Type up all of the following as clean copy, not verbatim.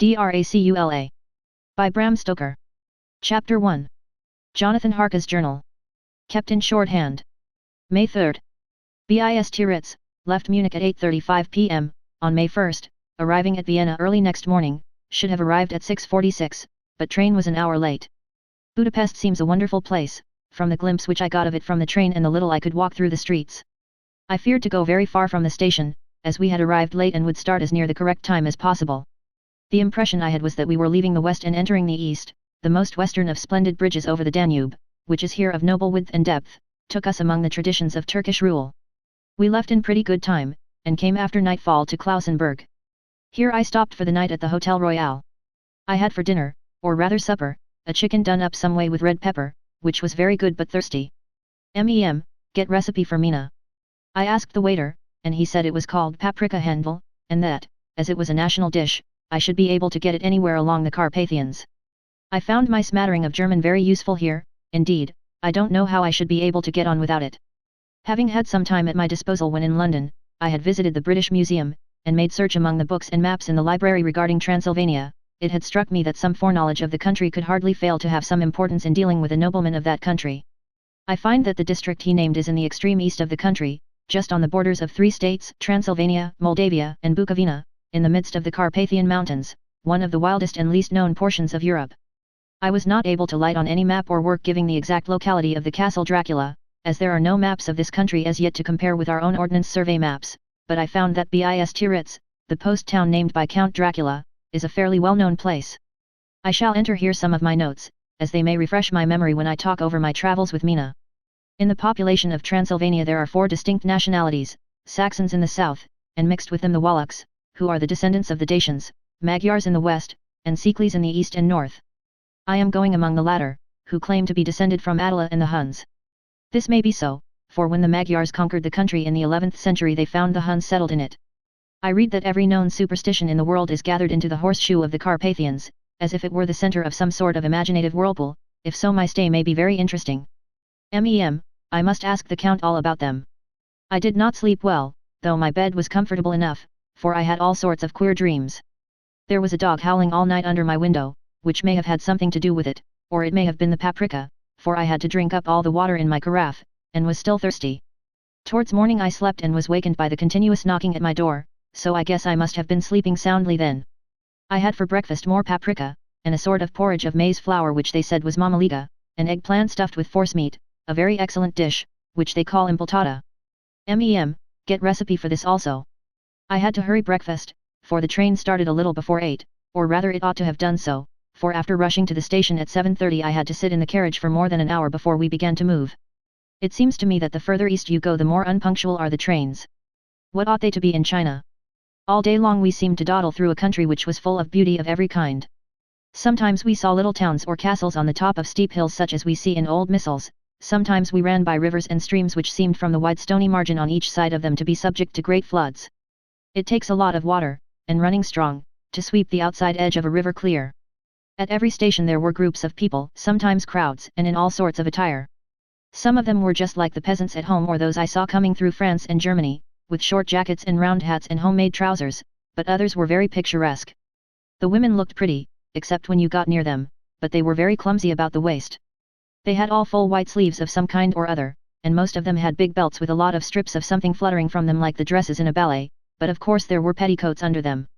Dracula. By Bram Stoker. Chapter 1. Jonathan Harker's Journal. Kept in shorthand. May 3rd. Bist Ritz, left Munich at 8:35 p.m., on May 1st, arriving at Vienna early next morning, should have arrived at 6:46, but train was an hour late. Budapest seems a wonderful place, from the glimpse which I got of it from the train and the little I could walk through the streets. I feared to go very far from the station, as we had arrived late and would start as near the correct time as possible. The impression I had was that we were leaving the west and entering the east. The most western of splendid bridges over the Danube, which is here of noble width and depth, took us among the traditions of Turkish rule. We left in pretty good time, and came after nightfall to Klausenberg. Here I stopped for the night at the Hotel Royal. I had for dinner, or rather supper, a chicken done up some way with red pepper, which was very good but thirsty. Get recipe for Mina. I asked the waiter, and he said it was called paprika Händel, and that, as it was a national dish, I should be able to get it anywhere along the Carpathians. I found my smattering of German very useful here. Indeed, I don't know how I should be able to get on without it. Having had some time at my disposal when in London, I had visited the British Museum, and made search among the books and maps in the library regarding Transylvania. It had struck me that some foreknowledge of the country could hardly fail to have some importance in dealing with a nobleman of that country. I find that the district he named is in the extreme east of the country, just on the borders of three states, Transylvania, Moldavia, and Bukovina, in the midst of the Carpathian Mountains, one of the wildest and least known portions of Europe. I was not able to light on any map or work giving the exact locality of the castle Dracula, as there are no maps of this country as yet to compare with our own Ordnance Survey maps, but I found that Bist Ritz, the post town named by Count Dracula, is a fairly well-known place. I shall enter here some of my notes, as they may refresh my memory when I talk over my travels with Mina. In the population of Transylvania there are 4 distinct nationalities: Saxons in the south, and mixed with them the Wallachs, who are the descendants of the Dacians, Magyars in the west, and Siklis in the east and north. I am going among the latter, who claim to be descended from Attila and the Huns. This may be so, for when the Magyars conquered the country in the 11th century they found the Huns settled in it. I read that every known superstition in the world is gathered into the horseshoe of the Carpathians, as if it were the center of some sort of imaginative whirlpool. If so, my stay may be very interesting. I must ask the Count all about them. I did not sleep well, though my bed was comfortable enough, for I had all sorts of queer dreams. There was a dog howling all night under my window, which may have had something to do with it, or it may have been the paprika, for I had to drink up all the water in my carafe, and was still thirsty. Towards morning I slept and was wakened by the continuous knocking at my door, so I guess I must have been sleeping soundly then. I had for breakfast more paprika, and a sort of porridge of maize flour which they said was mamaliga, an eggplant stuffed with forcemeat, a very excellent dish, which they call impaltada. Get recipe for this also. I had to hurry breakfast, for the train started a little before 8, or rather it ought to have done so, for after rushing to the station at 7:30 I had to sit in the carriage for more than an hour before we began to move. It seems to me that the further east you go the more unpunctual are the trains. What ought they to be in China? All day long we seemed to dawdle through a country which was full of beauty of every kind. Sometimes we saw little towns or castles on the top of steep hills such as we see in old missals. Sometimes we ran by rivers and streams which seemed from the wide stony margin on each side of them to be subject to great floods. It takes a lot of water, and running strong, to sweep the outside edge of a river clear. At every station there were groups of people, sometimes crowds, and in all sorts of attire. Some of them were just like the peasants at home or those I saw coming through France and Germany, with short jackets and round hats and homemade trousers, but others were very picturesque. The women looked pretty, except when you got near them, but they were very clumsy about the waist. They had all full white sleeves of some kind or other, and most of them had big belts with a lot of strips of something fluttering from them like the dresses in a ballet, but of course there were petticoats under them.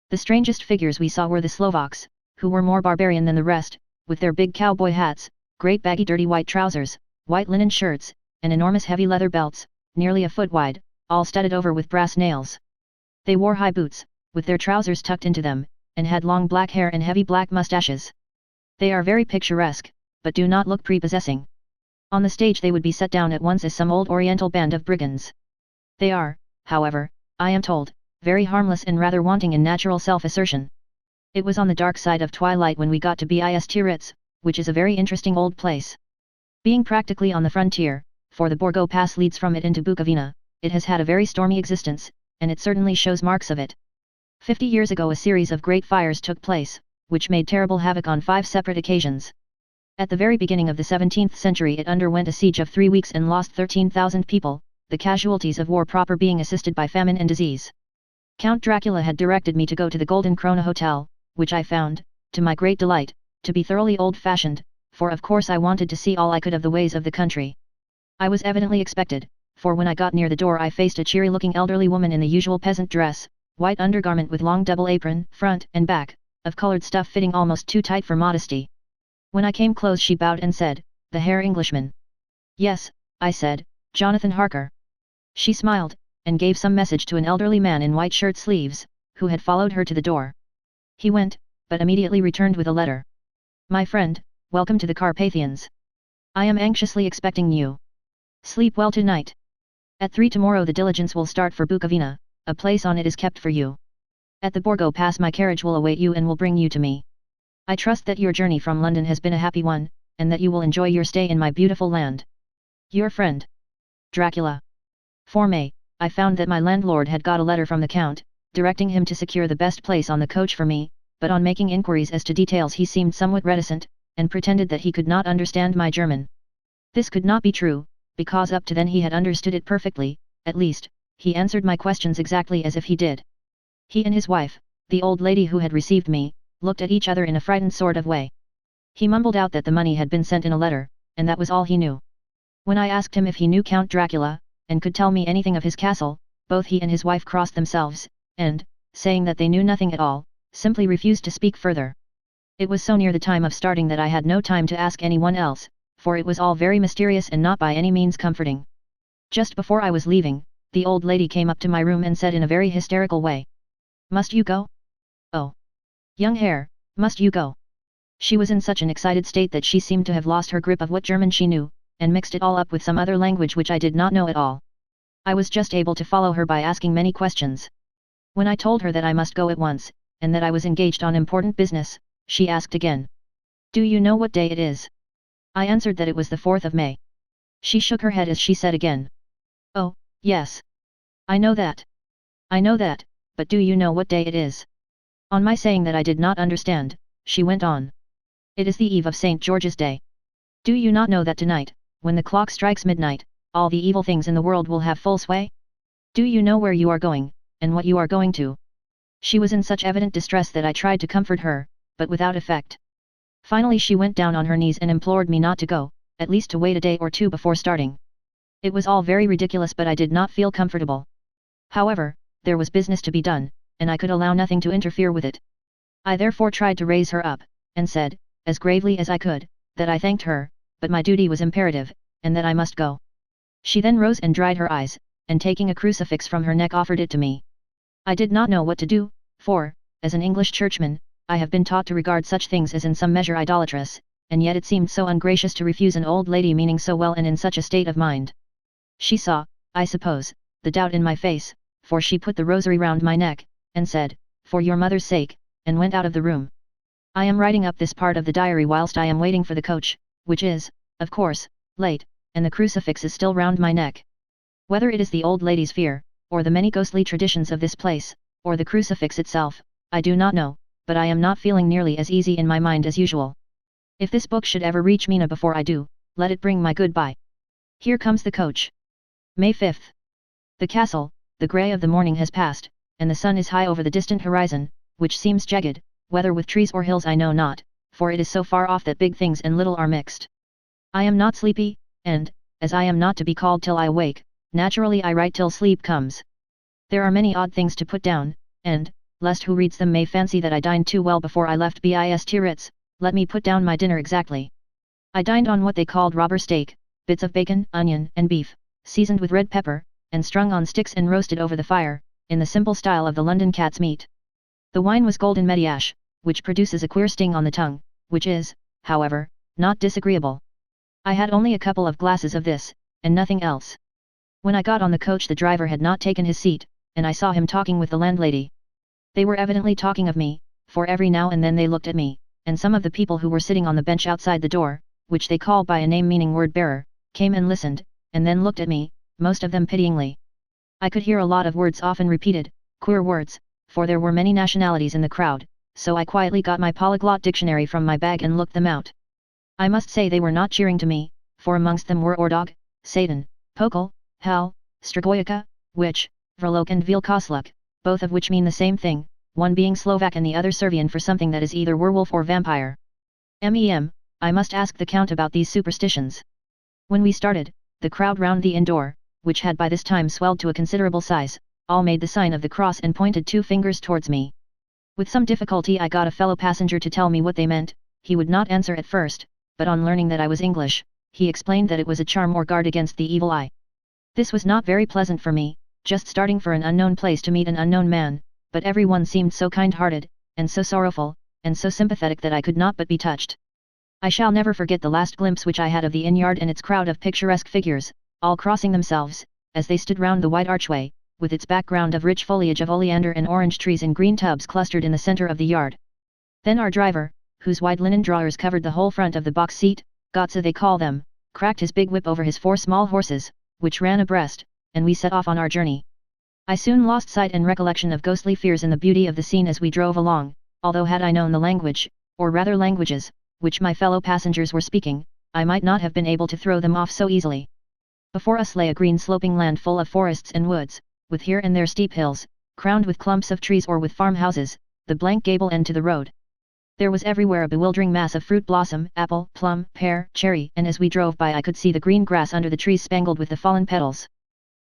The strangest figures we saw were the Slovaks, who were more barbarian than the rest, with their big cowboy hats, great baggy dirty white trousers, white linen shirts, and enormous heavy leather belts, nearly a foot wide, all studded over with brass nails. They wore high boots, with their trousers tucked into them, and had long black hair and heavy black mustaches. They are very picturesque, but do not look prepossessing. On the stage they would be set down at once as some old oriental band of brigands. They are, however, I am told, very harmless and rather wanting in natural self-assertion. It was on the dark side of twilight when we got to Bist Ritz, which is a very interesting old place. Being practically on the frontier, for the Borgo Pass leads from it into Bukovina, it has had a very stormy existence, and it certainly shows marks of it. 50 years ago a series of great fires took place, which made terrible havoc on 5 separate occasions. At the very beginning of the 17th century it underwent a siege of 3 weeks and lost 13,000 people, the casualties of war proper being assisted by famine and disease. Count Dracula had directed me to go to the Golden Krone Hotel, which I found, to my great delight, to be thoroughly old-fashioned, for of course I wanted to see all I could of the ways of the country. I was evidently expected, for when I got near the door I faced a cheery-looking elderly woman in the usual peasant dress, white undergarment with long double apron, front and back, of colored stuff fitting almost too tight for modesty. When I came close she bowed and said, "The Herr Englishman." "Yes," I said, "Jonathan Harker." She smiled, and gave some message to an elderly man in white shirt sleeves, who had followed her to the door. He went, but immediately returned with a letter. "My friend, welcome to the Carpathians. I am anxiously expecting you. Sleep well tonight. At 3 tomorrow the diligence will start for Bukovina, a place on it is kept for you. At the Borgo Pass my carriage will await you and will bring you to me. I trust that your journey from London has been a happy one, and that you will enjoy your stay in my beautiful land. Your friend, Dracula." For May, I found that my landlord had got a letter from the Count, directing him to secure the best place on the coach for me, but on making inquiries as to details he seemed somewhat reticent, and pretended that he could not understand my German. This could not be true, because up to then he had understood it perfectly, at least, he answered my questions exactly as if he did. He and his wife, the old lady who had received me, looked at each other in a frightened sort of way. He mumbled out that the money had been sent in a letter, and that was all he knew. When I asked him if he knew Count Dracula, and could tell me anything of his castle, both he and his wife crossed themselves, and, saying that they knew nothing at all, simply refused to speak further. It was so near the time of starting that I had no time to ask anyone else, for it was all very mysterious and not by any means comforting. Just before I was leaving, the old lady came up to my room and said in a very hysterical way, "Must you go? Oh! Young Herr, must you go?" She was in such an excited state that she seemed to have lost her grip of what German she knew, and mixed it all up with some other language which I did not know at all. I was just able to follow her by asking many questions. When I told her that I must go at once, and that I was engaged on important business, she asked again, "Do you know what day it is?" I answered that it was the 4th of May. She shook her head as she said again, "Oh, yes. I know that. I know that, but do you know what day it is?" On my saying that I did not understand, she went on, "It is the eve of St. George's Day. Do you not know that tonight, when the clock strikes midnight, all the evil things in the world will have full sway? Do you know where you are going, and what you are going to?" She was in such evident distress that I tried to comfort her, but without effect. Finally she went down on her knees and implored me not to go, at least to wait a day or two before starting. It was all very ridiculous, but I did not feel comfortable. However, there was business to be done, and I could allow nothing to interfere with it. I therefore tried to raise her up, and said, as gravely as I could, that I thanked her, but my duty was imperative, and that I must go. She then rose and dried her eyes, and taking a crucifix from her neck offered it to me. I did not know what to do, for, as an English churchman, I have been taught to regard such things as in some measure idolatrous, and yet it seemed so ungracious to refuse an old lady meaning so well and in such a state of mind. She saw, I suppose, the doubt in my face, for she put the rosary round my neck, and said, "For your mother's sake," and went out of the room. I am writing up this part of the diary whilst I am waiting for the coach, which is, of course, late, and the crucifix is still round my neck. Whether it is the old lady's fear, or the many ghostly traditions of this place, or the crucifix itself, I do not know, but I am not feeling nearly as easy in my mind as usual. If this book should ever reach Mina before I do, let it bring my goodbye. Here comes the coach. May 5th. The castle, the grey of the morning has passed, and the sun is high over the distant horizon, which seems jagged, whether with trees or hills I know not, for it is so far off that big things and little are mixed. I am not sleepy, and, as I am not to be called till I awake, naturally I write till sleep comes. There are many odd things to put down, and, lest who reads them may fancy that I dined too well before I left Bistiritz, let me put down my dinner exactly. I dined on what they called robber steak, bits of bacon, onion, and beef, seasoned with red pepper, and strung on sticks and roasted over the fire, in the simple style of the London cat's meat. The wine was golden mediash, which produces a queer sting on the tongue, which is, however, not disagreeable. I had only a couple of glasses of this, and nothing else. When I got on the coach the driver had not taken his seat, and I saw him talking with the landlady. They were evidently talking of me, for every now and then they looked at me, and some of the people who were sitting on the bench outside the door, which they called by a name meaning word bearer, came and listened, and then looked at me, most of them pityingly. I could hear a lot of words often repeated, queer words, for there were many nationalities in the crowd, so I quietly got my polyglot dictionary from my bag and looked them out. I must say they were not cheering to me, for amongst them were Ordog, Satan, Pokel, Hell, Stragoyaka, Witch, Verloc and Vielkosluk, both of which mean the same thing, one being Slovak and the other Servian for something that is either werewolf or vampire. I must ask the Count about these superstitions. When we started, the crowd round the inn door, which had by this time swelled to a considerable size, all made the sign of the cross and pointed 2 fingers towards me. With some difficulty I got a fellow passenger to tell me what they meant. He would not answer at first, but on learning that I was English, he explained that it was a charm or guard against the evil eye. This was not very pleasant for me, just starting for an unknown place to meet an unknown man, but everyone seemed so kind-hearted, and so sorrowful, and so sympathetic that I could not but be touched. I shall never forget the last glimpse which I had of the inn yard and its crowd of picturesque figures, all crossing themselves, as they stood round the wide archway, with its background of rich foliage of oleander and orange trees in green tubs clustered in the center of the yard. Then our driver, whose wide linen drawers covered the whole front of the box seat, Gotza they call them, cracked his big whip over his 4 small horses, which ran abreast, and we set off on our journey. I soon lost sight and recollection of ghostly fears in the beauty of the scene as we drove along, although had I known the language, or rather languages, which my fellow passengers were speaking, I might not have been able to throw them off so easily. Before us lay a green sloping land full of forests and woods, with here and there steep hills, crowned with clumps of trees or with farmhouses, the blank gable end to the road. There was everywhere a bewildering mass of fruit blossom, apple, plum, pear, cherry, and as we drove by I could see the green grass under the trees spangled with the fallen petals.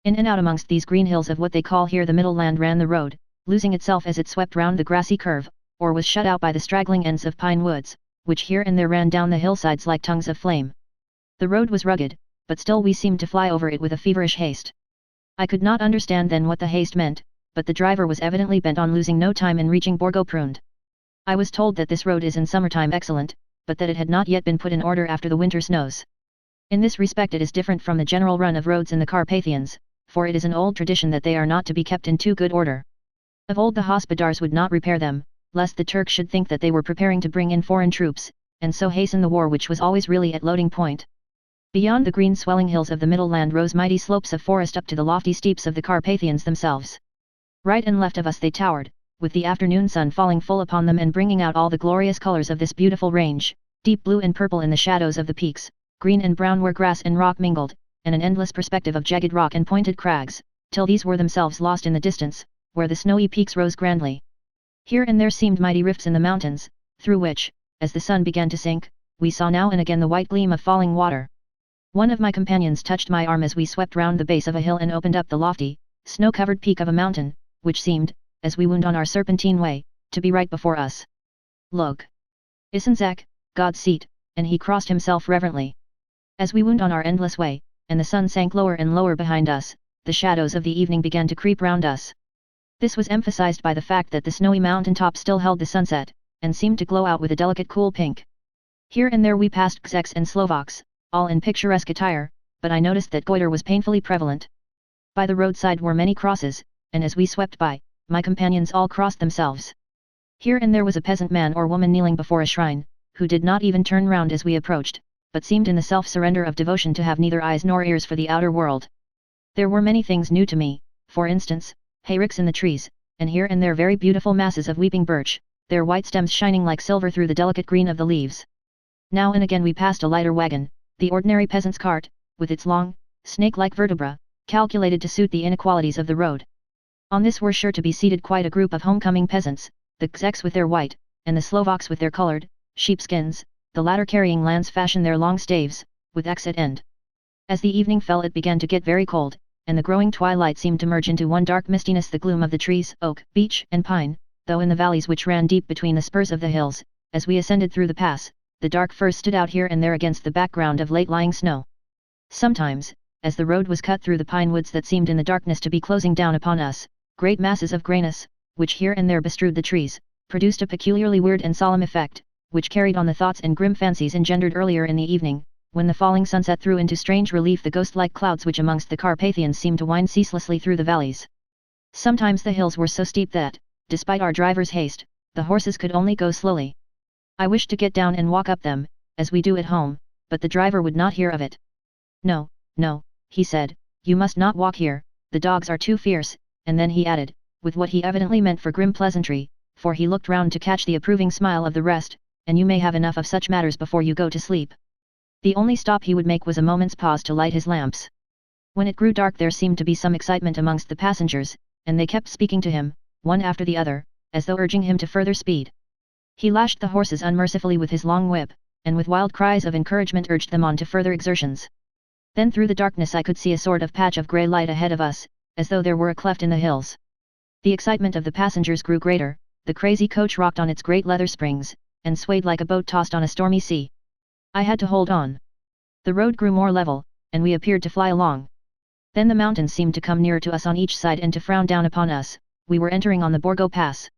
In and out amongst these green hills of what they call here the middle land ran the road, losing itself as it swept round the grassy curve, or was shut out by the straggling ends of pine woods, which here and there ran down the hillsides like tongues of flame. The road was rugged, but still we seemed to fly over it with a feverish haste. I could not understand then what the haste meant, but the driver was evidently bent on losing no time in reaching Borgoprund. I was told that this road is in summertime excellent, but that it had not yet been put in order after the winter snows. In this respect it is different from the general run of roads in the Carpathians, for it is an old tradition that they are not to be kept in too good order. Of old the hospodars would not repair them, lest the Turks should think that they were preparing to bring in foreign troops, and so hasten the war which was always really at loading point. Beyond the green swelling hills of the middle land rose mighty slopes of forest up to the lofty steeps of the Carpathians themselves. Right and left of us they towered, with the afternoon sun falling full upon them and bringing out all the glorious colors of this beautiful range, deep blue and purple in the shadows of the peaks, green and brown where grass and rock mingled, and an endless perspective of jagged rock and pointed crags, till these were themselves lost in the distance, where the snowy peaks rose grandly. Here and there seemed mighty rifts in the mountains, through which, as the sun began to sink, we saw now and again the white gleam of falling water. One of my companions touched my arm as we swept round the base of a hill and opened up the lofty, snow-covered peak of a mountain, which seemed, as we wound on our serpentine way, to be right before us. Look! Isanzak, God's seat, and he crossed himself reverently. As we wound on our endless way, and the sun sank lower and lower behind us, the shadows of the evening began to creep round us. This was emphasized by the fact that the snowy mountain top still held the sunset, and seemed to glow out with a delicate cool pink. Here and there we passed Czechs and Slovaks, all in picturesque attire, but I noticed that goiter was painfully prevalent. By the roadside were many crosses, and as we swept by, my companions all crossed themselves. Here and there was a peasant man or woman kneeling before a shrine, who did not even turn round as we approached, but seemed in the self-surrender of devotion to have neither eyes nor ears for the outer world. There were many things new to me, for instance, hayricks in the trees, and here and there very beautiful masses of weeping birch, their white stems shining like silver through the delicate green of the leaves. Now and again we passed a lighter wagon, the ordinary peasant's cart, with its long, snake-like vertebra, calculated to suit the inequalities of the road. On this were sure to be seated quite a group of homecoming peasants, the Czechs with their white, and the Slovaks with their coloured, sheepskins, the latter carrying lance fashion their long staves, with axe at end. As the evening fell it began to get very cold, and the growing twilight seemed to merge into one dark mistiness the gloom of the trees, oak, beech, and pine, though in the valleys which ran deep between the spurs of the hills, as we ascended through the pass, the dark firs stood out here and there against the background of late-lying snow. Sometimes, as the road was cut through the pine woods that seemed in the darkness to be closing down upon us, great masses of greyness, which here and there bestrewed the trees, produced a peculiarly weird and solemn effect, which carried on the thoughts and grim fancies engendered earlier in the evening, when the falling sunset threw into strange relief the ghost-like clouds which amongst the Carpathians seemed to wind ceaselessly through the valleys. Sometimes the hills were so steep that, despite our driver's haste, the horses could only go slowly. I wished to get down and walk up them, as we do at home, but the driver would not hear of it. No, no, he said, you must not walk here, the dogs are too fierce, and then he added, with what he evidently meant for grim pleasantry, for he looked round to catch the approving smile of the rest, and you may have enough of such matters before you go to sleep. The only stop he would make was a moment's pause to light his lamps. When it grew dark there seemed to be some excitement amongst the passengers, and they kept speaking to him, one after the other, as though urging him to further speed. He lashed the horses unmercifully with his long whip, and with wild cries of encouragement urged them on to further exertions. Then through the darkness I could see a sort of patch of grey light ahead of us, as though there were a cleft in the hills. The excitement of the passengers grew greater, the crazy coach rocked on its great leather springs, and swayed like a boat tossed on a stormy sea. I had to hold on. The road grew more level, and we appeared to fly along. Then the mountains seemed to come nearer to us on each side and to frown down upon us. We were entering on the Borgo Pass.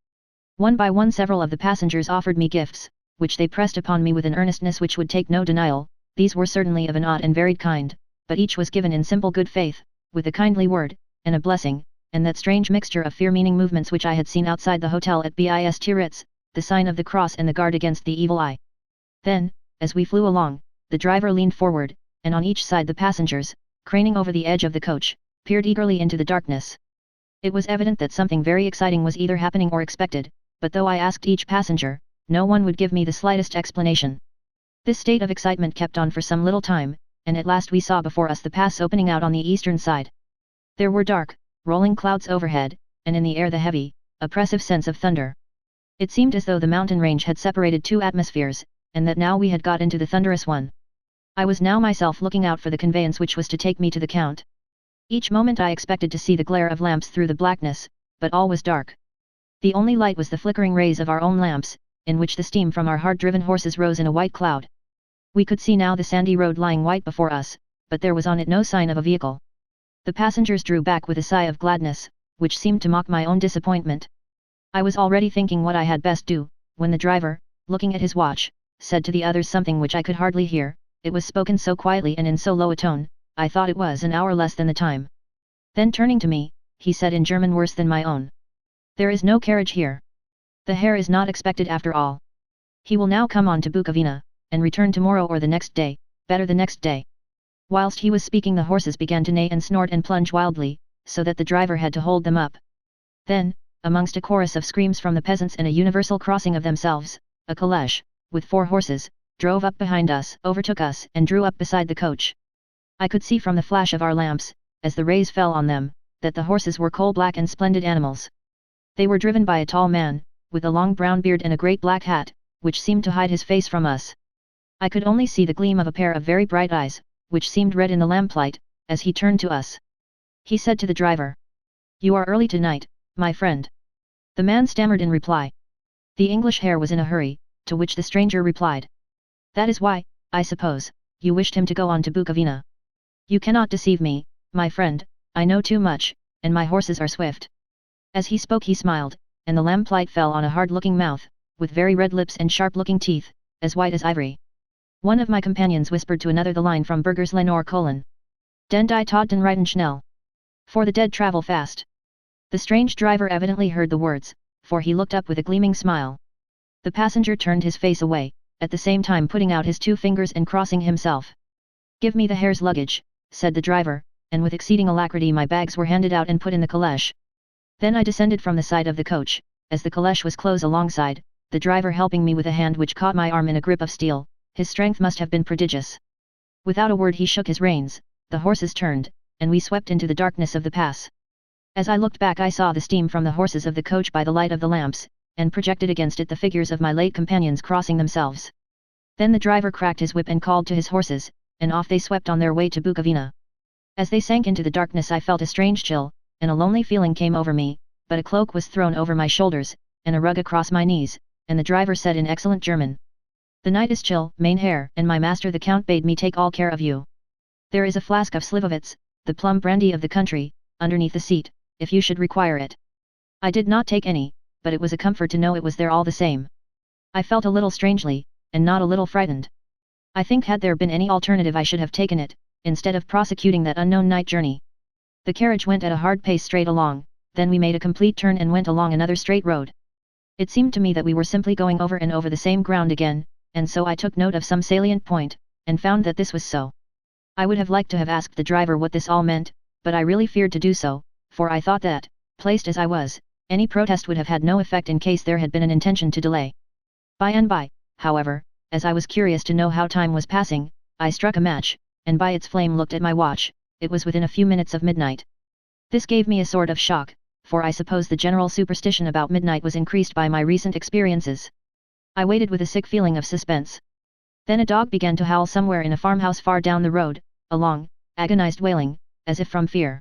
One by one several of the passengers offered me gifts, which they pressed upon me with an earnestness which would take no denial. These were certainly of an odd and varied kind, but each was given in simple good faith, with a kindly word, and a blessing, and that strange mixture of fear-meaning movements which I had seen outside the hotel at Bistiritz, the sign of the cross and the guard against the evil eye. Then, as we flew along, the driver leaned forward, and on each side the passengers, craning over the edge of the coach, peered eagerly into the darkness. It was evident that something very exciting was either happening or expected, but though I asked each passenger, no one would give me the slightest explanation. This state of excitement kept on for some little time, and at last we saw before us the pass opening out on the eastern side. There were dark, rolling clouds overhead, and in the air the heavy, oppressive sense of thunder. It seemed as though the mountain range had separated two atmospheres, and that now we had got into the thunderous one. I was now myself looking out for the conveyance which was to take me to the Count. Each moment I expected to see the glare of lamps through the blackness, but all was dark. The only light was the flickering rays of our own lamps, in which the steam from our hard-driven horses rose in a white cloud. We could see now the sandy road lying white before us, but there was on it no sign of a vehicle. The passengers drew back with a sigh of gladness, which seemed to mock my own disappointment. I was already thinking what I had best do, when the driver, looking at his watch, said to the others something which I could hardly hear. It was spoken so quietly and in so low a tone, I thought it was an hour less than the time. Then turning to me, he said in German worse than my own. There is no carriage here. The Herr is not expected after all. He will now come on to Bukovina, and return tomorrow or the next day, better the next day. Whilst he was speaking the horses began to neigh and snort and plunge wildly, so that the driver had to hold them up. Then, amongst a chorus of screams from the peasants and a universal crossing of themselves, a caleche, with 4 horses, drove up behind us, overtook us and drew up beside the coach. I could see from the flash of our lamps, as the rays fell on them, that the horses were coal-black and splendid animals. They were driven by a tall man, with a long brown beard and a great black hat, which seemed to hide his face from us. I could only see the gleam of a pair of very bright eyes, which seemed red in the lamplight, as he turned to us. He said to the driver, "You are early tonight, my friend." The man stammered in reply. The English Herr was in a hurry, to which the stranger replied, "That is why, I suppose, you wished him to go on to Bukovina. You cannot deceive me, my friend, I know too much, and my horses are swift." As he spoke he smiled, and the lamplight fell on a hard-looking mouth, with very red lips and sharp-looking teeth, as white as ivory. One of my companions whispered to another the line from Burgers Lenore : Den die Toten reiten schnell. For the dead travel fast. The strange driver evidently heard the words, for he looked up with a gleaming smile. The passenger turned his face away, at the same time putting out his 2 fingers and crossing himself. "Give me the Herr's luggage," said the driver, and with exceeding alacrity my bags were handed out and put in the caleche. Then I descended from the side of the coach, as the caleche was close alongside, the driver helping me with a hand which caught my arm in a grip of steel. His strength must have been prodigious. Without a word he shook his reins, the horses turned, and we swept into the darkness of the pass. As I looked back I saw the steam from the horses of the coach by the light of the lamps, and projected against it the figures of my late companions crossing themselves. Then the driver cracked his whip and called to his horses, and off they swept on their way to Bukovina. As they sank into the darkness I felt a strange chill, and a lonely feeling came over me, but a cloak was thrown over my shoulders, and a rug across my knees, and the driver said in excellent German, "The night is chill, mein Herr, and my master the Count bade me take all care of you. There is a flask of Slivovitz, the plum brandy of the country, underneath the seat, if you should require it." I did not take any, but it was a comfort to know it was there all the same. I felt a little strangely, and not a little frightened. I think had there been any alternative I should have taken it, instead of prosecuting that unknown night journey. The carriage went at a hard pace straight along, then we made a complete turn and went along another straight road. It seemed to me that we were simply going over and over the same ground again, and so I took note of some salient point, and found that this was so. I would have liked to have asked the driver what this all meant, but I really feared to do so, for I thought that, placed as I was, any protest would have had no effect in case there had been an intention to delay. By and by, however, as I was curious to know how time was passing, I struck a match, and by its flame looked at my watch. It was within a few minutes of midnight. This gave me a sort of shock, for I suppose the general superstition about midnight was increased by my recent experiences. I waited with a sick feeling of suspense. Then a dog began to howl somewhere in a farmhouse far down the road, a long, agonized wailing, as if from fear.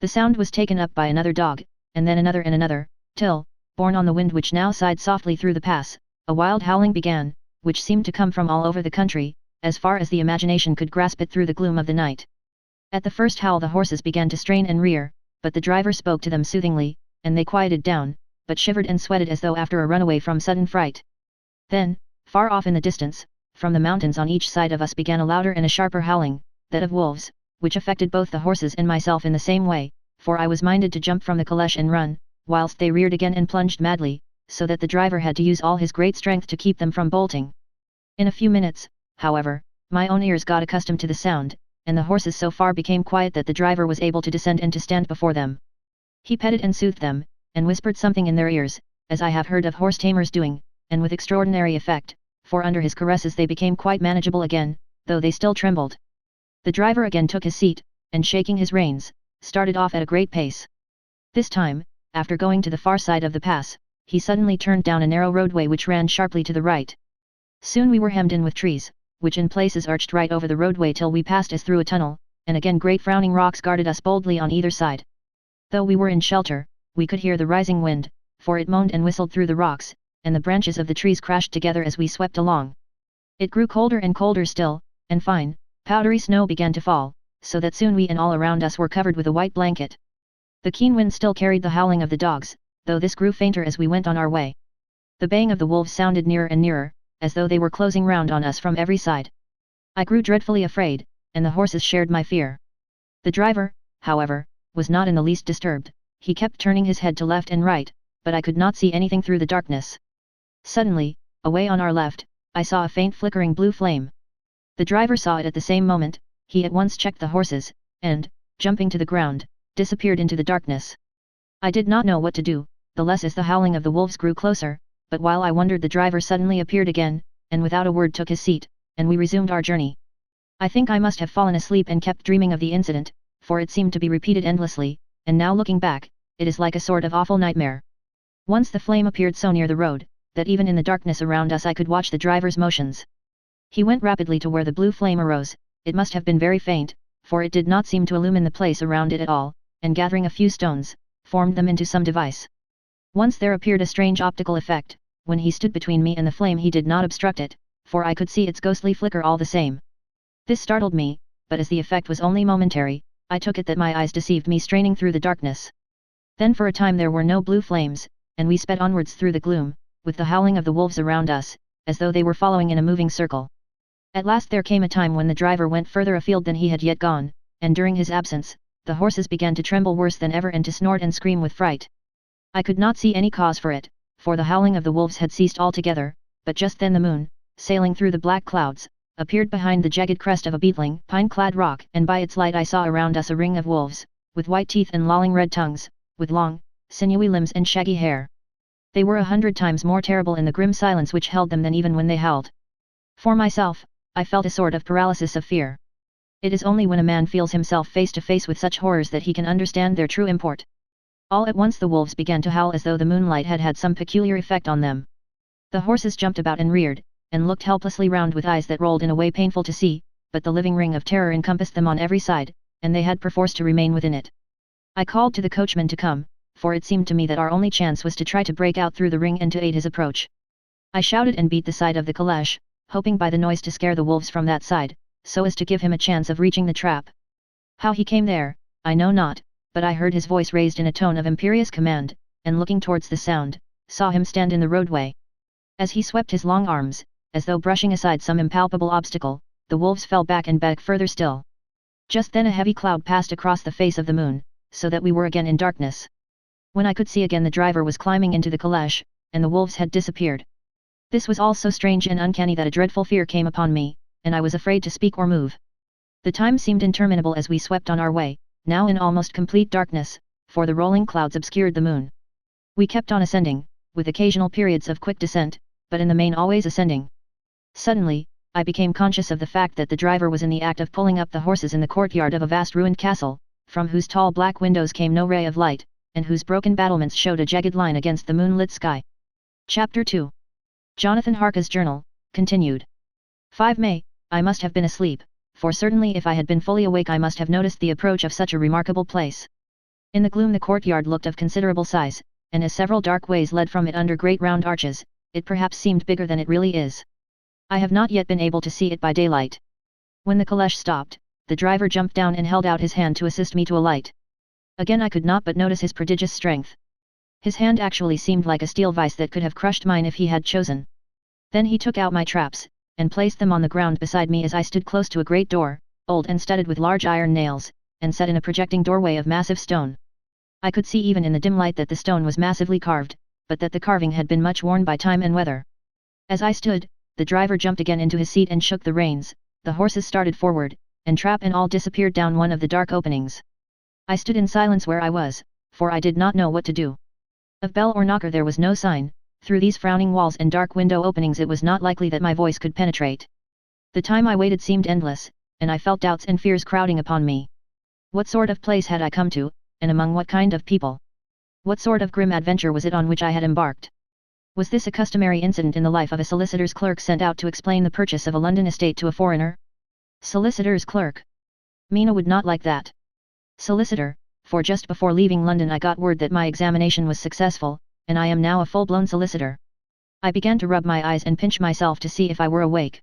The sound was taken up by another dog, and then another, till, borne on the wind which now sighed softly through the pass, a wild howling began, which seemed to come from all over the country, as far as the imagination could grasp it through the gloom of the night. At the first howl the horses began to strain and rear, but the driver spoke to them soothingly, and they quieted down, but shivered and sweated as though after a runaway from sudden fright. Then, far off in the distance, from the mountains on each side of us began a louder and a sharper howling, that of wolves, which affected both the horses and myself in the same way, for I was minded to jump from the caleche and run, whilst they reared again and plunged madly, so that the driver had to use all his great strength to keep them from bolting. In a few minutes, however, my own ears got accustomed to the sound, and the horses so far became quiet that the driver was able to descend and to stand before them. He petted and soothed them, and whispered something in their ears, as I have heard of horse tamers doing, and with extraordinary effect, for under his caresses they became quite manageable again, though they still trembled. The driver again took his seat, and shaking his reins, started off at a great pace. This time, after going to the far side of the pass, he suddenly turned down a narrow roadway which ran sharply to the right. Soon we were hemmed in with trees, which in places arched right over the roadway till we passed as through a tunnel, and again great frowning rocks guarded us boldly on either side. Though we were in shelter, we could hear the rising wind, for it moaned and whistled through the rocks, and the branches of the trees crashed together as we swept along. It grew colder and colder still, and fine, powdery snow began to fall, so that soon we and all around us were covered with a white blanket. The keen wind still carried the howling of the dogs, though this grew fainter as we went on our way. The baying of the wolves sounded nearer and nearer, as though they were closing round on us from every side. I grew dreadfully afraid, and the horses shared my fear. The driver, however, was not in the least disturbed. He kept turning his head to left and right, but I could not see anything through the darkness. Suddenly, away on our left, I saw a faint flickering blue flame. The driver saw it at the same moment. He at once checked the horses, and, jumping to the ground, disappeared into the darkness. I did not know what to do, the less as the howling of the wolves grew closer, but while I wondered the driver suddenly appeared again, and without a word took his seat, and we resumed our journey. I think I must have fallen asleep and kept dreaming of the incident, for it seemed to be repeated endlessly, and now looking back, it is like a sort of awful nightmare. Once the flame appeared so near the road, that even in the darkness around us I could watch the driver's motions. He went rapidly to where the blue flame arose. It must have been very faint, for it did not seem to illumine the place around it at all, and gathering a few stones, formed them into some device. Once there appeared a strange optical effect. When he stood between me and the flame he did not obstruct it, for I could see its ghostly flicker all the same. This startled me, but as the effect was only momentary, I took it that my eyes deceived me straining through the darkness. Then for a time there were no blue flames, and we sped onwards through the gloom, with the howling of the wolves around us, as though they were following in a moving circle. At last there came a time when the driver went further afield than he had yet gone, and during his absence, the horses began to tremble worse than ever and to snort and scream with fright. I could not see any cause for it, for the howling of the wolves had ceased altogether, but just then the moon, sailing through the black clouds, appeared behind the jagged crest of a beetling, pine-clad rock, and by its light I saw around us a ring of wolves, with white teeth and lolling red tongues, with long, sinewy limbs and shaggy hair. They were 100 times more terrible in the grim silence which held them than even when they howled. For myself, I felt a sort of paralysis of fear. It is only when a man feels himself face to face with such horrors that he can understand their true import. All at once the wolves began to howl as though the moonlight had had some peculiar effect on them. The horses jumped about and reared, and looked helplessly round with eyes that rolled in a way painful to see, but the living ring of terror encompassed them on every side, and they had perforce to remain within it. I called to the coachman to come, for it seemed to me that our only chance was to try to break out through the ring and to aid his approach. I shouted and beat the side of the caleche, hoping by the noise to scare the wolves from that side, so as to give him a chance of reaching the trap. How he came there, I know not, but I heard his voice raised in a tone of imperious command, and looking towards the sound, saw him stand in the roadway. As he swept his long arms, as though brushing aside some impalpable obstacle, the wolves fell back and back further still. Just then a heavy cloud passed across the face of the moon, so that we were again in darkness. When I could see again the driver was climbing into the caleche, and the wolves had disappeared. This was all so strange and uncanny that a dreadful fear came upon me, and I was afraid to speak or move. The time seemed interminable as we swept on our way, now in almost complete darkness, for the rolling clouds obscured the moon. We kept on ascending, with occasional periods of quick descent, but in the main always ascending. Suddenly, I became conscious of the fact that the driver was in the act of pulling up the horses in the courtyard of a vast ruined castle, from whose tall black windows came no ray of light, and whose broken battlements showed a jagged line against the moonlit sky. Chapter 2. Jonathan Harker's Journal, continued. 5 May, I must have been asleep, for certainly if I had been fully awake I must have noticed the approach of such a remarkable place. In the gloom the courtyard looked of considerable size, and as several dark ways led from it under great round arches, it perhaps seemed bigger than it really is. I have not yet been able to see it by daylight. When the caleche stopped, the driver jumped down and held out his hand to assist me to alight. Again I could not but notice his prodigious strength. His hand actually seemed like a steel vice that could have crushed mine if he had chosen. Then he took out my traps, and placed them on the ground beside me as I stood close to a great door, old and studded with large iron nails, and set in a projecting doorway of massive stone. I could see even in the dim light that the stone was massively carved, but that the carving had been much worn by time and weather. As I stood, the driver jumped again into his seat and shook the reins, the horses started forward, and trap and all disappeared down one of the dark openings. I stood in silence where I was, for I did not know what to do. Of bell or knocker there was no sign. Through these frowning walls and dark window openings it was not likely that my voice could penetrate. The time I waited seemed endless, and I felt doubts and fears crowding upon me. What sort of place had I come to, and among what kind of people? What sort of grim adventure was it on which I had embarked? Was this a customary incident in the life of a solicitor's clerk sent out to explain the purchase of a London estate to a foreigner? Solicitor's clerk. Mina would not like that. Solicitor, for just before leaving London I got word that my examination was successful, and I am now a full-blown solicitor. I began to rub my eyes and pinch myself to see if I were awake.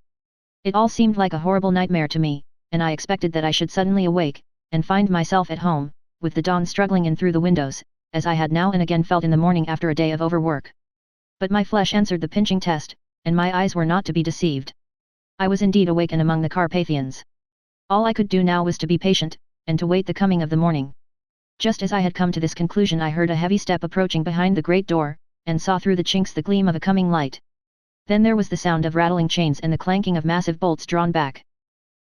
It all seemed like a horrible nightmare to me, and I expected that I should suddenly awake, and find myself at home, with the dawn struggling in through the windows, as I had now and again felt in the morning after a day of overwork. But my flesh answered the pinching test, and my eyes were not to be deceived. I was indeed awake and among the Carpathians. All I could do now was to be patient, and to wait the coming of the morning. Just as I had come to this conclusion I heard a heavy step approaching behind the great door, and saw through the chinks the gleam of a coming light. Then there was the sound of rattling chains and the clanking of massive bolts drawn back.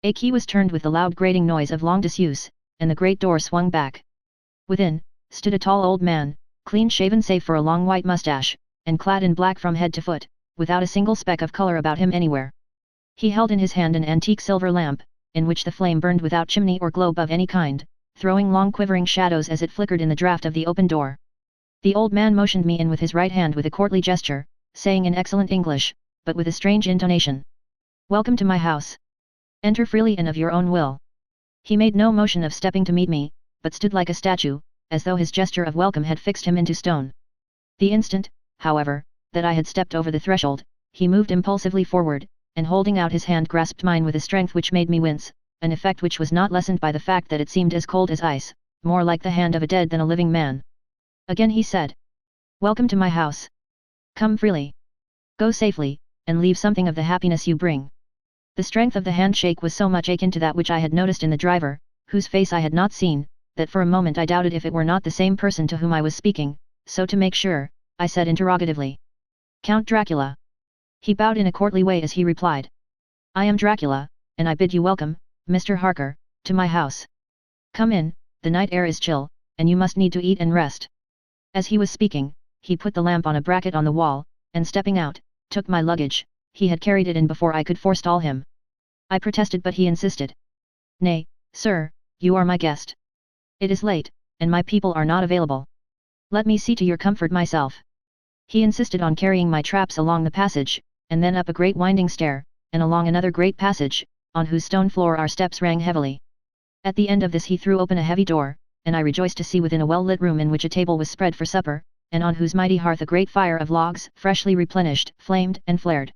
A key was turned with the loud grating noise of long disuse, and the great door swung back. Within, stood a tall old man, clean-shaven save for a long white mustache, and clad in black from head to foot, without a single speck of color about him anywhere. He held in his hand an antique silver lamp, in which the flame burned without chimney or globe of any kind, throwing long quivering shadows as it flickered in the draught of the open door. The old man motioned me in with his right hand with a courtly gesture, saying in excellent English, but with a strange intonation, "Welcome to my house. Enter freely and of your own will." He made no motion of stepping to meet me, but stood like a statue, as though his gesture of welcome had fixed him into stone. The instant, however, that I had stepped over the threshold, he moved impulsively forward, and holding out his hand grasped mine with a strength which made me wince, an effect which was not lessened by the fact that it seemed as cold as ice, more like the hand of a dead than a living man. Again he said, "Welcome to my house. Come freely. Go safely, and leave something of the happiness you bring." The strength of the handshake was so much akin to that which I had noticed in the driver, whose face I had not seen, that for a moment I doubted if it were not the same person to whom I was speaking, so to make sure, I said interrogatively, "Count Dracula?" He bowed in a courtly way as he replied, "I am Dracula, and I bid you welcome, Mr. Harker, to my house. Come in, the night air is chill, and you must need to eat and rest." As he was speaking, he put the lamp on a bracket on the wall, and stepping out, took my luggage. He had carried it in before I could forestall him. I protested but he insisted. "Nay, sir, you are my guest. It is late, and my people are not available. Let me see to your comfort myself." He insisted on carrying my traps along the passage, and then up a great winding stair, and along another great passage, on whose stone floor our steps rang heavily. At the end of this he threw open a heavy door, and I rejoiced to see within a well-lit room in which a table was spread for supper, and on whose mighty hearth a great fire of logs, freshly replenished, flamed and flared.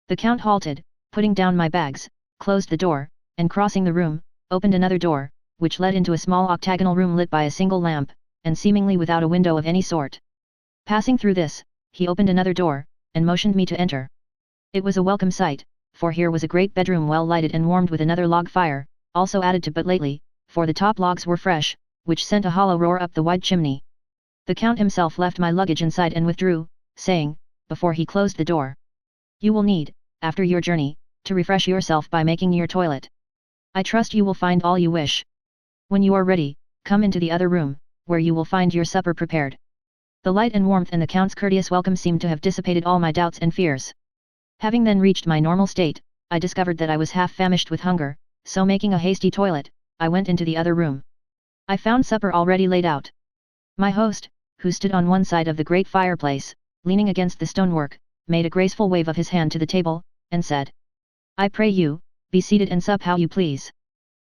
The Count halted, putting down my bags, closed the door, and crossing the room, opened another door, which led into a small octagonal room lit by a single lamp, and seemingly without a window of any sort. Passing through this, he opened another door, and motioned me to enter. It was a welcome sight, for here was a great bedroom well lighted and warmed with another log fire, also added to but lately, for the top logs were fresh, which sent a hollow roar up the wide chimney. The Count himself left my luggage inside and withdrew, saying, before he closed the door, "You will need, after your journey, to refresh yourself by making your toilet. I trust you will find all you wish. When you are ready, come into the other room, where you will find your supper prepared." The light and warmth and the Count's courteous welcome seemed to have dissipated all my doubts and fears. Having then reached my normal state, I discovered that I was half famished with hunger, so making a hasty toilet, I went into the other room. I found supper already laid out. My host, who stood on one side of the great fireplace, leaning against the stonework, made a graceful wave of his hand to the table, and said, "I pray you, be seated and sup how you please.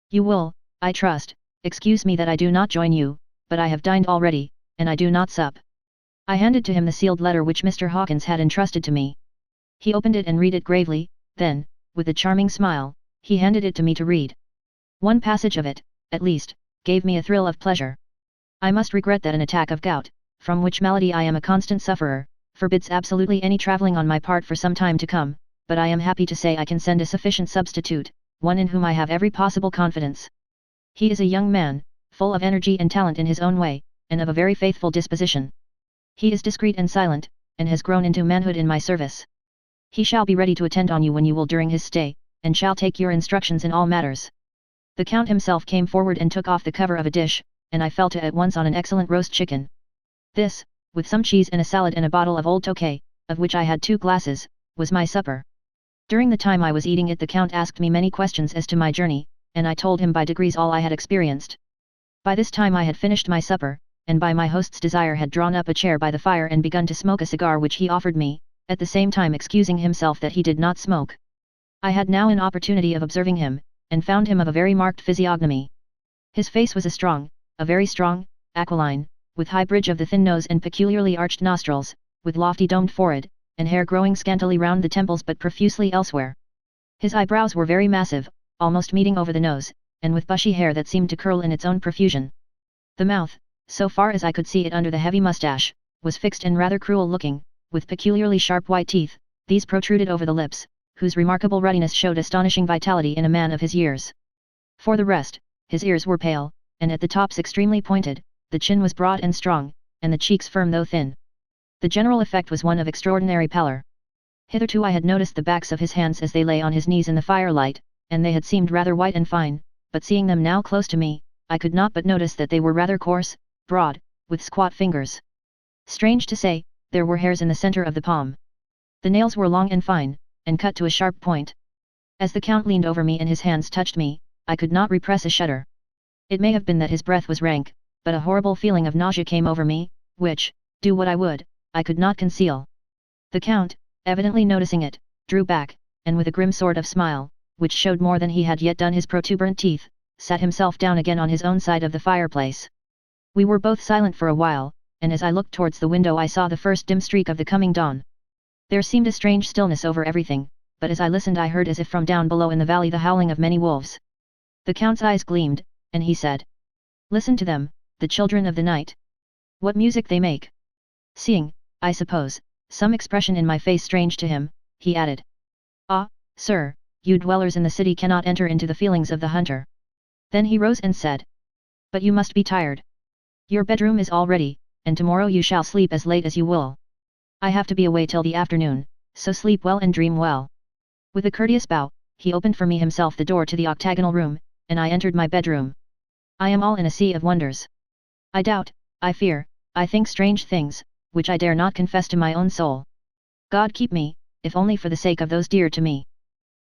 You will, I trust, excuse me that I do not join you, but I have dined already, and I do not sup." I handed to him the sealed letter which Mr. Hawkins had entrusted to me. He opened it and read it gravely, then, with a charming smile, he handed it to me to read. One passage of it, at least, gave me a thrill of pleasure. "I must regret that an attack of gout, from which malady I am a constant sufferer, forbids absolutely any travelling on my part for some time to come, but I am happy to say I can send a sufficient substitute, one in whom I have every possible confidence. He is a young man, full of energy and talent in his own way, and of a very faithful disposition. He is discreet and silent, and has grown into manhood in my service. He shall be ready to attend on you when you will during his stay, and shall take your instructions in all matters." The Count himself came forward and took off the cover of a dish, and I fell to at once on an excellent roast chicken. This, with some cheese and a salad and a bottle of old Tokay, of which I had 2 glasses, was my supper. During the time I was eating it the Count asked me many questions as to my journey, and I told him by degrees all I had experienced. By this time I had finished my supper, and by my host's desire had drawn up a chair by the fire and begun to smoke a cigar which he offered me, at the same time excusing himself that he did not smoke. I had now an opportunity of observing him, and found him of a very marked physiognomy. His face was a very strong, aquiline, with high bridge of the thin nose and peculiarly arched nostrils, with lofty domed forehead, and hair growing scantily round the temples but profusely elsewhere. His eyebrows were very massive, almost meeting over the nose, and with bushy hair that seemed to curl in its own profusion. The mouth, so far as I could see it under the heavy moustache, was fixed and rather cruel looking, with peculiarly sharp white teeth, these protruded over the lips, whose remarkable ruddiness showed astonishing vitality in a man of his years. For the rest, his ears were pale, and at the tops extremely pointed, the chin was broad and strong, and the cheeks firm though thin. The general effect was one of extraordinary pallor. Hitherto I had noticed the backs of his hands as they lay on his knees in the firelight, and they had seemed rather white and fine, but seeing them now close to me, I could not but notice that they were rather coarse, broad, with squat fingers. Strange to say, there were hairs in the center of the palm. The nails were long and fine, and cut to a sharp point. As the Count leaned over me and his hands touched me, I could not repress a shudder. It may have been that his breath was rank, but a horrible feeling of nausea came over me, which, do what I would, I could not conceal. The Count, evidently noticing it, drew back, and with a grim sort of smile, which showed more than he had yet done his protuberant teeth, sat himself down again on his own side of the fireplace. We were both silent for a while, and as I looked towards the window I saw the first dim streak of the coming dawn. There seemed a strange stillness over everything, but as I listened I heard as if from down below in the valley the howling of many wolves. The Count's eyes gleamed, and he said, "Listen to them, the children of the night. What music they make!" Seeing, I suppose, some expression in my face strange to him, he added, "Ah, sir, you dwellers in the city cannot enter into the feelings of the hunter." Then he rose and said, "But you must be tired. Your bedroom is all ready, and tomorrow you shall sleep as late as you will. I have to be away till the afternoon, so sleep well and dream well." With a courteous bow, he opened for me himself the door to the octagonal room, and I entered my bedroom. I am all in a sea of wonders. I doubt, I fear, I think strange things, which I dare not confess to my own soul. God keep me, if only for the sake of those dear to me.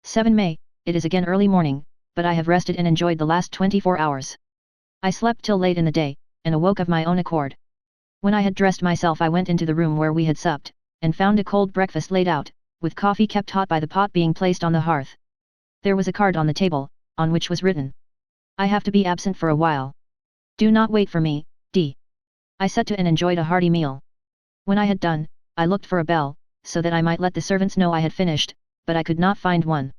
7 May, it is again early morning, but I have rested and enjoyed the last 24 hours. I slept till late in the day, and awoke of my own accord. When I had dressed myself I went into the room where we had supped, and found a cold breakfast laid out, with coffee kept hot by the pot being placed on the hearth. There was a card on the table, on which was written, "I have to be absent for a while. Do not wait for me, D." I set to and enjoyed a hearty meal. When I had done, I looked for a bell, so that I might let the servants know I had finished, but I could not find one.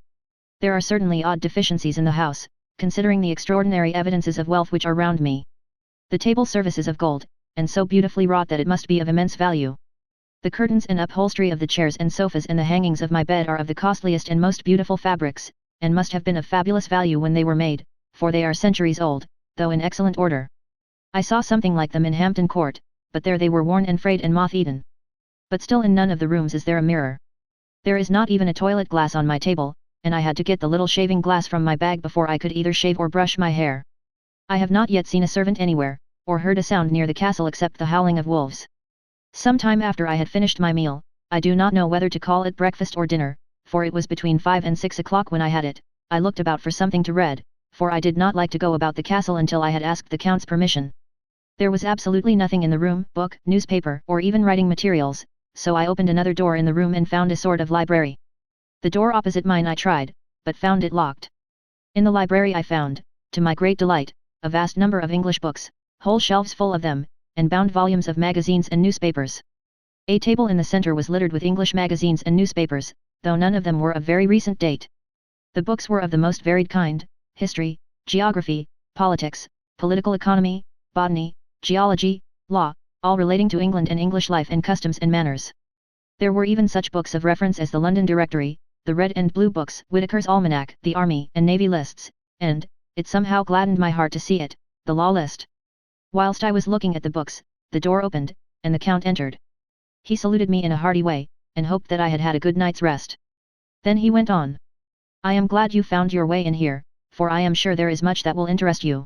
There are certainly odd deficiencies in the house, considering the extraordinary evidences of wealth which are round me. The table service is of gold, and so beautifully wrought that it must be of immense value. The curtains and upholstery of the chairs and sofas and the hangings of my bed are of the costliest and most beautiful fabrics, and must have been of fabulous value when they were made, for they are centuries old, though in excellent order. I saw something like them in Hampton Court, but there they were worn and frayed and moth-eaten. But still in none of the rooms is there a mirror. There is not even a toilet glass on my table, and I had to get the little shaving glass from my bag before I could either shave or brush my hair. I have not yet seen a servant anywhere, or heard a sound near the castle except the howling of wolves. Some time after I had finished my meal, I do not know whether to call it breakfast or dinner, for it was between 5 and 6 o'clock when I had it. I looked about for something to read, for I did not like to go about the castle until I had asked the Count's permission. There was absolutely nothing in the room, book, newspaper, or even writing materials, so I opened another door in the room and found a sort of library. The door opposite mine I tried, but found it locked. In the library I found, to my great delight, a vast number of English books, whole shelves full of them, and bound volumes of magazines and newspapers. A table in the center was littered with English magazines and newspapers, though none of them were of very recent date. The books were of the most varied kind: history, geography, politics, political economy, botany, geology, law, all relating to England and English life and customs and manners. There were even such books of reference as the London Directory, the Red and Blue Books, Whitaker's Almanac, the Army and Navy lists, and, it somehow gladdened my heart to see it, the law list. Whilst I was looking at the books, the door opened, and the Count entered. He saluted me in a hearty way, and hoped that I had had a good night's rest. Then he went on. I am glad you found your way in here, for I am sure there is much that will interest you.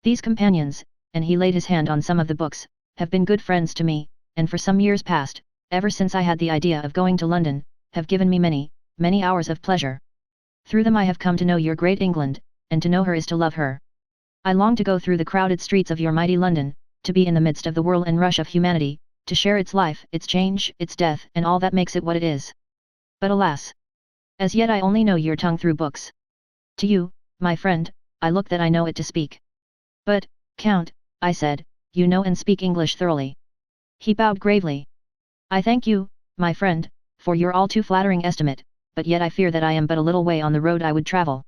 These companions, and he laid his hand on some of the books, have been good friends to me, and for some years past, ever since I had the idea of going to London, have given me many, many hours of pleasure. Through them I have come to know your great England, and to know her is to love her. I long to go through the crowded streets of your mighty London, to be in the midst of the whirl and rush of humanity, to share its life, its change, its death, and all that makes it what it is. But alas! As yet I only know your tongue through books. To you, my friend, I look that I know it to speak. But, Count, I said, you know and speak English thoroughly. He bowed gravely. I thank you, my friend, for your all too flattering estimate, but yet I fear that I am but a little way on the road I would travel.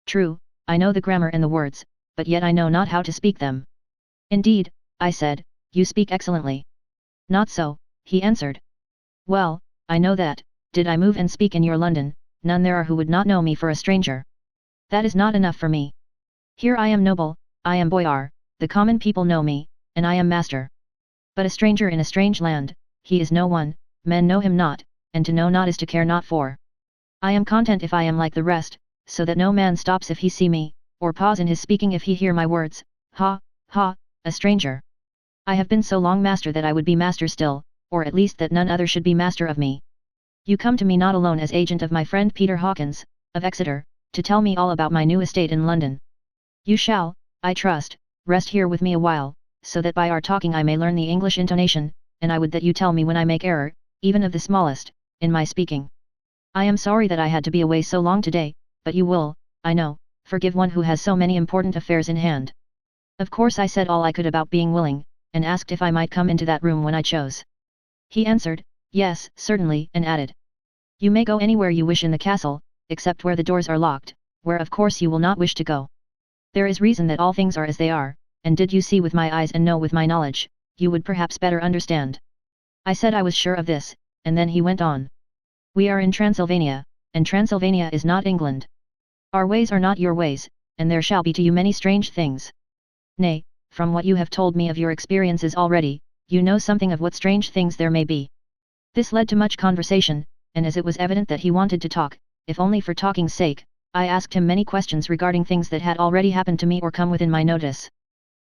True, I know the grammar and the words, but yet I know not how to speak them. Indeed, I said, you speak excellently. Not so, he answered. Well, I know that, did I move and speak in your London, none there are who would not know me for a stranger. That is not enough for me. Here I am noble, I am boyar, the common people know me, and I am master. But a stranger in a strange land, he is no one, men know him not, and to know not is to care not for. I am content if I am like the rest, so that no man stops if he see me, or pause in his speaking if he hear my words. Ha, ha, a stranger. I have been so long master that I would be master still, or at least that none other should be master of me. You come to me not alone as agent of my friend Peter Hawkins, of Exeter, to tell me all about my new estate in London. You shall, I trust, rest here with me a while, so that by our talking I may learn the English intonation, and I would that you tell me when I make error, even of the smallest, in my speaking. I am sorry that I had to be away so long today, but you will, I know, forgive one who has so many important affairs in hand. Of course I said all I could about being willing, and asked if I might come into that room when I chose. He answered, yes, certainly, and added, you may go anywhere you wish in the castle, except where the doors are locked, where of course you will not wish to go. There is reason that all things are as they are, and did you see with my eyes and know with my knowledge, you would perhaps better understand. I said I was sure of this, and then he went on. We are in Transylvania, and Transylvania is not England. Our ways are not your ways, and there shall be to you many strange things. Nay, from what you have told me of your experiences already, you know something of what strange things there may be. This led to much conversation, and as it was evident that he wanted to talk, if only for talking's sake, I asked him many questions regarding things that had already happened to me or come within my notice.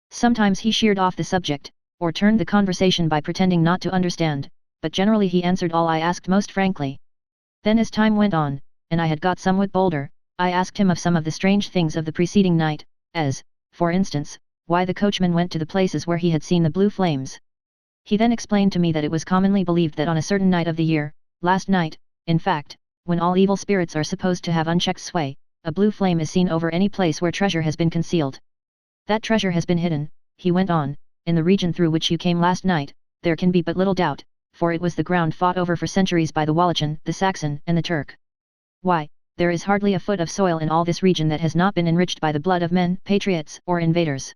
Sometimes he sheered off the subject, or turned the conversation by pretending not to understand, but generally he answered all I asked most frankly. Then as time went on, and I had got somewhat bolder, I asked him of some of the strange things of the preceding night, as, for instance, why the coachman went to the places where he had seen the blue flames. He then explained to me that it was commonly believed that on a certain night of the year, last night, in fact, when all evil spirits are supposed to have unchecked sway, a blue flame is seen over any place where treasure has been concealed. That treasure has been hidden, he went on, in the region through which you came last night, there can be but little doubt, for it was the ground fought over for centuries by the Wallachian, the Saxon, and the Turk. Why, there is hardly a foot of soil in all this region that has not been enriched by the blood of men, patriots, or invaders.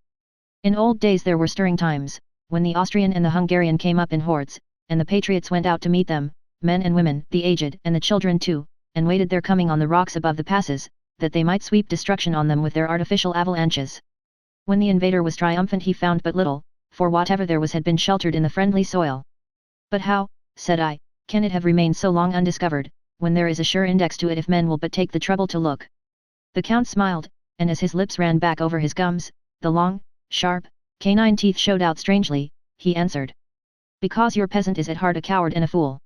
In old days there were stirring times, when the Austrian and the Hungarian came up in hordes, and the patriots went out to meet them, men and women, the aged and the children too, and waited their coming on the rocks above the passes, that they might sweep destruction on them with their artificial avalanches. When the invader was triumphant he found but little, for whatever there was had been sheltered in the friendly soil. But how, said I, can it have remained so long undiscovered, when there is a sure index to it if men will but take the trouble to look? The Count smiled, and as his lips ran back over his gums, the long, sharp, canine teeth showed out strangely, he answered. Because your peasant is at heart a coward and a fool.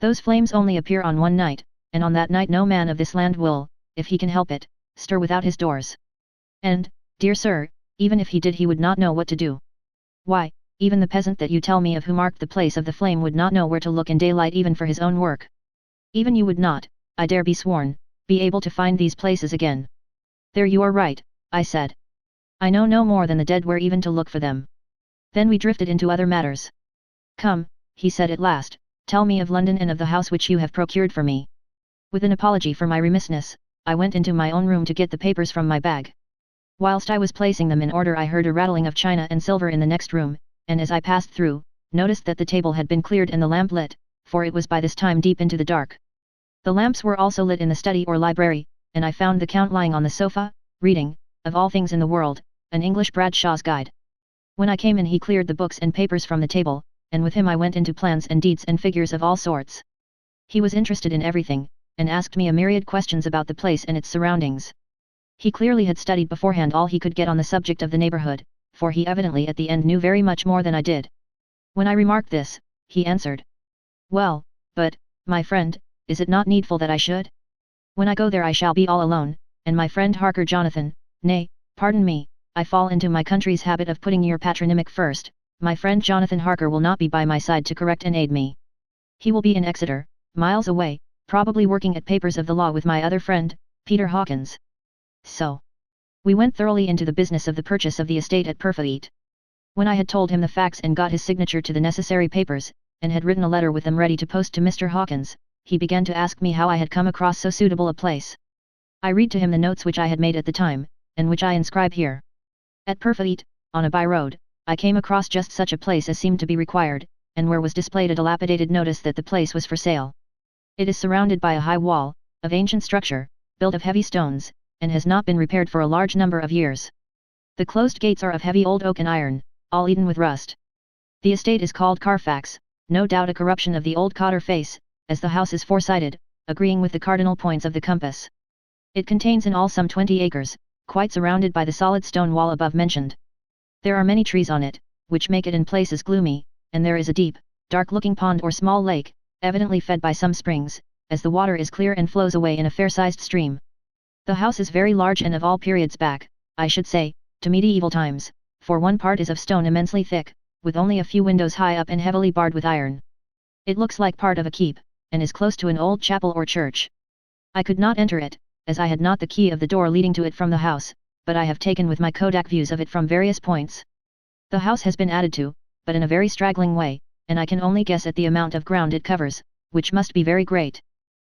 Those flames only appear on one night, and on that night no man of this land will, if he can help it, stir without his doors. And, dear sir, even if he did he would not know what to do. Why, even the peasant that you tell me of who marked the place of the flame would not know where to look in daylight even for his own work. Even you would not, I dare be sworn, be able to find these places again. There you are right, I said. I know no more than the dead where even to look for them. Then we drifted into other matters. Come, he said at last, tell me of London and of the house which you have procured for me. With an apology for my remissness, I went into my own room to get the papers from my bag. Whilst I was placing them in order I heard a rattling of china and silver in the next room, and as I passed through, noticed that the table had been cleared and the lamp lit, for it was by this time deep into the dark. The lamps were also lit in the study or library, and I found the Count lying on the sofa, reading, of all things in the world, an English Bradshaw's Guide. When I came in he cleared the books and papers from the table, and with him I went into plans and deeds and figures of all sorts. He was interested in everything, and asked me a myriad questions about the place and its surroundings. He clearly had studied beforehand all he could get on the subject of the neighborhood, for he evidently at the end knew very much more than I did. When I remarked this, he answered. Well, but, my friend, is it not needful that I should? When I go there I shall be all alone, and my friend Harker Jonathan, nay, pardon me, I fall into my country's habit of putting your patronymic first, my friend Jonathan Harker will not be by my side to correct and aid me. He will be in Exeter, miles away, probably working at papers of the law with my other friend, Peter Hawkins. So, we went thoroughly into the business of the purchase of the estate at Purfleet. When I had told him the facts and got his signature to the necessary papers, and had written a letter with them ready to post to Mr. Hawkins, he began to ask me how I had come across so suitable a place. I read to him the notes which I had made at the time, and which I inscribe here. At Purfleet, on a by-road, I came across just such a place as seemed to be required, and where was displayed a dilapidated notice that the place was for sale. It is surrounded by a high wall, of ancient structure, built of heavy stones, and has not been repaired for a large number of years. The closed gates are of heavy old oak and iron, all eaten with rust. The estate is called Carfax, no doubt a corruption of the old Cotter face, as the house is four-sided, agreeing with the cardinal points of the compass. It contains in all some 20 acres, quite surrounded by the solid stone wall above mentioned. There are many trees on it, which make it in places gloomy, and there is a deep, dark-looking pond or small lake, evidently fed by some springs, as the water is clear and flows away in a fair-sized stream. The house is very large and of all periods back, I should say, to medieval times, for one part is of stone immensely thick, with only a few windows high up and heavily barred with iron. It looks like part of a keep, and is close to an old chapel or church. I could not enter it, as I had not the key of the door leading to it from the house, but I have taken with my Kodak views of it from various points. The house has been added to, but in a very straggling way, and I can only guess at the amount of ground it covers, which must be very great.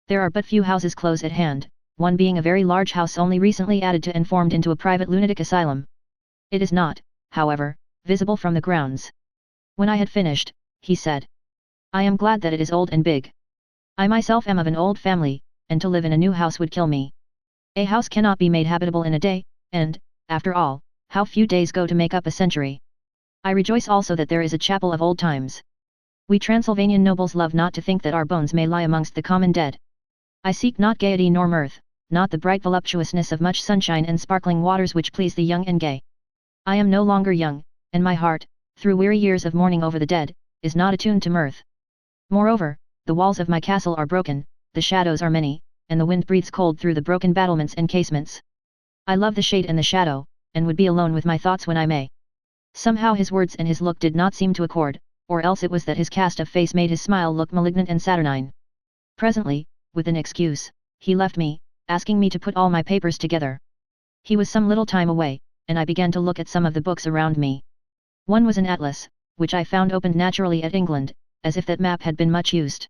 There are but few houses close at hand, one being a very large house only recently added to and formed into a private lunatic asylum. It is not, however, visible from the grounds. When I had finished, he said, I am glad that it is old and big. I myself am of an old family, and to live in a new house would kill me. A house cannot be made habitable in a day, and, after all, how few days go to make up a century. I rejoice also that there is a chapel of old times. We Transylvanian nobles love not to think that our bones may lie amongst the common dead. I seek not gaiety nor mirth, not the bright voluptuousness of much sunshine and sparkling waters which please the young and gay. I am no longer young, and my heart, through weary years of mourning over the dead, is not attuned to mirth. Moreover, the walls of my castle are broken, the shadows are many, and the wind breathes cold through the broken battlements and casements. I love the shade and the shadow, and would be alone with my thoughts when I may. Somehow his words and his look did not seem to accord, or else it was that his cast of face made his smile look malignant and saturnine. Presently, with an excuse, he left me, asking me to put all my papers together. He was some little time away, and I began to look at some of the books around me. One was an atlas, which I found opened naturally at England, as if that map had been much used.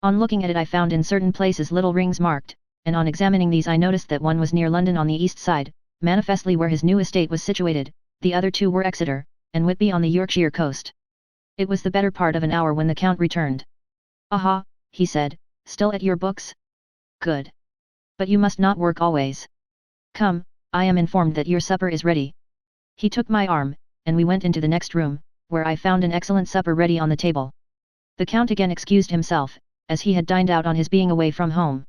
On looking at it I found in certain places little rings marked, and on examining these I noticed that one was near London on the east side, manifestly where his new estate was situated, the other two were Exeter, and Whitby on the Yorkshire coast. It was the better part of an hour when the Count returned. Aha, he said, still at your books? Good. But you must not work always. Come, I am informed that your supper is ready. He took my arm, and we went into the next room, where I found an excellent supper ready on the table. The Count again excused himself, as he had dined out on his being away from home.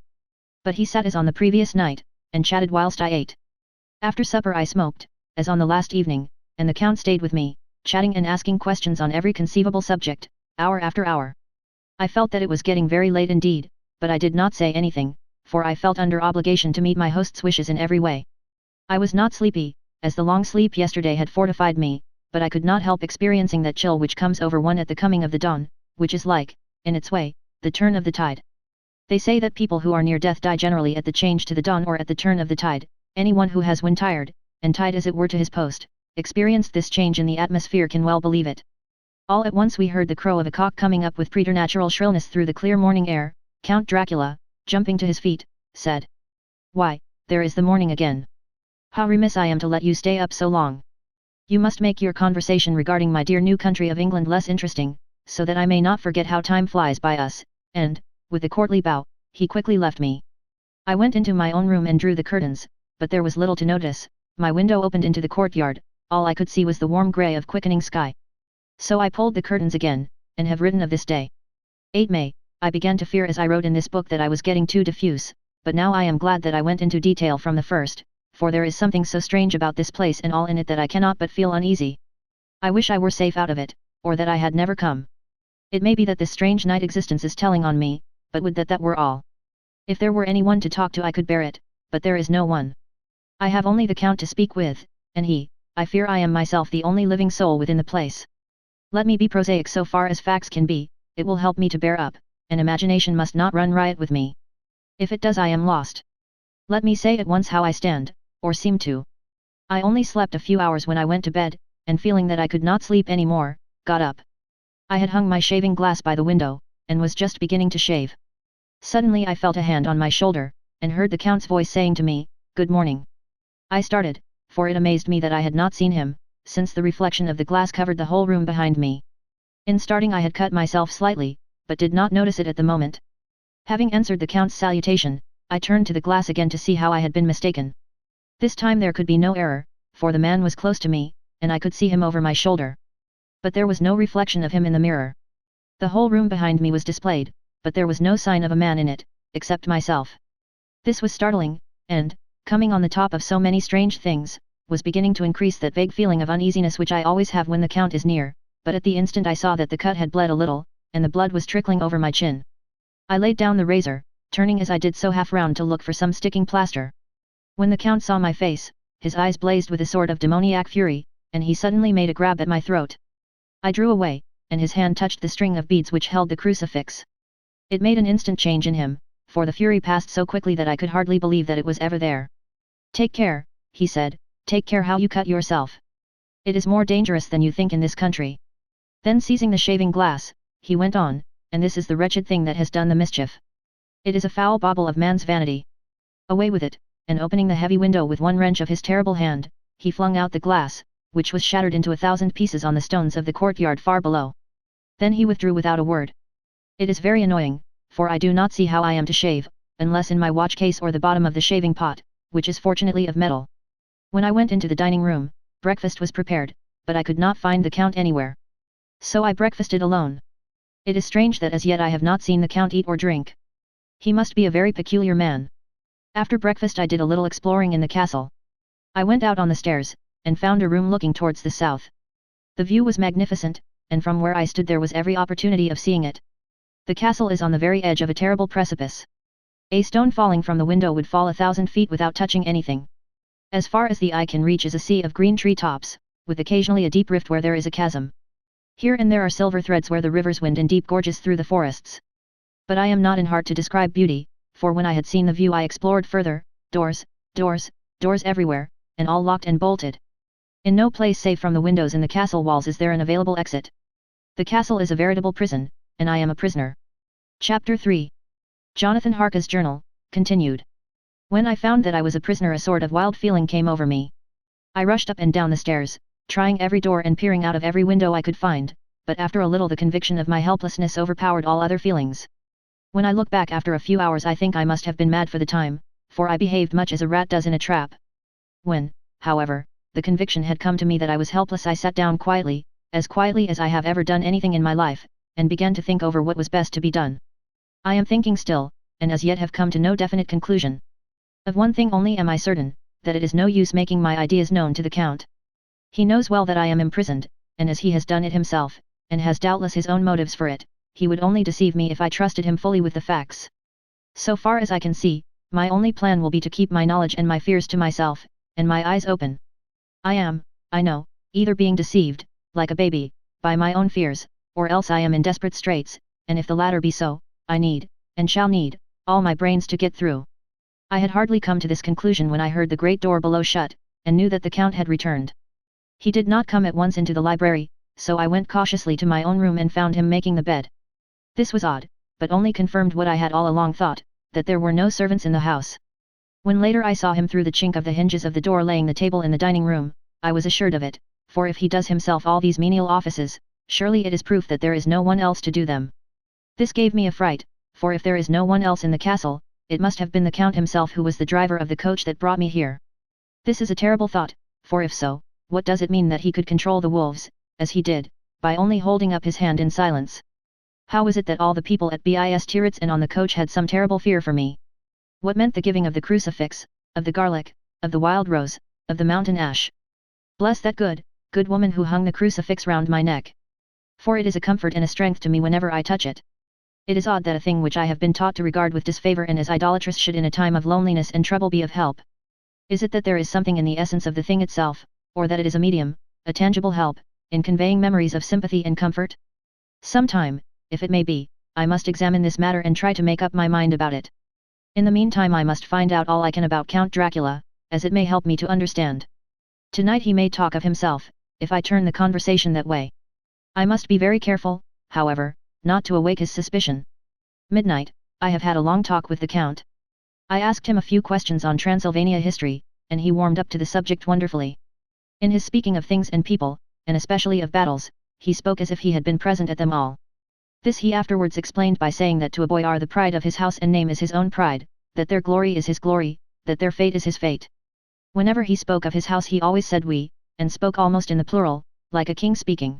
But he sat as on the previous night, and chatted whilst I ate. After supper I smoked, as on the last evening, and the Count stayed with me, chatting and asking questions on every conceivable subject, hour after hour. I felt that it was getting very late indeed, but I did not say anything, for I felt under obligation to meet my host's wishes in every way. I was not sleepy, as the long sleep yesterday had fortified me, but I could not help experiencing that chill which comes over one at the coming of the dawn, which is like, in its way, the turn of the tide. They say that people who are near death die generally at the change to the dawn or at the turn of the tide. Anyone who has when tired, and tied as it were to his post, experienced this change in the atmosphere can well believe it. All at once we heard the crow of a cock coming up with preternatural shrillness through the clear morning air. Count Dracula, jumping to his feet, said, "Why, there is the morning again. How remiss I am to let you stay up so long. You must make your conversation regarding my dear new country of England less interesting, so that I may not forget how time flies by us," and, with a courtly bow, he quickly left me. I went into my own room and drew the curtains, but there was little to notice. My window opened into the courtyard, all I could see was the warm grey of quickening sky. So I pulled the curtains again, and have written of this day. 8 May, I began to fear as I wrote in this book that I was getting too diffuse, but now I am glad that I went into detail from the first, for there is something so strange about this place and all in it that I cannot but feel uneasy. I wish I were safe out of it, or that I had never come. It may be that this strange night existence is telling on me, but would that that were all. If there were anyone to talk to I could bear it, but there is no one. I have only the Count to speak with, and I fear I am myself the only living soul within the place. Let me be prosaic so far as facts can be, it will help me to bear up, and imagination must not run riot with me. If it does I am lost. Let me say at once how I stand, or seem to. I only slept a few hours when I went to bed, and feeling that I could not sleep any more, got up. I had hung my shaving glass by the window, and was just beginning to shave. Suddenly I felt a hand on my shoulder, and heard the Count's voice saying to me, "Good morning." I started, for it amazed me that I had not seen him, since the reflection of the glass covered the whole room behind me. In starting I had cut myself slightly, but did not notice it at the moment. Having answered the Count's salutation, I turned to the glass again to see how I had been mistaken. This time there could be no error, for the man was close to me, and I could see him over my shoulder. But there was no reflection of him in the mirror. The whole room behind me was displayed, but there was no sign of a man in it, except myself. This was startling, and, coming on the top of so many strange things, was beginning to increase that vague feeling of uneasiness which I always have when the Count is near, but at the instant I saw that the cut had bled a little, and the blood was trickling over my chin. I laid down the razor, turning as I did so half round to look for some sticking plaster. When the Count saw my face, his eyes blazed with a sort of demoniac fury, and he suddenly made a grab at my throat. I drew away, and his hand touched the string of beads which held the crucifix. It made an instant change in him, for the fury passed so quickly that I could hardly believe that it was ever there. "Take care," he said, "take care how you cut yourself. It is more dangerous than you think in this country." Then seizing the shaving glass, he went on, "And this is the wretched thing that has done the mischief. It is a foul bauble of man's vanity. Away with it," and opening the heavy window with one wrench of his terrible hand, he flung out the glass, which was shattered into 1,000 pieces on the stones of the courtyard far below. Then he withdrew without a word. It is very annoying, for I do not see how I am to shave, unless in my watch case or the bottom of the shaving pot, which is fortunately of metal. When I went into the dining room, breakfast was prepared, but I could not find the Count anywhere. So I breakfasted alone. It is strange that as yet I have not seen the Count eat or drink. He must be a very peculiar man. After breakfast I did a little exploring in the castle. I went out on the stairs, and found a room looking towards the south. The view was magnificent, and from where I stood there was every opportunity of seeing it. The castle is on the very edge of a terrible precipice. A stone falling from the window would fall 1,000 feet without touching anything. As far as the eye can reach is a sea of green tree tops, with occasionally a deep rift where there is a chasm. Here and there are silver threads where the rivers wind in deep gorges through the forests. But I am not in heart to describe beauty, for when I had seen the view I explored further, doors, doors, doors everywhere, and all locked and bolted. In no place save from the windows in the castle walls is there an available exit. The castle is a veritable prison, and I am a prisoner. Chapter 3. Jonathan Harker's Journal, continued. When I found that I was a prisoner a sort of wild feeling came over me. I rushed up and down the stairs, trying every door and peering out of every window I could find, but after a little the conviction of my helplessness overpowered all other feelings. When I look back after a few hours I think I must have been mad for the time, for I behaved much as a rat does in a trap. When, however, the conviction had come to me that I was helpless I sat down quietly as I have ever done anything in my life, and began to think over what was best to be done. I am thinking still, and as yet have come to no definite conclusion. Of one thing only am I certain, that it is no use making my ideas known to the Count. He knows well that I am imprisoned, and as he has done it himself, and has doubtless his own motives for it, he would only deceive me if I trusted him fully with the facts. So far as I can see, my only plan will be to keep my knowledge and my fears to myself, and my eyes open. I am, I know, either being deceived, like a baby, by my own fears, or else I am in desperate straits, and if the latter be so, I need, and shall need, all my brains to get through. I had hardly come to this conclusion when I heard the great door below shut, and knew that the Count had returned. He did not come at once into the library, so I went cautiously to my own room and found him making the bed. This was odd, but only confirmed what I had all along thought, that there were no servants in the house. When later I saw him through the chink of the hinges of the door laying the table in the dining room, I was assured of it, for if he does himself all these menial offices, surely it is proof that there is no one else to do them. This gave me a fright, for if there is no one else in the castle, it must have been the Count himself who was the driver of the coach that brought me here. This is a terrible thought, for if so, what does it mean that he could control the wolves, as he did, by only holding up his hand in silence? How was it that all the people at Bist and on the coach had some terrible fear for me? What meant the giving of the crucifix, of the garlic, of the wild rose, of the mountain ash? Bless that good woman who hung the crucifix round my neck. For it is a comfort and a strength to me whenever I touch it. It is odd that a thing which I have been taught to regard with disfavor and as idolatrous should in a time of loneliness and trouble be of help. Is it that there is something in the essence of the thing itself, or that it is a medium, a tangible help, in conveying memories of sympathy and comfort? Sometime, if it may be, I must examine this matter and try to make up my mind about it. In the meantime I must find out all I can about Count Dracula, as it may help me to understand. Tonight he may talk of himself, if I turn the conversation that way. I must be very careful, however, not to awake his suspicion. Midnight, I have had a long talk with the Count. I asked him a few questions on Transylvania history, and he warmed up to the subject wonderfully. In his speaking of things and people, and especially of battles, he spoke as if he had been present at them all. This he afterwards explained by saying that to a boy are the pride of his house and name is his own pride, that their glory is his glory, that their fate is his fate. Whenever he spoke of his house he always said we, and spoke almost in the plural, like a king speaking.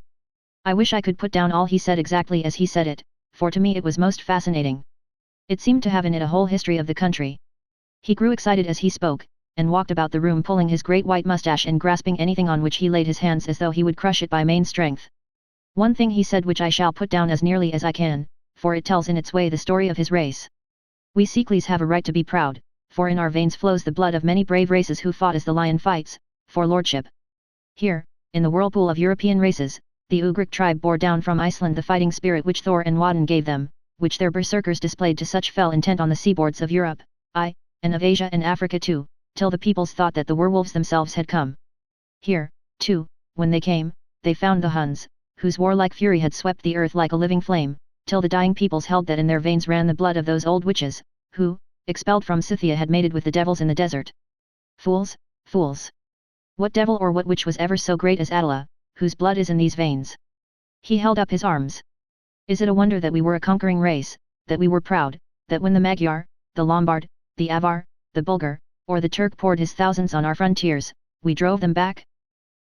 I wish I could put down all he said exactly as he said it, for to me it was most fascinating. It seemed to have in it a whole history of the country. He grew excited as he spoke, and walked about the room pulling his great white mustache and grasping anything on which he laid his hands as though he would crush it by main strength. One thing he said which I shall put down as nearly as I can, for it tells in its way the story of his race. We Seekleys have a right to be proud, for in our veins flows the blood of many brave races who fought as the lion fights, for lordship. Here, in the whirlpool of European races, the Ugric tribe bore down from Iceland the fighting spirit which Thor and Woden gave them, which their berserkers displayed to such fell intent on the seaboards of Europe, and of Asia and Africa too, till the peoples thought that the werewolves themselves had come. Here, too, when they came, they found the Huns, whose warlike fury had swept the earth like a living flame, till the dying peoples held that in their veins ran the blood of those old witches, who, expelled from Scythia had mated with the devils in the desert. Fools, fools! What devil or what witch was ever so great as Attila, whose blood is in these veins? He held up his arms. Is it a wonder that we were a conquering race, that we were proud, that when the Magyar, the Lombard, the Avar, the Bulgar, or the Turk poured his thousands on our frontiers, we drove them back?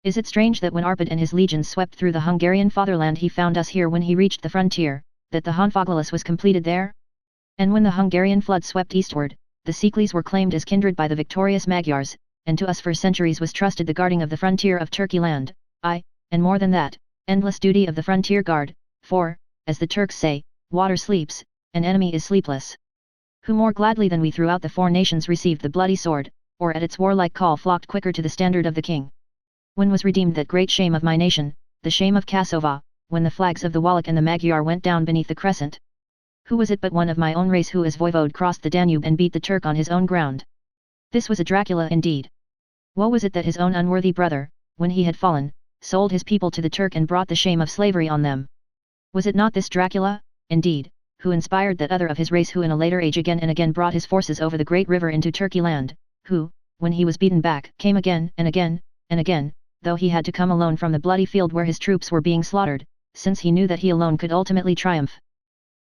Is it strange that when Arpad and his legions swept through the Hungarian fatherland he found us here when he reached the frontier, that the Honfoglalas was completed there? And when the Hungarian flood swept eastward, the Seekleys were claimed as kindred by the victorious Magyars, and to us for centuries was trusted the guarding of the frontier of Turkey land, and more than that, endless duty of the frontier guard, for, as the Turks say, water sleeps, an enemy is sleepless. Who more gladly than we throughout the four nations received the bloody sword, or at its warlike call flocked quicker to the standard of the king? When was redeemed that great shame of my nation, the shame of Kasova, when the flags of the Wallach and the Magyar went down beneath the crescent? Who was it but one of my own race who as voivode crossed the Danube and beat the Turk on his own ground? This was a Dracula indeed. Woe was it that his own unworthy brother, when he had fallen, sold his people to the Turk and brought the shame of slavery on them? Was it not this Dracula, indeed, who inspired that other of his race who in a later age again and again brought his forces over the great river into Turkey land, who, when he was beaten back, came again and again, and again, though he had to come alone from the bloody field where his troops were being slaughtered, since he knew that he alone could ultimately triumph?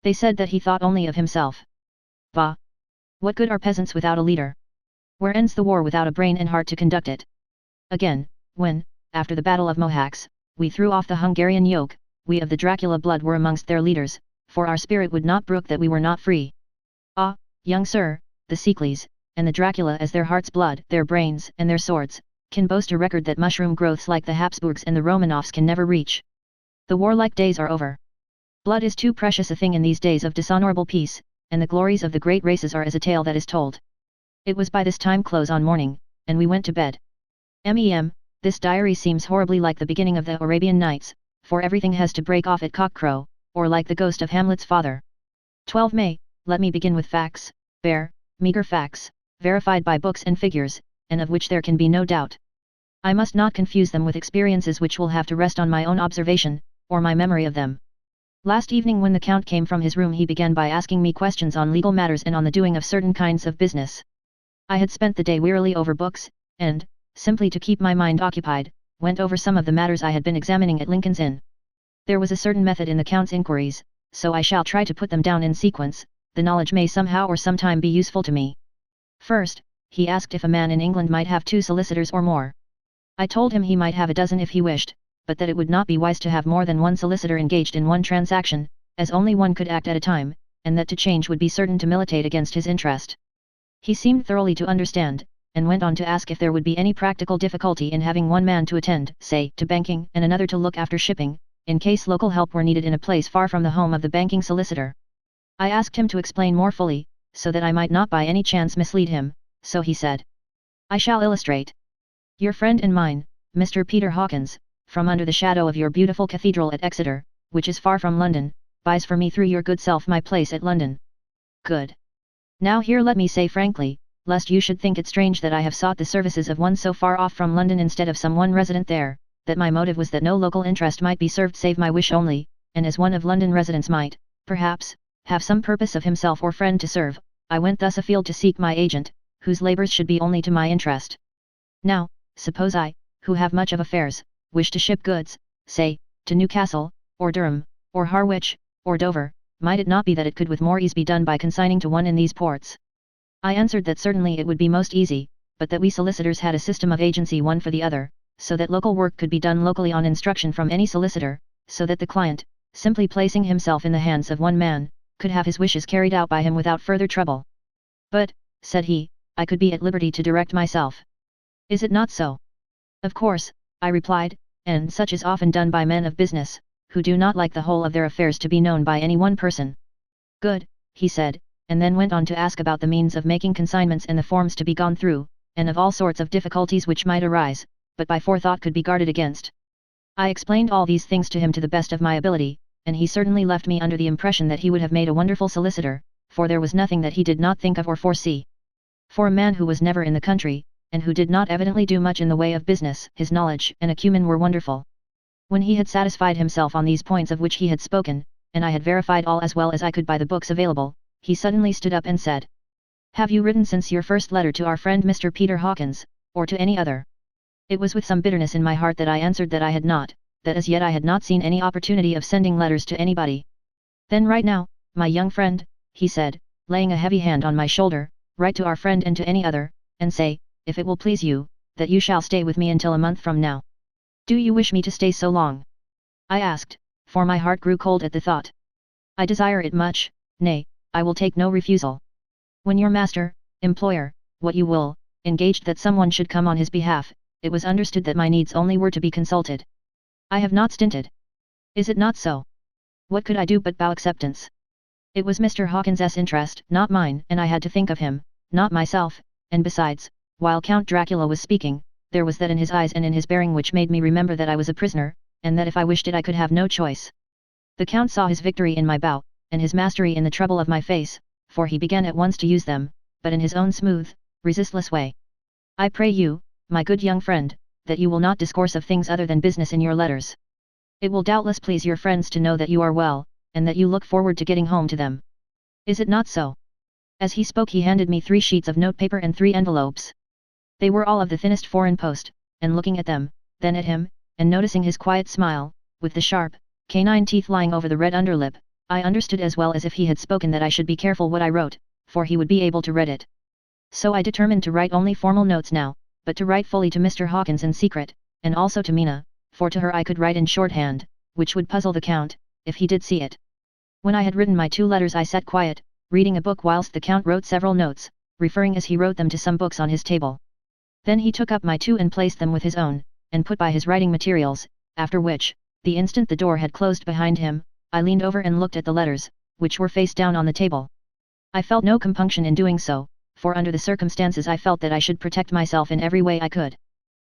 They said that he thought only of himself. Bah! What good are peasants without a leader? Where ends the war without a brain and heart to conduct it? Again, when, after the Battle of Mohacs, we threw off the Hungarian yoke, we of the Dracula blood were amongst their leaders, for our spirit would not brook that we were not free. Ah, young sir, the Seekleys, and the Dracula as their heart's blood, their brains, and their swords, can boast a record that mushroom growths like the Habsburgs and the Romanovs can never reach. The warlike days are over. Blood is too precious a thing in these days of dishonorable peace, and the glories of the great races are as a tale that is told. It was by this time close on morning, and we went to bed. This diary seems horribly like the beginning of the Arabian Nights, for everything has to break off at cockcrow, or like the ghost of Hamlet's father. 12 May, let me begin with facts, bare, meager facts, verified by books and figures, and of which there can be no doubt. I must not confuse them with experiences which will have to rest on my own observation, or my memory of them. Last evening when the Count came from his room he began by asking me questions on legal matters and on the doing of certain kinds of business. I had spent the day wearily over books, and, simply to keep my mind occupied, went over some of the matters I had been examining at Lincoln's Inn. There was a certain method in the Count's inquiries, so I shall try to put them down in sequence, the knowledge may somehow or sometime be useful to me. First, he asked if a man in England might have 2 solicitors or more. I told him he might have a dozen if he wished, but that it would not be wise to have more than one solicitor engaged in one transaction, as only one could act at a time, and that to change would be certain to militate against his interest. He seemed thoroughly to understand, and went on to ask if there would be any practical difficulty in having one man to attend, say, to banking and another to look after shipping, in case local help were needed in a place far from the home of the banking solicitor. I asked him to explain more fully, so that I might not by any chance mislead him, so he said. I shall illustrate. Your friend and mine, Mr. Peter Hawkins, from under the shadow of your beautiful cathedral at Exeter, which is far from London, buys for me through your good self my place at London. Good. Now here let me say frankly, lest you should think it strange that I have sought the services of one so far off from London instead of some one resident there, that my motive was that no local interest might be served save my wish only, and as one of London residents might, perhaps, have some purpose of himself or friend to serve, I went thus afield to seek my agent, whose labours should be only to my interest. Now, suppose I, who have much of affairs, wish to ship goods, say, to Newcastle, or Durham, or Harwich, or Dover, might it not be that it could with more ease be done by consigning to one in these ports? I answered that certainly it would be most easy, but that we solicitors had a system of agency one for the other, so that local work could be done locally on instruction from any solicitor, so that the client, simply placing himself in the hands of one man, could have his wishes carried out by him without further trouble. But, said he, I could be at liberty to direct myself. Is it not so? Of course, I replied, and such is often done by men of business, who do not like the whole of their affairs to be known by any one person. Good, he said, and then went on to ask about the means of making consignments and the forms to be gone through, and of all sorts of difficulties which might arise, but by forethought could be guarded against. I explained all these things to him to the best of my ability, and he certainly left me under the impression that he would have made a wonderful solicitor, for there was nothing that he did not think of or foresee. For a man who was never in the country, and who did not evidently do much in the way of business, his knowledge and acumen were wonderful. When he had satisfied himself on these points of which he had spoken, and I had verified all as well as I could by the books available, he suddenly stood up and said, Have you written since your first letter to our friend Mr. Peter Hawkins, or to any other? It was with some bitterness in my heart that I answered that I had not, that as yet I had not seen any opportunity of sending letters to anybody. Then right now, my young friend, he said, laying a heavy hand on my shoulder, write to our friend and to any other, and say, if it will please you, that you shall stay with me until a month from now. Do you wish me to stay so long? I asked, for my heart grew cold at the thought. I desire it much, nay, I will take no refusal. When your master, employer, what you will, engaged that someone should come on his behalf, it was understood that my needs only were to be consulted. I have not stinted. Is it not so? What could I do but bow acceptance? It was Mr. Hawkins's interest, not mine, and I had to think of him, not myself, and besides, while Count Dracula was speaking, there was that in his eyes and in his bearing which made me remember that I was a prisoner, and that if I wished it I could have no choice. The Count saw his victory in my bow, and his mastery in the trouble of my face, for he began at once to use them, but in his own smooth, resistless way. I pray you, my good young friend, that you will not discourse of things other than business in your letters. It will doubtless please your friends to know that you are well, and that you look forward to getting home to them. Is it not so? As he spoke he handed me 3 sheets of notepaper and 3 envelopes. They were all of the thinnest foreign post, and looking at them, then at him, and noticing his quiet smile, with the sharp, canine teeth lying over the red underlip, I understood as well as if he had spoken that I should be careful what I wrote, for he would be able to read it. So I determined to write only formal notes now, but to write fully to Mr. Hawkins in secret, and also to Mina, for to her I could write in shorthand, which would puzzle the Count, if he did see it. When I had written my 2 letters I sat quiet, reading a book whilst the Count wrote several notes, referring as he wrote them to some books on his table. Then he took up my 2 and placed them with his own, and put by his writing materials, after which, the instant the door had closed behind him, I leaned over and looked at the letters, which were face down on the table. I felt no compunction in doing so, for under the circumstances I felt that I should protect myself in every way I could.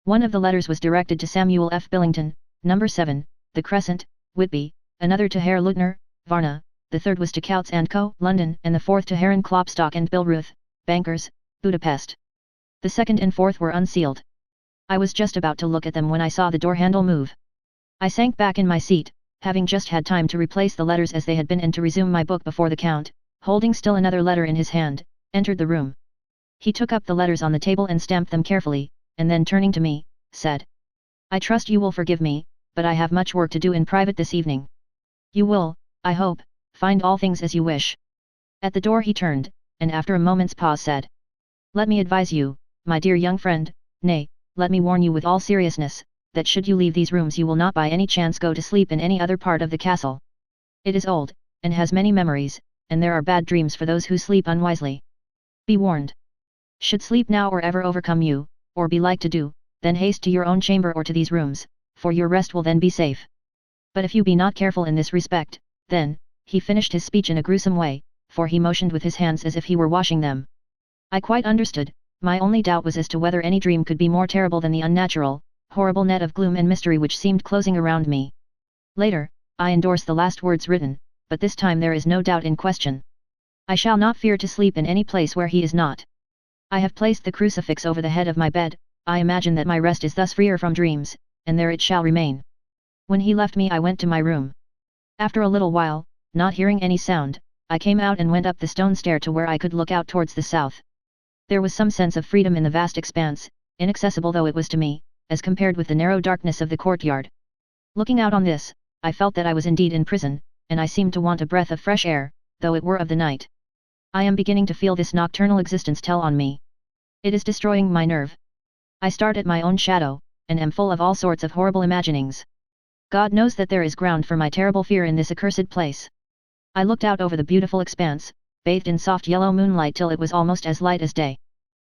One of the letters was directed to Samuel F. Billington, number 7, The Crescent, Whitby, another to Herr Leutner, Varna, the third was to Coutts & Co., London, and the fourth to Herren Klopstock and Bilruth, bankers, Budapest. The second and fourth were unsealed. I was just about to look at them when I saw the door handle move. I sank back in my seat, having just had time to replace the letters as they had been and to resume my book before the Count, holding still another letter in his hand, entered the room. He took up the letters on the table and stamped them carefully, and then turning to me, said, "I trust you will forgive me, but I have much work to do in private this evening. You will, I hope, find all things as you wish." At the door he turned, and after a moment's pause said, "Let me advise you, my dear young friend, nay, let me warn you with all seriousness, that should you leave these rooms you will not by any chance go to sleep in any other part of the castle. It is old, and has many memories, and there are bad dreams for those who sleep unwisely. Be warned. Should sleep now or ever overcome you, or be like to do, then haste to your own chamber or to these rooms, for your rest will then be safe. But if you be not careful in this respect, then," he finished his speech in a gruesome way, for he motioned with his hands as if he were washing them. I quite understood, my only doubt was as to whether any dream could be more terrible than the unnatural, horrible net of gloom and mystery which seemed closing around me. Later, I endorsed the last words written, but this time there is no doubt in question. I shall not fear to sleep in any place where he is not. I have placed the crucifix over the head of my bed, I imagine that my rest is thus freer from dreams, and there it shall remain. When he left me I went to my room. After a little while, not hearing any sound, I came out and went up the stone stair to where I could look out towards the south. There was some sense of freedom in the vast expanse, inaccessible though it was to me, as compared with the narrow darkness of the courtyard. Looking out on this, I felt that I was indeed in prison, and I seemed to want a breath of fresh air, though it were of the night. I am beginning to feel this nocturnal existence tell on me. It is destroying my nerve. I start at my own shadow, and am full of all sorts of horrible imaginings. God knows that there is ground for my terrible fear in this accursed place. I looked out over the beautiful expanse, bathed in soft yellow moonlight till it was almost as light as day.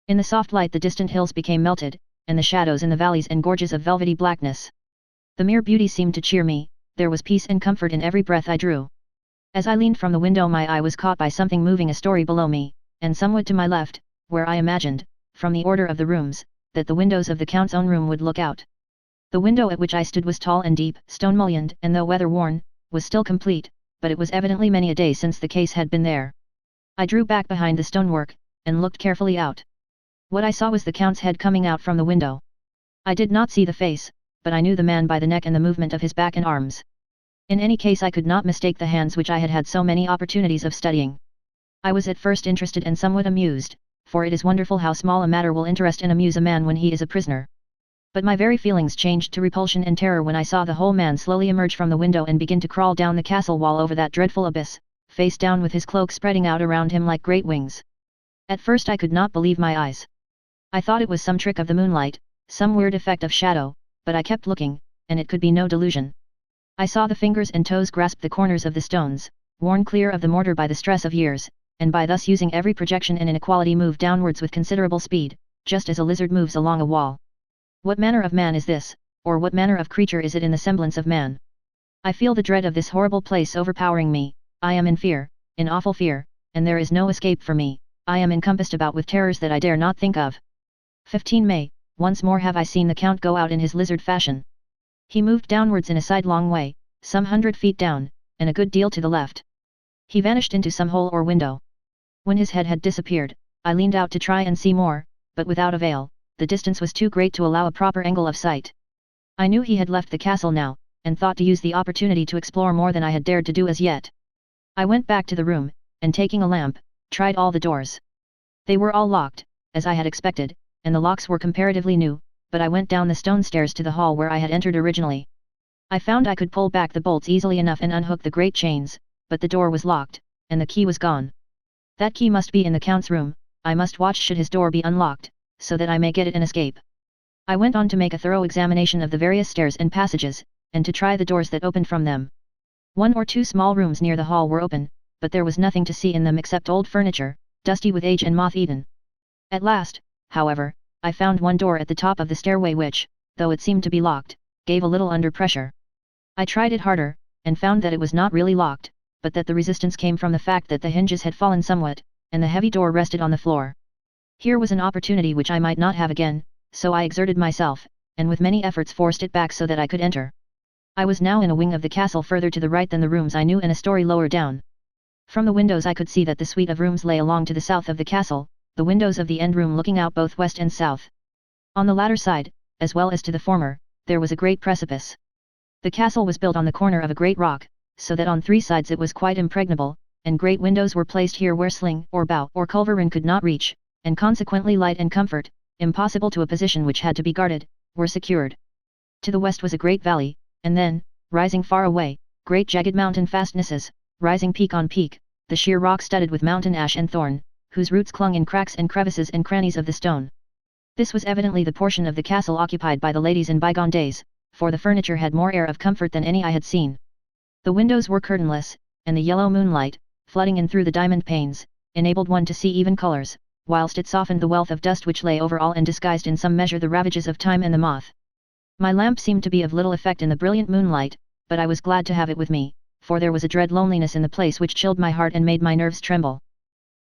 In the soft light the distant hills became melted, and the shadows in the valleys and gorges of velvety blackness. The mere beauty seemed to cheer me, there was peace and comfort in every breath I drew. As I leaned from the window my eye was caught by something moving a story below me, and somewhat to my left, where I imagined, from the order of the rooms, that the windows of the Count's own room would look out. The window at which I stood was tall and deep, stone-mullioned, and though weather-worn, was still complete, but it was evidently many a day since the case had been there. I drew back behind the stonework, and looked carefully out. What I saw was the Count's head coming out from the window. I did not see the face, but I knew the man by the neck and the movement of his back and arms. In any case I could not mistake the hands which I had had so many opportunities of studying. I was at first interested and somewhat amused, for it is wonderful how small a matter will interest and amuse a man when he is a prisoner. But my very feelings changed to repulsion and terror when I saw the whole man slowly emerge from the window and begin to crawl down the castle wall over that dreadful abyss, face down with his cloak spreading out around him like great wings. At first I could not believe my eyes. I thought it was some trick of the moonlight, some weird effect of shadow, but I kept looking, and it could be no delusion. I saw the fingers and toes grasp the corners of the stones, worn clear of the mortar by the stress of years, and by thus using every projection and inequality move downwards with considerable speed, just as a lizard moves along a wall. What manner of man is this, or what manner of creature is it in the semblance of man? I feel the dread of this horrible place overpowering me, I am in fear, in awful fear, and there is no escape for me, I am encompassed about with terrors that I dare not think of. 15 May, once more have I seen the Count go out in his lizard fashion. He moved downwards in a sidelong way, some 100 feet down, and a good deal to the left. He vanished into some hole or window. When his head had disappeared, I leaned out to try and see more, but without avail, the distance was too great to allow a proper angle of sight. I knew he had left the castle now, and thought to use the opportunity to explore more than I had dared to do as yet. I went back to the room, and taking a lamp, tried all the doors. They were all locked, as I had expected, and the locks were comparatively new, but I went down the stone stairs to the hall where I had entered originally. I found I could pull back the bolts easily enough and unhook the great chains, but the door was locked, and the key was gone. That key must be in the Count's room, I must watch should his door be unlocked, so that I may get it and escape. I went on to make a thorough examination of the various stairs and passages, and to try the doors that opened from them. 1 or 2 small rooms near the hall were open, but there was nothing to see in them except old furniture, dusty with age and moth-eaten. At last, however, I found one door at the top of the stairway which, though it seemed to be locked, gave a little under pressure. I tried it harder, and found that it was not really locked, but that the resistance came from the fact that the hinges had fallen somewhat, and the heavy door rested on the floor. Here was an opportunity which I might not have again, so I exerted myself, and with many efforts forced it back so that I could enter. I was now in a wing of the castle further to the right than the rooms I knew and a story lower down. From the windows I could see that the suite of rooms lay along to the south of the castle, the windows of the end room looking out both west and south. On the latter side, as well as to the former, there was a great precipice. The castle was built on the corner of a great rock, so that on 3 sides it was quite impregnable, and great windows were placed here where sling or bow or culverin could not reach, and consequently light and comfort, impossible to a position which had to be guarded, were secured. To the west was a great valley, and then, rising far away, great jagged mountain fastnesses, rising peak on peak, the sheer rock studded with mountain ash and thorn, whose roots clung in cracks and crevices and crannies of the stone. This was evidently the portion of the castle occupied by the ladies in bygone days, for the furniture had more air of comfort than any I had seen. The windows were curtainless, and the yellow moonlight, flooding in through the diamond panes, enabled one to see even colours, whilst it softened the wealth of dust which lay over all and disguised in some measure the ravages of time and the moth. My lamp seemed to be of little effect in the brilliant moonlight, but I was glad to have it with me, for there was a dread loneliness in the place which chilled my heart and made my nerves tremble.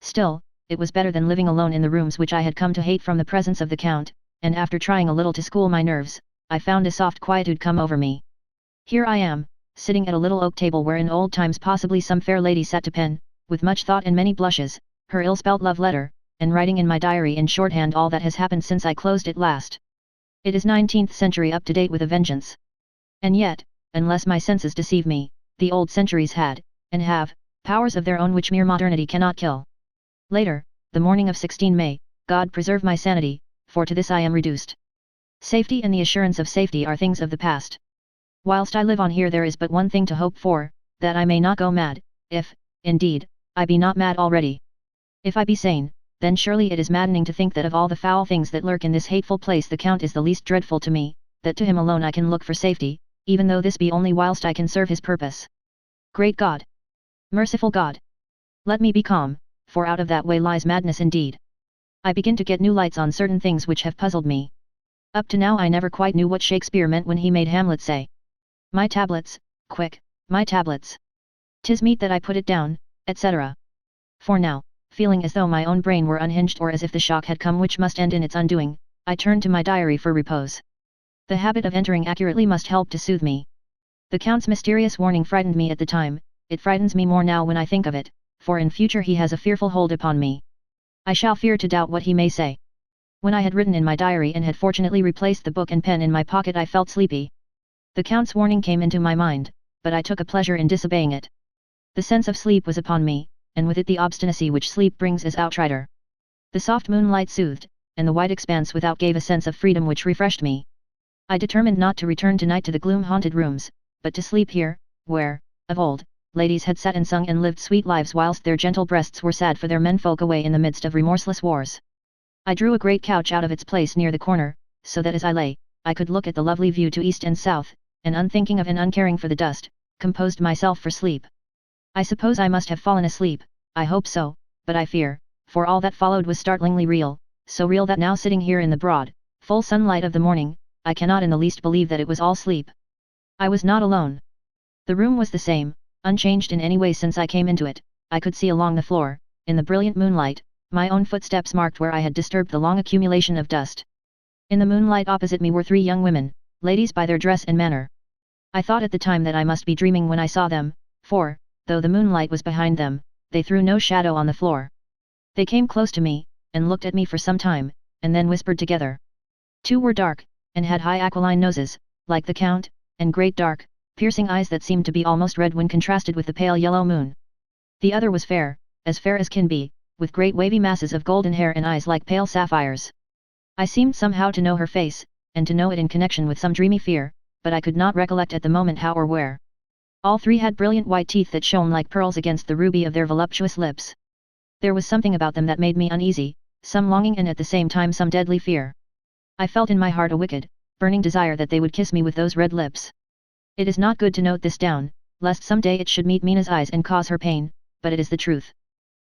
Still, it was better than living alone in the rooms which I had come to hate from the presence of the Count, and after trying a little to school my nerves, I found a soft quietude come over me. Here I am, sitting at a little oak table where in old times possibly some fair lady sat to pen, with much thought and many blushes, her ill-spelt love letter, and writing in my diary in shorthand all that has happened since I closed it last. It is 19th century up to date with a vengeance. And yet, unless my senses deceive me, the old centuries had, and have, powers of their own which mere modernity cannot kill. Later, the morning of 16 May, God preserve my sanity, for to this I am reduced. Safety and the assurance of safety are things of the past. Whilst I live on here there is but one thing to hope for, that I may not go mad, if, indeed, I be not mad already. If I be sane, then surely it is maddening to think that of all the foul things that lurk in this hateful place the Count is the least dreadful to me, that to him alone I can look for safety, even though this be only whilst I can serve his purpose. Great God! Merciful God! Let me be calm, for out of that way lies madness indeed. I begin to get new lights on certain things which have puzzled me. Up to now I never quite knew what Shakespeare meant when he made Hamlet say, "My tablets, quick, my tablets. 'Tis meet that I put it down," etc. For now, feeling as though my own brain were unhinged or as if the shock had come which must end in its undoing, I turned to my diary for repose. The habit of entering accurately must help to soothe me. The Count's mysterious warning frightened me at the time, it frightens me more now when I think of it, for in future he has a fearful hold upon me. I shall fear to doubt what he may say. When I had written in my diary and had fortunately replaced the book and pen in my pocket I felt sleepy. The Count's warning came into my mind, but I took a pleasure in disobeying it. The sense of sleep was upon me, and with it the obstinacy which sleep brings as outrider. The soft moonlight soothed, and the wide expanse without gave a sense of freedom which refreshed me. I determined not to return tonight to the gloom-haunted rooms, but to sleep here, where, of old, ladies had sat and sung and lived sweet lives whilst their gentle breasts were sad for their menfolk away in the midst of remorseless wars. I drew a great couch out of its place near the corner, so that as I lay, I could look at the lovely view to east and south, and unthinking of and uncaring for the dust, composed myself for sleep. I suppose I must have fallen asleep, I hope so, but I fear, for all that followed was startlingly real, so real that now sitting here in the broad, full sunlight of the morning, I cannot in the least believe that it was all sleep. I was not alone. The room was the same, unchanged in any way since I came into it. I could see along the floor, in the brilliant moonlight, my own footsteps marked where I had disturbed the long accumulation of dust. In the moonlight opposite me were 3 young women, ladies by their dress and manner. I thought at the time that I must be dreaming when I saw them, for, though the moonlight was behind them, they threw no shadow on the floor. They came close to me, and looked at me for some time, and then whispered together. 2 were dark, and had high aquiline noses, like the Count, and great dark, piercing eyes that seemed to be almost red when contrasted with the pale yellow moon. The other was fair as can be, with great wavy masses of golden hair and eyes like pale sapphires. I seemed somehow to know her face, and to know it in connection with some dreamy fear, but I could not recollect at the moment how or where. All 3 had brilliant white teeth that shone like pearls against the ruby of their voluptuous lips. There was something about them that made me uneasy, some longing and at the same time some deadly fear. I felt in my heart a wicked, burning desire that they would kiss me with those red lips. It is not good to note this down, lest some day it should meet Mina's eyes and cause her pain, but it is the truth.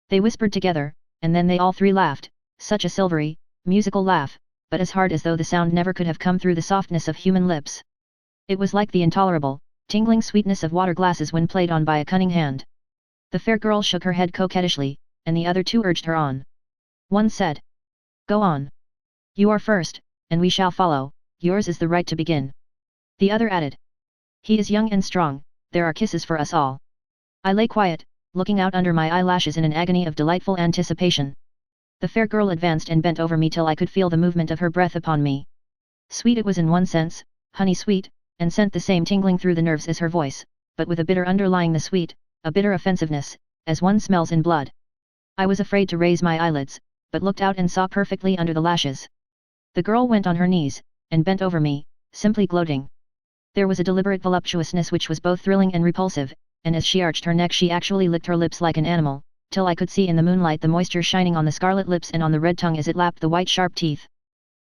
They whispered together, and then they all 3 laughed, such a silvery, musical laugh, but as hard as though the sound never could have come through the softness of human lips. It was like the intolerable, tingling sweetness of water glasses when played on by a cunning hand. The fair girl shook her head coquettishly, and the other 2 urged her on. One said, "Go on. You are first, and we shall follow," yours is the right to begin. The other added. He is young and strong, there are kisses for us all. I lay quiet, looking out under my eyelashes in an agony of delightful anticipation. The fair girl advanced and bent over me till I could feel the movement of her breath upon me. Sweet it was in one sense, honey sweet, and sent the same tingling through the nerves as her voice, but with a bitter underlying the sweet, a bitter offensiveness, as one smells in blood. I was afraid to raise my eyelids, but looked out and saw perfectly under the lashes. The girl went on her knees, and bent over me, simply gloating. There was a deliberate voluptuousness which was both thrilling and repulsive, and as she arched her neck she actually licked her lips like an animal, till I could see in the moonlight the moisture shining on the scarlet lips and on the red tongue as it lapped the white sharp teeth.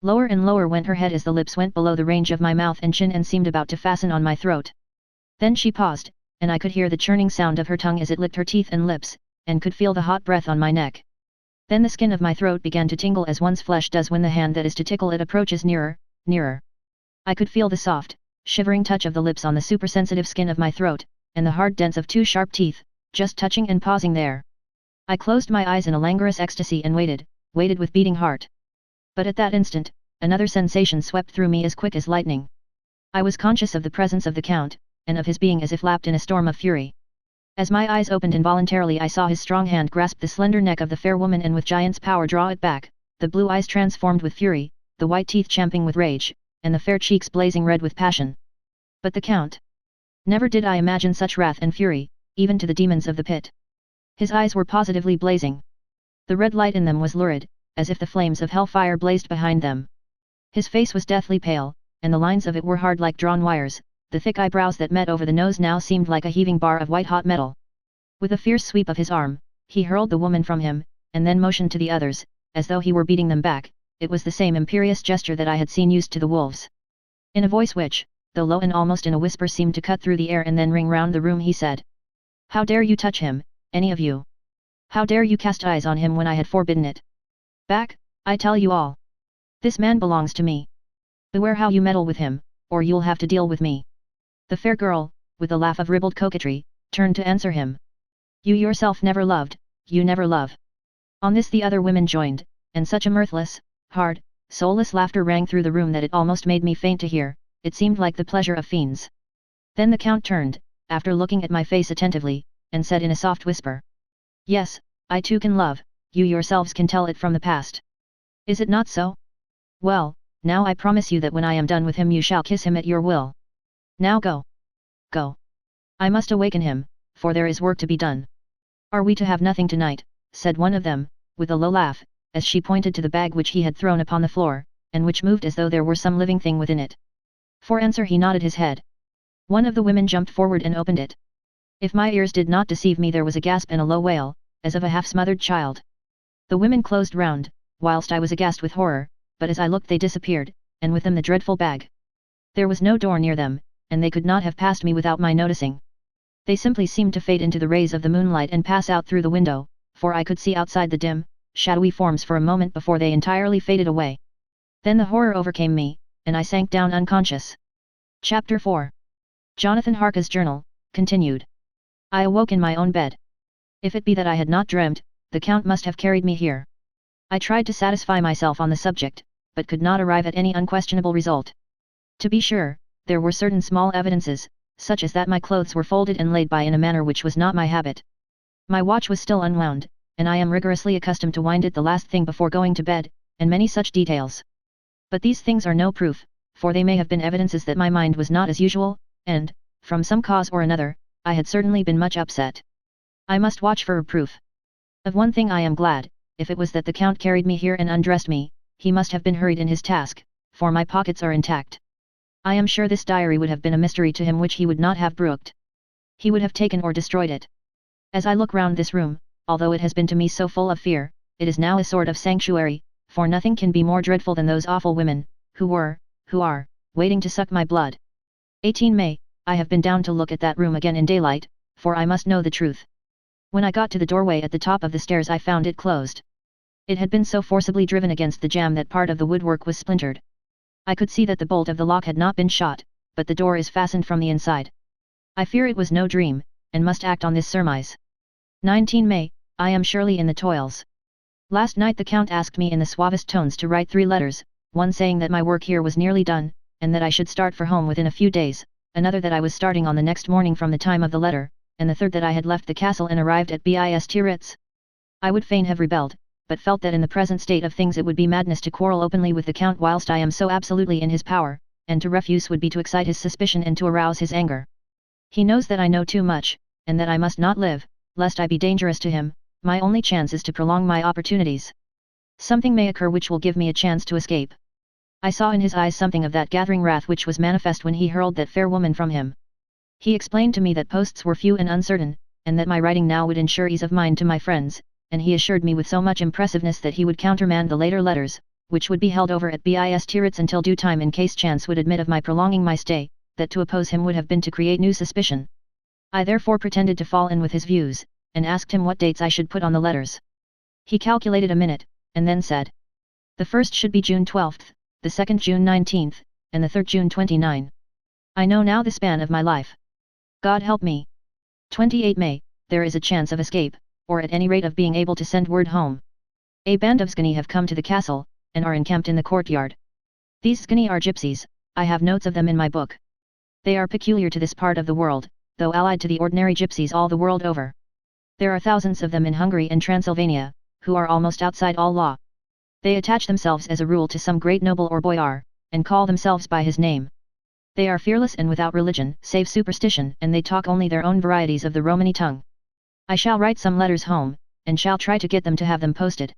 Lower and lower went her head as the lips went below the range of my mouth and chin and seemed about to fasten on my throat. Then she paused, and I could hear the churning sound of her tongue as it licked her teeth and lips, and could feel the hot breath on my neck. Then the skin of my throat began to tingle as one's flesh does when the hand that is to tickle it approaches nearer, nearer. I could feel the soft, shivering touch of the lips on the supersensitive skin of my throat, and the hard dents of two sharp teeth, just touching and pausing there. I closed my eyes in a languorous ecstasy and waited with beating heart. But at that instant, another sensation swept through me as quick as lightning. I was conscious of the presence of the Count, and of his being as if lapped in a storm of fury. As my eyes opened involuntarily I saw his strong hand grasp the slender neck of the fair woman and with giant's power draw it back, the blue eyes transformed with fury, the white teeth champing with rage, and the fair cheeks blazing red with passion. But the Count? Never did I imagine such wrath and fury, even to the demons of the pit. His eyes were positively blazing. The red light in them was lurid, as if the flames of hellfire blazed behind them. His face was deathly pale, and the lines of it were hard like drawn wires, the thick eyebrows that met over the nose now seemed like a heaving bar of white-hot metal. With a fierce sweep of his arm, he hurled the woman from him, and then motioned to the others, as though he were beating them back. It was the same imperious gesture that I had seen used to the wolves. In a voice which, though low and almost in a whisper seemed to cut through the air and then ring round the room he said. How dare you touch him, any of you? How dare you cast eyes on him when I had forbidden it? Back, I tell you all. This man belongs to me. Beware how you meddle with him, or you'll have to deal with me. The fair girl, with a laugh of ribald coquetry, turned to answer him. You yourself never loved, you never love. On this the other women joined, and such a mirthless, hard, soulless laughter rang through the room that it almost made me faint to hear. It seemed like the pleasure of fiends. Then the Count turned, after looking at my face attentively, and said in a soft whisper. Yes, I too can love, you yourselves can tell it from the past. Is it not so? Well, now I promise you that when I am done with him you shall kiss him at your will. Now go. Go. I must awaken him, for there is work to be done. Are we to have nothing tonight, said one of them, with a low laugh, as she pointed to the bag which he had thrown upon the floor, and which moved as though there were some living thing within it. For answer he nodded his head. One of the women jumped forward and opened it. If my ears did not deceive me there was a gasp and a low wail, as of a half-smothered child. The women closed round, whilst I was aghast with horror, but as I looked they disappeared, and with them the dreadful bag. There was no door near them, and they could not have passed me without my noticing. They simply seemed to fade into the rays of the moonlight and pass out through the window, for I could see outside the dim, shadowy forms for a moment before they entirely faded away. Then the horror overcame me, and I sank down unconscious. Chapter 4. Jonathan Harker's Journal, continued. I awoke in my own bed. If it be that I had not dreamt, the Count must have carried me here. I tried to satisfy myself on the subject, but could not arrive at any unquestionable result. To be sure, there were certain small evidences, such as that my clothes were folded and laid by in a manner which was not my habit. My watch was still unwound, and I am rigorously accustomed to wind it the last thing before going to bed, and many such details. But these things are no proof, for they may have been evidences that my mind was not as usual, and, from some cause or another, I had certainly been much upset. I must watch for a proof. Of one thing I am glad, if it was that the Count carried me here and undressed me, he must have been hurried in his task, for my pockets are intact. I am sure this diary would have been a mystery to him which he would not have brooked. He would have taken or destroyed it. As I look round this room, although it has been to me so full of fear, it is now a sort of sanctuary, for nothing can be more dreadful than those awful women, who are, waiting to suck my blood. 18 May, I have been down to look at that room again in daylight, for I must know the truth. When I got to the doorway at the top of the stairs I found it closed. It had been so forcibly driven against the jamb that part of the woodwork was splintered. I could see that the bolt of the lock had not been shot, but the door is fastened from the inside. I fear it was no dream, and must act on this surmise. 19 May, I am surely in the toils. Last night the Count asked me in the suavest tones to write 3 letters, one saying that my work here was nearly done, and that I should start for home within a few days, another that I was starting on the next morning from the time of the letter, and the third that I had left the castle and arrived at Bist Ritz. I would fain have rebelled, but felt that in the present state of things it would be madness to quarrel openly with the Count whilst I am so absolutely in his power, and to refuse would be to excite his suspicion and to arouse his anger. He knows that I know too much, and that I must not live, lest I be dangerous to him. My only chance is to prolong my opportunities. Something may occur which will give me a chance to escape. I saw in his eyes something of that gathering wrath which was manifest when he hurled that fair woman from him. He explained to me that posts were few and uncertain, and that my writing now would ensure ease of mind to my friends, and he assured me with so much impressiveness that he would countermand the later letters, which would be held over at Bist Ritz until due time in case chance would admit of my prolonging my stay, that to oppose him would have been to create new suspicion. I therefore pretended to fall in with his views, and asked him what dates I should put on the letters. He calculated a minute, and then said, "The first should be June 12th, the second June 19th, and the third June 29. I know now the span of my life. God help me. 28 May, there is a chance of escape, or at any rate of being able to send word home. A band of Zgani have come to the castle, and are encamped in the courtyard. These Zgani are gypsies, I have notes of them in my book. They are peculiar to this part of the world, though allied to the ordinary gypsies all the world over. There are thousands of them in Hungary and Transylvania, who are almost outside all law. They attach themselves as a rule to some great noble or boyar, and call themselves by his name. They are fearless and without religion, save superstition, and they talk only their own varieties of the Romany tongue. I shall write some letters home, and shall try to get them to have them posted.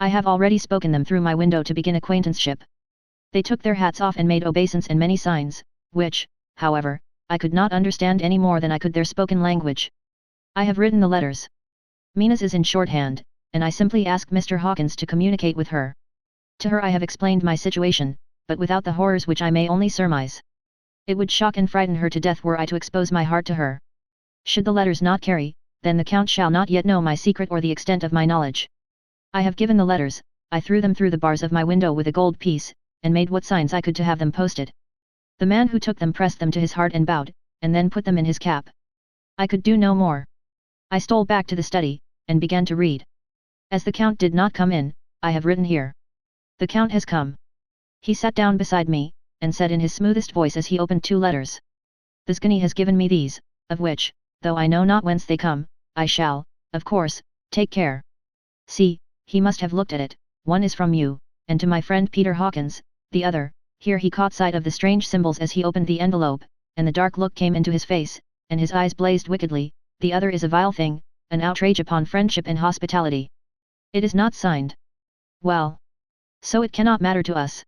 I have already spoken them through my window to begin acquaintanceship. They took their hats off and made obeisance and many signs, which, however, I could not understand any more than I could their spoken language. I have written the letters. Mina's is in shorthand, and I simply ask Mr. Hawkins to communicate with her. To her I have explained my situation, but without the horrors which I may only surmise. It would shock and frighten her to death were I to expose my heart to her. Should the letters not carry, then the Count shall not yet know my secret or the extent of my knowledge. I have given the letters, I threw them through the bars of my window with a gold piece, and made what signs I could to have them posted. The man who took them pressed them to his heart and bowed, and then put them in his cap. I could do no more. I stole back to the study, and began to read. As the Count did not come in, I have written here. The Count has come. He sat down beside me, and said in his smoothest voice as he opened two letters. The Zgani has given me these, of which, though I know not whence they come, I shall, of course, take care. See, he must have looked at it, one is from you, and to my friend Peter Hawkins, the other, here he caught sight of the strange symbols as he opened the envelope, and the dark look came into his face, and his eyes blazed wickedly, the other is a vile thing, an outrage upon friendship and hospitality. It is not signed. Well. So it cannot matter to us.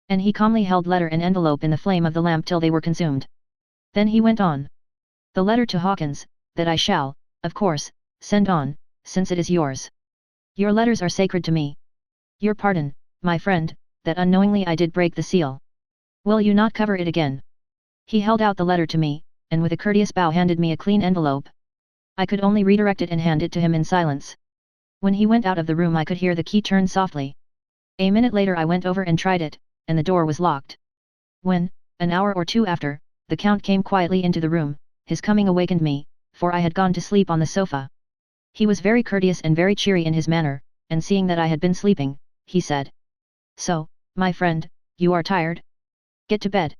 And he calmly held letter and envelope in the flame of the lamp till they were consumed. Then he went on. The letter to Hawkins, that I shall, of course, send on, since it is yours. Your letters are sacred to me. Your pardon, my friend, that unknowingly I did break the seal. Will you not cover it again? He held out the letter to me, and with a courteous bow handed me a clean envelope. I could only redirect it and hand it to him in silence. When he went out of the room I could hear the key turn softly. A minute later I went over and tried it, and the door was locked. When, an hour or two after, the Count came quietly into the room, his coming awakened me, for I had gone to sleep on the sofa. He was very courteous and very cheery in his manner, and seeing that I had been sleeping, he said, "So, my friend, you are tired? Get to bed.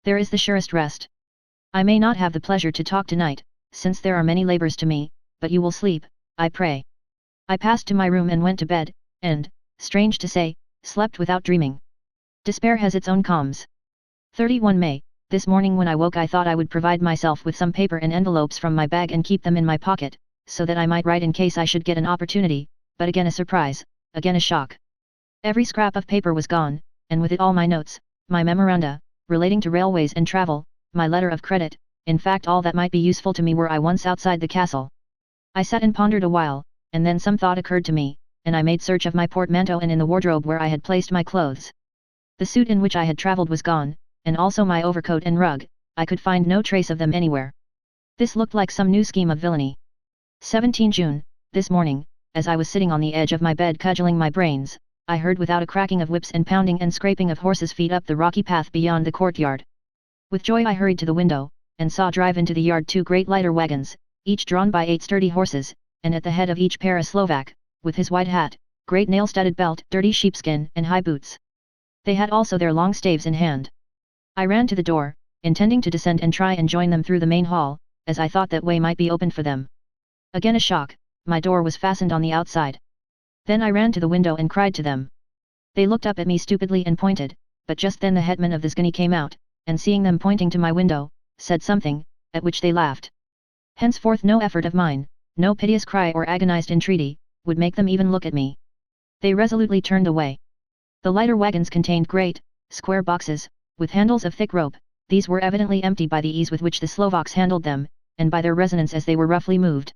There is the surest rest. I may not have the pleasure to talk tonight, since there are many labors to me, but you will sleep, I pray." I passed to my room and went to bed, and, strange to say, slept without dreaming. Despair has its own calms. 31 May, this morning when I woke I thought I would provide myself with some paper and envelopes from my bag and keep them in my pocket, so that I might write in case I should get an opportunity, but again a surprise, again a shock. Every scrap of paper was gone, and with it all my notes, my memoranda, relating to railways and travel, my letter of credit, in fact all that might be useful to me were I once outside the castle. I sat and pondered a while, and then some thought occurred to me, and I made search of my portmanteau and in the wardrobe where I had placed my clothes. The suit in which I had travelled was gone, and also my overcoat and rug, I could find no trace of them anywhere. This looked like some new scheme of villainy. 17 June, this morning, as I was sitting on the edge of my bed cudgelling my brains, I heard without a cracking of whips and pounding and scraping of horses' feet up the rocky path beyond the courtyard. With joy I hurried to the window, and saw drive into the yard two great lighter wagons, each drawn by 8 sturdy horses, and at the head of each pair a Slovak, with his white hat, great nail-studded belt, dirty sheepskin and high boots. They had also their long staves in hand. I ran to the door, intending to descend and try and join them through the main hall, as I thought that way might be opened for them. Again a shock, my door was fastened on the outside. Then I ran to the window and cried to them. They looked up at me stupidly and pointed, but just then the headman of the Zguni came out, and seeing them pointing to my window, said something, at which they laughed. Henceforth no effort of mine, no piteous cry or agonized entreaty, would make them even look at me. They resolutely turned away. The lighter wagons contained great, square boxes, with handles of thick rope. These were evidently empty by the ease with which the Slovaks handled them, and by their resonance as they were roughly moved.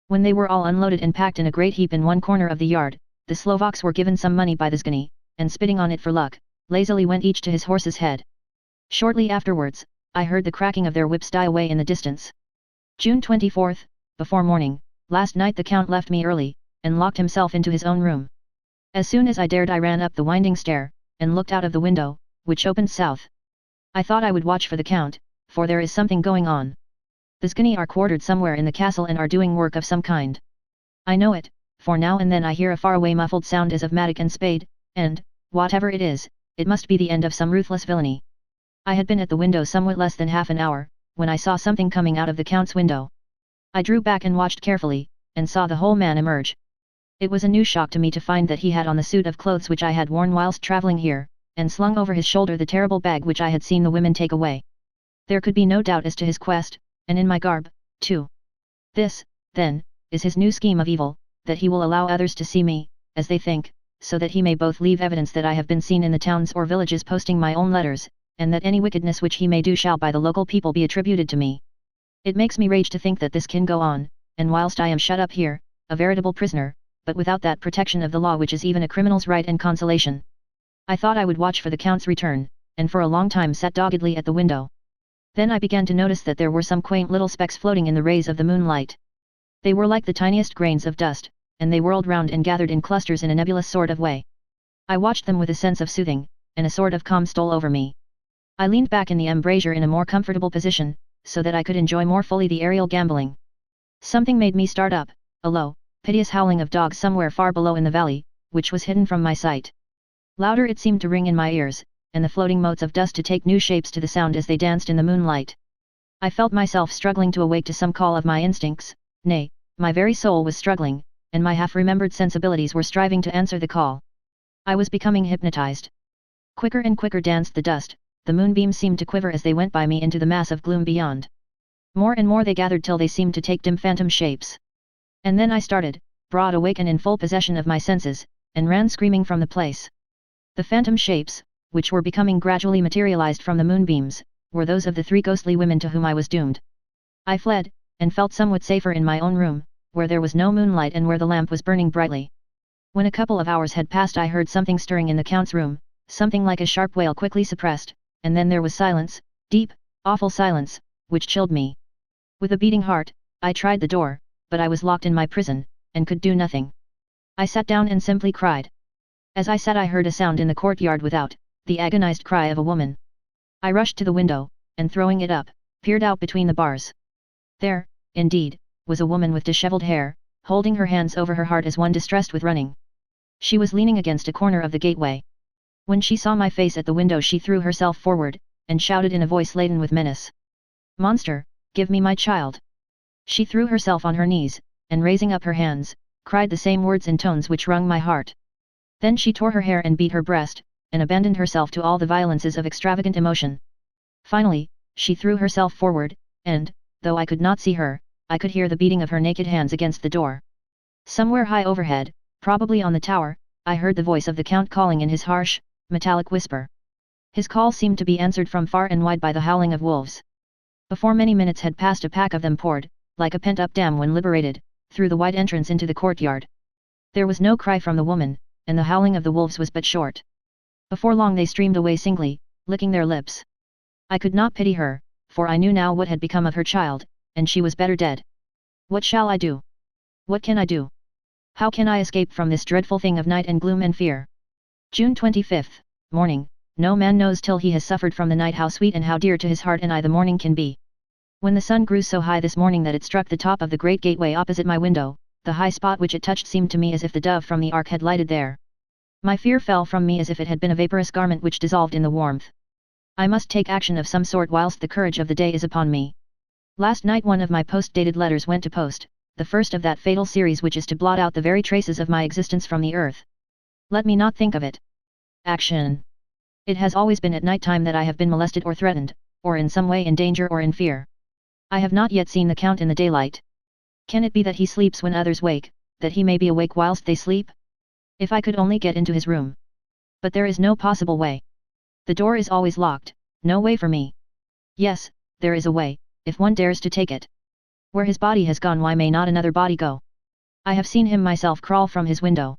When they were all unloaded and packed in a great heap in one corner of the yard, the Slovaks were given some money by the Zguni, and spitting on it for luck, lazily went each to his horse's head. Shortly afterwards, I heard the cracking of their whips die away in the distance. June 24th, before morning, last night the Count left me early, and locked himself into his own room. As soon as I dared I ran up the winding stair, and looked out of the window, which opened south. I thought I would watch for the Count, for there is something going on. The Zguni are quartered somewhere in the castle and are doing work of some kind. I know it, for now and then I hear a faraway muffled sound as of mattock and spade, and, whatever it is, it must be the end of some ruthless villainy. I had been at the window somewhat less than half an hour, when I saw something coming out of the Count's window. I drew back and watched carefully, and saw the whole man emerge. It was a new shock to me to find that he had on the suit of clothes which I had worn whilst travelling here, and slung over his shoulder the terrible bag which I had seen the women take away. There could be no doubt as to his quest, and in my garb, too. This, then, is his new scheme of evil, that he will allow others to see me, as they think, so that he may both leave evidence that I have been seen in the towns or villages posting my own letters, and that any wickedness which he may do shall by the local people be attributed to me. It makes me rage to think that this can go on, and whilst I am shut up here, a veritable prisoner, but without that protection of the law which is even a criminal's right and consolation. I thought I would watch for the Count's return, and for a long time sat doggedly at the window. Then I began to notice that there were some quaint little specks floating in the rays of the moonlight. They were like the tiniest grains of dust, and they whirled round and gathered in clusters in a nebulous sort of way. I watched them with a sense of soothing, and a sort of calm stole over me. I leaned back in the embrasure in a more comfortable position, so that I could enjoy more fully the aerial gambling. Something made me start up, a low, piteous howling of dogs somewhere far below in the valley, which was hidden from my sight. Louder it seemed to ring in my ears, and the floating motes of dust to take new shapes to the sound as they danced in the moonlight. I felt myself struggling to awake to some call of my instincts, nay, my very soul was struggling, and my half-remembered sensibilities were striving to answer the call. I was becoming hypnotized. Quicker and quicker danced the dust, the moonbeams seemed to quiver as they went by me into the mass of gloom beyond. More and more they gathered till they seemed to take dim phantom shapes. And then I started, broad awake and in full possession of my senses, and ran screaming from the place. The phantom shapes, which were becoming gradually materialized from the moonbeams, were those of the three ghostly women to whom I was doomed. I fled, and felt somewhat safer in my own room, where there was no moonlight and where the lamp was burning brightly. When a couple of hours had passed I heard something stirring in the Count's room, something like a sharp wail quickly suppressed, and then there was silence, deep, awful silence, which chilled me. With a beating heart, I tried the door, but I was locked in my prison, and could do nothing. I sat down and simply cried. As I sat I heard a sound in the courtyard without, the agonized cry of a woman. I rushed to the window, and throwing it up, peered out between the bars. There, indeed, was a woman with dishevelled hair, holding her hands over her heart as one distressed with running. She was leaning against a corner of the gateway. When she saw my face at the window she threw herself forward, and shouted in a voice laden with menace. "Monster, give me my child!" She threw herself on her knees, and raising up her hands, cried the same words in tones which wrung my heart. Then she tore her hair and beat her breast, and abandoned herself to all the violences of extravagant emotion. Finally, she threw herself forward, and, though I could not see her, I could hear the beating of her naked hands against the door. Somewhere high overhead, probably on the tower, I heard the voice of the Count calling in his harsh, metallic whisper. His call seemed to be answered from far and wide by the howling of wolves. Before many minutes had passed a pack of them poured, like a pent-up dam when liberated, through the wide entrance into the courtyard. There was no cry from the woman, and the howling of the wolves was but short. Before long they streamed away singly, licking their lips. I could not pity her, for I knew now what had become of her child, and she was better dead. What shall I do? What can I do? How can I escape from this dreadful thing of night and gloom and fear? June 25th, morning. No man knows till he has suffered from the night how sweet and how dear to his heart and eye the morning can be. When the sun grew so high this morning that it struck the top of the great gateway opposite my window, the high spot which it touched seemed to me as if the dove from the ark had lighted there. My fear fell from me as if it had been a vaporous garment which dissolved in the warmth. I must take action of some sort whilst the courage of the day is upon me. Last night one of my post-dated letters went to post, the first of that fatal series which is to blot out the very traces of my existence from the earth. Let me not think of it. Action. It has always been at night time that I have been molested or threatened, or in some way in danger or in fear. I have not yet seen the Count in the daylight. Can it be that he sleeps when others wake, that he may be awake whilst they sleep? If I could only get into his room. But there is no possible way. The door is always locked, no way for me. Yes, there is a way, if one dares to take it. Where his body has gone, why may not another body go? I have seen him myself crawl from his window.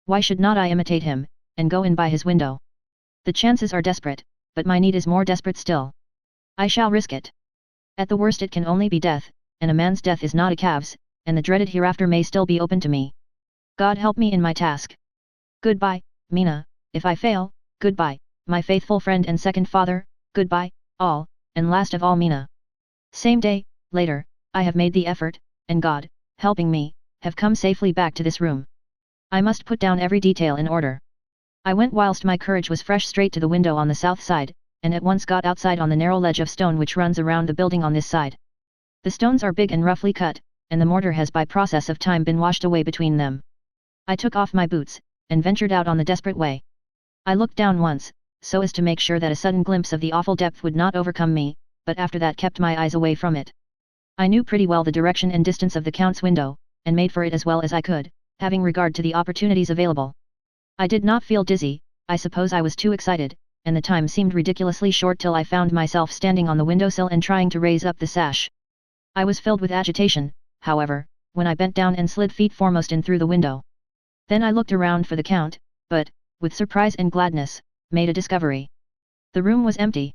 Why should not I imitate him, and go in by his window? The chances are desperate, but my need is more desperate still. I shall risk it. At the worst it can only be death, and a man's death is not a calf's, and the dreaded hereafter may still be open to me. God help me in my task. Goodbye, Mina, if I fail, goodbye, my faithful friend and second father, goodbye, all, and last of all Mina. Same day, later, I have made the effort, and God, helping me, have come safely back to this room. I must put down every detail in order. I went whilst my courage was fresh straight to the window on the south side, and at once got outside on the narrow ledge of stone which runs around the building on this side. The stones are big and roughly cut, and the mortar has by process of time been washed away between them. I took off my boots, and ventured out on the desperate way. I looked down once, so as to make sure that a sudden glimpse of the awful depth would not overcome me, but after that kept my eyes away from it. I knew pretty well the direction and distance of the Count's window, and made for it as well as I could, having regard to the opportunities available. I did not feel dizzy, I suppose I was too excited, and the time seemed ridiculously short till I found myself standing on the windowsill and trying to raise up the sash. I was filled with agitation, however, when I bent down and slid feet foremost in through the window. Then I looked around for the Count, but, with surprise and gladness, made a discovery. The room was empty.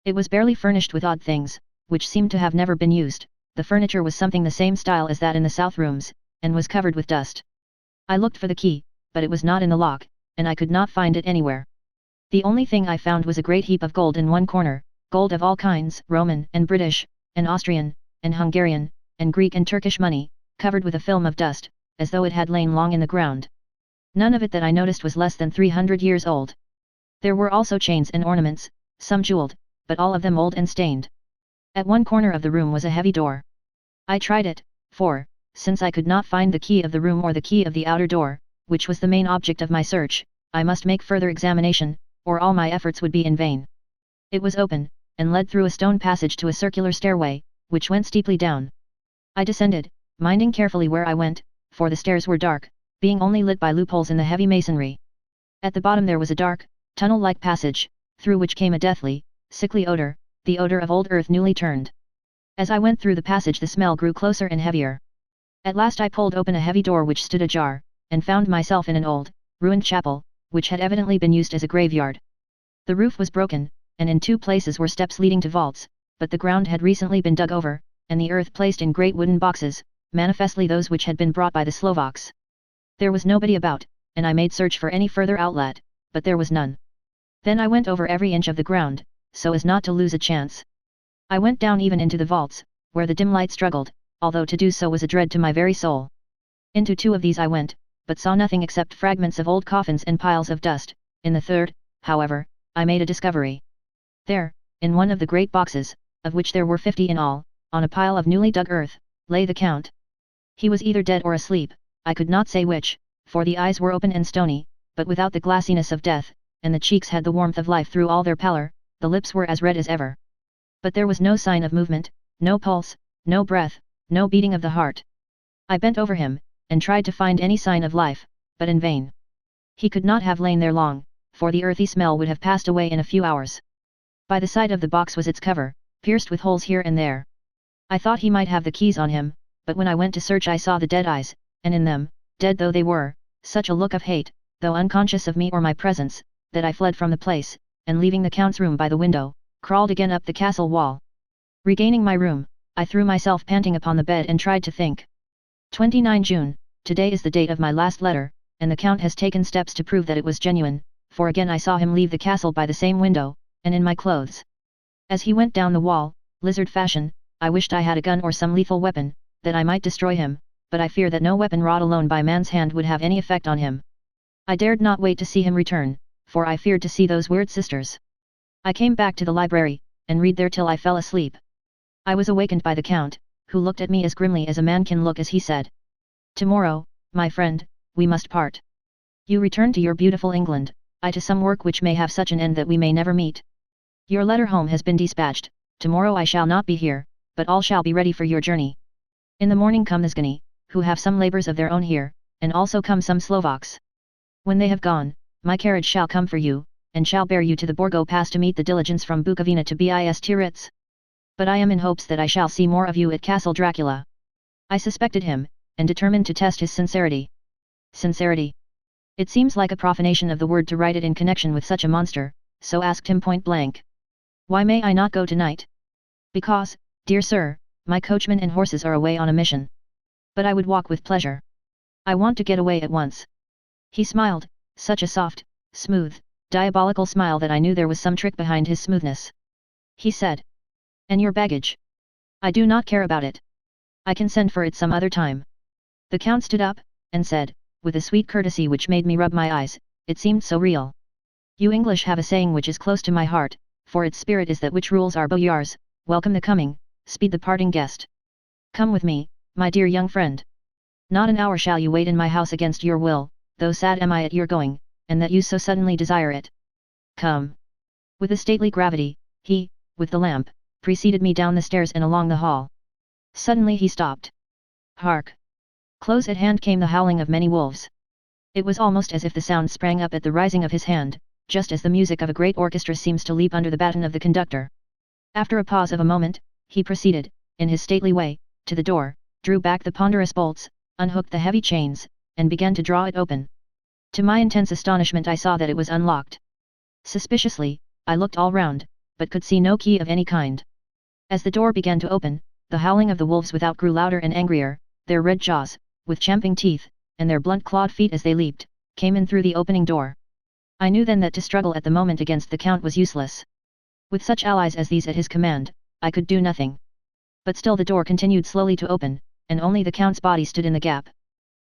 It was barely furnished with odd things, which seemed to have never been used. The furniture was something the same style as that in the south rooms, and was covered with dust. I looked for the key, but it was not in the lock, and I could not find it anywhere. The only thing I found was a great heap of gold in one corner, gold of all kinds, Roman and British, and Austrian, and Hungarian, and Greek and Turkish money, covered with a film of dust, as though it had lain long in the ground. None of it that I noticed was less than 300 years old. There were also chains and ornaments, some jeweled, but all of them old and stained. At one corner of the room was a heavy door. I tried it, for, since I could not find the key of the room or the key of the outer door, which was the main object of my search, I must make further examination, or all my efforts would be in vain. It was open, and led through a stone passage to a circular stairway, which went steeply down. I descended, minding carefully where I went, for the stairs were dark, being only lit by loopholes in the heavy masonry. At the bottom there was a dark, tunnel-like passage, through which came a deathly, sickly odor, the odor of old earth newly turned. As I went through the passage the smell grew closer and heavier. At last I pulled open a heavy door which stood ajar, and found myself in an old, ruined chapel, which had evidently been used as a graveyard. The roof was broken, and in two places were steps leading to vaults, but the ground had recently been dug over, and the earth placed in great wooden boxes, manifestly those which had been brought by the Slovaks. There was nobody about, and I made search for any further outlet, but there was none. Then I went over every inch of the ground, so as not to lose a chance. I went down even into the vaults, where the dim light struggled, although to do so was a dread to my very soul. Into two of these I went, but saw nothing except fragments of old coffins and piles of dust. In the third, however, I made a discovery. There, in one of the great boxes, of which there were 50 in all, on a pile of newly dug earth, lay the Count. He was either dead or asleep, I could not say which, for the eyes were open and stony, but without the glassiness of death, and the cheeks had the warmth of life through all their pallor, the lips were as red as ever. But there was no sign of movement, no pulse, no breath, no beating of the heart. I bent over him, and tried to find any sign of life, but in vain. He could not have lain there long, for the earthy smell would have passed away in a few hours. By the side of the box was its cover, pierced with holes here and there. I thought he might have the keys on him, but when I went to search I saw the dead eyes, and in them, dead though they were, such a look of hate, though unconscious of me or my presence, that I fled from the place, and leaving the Count's room by the window, crawled again up the castle wall. Regaining my room, I threw myself panting upon the bed and tried to think. 29 June, today is the date of my last letter, and the Count has taken steps to prove that it was genuine, for again I saw him leave the castle by the same window, and in my clothes. As he went down the wall, lizard fashion, I wished I had a gun or some lethal weapon, that I might destroy him, but I fear that no weapon wrought alone by man's hand would have any effect on him. I dared not wait to see him return, for I feared to see those weird sisters. I came back to the library, and read there till I fell asleep. I was awakened by the Count, who looked at me as grimly as a man can look as he said. Tomorrow, my friend, we must part. You return to your beautiful England, I to some work which may have such an end that we may never meet. Your letter home has been dispatched, tomorrow I shall not be here, but all shall be ready for your journey. In the morning come the Zgani, who have some labours of their own here, and also come some Slovaks. When they have gone, my carriage shall come for you, and shall bear you to the Borgo Pass to meet the diligence from Bukovina to Bistrica. But I am in hopes that I shall see more of you at Castle Dracula. I suspected him, and determined to test his sincerity. Sincerity. It seems like a profanation of the word to write it in connection with such a monster, so asked him point blank. Why may I not go tonight? Because, dear sir, my coachman and horses are away on a mission. But I would walk with pleasure. I want to get away at once. He smiled, such a soft, smooth, diabolical smile that I knew there was some trick behind his smoothness. He said. And your baggage? I do not care about it. I can send for it some other time. The Count stood up, and said, with a sweet courtesy which made me rub my eyes, it seemed so real. You English have a saying which is close to my heart, for its spirit is that which rules our boyars, welcome the coming, speed the parting guest. Come with me, my dear young friend. Not an hour shall you wait in my house against your will, though sad am I at your going, and that you so suddenly desire it. Come. With a stately gravity, he, with the lamp, preceded me down the stairs and along the hall. Suddenly he stopped. Hark! Close at hand came the howling of many wolves. It was almost as if the sound sprang up at the rising of his hand, just as the music of a great orchestra seems to leap under the baton of the conductor. After a pause of a moment, he proceeded, in his stately way, to the door, drew back the ponderous bolts, unhooked the heavy chains, and began to draw it open. To my intense astonishment I saw that it was unlocked. Suspiciously, I looked all round, but could see no key of any kind. As the door began to open, the howling of the wolves without grew louder and angrier, their red jaws, with champing teeth, and their blunt-clawed feet as they leaped, came in through the opening door. I knew then that to struggle at the moment against the Count was useless. With such allies as these at his command, I could do nothing. But still the door continued slowly to open, and only the Count's body stood in the gap.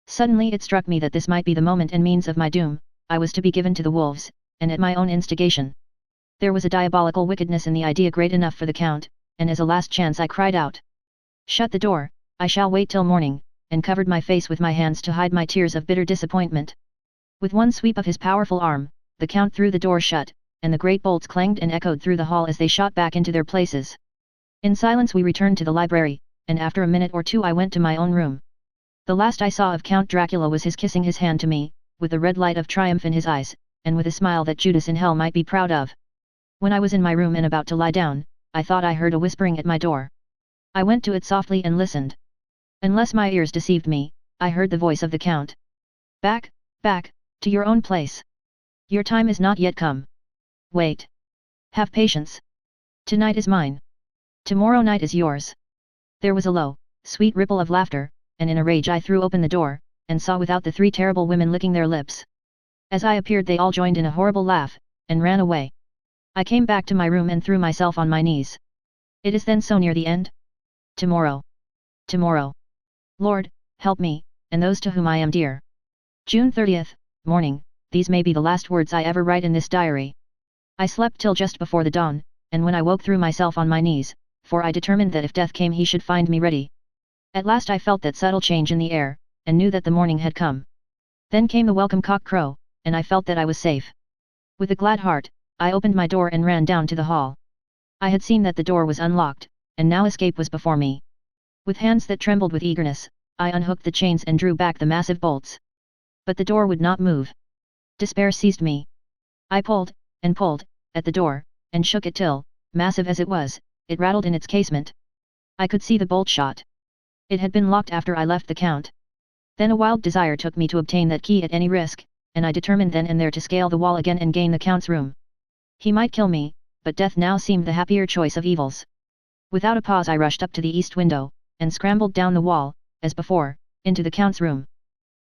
Suddenly it struck me that this might be the moment and means of my doom, I was to be given to the wolves, and at my own instigation. There was a diabolical wickedness in the idea great enough for the Count, and as a last chance I cried out. Shut the door, I shall wait till morning, and covered my face with my hands to hide my tears of bitter disappointment. With one sweep of his powerful arm, the Count threw the door shut, and the great bolts clanged and echoed through the hall as they shot back into their places. In silence we returned to the library, and after a minute or two I went to my own room. The last I saw of Count Dracula was his kissing his hand to me, with the red light of triumph in his eyes, and with a smile that Judas in hell might be proud of. When I was in my room and about to lie down, I thought I heard a whispering at my door. I went to it softly and listened. Unless my ears deceived me, I heard the voice of the Count. Back, back, to your own place. Your time is not yet come. Wait. Have patience. Tonight is mine. Tomorrow night is yours. There was a low, sweet ripple of laughter, and in a rage I threw open the door, and saw without the three terrible women licking their lips. As I appeared they all joined in a horrible laugh, and ran away. I came back to my room and threw myself on my knees. It is then so near the end? Tomorrow. Tomorrow. Lord, help me, and those to whom I am dear. June 30th, morning, these may be the last words I ever write in this diary. I slept till just before the dawn, and when I woke threw myself on my knees, for I determined that if death came he should find me ready. At last I felt that subtle change in the air, and knew that the morning had come. Then came the welcome cock crow, and I felt that I was safe. With a glad heart, I opened my door and ran down to the hall. I had seen that the door was unlocked, and now escape was before me. With hands that trembled with eagerness, I unhooked the chains and drew back the massive bolts. But the door would not move. Despair seized me. I pulled, and pulled, at the door, and shook it till, massive as it was, it rattled in its casement. I could see the bolt shot. It had been locked after I left the Count. Then a wild desire took me to obtain that key at any risk, and I determined then and there to scale the wall again and gain the Count's room. He might kill me, but death now seemed the happier choice of evils. Without a pause I rushed up to the east window, and scrambled down the wall, as before, into the Count's room.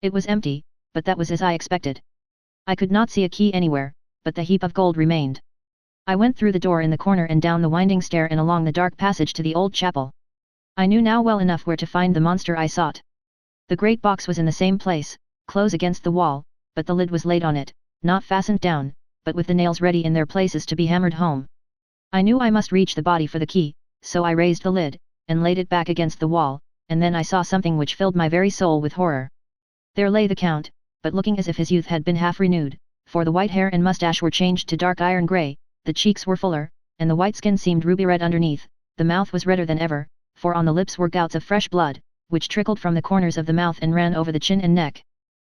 It was empty, but that was as I expected. I could not see a key anywhere, but the heap of gold remained. I went through the door in the corner and down the winding stair and along the dark passage to the old chapel. I knew now well enough where to find the monster I sought. The great box was in the same place, close against the wall, but the lid was laid on it, not fastened down, but with the nails ready in their places to be hammered home. I knew I must reach the body for the key, so I raised the lid, and laid it back against the wall, and then I saw something which filled my very soul with horror. There lay the Count, but looking as if his youth had been half renewed, for the white hair and mustache were changed to dark iron grey, the cheeks were fuller, and the white skin seemed ruby red underneath, the mouth was redder than ever, for on the lips were gouts of fresh blood, which trickled from the corners of the mouth and ran over the chin and neck.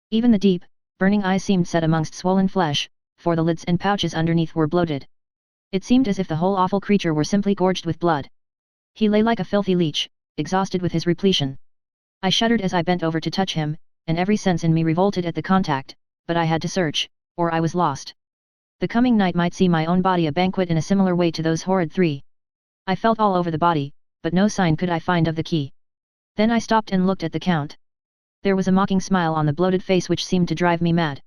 Even the deep, burning eyes seemed set amongst swollen flesh, for the lids and pouches underneath were bloated. It seemed as if the whole awful creature were simply gorged with blood. He lay like a filthy leech, exhausted with his repletion. I shuddered as I bent over to touch him, and every sense in me revolted at the contact, but I had to search, or I was lost. The coming night might see my own body a banquet in a similar way to those horrid three. I felt all over the body, but no sign could I find of the key. Then I stopped and looked at the Count. There was a mocking smile on the bloated face which seemed to drive me mad.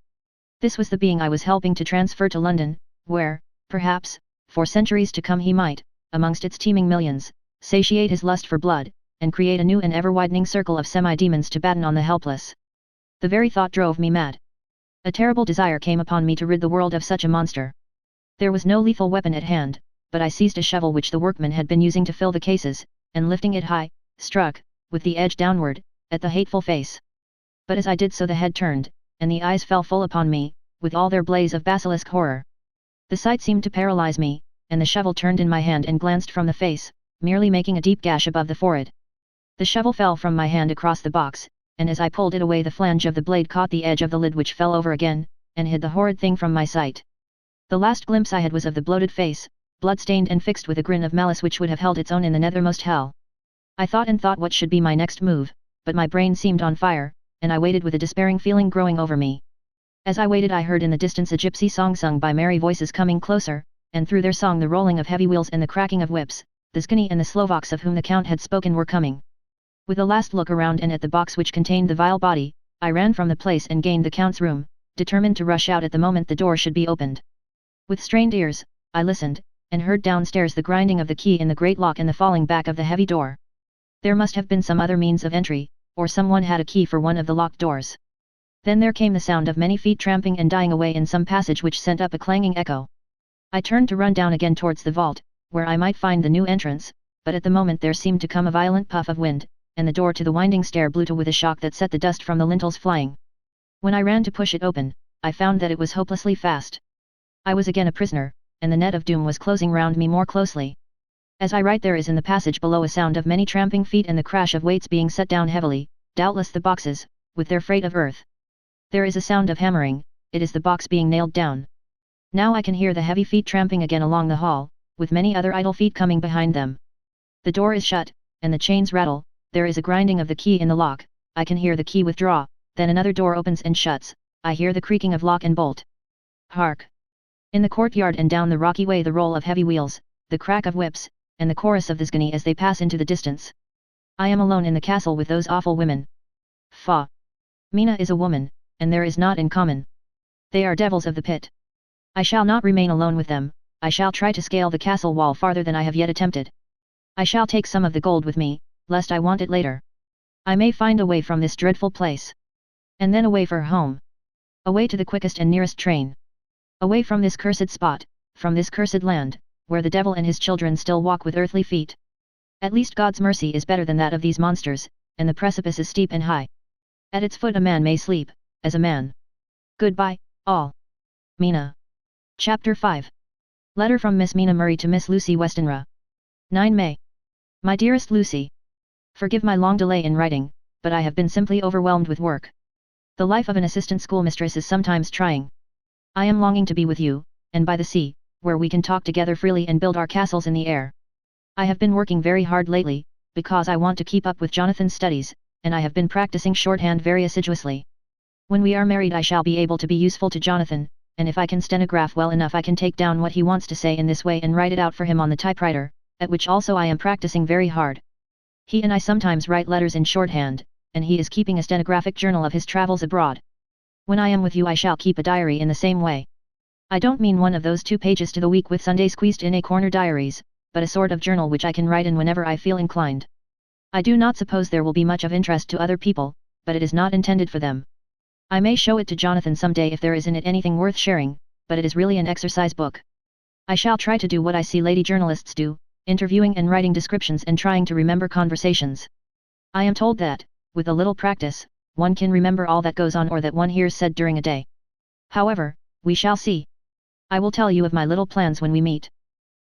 This was the being I was helping to transfer to London, where, perhaps, for centuries to come he might, amongst its teeming millions, satiate his lust for blood, and create a new and ever-widening circle of semi-demons to batten on the helpless. The very thought drove me mad. A terrible desire came upon me to rid the world of such a monster. There was no lethal weapon at hand, but I seized a shovel which the workman had been using to fill the cases, and lifting it high, struck, with the edge downward, at the hateful face. But as I did so the head turned, and the eyes fell full upon me, with all their blaze of basilisk horror. The sight seemed to paralyze me, and the shovel turned in my hand and glanced from the face, merely making a deep gash above the forehead. The shovel fell from my hand across the box, and as I pulled it away the flange of the blade caught the edge of the lid which fell over again, and hid the horrid thing from my sight. The last glimpse I had was of the bloated face, blood-stained and fixed with a grin of malice which would have held its own in the nethermost hell. I thought and thought what should be my next move, but my brain seemed on fire, and I waited with a despairing feeling growing over me. As I waited I heard in the distance a gypsy song sung by merry voices coming closer, and through their song the rolling of heavy wheels and the cracking of whips, the Zgani and the Slovaks of whom the Count had spoken were coming. With a last look around and at the box which contained the vile body, I ran from the place and gained the Count's room, determined to rush out at the moment the door should be opened. With strained ears, I listened, and heard downstairs the grinding of the key in the great lock and the falling back of the heavy door. There must have been some other means of entry, or someone had a key for one of the locked doors. Then there came the sound of many feet tramping and dying away in some passage which sent up a clanging echo. I turned to run down again towards the vault, where I might find the new entrance, but at the moment there seemed to come a violent puff of wind, and the door to the winding stair blew to with a shock that set the dust from the lintels flying. When I ran to push it open, I found that it was hopelessly fast. I was again a prisoner, and the net of doom was closing round me more closely. As I write there is in the passage below a sound of many tramping feet and the crash of weights being set down heavily, doubtless the boxes, with their freight of earth. There is a sound of hammering, it is the box being nailed down. Now I can hear the heavy feet tramping again along the hall, with many other idle feet coming behind them. The door is shut, and the chains rattle, there is a grinding of the key in the lock, I can hear the key withdraw, then another door opens and shuts, I hear the creaking of lock and bolt. Hark! In the courtyard and down the rocky way the roll of heavy wheels, the crack of whips, and the chorus of the Zgani as they pass into the distance. I am alone in the castle with those awful women. Faugh! Mina is a woman, and there is naught in common. They are devils of the pit. I shall not remain alone with them, I shall try to scale the castle wall farther than I have yet attempted. I shall take some of the gold with me, lest I want it later. I may find a way from this dreadful place. And then away for home. Away to the quickest and nearest train. Away from this cursed spot, from this cursed land, where the devil and his children still walk with earthly feet. At least God's mercy is better than that of these monsters, and the precipice is steep and high. At its foot a man may sleep, as a man. Goodbye, all. Mina. Chapter 5. Letter from Miss Mina Murray to Miss Lucy Westenra. 9 May. My dearest Lucy. Forgive my long delay in writing, but I have been simply overwhelmed with work. The life of an assistant schoolmistress is sometimes trying. I am longing to be with you, and by the sea, where we can talk together freely and build our castles in the air. I have been working very hard lately, because I want to keep up with Jonathan's studies, and I have been practicing shorthand very assiduously. When we are married I shall be able to be useful to Jonathan, and if I can stenograph well enough I can take down what he wants to say in this way and write it out for him on the typewriter, at which also I am practicing very hard. He and I sometimes write letters in shorthand, and he is keeping a stenographic journal of his travels abroad. When I am with you I shall keep a diary in the same way. I don't mean one of those 2 pages to the week with Sunday squeezed in a corner diaries, but a sort of journal which I can write in whenever I feel inclined. I do not suppose there will be much of interest to other people, but it is not intended for them. I may show it to Jonathan someday if there is in it anything worth sharing, but it is really an exercise book. I shall try to do what I see lady journalists do, interviewing and writing descriptions and trying to remember conversations. I am told that, with a little practice, one can remember all that goes on or that one hears said during a day. However, we shall see. I will tell you of my little plans when we meet.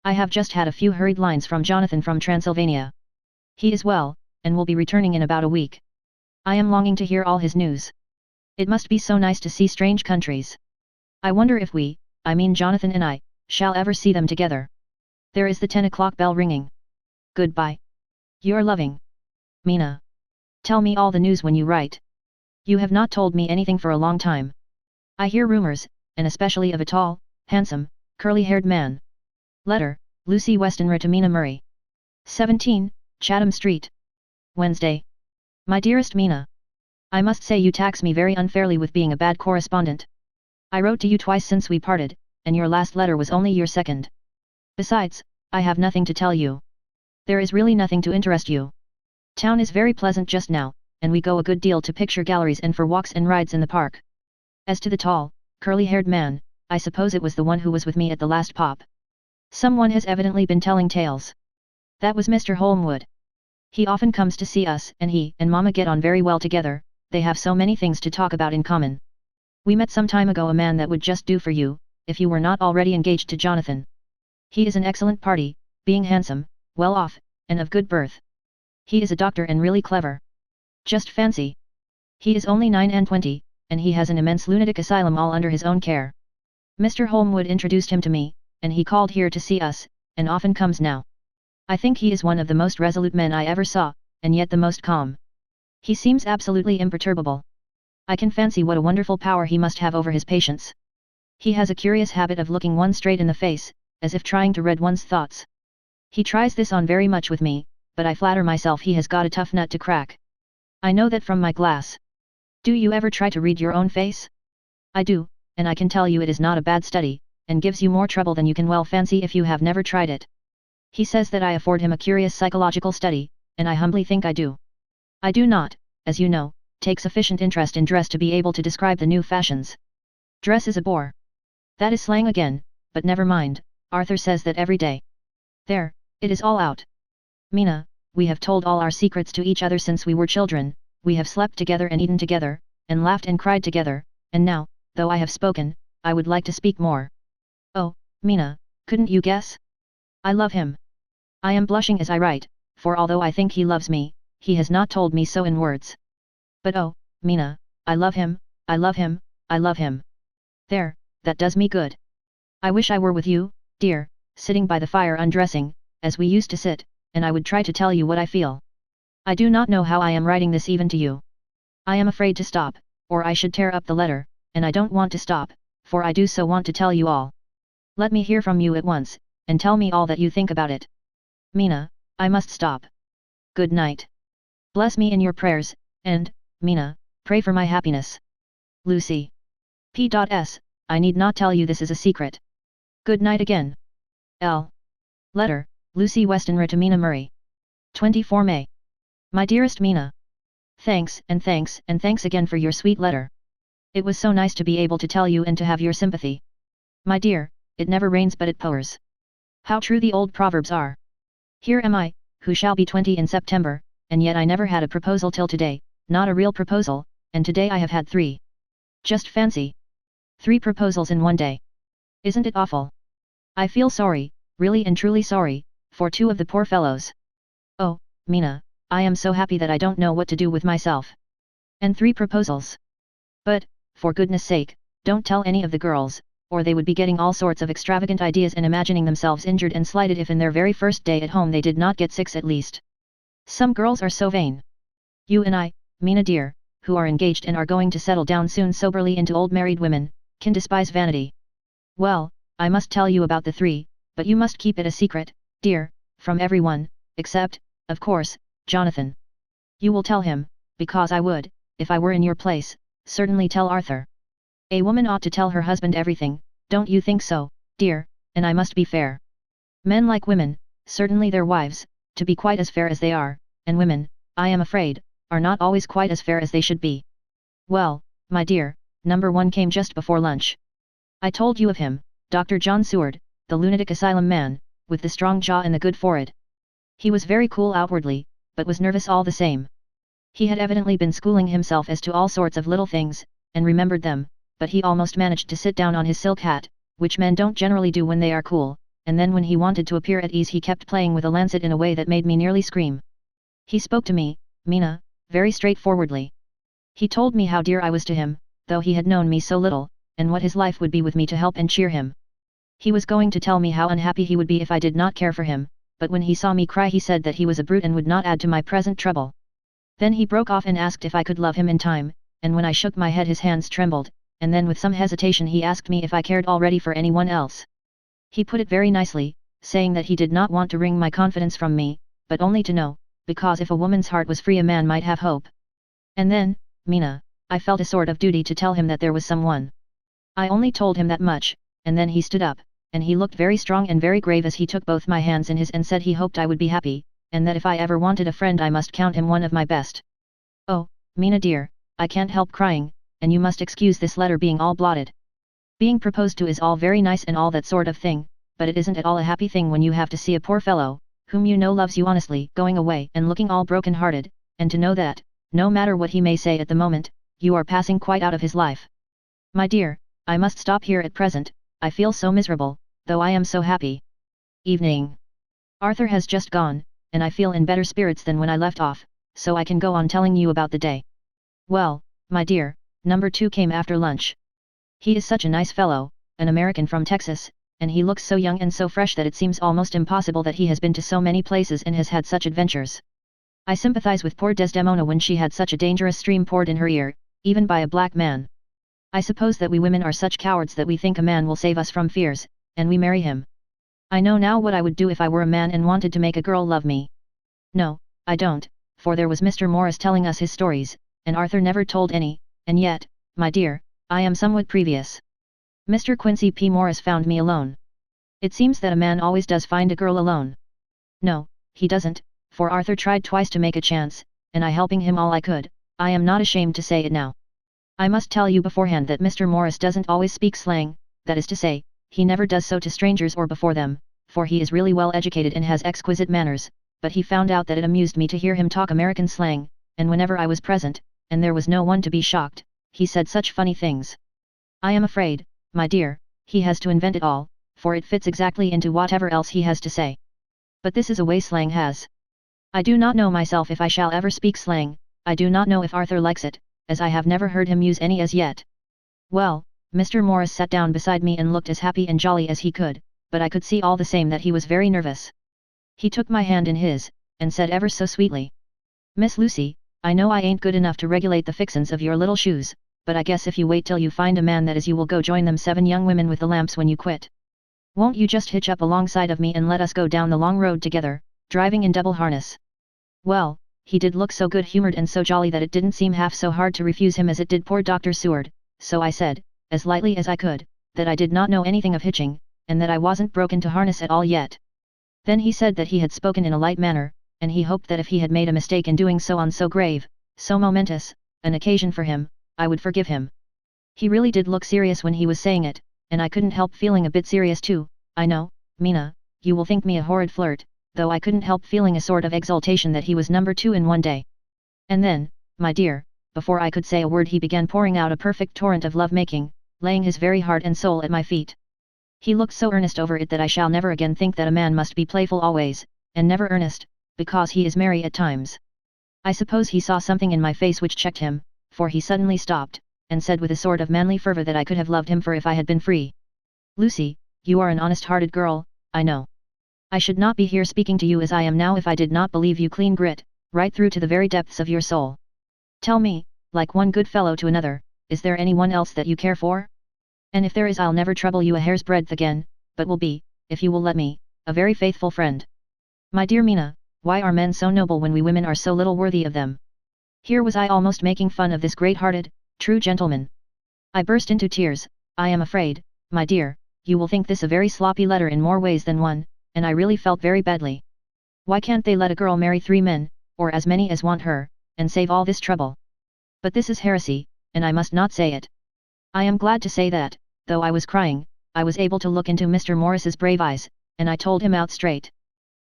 I have just had a few hurried lines from Jonathan from Transylvania. He is well, and will be returning in about a week. I am longing to hear all his news. It must be so nice to see strange countries. I wonder if we, I mean Jonathan and I, shall ever see them together. There is the 10 o'clock bell ringing. Goodbye. Your loving Mina. Tell me all the news when you write. You have not told me anything for a long time. I hear rumors, and especially of a tall, handsome, curly-haired man. Letter, Lucy Westenra to Mina Murray. 17, Chatham Street. Wednesday. My dearest Mina. I must say you tax me very unfairly with being a bad correspondent. I wrote to you twice since we parted, and your last letter was only your second. Besides, I have nothing to tell you. There is really nothing to interest you. Town is very pleasant just now, and we go a good deal to picture galleries and for walks and rides in the park. As to the tall, curly-haired man, I suppose it was the one who was with me at the last pop. Someone has evidently been telling tales. That was Mr. Holmwood. He often comes to see us, and he and Mama get on very well together. They have so many things to talk about in common. We met some time ago a man that would just do for you, if you were not already engaged to Jonathan. He is an excellent party, being handsome, well off, and of good birth. He is a doctor and really clever. Just fancy. He is only 29, and he has an immense lunatic asylum all under his own care. Mr. Holmwood introduced him to me, and he called here to see us, and often comes now. I think he is one of the most resolute men I ever saw, and yet the most calm. He seems absolutely imperturbable. I can fancy what a wonderful power he must have over his patients. He has a curious habit of looking one straight in the face, as if trying to read one's thoughts. He tries this on very much with me, but I flatter myself he has got a tough nut to crack. I know that from my glass. Do you ever try to read your own face? I do, and I can tell you it is not a bad study, and gives you more trouble than you can well fancy if you have never tried it. He says that I afford him a curious psychological study, and I humbly think I do. I do not, as you know, take sufficient interest in dress to be able to describe the new fashions. Dress is a bore. That is slang again, but never mind, Arthur says that every day. There, it is all out. Mina, we have told all our secrets to each other since we were children, we have slept together and eaten together, and laughed and cried together, and now, though I have spoken, I would like to speak more. Oh, Mina, couldn't you guess? I love him. I am blushing as I write, for although I think he loves me, he has not told me so in words. But oh, Mina, I love him, I love him, I love him. There, that does me good. I wish I were with you, dear, sitting by the fire undressing, as we used to sit, and I would try to tell you what I feel. I do not know how I am writing this even to you. I am afraid to stop, or I should tear up the letter, and I don't want to stop, for I do so want to tell you all. Let me hear from you at once, and tell me all that you think about it. Mina, I must stop. Good night. Bless me in your prayers, and, Mina, pray for my happiness. Lucy. P.S. I need not tell you this is a secret. Good night again. L. Letter, Lucy Westenra to Mina Murray. 24 May. My dearest Mina. Thanks and thanks and thanks again for your sweet letter. It was so nice to be able to tell you and to have your sympathy. My dear, it never rains but it pours. How true the old proverbs are. Here am I, who shall be 20 in September, and yet I never had a proposal till today, not a real proposal, and today I have had 3. Just fancy. 3 proposals in one day. Isn't it awful? I feel sorry, really and truly sorry, for 2 of the poor fellows. Oh, Mina, I am so happy that I don't know what to do with myself. And 3 proposals. But, for goodness sake, don't tell any of the girls, or they would be getting all sorts of extravagant ideas and imagining themselves injured and slighted if in their very first day at home they did not get 6 at least. Some girls are so vain. You and I, Mina dear, who are engaged and are going to settle down soon soberly into old married women, can despise vanity. Well, I must tell you about the 3, but you must keep it a secret, dear, from everyone, except, of course, Jonathan. You will tell him, because I would, if I were in your place, certainly tell Arthur. A woman ought to tell her husband everything, don't you think so, dear, and I must be fair. Men like women, certainly their wives, to be quite as fair as they are, and women, I am afraid, are not always quite as fair as they should be. Well, My dear, number 1 came just before lunch. I told you of him, Dr. John Seward, the lunatic asylum man, with the strong jaw and the good forehead. He was very cool outwardly, but was nervous all the same. He had evidently been schooling himself as to all sorts of little things, and remembered them, but he almost managed to sit down on his silk hat, which men don't generally do when they are cool, and then when he wanted to appear at ease he kept playing with a lancet in a way that made me nearly scream. He spoke to me, Mina, very straightforwardly. He told me how dear I was to him, though he had known me so little, and what his life would be with me to help and cheer him. He was going to tell me how unhappy he would be if I did not care for him, but when he saw me cry he said that he was a brute and would not add to my present trouble. Then he broke off and asked if I could love him in time, and when I shook my head his hands trembled, and then with some hesitation he asked me if I cared already for anyone else. He put it very nicely, saying that he did not want to wring my confidence from me, but only to know, because if a woman's heart was free a man might have hope. And then, Mina, I felt a sort of duty to tell him that there was someone. I only told him that much, and then he stood up, and he looked very strong and very grave as he took both my hands in his and said he hoped I would be happy, and that if I ever wanted a friend I must count him one of my best. Oh, Mina dear, I can't help crying, and you must excuse this letter being all blotted. Being proposed to is all very nice and all that sort of thing, but it isn't at all a happy thing when you have to see a poor fellow, whom you know loves you honestly, going away and looking all broken-hearted, and to know that, no matter what he may say at the moment, you are passing quite out of his life. My dear, I must stop here at present, I feel so miserable, though I am so happy. Evening. Arthur has just gone, and I feel in better spirits than when I left off, so I can go on telling you about the day. Well, my dear, number 2 came after lunch. He is such a nice fellow, an American from Texas, and he looks so young and so fresh that it seems almost impossible that he has been to so many places and has had such adventures. I sympathize with poor Desdemona when she had such a dangerous stream poured in her ear, even by a black man. I suppose that we women are such cowards that we think a man will save us from fears, and we marry him. I know now what I would do if I were a man and wanted to make a girl love me. No, I don't, for there was Mr. Morris telling us his stories, and Arthur never told any, and yet, my dear, I am somewhat previous. Mr. Quincy P. Morris found me alone. It seems that a man always does find a girl alone. No, he doesn't, for Arthur tried twice to make a chance, and I helping him all I could. I am not ashamed to say it now. I must tell you beforehand that Mr. Morris doesn't always speak slang, that is to say, he never does so to strangers or before them, for he is really well educated and has exquisite manners, but he found out that it amused me to hear him talk American slang, and whenever I was present, and there was no one to be shocked, he said such funny things. I am afraid, my dear, he has to invent it all, for it fits exactly into whatever else he has to say. But this is a way slang has. I do not know myself if I shall ever speak slang, I do not know if Arthur likes it, as I have never heard him use any as yet. Well, Mr. Morris sat down beside me and looked as happy and jolly as he could, but I could see all the same that he was very nervous. He took my hand in his, and said ever so sweetly, Miss Lucy, I know I ain't good enough to regulate the fixins of your little shoes, but I guess if you wait till you find a man that is you will go join them 7 young women with the lamps when you quit. Won't you just hitch up alongside of me and let us go down the long road together, driving in double harness? Well, he did look so good-humoured and so jolly that it didn't seem half so hard to refuse him as it did poor Dr. Seward, so I said, as lightly as I could, that I did not know anything of hitching, and that I wasn't broken to harness at all yet. Then he said that he had spoken in a light manner, and he hoped that if he had made a mistake in doing so on so grave, so momentous, an occasion for him, I would forgive him. He really did look serious when he was saying it, and I couldn't help feeling a bit serious too. I know, Mina, you will think me a horrid flirt, though I couldn't help feeling a sort of exultation that he was number 2 in one day. And then, my dear, before I could say a word he began pouring out a perfect torrent of love-making, laying his very heart and soul at my feet. He looked so earnest over it that I shall never again think that a man must be playful always, and never earnest, because he is merry at times. I suppose he saw something in my face which checked him, for he suddenly stopped, and said with a sort of manly fervour that I could have loved him for if I had been free. Lucy, you are an honest-hearted girl, I know. I should not be here speaking to you as I am now if I did not believe you clean grit, right through to the very depths of your soul. Tell me, like one good fellow to another, is there anyone else that you care for? And if there is I'll never trouble you a hair's breadth again, but will be, if you will let me, a very faithful friend. My dear Mina, why are men so noble when we women are so little worthy of them? Here was I almost making fun of this great-hearted, true gentleman. I burst into tears. I am afraid, my dear, you will think this a very sloppy letter in more ways than one, and I really felt very badly. Why can't they let a girl marry 3 men, or as many as want her, and save all this trouble? But this is heresy, and I must not say it. I am glad to say that, though I was crying, I was able to look into Mr. Morris's brave eyes, and I told him out straight.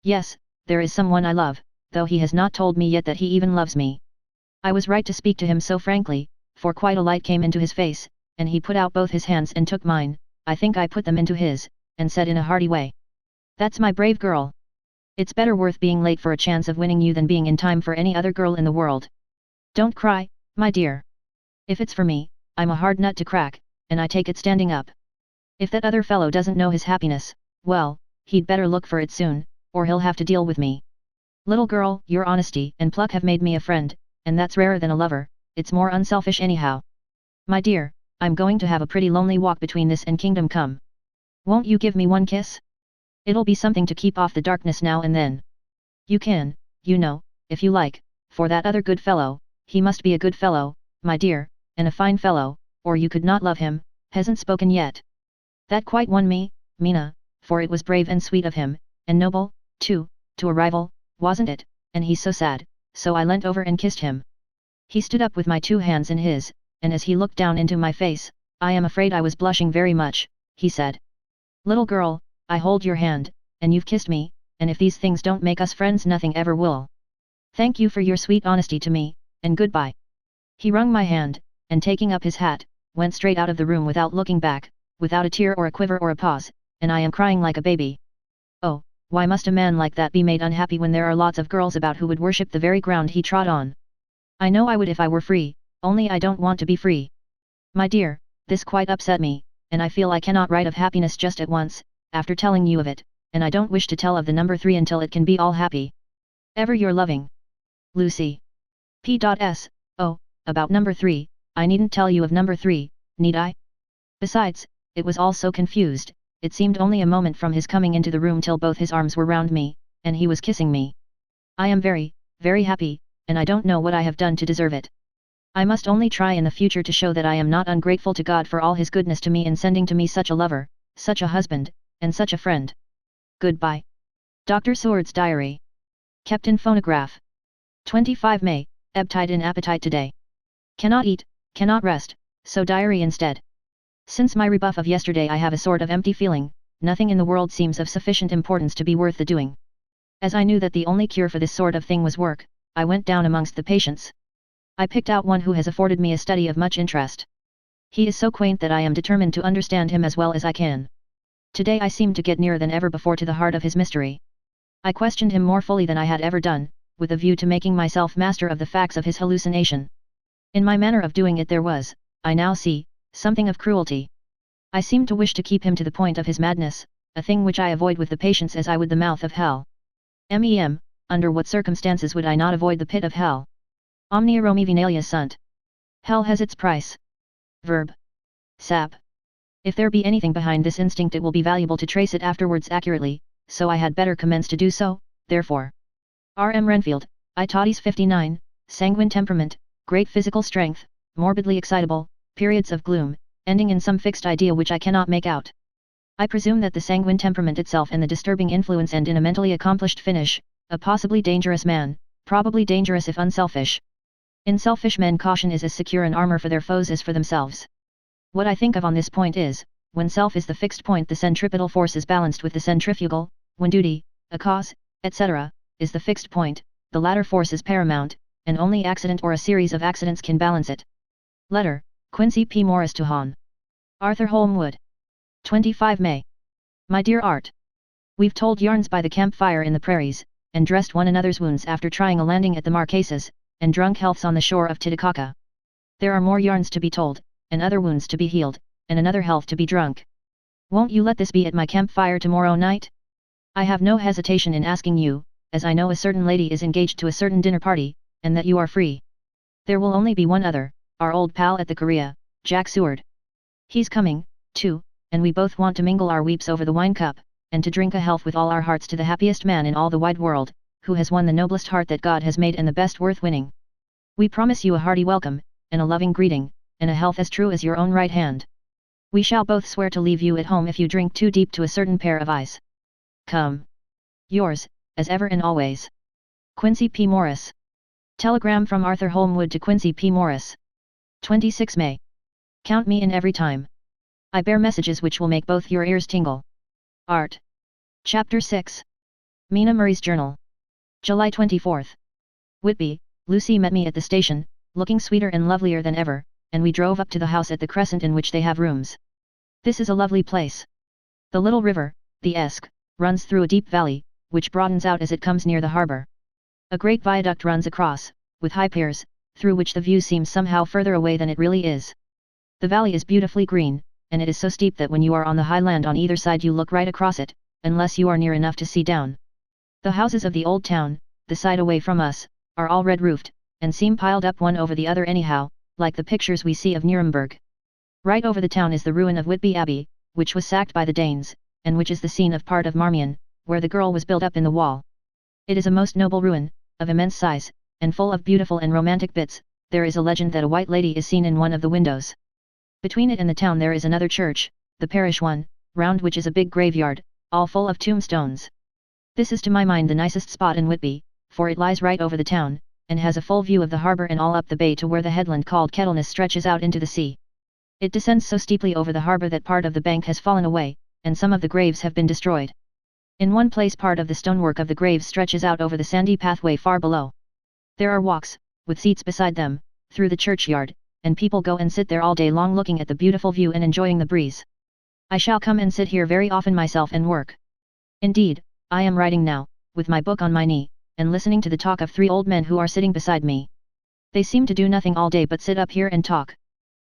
Yes, there is someone I love, though he has not told me yet that he even loves me. I was right to speak to him so frankly, for quite a light came into his face, and he put out both his hands and took mine. I think I put them into his, and said in a hearty way. That's my brave girl. It's better worth being late for a chance of winning you than being in time for any other girl in the world. Don't cry, my dear. If it's for me, I'm a hard nut to crack, and I take it standing up. If that other fellow doesn't know his happiness, well, he'd better look for it soon, or he'll have to deal with me. Little girl, your honesty and pluck have made me a friend, and that's rarer than a lover, it's more unselfish anyhow. My dear, I'm going to have a pretty lonely walk between this and Kingdom Come. Won't you give me one kiss? It'll be something to keep off the darkness now and then. You can, you know, if you like, for that other good fellow, he must be a good fellow, my dear, and a fine fellow, or you could not love him, hasn't spoken yet. That quite won me, Mina, for it was brave and sweet of him, and noble, too, to a rival, wasn't it, and he's so sad, so I leant over and kissed him. He stood up with my two hands in his, and as he looked down into my face, I am afraid I was blushing very much, he said. Little girl, I hold your hand, and you've kissed me, and if these things don't make us friends nothing ever will. Thank you for your sweet honesty to me, and goodbye. He wrung my hand, and taking up his hat, went straight out of the room without looking back, without a tear or a quiver or a pause, and I am crying like a baby. Oh, why must a man like that be made unhappy when there are lots of girls about who would worship the very ground he trod on? I know I would if I were free, only I don't want to be free. My dear, this quite upset me, and I feel I cannot write of happiness just at once, after telling you of it, and I don't wish to tell of the number 3 until it can be all happy. Ever your loving, Lucy. P.S. Oh, about number 3, I needn't tell you of number 3, need I? Besides, it was all so confused, it seemed only a moment from his coming into the room till both his arms were round me, and he was kissing me. I am very, very happy, and I don't know what I have done to deserve it. I must only try in the future to show that I am not ungrateful to God for all his goodness to me in sending to me such a lover, such a husband, and such a friend. Goodbye. Dr. Seward's Diary. Kept in phonograph. 25 May, ebbtide in appetite today. Cannot eat, cannot rest, so diary instead. Since my rebuff of yesterday I have a sort of empty feeling, nothing in the world seems of sufficient importance to be worth the doing. As I knew that the only cure for this sort of thing was work, I went down amongst the patients. I picked out one who has afforded me a study of much interest. He is so quaint that I am determined to understand him as well as I can. Today I seemed to get nearer than ever before to the heart of his mystery. I questioned him more fully than I had ever done, with a view to making myself master of the facts of his hallucination. In my manner of doing it there was, I now see, something of cruelty. I seemed to wish to keep him to the point of his madness, a thing which I avoid with the patients as I would the mouth of hell. Under what circumstances would I not avoid the pit of hell? Omnia Romi venalia sunt. Hell has its price. Verb. Sap. If there be anything behind this instinct it will be valuable to trace it afterwards accurately, so I had better commence to do so, therefore. R. M. Renfield, I. Toddy's 59, sanguine temperament, great physical strength, morbidly excitable, periods of gloom, ending in some fixed idea which I cannot make out. I presume that the sanguine temperament itself and the disturbing influence end in a mentally accomplished finish, a possibly dangerous man, probably dangerous if unselfish. In selfish men caution is as secure an armor for their foes as for themselves. What I think of on this point is, when self is the fixed point the centripetal force is balanced with the centrifugal, when duty, a cause, etc., is the fixed point, the latter force is paramount, and only accident or a series of accidents can balance it. Letter, Quincy P. Morris to Hon. Arthur Holmwood. 25 May. My dear Art. We've told yarns by the campfire in the prairies, and dressed one another's wounds after trying a landing at the Marquesas, and drunk healths on the shore of Titicaca. There are more yarns to be told, and other wounds to be healed, and another health to be drunk. Won't you let this be at my campfire tomorrow night? I have no hesitation in asking you, as I know a certain lady is engaged to a certain dinner party, and that you are free. There will only be one other, our old pal at the Korea, Jack Seward. He's coming, too, and we both want to mingle our weeps over the wine cup, and to drink a health with all our hearts to the happiest man in all the wide world, who has won the noblest heart that God has made and the best worth winning. We promise you a hearty welcome, and a loving greeting, and a health as true as your own right hand. We shall both swear to leave you at home if you drink too deep to a certain pair of eyes. Come. Yours, as ever and always. Quincy P. Morris. Telegram from Arthur Holmwood to Quincy P. Morris. 26 May. Count me in every time. I bear messages which will make both your ears tingle. Art. Chapter 6. Mina Murray's Journal. July 24th. Whitby, Lucy met me at the station, looking sweeter and lovelier than ever, and we drove up to the house at the Crescent in which they have rooms. This is a lovely place. The little river, the Esk, runs through a deep valley, which broadens out as it comes near the harbour. A great viaduct runs across, with high piers, through which the view seems somehow further away than it really is. The valley is beautifully green, and it is so steep that when you are on the high land on either side you look right across it, unless you are near enough to see down. The houses of the old town, the side away from us, are all red-roofed, and seem piled up one over the other anyhow, like the pictures we see of Nuremberg. Right over the town is the ruin of Whitby Abbey, which was sacked by the Danes, and which is the scene of part of Marmion, where the girl was built up in the wall. It is a most noble ruin, of immense size, and full of beautiful and romantic bits. There is a legend that a white lady is seen in one of the windows. Between it and the town there is another church, the parish one, round which is a big graveyard, all full of tombstones. This is to my mind the nicest spot in Whitby, for it lies right over the town, and has a full view of the harbour and all up the bay to where the headland called Kettleness stretches out into the sea. It descends so steeply over the harbour that part of the bank has fallen away, and some of the graves have been destroyed. In one place part of the stonework of the graves stretches out over the sandy pathway far below. There are walks, with seats beside them, through the churchyard, and people go and sit there all day long looking at the beautiful view and enjoying the breeze. I shall come and sit here very often myself and work. Indeed, I am writing now, with my book on my knee, and listening to the talk of 3 old men who are sitting beside me. They seem to do nothing all day but sit up here and talk.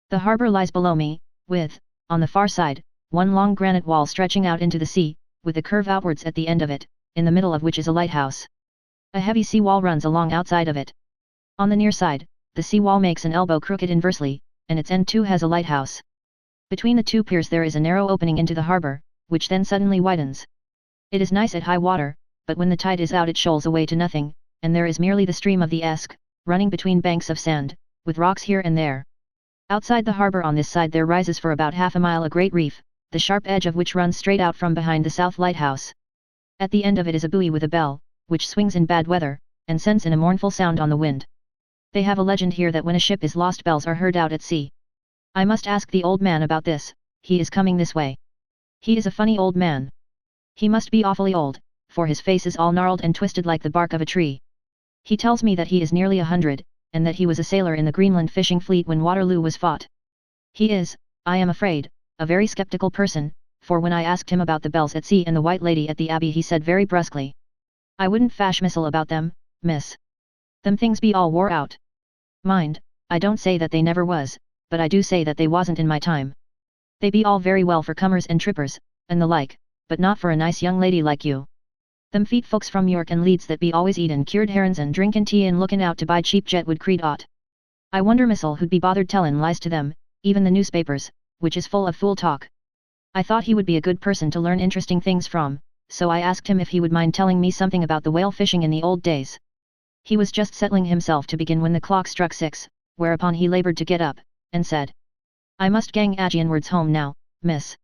The harbour lies below me, with, on the far side, one long granite wall stretching out into the sea, with a curve outwards at the end of it, in the middle of which is a lighthouse. A heavy sea wall runs along outside of it. On the near side, the sea wall makes an elbow crooked inversely, and its end too has a lighthouse. Between the 2 piers there is a narrow opening into the harbour, which then suddenly widens. It is nice at high water, but when the tide is out it shoals away to nothing, and there is merely the stream of the Esk, running between banks of sand, with rocks here and there. Outside the harbour on this side there rises for about half a mile a great reef, the sharp edge of which runs straight out from behind the south lighthouse. At the end of it is a buoy with a bell, which swings in bad weather, and sends in a mournful sound on the wind. They have a legend here that when a ship is lost bells are heard out at sea. I must ask the old man about this. He is coming this way. He is a funny old man. He must be awfully old, for his face is all gnarled and twisted like the bark of a tree. He tells me that he is nearly 100, and that he was a sailor in the Greenland fishing fleet when Waterloo was fought. He is, I am afraid, a very skeptical person, for when I asked him about the bells at sea and the white lady at the abbey he said very brusquely, "I wouldn't fash missile about them, miss. Them things be all wore out. Mind, I don't say that they never was, but I do say that they wasn't in my time. They be all very well for cummers and trippers, and the like, but not for a nice young lady like you. Them feet folks from York and Leeds that be always eatin' cured herrins and drinkin' tea and lookin' out to buy cheap jet would creed aught. I wonder missile who'd be bothered tellin' lies to them, even the newspapers, which is full of fool talk." I thought he would be a good person to learn interesting things from, so I asked him if he would mind telling me something about the whale fishing in the old days. He was just settling himself to begin when the clock struck 6, whereupon he laboured to get up, and said, "I must gang Agianwards home now, miss.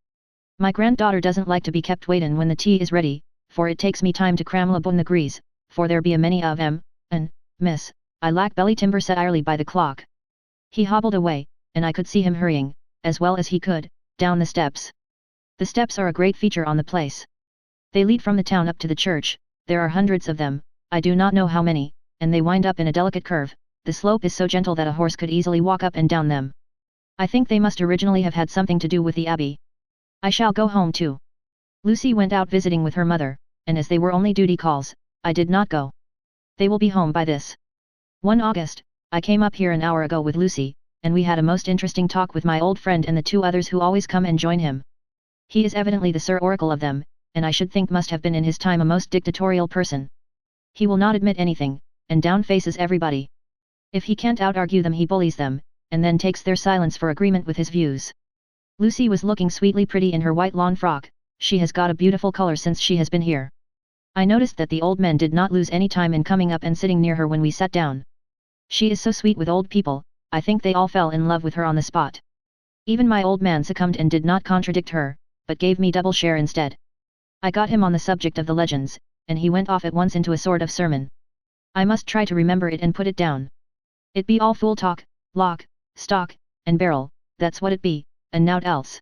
My granddaughter doesn't like to be kept waitin' when the tea is ready, for it takes me time to cram labun the grease, for there be a many of 'em, and, miss, I lack belly timber set irely by the clock." He hobbled away, and I could see him hurrying, as well as he could, down the steps. The steps are a great feature on the place. They lead from the town up to the church. There are hundreds of them, I do not know how many, and they wind up in a delicate curve. The slope is so gentle that a horse could easily walk up and down them. I think they must originally have had something to do with the abbey. I shall go home too. Lucy went out visiting with her mother, and as they were only duty calls, I did not go. They will be home by this. 1 August, I came up here an hour ago with Lucy, and we had a most interesting talk with my old friend and the 2 others who always come and join him. He is evidently the Sir Oracle of them, and I should think must have been in his time a most dictatorial person. He will not admit anything, and down-faces everybody. If he can't out-argue them he bullies them, and then takes their silence for agreement with his views. Lucy was looking sweetly pretty in her white lawn frock. She has got a beautiful color since she has been here. I noticed that the old men did not lose any time in coming up and sitting near her when we sat down. She is so sweet with old people, I think they all fell in love with her on the spot. Even my old man succumbed and did not contradict her, but gave me double share instead. I got him on the subject of the legends, and he went off at once into a sort of sermon. I must try to remember it and put it down. It be all fool talk, Locke, stock, and barrel, that's what it be, and nowt else.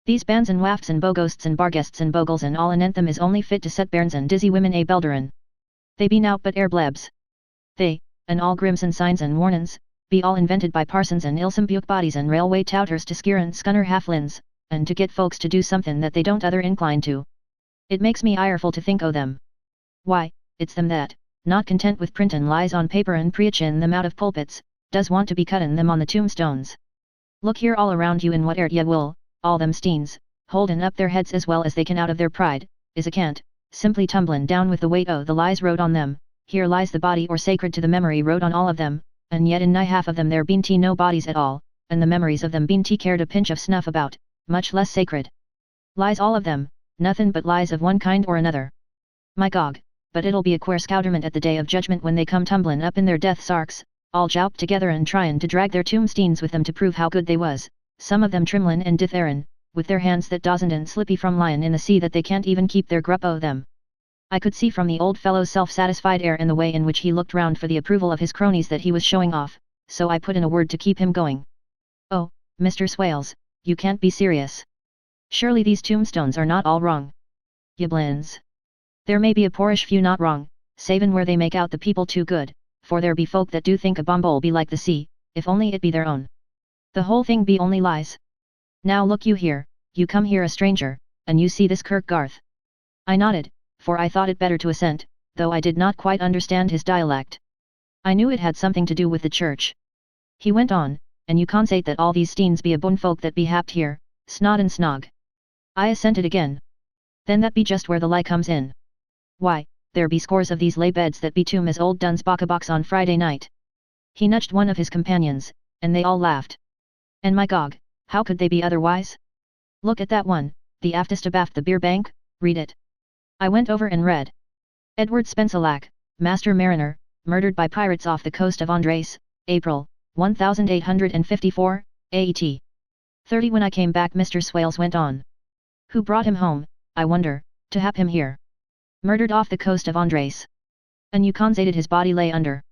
These bands and wafts and bogosts and barguests and bogles and all anent them is only fit to set bairns and dizzy women a belderin. They be nowt but air blebs. They, and all grims and signs and warnin's, be all invented by parsons and ilsome buke bodies and railway touters to skeer and scunner halflins, and to get folks to do something that they don't other incline to. It makes me ireful to think o' them. Why, it's them that, not content with printin' lies on paper and preachin' them out of pulpits, does want to be cuttin' them on the tombstones. Look here all around you in whate'er ye will, all them steens, holdin' up their heads as well as they can out of their pride, is a cant, simply tumblin' down with the weight o' the lies wrote on them. Here lies the body or sacred to the memory wrote on all of them, and yet in nigh half of them there bean't no bodies at all, and the memories of them bean't cared a pinch of snuff about, much less sacred. Lies all of them, nothin' but lies of one kind or another. My gog, but it'll be a queer scouterment at the day of judgment when they come tumblin' up in their death sarks, all jowped together and tryin' to drag their tombsteens with them to prove how good they was, some of them trimlin' and ditherin', with their hands that doesn't and slippy from lyin' in the sea that they can't even keep their grup o' them. I could see from the old fellow's self-satisfied air and the way in which he looked round for the approval of his cronies that he was showing off, so I put in a word to keep him going. Oh, Mr. Swales, you can't be serious. Surely these tombstones are not all wrong. Ye blins. There may be a poorish few not wrong, savin' where they make out the people too good, for there be folk that do think a bombole be like the sea, if only it be their own. The whole thing be only lies. Now look you here, you come here a stranger, and you see this Kirkgarth. I nodded, for I thought it better to assent, though I did not quite understand his dialect. I knew it had something to do with the church. He went on, and you consate that all these steens be a bun folk that be happed here, snod and snog. I assented again. Then that be just where the lie comes in. Why, there be scores of these lay beds that be tomb as old Dunn's box on Friday night. He nudged one of his companions, and they all laughed. And my gog, how could they be otherwise? Look at that one, the aftest abaft the beer bank, read it. I went over and read. Edward Spencelak, Master Mariner, murdered by pirates off the coast of Andres, April, 1854, AET. 30. When I came back Mr. Swales went on. Who brought him home, I wonder, to hap him here? Murdered off the coast of Andres. And you constated his body lay under.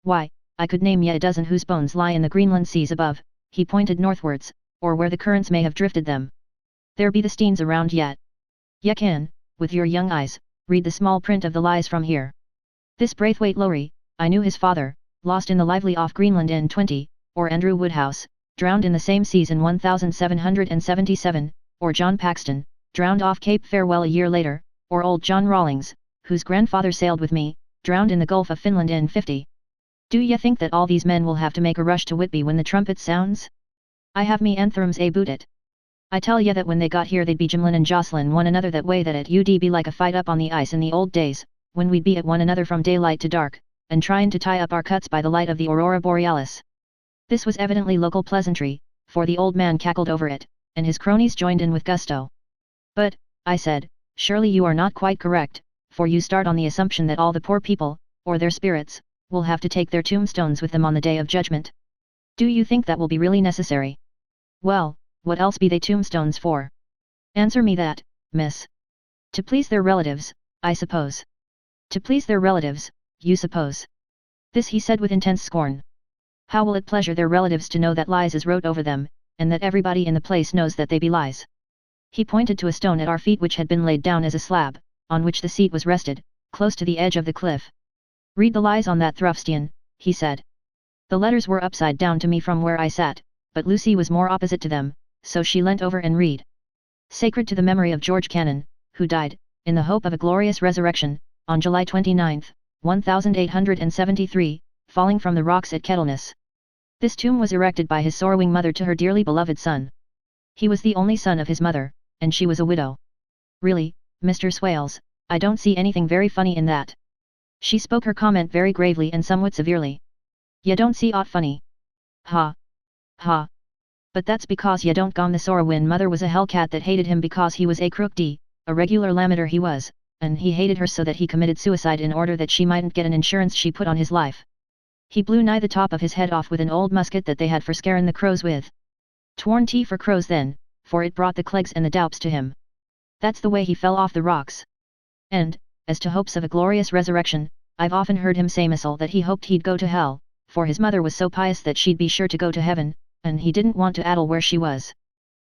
Why, I could name ye a dozen whose bones lie in the Greenland seas above, he pointed northwards, or where the currents may have drifted them. There be the steens around yet. Ye can, with your young eyes, read the small print of the lies from here. This Braithwaite Lowry, I knew his father, lost in the lively off Greenland in 20, or Andrew Woodhouse, drowned in the same seas in 1777, or John Paxton, drowned off Cape Farewell a year later, or old John Rawlings, whose grandfather sailed with me, drowned in the Gulf of Finland in 50. Do ye think that all these men will have to make a rush to Whitby when the trumpet sounds? I have me anthems a boot it. I tell ye that when they got here they'd be jimlin' and jostlin' one another that way that it ud be like a fight up on the ice in the old days, when we'd be at one another from daylight to dark, and tryin' to tie up our cuts by the light of the aurora borealis. This was evidently local pleasantry, for the old man cackled over it, and his cronies joined in with gusto. But, I said, surely you are not quite correct, for you start on the assumption that all the poor people, or their spirits, will have to take their tombstones with them on the day of judgment. Do you think that will be really necessary? Well, what else be they tombstones for? Answer me that, miss. To please their relatives, I suppose. To please their relatives, you suppose. This he said with intense scorn. How will it pleasure their relatives to know that lies is wrote over them, and that everybody in the place knows that they be lies? He pointed to a stone at our feet which had been laid down as a slab, on which the seat was rested, close to the edge of the cliff. Read the lies on that Thrufstian, he said. The letters were upside down to me from where I sat, but Lucy was more opposite to them, so she leant over and read. Sacred to the memory of George Cannon, who died, in the hope of a glorious resurrection, on July 29, 1873, falling from the rocks at Kettleness. This tomb was erected by his sorrowing mother to her dearly beloved son. He was the only son of his mother, and she was a widow. Really, Mr. Swales, I don't see anything very funny in that. She spoke her comment very gravely and somewhat severely. Ya don't see aught funny. Ha. Ha. But that's because ya don't gone the sorrowin' mother was a hellcat that hated him because he was a crook d, a regular lamiter he was, and he hated her so that he committed suicide in order that she mightn't get an insurance she put on his life. He blew nigh the top of his head off with an old musket that they had for scarin' the crows with. Tworn tea for crows then, for it brought the clegs and the doups to him. That's the way he fell off the rocks. And, as to hopes of a glorious resurrection, I've often heard him say missile that he hoped he'd go to hell, for his mother was so pious that she'd be sure to go to heaven, and he didn't want to addle where she was.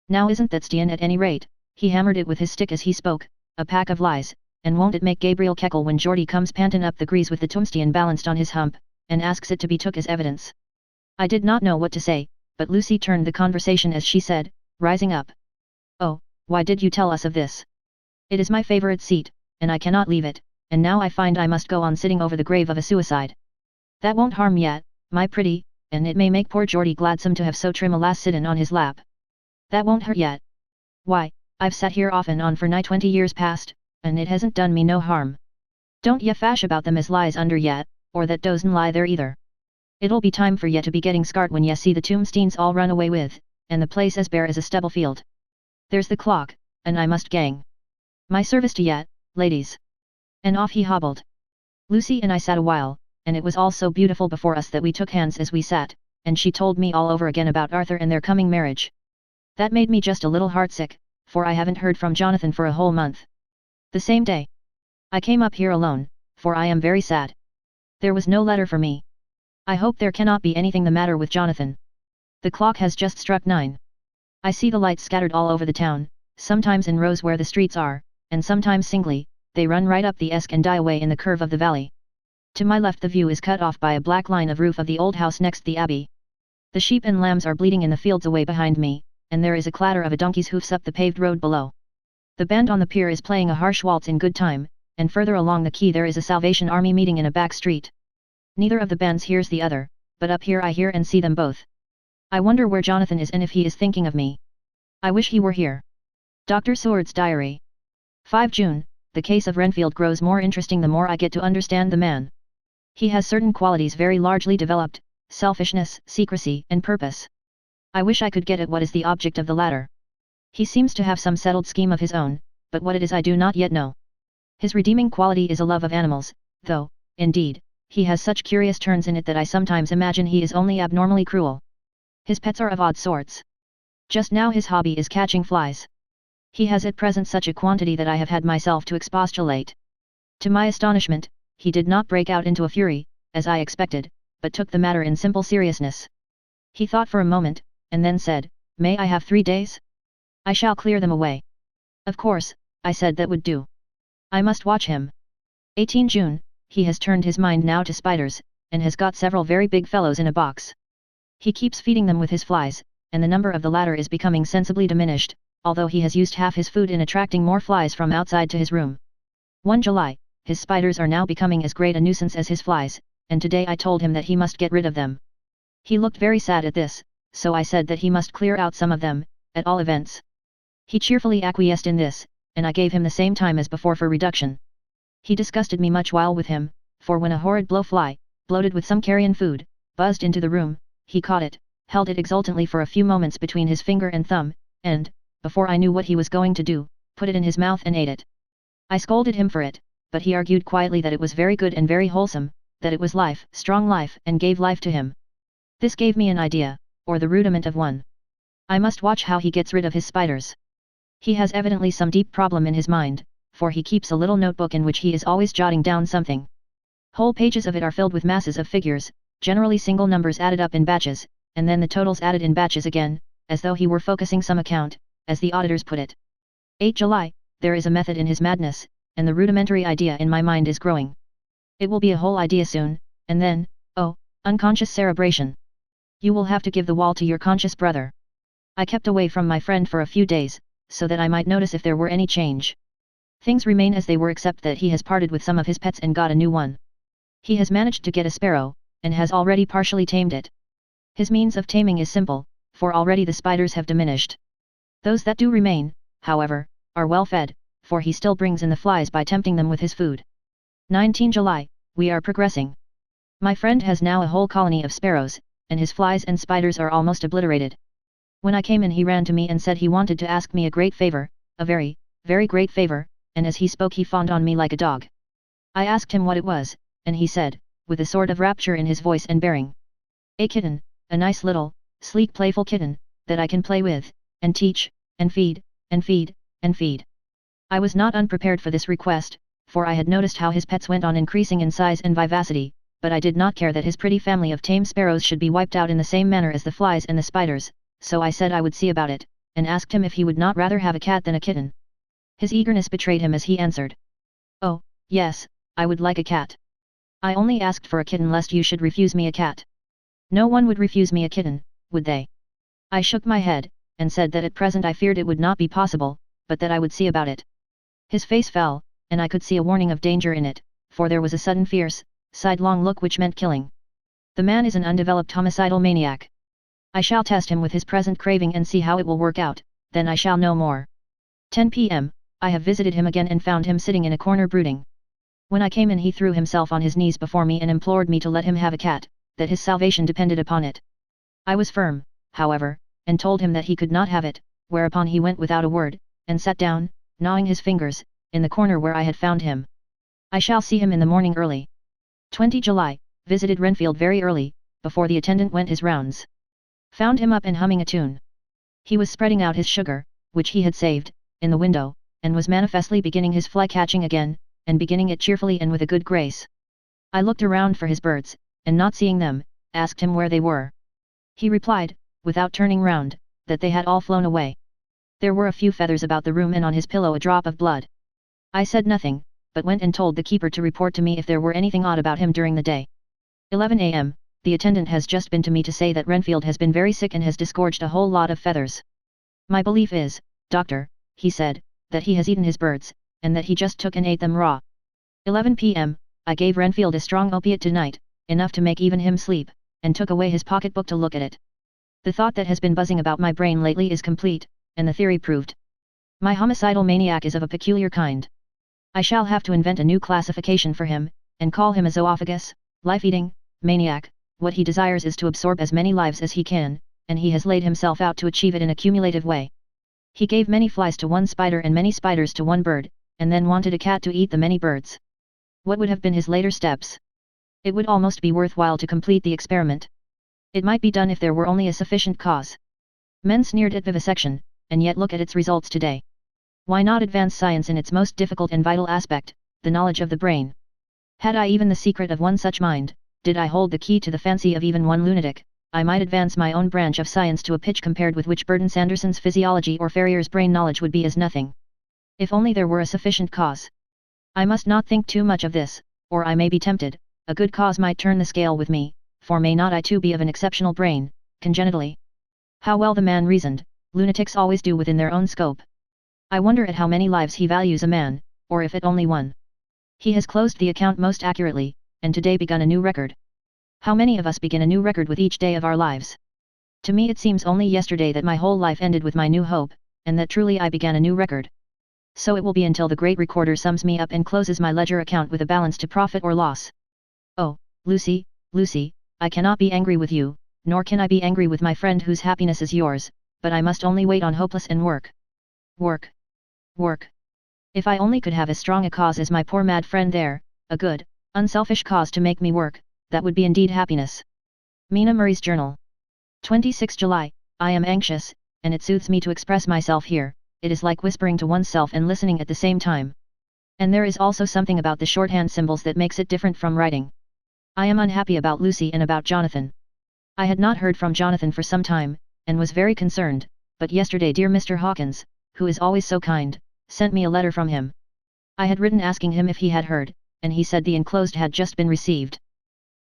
Now isn't that Stian at any rate, he hammered it with his stick as he spoke, a pack of lies, and won't it make Gabriel keckle when Geordie comes pantin' up the grease with the tombstone balanced on his hump, and asks it to be took as evidence. I did not know what to say, but Lucy turned the conversation as she said, rising up. Oh, why did you tell us of this? It is my favourite seat, and I cannot leave it, and now I find I must go on sitting over the grave of a suicide. That won't harm yet, my pretty, and it may make poor Geordie gladsome to have so trim a lass sittin' on his lap. That won't hurt yet. Why, I've sat here off and on for nigh 20 years past, and it hasn't done me no harm. Don't ye fash about them as lies under yet, or that doesn't lie there either. It'll be time for ye to be getting scart when ye see the tombstones all run away with, and the place as bare as a stubble field. There's the clock, and I must gang. My service to ye, ladies. And off he hobbled. Lucy and I sat a while, and it was all so beautiful before us that we took hands as we sat, and she told me all over again about Arthur and their coming marriage. That made me just a little heartsick, for I haven't heard from Jonathan for a whole month. The same day, I came up here alone, for I am very sad. There was no letter for me. I hope there cannot be anything the matter with Jonathan. The clock has just struck 9. I see the lights scattered all over the town, sometimes in rows where the streets are, and sometimes singly, they run right up the Esk and die away in the curve of the valley. To my left the view is cut off by a black line of roof of the old house next the abbey. The sheep and lambs are bleating in the fields away behind me, and there is a clatter of a donkey's hoofs up the paved road below. The band on the pier is playing a harsh waltz in good time, and further along the quay there is a Salvation Army meeting in a back street. Neither of the bands hears the other, but up here I hear and see them both. I wonder where Jonathan is and if he is thinking of me. I wish he were here. Dr. Seward's Diary. 5 June, the case of Renfield grows more interesting the more I get to understand the man. He has certain qualities very largely developed, selfishness, secrecy, and purpose. I wish I could get at what is the object of the latter. He seems to have some settled scheme of his own, but what it is I do not yet know. His redeeming quality is a love of animals, though, indeed, he has such curious turns in it that I sometimes imagine he is only abnormally cruel. His pets are of odd sorts. Just now his hobby is catching flies. He has at present such a quantity that I have had myself to expostulate. To my astonishment, he did not break out into a fury, as I expected, but took the matter in simple seriousness. He thought for a moment, and then said, "May I have 3 days? I shall clear them away." Of course, I said that would do. I must watch him. 18 June, he has turned his mind now to spiders, and has got several very big fellows in a box. He keeps feeding them with his flies, and the number of the latter is becoming sensibly diminished, although he has used half his food in attracting more flies from outside to his room. 1 July, his spiders are now becoming as great a nuisance as his flies, and today I told him that he must get rid of them. He looked very sad at this, so I said that he must clear out some of them, at all events. He cheerfully acquiesced in this, and I gave him the same time as before for reduction. He disgusted me much while with him, for when a horrid blowfly, bloated with some carrion food, buzzed into the room, he caught it, held it exultantly for a few moments between his finger and thumb, and, before I knew what he was going to do, put it in his mouth and ate it. I scolded him for it, but he argued quietly that it was very good and very wholesome, that it was life, strong life, and gave life to him. This gave me an idea, or the rudiment of one. I must watch how he gets rid of his spiders. He has evidently some deep problem in his mind, for he keeps a little notebook in which he is always jotting down something. Whole pages of it are filled with masses of figures, generally single numbers added up in batches, and then the totals added in batches again, as though he were focusing some account, as the auditors put it. 8 July, there is a method in his madness, and the rudimentary idea in my mind is growing. It will be a whole idea soon, and then, oh, unconscious cerebration. You will have to give the wall to your conscious brother. I kept away from my friend for a few days, so that I might notice if there were any change. Things remain as they were except that he has parted with some of his pets and got a new one. He has managed to get a sparrow, and has already partially tamed it. His means of taming is simple, for already the spiders have diminished. Those that do remain, however, are well fed, for he still brings in the flies by tempting them with his food. 19 July, we are progressing. My friend has now a whole colony of sparrows, and his flies and spiders are almost obliterated. When I came in he ran to me and said he wanted to ask me a great favor, a very, very great favor, and as he spoke he fawned on me like a dog. I asked him what it was, and he said, with a sort of rapture in his voice and bearing, "A kitten, a nice little, sleek playful kitten, that I can play with, and teach, and feed, and feed, and feed." I was not unprepared for this request, for I had noticed how his pets went on increasing in size and vivacity, but I did not care that his pretty family of tame sparrows should be wiped out in the same manner as the flies and the spiders, so I said I would see about it, and asked him if he would not rather have a cat than a kitten. His eagerness betrayed him as he answered. Oh, yes, I would like a cat. I only asked for a kitten lest you should refuse me a cat. No one would refuse me a kitten, would they? I shook my head, and said that at present I feared it would not be possible, but that I would see about it. His face fell, and I could see a warning of danger in it, for there was a sudden fierce, sidelong look which meant killing. The man is an undeveloped homicidal maniac. I shall test him with his present craving and see how it will work out, then I shall know more. 10 p.m. I have visited him again and found him sitting in a corner brooding. When I came in he threw himself on his knees before me and implored me to let him have a cat, that his salvation depended upon it. I was firm, however, and told him that he could not have it, whereupon he went without a word, and sat down, gnawing his fingers, in the corner where I had found him. I shall see him in the morning early. 20 July, visited Renfield very early, before the attendant went his rounds. Found him up and humming a tune. He was spreading out his sugar, which he had saved, in the window, and was manifestly beginning his fly-catching again, and beginning it cheerfully and with a good grace. I looked around for his birds, and not seeing them, asked him where they were. He replied, without turning round, that they had all flown away. There were a few feathers about the room and on his pillow a drop of blood. I said nothing, but went and told the keeper to report to me if there were anything odd about him during the day. 11 a.m. The attendant has just been to me to say that Renfield has been very sick and has disgorged a whole lot of feathers. My belief is, doctor, he said, that he has eaten his birds, and that he just took and ate them raw. 11 p.m. I gave Renfield a strong opiate tonight, enough to make even him sleep, and took away his pocketbook to look at it. The thought that has been buzzing about my brain lately is complete, and the theory proved. My homicidal maniac is of a peculiar kind. I shall have to invent a new classification for him, and call him a zoophagus, life-eating, maniac. What he desires is to absorb as many lives as he can, and he has laid himself out to achieve it in a cumulative way. He gave many flies to one spider and many spiders to one bird, and then wanted a cat to eat the many birds. What would have been his later steps? It would almost be worthwhile to complete the experiment. It might be done if there were only a sufficient cause. Men sneered at vivisection, and yet look at its results today. Why not advance science in its most difficult and vital aspect, the knowledge of the brain? Had I even the secret of one such mind, did I hold the key to the fancy of even one lunatic, I might advance my own branch of science to a pitch compared with which Burton Sanderson's physiology or Ferrier's brain knowledge would be as nothing. If only there were a sufficient cause. I must not think too much of this, or I may be tempted. A good cause might turn the scale with me, for may not I too be of an exceptional brain, congenitally? How well the man reasoned, lunatics always do within their own scope. I wonder at how many lives he values a man, or if at only one. He has closed the account most accurately, and today begun a new record. How many of us begin a new record with each day of our lives? To me it seems only yesterday that my whole life ended with my new hope, and that truly I began a new record. So it will be until the great recorder sums me up and closes my ledger account with a balance to profit or loss. Oh, Lucy, Lucy, I cannot be angry with you, nor can I be angry with my friend whose happiness is yours, but I must only wait on hopeless and work. Work. Work. If I only could have as strong a cause as my poor mad friend there, a good, unselfish cause to make me work, that would be indeed happiness. Mina Murray's Journal. 26 July, I am anxious, and it soothes me to express myself here, it is like whispering to oneself and listening at the same time. And there is also something about the shorthand symbols that makes it different from writing. I am unhappy about Lucy and about Jonathan. I had not heard from Jonathan for some time, and was very concerned, but yesterday dear Mr. Hawkins, who is always so kind, sent me a letter from him. I had written asking him if he had heard, and he said the enclosed had just been received.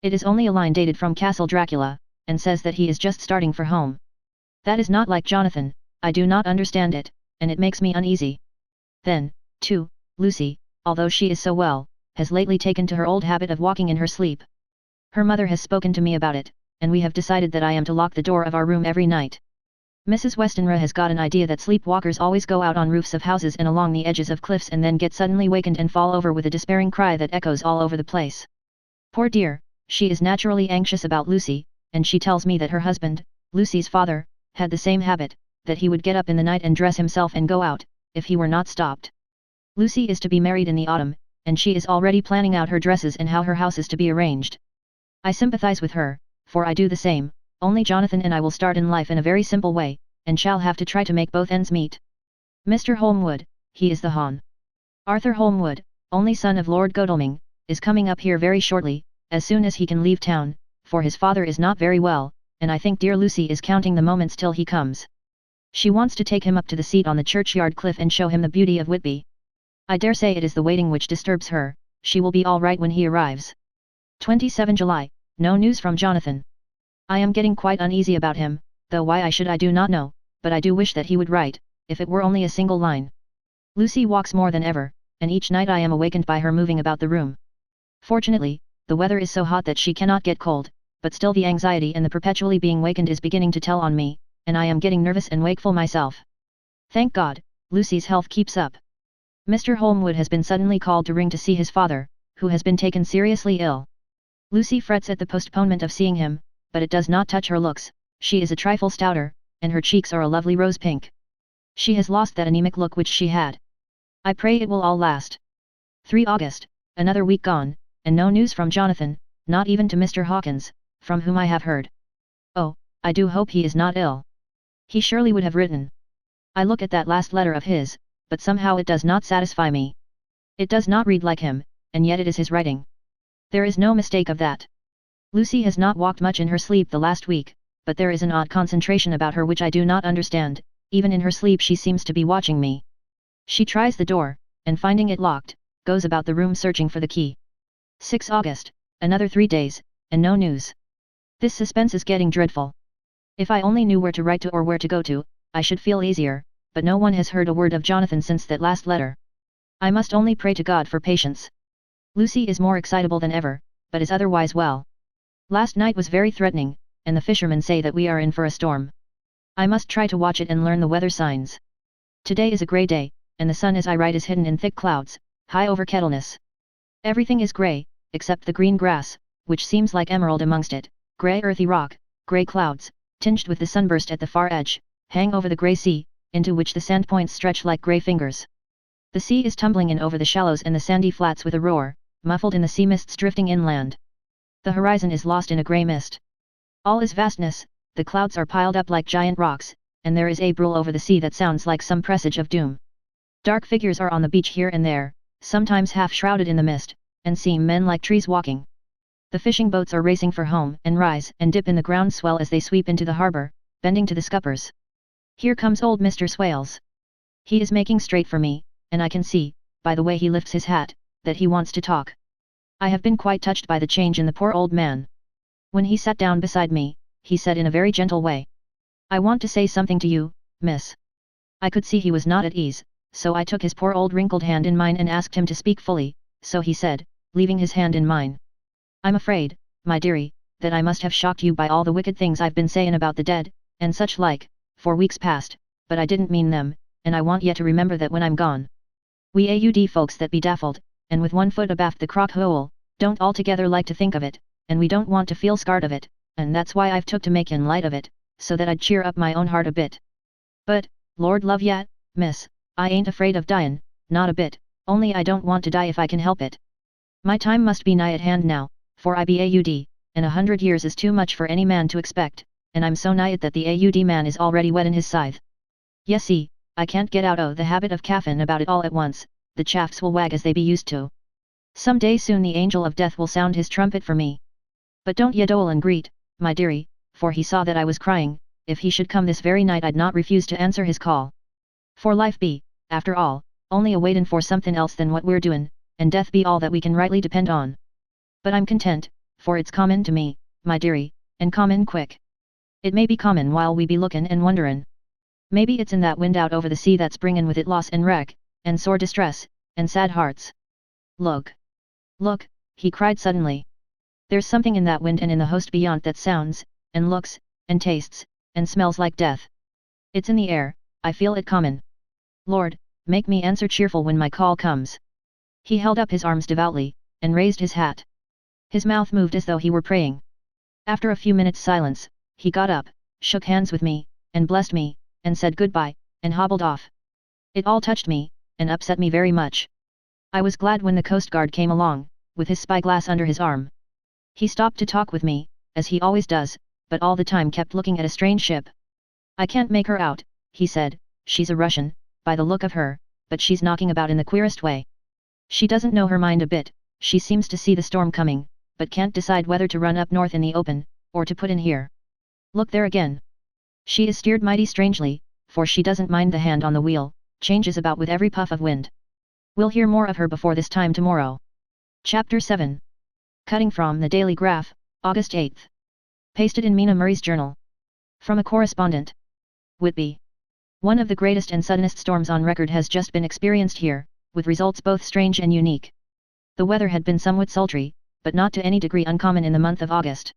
It is only a line dated from Castle Dracula, and says that he is just starting for home. That is not like Jonathan, I do not understand it, and it makes me uneasy. Then, too, Lucy, although she is so well, has lately taken to her old habit of walking in her sleep. Her mother has spoken to me about it, and we have decided that I am to lock the door of our room every night. Mrs. Westenra has got an idea that sleepwalkers always go out on roofs of houses and along the edges of cliffs and then get suddenly wakened and fall over with a despairing cry that echoes all over the place. Poor dear, she is naturally anxious about Lucy, and she tells me that her husband, Lucy's father, had the same habit, that he would get up in the night and dress himself and go out, if he were not stopped. Lucy is to be married in the autumn, and she is already planning out her dresses and how her house is to be arranged. I sympathize with her, for I do the same, only Jonathan and I will start in life in a very simple way, and shall have to try to make both ends meet. Mr. Holmwood, he is the Hon. Arthur Holmwood, only son of Lord Godalming, is coming up here very shortly, as soon as he can leave town, for his father is not very well, and I think dear Lucy is counting the moments till he comes. She wants to take him up to the seat on the churchyard cliff and show him the beauty of Whitby. I dare say it is the waiting which disturbs her, she will be all right when he arrives. 27 July, no news from Jonathan. I am getting quite uneasy about him, though why I should I do not know, but I do wish that he would write, if it were only a single line. Lucy walks more than ever, and each night I am awakened by her moving about the room. Fortunately, the weather is so hot that she cannot get cold, but still the anxiety and the perpetually being wakened is beginning to tell on me, and I am getting nervous and wakeful myself. Thank God, Lucy's health keeps up. Mr. Holmwood has been suddenly called to ring to see his father, who has been taken seriously ill. Lucy frets at the postponement of seeing him, but it does not touch her looks. She is a trifle stouter, and her cheeks are a lovely rose pink. She has lost that anemic look which she had. I pray it will all last. 3 August, another week gone, and no news from Jonathan, not even to Mr. Hawkins, from whom I have heard. Oh, I do hope he is not ill. He surely would have written. I look at that last letter of his, but somehow it does not satisfy me. It does not read like him, and yet it is his writing. There is no mistake of that. Lucy has not walked much in her sleep the last week, but there is an odd concentration about her which I do not understand. Even in her sleep she seems to be watching me. She tries the door, and finding it locked, goes about the room searching for the key. 6 August, another 3 days, and no news. This suspense is getting dreadful. If I only knew where to write to or where to go to, I should feel easier, but no one has heard a word of Jonathan since that last letter. I must only pray to God for patience. Lucy is more excitable than ever, but is otherwise well. Last night was very threatening, and the fishermen say that we are in for a storm. I must try to watch it and learn the weather signs. Today is a grey day, and the sun as I write is hidden in thick clouds, high over Kettleness. Everything is grey, except the green grass, which seems like emerald amongst it, grey earthy rock, grey clouds, tinged with the sunburst at the far edge, hang over the grey sea, into which the sand points stretch like grey fingers. The sea is tumbling in over the shallows and the sandy flats with a roar, muffled in the sea mists drifting inland. The horizon is lost in a grey mist. All is vastness, the clouds are piled up like giant rocks, and there is a brool over the sea that sounds like some presage of doom. Dark figures are on the beach here and there, sometimes half shrouded in the mist, and seem men like trees walking. The fishing boats are racing for home and rise and dip in the ground swell as they sweep into the harbour, bending to the scuppers. Here comes old Mr. Swales. He is making straight for me, and I can see, by the way he lifts his hat, that he wants to talk. I have been quite touched by the change in the poor old man. When he sat down beside me, he said in a very gentle way, "I want to say something to you, miss." I could see he was not at ease, so I took his poor old wrinkled hand in mine and asked him to speak fully, so he said, leaving his hand in mine, "I'm afraid, my dearie, that I must have shocked you by all the wicked things I've been sayin' about the dead, and such like, for weeks past, but I didn't mean them, and I want ye to remember that when I'm gone. We AUD folks that be daffled, and with one foot abaft the crock hole, don't altogether like to think of it, and we don't want to feel scarred of it, and that's why I've took to makin' light of it, so that I'd cheer up my own heart a bit. But, Lord love ya, miss, I ain't afraid of dyin', not a bit, only I don't want to die if I can help it. My time must be nigh at hand now, for I be AUD, and 100 years is too much for any man to expect, and I'm so nigh it that the AUD man is already wet in his scythe. Ye see, I can't get out o' the habit of caffin about it all at once, the chaffs will wag as they be used to. Some day soon the angel of death will sound his trumpet for me. But don't ye dole and greet, my dearie, for he saw that I was crying, if he should come this very night I'd not refuse to answer his call. For life be, after all, only a waitin' for somethin' else than what we're doin', and death be all that we can rightly depend on. But I'm content, for it's common to me, my dearie, and common quick. It may be common while we be lookin' and wonderin'. Maybe it's in that wind out over the sea that's bringin' with it loss and wreck, and sore distress, and sad hearts. Look! Look!" he cried suddenly. "There's something in that wind and in the host beyond that sounds, and looks, and tastes, and smells like death. It's in the air, I feel it comin'. Lord, make me answer cheerful when my call comes." He held up his arms devoutly, and raised his hat. His mouth moved as though he were praying. After a few minutes' silence, he got up, shook hands with me, and blessed me, and said goodbye, and hobbled off. It all touched me, and upset me very much. I was glad when the Coast Guard came along, with his spyglass under his arm. He stopped to talk with me, as he always does, but all the time kept looking at a strange ship. "I can't make her out," he said, "she's a Russian, by the look of her, but she's knocking about in the queerest way. She doesn't know her mind a bit, she seems to see the storm coming, but can't decide whether to run up north in the open, or to put in here. Look there again. She is steered mighty strangely, for she doesn't mind the hand on the wheel, changes about with every puff of wind. We'll hear more of her before this time tomorrow. Chapter 7. Cutting from the Daily Graph, August 8th. Pasted in Mina Murray's journal. From a correspondent. Whitby. One of the greatest and suddenest storms on record has just been experienced here, with results both strange and unique. The weather had been somewhat sultry, but not to any degree uncommon in the month of August.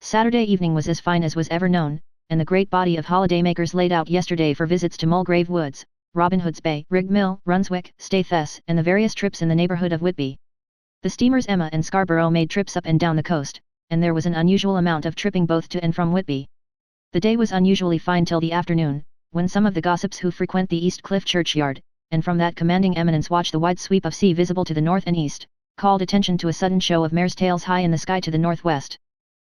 Saturday evening was as fine as was ever known, and the great body of holidaymakers laid out yesterday for visits to Mulgrave Woods, Robin Hood's Bay, Rig Mill, Runswick, Staithes, and the various trips in the neighbourhood of Whitby. The steamers Emma and Scarborough made trips up and down the coast, and there was an unusual amount of tripping both to and from Whitby. The day was unusually fine till the afternoon, when some of the gossips who frequent the East Cliff churchyard, and from that commanding eminence watch the wide sweep of sea visible to the north and east, called attention to a sudden show of mare's tails high in the sky to the northwest.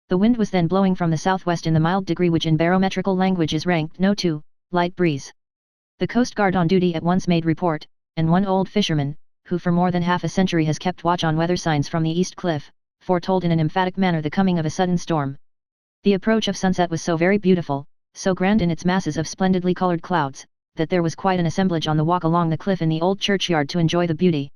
The wind was then blowing from the southwest in the mild degree which in barometrical language is ranked No. 2, light breeze. The Coast Guard on duty at once made report, and one old fisherman, who for more than half a century has kept watch on weather signs from the East Cliff, foretold in an emphatic manner the coming of a sudden storm. The approach of sunset was so very beautiful, so grand in its masses of splendidly coloured clouds, that there was quite an assemblage on the walk along the cliff in the old churchyard to enjoy the beauty.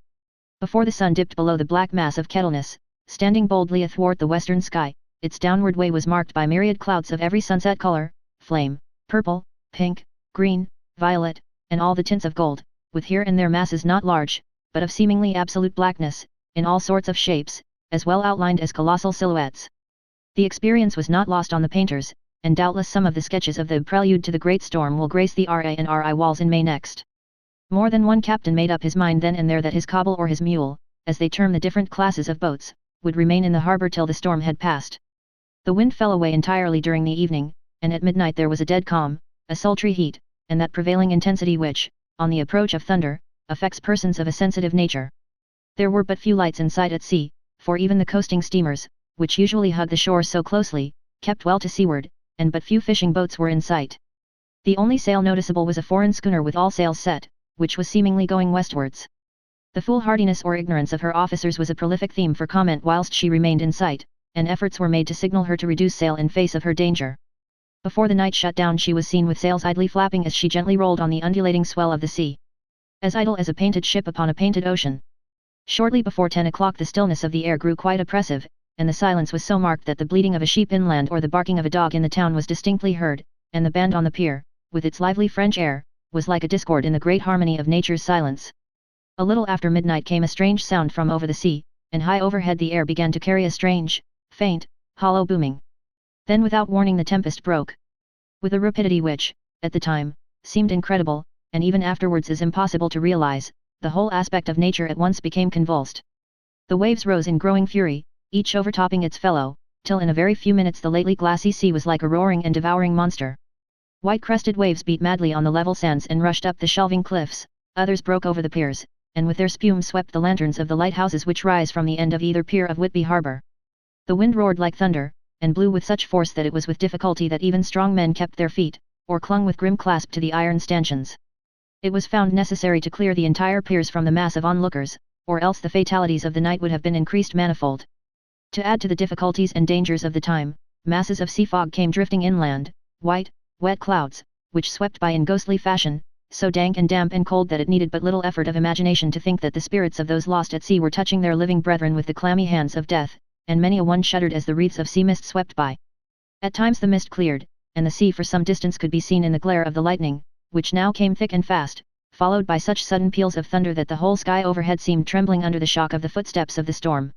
Before the sun dipped below the black mass of Kettleness, standing boldly athwart the western sky, its downward way was marked by myriad clouds of every sunset colour, flame, purple, pink, green, violet, and all the tints of gold, with here and there masses not large, but of seemingly absolute blackness, in all sorts of shapes, as well outlined as colossal silhouettes. The experience was not lost on the painters, and doubtless some of the sketches of the prelude to the great storm will grace the RA&RI walls in May next. More than one captain made up his mind then and there that his cobble or his mule, as they term the different classes of boats, would remain in the harbour till the storm had passed. The wind fell away entirely during the evening, and at midnight there was a dead calm, a sultry heat, and that prevailing intensity which, on the approach of thunder, affects persons of a sensitive nature. There were but few lights in sight at sea, for even the coasting steamers, which usually hug the shore so closely, kept well to seaward, and but few fishing boats were in sight. The only sail noticeable was a foreign schooner with all sails set, which was seemingly going westwards. The foolhardiness or ignorance of her officers was a prolific theme for comment whilst she remained in sight, and efforts were made to signal her to reduce sail in face of her danger. Before the night shut down she was seen with sails idly flapping as she gently rolled on the undulating swell of the sea. As idle as a painted ship upon a painted ocean. Shortly before 10 o'clock the stillness of the air grew quite oppressive, and the silence was so marked that the bleating of a sheep inland or the barking of a dog in the town was distinctly heard, and the band on the pier, with its lively French air, was like a discord in the great harmony of nature's silence. A little after midnight came a strange sound from over the sea, and high overhead the air began to carry a strange, faint, hollow booming. Then without warning the tempest broke. With a rapidity which, at the time, seemed incredible, and even afterwards is impossible to realize, the whole aspect of nature at once became convulsed. The waves rose in growing fury, each overtopping its fellow, till in a very few minutes the lately glassy sea was like a roaring and devouring monster. White-crested waves beat madly on the level sands and rushed up the shelving cliffs, others broke over the piers, and with their spume swept the lanterns of the lighthouses which rise from the end of either pier of Whitby harbour. The wind roared like thunder, and blew with such force that it was with difficulty that even strong men kept their feet, or clung with grim clasp to the iron stanchions. It was found necessary to clear the entire piers from the mass of onlookers, or else the fatalities of the night would have been increased manifold. To add to the difficulties and dangers of the time, masses of sea fog came drifting inland, white, wet clouds, which swept by in ghostly fashion, so dank and damp and cold that it needed but little effort of imagination to think that the spirits of those lost at sea were touching their living brethren with the clammy hands of death, and many a one shuddered as the wreaths of sea mist swept by. At times the mist cleared, and the sea for some distance could be seen in the glare of the lightning, which now came thick and fast, followed by such sudden peals of thunder that the whole sky overhead seemed trembling under the shock of the footsteps of the storm.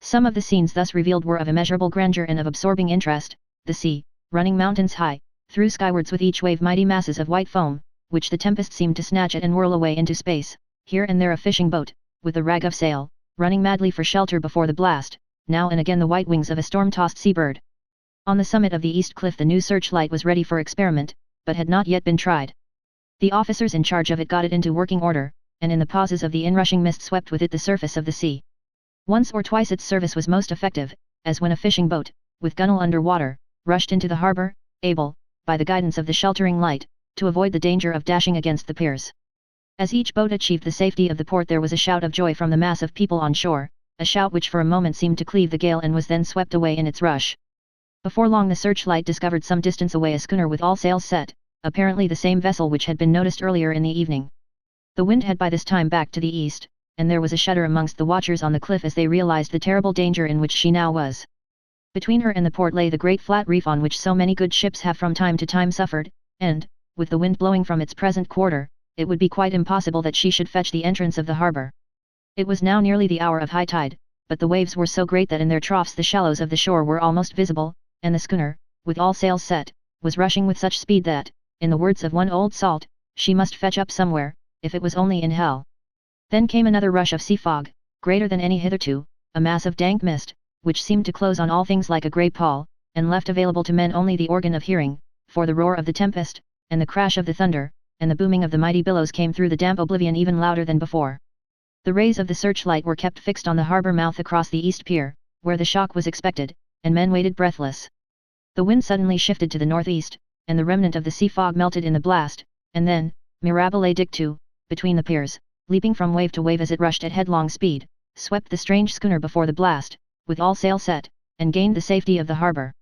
Some of the scenes thus revealed were of immeasurable grandeur and of absorbing interest, the sea, running mountains high, threw skywards with each wave mighty masses of white foam, which the tempest seemed to snatch at and whirl away into space, here and there a fishing boat, with a rag of sail, running madly for shelter before the blast, now and again the white wings of a storm-tossed sea-bird. On the summit of the east cliff the new searchlight was ready for experiment, but had not yet been tried. The officers in charge of it got it into working order, and in the pauses of the inrushing mist swept with it the surface of the sea. Once or twice its service was most effective, as when a fishing boat, with gunwale under water, rushed into the harbour, able, by the guidance of the sheltering light, to avoid the danger of dashing against the piers. As each boat achieved the safety of the port there was a shout of joy from the mass of people on shore, a shout which for a moment seemed to cleave the gale and was then swept away in its rush. Before long the searchlight discovered some distance away a schooner with all sails set, apparently the same vessel which had been noticed earlier in the evening. The wind had by this time backed to the east, and there was a shudder amongst the watchers on the cliff as they realized the terrible danger in which she now was. Between her and the port lay the great flat reef on which so many good ships have from time to time suffered, and, with the wind blowing from its present quarter, it would be quite impossible that she should fetch the entrance of the harbour. It was now nearly the hour of high tide, but the waves were so great that in their troughs the shallows of the shore were almost visible, and the schooner, with all sails set, was rushing with such speed that, in the words of one old salt, she must fetch up somewhere, if it was only in hell. Then came another rush of sea fog, greater than any hitherto, a mass of dank mist, which seemed to close on all things like a grey pall, and left available to men only the organ of hearing, for the roar of the tempest, and the crash of the thunder, and the booming of the mighty billows came through the damp oblivion even louder than before. The rays of the searchlight were kept fixed on the harbour mouth across the east pier, where the shock was expected, and men waited breathless. The wind suddenly shifted to the northeast, and the remnant of the sea fog melted in the blast, and then, mirabile dictu, between the piers, leaping from wave to wave as it rushed at headlong speed, swept the strange schooner before the blast, with all sail set, and gained the safety of the harbour.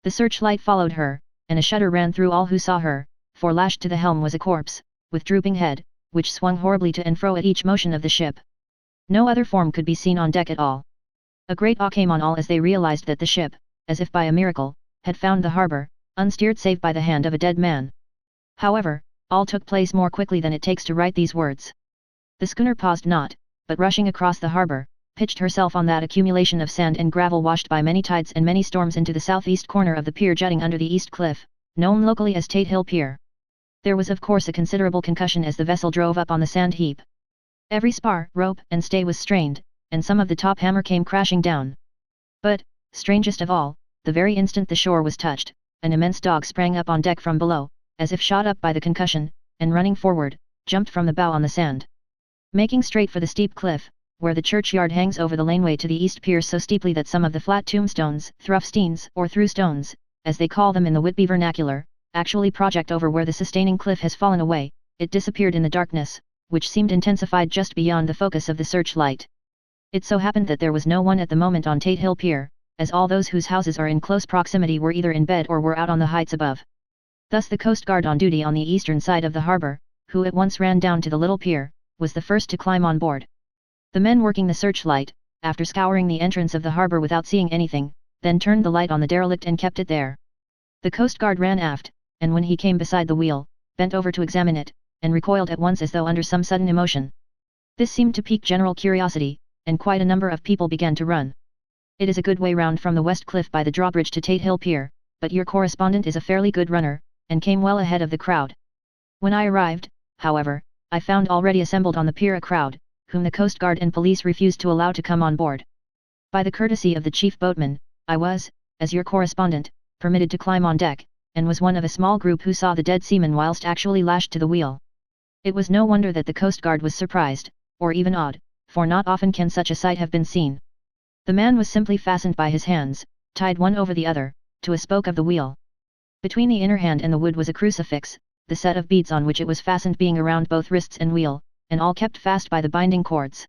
The searchlight followed her, and a shudder ran through all who saw her, for lashed to the helm was a corpse, with drooping head, which swung horribly to and fro at each motion of the ship. No other form could be seen on deck at all. A great awe came on all as they realized that the ship, as if by a miracle, had found the harbour, unsteered save by the hand of a dead man. However, all took place more quickly than it takes to write these words. The schooner paused not, but rushing across the harbour, pitched herself on that accumulation of sand and gravel washed by many tides and many storms into the southeast corner of the pier jutting under the east cliff, known locally as Tate Hill Pier. There was of course a considerable concussion as the vessel drove up on the sand heap. Every spar, rope, and stay was strained, and some of the top hammer came crashing down. But, strangest of all, the very instant the shore was touched, an immense dog sprang up on deck from below, as if shot up by the concussion, and running forward, jumped from the bow on the sand. Making straight for the steep cliff, where the churchyard hangs over the laneway to the east pier so steeply that some of the flat tombstones, thruffsteins or through stones, as they call them in the Whitby vernacular, actually project over where the sustaining cliff has fallen away, it disappeared in the darkness, which seemed intensified just beyond the focus of the searchlight. It so happened that there was no one at the moment on Tate Hill Pier, as all those whose houses are in close proximity were either in bed or were out on the heights above. Thus the coast guard on duty on the eastern side of the harbour, who at once ran down to the little pier, was the first to climb on board. The men working the searchlight, after scouring the entrance of the harbour without seeing anything, then turned the light on the derelict and kept it there. The coast guard ran aft, and when he came beside the wheel, bent over to examine it, and recoiled at once as though under some sudden emotion. This seemed to pique general curiosity, and quite a number of people began to run. It is a good way round from the west cliff by the drawbridge to Tate Hill Pier, but your correspondent is a fairly good runner, and came well ahead of the crowd. When I arrived, however, I found already assembled on the pier a crowd, whom the coast guard and police refused to allow to come on board. By the courtesy of the chief boatman, I was, as your correspondent, permitted to climb on deck, and was one of a small group who saw the dead seaman whilst actually lashed to the wheel. It was no wonder that the coast guard was surprised, or even awed, for not often can such a sight have been seen. The man was simply fastened by his hands, tied one over the other, to a spoke of the wheel. Between the inner hand and the wood was a crucifix, the set of beads on which it was fastened being around both wrists and wheel, and all kept fast by the binding cords.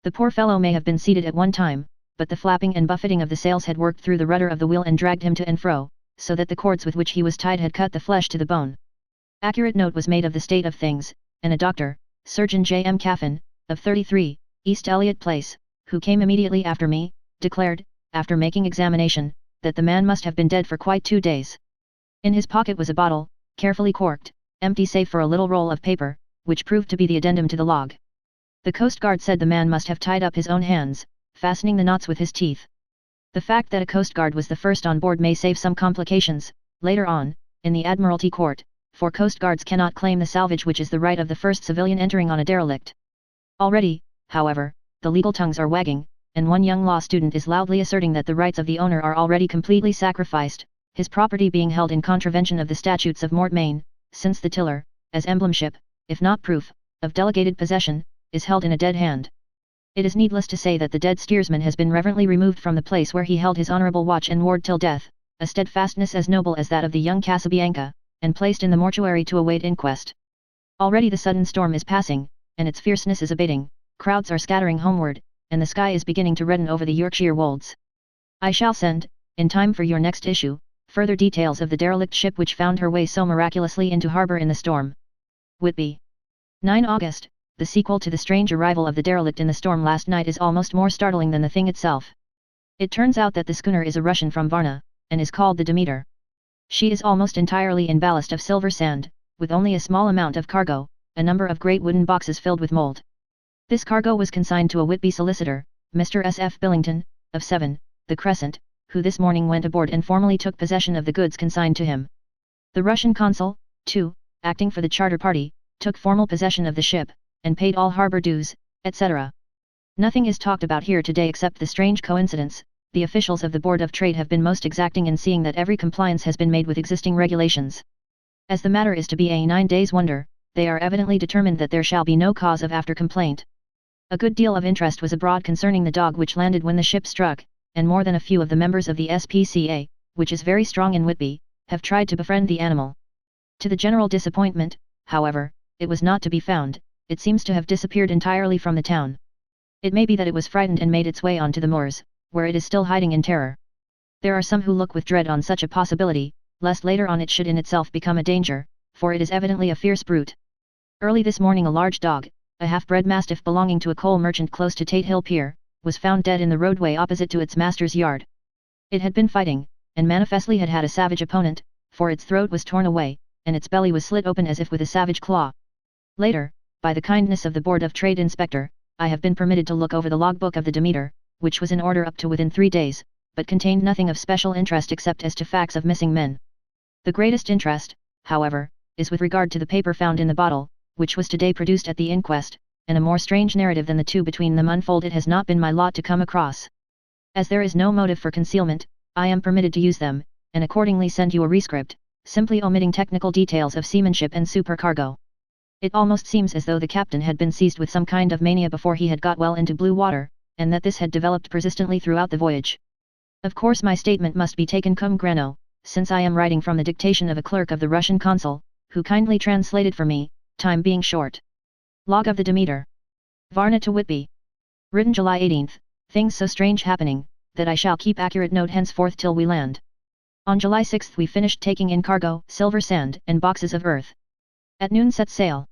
The poor fellow may have been seated at one time, but the flapping and buffeting of the sails had worked through the rudder of the wheel and dragged him to and fro, so that the cords with which he was tied had cut the flesh to the bone. Accurate note was made of the state of things, and a doctor, Surgeon J. M. Caffin, of 33, East Elliot Place, who came immediately after me, declared, after making examination, that the man must have been dead for quite 2 days. In his pocket was a bottle, carefully corked, empty save for a little roll of paper, which proved to be the addendum to the log. The coast guard said the man must have tied up his own hands, fastening the knots with his teeth. The fact that a coast guard was the first on board may save some complications, later on, in the Admiralty Court, for coast guards cannot claim the salvage which is the right of the first civilian entering on a derelict. Already, however, the legal tongues are wagging, and one young law student is loudly asserting that the rights of the owner are already completely sacrificed, his property being held in contravention of the statutes of mortmain, since the tiller, as emblemship, if not proof, of delegated possession, is held in a dead hand. It is needless to say that the dead steersman has been reverently removed from the place where he held his honourable watch and ward till death, a steadfastness as noble as that of the young Casabianca, and placed in the mortuary to await inquest. Already the sudden storm is passing, and its fierceness is abating, crowds are scattering homeward, and the sky is beginning to redden over the Yorkshire wolds. I shall send, in time for your next issue, further details of the derelict ship which found her way so miraculously into harbour in the storm. Whitby. 9 August, the sequel to the strange arrival of the derelict in the storm last night is almost more startling than the thing itself. It turns out that the schooner is a Russian from Varna, and is called the Demeter. She is almost entirely in ballast of silver sand, with only a small amount of cargo, a number of great wooden boxes filled with mould. This cargo was consigned to a Whitby solicitor, Mr. S. F. Billington, of 7, the Crescent, who this morning went aboard and formally took possession of the goods consigned to him. The Russian consul, too, acting for the charter party, took formal possession of the ship, and paid all harbour dues, etc. Nothing is talked about here today except the strange coincidence. The officials of the Board of Trade have been most exacting in seeing that every compliance has been made with existing regulations. As the matter is to be a 9 days' wonder, they are evidently determined that there shall be no cause of after complaint. A good deal of interest was abroad concerning the dog which landed when the ship struck, and more than a few of the members of the SPCA, which is very strong in Whitby, have tried to befriend the animal. To the general disappointment, however, it was not to be found. It seems to have disappeared entirely from the town. It may be that it was frightened and made its way onto the moors, where it is still hiding in terror. There are some who look with dread on such a possibility, lest later on it should in itself become a danger, for it is evidently a fierce brute. Early this morning a large dog, a half-bred mastiff belonging to a coal merchant close to Tate Hill Pier, was found dead in the roadway opposite to its master's yard. It had been fighting, and manifestly had had a savage opponent, for its throat was torn away, and its belly was slit open as if with a savage claw. Later, by the kindness of the Board of Trade Inspector, I have been permitted to look over the logbook of the Demeter, which was in order up to within 3 days, but contained nothing of special interest except as to facts of missing men. The greatest interest, however, is with regard to the paper found in the bottle, which was today produced at the inquest, and a more strange narrative than the two between them unfold it has not been my lot to come across. As there is no motive for concealment, I am permitted to use them, and accordingly send you a rescript, simply omitting technical details of seamanship and supercargo. It almost seems as though the captain had been seized with some kind of mania before he had got well into blue water, and that this had developed persistently throughout the voyage. Of course my statement must be taken cum grano, since I am writing from the dictation of a clerk of the Russian consul, who kindly translated for me, time being short. Log of the Demeter. Varna to Whitby. Written July 18th, things so strange happening, that I shall keep accurate note henceforth till we land. On July 6th we finished taking in cargo, silver sand, and boxes of earth. At noon set sail.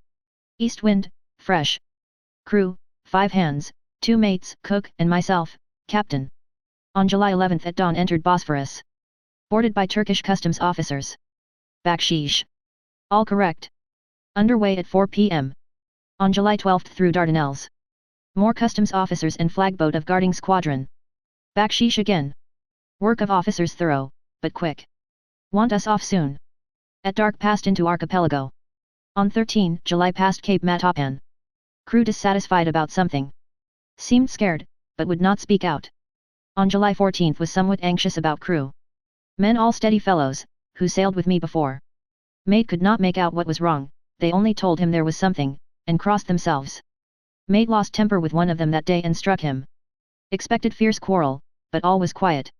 East wind, fresh. Crew, 5 hands, 2 mates, cook, and myself, captain. On July 11th at dawn entered Bosphorus. Boarded by Turkish customs officers. Bakshish. All correct. Underway at 4 p.m. On July 12th through Dardanelles. More customs officers and flagboat of guarding squadron. Bakshish again. Work of officers thorough, but quick. Want us off soon. At dark passed into archipelago. On 13 July past Cape Matapan. Crew dissatisfied about something. Seemed scared, but would not speak out. On July 14th was somewhat anxious about crew. Men all steady fellows, who sailed with me before. Mate could not make out what was wrong, they only told him there was something, and crossed themselves. Mate lost temper with one of them that day and struck him. Expected fierce quarrel, but all was quiet.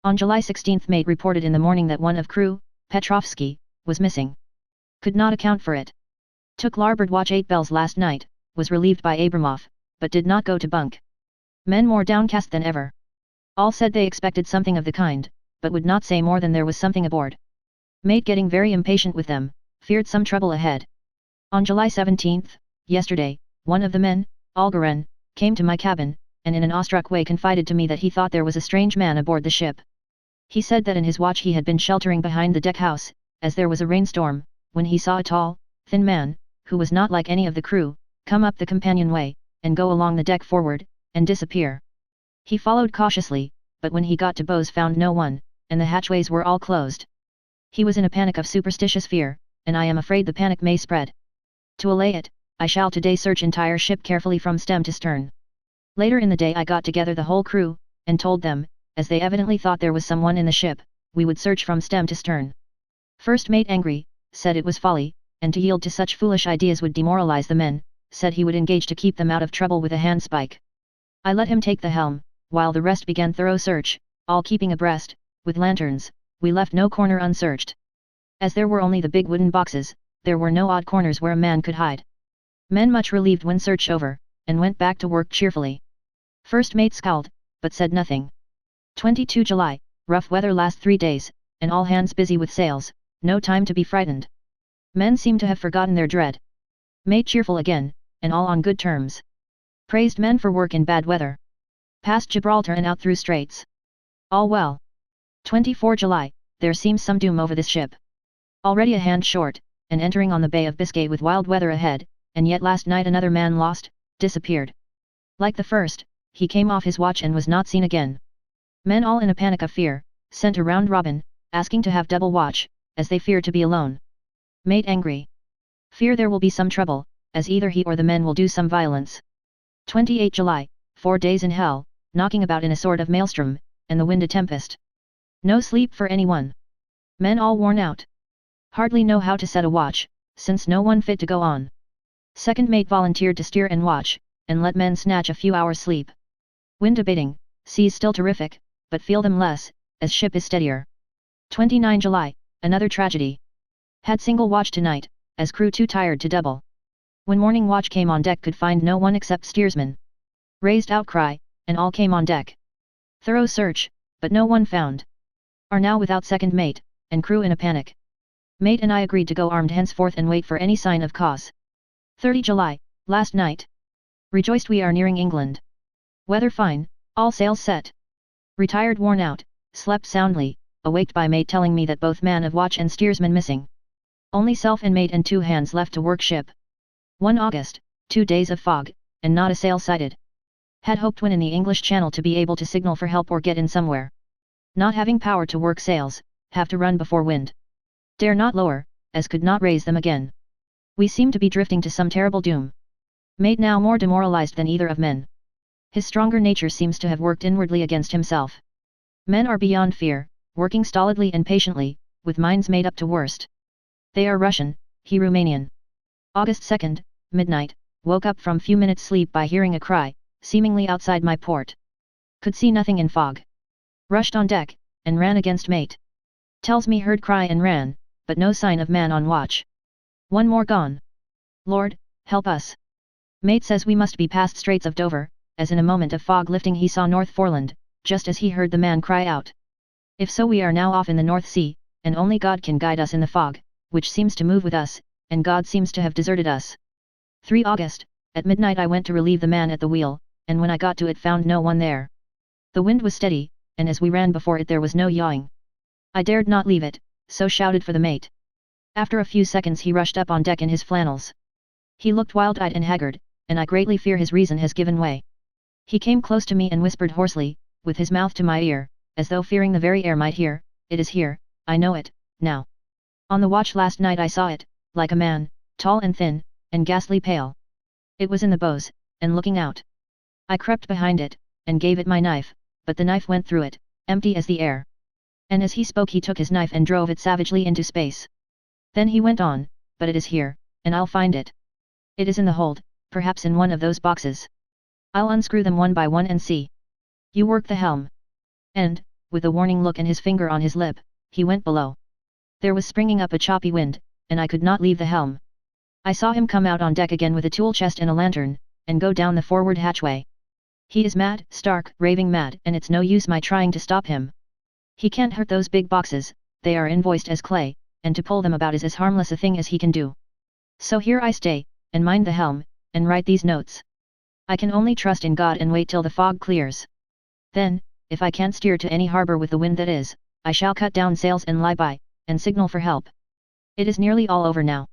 On July 16th mate reported in the morning that one of crew, Petrovsky, was missing. Could not account for it. Took larboard watch 8 bells last night, was relieved by Abramov, but did not go to bunk. Men more downcast than ever. All said they expected something of the kind, but would not say more than there was something aboard. Mate getting very impatient with them, feared some trouble ahead. On July 17th, yesterday, one of the men, Algarin, came to my cabin, and in an awestruck way confided to me that he thought there was a strange man aboard the ship. He said that in his watch he had been sheltering behind the deck house, as there was a rainstorm, when he saw a tall, thin man, who was not like any of the crew, come up the companionway, and go along the deck forward, and disappear. He followed cautiously, but when he got to bows found no one, and the hatchways were all closed. He was in a panic of superstitious fear, and I am afraid the panic may spread. To allay it, I shall today search entire ship carefully from stem to stern. Later in the day I got together the whole crew, and told them, as they evidently thought there was someone in the ship, we would search from stem to stern. First mate angry, said it was folly, and to yield to such foolish ideas would demoralize the men, said he would engage to keep them out of trouble with a handspike. I let him take the helm, while the rest began thorough search, all keeping abreast, with lanterns. We left no corner unsearched. As there were only the big wooden boxes, there were no odd corners where a man could hide. Men much relieved when search over, and went back to work cheerfully. First mate scowled, but said nothing. 22 July, rough weather last 3 days, and all hands busy with sails, no time to be frightened. Men seem to have forgotten their dread. Mate cheerful again, and all on good terms. Praised men for work in bad weather. Past Gibraltar and out through straits. All well. 24 July, there seems some doom over this ship. Already a hand short, and entering on the Bay of Biscay with wild weather ahead, and yet last night another man lost, disappeared. Like the first, he came off his watch and was not seen again. Men all in a panic of fear, sent a round robin, asking to have double watch, as they fear to be alone. Mate angry. Fear there will be some trouble, as either he or the men will do some violence. 28 July, 4 days in hell, knocking about in a sort of maelstrom, and the wind a tempest. No sleep for anyone. Men all worn out. Hardly know how to set a watch, since no one fit to go on. Second mate volunteered to steer and watch, and let men snatch a few hours sleep. Wind abating, seas still terrific, but feel them less, as ship is steadier. 29 July, another tragedy. Had single watch tonight, as crew too tired to double. When morning watch came on deck could find no one except steersman. Raised outcry, and all came on deck. Thorough search, but no one found. Are now without second mate, and crew in a panic. Mate and I agreed to go armed henceforth and wait for any sign of cause. 30 July, last night. Rejoiced we are nearing England. Weather fine, all sails set. Retired worn out, slept soundly, awaked by mate telling me that both man of watch and steersman missing. Only self and mate and 2 hands left to work ship. 1 August, 2 days of fog, and not a sail sighted. Had hoped when in the English Channel to be able to signal for help or get in somewhere. Not having power to work sails, have to run before wind. Dare not lower, as could not raise them again. We seem to be drifting to some terrible doom. Mate now more demoralized than either of men. His stronger nature seems to have worked inwardly against himself. Men are beyond fear, working stolidly and patiently, with minds made up to worst. They are Russian, he Romanian. August 2nd, midnight, woke up from few minutes sleep by hearing a cry, seemingly outside my port. Could see nothing in fog. Rushed on deck, and ran against mate. Tells me heard cry and ran, but no sign of man on watch. One more gone. Lord, help us. Mate says we must be past Straits of Dover, as in a moment of fog lifting he saw North Foreland, just as he heard the man cry out. If so we are now off in the North Sea, and only God can guide us in the fog, which seems to move with us, and God seems to have deserted us. 3 August, at midnight I went to relieve the man at the wheel, and when I got to it found no one there. The wind was steady, and as we ran before it there was no yawing. I dared not leave it, so shouted for the mate. After a few seconds he rushed up on deck in his flannels. He looked wild-eyed and haggard, and I greatly fear his reason has given way. He came close to me and whispered hoarsely, with his mouth to my ear, as though fearing the very air might hear, "It is here, I know it, now. On the watch last night I saw it, like a man, tall and thin, and ghastly pale. It was in the bows, and looking out. I crept behind it, and gave it my knife, but the knife went through it, empty as the air." And as he spoke he took his knife and drove it savagely into space. Then he went on, "But it is here, and I'll find it. It is in the hold, perhaps in one of those boxes. I'll unscrew them one by one and see. You work the helm." And, with a warning look and his finger on his lip, he went below. There was springing up a choppy wind, and I could not leave the helm. I saw him come out on deck again with a tool chest and a lantern, and go down the forward hatchway. He is mad, stark, raving mad, and it's no use my trying to stop him. He can't hurt those big boxes, they are invoiced as clay, and to pull them about is as harmless a thing as he can do. So here I stay, and mind the helm, and write these notes. I can only trust in God and wait till the fog clears. Then, if I can't steer to any harbour with the wind that is, I shall cut down sails and lie by, and signal for help. It is nearly all over now.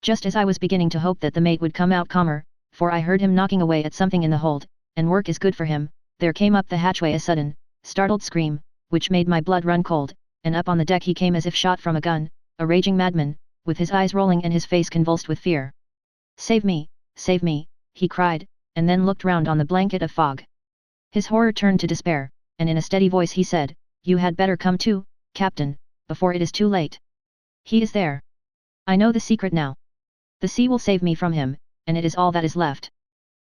Just as I was beginning to hope that the mate would come out calmer, for I heard him knocking away at something in the hold, and work is good for him, there came up the hatchway a sudden, startled scream, which made my blood run cold, and up on the deck he came as if shot from a gun, a raging madman, with his eyes rolling and his face convulsed with fear. Save me, he cried, and then looked round on the blanket of fog. His horror turned to despair, and in a steady voice he said, "You had better come too, Captain, before it is too late. He is there. I know the secret now. The sea will save me from him, and it is all that is left."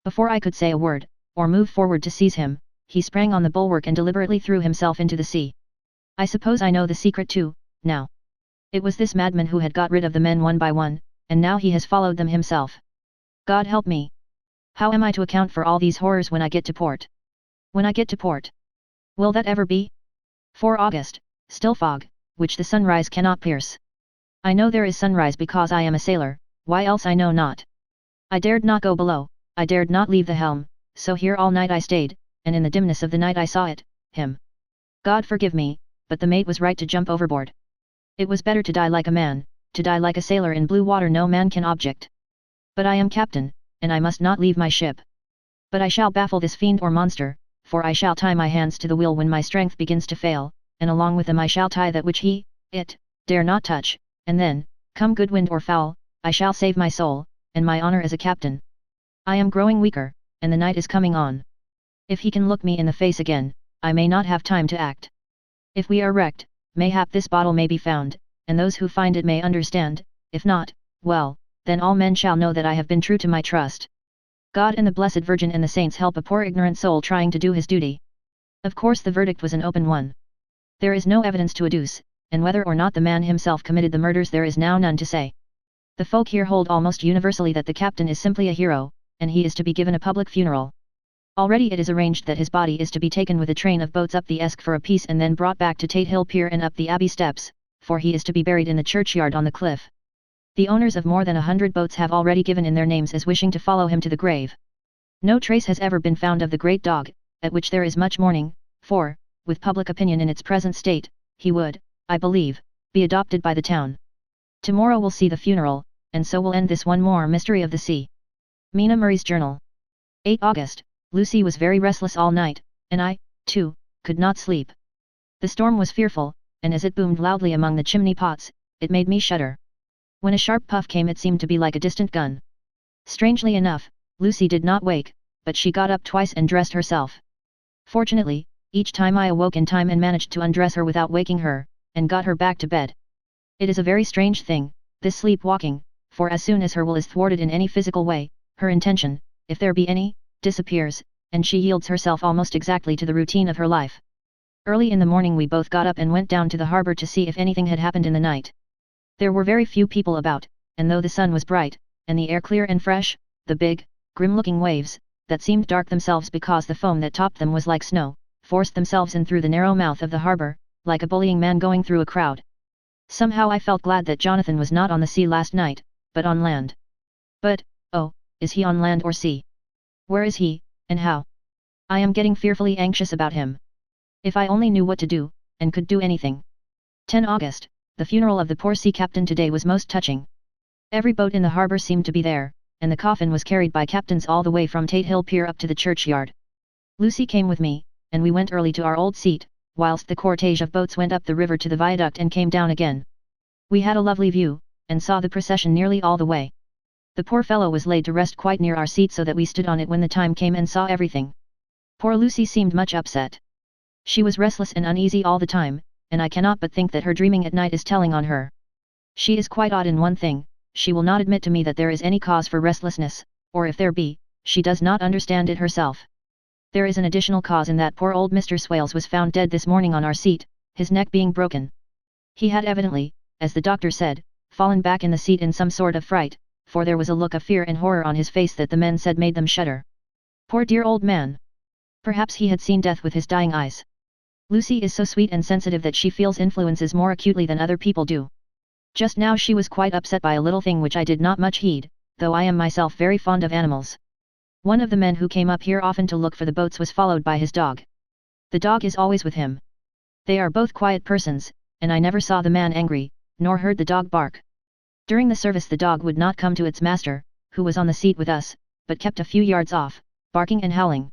Before I could say a word, or move forward to seize him, he sprang on the bulwark and deliberately threw himself into the sea. I suppose I know the secret too, now. It was this madman who had got rid of the men one by one, and now he has followed them himself. God help me! How am I to account for all these horrors when I get to port? When I get to port. Will that ever be? 4 August, still fog, which the sunrise cannot pierce. I know there is sunrise because I am a sailor, why else I know not. I dared not go below, I dared not leave the helm, so here all night I stayed, and in the dimness of the night I saw it, him. God forgive me, but the mate was right to jump overboard. It was better to die like a man, to die like a sailor in blue water no man can object. But I am captain, and I must not leave my ship. But I shall baffle this fiend or monster, for I shall tie my hands to the wheel when my strength begins to fail, and along with them I shall tie that which it, dare not touch, and then, come good wind or foul, I shall save my soul, and my honor as a captain. I am growing weaker, and the night is coming on. If he can look me in the face again, I may not have time to act. If we are wrecked, mayhap this bottle may be found, and those who find it may understand, if not, well, then all men shall know that I have been true to my trust. God and the Blessed Virgin and the saints help a poor ignorant soul trying to do his duty. Of course the verdict was an open one. There is no evidence to adduce, and whether or not the man himself committed the murders there is now none to say. The folk here hold almost universally that the captain is simply a hero, and he is to be given a public funeral. Already it is arranged that his body is to be taken with a train of boats up the Esk for a piece and then brought back to Tate Hill Pier and up the Abbey steps, for he is to be buried in the churchyard on the cliff. The owners of more than 100 boats have already given in their names as wishing to follow him to the grave. No trace has ever been found of the great dog, at which there is much mourning, for, with public opinion in its present state, he would, I believe, be adopted by the town. Tomorrow will see the funeral, and so will end this one more mystery of the sea. Mina Murray's Journal. 8 August. Lucy was very restless all night, and I, too, could not sleep. The storm was fearful, and as it boomed loudly among the chimney pots, it made me shudder. When a sharp puff came it seemed to be like a distant gun. Strangely enough, Lucy did not wake, but she got up twice and dressed herself. Fortunately, each time I awoke in time and managed to undress her without waking her, and got her back to bed. It is a very strange thing, this sleepwalking, for as soon as her will is thwarted in any physical way, her intention, if there be any, disappears, and she yields herself almost exactly to the routine of her life. Early in the morning we both got up and went down to the harbour to see if anything had happened in the night. There were very few people about, and though the sun was bright, and the air clear and fresh, the big, grim-looking waves, that seemed dark themselves because the foam that topped them was like snow, forced themselves in through the narrow mouth of the harbour, like a bullying man going through a crowd. Somehow I felt glad that Jonathan was not on the sea last night, but on land. But, oh, is he on land or sea? Where is he, and how? I am getting fearfully anxious about him. If I only knew what to do, and could do anything. 10 August, the funeral of the poor sea captain today was most touching. Every boat in the harbour seemed to be there, and the coffin was carried by captains all the way from Tate Hill Pier up to the churchyard. Lucy came with me, and we went early to our old seat, whilst the cortege of boats went up the river to the viaduct and came down again. We had a lovely view, and saw the procession nearly all the way. The poor fellow was laid to rest quite near our seat so that we stood on it when the time came and saw everything. Poor Lucy seemed much upset. She was restless and uneasy all the time, and I cannot but think that her dreaming at night is telling on her. She is quite odd in one thing, she will not admit to me that there is any cause for restlessness, or if there be, she does not understand it herself. There is an additional cause in that poor old Mr. Swales was found dead this morning on our seat, his neck being broken. He had evidently, as the doctor said, fallen back in the seat in some sort of fright, for there was a look of fear and horror on his face that the men said made them shudder. Poor dear old man! Perhaps he had seen death with his dying eyes. Lucy is so sweet and sensitive that she feels influences more acutely than other people do. Just now she was quite upset by a little thing which I did not much heed, though I am myself very fond of animals. One of the men who came up here often to look for the boats was followed by his dog. The dog is always with him. They are both quiet persons, and I never saw the man angry, nor heard the dog bark. During the service the dog would not come to its master, who was on the seat with us, but kept a few yards off, barking and howling.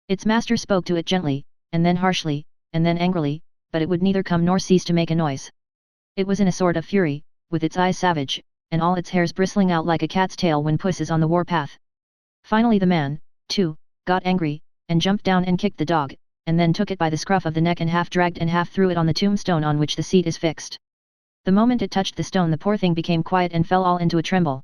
Its master spoke to it gently, and then harshly, and then angrily, but it would neither come nor cease to make a noise. It was in a sort of fury, with its eyes savage, and all its hairs bristling out like a cat's tail when puss is on the warpath. Finally the man, too, got angry, and jumped down and kicked the dog, and then took it by the scruff of the neck and half dragged and half threw it on the tombstone on which the seat is fixed. The moment it touched the stone the poor thing became quiet and fell all into a tremble.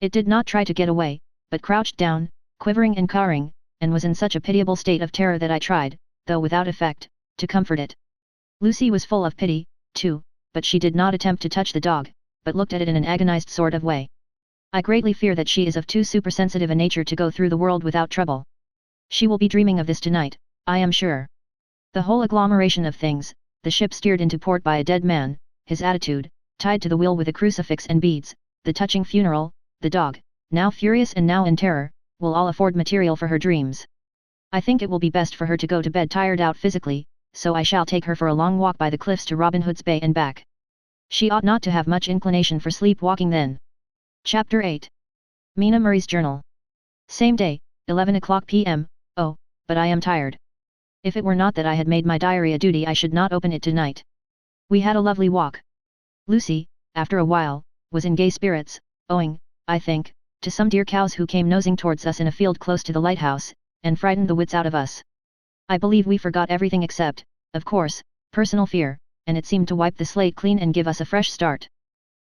It did not try to get away, but crouched down, quivering and cowering, and was in such a pitiable state of terror that I tried, though without effect, to comfort it. Lucy was full of pity, too, but she did not attempt to touch the dog, but looked at it in an agonized sort of way. I greatly fear that she is of too supersensitive a nature to go through the world without trouble. She will be dreaming of this tonight, I am sure. The whole agglomeration of things, the ship steered into port by a dead man, his attitude, tied to the wheel with a crucifix and beads, the touching funeral, the dog, now furious and now in terror, will all afford material for her dreams. I think it will be best for her to go to bed tired out physically, so I shall take her for a long walk by the cliffs to Robin Hood's Bay and back. She ought not to have much inclination for sleepwalking then. Chapter 8. Mina Murray's Journal. Same day, 11 o'clock p.m. Oh, but I am tired. If it were not that I had made my diary a duty I should not open it tonight. We had a lovely walk. Lucy, after a while, was in gay spirits, owing, I think, to some dear cows who came nosing towards us in a field close to the lighthouse, and frightened the wits out of us. I believe we forgot everything except, of course, personal fear, and it seemed to wipe the slate clean and give us a fresh start.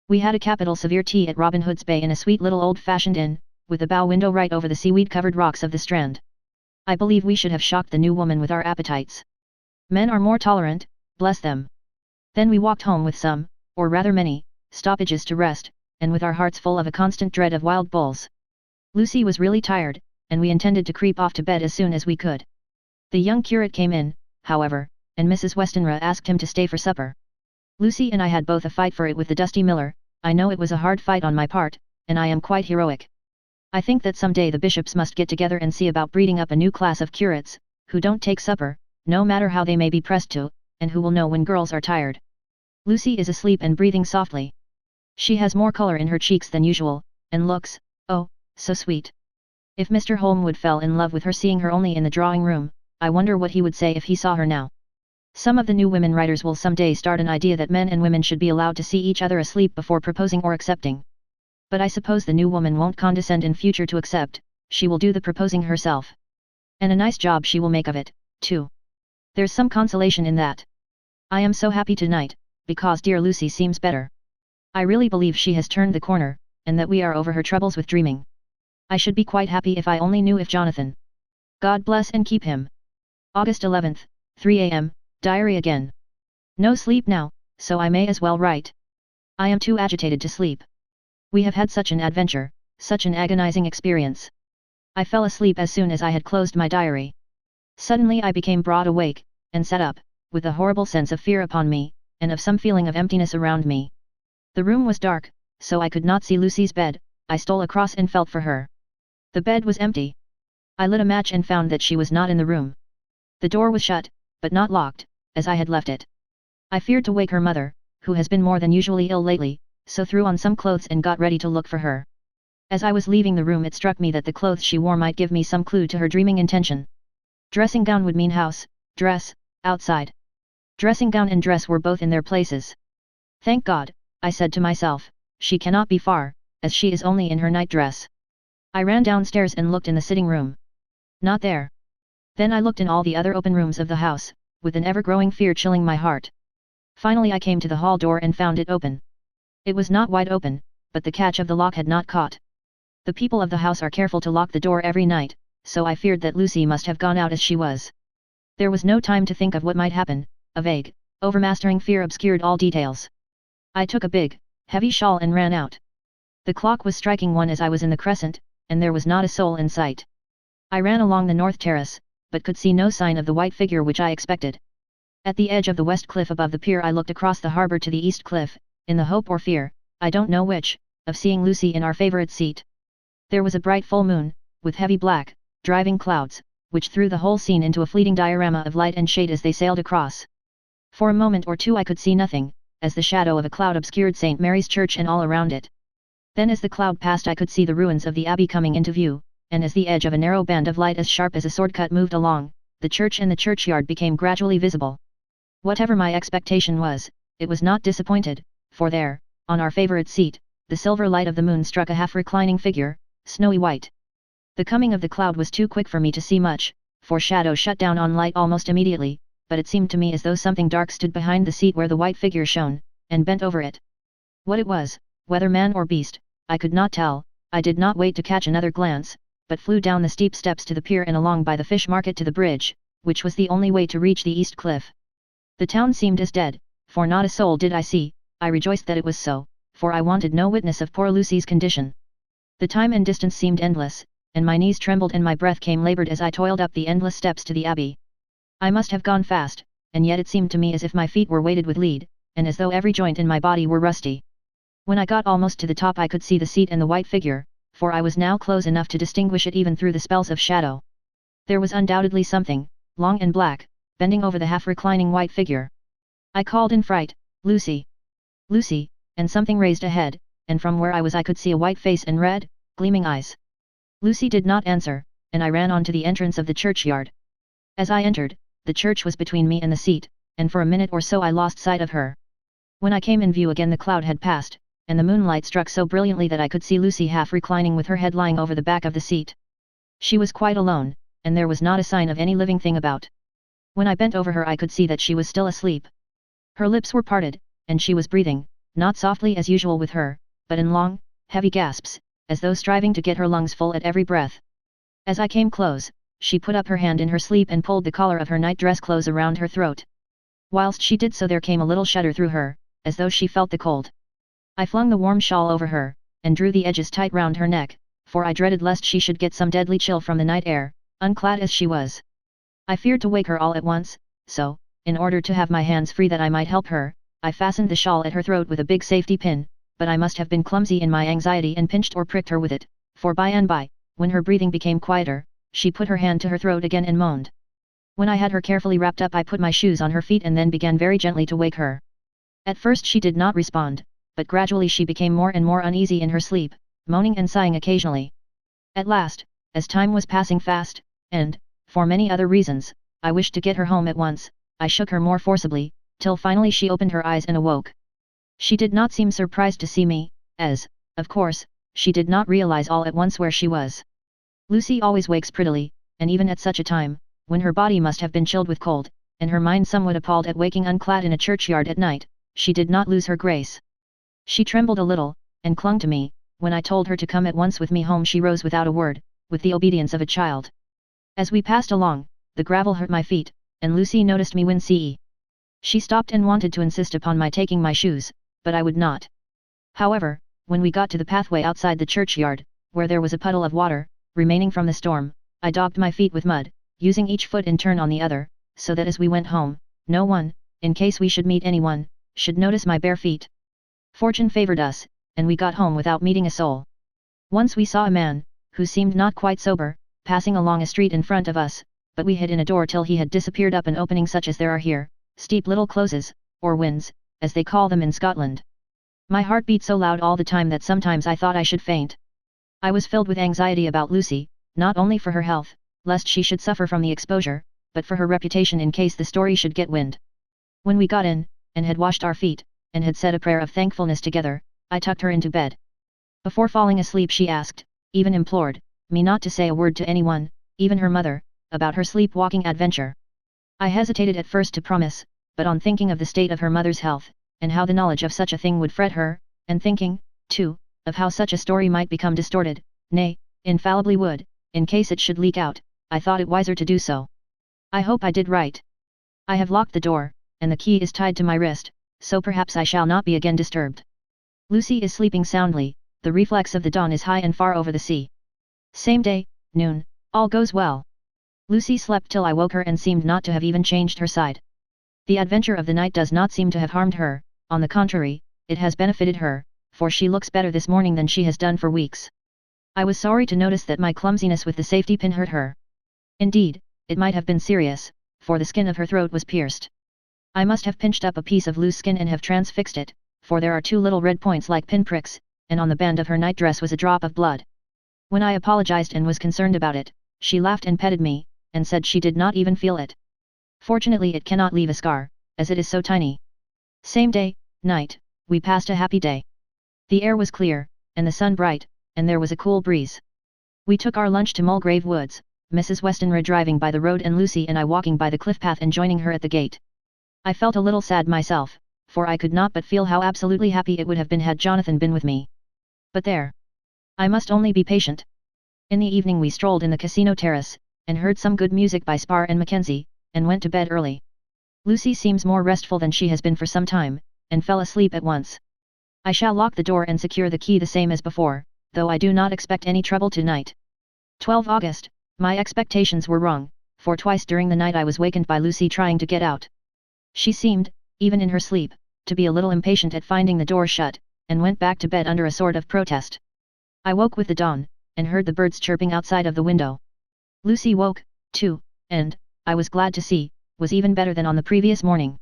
We had a capital severe tea at Robin Hood's Bay in a sweet little old-fashioned inn, with a bow window right over the seaweed-covered rocks of the strand. I believe we should have shocked the new woman with our appetites. Men are more tolerant, bless them. Then we walked home with some, or rather many, stoppages to rest, and with our hearts full of a constant dread of wild bulls. Lucy was really tired, and we intended to creep off to bed as soon as we could. The young curate came in, however, and Mrs. Westenra asked him to stay for supper. Lucy and I had both a fight for it with the dusty miller. I know it was a hard fight on my part, and I am quite heroic. I think that some day the bishops must get together and see about breeding up a new class of curates, who don't take supper, no matter how they may be pressed to, and who will know when girls are tired. Lucy is asleep and breathing softly. She has more color in her cheeks than usual, and looks, oh, so sweet. If Mr. Holmwood fell in love with her seeing her only in the drawing-room, I wonder what he would say if he saw her now. Some of the new women writers will someday start an idea that men and women should be allowed to see each other asleep before proposing or accepting. But I suppose the new woman won't condescend in future to accept, she will do the proposing herself. And a nice job she will make of it, too. There's some consolation in that. I am so happy tonight, because dear Lucy seems better. I really believe she has turned the corner, and that we are over her troubles with dreaming. I should be quite happy if I only knew if Jonathan. God bless and keep him. August 11th, 3 a.m., diary again. No sleep now, so I may as well write. I am too agitated to sleep. We have had such an adventure, such an agonizing experience. I fell asleep as soon as I had closed my diary. Suddenly I became broad awake, and sat up, with a horrible sense of fear upon me, and of some feeling of emptiness around me. The room was dark, so I could not see Lucy's bed. I stole across and felt for her. The bed was empty. I lit a match and found that she was not in the room. The door was shut, but not locked, as I had left it. I feared to wake her mother, who has been more than usually ill lately, so threw on some clothes and got ready to look for her. As I was leaving the room it struck me that the clothes she wore might give me some clue to her dreaming intention. Dressing gown would mean house, dress, outside. Dressing gown and dress were both in their places. Thank God, I said to myself, she cannot be far, as she is only in her nightdress. I ran downstairs and looked in the sitting room. Not there. Then I looked in all the other open rooms of the house, with an ever-growing fear chilling my heart. Finally I came to the hall door and found it open. It was not wide open, but the catch of the lock had not caught. The people of the house are careful to lock the door every night, so I feared that Lucy must have gone out as she was. There was no time to think of what might happen, a vague, overmastering fear obscured all details. I took a big, heavy shawl and ran out. The clock was striking 1 as I was in the crescent, and there was not a soul in sight. I ran along the north terrace, but could see no sign of the white figure which I expected. At the edge of the west cliff above the pier I looked across the harbour to the east cliff, in the hope or fear, I don't know which, of seeing Lucy in our favourite seat. There was a bright full moon, with heavy black, driving clouds, which threw the whole scene into a fleeting diorama of light and shade as they sailed across. For a moment or two I could see nothing, as the shadow of a cloud obscured St. Mary's Church and all around it. Then as the cloud passed I could see the ruins of the abbey coming into view, and as the edge of a narrow band of light as sharp as a sword cut moved along, the church and the churchyard became gradually visible. Whatever my expectation was, it was not disappointed, for there, on our favourite seat, the silver light of the moon struck a half-reclining figure, snowy white. The coming of the cloud was too quick for me to see much, for shadow shut down on light almost immediately, but it seemed to me as though something dark stood behind the seat where the white figure shone, and bent over it. What it was, whether man or beast, I could not tell. I did not wait to catch another glance, but flew down the steep steps to the pier and along by the fish market to the bridge, which was the only way to reach the east cliff. The town seemed as dead, for not a soul did I see. I rejoiced that it was so, for I wanted no witness of poor Lucy's condition. The time and distance seemed endless, and my knees trembled and my breath came laboured as I toiled up the endless steps to the abbey. I must have gone fast, and yet it seemed to me as if my feet were weighted with lead, and as though every joint in my body were rusty. When I got almost to the top I could see the seat and the white figure, for I was now close enough to distinguish it even through the spells of shadow. There was undoubtedly something, long and black, bending over the half-reclining white figure. I called in fright, "Lucy! Lucy!" and something raised a head, and from where I was I could see a white face and red, gleaming eyes. Lucy did not answer, and I ran on to the entrance of the churchyard. As I entered, the church was between me and the seat, and for a minute or so I lost sight of her. When I came in view again the cloud had passed, and the moonlight struck so brilliantly that I could see Lucy half reclining with her head lying over the back of the seat. She was quite alone, and there was not a sign of any living thing about. When I bent over her I could see that she was still asleep. Her lips were parted, and she was breathing, not softly as usual with her, but in long, heavy gasps, as though striving to get her lungs full at every breath. As I came close, she put up her hand in her sleep and pulled the collar of her night-dress close around her throat. Whilst she did so there came a little shudder through her, as though she felt the cold. I flung the warm shawl over her, and drew the edges tight round her neck, for I dreaded lest she should get some deadly chill from the night air, unclad as she was. I feared to wake her all at once, so, in order to have my hands free that I might help her, I fastened the shawl at her throat with a big safety pin, but I must have been clumsy in my anxiety and pinched or pricked her with it, for by and by, when her breathing became quieter, she put her hand to her throat again and moaned. When I had her carefully wrapped up I put my shoes on her feet and then began very gently to wake her. At first she did not respond, but gradually she became more and more uneasy in her sleep, moaning and sighing occasionally. At last, as time was passing fast, and, for many other reasons, I wished to get her home at once, I shook her more forcibly, till finally she opened her eyes and awoke. She did not seem surprised to see me, as, of course, she did not realize all at once where she was. Lucy always wakes prettily, and even at such a time, when her body must have been chilled with cold, and her mind somewhat appalled at waking unclad in a churchyard at night, she did not lose her grace. She trembled a little, and clung to me. When I told her to come at once with me home she rose without a word, with the obedience of a child. As we passed along, the gravel hurt my feet, and Lucy noticed me wince. She stopped and wanted to insist upon my taking my shoes, but I would not. However, when we got to the pathway outside the churchyard, where there was a puddle of water, remaining from the storm, I daubed my feet with mud, using each foot in turn on the other, so that as we went home, no one, in case we should meet anyone, should notice my bare feet. Fortune favored us, and we got home without meeting a soul. Once we saw a man, who seemed not quite sober, passing along a street in front of us, but we hid in a door till he had disappeared up an opening such as there are here, steep little closes, or wynds, as they call them in Scotland. My heart beat so loud all the time that sometimes I thought I should faint. I was filled with anxiety about Lucy, not only for her health, lest she should suffer from the exposure, but for her reputation in case the story should get wind. When we got in, and had washed our feet, and had said a prayer of thankfulness together, I tucked her into bed. Before falling asleep she asked, even implored, me not to say a word to anyone, even her mother, about her sleepwalking adventure. I hesitated at first to promise, but on thinking of the state of her mother's health, and how the knowledge of such a thing would fret her, and thinking, too, of how such a story might become distorted, nay, infallibly would, in case it should leak out, I thought it wiser to do so. I hope I did right. I have locked the door, and the key is tied to my wrist, so perhaps I shall not be again disturbed. Lucy is sleeping soundly, the reflex of the dawn is high and far over the sea. Same day, noon, all goes well. Lucy slept till I woke her and seemed not to have even changed her side. The adventure of the night does not seem to have harmed her, on the contrary, it has benefited her, for she looks better this morning than she has done for weeks. I was sorry to notice that my clumsiness with the safety pin hurt her. Indeed, it might have been serious, for the skin of her throat was pierced. I must have pinched up a piece of loose skin and have transfixed it, for there are two little red points like pinpricks, and on the band of her nightdress was a drop of blood. When I apologized and was concerned about it, she laughed and petted me, and said she did not even feel it. Fortunately it cannot leave a scar, as it is so tiny. Same day, night, we passed a happy day. The air was clear, and the sun bright, and there was a cool breeze. We took our lunch to Mulgrave Woods, Mrs. Westenra driving by the road and Lucy and I walking by the cliff path and joining her at the gate. I felt a little sad myself, for I could not but feel how absolutely happy it would have been had Jonathan been with me. But there! I must only be patient. In the evening we strolled in the casino terrace, and heard some good music by Spar and Mackenzie, and went to bed early. Lucy seems more restful than she has been for some time, and fell asleep at once. I shall lock the door and secure the key the same as before, though I do not expect any trouble tonight. 12 August, my expectations were wrong, for twice during the night I was wakened by Lucy trying to get out. She seemed, even in her sleep, to be a little impatient at finding the door shut, and went back to bed under a sort of protest. I woke with the dawn, and heard the birds chirping outside of the window. Lucy woke, too, and, I was glad to see, was even better than on the previous morning.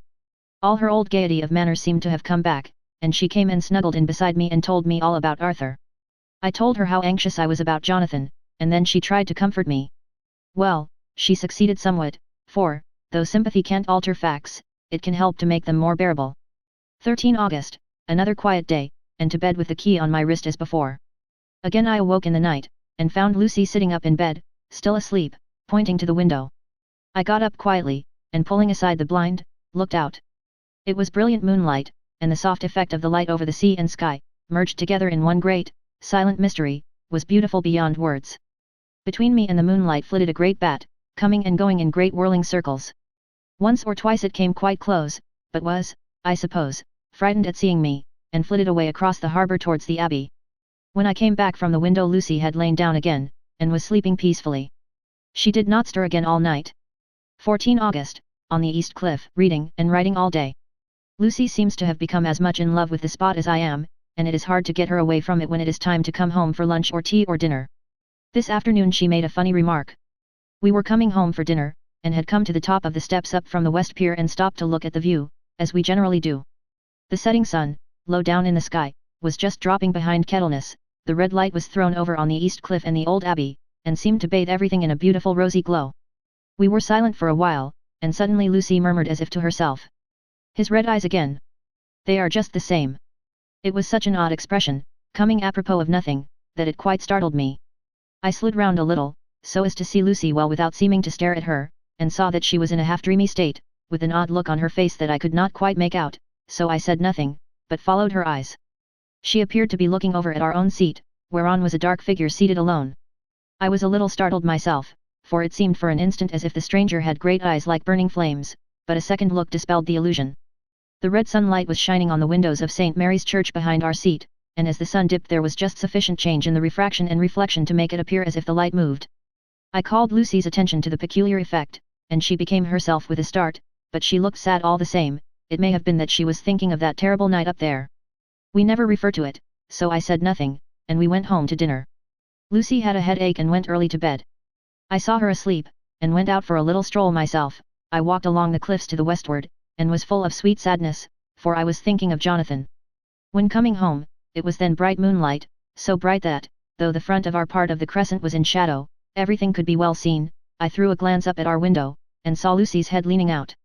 All her old gaiety of manner seemed to have come back, and she came and snuggled in beside me and told me all about Arthur. I told her how anxious I was about Jonathan, and then she tried to comfort me. Well, she succeeded somewhat, for, though sympathy can't alter facts, it can help to make them more bearable. 13 August, another quiet day, and to bed with the key on my wrist as before. Again I awoke in the night, and found Lucy sitting up in bed, still asleep, pointing to the window. I got up quietly, and pulling aside the blind, looked out. It was brilliant moonlight, and the soft effect of the light over the sea and sky, merged together in one great, silent mystery, was beautiful beyond words. Between me and the moonlight flitted a great bat, coming and going in great whirling circles. Once or twice it came quite close, but was, I suppose, frightened at seeing me, and flitted away across the harbour towards the abbey. When I came back from the window Lucy had lain down again, and was sleeping peacefully. She did not stir again all night. 14 August, on the East Cliff, reading and writing all day. Lucy seems to have become as much in love with the spot as I am, and it is hard to get her away from it when it is time to come home for lunch or tea or dinner. This afternoon she made a funny remark. We were coming home for dinner, and had come to the top of the steps up from the West Pier and stopped to look at the view, as we generally do. The setting sun, low down in the sky, was just dropping behind Kettleness, the red light was thrown over on the East Cliff and the old abbey, and seemed to bathe everything in a beautiful rosy glow. We were silent for a while, and suddenly Lucy murmured as if to herself. His red eyes again. They are just the same. It was such an odd expression, coming apropos of nothing, that it quite startled me. I slid round a little, so as to see Lucy well without seeming to stare at her, and saw that she was in a half-dreamy state, with an odd look on her face that I could not quite make out, so I said nothing, but followed her eyes. She appeared to be looking over at our own seat, whereon was a dark figure seated alone. I was a little startled myself, for it seemed for an instant as if the stranger had great eyes like burning flames, but a second look dispelled the illusion. The red sunlight was shining on the windows of St. Mary's Church behind our seat, and as the sun dipped there was just sufficient change in the refraction and reflection to make it appear as if the light moved. I called Lucy's attention to the peculiar effect, and she became herself with a start, but she looked sad all the same. It may have been that she was thinking of that terrible night up there. We never refer to it, so I said nothing, and we went home to dinner. Lucy had a headache and went early to bed. I saw her asleep, and went out for a little stroll myself. I walked along the cliffs to the westward, and was full of sweet sadness, for I was thinking of Jonathan. When coming home, it was then bright moonlight, so bright that, though the front of our part of the crescent was in shadow, everything could be well seen. I threw a glance up at our window, and saw Lucy's head leaning out.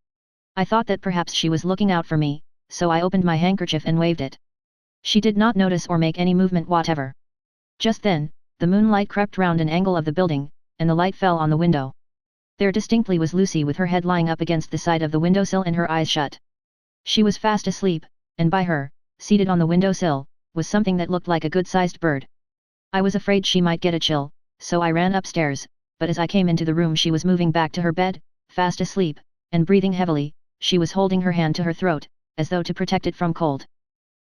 I thought that perhaps she was looking out for me, so I opened my handkerchief and waved it. She did not notice or make any movement whatever. Just then, the moonlight crept round an angle of the building, and the light fell on the window. There distinctly was Lucy with her head lying up against the side of the windowsill and her eyes shut. She was fast asleep, and by her, seated on the windowsill, was something that looked like a good-sized bird. I was afraid she might get a chill, so I ran upstairs, but as I came into the room she was moving back to her bed, fast asleep, and breathing heavily. She was holding her hand to her throat, as though to protect it from cold.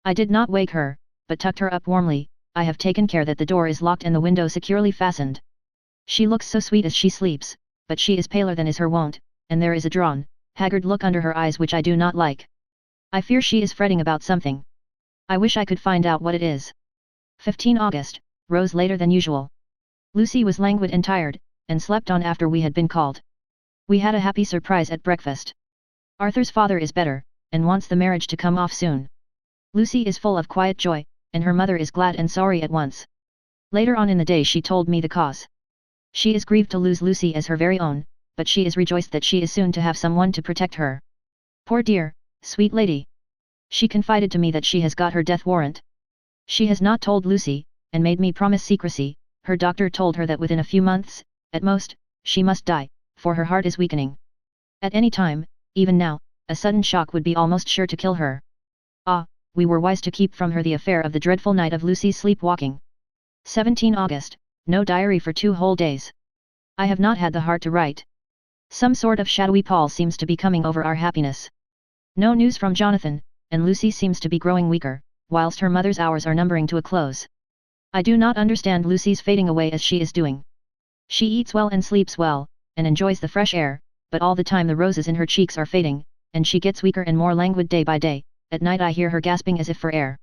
I did not wake her, but tucked her up warmly. I have taken care that the door is locked and the window securely fastened. She looks so sweet as she sleeps, but she is paler than is her wont, and there is a drawn, haggard look under her eyes which I do not like. I fear she is fretting about something. I wish I could find out what it is. 15 August, rose later than usual. Lucy was languid and tired, and slept on after we had been called. We had a happy surprise at breakfast. Arthur's father is better, and wants the marriage to come off soon. Lucy is full of quiet joy, and her mother is glad and sorry at once. Later on in the day she told me the cause. She is grieved to lose Lucy as her very own, but she is rejoiced that she is soon to have someone to protect her. Poor dear, sweet lady! She confided to me that she has got her death warrant. She has not told Lucy, and made me promise secrecy. Her doctor told her that within a few months, at most, she must die, for her heart is weakening. At any time, even now, a sudden shock would be almost sure to kill her. Ah, we were wise to keep from her the affair of the dreadful night of Lucy's sleepwalking. 17 August, no diary for 2 whole days. I have not had the heart to write. Some sort of shadowy pall seems to be coming over our happiness. No news from Jonathan, and Lucy seems to be growing weaker, whilst her mother's hours are numbering to a close. I do not understand Lucy's fading away as she is doing. She eats well and sleeps well, and enjoys the fresh air, but all the time the roses in her cheeks are fading, and she gets weaker and more languid day by day. At night I hear her gasping as if for air.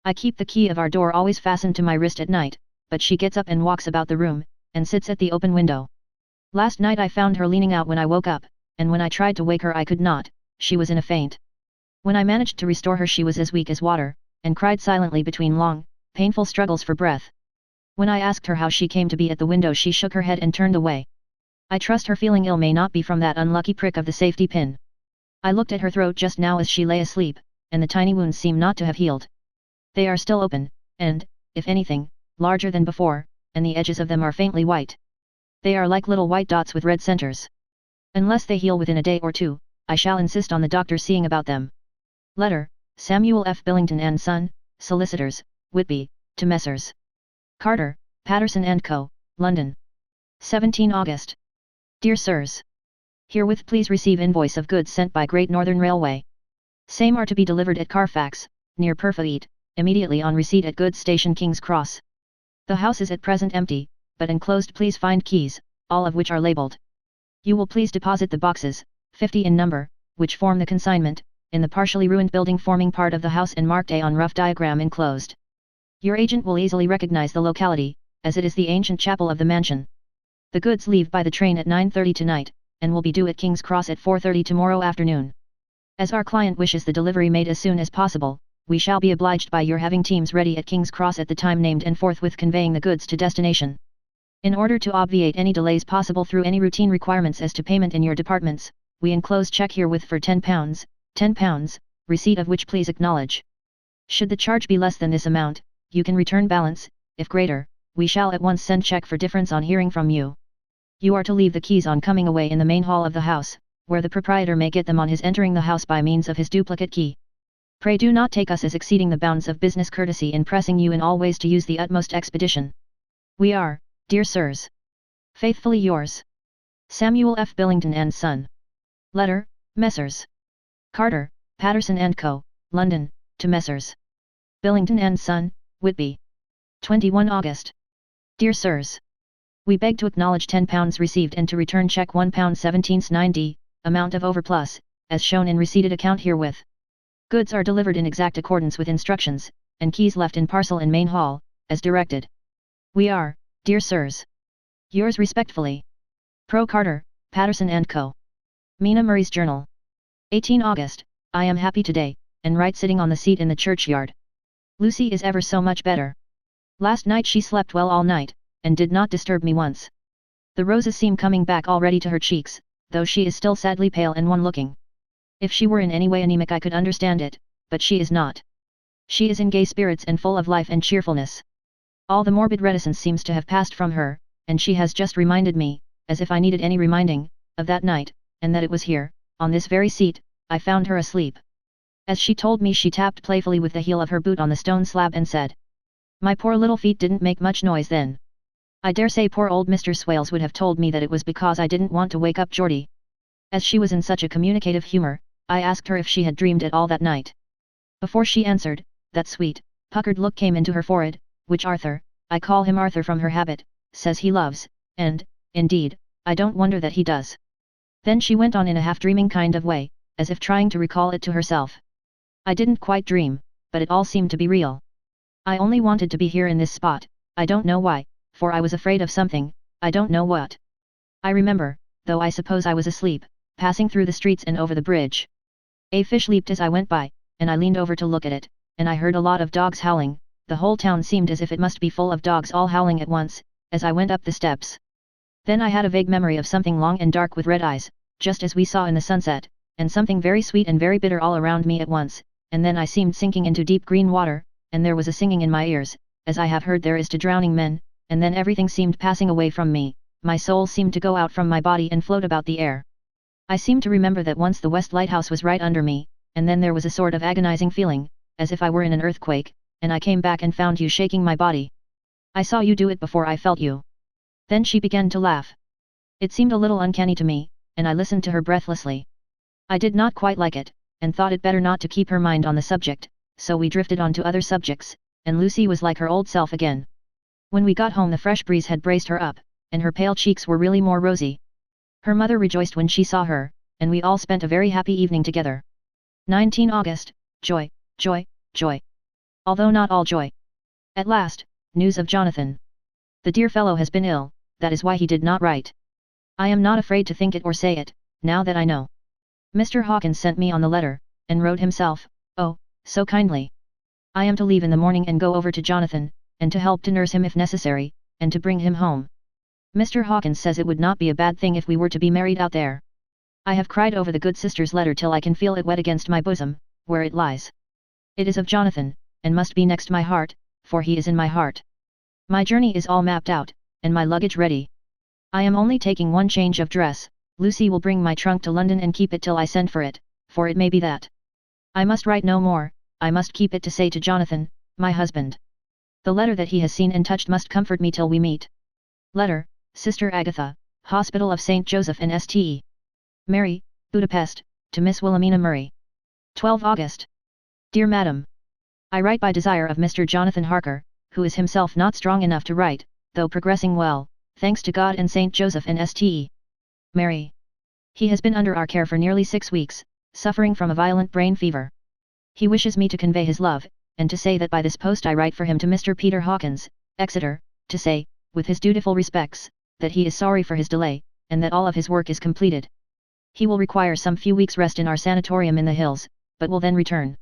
I keep the key of our door always fastened to my wrist at night, but she gets up and walks about the room, and sits at the open window. Last night I found her leaning out when I woke up, and when I tried to wake her I could not, she was in a faint. When I managed to restore her she was as weak as water, and cried silently between long, painful struggles for breath. When I asked her how she came to be at the window she shook her head and turned away. I trust her feeling ill may not be from that unlucky prick of the safety pin. I looked at her throat just now as she lay asleep, and the tiny wounds seem not to have healed. They are still open, and, if anything, larger than before, and the edges of them are faintly white. They are like little white dots with red centers. Unless they heal within a day or two, I shall insist on the doctor seeing about them. Letter, Samuel F. Billington and Son, Solicitors, Whitby, to Messrs. Carter, Patterson & Co., London. 17 August. Dear Sirs. Herewith please receive invoice of goods sent by Great Northern Railway. Same are to be delivered at Carfax, near Purfleet, immediately on receipt at goods station King's Cross. The house is at present empty, but enclosed please find keys, all of which are labelled. You will please deposit the boxes, 50 in number, which form the consignment, in the partially ruined building forming part of the house and marked A on rough diagram enclosed. Your agent will easily recognize the locality, as it is the ancient chapel of the mansion. The goods leave by the train at 9:30 tonight, and will be due at King's Cross at 4:30 tomorrow afternoon. As our client wishes the delivery made as soon as possible, we shall be obliged by your having teams ready at King's Cross at the time named and forthwith conveying the goods to destination. In order to obviate any delays possible through any routine requirements as to payment in your departments, we enclose check herewith for £10, receipt of which please acknowledge. Should the charge be less than this amount, you can return balance. If greater, we shall at once send check for difference on hearing from you. You are to leave the keys on coming away in the main hall of the house, where the proprietor may get them on his entering the house by means of his duplicate key. Pray do not take us as exceeding the bounds of business courtesy in pressing you in all ways to use the utmost expedition. We are, dear sirs, faithfully yours, Samuel F. Billington and Son. Letter, Messrs. Carter, Patterson & Co., London, to Messrs. Billington and Son, Whitby. 21 August. Dear Sirs. We beg to acknowledge £10 received and to return cheque £1.17.9d, amount of overplus, as shown in receipted account herewith. Goods are delivered in exact accordance with instructions, and keys left in parcel in main hall, as directed. We are, dear Sirs, yours respectfully, Pro Carter, Patterson & Co. Mina Murray's Journal. 18 August. I am happy today, and right sitting on the seat in the churchyard. Lucy is ever so much better. Last night she slept well all night, and did not disturb me once. The roses seem coming back already to her cheeks, though she is still sadly pale and wan-looking. If she were in any way anemic I could understand it, but she is not. She is in gay spirits and full of life and cheerfulness. All the morbid reticence seems to have passed from her, and she has just reminded me, as if I needed any reminding, of that night, and that it was here, on this very seat, I found her asleep. As she told me she tapped playfully with the heel of her boot on the stone slab and said, "My poor little feet didn't make much noise then." I dare say poor old Mr. Swales would have told me that it was because I didn't want to wake up Geordie. As she was in such a communicative humour, I asked her if she had dreamed at all that night. Before she answered, that sweet, puckered look came into her forehead, which Arthur, I call him Arthur from her habit, says he loves, and, indeed, I don't wonder that he does. Then she went on in a half-dreaming kind of way, as if trying to recall it to herself. I didn't quite dream, but it all seemed to be real. I only wanted to be here in this spot, I don't know why, for I was afraid of something, I don't know what. I remember, though I suppose I was asleep, passing through the streets and over the bridge. A fish leaped as I went by, and I leaned over to look at it, and I heard a lot of dogs howling. The whole town seemed as if it must be full of dogs all howling at once, as I went up the steps. Then I had a vague memory of something long and dark with red eyes, just as we saw in the sunset, and something very sweet and very bitter all around me at once, and then I seemed sinking into deep green water, and there was a singing in my ears, as I have heard there is to drowning men, and then everything seemed passing away from me, my soul seemed to go out from my body and float about the air. I seem to remember that once the West Lighthouse was right under me, and then there was a sort of agonizing feeling, as if I were in an earthquake, and I came back and found you shaking my body. I saw you do it before I felt you. Then she began to laugh. It seemed a little uncanny to me, and I listened to her breathlessly. I did not quite like it, and thought it better not to keep her mind on the subject, so we drifted on to other subjects, and Lucy was like her old self again. When we got home the fresh breeze had braced her up, and her pale cheeks were really more rosy. Her mother rejoiced when she saw her, and we all spent a very happy evening together. 19 August, joy, joy, joy. Although not all joy. At last, news of Jonathan. The dear fellow has been ill, that is why he did not write. I am not afraid to think it or say it, now that I know. Mr. Hawkins sent me on the letter, and wrote himself, oh, so kindly. I am to leave in the morning and go over to Jonathan, and to help to nurse him if necessary, and to bring him home. Mr. Hawkins says it would not be a bad thing if we were to be married out there. I have cried over the good sister's letter till I can feel it wet against my bosom, where it lies. It is of Jonathan, and must be next my heart, for he is in my heart. My journey is all mapped out, and my luggage ready. I am only taking one change of dress. Lucy will bring my trunk to London and keep it till I send for it, for it may be that I must write no more. I must keep it to say to Jonathan, my husband. The letter that he has seen and touched must comfort me till we meet. Letter, Sister Agatha, Hospital of St. Joseph and St. Mary, Budapest, to Miss Wilhelmina Murray. 12 August. Dear Madam. I write by desire of Mr. Jonathan Harker, who is himself not strong enough to write, though progressing well, thanks to God and St. Joseph and St. Mary. He has been under our care for nearly 6 weeks, suffering from a violent brain fever. He wishes me to convey his love, and to say that by this post I write for him to Mr. Peter Hawkins, Exeter, to say, with his dutiful respects, that he is sorry for his delay, and that all of his work is completed. He will require some few weeks' rest in our sanatorium in the hills, but will then return.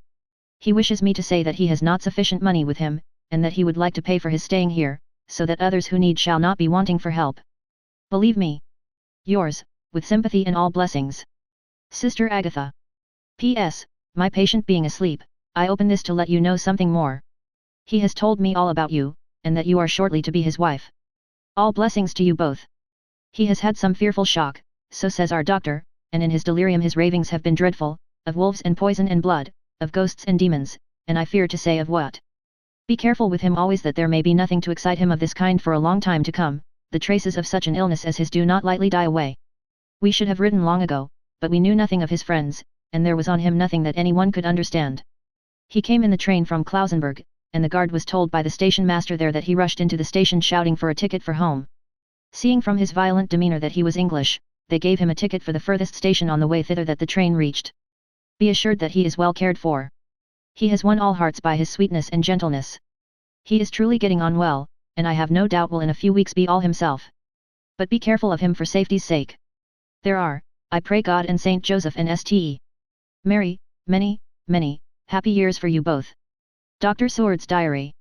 He wishes me to say that he has not sufficient money with him, and that he would like to pay for his staying here, so that others who need shall not be wanting for help. Believe me. Yours, with sympathy and all blessings. Sister Agatha. P.S. My patient being asleep, I open this to let you know something more. He has told me all about you, and that you are shortly to be his wife. All blessings to you both. He has had some fearful shock, so says our doctor, and in his delirium his ravings have been dreadful, of wolves and poison and blood, of ghosts and demons, and I fear to say of what. Be careful with him always that there may be nothing to excite him of this kind for a long time to come. The traces of such an illness as his do not lightly die away. We should have written long ago, but we knew nothing of his friends, and there was on him nothing that anyone could understand. He came in the train from Klausenburg, and the guard was told by the station master there that he rushed into the station shouting for a ticket for home. Seeing from his violent demeanor that he was English, they gave him a ticket for the furthest station on the way thither that the train reached. Be assured that he is well cared for. He has won all hearts by his sweetness and gentleness. He is truly getting on well, and I have no doubt will in a few weeks be all himself. But be careful of him for safety's sake. There are, I pray God and Saint Joseph and St. Mary, many, many, happy years for you both. Dr. Seward's Diary.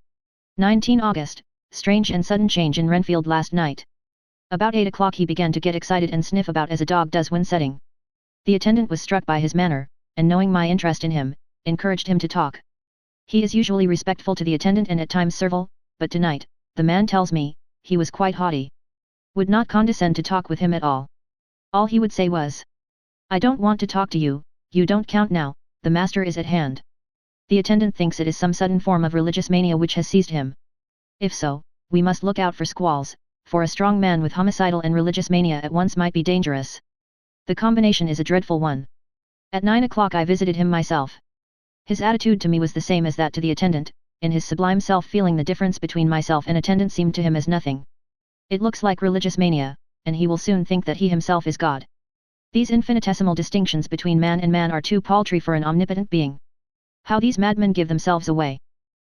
19 August, strange and sudden change in Renfield last night. About 8 o'clock he began to get excited and sniff about as a dog does when setting. The attendant was struck by his manner, and knowing my interest in him, encouraged him to talk. He is usually respectful to the attendant and at times servile, but tonight, the man tells me, he was quite haughty. Would not condescend to talk with him at all. All he would say was, I don't want to talk to you, you don't count now, the master is at hand. The attendant thinks it is some sudden form of religious mania which has seized him. If so, we must look out for squalls, for a strong man with homicidal and religious mania at once might be dangerous. The combination is a dreadful one. At 9 o'clock I visited him myself. His attitude to me was the same as that to the attendant, in his sublime self feeling the difference between myself and attendant seemed to him as nothing. It looks like religious mania, and he will soon think that he himself is God. These infinitesimal distinctions between man and man are too paltry for an omnipotent being. How these madmen give themselves away!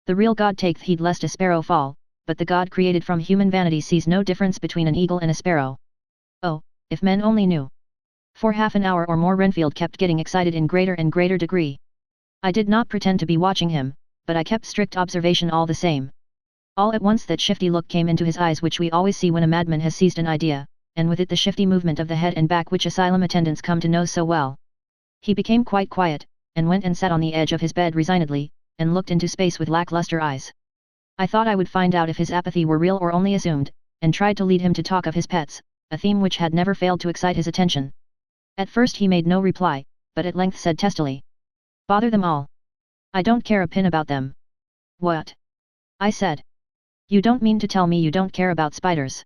The real God taketh heed lest a sparrow fall, but the God created from human vanity sees no difference between an eagle and a sparrow. Oh, if men only knew! For half an hour or more Renfield kept getting excited in greater and greater degree. I did not pretend to be watching him, but I kept strict observation all the same. All at once that shifty look came into his eyes which we always see when a madman has seized an idea, and with it the shifty movement of the head and back which asylum attendants come to know so well. He became quite quiet, and went and sat on the edge of his bed resignedly, and looked into space with lackluster eyes. I thought I would find out if his apathy were real or only assumed, and tried to lead him to talk of his pets, a theme which had never failed to excite his attention. At first he made no reply, but at length said testily, "Bother them all. I don't care a pin about them." "What?" I said. "You don't mean to tell me you don't care about spiders?"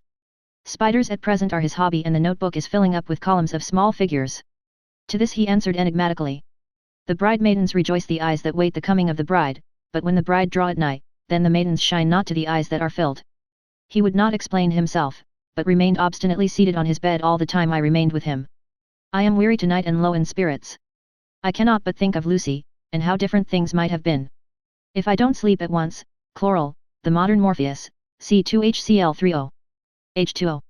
Spiders at present are his hobby and the notebook is filling up with columns of small figures. To this he answered enigmatically. The bridemaidens rejoice the eyes that wait the coming of the bride, but when the bride draweth nigh, then the maidens shine not to the eyes that are filled. He would not explain himself, but remained obstinately seated on his bed all the time I remained with him. I am weary tonight and low in spirits. I cannot but think of Lucy, and how different things might have been. If I don't sleep at once, chloral, the modern Morpheus, C2HCl3O. H2O.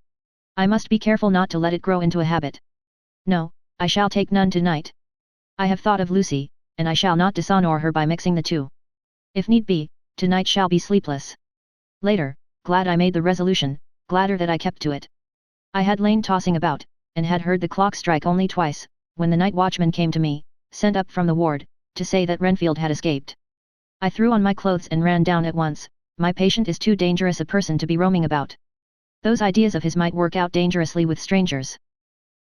I must be careful not to let it grow into a habit. No, I shall take none tonight. I have thought of Lucy, and I shall not dishonor her by mixing the two. If need be, tonight shall be sleepless. Later, glad I made the resolution, gladder that I kept to it. I had lain tossing about, and had heard the clock strike only twice, when the night watchman came to me, sent up from the ward, to say that Renfield had escaped. I threw on my clothes and ran down at once. My patient is too dangerous a person to be roaming about. Those ideas of his might work out dangerously with strangers.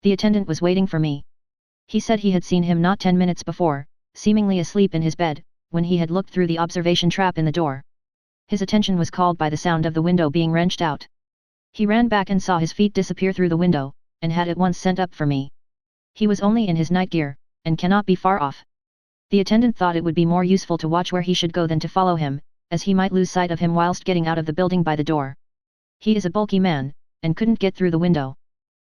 The attendant was waiting for me. He said he had seen him not 10 minutes before, seemingly asleep in his bed, when he had looked through the observation trap in the door. His attention was called by the sound of the window being wrenched out. He ran back and saw his feet disappear through the window, and had at once sent up for me. He was only in his night gear, and cannot be far off. The attendant thought it would be more useful to watch where he should go than to follow him, as he might lose sight of him whilst getting out of the building by the door. He is a bulky man, and couldn't get through the window.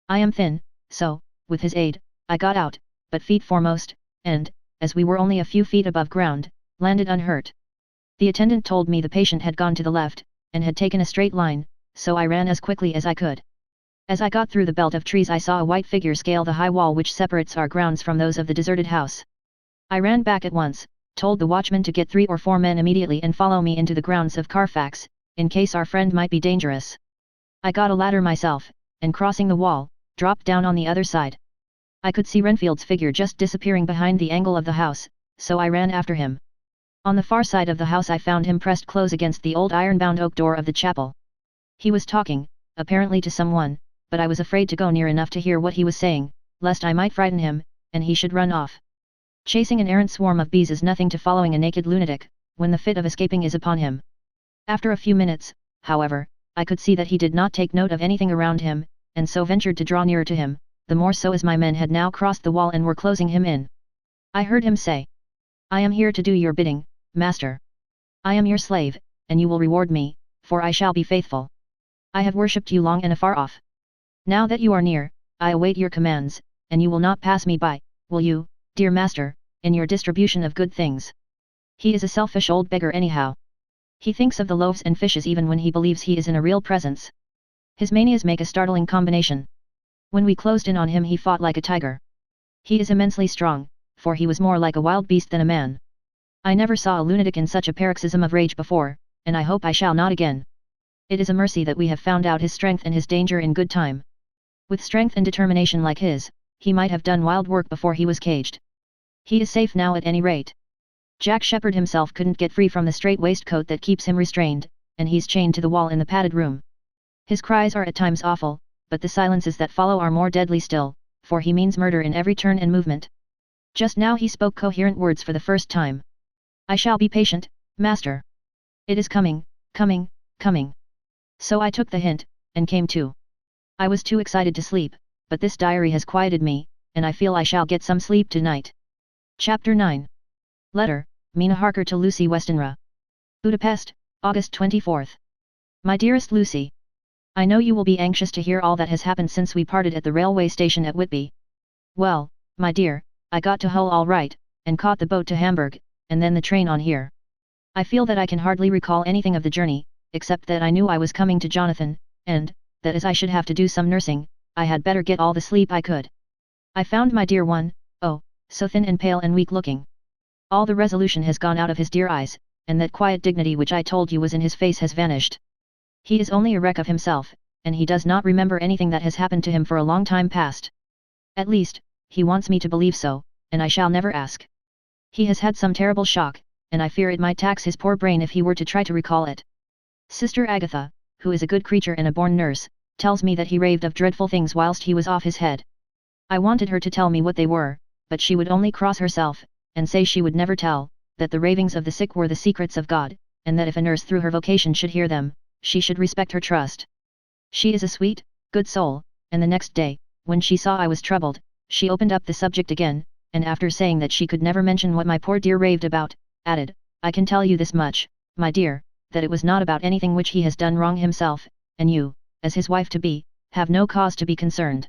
I am thin, so, with his aid, I got out, but feet foremost, and, as we were only a few feet above ground, landed unhurt. The attendant told me the patient had gone to the left, and had taken a straight line, so I ran as quickly as I could. As I got through the belt of trees I saw a white figure scale the high wall which separates our grounds from those of the deserted house. I ran back at once, told the watchman to get 3 or 4 men immediately and follow me into the grounds of Carfax, in case our friend might be dangerous. I got a ladder myself, and crossing the wall, dropped down on the other side. I could see Renfield's figure just disappearing behind the angle of the house, so I ran after him. On the far side of the house I found him pressed close against the old iron-bound oak door of the chapel. He was talking, apparently to someone, but I was afraid to go near enough to hear what he was saying, lest I might frighten him, and he should run off. Chasing an errant swarm of bees is nothing to following a naked lunatic, when the fit of escaping is upon him. After a few minutes, however, I could see that he did not take note of anything around him, and so ventured to draw nearer to him, the more so as my men had now crossed the wall and were closing him in. I heard him say, "I am here to do your bidding, master. I am your slave, and you will reward me, for I shall be faithful. I have worshipped you long and afar off. Now that you are near, I await your commands, and you will not pass me by, will you, dear master, in your distribution of good things?" He is a selfish old beggar anyhow. He thinks of the loaves and fishes even when he believes he is in a real presence. His manias make a startling combination. When we closed in on him he fought like a tiger. He is immensely strong, for he was more like a wild beast than a man. I never saw a lunatic in such a paroxysm of rage before, and I hope I shall not again. It is a mercy that we have found out his strength and his danger in good time. With strength and determination like his, he might have done wild work before he was caged. He is safe now at any rate. Jack Shepherd himself couldn't get free from the strait waistcoat that keeps him restrained, and he's chained to the wall in the padded room. His cries are at times awful, but the silences that follow are more deadly still, for he means murder in every turn and movement. Just now he spoke coherent words for the first time. "I shall be patient, master. It is coming, coming, coming." So I took the hint, and came to. I was too excited to sleep, but this diary has quieted me, and I feel I shall get some sleep tonight. Chapter 9. Letter, Mina Harker to Lucy Westenra. Budapest, August 24th. My dearest Lucy. I know you will be anxious to hear all that has happened since we parted at the railway station at Whitby. Well, my dear, I got to Hull all right, and caught the boat to Hamburg, and then the train on here. I feel that I can hardly recall anything of the journey, except that I knew I was coming to Jonathan, and, that as I should have to do some nursing, I had better get all the sleep I could. I found my dear one, oh, so thin and pale and weak looking. All the resolution has gone out of his dear eyes, and that quiet dignity which I told you was in his face has vanished. He is only a wreck of himself, and he does not remember anything that has happened to him for a long time past. At least, he wants me to believe so, and I shall never ask. He has had some terrible shock, and I fear it might tax his poor brain if he were to try to recall it. Sister Agatha, who is a good creature and a born nurse, tells me that he raved of dreadful things whilst he was off his head. I wanted her to tell me what they were, but she would only cross herself, and say she would never tell, that the ravings of the sick were the secrets of God, and that if a nurse through her vocation should hear them, she should respect her trust. She is a sweet, good soul, and the next day, when she saw I was troubled, she opened up the subject again, and after saying that she could never mention what my poor dear raved about, added, "I can tell you this much, my dear, that it was not about anything which he has done wrong himself, and you, as his wife-to-be, have no cause to be concerned.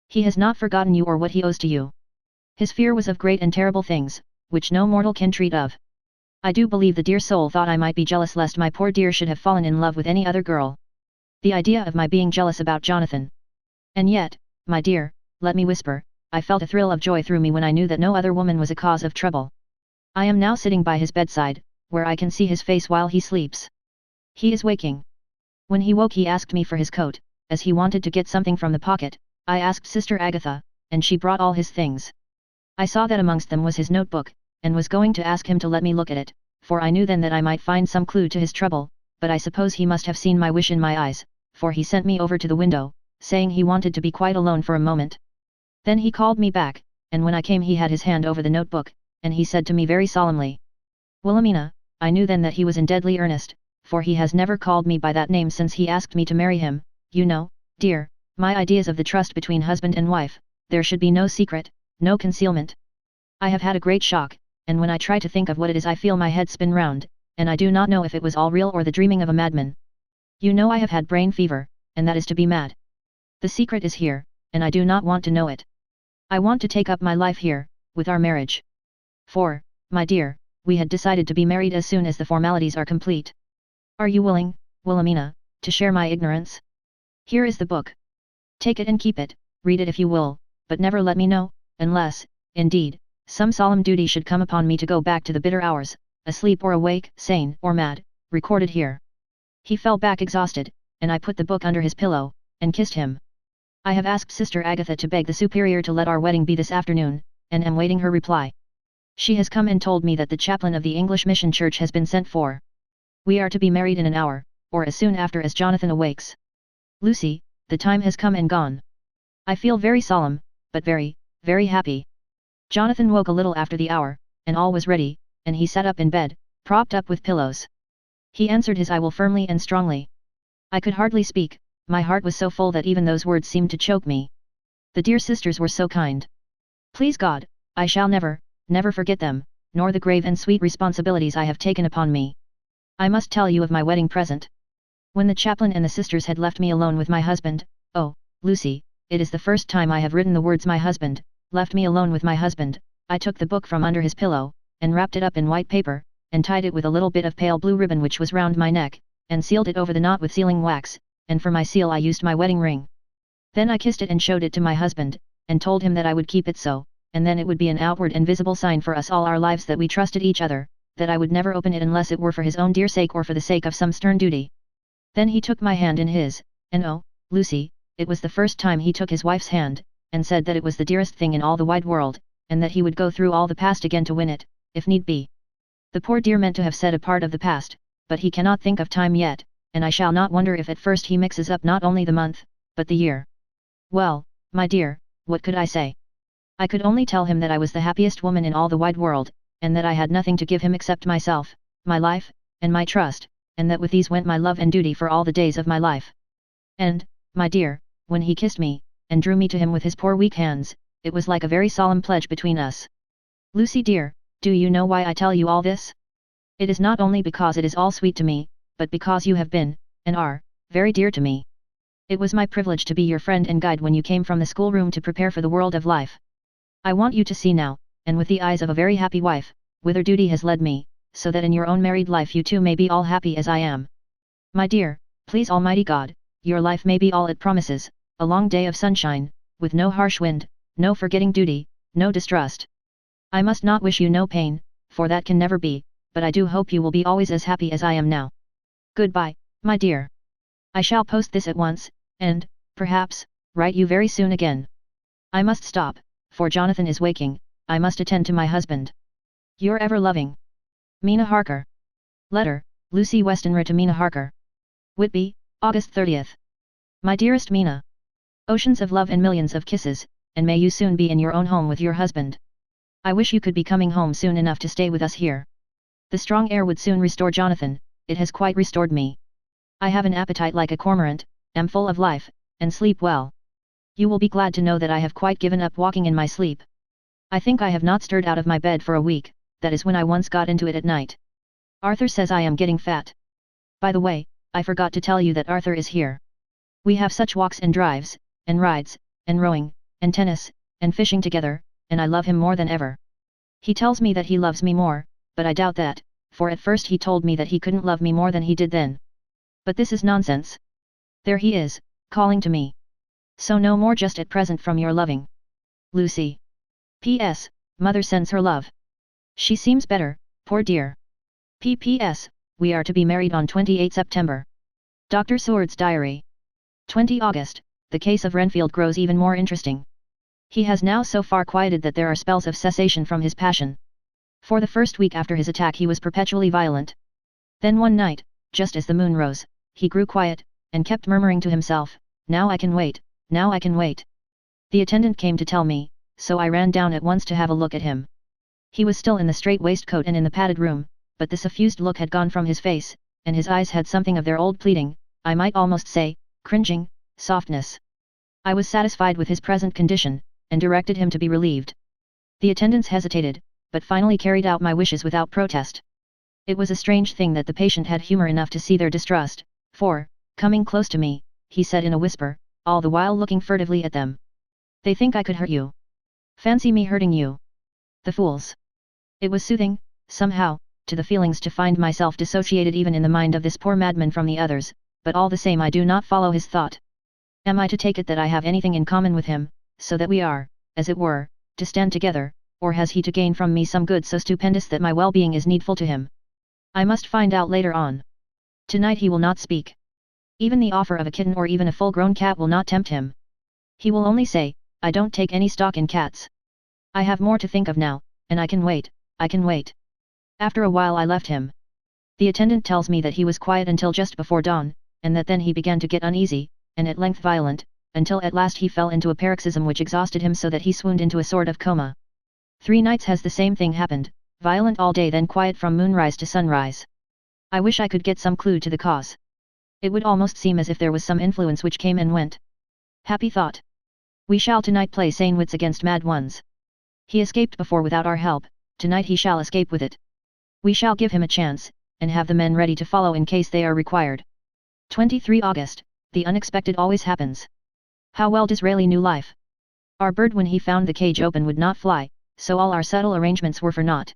He has not forgotten you or what he owes to you. His fear was of great and terrible things, which no mortal can treat of. I do believe the dear soul thought I might be jealous lest my poor dear should have fallen in love with any other girl. The idea of my being jealous about Jonathan. And yet, my dear, let me whisper, I felt a thrill of joy through me when I knew that no other woman was a cause of trouble. I am now sitting by his bedside, where I can see his face while he sleeps. He is waking. When he woke he asked me for his coat, as he wanted to get something from the pocket. I asked Sister Agatha, and she brought all his things. I saw that amongst them was his notebook, and was going to ask him to let me look at it, for I knew then that I might find some clue to his trouble, but I suppose he must have seen my wish in my eyes, for he sent me over to the window, saying he wanted to be quite alone for a moment. Then he called me back, and when I came he had his hand over the notebook, and he said to me very solemnly, "Wilhelmina." I knew then that he was in deadly earnest, for he has never called me by that name since he asked me to marry him. You know, dear, my ideas of the trust between husband and wife, there should be no secret, no concealment. I have had a great shock, and when I try to think of what it is I feel my head spin round, and I do not know if it was all real or the dreaming of a madman. You know I have had brain fever, and that is to be mad. The secret is here, and I do not want to know it. I want to take up my life here, with our marriage. For, my dear, we had decided to be married as soon as the formalities are complete. Are you willing, Wilhelmina, to share my ignorance? Here is the book. Take it and keep it, read it if you will, but never let me know, unless, indeed, some solemn duty should come upon me to go back to the bitter hours, asleep or awake, sane or mad, recorded here. He fell back exhausted, and I put the book under his pillow, and kissed him. I have asked Sister Agatha to beg the Superior to let our wedding be this afternoon, and am waiting her reply. She has come and told me that the chaplain of the English Mission Church has been sent for. We are to be married in an hour, or as soon after as Jonathan awakes. Lucy, the time has come and gone. I feel very solemn, but very, very happy. Jonathan woke a little after the hour, and all was ready, and he sat up in bed, propped up with pillows. He answered his "I will" firmly and strongly. I could hardly speak, my heart was so full that even those words seemed to choke me. The dear sisters were so kind. Please God, I shall never, never forget them, nor the grave and sweet responsibilities I have taken upon me. I must tell you of my wedding present. When the chaplain and the sisters had left me alone with my husband, oh, Lucy, it is the first time I have written the words "my husband," left me alone with my husband, I took the book from under his pillow, and wrapped it up in white paper, and tied it with a little bit of pale blue ribbon which was round my neck, and sealed it over the knot with sealing wax, and for my seal I used my wedding ring. Then I kissed it and showed it to my husband, and told him that I would keep it so, and then it would be an outward and visible sign for us all our lives that we trusted each other, that I would never open it unless it were for his own dear sake or for the sake of some stern duty. Then he took my hand in his, and oh, Lucy, it was the first time he took his wife's hand, and said that it was the dearest thing in all the wide world, and that he would go through all the past again to win it, if need be. The poor dear meant to have said a part of the past, but he cannot think of time yet, and I shall not wonder if at first he mixes up not only the month, but the year. Well, my dear, what could I say? I could only tell him that I was the happiest woman in all the wide world, and that I had nothing to give him except myself, my life, and my trust, and that with these went my love and duty for all the days of my life. And, my dear, when he kissed me, and drew me to him with his poor weak hands, it was like a very solemn pledge between us. Lucy dear, do you know why I tell you all this? It is not only because it is all sweet to me, but because you have been, and are, very dear to me. It was my privilege to be your friend and guide when you came from the schoolroom to prepare for the world of life. I want you to see now, and with the eyes of a very happy wife, whither duty has led me, so that in your own married life you too may be all happy as I am. My dear, please Almighty God, your life may be all it promises, a long day of sunshine, with no harsh wind, no forgetting duty, no distrust. I must not wish you no pain, for that can never be, but I do hope you will be always as happy as I am now. Goodbye, my dear. I shall post this at once, and, perhaps, write you very soon again. I must stop, for Jonathan is waking, I must attend to my husband. Your ever loving Mina Harker. Letter, Lucy Westenra to Mina Harker. Whitby, August 30th. My dearest Mina. Oceans of love and millions of kisses, and may you soon be in your own home with your husband. I wish you could be coming home soon enough to stay with us here. The strong air would soon restore Jonathan, it has quite restored me. I have an appetite like a cormorant, am full of life, and sleep well. You will be glad to know that I have quite given up walking in my sleep. I think I have not stirred out of my bed for a week, that is when I once got into it at night. Arthur says I am getting fat. By the way, I forgot to tell you that Arthur is here. We have such walks and drives, and rides, and rowing, and tennis, and fishing together, and I love him more than ever. He tells me that he loves me more, but I doubt that, for at first he told me that he couldn't love me more than he did then. But this is nonsense. There he is, calling to me. So no more just at present from your loving Lucy. P.S. Mother sends her love. She seems better, poor dear. P.P.S. We are to be married on 28 September. Dr. Seward's diary. 20 August, the case of Renfield grows even more interesting. He has now so far quieted that there are spells of cessation from his passion. For the first week after his attack he was perpetually violent. Then one night, just as the moon rose, he grew quiet, and kept murmuring to himself, "Now I can wait, now I can wait." The attendant came to tell me, so I ran down at once to have a look at him. He was still in the straight waistcoat and in the padded room, but the suffused look had gone from his face, and his eyes had something of their old pleading, I might almost say, cringing, softness. I was satisfied with his present condition, and directed him to be relieved. The attendants hesitated, but finally carried out my wishes without protest. It was a strange thing that the patient had humor enough to see their distrust, for, coming close to me, he said in a whisper, all the while looking furtively at them. "They think I could hurt you. Fancy me hurting you. The fools." It was soothing, somehow, to the feelings to find myself dissociated even in the mind of this poor madman from the others, but all the same I do not follow his thought. Am I to take it that I have anything in common with him, so that we are, as it were, to stand together, or has he to gain from me some good so stupendous that my well-being is needful to him? I must find out later on. Tonight he will not speak. Even the offer of a kitten or even a full-grown cat will not tempt him. He will only say, "I don't take any stock in cats. I have more to think of now, and I can wait, I can wait." After a while I left him. The attendant tells me that he was quiet until just before dawn, and that then he began to get uneasy, and at length violent, until at last he fell into a paroxysm which exhausted him so that he swooned into a sort of coma. 3 nights has the same thing happened, violent all day then quiet from moonrise to sunrise. I wish I could get some clue to the cause. It would almost seem as if there was some influence which came and went. Happy thought. We shall tonight play sane wits against mad ones. He escaped before without our help, tonight he shall escape with it. We shall give him a chance, and have the men ready to follow in case they are required. 23 August, the unexpected always happens. How well Disraeli knew life. Our bird when he found the cage open would not fly, so all our subtle arrangements were for naught.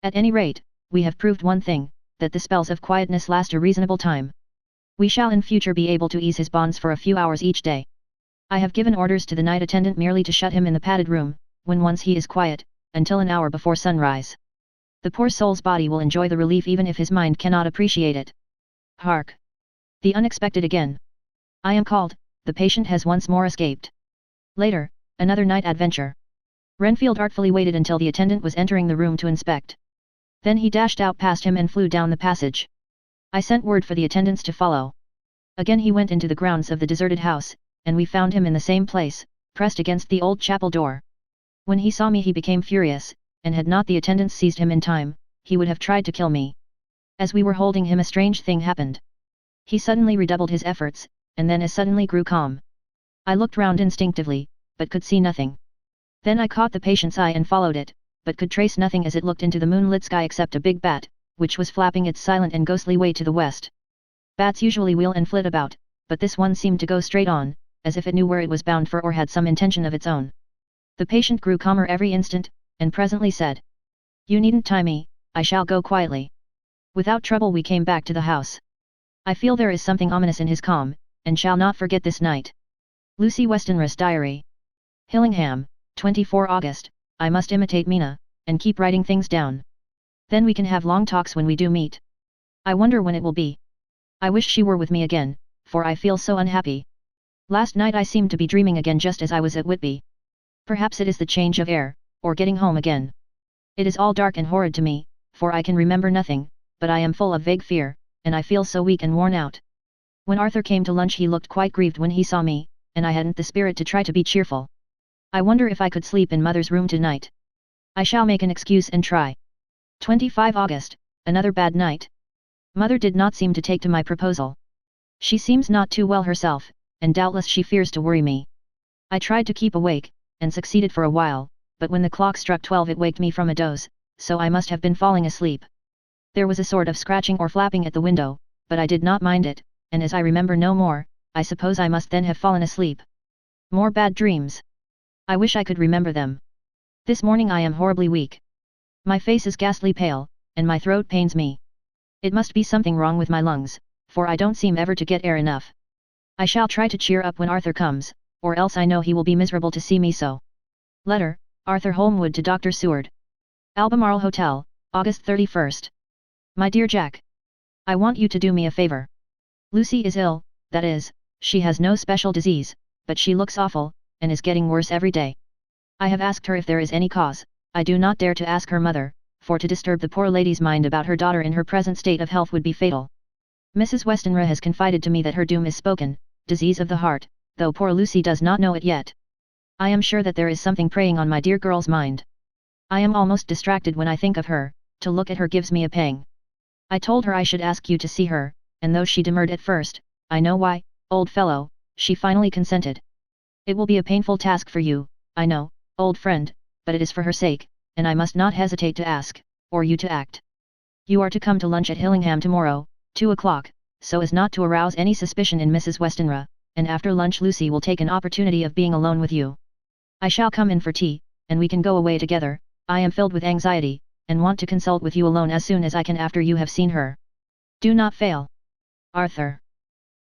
At any rate, we have proved one thing, that the spells of quietness last a reasonable time. We shall in future be able to ease his bonds for a few hours each day. I have given orders to the night attendant merely to shut him in the padded room, when once he is quiet, until an hour before sunrise. The poor soul's body will enjoy the relief even if his mind cannot appreciate it. Hark! The unexpected again. I am called, the patient has once more escaped. Later, another night adventure. Renfield artfully waited until the attendant was entering the room to inspect. Then he dashed out past him and flew down the passage. I sent word for the attendants to follow. Again he went into the grounds of the deserted house, and we found him in the same place, pressed against the old chapel door. When he saw me he became furious, and had not the attendants seized him in time, he would have tried to kill me. As we were holding him a strange thing happened. He suddenly redoubled his efforts, and then as suddenly grew calm. I looked round instinctively, but could see nothing. Then I caught the patient's eye and followed it, but could trace nothing as it looked into the moonlit sky except a big bat, which was flapping its silent and ghostly way to the west. Bats usually wheel and flit about, but this one seemed to go straight on, as if it knew where it was bound for or had some intention of its own. The patient grew calmer every instant, and presently said, "You needn't tie me, I shall go quietly." Without trouble we came back to the house. I feel there is something ominous in his calm, and shall not forget this night. Lucy Westenra's diary. Hillingham, 24 August, I must imitate Mina, and keep writing things down. Then we can have long talks when we do meet. I wonder when it will be. I wish she were with me again, for I feel so unhappy. Last night I seemed to be dreaming again just as I was at Whitby. Perhaps it is the change of air, or getting home again. It is all dark and horrid to me, for I can remember nothing, but I am full of vague fear, and I feel so weak and worn out. When Arthur came to lunch he looked quite grieved when he saw me, and I hadn't the spirit to try to be cheerful. I wonder if I could sleep in Mother's room tonight. I shall make an excuse and try. 25 August, another bad night. Mother did not seem to take to my proposal. She seems not too well herself, and doubtless she fears to worry me. I tried to keep awake, and succeeded for a while, but when the clock struck 12 it waked me from a doze, so I must have been falling asleep. There was a sort of scratching or flapping at the window, but I did not mind it, and as I remember no more, I suppose I must then have fallen asleep. More bad dreams. I wish I could remember them. This morning I am horribly weak. My face is ghastly pale, and my throat pains me. It must be something wrong with my lungs, for I don't seem ever to get air enough. I shall try to cheer up when Arthur comes, or else I know he will be miserable to see me so. Letter, Arthur Holmwood to Dr. Seward. Albemarle Hotel, August 31st. My dear Jack. I want you to do me a favor. Lucy is ill, that is, she has no special disease, but she looks awful, and is getting worse every day. I have asked her if there is any cause. I do not dare to ask her mother, for to disturb the poor lady's mind about her daughter in her present state of health would be fatal. Mrs. Westenra has confided to me that her doom is spoken, disease of the heart, though poor Lucy does not know it yet. I am sure that there is something preying on my dear girl's mind. I am almost distracted when I think of her, to look at her gives me a pang. I told her I should ask you to see her, and though she demurred at first, I know why, old fellow, she finally consented. It will be a painful task for you, I know, old friend, but it is for her sake, and I must not hesitate to ask, or you to act. You are to come to lunch at Hillingham tomorrow, 2 o'clock, so as not to arouse any suspicion in Mrs. Westenra, and after lunch Lucy will take an opportunity of being alone with you. I shall come in for tea, and we can go away together. I am filled with anxiety, and want to consult with you alone as soon as I can after you have seen her. Do not fail. Arthur.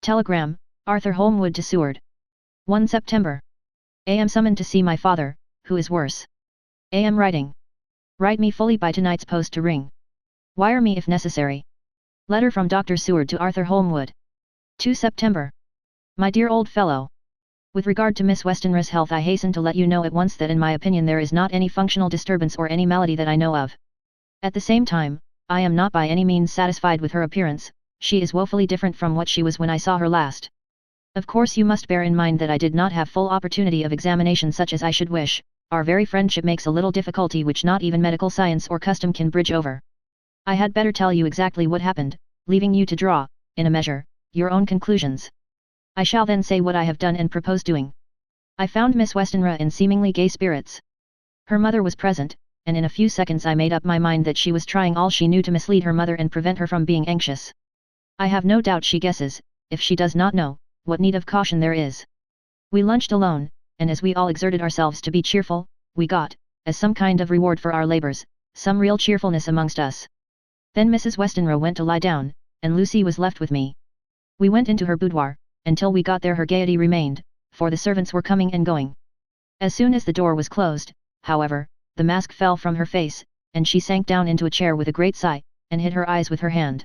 Telegram, Arthur Holmwood to Seward. 1 September. I am summoned to see my father, who is worse. I am writing. Write me fully by tonight's post to ring. Wire me if necessary. Letter from Dr. Seward to Arthur Holmwood. 2 September. My dear old fellow. With regard to Miss Westenra's health I hasten to let you know at once that in my opinion there is not any functional disturbance or any malady that I know of. At the same time, I am not by any means satisfied with her appearance. She is woefully different from what she was when I saw her last. Of course you must bear in mind that I did not have full opportunity of examination such as I should wish. Our very friendship makes a little difficulty which not even medical science or custom can bridge over. I had better tell you exactly what happened, leaving you to draw, in a measure, your own conclusions. I shall then say what I have done and propose doing. I found Miss Westenra in seemingly gay spirits. Her mother was present, and in a few seconds I made up my mind that she was trying all she knew to mislead her mother and prevent her from being anxious. I have no doubt she guesses, if she does not know, what need of caution there is. We lunched alone, and as we all exerted ourselves to be cheerful, we got, as some kind of reward for our labors, some real cheerfulness amongst us. Then Mrs. Westenra went to lie down, and Lucy was left with me. We went into her boudoir. Until we got there her gaiety remained, for the servants were coming and going. As soon as the door was closed, however, the mask fell from her face, and she sank down into a chair with a great sigh, and hid her eyes with her hand.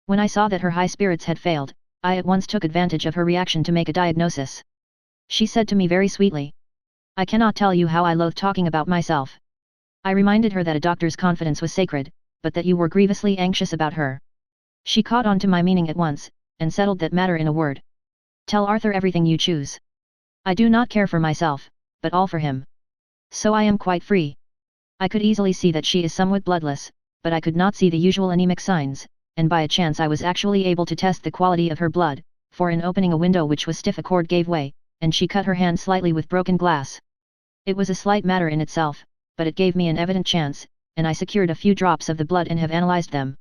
When I saw that her high spirits had failed, I at once took advantage of her reaction to make a diagnosis. She said to me very sweetly, "I cannot tell you how I loathe talking about myself." I reminded her that a doctor's confidence was sacred, but that you were grievously anxious about her. She caught on to my meaning at once, and settled that matter in a word. "Tell Arthur everything you choose. I do not care for myself, but all for him. So I am quite free." I could easily see that she is somewhat bloodless, but I could not see the usual anemic signs, and by a chance I was actually able to test the quality of her blood, for in opening a window which was stiff a cord gave way, and she cut her hand slightly with broken glass. It was a slight matter in itself, but it gave me an evident chance, and I secured a few drops of the blood and have analyzed them.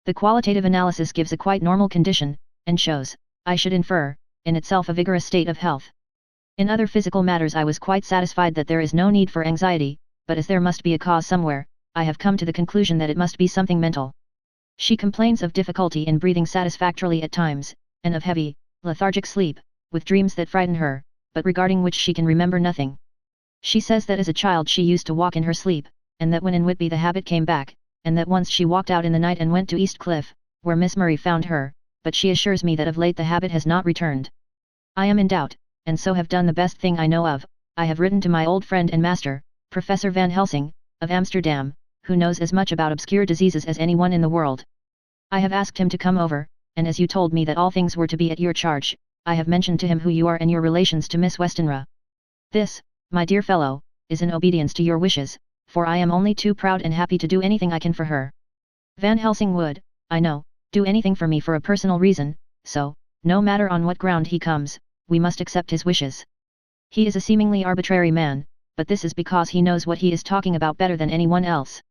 The qualitative analysis gives a quite normal condition, and shows, I should infer, in itself a vigorous state of health. In other physical matters I was quite satisfied that there is no need for anxiety, but as there must be a cause somewhere, I have come to the conclusion that it must be something mental. She complains of difficulty in breathing satisfactorily at times, and of heavy, lethargic sleep, with dreams that frighten her, but regarding which she can remember nothing. She says that as a child she used to walk in her sleep, and that when in Whitby the habit came back, and that once she walked out in the night and went to East Cliff, where Miss Murray found her, but she assures me that of late the habit has not returned. I am in doubt, and so have done the best thing I know of. I have written to my old friend and master, Professor Van Helsing, of Amsterdam, who knows as much about obscure diseases as anyone in the world. I have asked him to come over, and as you told me that all things were to be at your charge, I have mentioned to him who you are and your relations to Miss Westenra. This, my dear fellow, is in obedience to your wishes, for I am only too proud and happy to do anything I can for her. Van Helsing would, I know, do anything for me for a personal reason, so, no matter on what ground he comes, we must accept his wishes. He is a seemingly arbitrary man, but this is because he knows what he is talking about better than anyone else.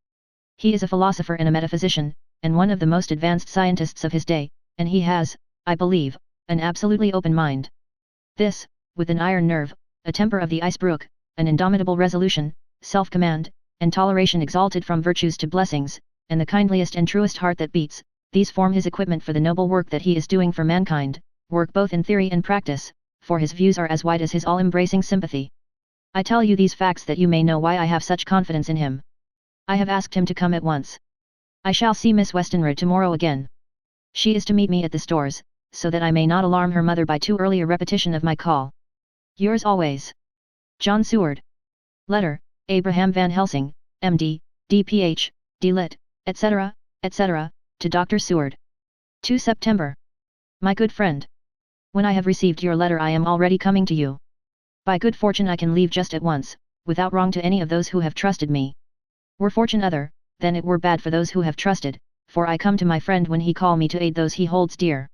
He is a philosopher and a metaphysician, and one of the most advanced scientists of his day, and he has, I believe, an absolutely open mind. This, with an iron nerve, a temper of the ice brook, an indomitable resolution, self-command, and toleration exalted from virtues to blessings, and the kindliest and truest heart that beats, these form his equipment for the noble work that he is doing for mankind, work both in theory and practice, for his views are as wide as his all-embracing sympathy. I tell you these facts that you may know why I have such confidence in him. I have asked him to come at once. I shall see Miss Westenra tomorrow again. She is to meet me at the stores, so that I may not alarm her mother by too early a repetition of my call. Yours always, John Seward. Letter, Abraham Van Helsing, M.D., D.Ph., D.Lit., etc., etc., to Dr. Seward. 2 September. My good friend. When I have received your letter I am already coming to you. By good fortune I can leave just at once, without wrong to any of those who have trusted me. Were fortune other, then it were bad for those who have trusted, for I come to my friend when he call me to aid those he holds dear.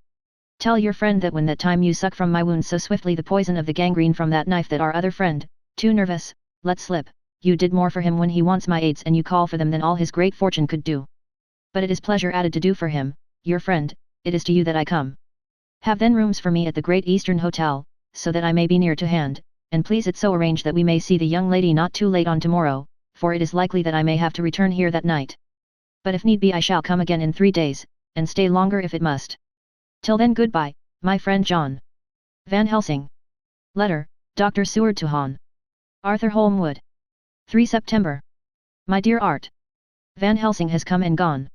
Tell your friend that when that time you suck from my wound so swiftly the poison of the gangrene from that knife that our other friend, too nervous, let slip, you did more for him when he wants my aids and you call for them than all his great fortune could do. But it is pleasure added to do for him, your friend, it is to you that I come. Have then rooms for me at the Great Eastern Hotel, so that I may be near to hand, and please it so arrange that we may see the young lady not too late on tomorrow, for it is likely that I may have to return here that night. But if need be I shall come again in 3 days, and stay longer if it must. Till then goodbye, my friend John. Van Helsing. Letter, Dr. Seward to Hon. Arthur Holmwood. 3 September. My dear Art. Van Helsing has come and gone.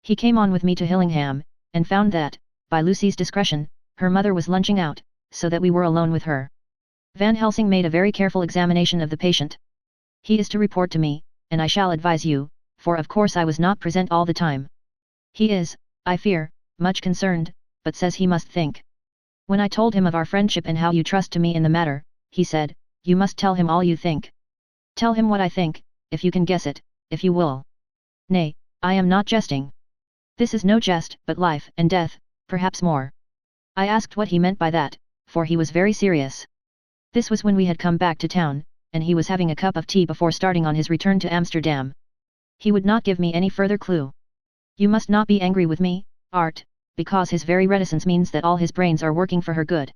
He came on with me to Hillingham, and found that, by Lucy's discretion, her mother was lunching out, so that we were alone with her. Van Helsing made a very careful examination of the patient. He is to report to me, and I shall advise you, for of course I was not present all the time. He is, I fear, much concerned, but says he must think. When I told him of our friendship and how you trust to me in the matter, he said, you must tell him all you think. Tell him what I think, if you can guess it, if you will. Nay, I am not jesting. This is no jest, but life and death, perhaps more. I asked what he meant by that, for he was very serious. This was when we had come back to town, and he was having a cup of tea before starting on his return to Amsterdam. He would not give me any further clue. You must not be angry with me, Art, because his very reticence means that all his brains are working for her good.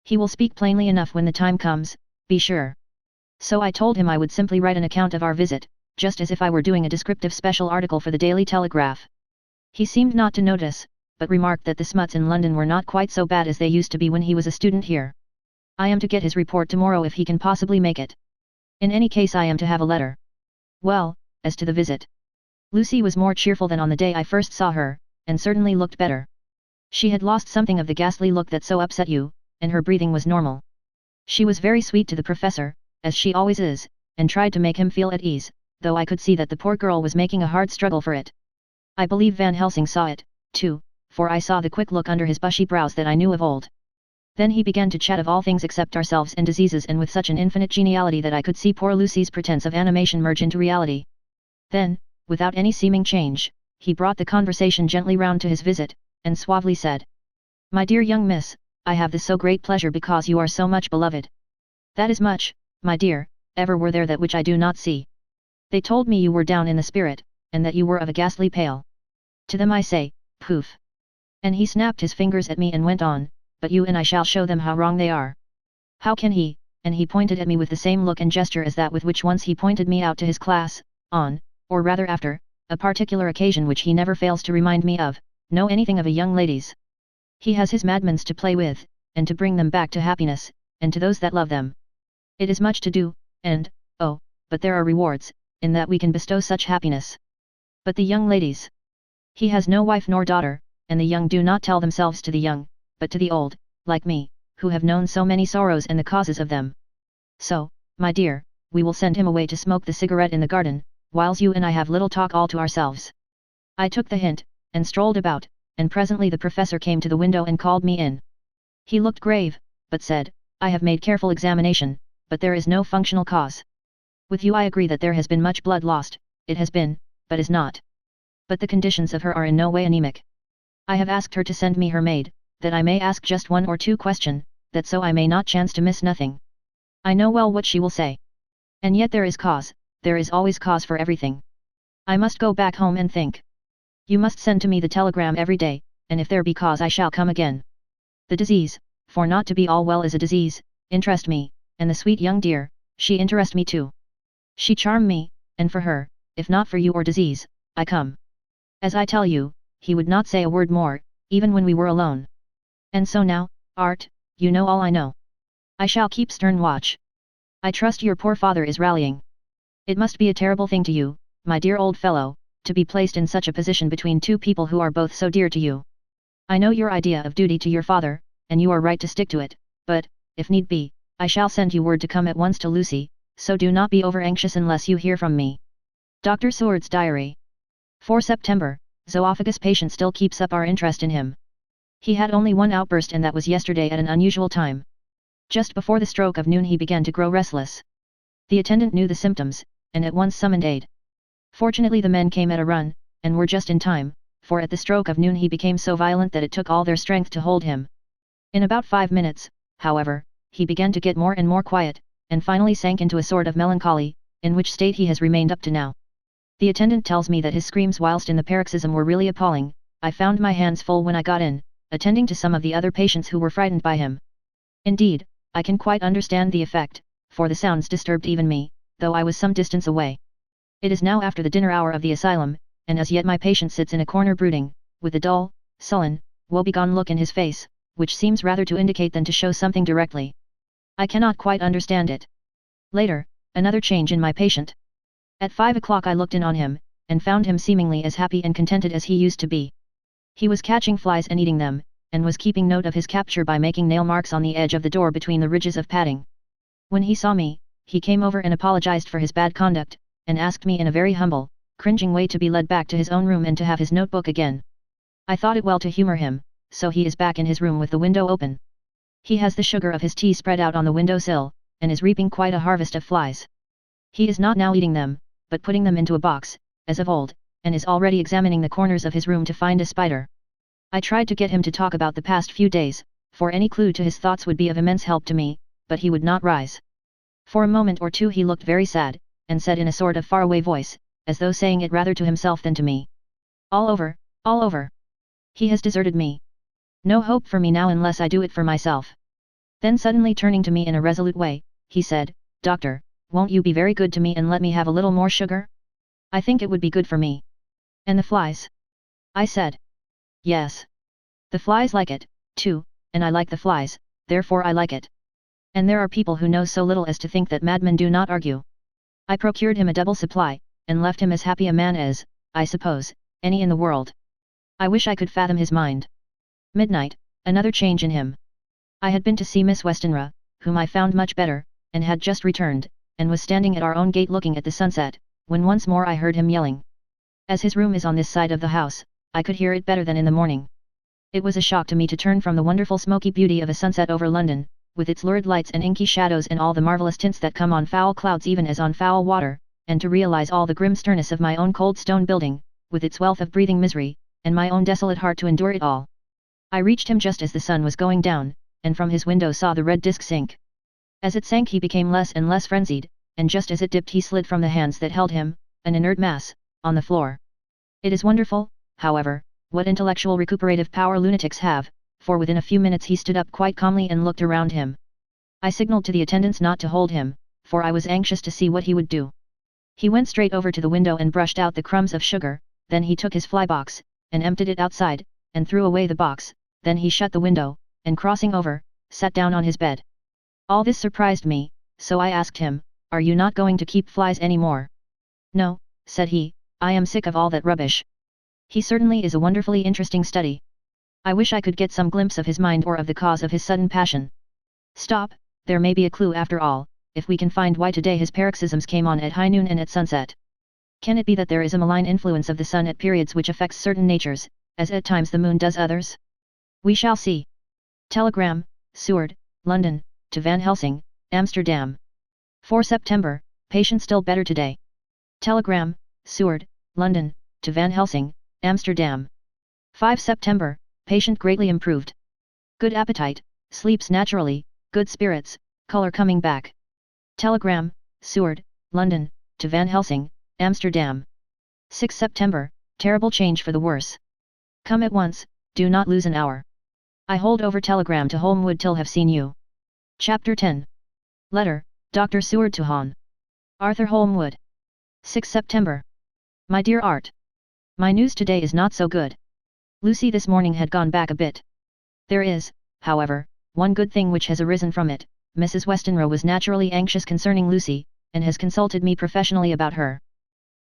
He will speak plainly enough when the time comes, be sure. So I told him I would simply write an account of our visit, just as if I were doing a descriptive special article for the Daily Telegraph. He seemed not to notice, but remarked that the smuts in London were not quite so bad as they used to be when he was a student here. I am to get his report tomorrow if he can possibly make it. In any case I am to have a letter. Well, as to the visit. Lucy was more cheerful than on the day I first saw her, and certainly looked better. She had lost something of the ghastly look that so upset you, and her breathing was normal. She was very sweet to the professor, as she always is, and tried to make him feel at ease, though I could see that the poor girl was making a hard struggle for it. I believe Van Helsing saw it, too, for I saw the quick look under his bushy brows that I knew of old. Then he began to chat of all things except ourselves and diseases, and with such an infinite geniality that I could see poor Lucy's pretense of animation merge into reality. Then, without any seeming change, he brought the conversation gently round to his visit, and suavely said, "My dear young miss, I have this so great pleasure because you are so much beloved. That is much, my dear, ever were there that which I do not see. They told me you were down in the spirit, and that you were of a ghastly pale. To them I say, poof." And he snapped his fingers at me and went on, "But you and I shall show them how wrong they are. How can he," and he pointed at me with the same look and gesture as that with which once he pointed me out to his class, on, or rather after, a particular occasion which he never fails to remind me of, know anything of a young lady's. He has his madmans to play with, and to bring them back to happiness, and to those that love them. It is much to do, and, oh, but there are rewards, in that we can bestow such happiness. But the young ladies. He has no wife nor daughter, and the young do not tell themselves to the young, but to the old, like me, who have known so many sorrows and the causes of them. So, my dear, we will send him away to smoke the cigarette in the garden, whiles you and I have little talk all to ourselves." I took the hint, and strolled about, and presently the professor came to the window and called me in. He looked grave, but said, "I have made careful examination, but there is no functional cause. With you I agree that there has been much blood lost, it has been, but is not. But the conditions of her are in no way anemic. I have asked her to send me her maid, that I may ask just 1 or 2 questions, that so I may not chance to miss nothing. I know well what she will say. And yet there is cause, there is always cause for everything. I must go back home and think. You must send to me the telegram every day, and if there be cause I shall come again." The disease, for not to be all well is a disease, interest me, and the sweet young dear, she interest me too. She charm me, and for her, if not for you or disease, I come. As I tell you, he would not say a word more, even when we were alone. And so now, Art, you know all I know. I shall keep stern watch. I trust your poor father is rallying. It must be a terrible thing to you, my dear old fellow, to be placed in such a position between two people who are both so dear to you. I know your idea of duty to your father, and you are right to stick to it, but, if need be, I shall send you word to come at once to Lucy, so do not be over anxious unless you hear from me. Dr. Seward's Diary. 4 September, Zoophagus patient still keeps up our interest in him. He had only one outburst and that was yesterday at an unusual time. Just before the stroke of noon he began to grow restless. The attendant knew the symptoms, and at once summoned aid. Fortunately the men came at a run, and were just in time, for at the stroke of noon he became so violent that it took all their strength to hold him. In about 5 minutes, however, he began to get more and more quiet, and finally sank into a sort of melancholy, in which state he has remained up to now. The attendant tells me that his screams whilst in the paroxysm were really appalling. I found my hands full when I got in, attending to some of the other patients who were frightened by him. Indeed, I can quite understand the effect, for the sounds disturbed even me, though I was some distance away. It is now after the dinner hour of the asylum, and as yet my patient sits in a corner brooding, with a dull, sullen, woebegone look in his face, which seems rather to indicate than to show something directly. I cannot quite understand it. Later, another change in my patient. At 5 o'clock I looked in on him, and found him seemingly as happy and contented as he used to be. He was catching flies and eating them, and was keeping note of his capture by making nail marks on the edge of the door between the ridges of padding. When he saw me, he came over and apologized for his bad conduct, and asked me in a very humble, cringing way to be led back to his own room and to have his notebook again. I thought it well to humor him, so he is back in his room with the window open. He has the sugar of his tea spread out on the window sill, and is reaping quite a harvest of flies. He is not now eating them, but putting them into a box, as of old, and is already examining the corners of his room to find a spider. I tried to get him to talk about the past few days, for any clue to his thoughts would be of immense help to me, but he would not rise. For a moment or two he looked very sad, and said in a sort of faraway voice, as though saying it rather to himself than to me. All over, all over. He has deserted me. No hope for me now unless I do it for myself. Then suddenly turning to me in a resolute way, he said, Doctor, won't you be very good to me and let me have a little more sugar? I think it would be good for me. And the flies? I said. Yes. The flies like it, too, and I like the flies, therefore I like it. And there are people who know so little as to think that madmen do not argue. I procured him a double supply, and left him as happy a man as, I suppose, any in the world. I wish I could fathom his mind. Midnight, another change in him. I had been to see Miss Westenra, whom I found much better, and had just returned, and was standing at our own gate looking at the sunset, when once more I heard him yelling. As his room is on this side of the house, I could hear it better than in the morning. It was a shock to me to turn from the wonderful smoky beauty of a sunset over London, with its lurid lights and inky shadows and all the marvellous tints that come on foul clouds even as on foul water, and to realize all the grim sternness of my own cold stone building, with its wealth of breathing misery, and my own desolate heart to endure it all. I reached him just as the sun was going down, and from his window saw the red disk sink. As it sank he became less and less frenzied, and just as it dipped he slid from the hands that held him, an inert mass, on the floor. It is wonderful, however, what intellectual recuperative power lunatics have, for within a few minutes he stood up quite calmly and looked around him. I signalled to the attendants not to hold him, for I was anxious to see what he would do. He went straight over to the window and brushed out the crumbs of sugar, then he took his fly box, and emptied it outside, and threw away the box, then he shut the window, and crossing over, sat down on his bed. All this surprised me, so I asked him, Are you not going to keep flies any more? No, said he, I am sick of all that rubbish. He certainly is a wonderfully interesting study. I wish I could get some glimpse of his mind or of the cause of his sudden passion. Stop, there may be a clue after all, if we can find why today his paroxysms came on at high noon and at sunset. Can it be that there is a malign influence of the sun at periods which affects certain natures, as at times the moon does others? We shall see. Telegram, Seward, London, to Van Helsing, Amsterdam. 4 September, patient still better today. Telegram, Seward, London, to Van Helsing, Amsterdam. 5 September, patient greatly improved. Good appetite, sleeps naturally, good spirits, color coming back. Telegram, Seward, London, to Van Helsing, Amsterdam. 6 September, terrible change for the worse. Come at once, do not lose an hour. I hold over telegram to Holmwood till have seen you. Chapter 10. Letter, Dr. Seward to Hon. Arthur Holmwood. 6 September. My dear Art. My news today is not so good. Lucy this morning had gone back a bit. There is, however, one good thing which has arisen from it. Mrs. Westenra was naturally anxious concerning Lucy, and has consulted me professionally about her.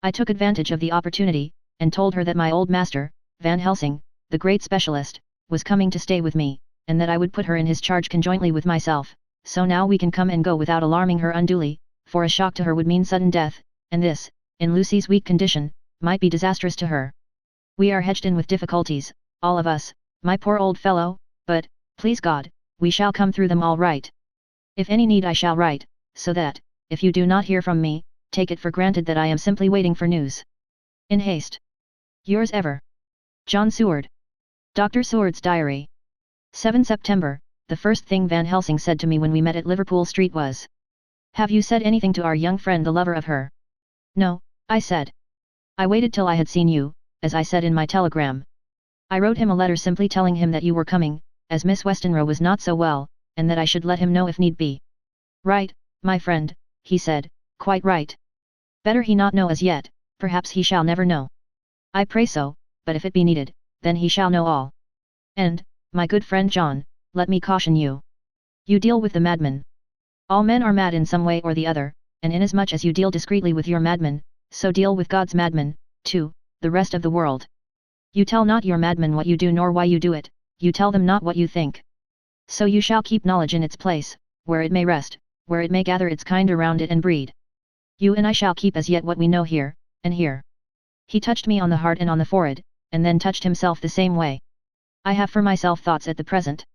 I took advantage of the opportunity, and told her that my old master, Van Helsing, the great specialist, was coming to stay with me, and that I would put her in his charge conjointly with myself, so now we can come and go without alarming her unduly, for a shock to her would mean sudden death, and this, in Lucy's weak condition, might be disastrous to her. We are hedged in with difficulties, all of us, my poor old fellow, but, please God, we shall come through them all right. If any need I shall write, so that, if you do not hear from me, take it for granted that I am simply waiting for news. In haste. Yours ever. John Seward. Dr. Seward's Diary. 7 September, the first thing Van Helsing said to me when we met at Liverpool Street was, "Have you said anything to our young friend the lover of her?" "No," I said. "I waited till I had seen you, as I said in my telegram. I wrote him a letter simply telling him that you were coming, as Miss Westenra was not so well, and that I should let him know if need be." "Right, my friend," he said, "quite right. Better he not know as yet, perhaps he shall never know. I pray so, but if it be needed, then he shall know all. And, my good friend John, let me caution you. You deal with the madman. All men are mad in some way or the other, and inasmuch as you deal discreetly with your madman, so deal with God's madman, too, the rest of the world. You tell not your madman what you do nor why you do it, you tell them not what you think. So you shall keep knowledge in its place, where it may rest, where it may gather its kind around it and breed. You and I shall keep as yet what we know here, and here." He touched me on the heart and on the forehead, and then touched himself the same way. "I have for myself thoughts at the present.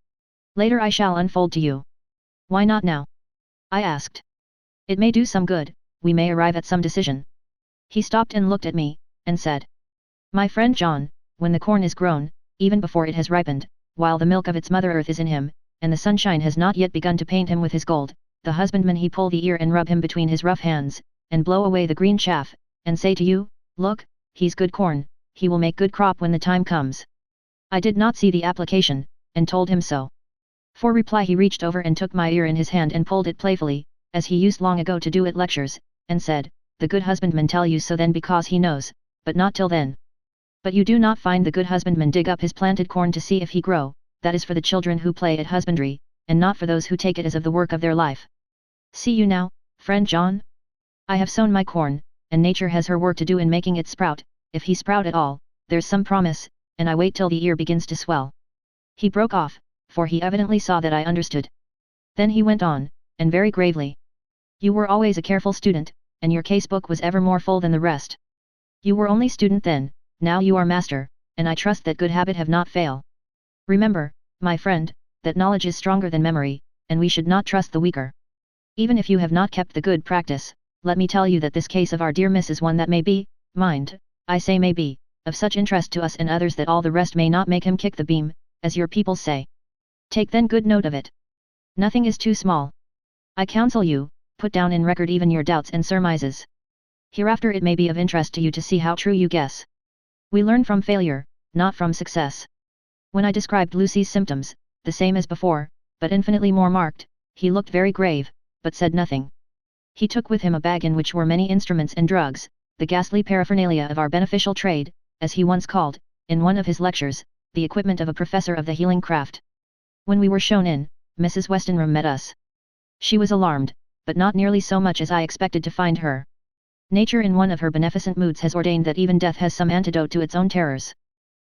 Later I shall unfold to you." "Why not now?" I asked. "It may do some good, we may arrive at some decision." He stopped and looked at me, and said, "My friend John, when the corn is grown, even before it has ripened, while the milk of its mother earth is in him, and the sunshine has not yet begun to paint him with his gold, the husbandman he pull the ear and rub him between his rough hands, and blow away the green chaff, and say to you, 'Look, he's good corn, he will make good crop when the time comes.'" I did not see the application, and told him so. For reply he reached over and took my ear in his hand and pulled it playfully, as he used long ago to do at lectures, and said, "The good husbandman tell you so then because he knows, but not till then. But you do not find the good husbandman dig up his planted corn to see if he grow, that is for the children who play at husbandry, and not for those who take it as of the work of their life. See you now, friend John? I have sown my corn, and nature has her work to do in making it sprout, if he sprout at all, there's some promise, and I wait till the ear begins to swell." He broke off, for he evidently saw that I understood. Then he went on, and very gravely. "You were always a careful student, and your casebook was ever more full than the rest. You were only student then, now you are master, and I trust that good habit have not fail. Remember, my friend, that knowledge is stronger than memory, and we should not trust the weaker. Even if you have not kept the good practice, let me tell you that this case of our dear Miss is one that may be, mind, I say may be, of such interest to us and others that all the rest may not make him kick the beam, as your people say. Take then good note of it. Nothing is too small. I counsel you, put down in record even your doubts and surmises. Hereafter it may be of interest to you to see how true you guess. We learn from failure, not from success." When I described Lucy's symptoms, the same as before, but infinitely more marked, he looked very grave, but said nothing. He took with him a bag in which were many instruments and drugs, the ghastly paraphernalia of our beneficial trade, as he once called, in one of his lectures, the equipment of a professor of the healing craft. When we were shown in, Mrs. Westenra met us. She was alarmed, but not nearly so much as I expected to find her. Nature in one of her beneficent moods has ordained that even death has some antidote to its own terrors.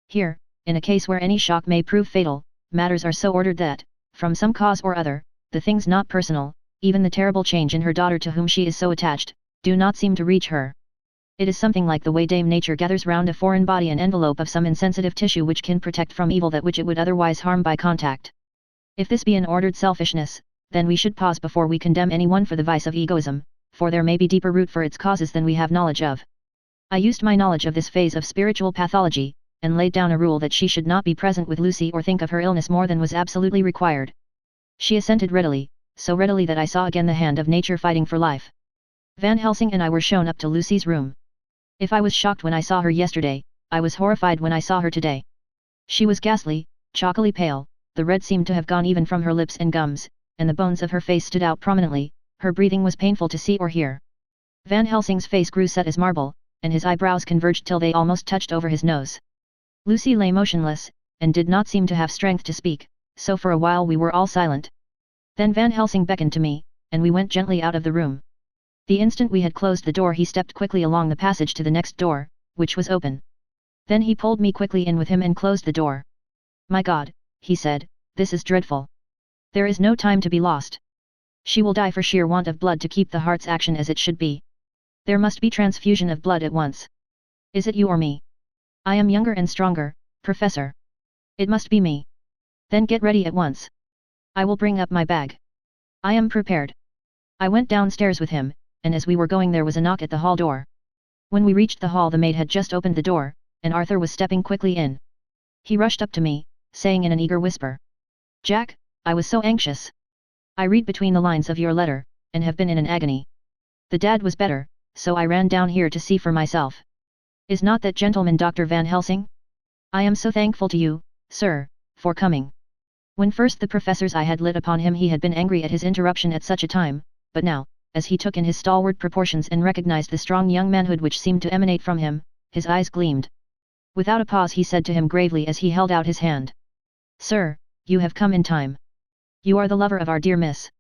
Here, in a case where any shock may prove fatal, matters are so ordered that, from some cause or other, the things not personal, even the terrible change in her daughter to whom she is so attached, do not seem to reach her. It is something like the way Dame Nature gathers round a foreign body an envelope of some insensitive tissue which can protect from evil that which it would otherwise harm by contact. If this be an ordered selfishness, then we should pause before we condemn anyone for the vice of egoism, for there may be deeper root for its causes than we have knowledge of. I used my knowledge of this phase of spiritual pathology, and laid down a rule that she should not be present with Lucy or think of her illness more than was absolutely required. She assented readily, so readily that I saw again the hand of nature fighting for life. Van Helsing and I were shown up to Lucy's room. If I was shocked when I saw her yesterday, I was horrified when I saw her today. She was ghastly, chalkily pale, the red seemed to have gone even from her lips and gums, and the bones of her face stood out prominently. Her breathing was painful to see or hear. Van Helsing's face grew set as marble, and his eyebrows converged till they almost touched over his nose. Lucy lay motionless, and did not seem to have strength to speak, so for a while we were all silent. Then Van Helsing beckoned to me, and we went gently out of the room. The instant we had closed the door he stepped quickly along the passage to the next door, which was open. Then he pulled me quickly in with him and closed the door. "My God," he said, "this is dreadful. There is no time to be lost. She will die for sheer want of blood to keep the heart's action as it should be. There must be transfusion of blood at once. Is it you or me? I am younger and stronger, Professor. It must be me. Then get ready at once. I will bring up my bag. I am prepared." I went downstairs with him, and as we were going there was a knock at the hall door. When we reached the hall the maid had just opened the door, and Arthur was stepping quickly in. He rushed up to me, saying in an eager whisper, "Jack, I was so anxious. I read between the lines of your letter, and have been in an agony. The dad was better, so I ran down here to see for myself. Is not that gentleman Dr. Van Helsing? I am so thankful to you, sir, for coming." When first the professor's eye had lit upon him he had been angry at his interruption at such a time, but now, as he took in his stalwart proportions and recognized the strong young manhood which seemed to emanate from him, his eyes gleamed. Without a pause he said to him gravely as he held out his hand, "Sir, you have come in time. You are the lover of our dear miss.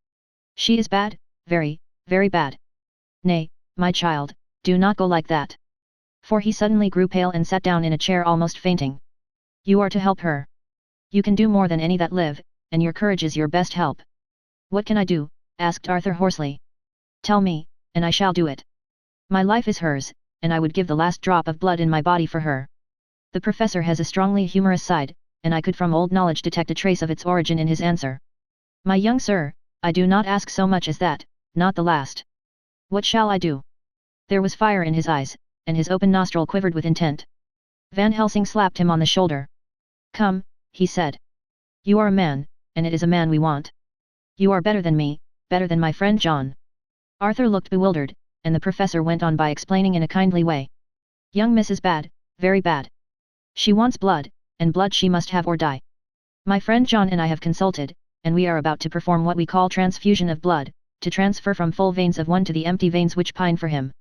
She is bad, very, very bad. Nay, my child, do not go like that." For he suddenly grew pale and sat down in a chair almost fainting. "You are to help her. You can do more than any that live, and your courage is your best help." "What can I do?" asked Arthur hoarsely. "Tell me, and I shall do it. My life is hers, and I would give the last drop of blood in my body for her." The professor has a strongly humorous side, and I could from old knowledge detect a trace of its origin in his answer. "My young sir, I do not ask so much as that, not the last. What shall I do?" There was fire in his eyes, and his open nostril quivered with intent. Van Helsing slapped him on the shoulder. "Come," he said. "You are a man, and it is a man we want. You are better than me, better than my friend John." Arthur looked bewildered, and the professor went on by explaining in a kindly way. "Young Miss is bad, very bad. She wants blood, and blood she must have or die. My friend John and I have consulted, and we are about to perform what we call transfusion of blood, to transfer from full veins of one to the empty veins which pine for him.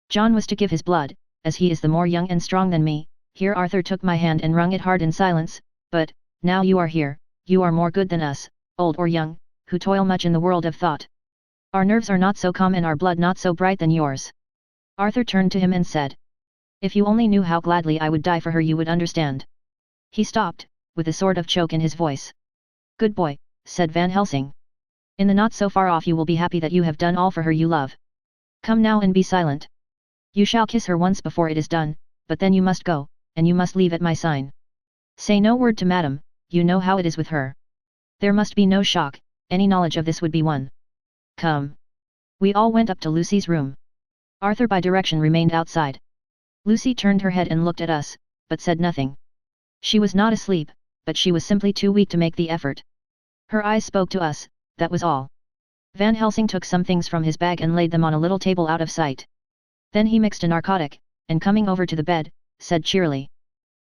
John was to give his blood, as he is the more young and strong than me." Here Arthur took my hand and wrung it hard in silence. "But, now you are here, you are more good than us, old or young, who toil much in the world of thought. Our nerves are not so calm and our blood not so bright than yours." Arthur turned to him and said, "If you only knew how gladly I would die for her you would understand." He stopped, with a sort of choke in his voice. "Good boy," said Van Helsing. "In the not so far off you will be happy that you have done all for her you love. Come now and be silent. You shall kiss her once before it is done, but then you must go, and you must leave at my sign. Say no word to madam, you know how it is with her. There must be no shock, any knowledge of this would be one. Come." We all went up to Lucy's room. Arthur by direction remained outside. Lucy turned her head and looked at us, but said nothing. She was not asleep, but she was simply too weak to make the effort. Her eyes spoke to us, that was all. Van Helsing took some things from his bag and laid them on a little table out of sight. Then he mixed a narcotic, and coming over to the bed, said cheerily,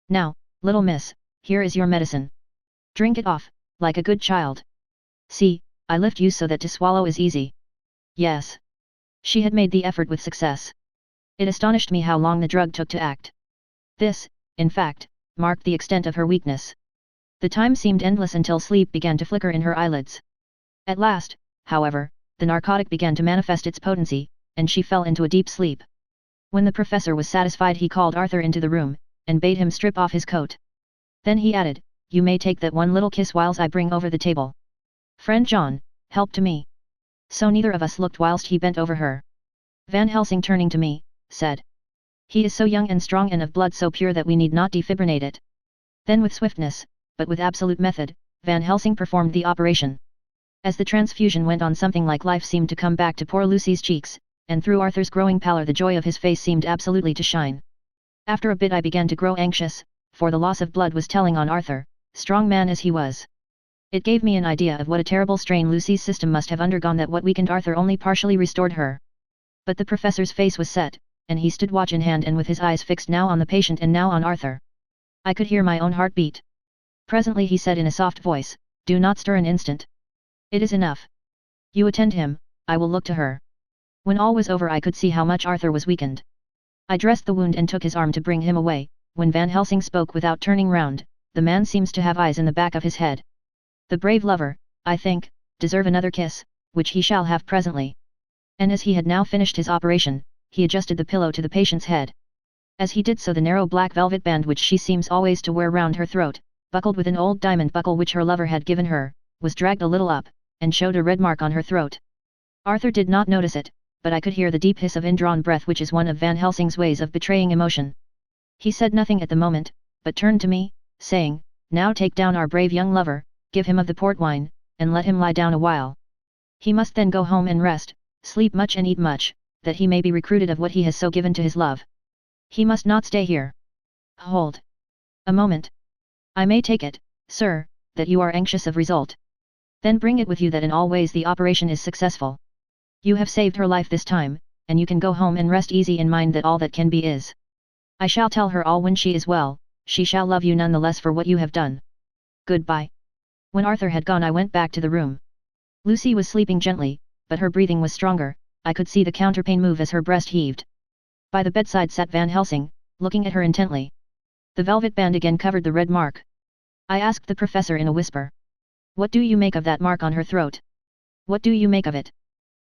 "Now, little miss, here is your medicine. Drink it off, like a good child. See, I lift you so that to swallow is easy." Yes. She had made the effort with success. It astonished me how long the drug took to act. This, in fact, marked the extent of her weakness. The time seemed endless until sleep began to flicker in her eyelids. At last, however, the narcotic began to manifest its potency, and she fell into a deep sleep. When the professor was satisfied he called Arthur into the room, and bade him strip off his coat. Then he added, "You may take that one little kiss whilst I bring over the table. Friend John, help to me." So neither of us looked whilst he bent over her. Van Helsing turning to me, said, "He is so young and strong and of blood so pure that we need not defibrinate it." Then with swiftness, but with absolute method, Van Helsing performed the operation. As the transfusion went on something like life seemed to come back to poor Lucy's cheeks, and through Arthur's growing pallor the joy of his face seemed absolutely to shine. After a bit I began to grow anxious, for the loss of blood was telling on Arthur, strong man as he was. It gave me an idea of what a terrible strain Lucy's system must have undergone that what weakened Arthur only partially restored her. But the professor's face was set, and he stood watch in hand and with his eyes fixed now on the patient and now on Arthur. I could hear my own heart beat. Presently he said in a soft voice, do not stir an instant. It is enough. You attend him, I will look to her. When all was over I could see how much Arthur was weakened. I dressed the wound and took his arm to bring him away. When Van Helsing spoke without turning round, the man seems to have eyes in the back of his head. The brave lover, I think, deserve another kiss, which he shall have presently. And as he had now finished his operation, he adjusted the pillow to the patient's head. As he did so the narrow black velvet band which she seems always to wear round her throat, buckled with an old diamond buckle which her lover had given her, was dragged a little up, and showed a red mark on her throat. Arthur did not notice it, but I could hear the deep hiss of indrawn breath which is one of Van Helsing's ways of betraying emotion. He said nothing at the moment, but turned to me, saying, "Now take down our brave young lover, give him of the port wine, and let him lie down a while. He must then go home and rest, sleep much and eat much, that he may be recruited of what he has so given to his love. He must not stay here." "Hold a moment. I may take it, sir, that you are anxious of result. Then bring it with you that in all ways the operation is successful. You have saved her life this time, and you can go home and rest easy in mind that all that can be is. I shall tell her all when she is well, she shall love you none the less for what you have done. Goodbye." When Arthur had gone I went back to the room. Lucy was sleeping gently, but her breathing was stronger. I could see the counterpane move as her breast heaved. By the bedside sat Van Helsing, looking at her intently. The velvet band again covered the red mark. I asked the professor in a whisper. "What do you make of that mark on her throat? What do you make of it?"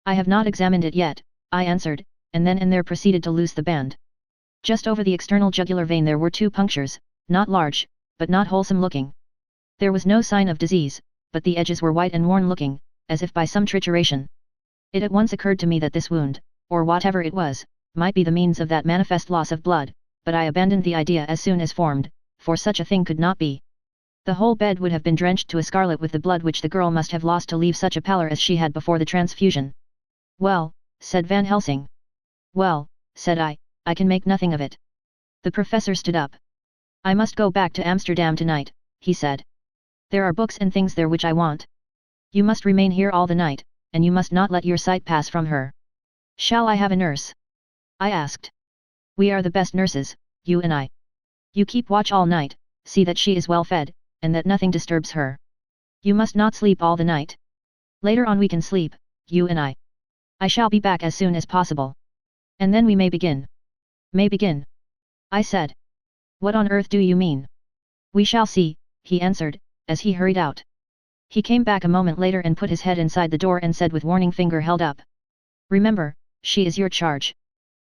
"I have not examined it yet," I answered, and then and there proceeded to loose the band. Just over the external jugular vein there were 2 punctures, not large, but not wholesome looking. There was no sign of disease, but the edges were white and worn looking, as if by some trituration. It at once occurred to me that this wound, or whatever it was, might be the means of that manifest loss of blood, but I abandoned the idea as soon as formed, for such a thing could not be. The whole bed would have been drenched to a scarlet with the blood which the girl must have lost to leave such a pallor as she had before the transfusion. "Well," said Van Helsing. "Well," said I can make nothing of it." The professor stood up. "I must go back to Amsterdam tonight," he said. "There are books and things there which I want. You must remain here all the night, and you must not let your sight pass from her." "Shall I have a nurse?" I asked. "We are the best nurses, you and I. You keep watch all night, see that she is well fed, and that nothing disturbs her. You must not sleep all the night. Later on we can sleep, you and I. I shall be back as soon as possible. And then we may begin." "May begin?" I said. "What on earth do you mean?" "We shall see," he answered, as he hurried out. He came back a moment later and put his head inside the door and said with warning finger held up. "Remember, she is your charge.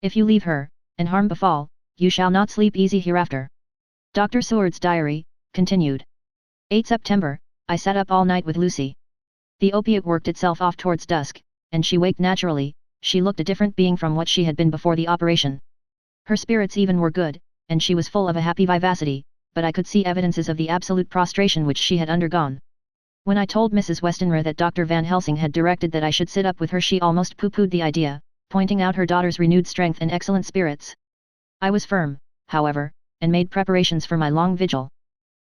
If you leave her, and harm befall, you shall not sleep easy hereafter." Dr. Seward's diary, continued. 8 September, I sat up all night with Lucy. The opiate worked itself off towards dusk, and she waked naturally. She looked a different being from what she had been before the operation. Her spirits even were good, and she was full of a happy vivacity, but I could see evidences of the absolute prostration which she had undergone. When I told Mrs. Westenra that Dr. Van Helsing had directed that I should sit up with her she almost pooh-poohed the idea, pointing out her daughter's renewed strength and excellent spirits. I was firm, however, and made preparations for my long vigil.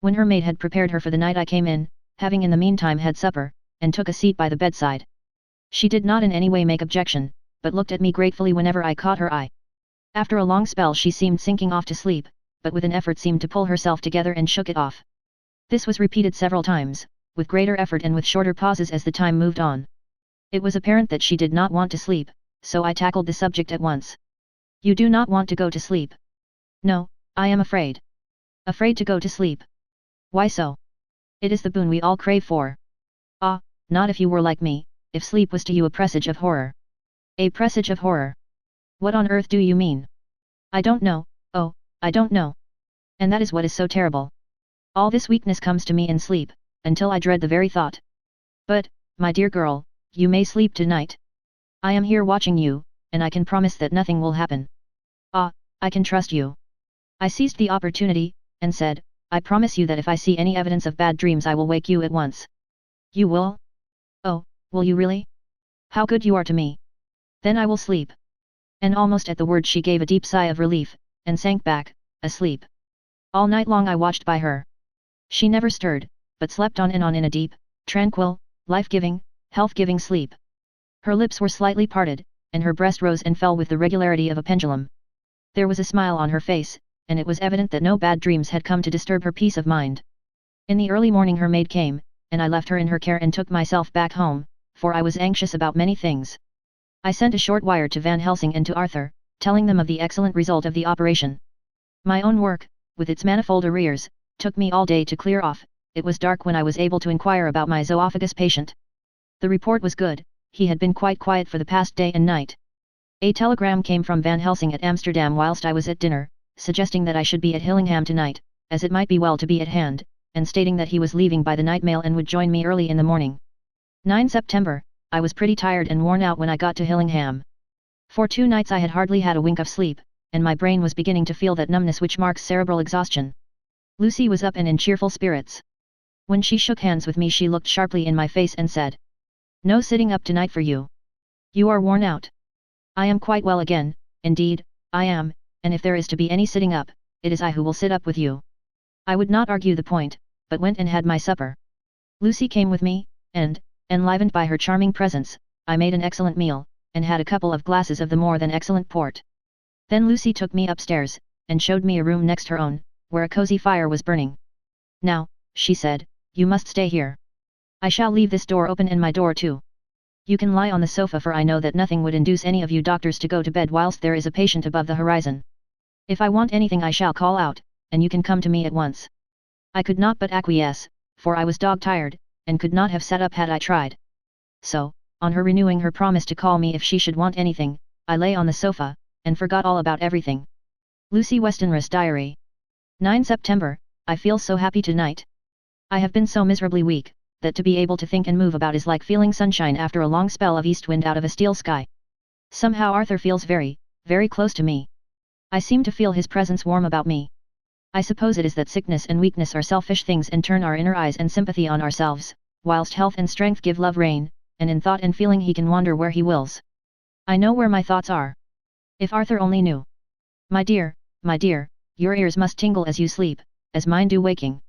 When her maid had prepared her for the night I came in, having in the meantime had supper, and took a seat by the bedside. She did not in any way make objection, but looked at me gratefully whenever I caught her eye. After a long spell she seemed sinking off to sleep, but with an effort seemed to pull herself together and shook it off. This was repeated several times, with greater effort and with shorter pauses as the time moved on. It was apparent that she did not want to sleep, so I tackled the subject at once. "You do not want to go to sleep?" "No, I am afraid." "Afraid to go to sleep? Why so?" "It is the boon we all crave for." "Ah, not if you were like me, if sleep was to you a presage of horror." "A presage of horror? What on earth do you mean?" "I don't know, oh, I don't know. And that is what is so terrible. All this weakness comes to me in sleep, until I dread the very thought." "But, my dear girl, you may sleep tonight. I am here watching you, and I can promise that nothing will happen." "Ah, I can trust you." I seized the opportunity, and said, "I promise you that if I see any evidence of bad dreams I will wake you at once." "You will? Oh, will you really? How good you are to me. Then I will sleep." And almost at the word she gave a deep sigh of relief, and sank back, asleep. All night long I watched by her. She never stirred, but slept on in a deep, tranquil, life-giving, health-giving sleep. Her lips were slightly parted, and her breast rose and fell with the regularity of a pendulum. There was a smile on her face, and it was evident that no bad dreams had come to disturb her peace of mind. In the early morning her maid came, and I left her in her care and took myself back home, for I was anxious about many things. I sent a short wire to Van Helsing and to Arthur, telling them of the excellent result of the operation. My own work, with its manifold arrears, took me all day to clear off. It was dark when I was able to inquire about my zoophagus patient. The report was good, he had been quite quiet for the past day and night. A telegram came from Van Helsing at Amsterdam whilst I was at dinner, suggesting that I should be at Hillingham tonight, as it might be well to be at hand, and stating that he was leaving by the night mail and would join me early in the morning. 9 September, I was pretty tired and worn out when I got to Hillingham. For 2 nights I had hardly had a wink of sleep, and my brain was beginning to feel that numbness which marks cerebral exhaustion. Lucy was up and in cheerful spirits. When she shook hands with me she looked sharply in my face and said, "No sitting up tonight for you. You are worn out." "I am quite well again, indeed, I am, and if there is to be any sitting up, it is I who will sit up with you." I would not argue the point, but went and had my supper. Lucy came with me, and, enlivened by her charming presence, I made an excellent meal, and had a couple of glasses of the more than excellent port. Then Lucy took me upstairs, and showed me a room next her own, where a cosy fire was burning. "Now," she said, "you must stay here. I shall leave this door open and my door too. You can lie on the sofa for I know that nothing would induce any of you doctors to go to bed whilst there is a patient above the horizon. If I want anything I shall call out, and you can come to me at once." I could not but acquiesce, for I was dog-tired, and could not have sat up had I tried. So, on her renewing her promise to call me if she should want anything, I lay on the sofa, and forgot all about everything. Lucy Westenra's Diary. 9 September, I feel so happy tonight. I have been so miserably weak, that to be able to think and move about is like feeling sunshine after a long spell of east wind out of a steel sky. Somehow Arthur feels very, very close to me. I seem to feel his presence warm about me. I suppose it is that sickness and weakness are selfish things and turn our inner eyes and sympathy on ourselves, whilst health and strength give love rein, and in thought and feeling he can wander where he wills. I know where my thoughts are. If Arthur only knew. My dear, your ears must tingle as you sleep, as mine do waking.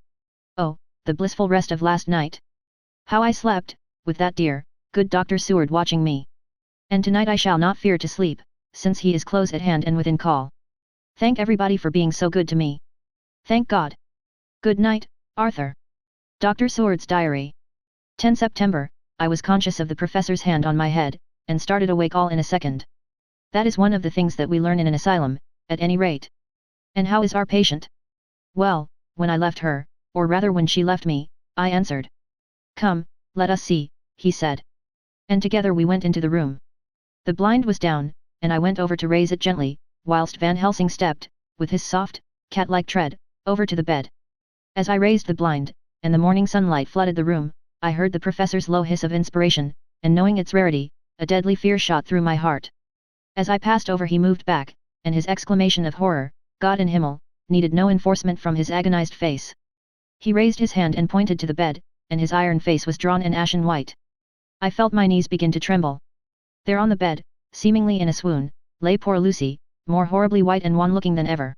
Oh, the blissful rest of last night! How I slept, with that dear, good Dr. Seward watching me. And tonight I shall not fear to sleep, since he is close at hand and within call. Thank everybody for being so good to me. Thank God. Good night, Arthur. Dr. Seward's Diary. 10 September, I was conscious of the professor's hand on my head, and started awake all in a second. That is one of the things that we learn in an asylum, at any rate. And how is our patient? Well, when I left her, or rather when she left me, I answered. "Come, let us see," he said. And together we went into the room. The blind was down, and I went over to raise it gently, whilst Van Helsing stepped, with his soft, cat-like tread, over to the bed. As I raised the blind, and the morning sunlight flooded the room, I heard the professor's low hiss of inspiration, and knowing its rarity, a deadly fear shot through my heart. As I passed over he moved back, and his exclamation of horror, "God in Himmel," needed no enforcement from his agonized face. He raised his hand and pointed to the bed, and his iron face was drawn and ashen white. I felt my knees begin to tremble. There on the bed, seemingly in a swoon, lay poor Lucy, more horribly white and wan-looking than ever.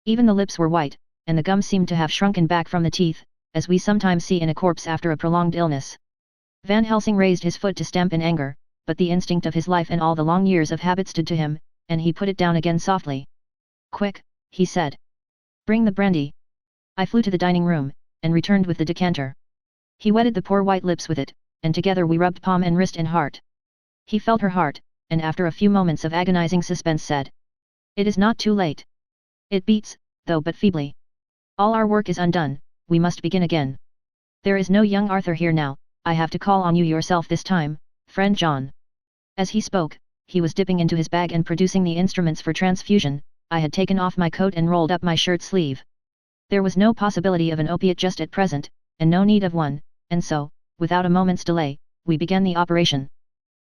Even the lips were white, and the gums seemed to have shrunken back from the teeth, as we sometimes see in a corpse after a prolonged illness. Van Helsing raised his foot to stamp in anger, but the instinct of his life and all the long years of habit stood to him, and he put it down again softly. "Quick," he said. "Bring the brandy." I flew to the dining room, and returned with the decanter. He wetted the poor white lips with it, and together we rubbed palm and wrist and heart. He felt her heart, and after a few moments of agonizing suspense said, "It is not too late. It beats, though but feebly. All our work is undone, we must begin again. There is no young Arthur here now, I have to call on you yourself this time, friend John." As he spoke, he was dipping into his bag and producing the instruments for transfusion. I had taken off my coat and rolled up my shirt sleeve. There was no possibility of an opiate just at present, and no need of one, and so, without a moment's delay, we began the operation.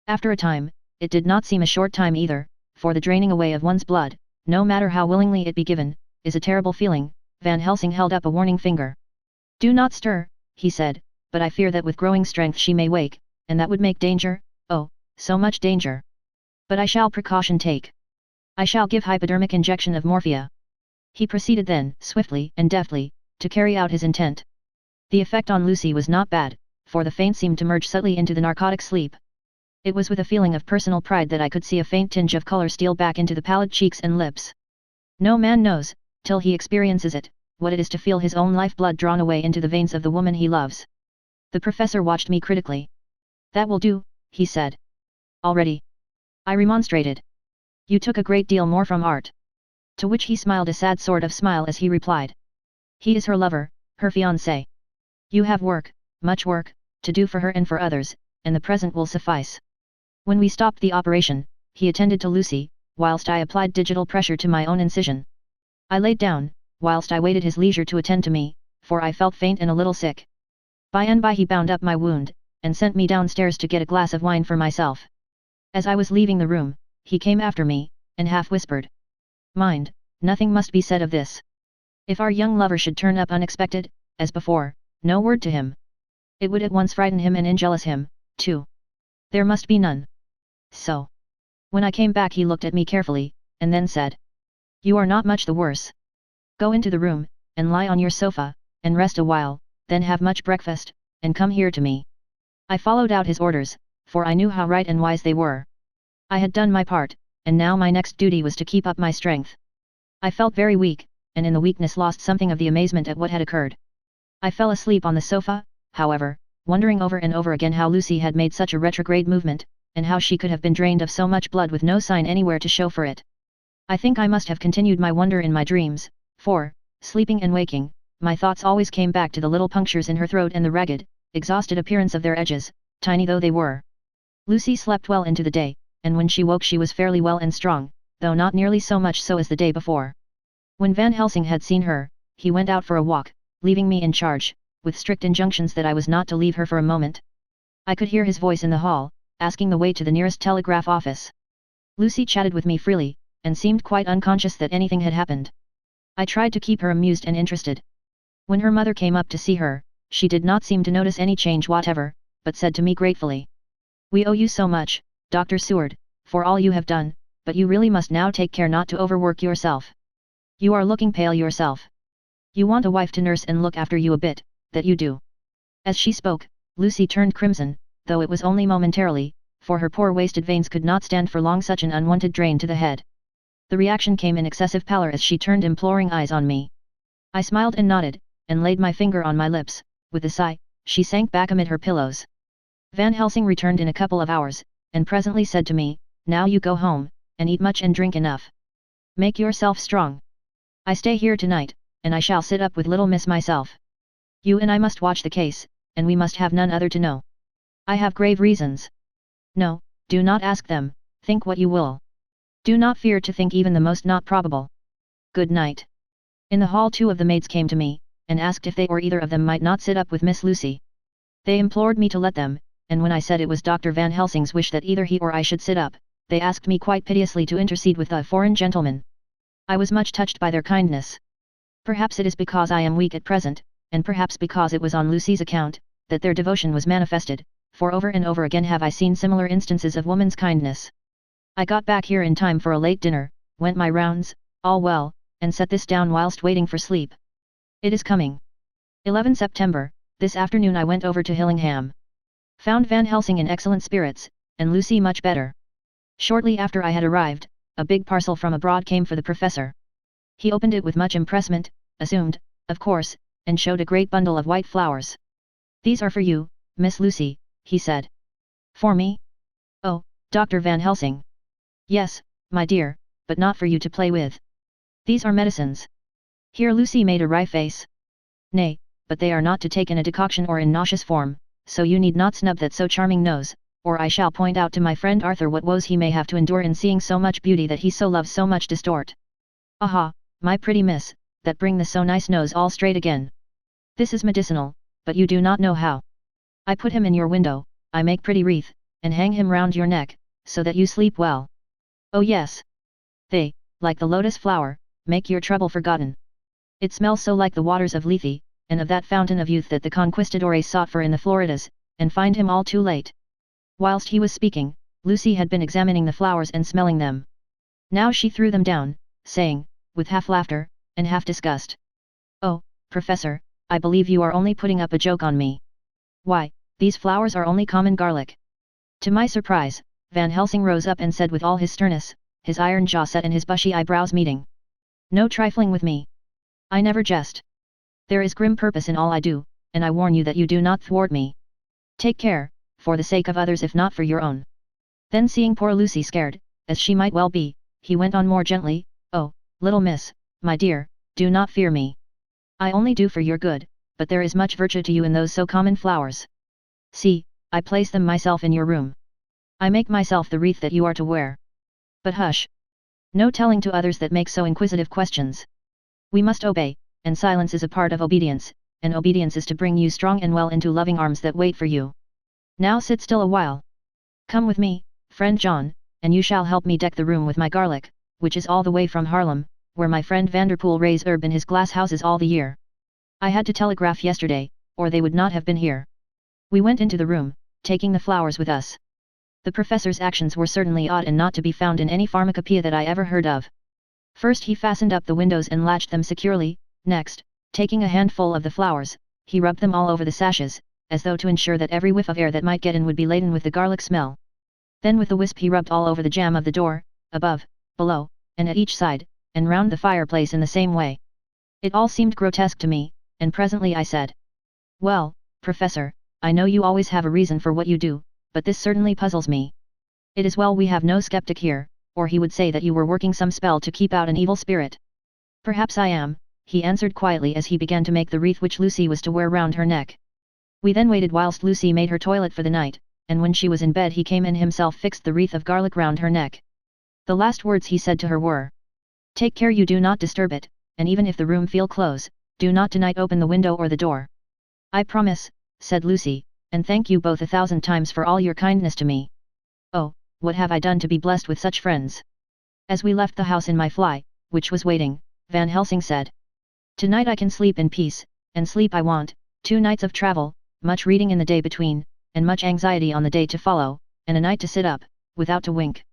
After a time, it did not seem a short time either, for the draining away of one's blood, no matter how willingly it be given, is a terrible feeling. Van Helsing held up a warning finger. "Do not stir," he said, "but I fear that with growing strength she may wake, and that would make danger, oh, so much danger. But I shall precaution take. I shall give hypodermic injection of morphia." He proceeded then, swiftly and deftly, to carry out his intent. The effect on Lucy was not bad, for the faint seemed to merge subtly into the narcotic sleep. It was with a feeling of personal pride that I could see a faint tinge of color steal back into the pallid cheeks and lips. No man knows, till he experiences it, what it is to feel his own life blood drawn away into the veins of the woman he loves. The professor watched me critically. That will do, he said. Already? I remonstrated. You took a great deal more from art. To which he smiled a sad sort of smile as he replied. He is her lover, her fiancé. You have work, much work, to do for her and for others, and the present will suffice. When we stopped the operation, he attended to Lucy, whilst I applied digital pressure to my own incision. I laid down, whilst I waited his leisure to attend to me, for I felt faint and a little sick. By and by he bound up my wound, and sent me downstairs to get a glass of wine for myself. As I was leaving the room, he came after me, and half whispered. Mind, nothing must be said of this. If our young lover should turn up unexpected, as before, no word to him. It would at once frighten him and enjealous him, too. There must be none. So. When I came back he looked at me carefully, and then said. You are not much the worse. Go into the room, and lie on your sofa, and rest a while, then have much breakfast, and come here to me. I followed out his orders, for I knew how right and wise they were. I had done my part, and now my next duty was to keep up my strength. I felt very weak, and in the weakness lost something of the amazement at what had occurred. I fell asleep on the sofa, however, wondering over and over again how Lucy had made such a retrograde movement, and how she could have been drained of so much blood with no sign anywhere to show for it. I think I must have continued my wonder in my dreams, for, sleeping and waking, my thoughts always came back to the little punctures in her throat and the ragged, exhausted appearance of their edges, tiny though they were. Lucy slept well into the day, and when she woke she was fairly well and strong, though not nearly so much so as the day before. When Van Helsing had seen her, he went out for a walk, leaving me in charge, with strict injunctions that I was not to leave her for a moment. I could hear his voice in the hall, asking the way to the nearest telegraph office. Lucy chatted with me freely, and seemed quite unconscious that anything had happened. I tried to keep her amused and interested. When her mother came up to see her, she did not seem to notice any change whatever, but said to me gratefully. We owe you so much, Dr. Seward, for all you have done, but you really must now take care not to overwork yourself. You are looking pale yourself. You want a wife to nurse and look after you a bit, that you do. As she spoke, Lucy turned crimson, though it was only momentarily, for her poor wasted veins could not stand for long such an unwanted drain to the head. The reaction came in excessive pallor as she turned imploring eyes on me. I smiled and nodded, and laid my finger on my lips. With a sigh, she sank back amid her pillows. Van Helsing returned in a couple of hours, and presently said to me, Now you go home, and eat much and drink enough. Make yourself strong. I stay here tonight, and I shall sit up with little miss myself. You and I must watch the case, and we must have none other to know. I have grave reasons. No, do not ask them, think what you will. Do not fear to think even the most not probable. Good night. In the hall 2 of the maids came to me, and asked if they or either of them might not sit up with Miss Lucy. They implored me to let them, and when I said it was Dr. Van Helsing's wish that either he or I should sit up, they asked me quite piteously to intercede with the foreign gentleman. I was much touched by their kindness. Perhaps it is because I am weak at present, and perhaps because it was on Lucy's account, that their devotion was manifested, for over and over again have I seen similar instances of woman's kindness. I got back here in time for a late dinner, went my rounds, all well, and set this down whilst waiting for sleep. It is coming. 11 September, this afternoon I went over to Hillingham. Found Van Helsing in excellent spirits, and Lucy much better. Shortly after I had arrived, a big parcel from abroad came for the professor. He opened it with much impressment, assumed, of course, and showed a great bundle of white flowers. These are for you, Miss Lucy, he said. For me? Oh, Dr. Van Helsing. Yes, my dear, but not for you to play with. These are medicines. Here Lucy made a wry face. Nay, but they are not to take in a decoction or in nauseous form, so you need not snub that so charming nose, or I shall point out to my friend Arthur what woes he may have to endure in seeing so much beauty that he so loves so much distort. Aha, my pretty miss, that bring the so nice nose all straight again. This is medicinal, but you do not know how. I put him in your window, I make pretty wreath, and hang him round your neck, so that you sleep well. Oh yes. They, like the lotus flower, make your trouble forgotten. It smells so like the waters of Lethe, and of that fountain of youth that the conquistadores sought for in the Floridas, and find him all too late. Whilst he was speaking, Lucy had been examining the flowers and smelling them. Now she threw them down, saying, with half laughter, and half disgust. Oh, Professor, I believe you are only putting up a joke on me. Why, these flowers are only common garlic. To my surprise, Van Helsing rose up and said with all his sternness, his iron jaw set and his bushy eyebrows meeting. No trifling with me. I never jest. There is grim purpose in all I do, and I warn you that you do not thwart me, Take care, for the sake of others if not for your own. Then seeing poor Lucy scared, as she might well be, he went on more gently, oh, little miss, my dear, do not fear me. I only do for your good, but there is much virtue to you in those so common flowers. See, I place them myself in your room. I make myself the wreath that you are to wear. But hush! No telling to others that make so inquisitive questions. We must obey, and silence is a part of obedience, and obedience is to bring you strong and well into loving arms that wait for you. Now sit still a while. Come with me, friend John, and you shall help me deck the room with my garlic, which is all the way from Haarlem, where my friend Vanderpoel raise herb in his glass houses all the year. I had to telegraph yesterday, or they would not have been here. We went into the room, taking the flowers with us. The professor's actions were certainly odd and not to be found in any pharmacopoeia that I ever heard of. First he fastened up the windows and latched them securely, next, taking a handful of the flowers, he rubbed them all over the sashes, as though to ensure that every whiff of air that might get in would be laden with the garlic smell. Then with the wisp he rubbed all over the jamb of the door, above, below, and at each side, and round the fireplace in the same way. It all seemed grotesque to me, and presently I said, "Well, Professor, I know you always have a reason for what you do, but this certainly puzzles me. It is well we have no skeptic here, or he would say that you were working some spell to keep out an evil spirit." "Perhaps I am," he answered quietly as he began to make the wreath which Lucy was to wear round her neck. We then waited whilst Lucy made her toilet for the night, and when she was in bed he came and himself fixed the wreath of garlic round her neck. The last words he said to her were, "Take care you do not disturb it, and even if the room feel close, do not tonight open the window or the door." "I promise," said Lucy, "and thank you both 1,000 times for all your kindness to me. Oh, what have I done to be blessed with such friends?" As we left the house in my fly, which was waiting, Van Helsing said, "Tonight I can sleep in peace, and sleep I want, 2 nights of travel, much reading in the day between, and much anxiety on the day to follow, and a night to sit up, without to wink.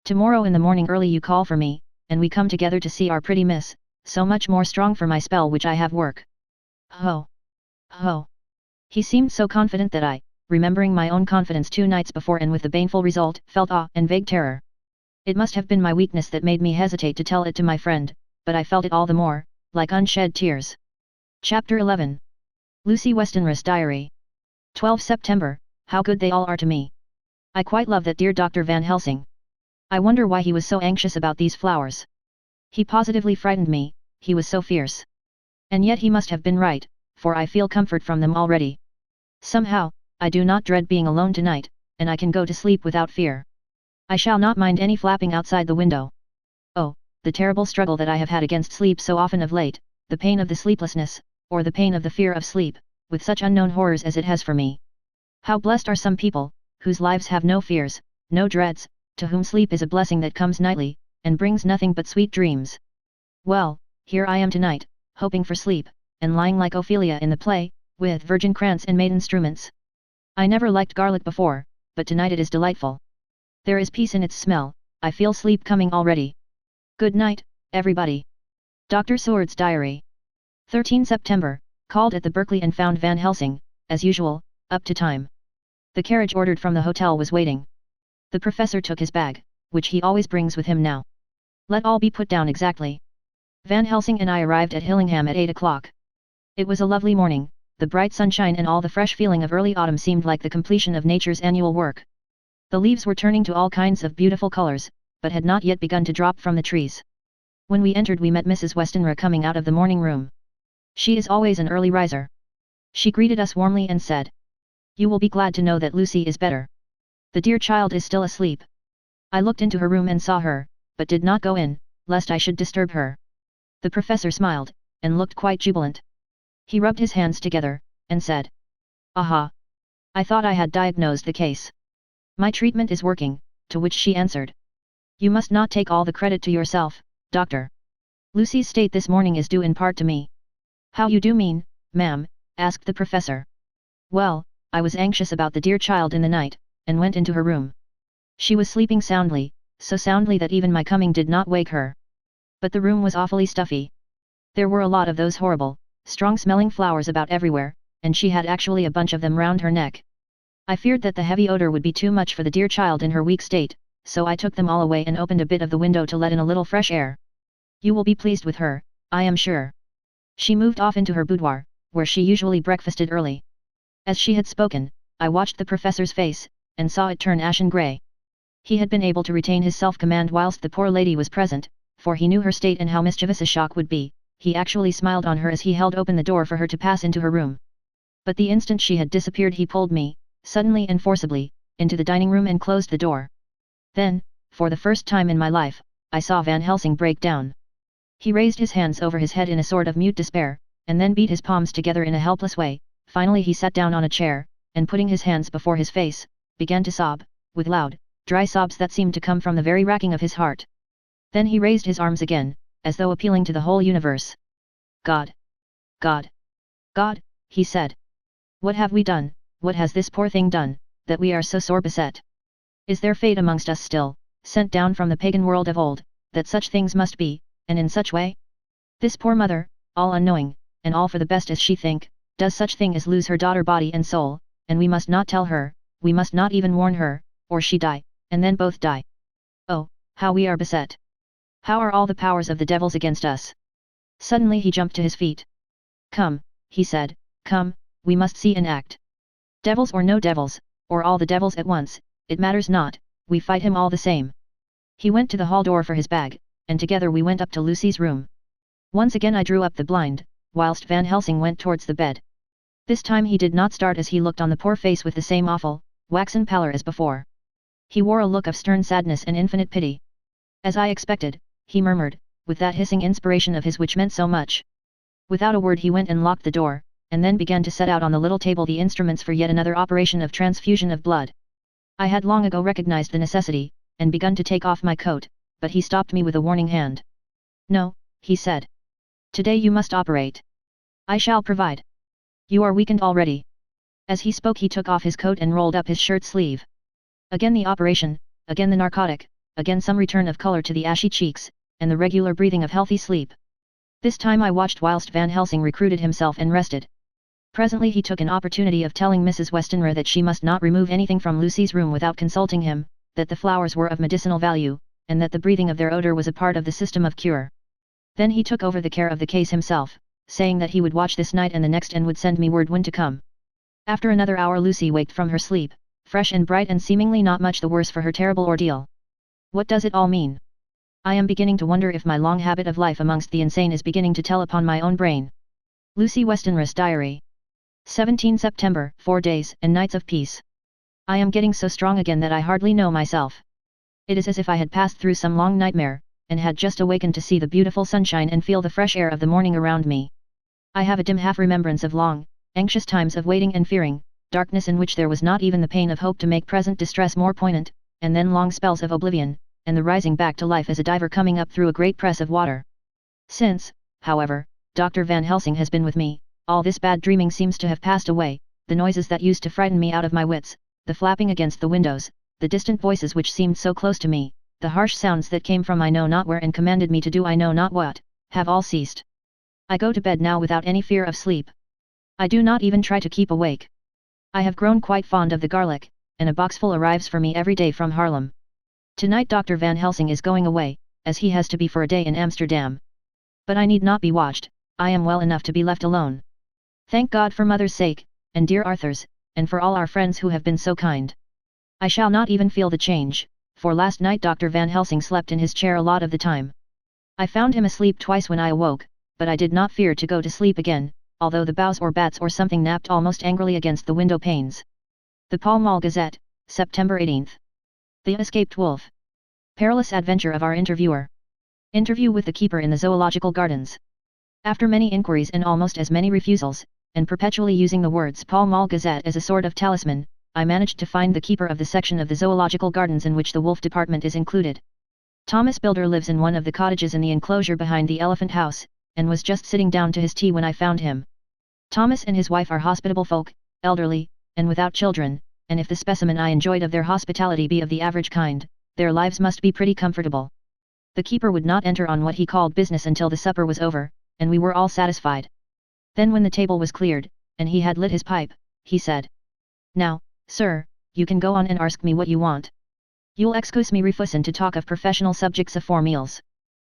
Tomorrow in the morning early you call for me, and we come together to see our pretty miss, so much more strong for my spell which I have work." "Ho! Ho!" He seemed so confident that I, remembering my own confidence 2 nights before and with the baneful result, felt awe and vague terror. It must have been my weakness that made me hesitate to tell it to my friend, but I felt it all the more, like unshed tears. Chapter 11. Lucy Westenra's Diary. 12 September, how good they all are to me. I quite love that dear Dr. Van Helsing. I wonder why he was so anxious about these flowers. He positively frightened me, he was so fierce. And yet he must have been right, for I feel comfort from them already. Somehow, I do not dread being alone tonight, and I can go to sleep without fear. I shall not mind any flapping outside the window. Oh, the terrible struggle that I have had against sleep so often of late, the pain of the sleeplessness, or the pain of the fear of sleep, with such unknown horrors as it has for me. How blessed are some people, whose lives have no fears, no dreads, to whom sleep is a blessing that comes nightly, and brings nothing but sweet dreams. Well, here I am tonight, hoping for sleep, and lying like Ophelia in the play, with virgin krantz and maiden struments. I never liked garlic before, but tonight it is delightful. There is peace in its smell, I feel sleep coming already. Good night, everybody. Dr. Seward's Diary. 13 September, called at the Berkeley and found Van Helsing, as usual, up to time. The carriage ordered from the hotel was waiting. The professor took his bag, which he always brings with him now. Let all be put down exactly. Van Helsing and I arrived at Hillingham at 8 o'clock. It was a lovely morning, the bright sunshine and all the fresh feeling of early autumn seemed like the completion of nature's annual work. The leaves were turning to all kinds of beautiful colors, but had not yet begun to drop from the trees. When we entered we met Mrs. Westenra coming out of the morning room. She is always an early riser. She greeted us warmly and said, "You will be glad to know that Lucy is better. The dear child is still asleep." I looked into her room and saw her, but did not go in, lest I should disturb her. The professor smiled, and looked quite jubilant. He rubbed his hands together, and said, "Aha! I thought I had diagnosed the case. My treatment is working," to which she answered, "You must not take all the credit to yourself, doctor. Lucy's state this morning is due in part to me." "How you do mean, ma'am?" asked the professor. "Well, I was anxious about the dear child in the night, and went into her room. She was sleeping soundly, so soundly that even my coming did not wake her. But the room was awfully stuffy. There were a lot of those horrible, strong-smelling flowers about everywhere, and she had actually a bunch of them round her neck. I feared that the heavy odor would be too much for the dear child in her weak state, so I took them all away and opened a bit of the window to let in a little fresh air. You will be pleased with her, I am sure." She moved off into her boudoir, where she usually breakfasted early. As she had spoken, I watched the professor's face, and saw it turn ashen grey. He had been able to retain his self-command whilst the poor lady was present, for he knew her state and how mischievous a shock would be. He actually smiled on her as he held open the door for her to pass into her room. But the instant she had disappeared he pulled me, suddenly and forcibly, into the dining room and closed the door. Then, for the first time in my life, I saw Van Helsing break down. He raised his hands over his head in a sort of mute despair, and then beat his palms together in a helpless way. Finally he sat down on a chair, and putting his hands before his face, began to sob, with loud, dry sobs that seemed to come from the very racking of his heart. Then he raised his arms again, as though appealing to the whole universe. God! God! God! He said. What have we done, what has this poor thing done, that we are so sore beset? Is there fate amongst us still, sent down from the pagan world of old, that such things must be, and in such way? This poor mother, all unknowing, and all for the best as she think, does such thing as lose her daughter body and soul, and we must not tell her, we must not even warn her, or she die, and then both die. Oh, how we are beset! How are all the powers of the devils against us? Suddenly he jumped to his feet. Come, he said, come, we must see and act. Devils or no devils, or all the devils at once, it matters not, we fight him all the same. He went to the hall door for his bag, and together we went up to Lucy's room. Once again I drew up the blind, whilst Van Helsing went towards the bed. This time he did not start as he looked on the poor face with the same awful, waxen pallor as before. He wore a look of stern sadness and infinite pity. As I expected, he murmured, with that hissing inspiration of his which meant so much. Without a word he went and locked the door, and then began to set out on the little table the instruments for yet another operation of transfusion of blood. I had long ago recognized the necessity, and begun to take off my coat, but he stopped me with a warning hand. No, he said. Today you must operate. I shall provide. You are weakened already. As he spoke he took off his coat and rolled up his shirt sleeve. Again the operation, again the narcotic, again some return of color to the ashy cheeks, and the regular breathing of healthy sleep. This time I watched whilst Van Helsing recruited himself and rested. Presently he took an opportunity of telling Mrs. Westenra that she must not remove anything from Lucy's room without consulting him, that the flowers were of medicinal value, and that the breathing of their odor was a part of the system of cure. Then he took over the care of the case himself, saying that he would watch this night and the next and would send me word when to come. After another hour Lucy waked from her sleep, fresh and bright and seemingly not much the worse for her terrible ordeal. What does it all mean? I am beginning to wonder if my long habit of life amongst the insane is beginning to tell upon my own brain. Lucy Westenra's Diary. 17 September, 4 days and nights of peace. I am getting so strong again that I hardly know myself. It is as if I had passed through some long nightmare, and had just awakened to see the beautiful sunshine and feel the fresh air of the morning around me. I have a dim half-remembrance of long, anxious times of waiting and fearing, darkness in which there was not even the pain of hope to make present distress more poignant, and then long spells of oblivion, and the rising back to life as a diver coming up through a great press of water. Since, however, Dr. Van Helsing has been with me, all this bad dreaming seems to have passed away, the noises that used to frighten me out of my wits, the flapping against the windows, the distant voices which seemed so close to me, the harsh sounds that came from I know not where and commanded me to do I know not what, have all ceased. I go to bed now without any fear of sleep. I do not even try to keep awake. I have grown quite fond of the garlic, and a boxful arrives for me every day from Haarlem. Tonight Dr. Van Helsing is going away, as he has to be for a day in Amsterdam. But I need not be watched, I am well enough to be left alone. Thank God for mother's sake, and dear Arthur's, and for all our friends who have been so kind. I shall not even feel the change, for last night Dr. Van Helsing slept in his chair a lot of the time. I found him asleep twice when I awoke, but I did not fear to go to sleep again, although the bows or bats or something napped almost angrily against the window panes. The Pall Mall Gazette, September 18th. The Escaped Wolf. Perilous adventure of our interviewer. Interview with the keeper in the zoological gardens. After many inquiries and almost as many refusals, and perpetually using the words Pall Mall Gazette as a sort of talisman, I managed to find the keeper of the section of the zoological gardens in which the wolf department is included. Thomas Builder lives in one of the cottages in the enclosure behind the Elephant House, and was just sitting down to his tea when I found him. Thomas and his wife are hospitable folk, elderly, and without children, and if the specimen I enjoyed of their hospitality be of the average kind, their lives must be pretty comfortable. The keeper would not enter on what he called business until the supper was over, and we were all satisfied. Then when the table was cleared, and he had lit his pipe, he said, "Now, sir, you can go on and ask me what you want. You'll excuse me refusin' to talk of professional subjects afore meals.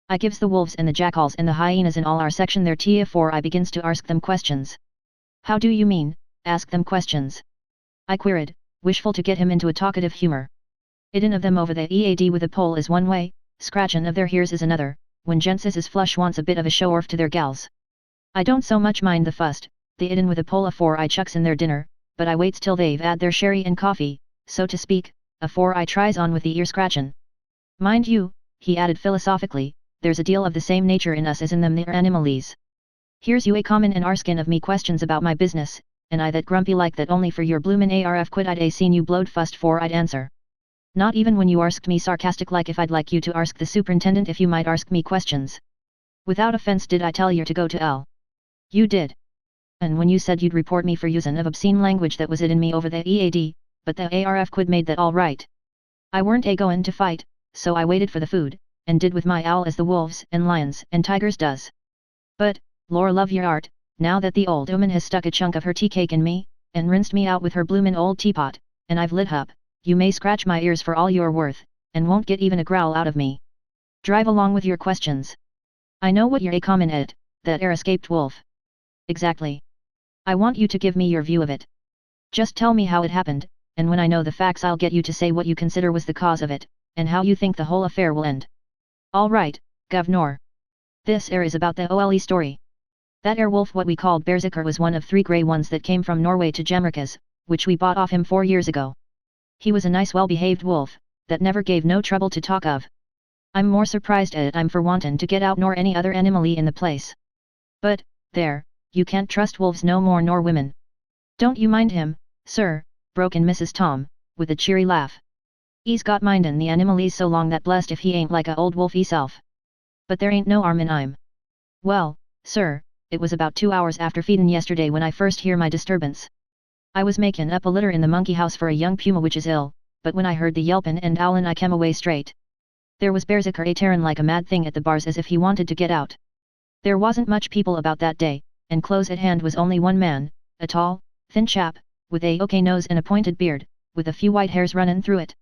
I gives the wolves and the jackals and the hyenas in all our section their tea afore I begins to ask them questions." "How do you mean, ask them questions?" I queried, wishful to get him into a talkative humor. Idin of them over the EAD with a pole is one way, scratchin' of their hears is another, when gentses is flush wants a bit of a show-orf to their gals. I don't so much mind the fust, the idin with a pole afore I chucks in their dinner, but I waits till they've 'ad their sherry and coffee, so to speak, afore I tries on with the ear scratchin'. Mind you, he added philosophically, there's a deal of the same nature in us as in them near animalies. Here's you a common and arskin of me questions about my business, and I that grumpy like that only for your bloomin' ARF quid I'd a seen you blowed fust fore I'd answer. Not even when you asked me sarcastic like if I'd like you to ask the superintendent if you might ask me questions. Without offense did I tell you to go to L. You did. And when you said you'd report me for usin' of obscene language that was it in me over the EAD, but the ARF quid made that all right. I weren't a goin' to fight, so I waited for the food, and did with my owl as the wolves and lions and tigers does. But, lor love your art, now that the old woman has stuck a chunk of her tea cake in me, and rinsed me out with her bloomin' old teapot, and I've lit up, you may scratch my ears for all you're worth, and won't get even a growl out of me. Drive along with your questions. I know what you're a common at, that escaped wolf. Exactly. I want you to give me your view of it. Just tell me how it happened, and when I know the facts I'll get you to say what you consider was the cause of it, and how you think the whole affair will end. All right, Governor. This is about the OLE story. That wolf what we called Berserker was one of 3 grey ones that came from Norway to Jamaica's, which we bought off him 4 years ago. He was a nice well-behaved wolf, that never gave no trouble to talk of. I'm more surprised at I'm for wantin' to get out nor any other animaly in the place. But, there, you can't trust wolves no more nor women. Don't you mind him, sir, broke in Mrs. Tom, with a cheery laugh. He's got mindin' the animalies so long that blessed if he ain't like a old wolf hisself. But there ain't no harm in 'im. Well, sir, it was about 2 hours after feedin' yesterday when I first hear my disturbance. I was makin' up a litter in the monkey house for a young puma which is ill, but when I heard the yelpin' and owlin' I came away straight. There was Berserker a tearin' like a mad thing at the bars as if he wanted to get out. There wasn't much people about that day, and close at hand was only one man, a tall, thin chap, with a okay nose and a pointed beard, with a few white hairs runnin' through it.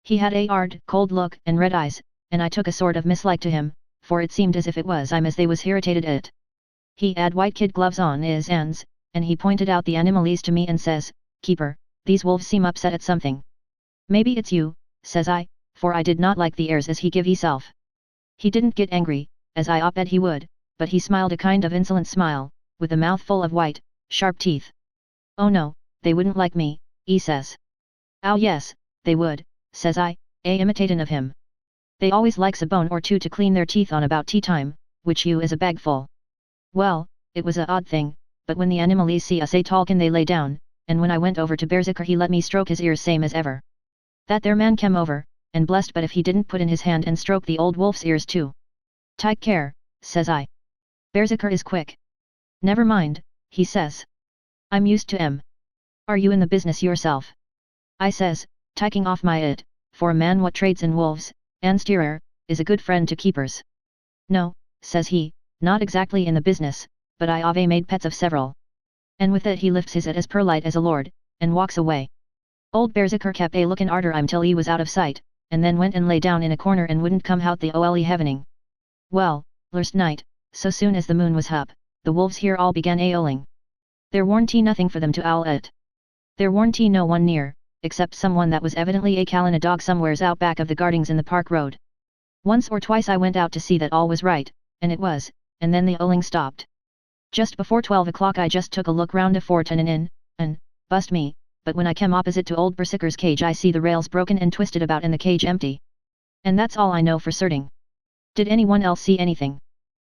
He had a hard, cold look and red eyes, and I took a sort of mislike to him, for it seemed as if it was I'm as they was irritated at. He 'ad white kid gloves on his hands, and he pointed out the animalies to me and says, "Keeper, these wolves seem upset at something." "Maybe it's you," says I, for I did not like the airs as he give hisself. He didn't get angry, as I bet he would, but he smiled a kind of insolent smile, with a mouth full of white, sharp teeth. "Oh no, they wouldn't like me," he says. "Oh yes, they would," says I, imitatin' of him. "They always likes a bone or two to clean their teeth on about tea time, which you is a bagful." Well, it was a odd thing, but when the animalies see us a talkin' they lay down, and when I went over to Berserker he let me stroke his ears same as ever. That there man came over, and blessed but if he didn't put in his hand and stroke the old wolf's ears too. "Take care," says I. "Berserker is quick." "Never mind," he says. "I'm used to 'em. Are you in the business yourself?" I says, taking off my it, for a man what trades in wolves, and steerer, is a good friend to keepers. "No," says he, "not exactly in the business, but I have made pets of several." And with it he lifts his it as perlite as a lord, and walks away. Old Berserker kept a lookin' arter him till he was out of sight, and then went and lay down in a corner and wouldn't come out the ole heavening. Well, last night, so soon as the moon was up, the wolves here all began owling. There warn't nothing for them to owl at. There warn't no one near, except someone that was evidently a callin' a dog somewheres out back of the gardings in the park road. Once or twice I went out to see that all was right, and it was, and then the owling stopped. Just before 12 o'clock I just took a look round afore turnin' in, and, bust me, but when I came opposite to old Berserker's cage I see the rails broken and twisted about and the cage empty. And that's all I know for certain. Did anyone else see anything?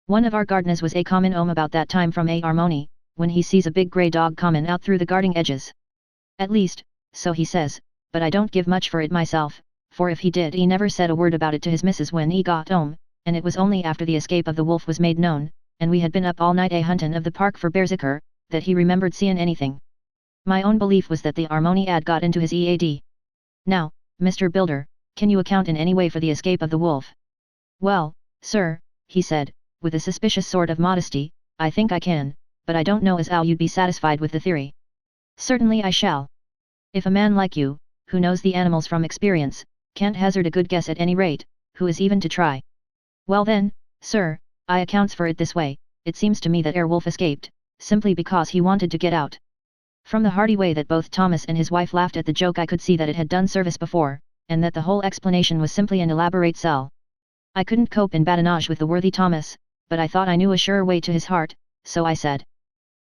One of our gardeners was a common about that time from a harmony, when he sees a big grey dog comin' out through the garden edges. At least, so he says, but I don't give much for it myself, for if he did he never said a word about it to his missus when he got home, and it was only after the escape of the wolf was made known, and we had been up all night a huntin' of the park for Berserker, that he remembered seein' anything. My own belief was that the harmony had got into his EAD. Now, Mr. Builder, can you account in any way for the escape of the wolf? Well, sir, he said, with a suspicious sort of modesty, I think I can, but I don't know as how you'd be satisfied with the theory. Certainly I shall. If a man like you, who knows the animals from experience, can't hazard a good guess at any rate, who is even to try? Well then, sir, I accounts for it this way, it seems to me that wolf escaped, simply because he wanted to get out. From the hearty way that both Thomas and his wife laughed at the joke, I could see that it had done service before, and that the whole explanation was simply an elaborate sell. I couldn't cope in badinage with the worthy Thomas, but I thought I knew a surer way to his heart, so I said.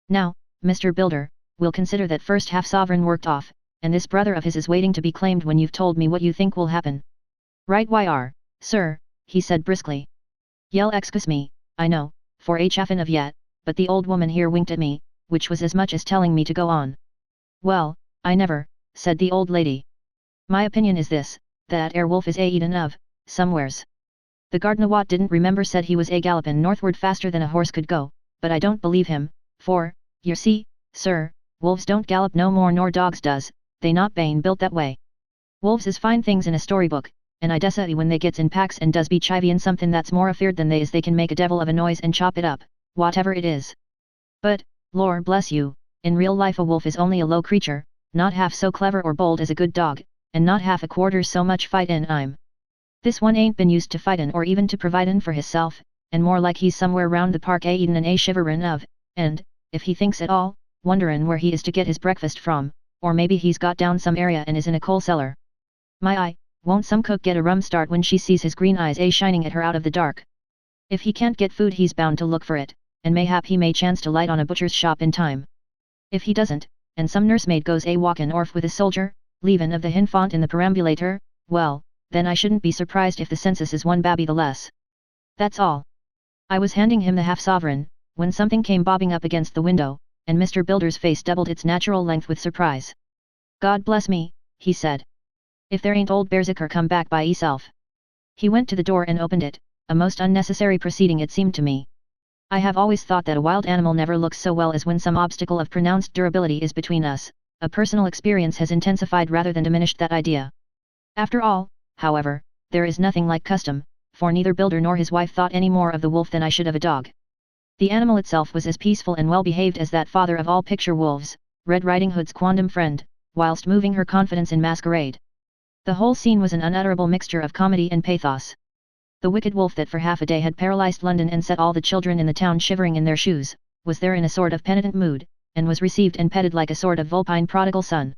Now, Mr. Builder, we'll consider that first half-sovereign worked off, and this brother of his is waiting to be claimed when you've told me what you think will happen. Right YR, sir, he said briskly. Yell excuse me, I know, for a chaffin of yet, but the old woman here winked at me, which was as much as telling me to go on. Well, I never, said the old lady. My opinion is this, that wolf is a eaten of, somewheres. The gardenawat didn't remember said he was a gallopin' northward faster than a horse could go, but I don't believe him, for, yer see, sir, wolves don't gallop no more nor dogs does, they not bane built that way. Wolves is fine things in a storybook, and I dessa when they gets in packs and does be chivying something that's more afeard than they is they can make a devil of a noise and chop it up, whatever it is. But, lor bless you, in real life a wolf is only a low creature, not half so clever or bold as a good dog, and not half a quarter so much fightin' I'm. This one ain't been used to fightin' or even to providin' for hisself, and more like he's somewhere round the park a eatin' and a shiverin' of, and, if he thinks at all, wonderin' where he is to get his breakfast from, or maybe he's got down some area and is in a coal cellar. My eye, won't some cook get a rum start when she sees his green eyes a shining at her out of the dark. If he can't get food he's bound to look for it, and mayhap he may chance to light on a butcher's shop in time. If he doesn't, and some nursemaid goes a walkin' orf with a soldier, leavin' of the hinfant in the perambulator, well, then I shouldn't be surprised if the census is one babby the less. That's all. I was handing him the half-sovereign, when something came bobbing up against the window, and Mr. Builder's face doubled its natural length with surprise. God bless me, he said. If there ain't old Berserker come back by eself. He went to the door and opened it, a most unnecessary proceeding it seemed to me. I have always thought that a wild animal never looks so well as when some obstacle of pronounced durability is between us. A personal experience has intensified rather than diminished that idea. After all, however, there is nothing like custom, for neither Builder nor his wife thought any more of the wolf than I should of a dog. The animal itself was as peaceful and well behaved as that father of all picture wolves, Red Riding Hood's quondam friend, whilst moving her confidence in masquerade. The whole scene was an unutterable mixture of comedy and pathos. The wicked wolf that for half a day had paralyzed London and set all the children in the town shivering in their shoes, was there in a sort of penitent mood, and was received and petted like a sort of vulpine prodigal son.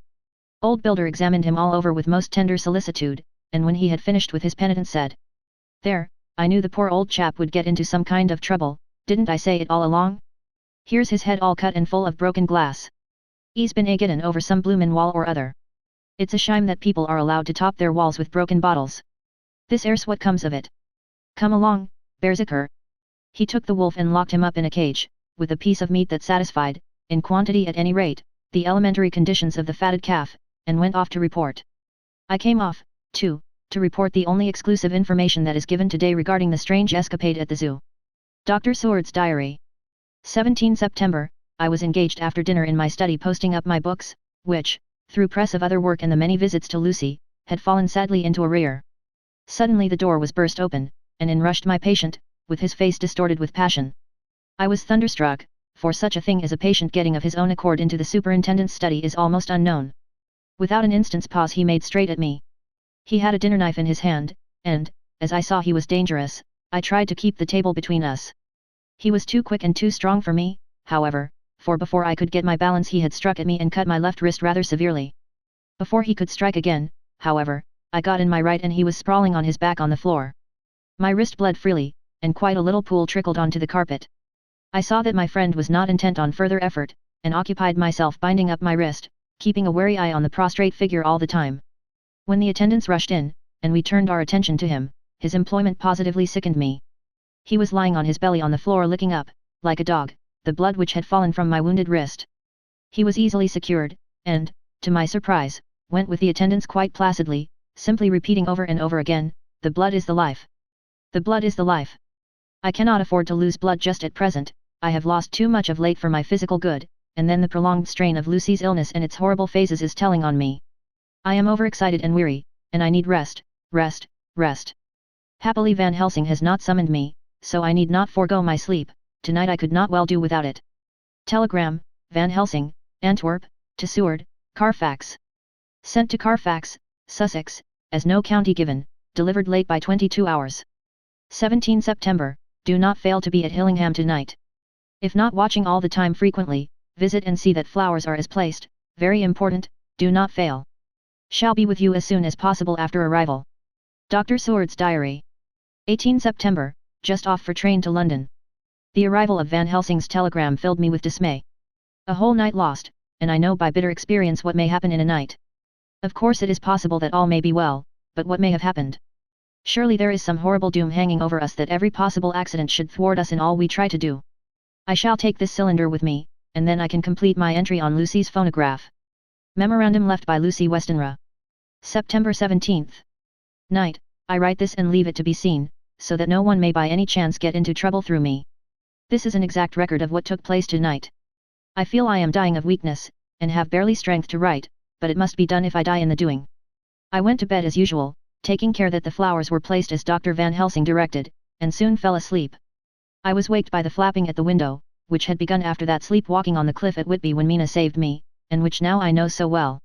Old Builder examined him all over with most tender solicitude, and when he had finished with his penitent said, There, I knew the poor old chap would get into some kind of trouble, didn't I say it all along? Here's his head all cut and full of broken glass. 'E's been a gettin' over some bloomin' wall or other. It's a shame that people are allowed to top their walls with broken bottles. This air's what comes of it. Come along, Berserker. He took the wolf and locked him up in a cage, with a piece of meat that satisfied, in quantity at any rate, the elementary conditions of the fatted calf, and went off to report. I came off, too, to report the only exclusive information that is given today regarding the strange escapade at the zoo. Dr. Seward's Diary. 17 September, I was engaged after dinner in my study posting up my books, which, through press of other work and the many visits to Lucy, had fallen sadly into arrear. Suddenly the door was burst open, and in rushed my patient, with his face distorted with passion. I was thunderstruck, for such a thing as a patient getting of his own accord into the superintendent's study is almost unknown. Without an instant's pause he made straight at me. He had a dinner knife in his hand, and, as I saw he was dangerous, I tried to keep the table between us. He was too quick and too strong for me, however, for before I could get my balance he had struck at me and cut my left wrist rather severely. Before he could strike again, however, I got in my right and he was sprawling on his back on the floor. My wrist bled freely, and quite a little pool trickled onto the carpet. I saw that my friend was not intent on further effort, and occupied myself binding up my wrist, keeping a wary eye on the prostrate figure all the time. When the attendants rushed in, and we turned our attention to him, his employment positively sickened me. He was lying on his belly on the floor licking up, like a dog, the blood which had fallen from my wounded wrist. He was easily secured, and, to my surprise, went with the attendants quite placidly, simply repeating over and over again, "The blood is the life. The blood is the life. I cannot afford to lose blood just at present, I have lost too much of late for my physical good, and then the prolonged strain of Lucy's illness and its horrible phases is telling on me. I am overexcited and weary, and I need rest, rest, rest. Happily Van Helsing has not summoned me, so I need not forego my sleep, tonight I could not well do without it. Telegram, Van Helsing, Antwerp, to Seward, Carfax. Sent to Carfax, Sussex, as no county given, delivered late by 22 hours. 17 September, do not fail to be at Hillingham tonight. If not watching all the time frequently, visit and see that flowers are as placed, very important, do not fail. Shall be with you as soon as possible after arrival. Dr. Seward's Diary. 18 September, just off for train to London. The arrival of Van Helsing's telegram filled me with dismay. A whole night lost, and I know by bitter experience what may happen in a night. Of course it is possible that all may be well, but what may have happened? Surely there is some horrible doom hanging over us that every possible accident should thwart us in all we try to do. I shall take this cylinder with me, and then I can complete my entry on Lucy's phonograph. Memorandum left by Lucy Westenra. September 17th. Night, I write this and leave it to be seen, so that no one may by any chance get into trouble through me. This is an exact record of what took place tonight. I feel I am dying of weakness, and have barely strength to write, but it must be done if I die in the doing. I went to bed as usual, taking care that the flowers were placed as Dr. Van Helsing directed, and soon fell asleep. I was waked by the flapping at the window, which had begun after that sleepwalking on the cliff at Whitby when Mina saved me, and which now I know so well.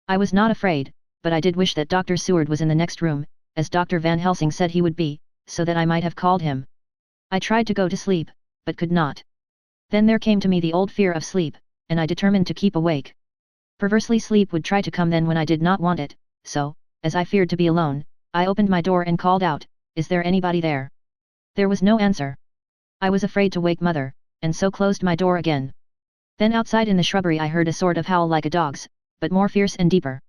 I was not afraid, but I did wish that Dr. Seward was in the next room, as Dr. Van Helsing said he would be, so that I might have called him. I tried to go to sleep, but could not. Then there came to me the old fear of sleep, and I determined to keep awake. Perversely sleep would try to come then when I did not want it, so, as I feared to be alone, I opened my door and called out, "Is there anybody there?" There was no answer. I was afraid to wake mother, and so closed my door again. Then outside in the shrubbery I heard a sort of howl like a dog's, but more fierce and deeper.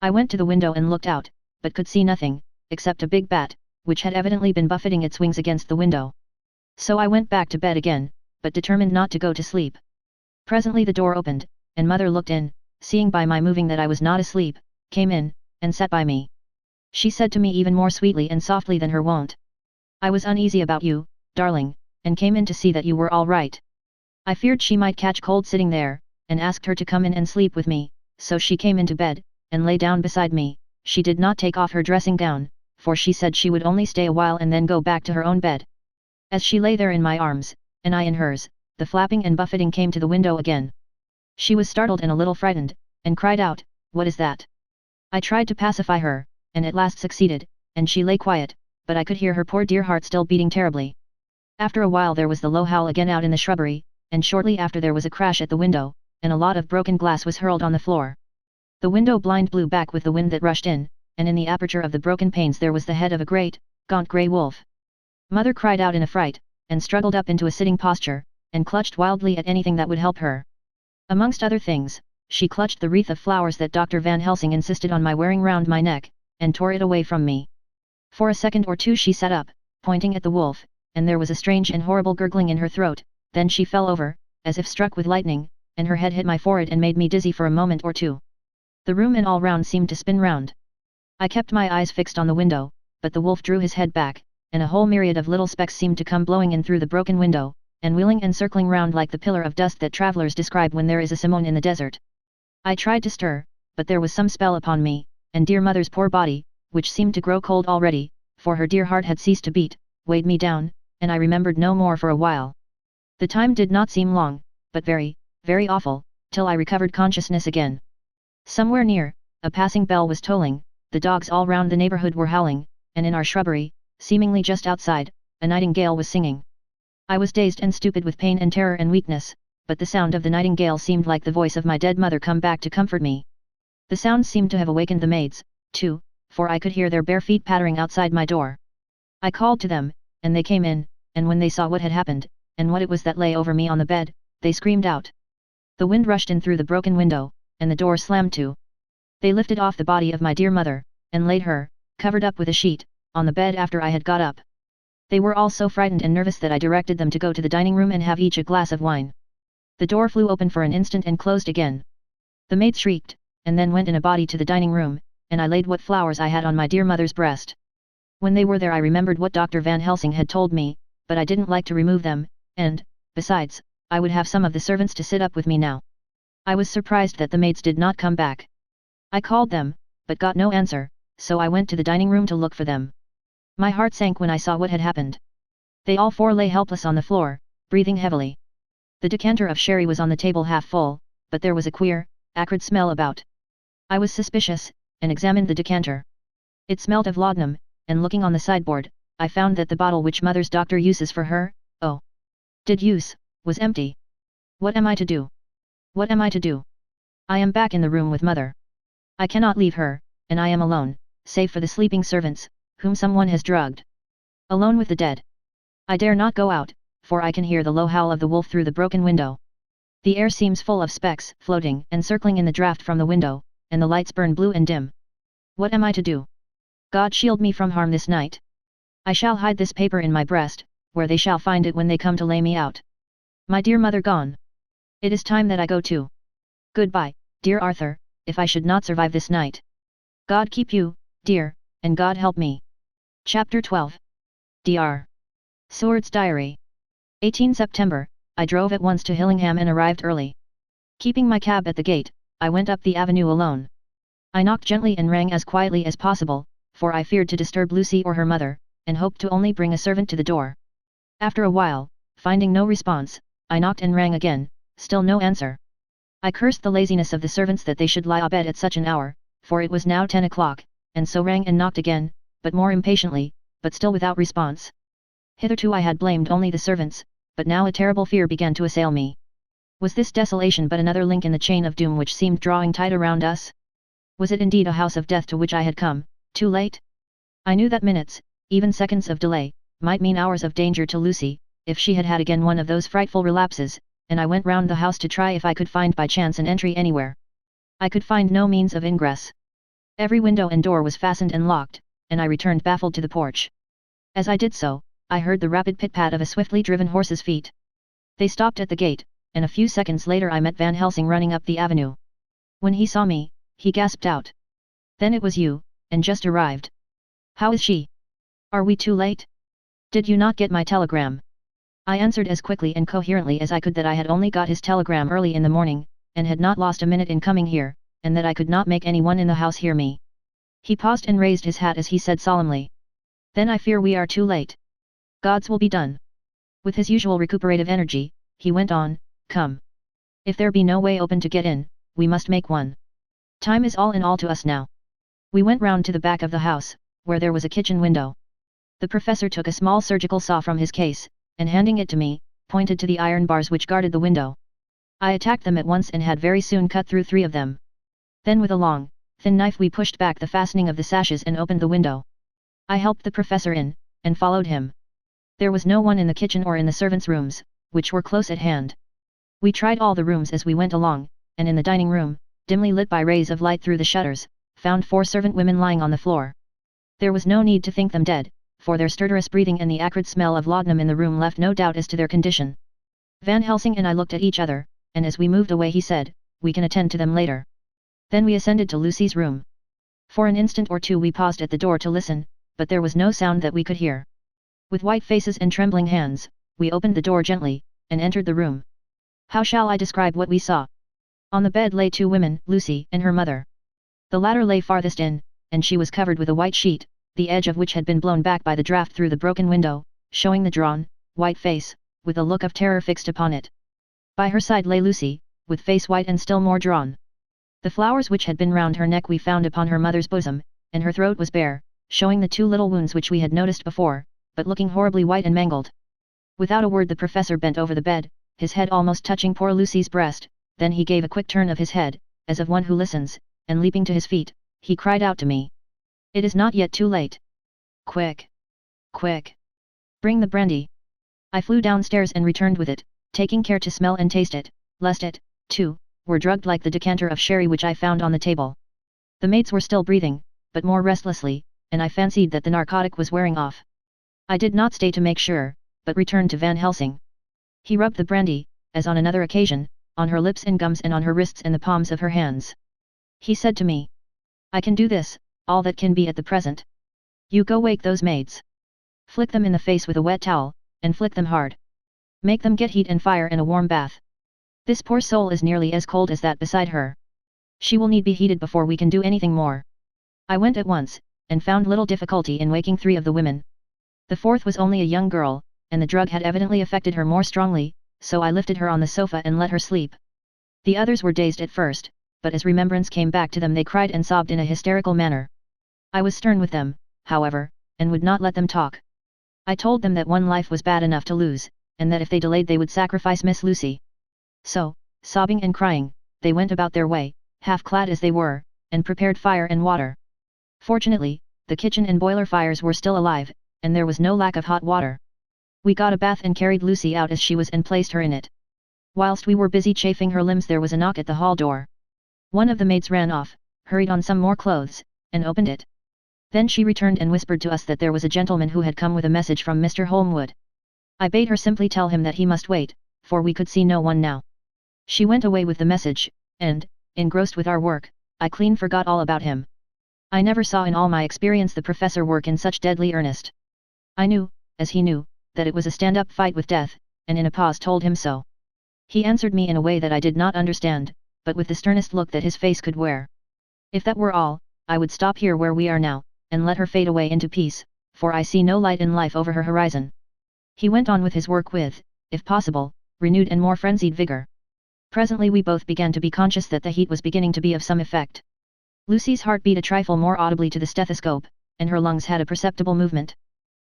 I went to the window and looked out, but could see nothing, except a big bat, which had evidently been buffeting its wings against the window. So I went back to bed again, but determined not to go to sleep. Presently the door opened, and mother looked in, seeing by my moving that I was not asleep, came in, and sat by me. She said to me even more sweetly and softly than her wont, "I was uneasy about you, darling, and came in to see that you were all right." I feared she might catch cold sitting there, and asked her to come in and sleep with me, so she came into bed, and lay down beside me. She did not take off her dressing gown, for she said she would only stay a while and then go back to her own bed. As she lay there in my arms, and I in hers, the flapping and buffeting came to the window again. She was startled and a little frightened, and cried out, "What is that?" I tried to pacify her, and at last succeeded, and she lay quiet, but I could hear her poor dear heart still beating terribly. After a while there was the low howl again out in the shrubbery, and shortly after there was a crash at the window, and a lot of broken glass was hurled on the floor. The window blind blew back with the wind that rushed in, and in the aperture of the broken panes there was the head of a great, gaunt grey wolf. Mother cried out in a fright, and struggled up into a sitting posture, and clutched wildly at anything that would help her. Amongst other things, she clutched the wreath of flowers that Dr. Van Helsing insisted on my wearing round my neck, and tore it away from me. For a second or two she sat up, pointing at the wolf, and there was a strange and horrible gurgling in her throat, then she fell over, as if struck with lightning, and her head hit my forehead and made me dizzy for a moment or two. The room and all round seemed to spin round. I kept my eyes fixed on the window, but the wolf drew his head back, and a whole myriad of little specks seemed to come blowing in through the broken window, and wheeling and circling round like the pillar of dust that travellers describe when there is a Simone in the desert. I tried to stir, but there was some spell upon me, and dear mother's poor body, which seemed to grow cold already, for her dear heart had ceased to beat, weighed me down, and I remembered no more for a while. The time did not seem long, but very, very awful, till I recovered consciousness again. Somewhere near, a passing bell was tolling, the dogs all round the neighbourhood were howling, and in our shrubbery, seemingly just outside, a nightingale was singing. I was dazed and stupid with pain and terror and weakness, but the sound of the nightingale seemed like the voice of my dead mother come back to comfort me. The sound seemed to have awakened the maids, too, for I could hear their bare feet pattering outside my door. I called to them, and they came in, and when they saw what had happened, and what it was that lay over me on the bed, they screamed out. The wind rushed in through the broken window, and the door slammed to. They lifted off the body of my dear mother, and laid her, covered up with a sheet, on the bed after I had got up. They were all so frightened and nervous that I directed them to go to the dining room and have each a glass of wine. The door flew open for an instant and closed again. The maid shrieked, and then went in a body to the dining room, and I laid what flowers I had on my dear mother's breast. When they were there I remembered what Dr. Van Helsing had told me, but I didn't like to remove them, and, besides, I would have some of the servants to sit up with me now. I was surprised that the maids did not come back. I called them, but got no answer, so I went to the dining room to look for them. My heart sank when I saw what had happened. They all four lay helpless on the floor, breathing heavily. The decanter of sherry was on the table half full, but there was a queer, acrid smell about. I was suspicious, and examined the decanter. It smelt of laudanum, and looking on the sideboard, I found that the bottle which mother's doctor uses for her, was empty. What am I to do? What am I to do? I am back in the room with mother. I cannot leave her, and I am alone, save for the sleeping servants, whom someone has drugged. Alone with the dead. I dare not go out, for I can hear the low howl of the wolf through the broken window. The air seems full of specks, floating and circling in the draught from the window, and the lights burn blue and dim. What am I to do? God shield me from harm this night. I shall hide this paper in my breast, where they shall find it when they come to lay me out. My dear mother gone. It is time that I go too. Goodbye, dear Arthur, if I should not survive this night. God keep you, dear, and God help me. Chapter 12. Dr. Seward's Diary. 18 September, I drove at once to Hillingham and arrived early. Keeping my cab at the gate, I went up the avenue alone. I knocked gently and rang as quietly as possible, for I feared to disturb Lucy or her mother, and hoped to only bring a servant to the door. After a while, finding no response, I knocked and rang again, still no answer. I cursed the laziness of the servants that they should lie abed at such an hour, for it was now 10 o'clock, and so rang and knocked again, but more impatiently, but still without response. Hitherto I had blamed only the servants, but now a terrible fear began to assail me. Was this desolation but another link in the chain of doom which seemed drawing tight around us? Was it indeed a house of death to which I had come, too late? I knew that minutes, even seconds of delay, might mean hours of danger to Lucy, if she had had again one of those frightful relapses, and I went round the house to try if I could find by chance an entry anywhere. I could find no means of ingress. Every window and door was fastened and locked, and I returned baffled to the porch. As I did so, I heard the rapid pit-pat of a swiftly driven horse's feet. They stopped at the gate, and a few seconds later I met Van Helsing running up the avenue. When he saw me, he gasped out. Then it was you, and just arrived. How is she? Are we too late? Did you not get my telegram? I answered as quickly and coherently as I could that I had only got his telegram early in the morning, and had not lost a minute in coming here, and that I could not make anyone in the house hear me. He paused and raised his hat as he said solemnly. Then I fear we are too late. God's will be done. With his usual recuperative energy, he went on, come. If there be no way open to get in, we must make one. Time is all in all to us now. We went round to the back of the house, where there was a kitchen window. The professor took a small surgical saw from his case, and handing it to me, pointed to the iron bars which guarded the window. I attacked them at once and had very soon cut through 3 of them. Then with a long, thin knife we pushed back the fastening of the sashes and opened the window. I helped the professor in, and followed him. There was no one in the kitchen or in the servants' rooms, which were close at hand. We tried all the rooms as we went along, and in the dining room, dimly lit by rays of light through the shutters, found 4 servant women lying on the floor. There was no need to think them dead, for their stertorous breathing and the acrid smell of laudanum in the room left no doubt as to their condition. Van Helsing and I looked at each other, and as we moved away he said, we can attend to them later. Then we ascended to Lucy's room. For an instant or two we paused at the door to listen, but there was no sound that we could hear. With white faces and trembling hands, we opened the door gently, and entered the room. How shall I describe what we saw? On the bed lay 2 women, Lucy and her mother. The latter lay farthest in, and she was covered with a white sheet, the edge of which had been blown back by the draught through the broken window, showing the drawn, white face, with a look of terror fixed upon it. By her side lay Lucy, with face white and still more drawn. The flowers which had been round her neck we found upon her mother's bosom, and her throat was bare, showing the 2 little wounds which we had noticed before, but looking horribly white and mangled. Without a word the professor bent over the bed, his head almost touching poor Lucy's breast, then he gave a quick turn of his head, as of one who listens, and leaping to his feet, he cried out to me. It is not yet too late. Quick! Quick! Bring the brandy! I flew downstairs and returned with it, taking care to smell and taste it, lest it, too, were drugged like the decanter of sherry which I found on the table. The maids were still breathing, but more restlessly, and I fancied that the narcotic was wearing off. I did not stay to make sure, but returned to Van Helsing. He rubbed the brandy, as on another occasion, on her lips and gums and on her wrists and the palms of her hands. He said to me, I can do this, all that can be at the present. You go wake those maids. Flick them in the face with a wet towel, and flick them hard. Make them get heat and fire and a warm bath. This poor soul is nearly as cold as that beside her. She will need be heated before we can do anything more. I went at once, and found little difficulty in waking 3 of the women. The 4th was only a young girl, and the drug had evidently affected her more strongly, so I lifted her on the sofa and let her sleep. The others were dazed at first, but as remembrance came back to them they cried and sobbed in a hysterical manner. I was stern with them, however, and would not let them talk. I told them that one life was bad enough to lose, and that if they delayed they would sacrifice Miss Lucy. So, sobbing and crying, they went about their way, half-clad as they were, and prepared fire and water. Fortunately, the kitchen and boiler fires were still alive, and there was no lack of hot water. We got a bath and carried Lucy out as she was and placed her in it. Whilst we were busy chafing her limbs, there was a knock at the hall door. One of the maids ran off, hurried on some more clothes, and opened it. Then she returned and whispered to us that there was a gentleman who had come with a message from Mr. Holmwood. I bade her simply tell him that he must wait, for we could see no one now. She went away with the message, and, engrossed with our work, I clean forgot all about him. I never saw in all my experience the professor work in such deadly earnest. I knew, as he knew, that it was a stand-up fight with death, and in a pause told him so. He answered me in a way that I did not understand, but with the sternest look that his face could wear. If that were all, I would stop here where we are now, and let her fade away into peace, for I see no light in life over her horizon. He went on with his work with, if possible, renewed and more frenzied vigor. Presently we both began to be conscious that the heat was beginning to be of some effect. Lucy's heart beat a trifle more audibly to the stethoscope, and her lungs had a perceptible movement.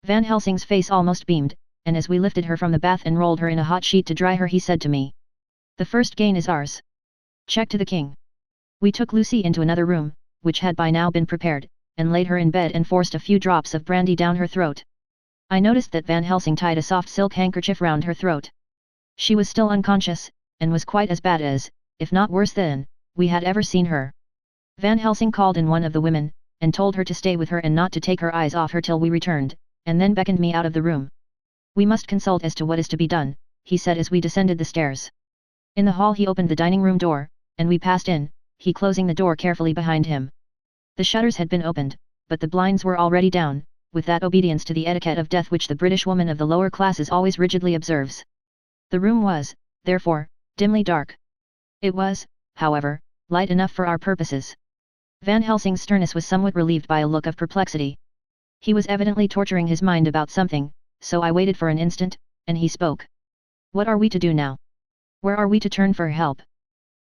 Van Helsing's face almost beamed, and as we lifted her from the bath and rolled her in a hot sheet to dry her, he said to me, "The first gain is ours. Check to the king." We took Lucy into another room, which had by now been prepared, and laid her in bed and forced a few drops of brandy down her throat. I noticed that Van Helsing tied a soft silk handkerchief round her throat. She was still unconscious, and was quite as bad as, if not worse than, we had ever seen her. Van Helsing called in one of the women, and told her to stay with her and not to take her eyes off her till we returned, and then beckoned me out of the room. "We must consult as to what is to be done," he said as we descended the stairs. In the hall he opened the dining room door, and we passed in, he closing the door carefully behind him. The shutters had been opened, but the blinds were already down, with that obedience to the etiquette of death which the British woman of the lower classes always rigidly observes. The room was, therefore, dimly dark. It was, however, light enough for our purposes. Van Helsing's sternness was somewhat relieved by a look of perplexity. He was evidently torturing his mind about something, so I waited for an instant, and he spoke. "What are we to do now? Where are we to turn for help?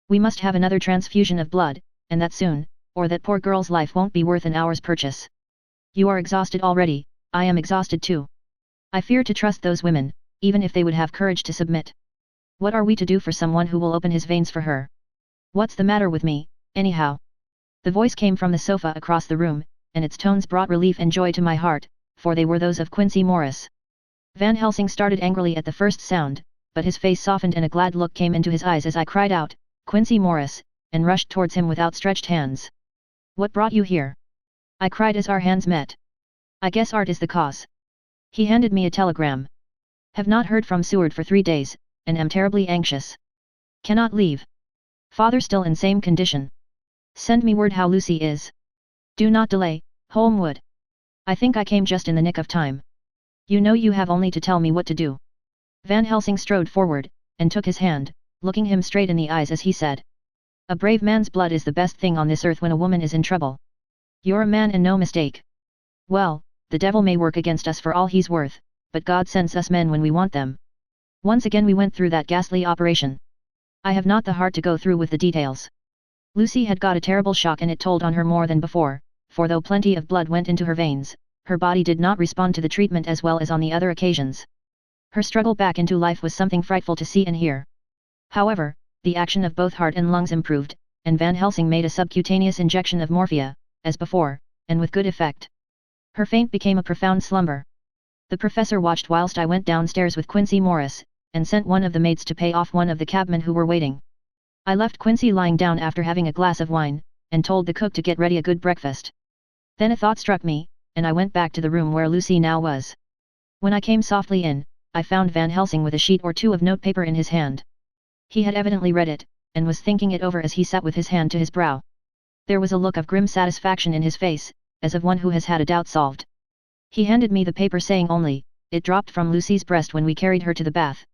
We must have another transfusion of blood, and that soon, or that poor girl's life won't be worth an hour's purchase. You are exhausted already, I am exhausted too. I fear to trust those women, even if they would have courage to submit. What are we to do for someone who will open his veins for her? What's the matter with me, anyhow?" The voice came from the sofa across the room, and its tones brought relief and joy to my heart, for they were those of Quincy Morris. Van Helsing started angrily at the first sound, but his face softened and a glad look came into his eyes as I cried out, "Quincy Morris," and rushed towards him with outstretched hands. "What brought you here?" I cried as our hands met. "I guess art is the cause." He handed me a telegram. "Have not heard from Seward for 3 days, and am terribly anxious. Cannot leave. Father still in same condition. Send me word how Lucy is. Do not delay, Holmwood. I think I came just in the nick of time. You know you have only to tell me what to do." Van Helsing strode forward, and took his hand, looking him straight in the eyes as he said, "A brave man's blood is the best thing on this earth when a woman is in trouble. You're a man and no mistake. Well, the devil may work against us for all he's worth, but God sends us men when we want them." Once again we went through that ghastly operation. I have not the heart to go through with the details. Lucy had got a terrible shock and it told on her more than before, for though plenty of blood went into her veins, her body did not respond to the treatment as well as on the other occasions. Her struggle back into life was something frightful to see and hear. However, the action of both heart and lungs improved, and Van Helsing made a subcutaneous injection of morphia, as before, and with good effect. Her faint became a profound slumber. The professor watched whilst I went downstairs with Quincy Morris, and sent one of the maids to pay off one of the cabmen who were waiting. I left Quincy lying down after having a glass of wine, and told the cook to get ready a good breakfast. Then a thought struck me, and I went back to the room where Lucy now was. When I came softly in, I found Van Helsing with a sheet or two of notepaper in his hand. He had evidently read it, and was thinking it over as he sat with his hand to his brow. There was a look of grim satisfaction in his face, as of one who has had a doubt solved. He handed me the paper saying only, "It dropped from Lucy's breast when we carried her to the bath."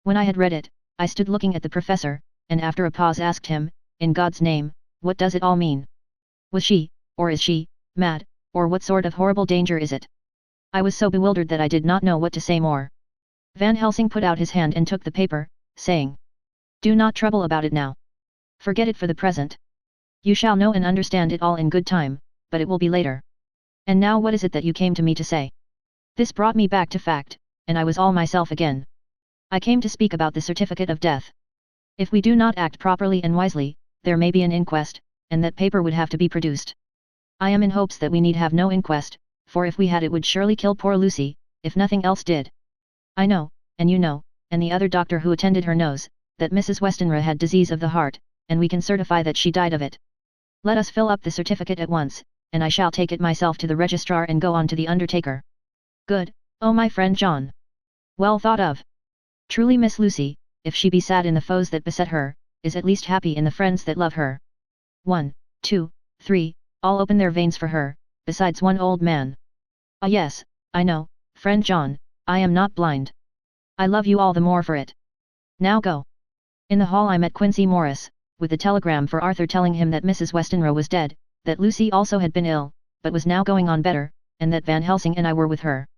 When I had read it, I stood looking at the professor, and after a pause asked him, "In God's name, what does it all mean? Was she, or is she, mad, or what sort of horrible danger is it?" I was so bewildered that I did not know what to say more. Van Helsing put out his hand and took the paper, saying, "Do not trouble about it now. Forget it for the present. You shall know and understand it all in good time, but it will be later. And now what is it that you came to me to say?" This brought me back to fact, and I was all myself again. "I came to speak about the certificate of death." If we do not act properly and wisely, there may be an inquest, and that paper would have to be produced. I am in hopes that we need have no inquest, for if we had it would surely kill poor Lucy, if nothing else did. I know, and you know, and the other doctor who attended her knows, that Mrs. Westenra had disease of the heart, and we can certify that she died of it. Let us fill up the certificate at once, and I shall take it myself to the registrar and go on to the undertaker. Good, oh my friend John. Well thought of. Truly Miss Lucy, if she be sad in the foes that beset her, is at least happy in the friends that love her. 1, 2, 3, all open their veins for her, besides one old man. Ah yes, I know, friend John, I am not blind. I love you all the more for it. Now go. In the hall I met Quincy Morris, with the telegram for Arthur telling him that Mrs. Westenra was dead, that Lucy also had been ill, but was now going on better, and that Van Helsing and I were with her.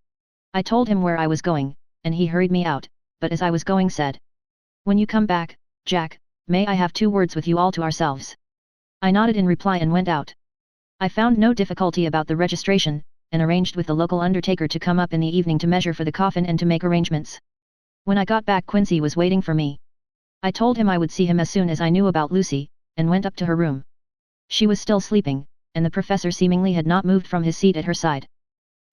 I told him where I was going, and he hurried me out, but as I was going said, "When you come back, Jack, may I have 2 words with you all to ourselves?" I nodded in reply and went out. I found no difficulty about the registration, and arranged with the local undertaker to come up in the evening to measure for the coffin and to make arrangements. When I got back Quincy was waiting for me. I told him I would see him as soon as I knew about Lucy, and went up to her room. She was still sleeping, and the professor seemingly had not moved from his seat at her side.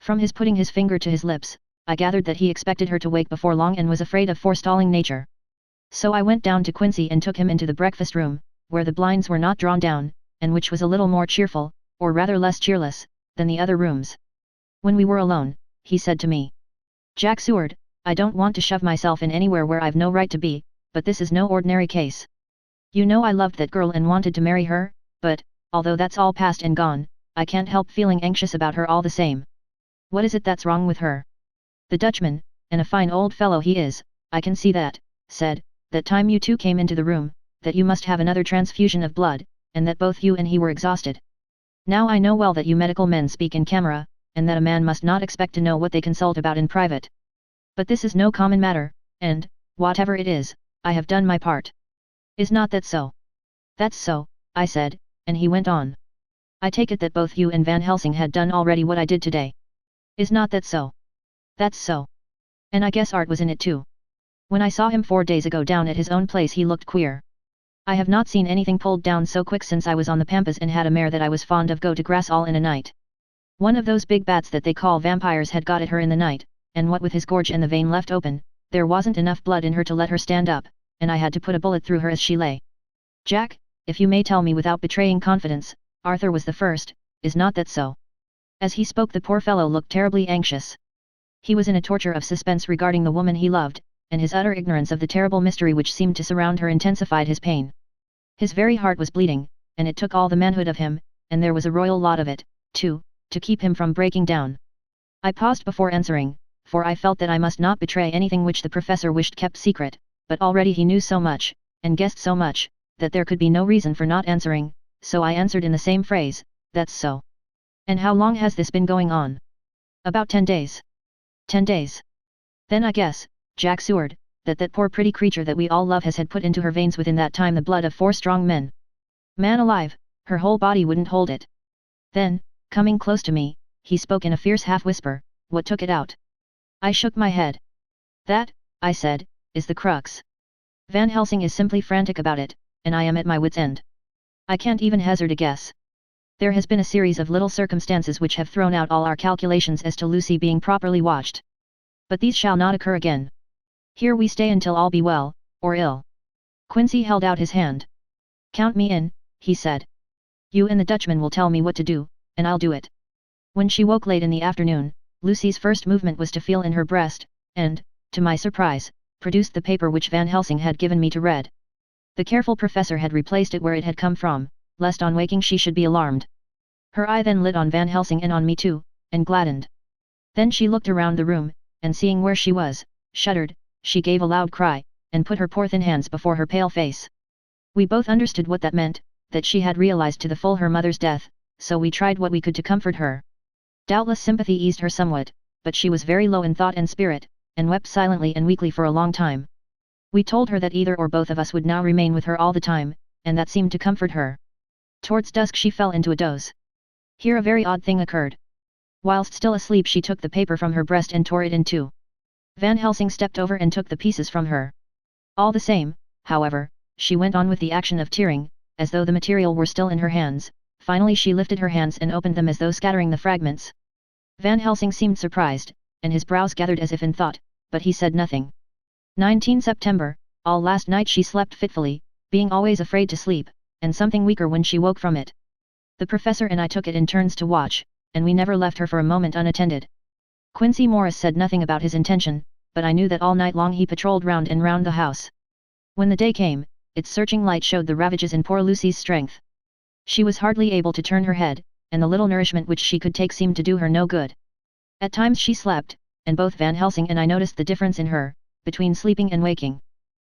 From his putting his finger to his lips, I gathered that he expected her to wake before long and was afraid of forestalling nature. So I went down to Quincy and took him into the breakfast room, where the blinds were not drawn down, and which was a little more cheerful, or rather less cheerless, than the other rooms. When we were alone, he said to me, "Jack Seward, I don't want to shove myself in anywhere where I've no right to be, but this is no ordinary case. You know I loved that girl and wanted to marry her, but, although that's all past and gone, I can't help feeling anxious about her all the same. What is it that's wrong with her?" The Dutchman, and a fine old fellow he is, I can see that, said, "that time you 2 came into the room, that you must have another transfusion of blood, and that both you and he were exhausted. Now I know well that you medical men speak in camera, and that a man must not expect to know what they consult about in private. But this is no common matter, and, whatever it is, I have done my part. Is not that so?" "That's so," I said, and he went on. "I take it that both you and Van Helsing had done already what I did today. Is not that so?" "That's so. And I guess Art was in it too. When I saw him 4 days ago down at his own place he looked queer. I have not seen anything pulled down so quick since I was on the pampas and had a mare that I was fond of go to grass all in a night. One of those big bats that they call vampires had got at her in the night, and what with his gorge and the vein left open, there wasn't enough blood in her to let her stand up, and I had to put a bullet through her as she lay. Jack, if you may tell me without betraying confidence, Arthur was the first, is not that so?" As he spoke the poor fellow looked terribly anxious. He was in a torture of suspense regarding the woman he loved, and his utter ignorance of the terrible mystery which seemed to surround her intensified his pain. His very heart was bleeding, and it took all the manhood of him, and there was a royal lot of it, too, to keep him from breaking down. I paused before answering, for I felt that I must not betray anything which the professor wished kept secret, but already he knew so much, and guessed so much, that there could be no reason for not answering, so I answered in the same phrase, "That's so." "And how long has this been going on?" "About 10 days. 10 days. Then I guess, Jack Seward, that poor pretty creature that we all love has had put into her veins within that time the blood of 4 strong men. Man alive, her whole body wouldn't hold it." Then, coming close to me, he spoke in a fierce half-whisper, "What took it out?" I shook my head. "That," I said, "is the crux. Van Helsing is simply frantic about it, and I am at my wit's end. I can't even hazard a guess. There has been a series of little circumstances which have thrown out all our calculations as to Lucy being properly watched. But these shall not occur again. Here we stay until all be well, or ill." Quincy held out his hand. "Count me in," he said. "You and the Dutchman will tell me what to do, and I'll do it." When she woke late in the afternoon, Lucy's first movement was to feel in her breast, and, to my surprise, produced the paper which Van Helsing had given me to read. The careful professor had replaced it where it had come from, lest on waking she should be alarmed. Her eye then lit on Van Helsing and on me too, and gladdened. Then she looked around the room, and seeing where she was, shuddered. She gave a loud cry, and put her poor thin hands before her pale face. We both understood what that meant, that she had realized to the full her mother's death, so we tried what we could to comfort her. Doubtless sympathy eased her somewhat, but she was very low in thought and spirit, and wept silently and weakly for a long time. We told her that either or both of us would now remain with her all the time, and that seemed to comfort her. Towards dusk she fell into a doze. Here a very odd thing occurred. Whilst still asleep she took the paper from her breast and tore it in two. Van Helsing stepped over and took the pieces from her. All the same, however, she went on with the action of tearing, as though the material were still in her hands. Finally she lifted her hands and opened them as though scattering the fragments. Van Helsing seemed surprised, and his brows gathered as if in thought, but he said nothing. 19 September, all last night she slept fitfully, being always afraid to sleep, and something weaker when she woke from it. The professor and I took it in turns to watch, and we never left her for a moment unattended. Quincy Morris said nothing about his intention, but I knew that all night long he patrolled round and round the house. When the day came, its searching light showed the ravages in poor Lucy's strength. She was hardly able to turn her head, and the little nourishment which she could take seemed to do her no good. At times she slept, and both Van Helsing and I noticed the difference in her, between sleeping and waking.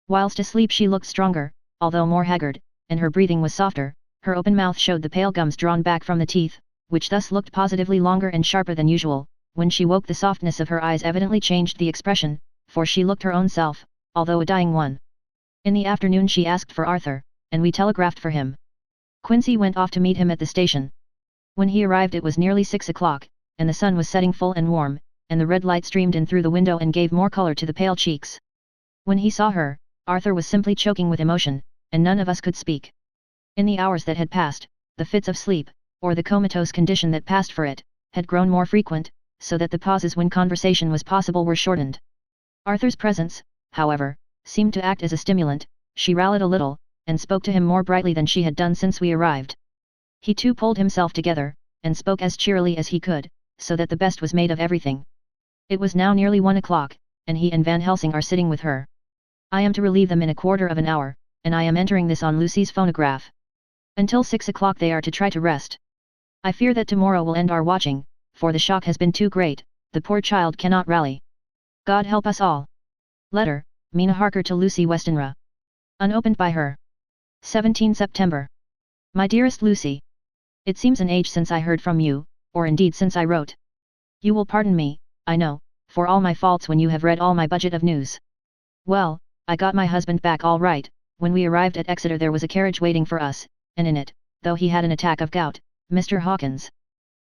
Whilst asleep she looked stronger, although more haggard, and her breathing was softer. Her open mouth showed the pale gums drawn back from the teeth, which thus looked positively longer and sharper than usual. When she woke the softness of her eyes evidently changed the expression, for she looked her own self, although a dying one. In the afternoon she asked for Arthur, and we telegraphed for him. Quincy went off to meet him at the station. When he arrived it was nearly 6 o'clock, and the sun was setting full and warm, and the red light streamed in through the window and gave more color to the pale cheeks. When he saw her, Arthur was simply choking with emotion, and none of us could speak. In the hours that had passed, the fits of sleep, or the comatose condition that passed for it, had grown more frequent, so that the pauses when conversation was possible were shortened. Arthur's presence, however, seemed to act as a stimulant. She rallied a little, and spoke to him more brightly than she had done since we arrived. He too pulled himself together, and spoke as cheerily as he could, so that the best was made of everything. It was now nearly 1 o'clock, and he and Van Helsing are sitting with her. I am to relieve them in a quarter of an hour, and I am entering this on Lucy's phonograph. Until 6 o'clock they are to try to rest. I fear that tomorrow will end our watching, for the shock has been too great. The poor child cannot rally. God help us all. Letter, Mina Harker to Lucy Westenra. Unopened by her. 17 September. My dearest Lucy. It seems an age since I heard from you, or indeed since I wrote. You will pardon me, I know, for all my faults when you have read all my budget of news. Well, I got my husband back all right. When we arrived at Exeter there was a carriage waiting for us, and in it, though he had an attack of gout, Mr. Hawkins.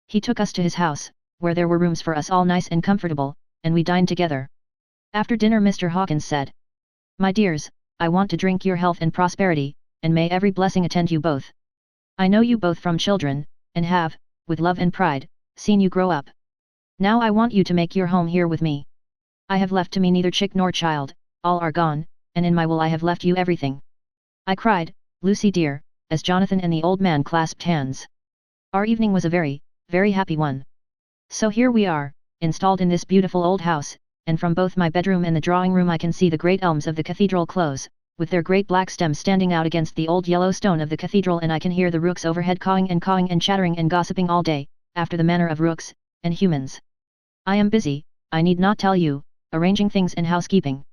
He took us to his house, where there were rooms for us all nice and comfortable, and we dined together. After dinner Mr. Hawkins said, "My dears, I want to drink your health and prosperity, and may every blessing attend you both. I know you both from children, and have, with love and pride, seen you grow up. Now I want you to make your home here with me. I have left to me neither chick nor child, all are gone, and in my will I have left you everything." I cried, "Lucy dear," as Jonathan and the old man clasped hands. Our evening was a very, very happy one. So here we are, installed in this beautiful old house, and from both my bedroom and the drawing room I can see the great elms of the cathedral close, with their great black stems standing out against the old yellow stone of the cathedral, and I can hear the rooks overhead cawing and chattering and gossiping all day, after the manner of rooks, and humans. I am busy, I need not tell you, arranging things and housekeeping.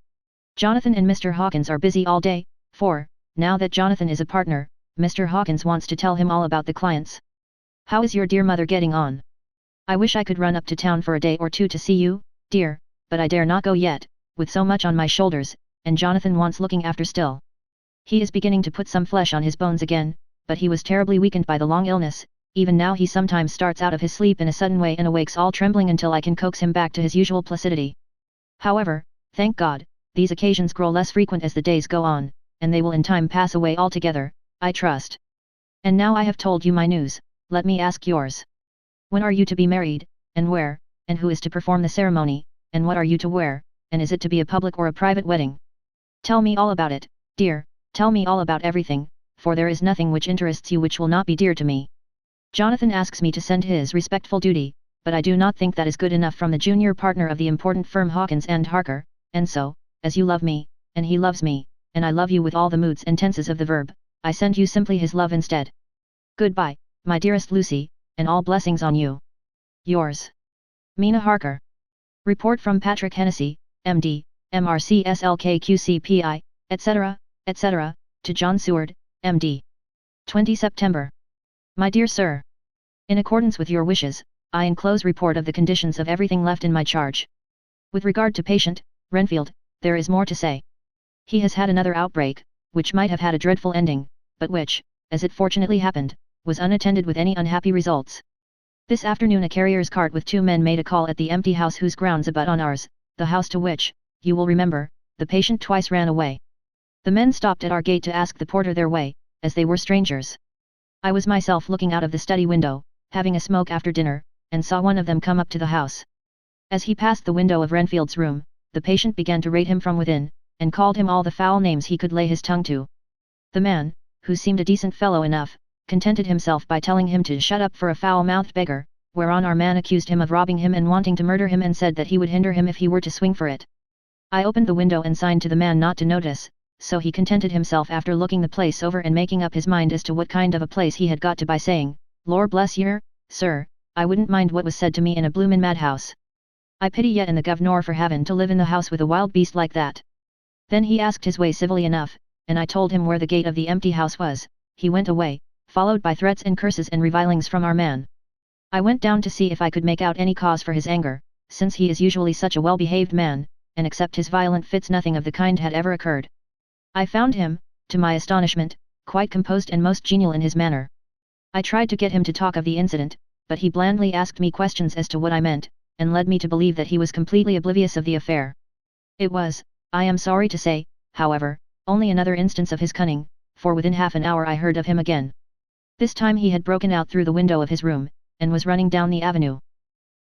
Jonathan and Mr. Hawkins are busy all day, for, now that Jonathan is a partner, Mr. Hawkins wants to tell him all about the clients. How is your dear mother getting on? I wish I could run up to town for a day or two to see you, dear, but I dare not go yet, with so much on my shoulders, and Jonathan wants looking after still. He is beginning to put some flesh on his bones again, but he was terribly weakened by the long illness. Even now he sometimes starts out of his sleep in a sudden way and awakes all trembling until I can coax him back to his usual placidity. However, thank God, these occasions grow less frequent as the days go on, and they will in time pass away altogether, I trust. And now I have told you my news, let me ask yours. When are you to be married, and where, and who is to perform the ceremony, and what are you to wear, and is it to be a public or a private wedding? Tell me all about it, dear, tell me all about everything, for there is nothing which interests you which will not be dear to me. Jonathan asks me to send his respectful duty, but I do not think that is good enough from the junior partner of the important firm Hawkins and Harker, and so, as you love me, and he loves me, and I love you with all the moods and tenses of the verb, I send you simply his love instead. Goodbye, my dearest Lucy, and all blessings on you. Yours, Mina Harker. Report from Patrick Hennessy, MD, MRCSLKQCPI, etc., etc., to John Seward, MD. 20 September. My dear Sir. In accordance with your wishes, I enclose report of the conditions of everything left in my charge. With regard to patient, Renfield, there is more to say. He has had another outbreak, which might have had a dreadful ending, but which, as it fortunately happened, was unattended with any unhappy results. This afternoon a carrier's cart with 2 men made a call at the empty house whose grounds abut on ours, the house to which, you will remember, the patient twice ran away. The men stopped at our gate to ask the porter their way, as they were strangers. I was myself looking out of the study window, having a smoke after dinner, and saw one of them come up to the house. As he passed the window of Renfield's room, the patient began to rate him from within, and called him all the foul names he could lay his tongue to. The man, who seemed a decent fellow enough, contented himself by telling him to shut up for a foul-mouthed beggar, whereon our man accused him of robbing him and wanting to murder him and said that he would hinder him if he were to swing for it. I opened the window and signed to the man not to notice, so he contented himself after looking the place over and making up his mind as to what kind of a place he had got to by saying, "Lor bless yer, sir, I wouldn't mind what was said to me in a bloomin' madhouse. I pity ye and the governor for havin' to live in the house with a wild beast like that." Then he asked his way civilly enough, and I told him where the gate of the empty house was. He went away, followed by threats and curses and revilings from our man. I went down to see if I could make out any cause for his anger, since he is usually such a well-behaved man, and except his violent fits nothing of the kind had ever occurred. I found him, to my astonishment, quite composed and most genial in his manner. I tried to get him to talk of the incident, but he blandly asked me questions as to what I meant, and led me to believe that he was completely oblivious of the affair. It was, I am sorry to say, however, only another instance of his cunning, for within half an hour I heard of him again. This time he had broken out through the window of his room, and was running down the avenue.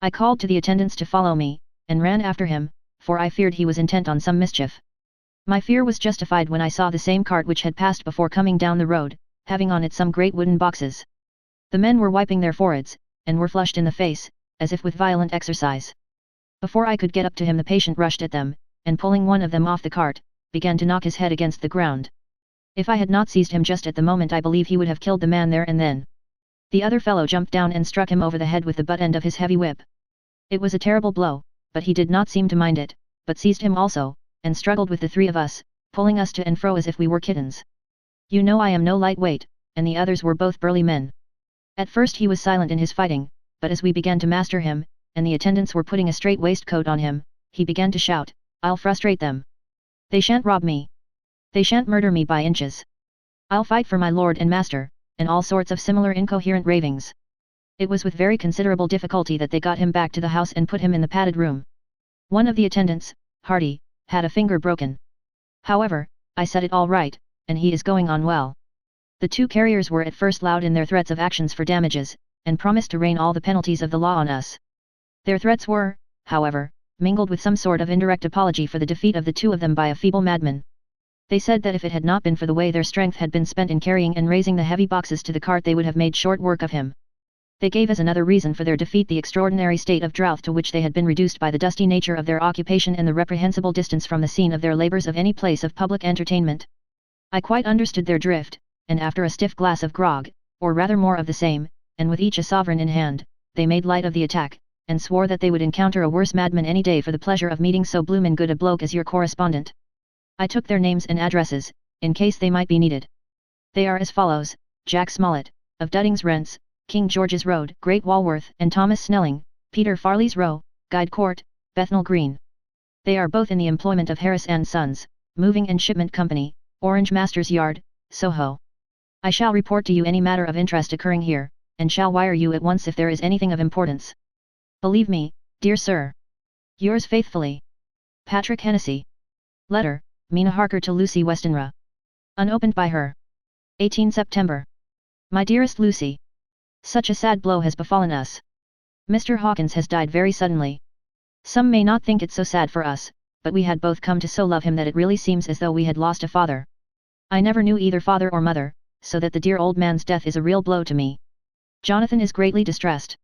I called to the attendants to follow me, and ran after him, for I feared he was intent on some mischief. My fear was justified when I saw the same cart which had passed before coming down the road, having on it some great wooden boxes. The men were wiping their foreheads, and were flushed in the face, as if with violent exercise. Before I could get up to him the patient rushed at them, and pulling one of them off the cart, began to knock his head against the ground. If I had not seized him just at the moment I believe he would have killed the man there and then. The other fellow jumped down and struck him over the head with the butt end of his heavy whip. It was a terrible blow, but he did not seem to mind it, but seized him also, and struggled with the three of us, pulling us to and fro as if we were kittens. You know I am no lightweight, and the others were both burly men. At first he was silent in his fighting, but as we began to master him, and the attendants were putting a straight waistcoat on him, he began to shout, "I'll frustrate them. They shan't rob me. They shan't murder me by inches. I'll fight for my lord and master," and all sorts of similar incoherent ravings. It was with very considerable difficulty that they got him back to the house and put him in the padded room. One of the attendants, Hardy, had a finger broken. However, I set it all right, and he is going on well. The two carriers were at first loud in their threats of actions for damages, and promised to rain all the penalties of the law on us. Their threats were, however, mingled with some sort of indirect apology for the defeat of the two of them by a feeble madman. They said that if it had not been for the way their strength had been spent in carrying and raising the heavy boxes to the cart they would have made short work of him. They gave as another reason for their defeat the extraordinary state of drought to which they had been reduced by the dusty nature of their occupation and the reprehensible distance from the scene of their labours of any place of public entertainment. I quite understood their drift, and after a stiff glass of grog, or rather more of the same, and with each a sovereign in hand, they made light of the attack, and swore that they would encounter a worse madman any day for the pleasure of meeting so bloomin' good a bloke as your correspondent. I took their names and addresses, in case they might be needed. They are as follows: Jack Smollett, of Dudding's Rents, King George's Road, Great Walworth, and Thomas Snelling, Peter Farley's Row, Guide Court, Bethnal Green. They are both in the employment of Harris and Sons, Moving and Shipment Company, Orange Masters Yard, Soho. I shall report to you any matter of interest occurring here, and shall wire you at once if there is anything of importance. Believe me, dear sir, yours faithfully, Patrick Hennessy. Letter, Mina Harker to Lucy Westenra. Unopened by her. 18 September. My dearest Lucy, such a sad blow has befallen us. Mr. Hawkins has died very suddenly. Some may not think it so sad for us, but we had both come to so love him that it really seems as though we had lost a father. I never knew either father or mother, so that the dear old man's death is a real blow to me. Jonathan is greatly distressed.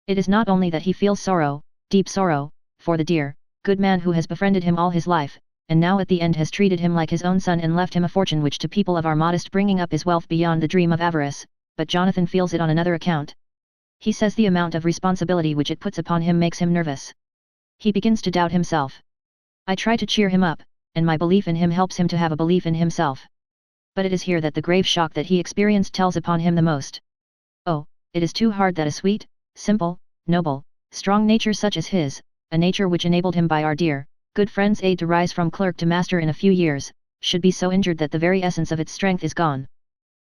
It is not only that he feels sorrow, deep sorrow, for the dear, good man who has befriended him all his life, and now at the end has treated him like his own son and left him a fortune which to people of our modest bringing up is wealth beyond the dream of avarice, but Jonathan feels it on another account. He says the amount of responsibility which it puts upon him makes him nervous. He begins to doubt himself. I try to cheer him up, and my belief in him helps him to have a belief in himself. But it is here that the grave shock that he experienced tells upon him the most. Oh, it is too hard that a sweet, simple, noble, strong nature such as his, a nature which enabled him by our dear, good friend's aid to rise from clerk to master in a few years, should be so injured that the very essence of its strength is gone.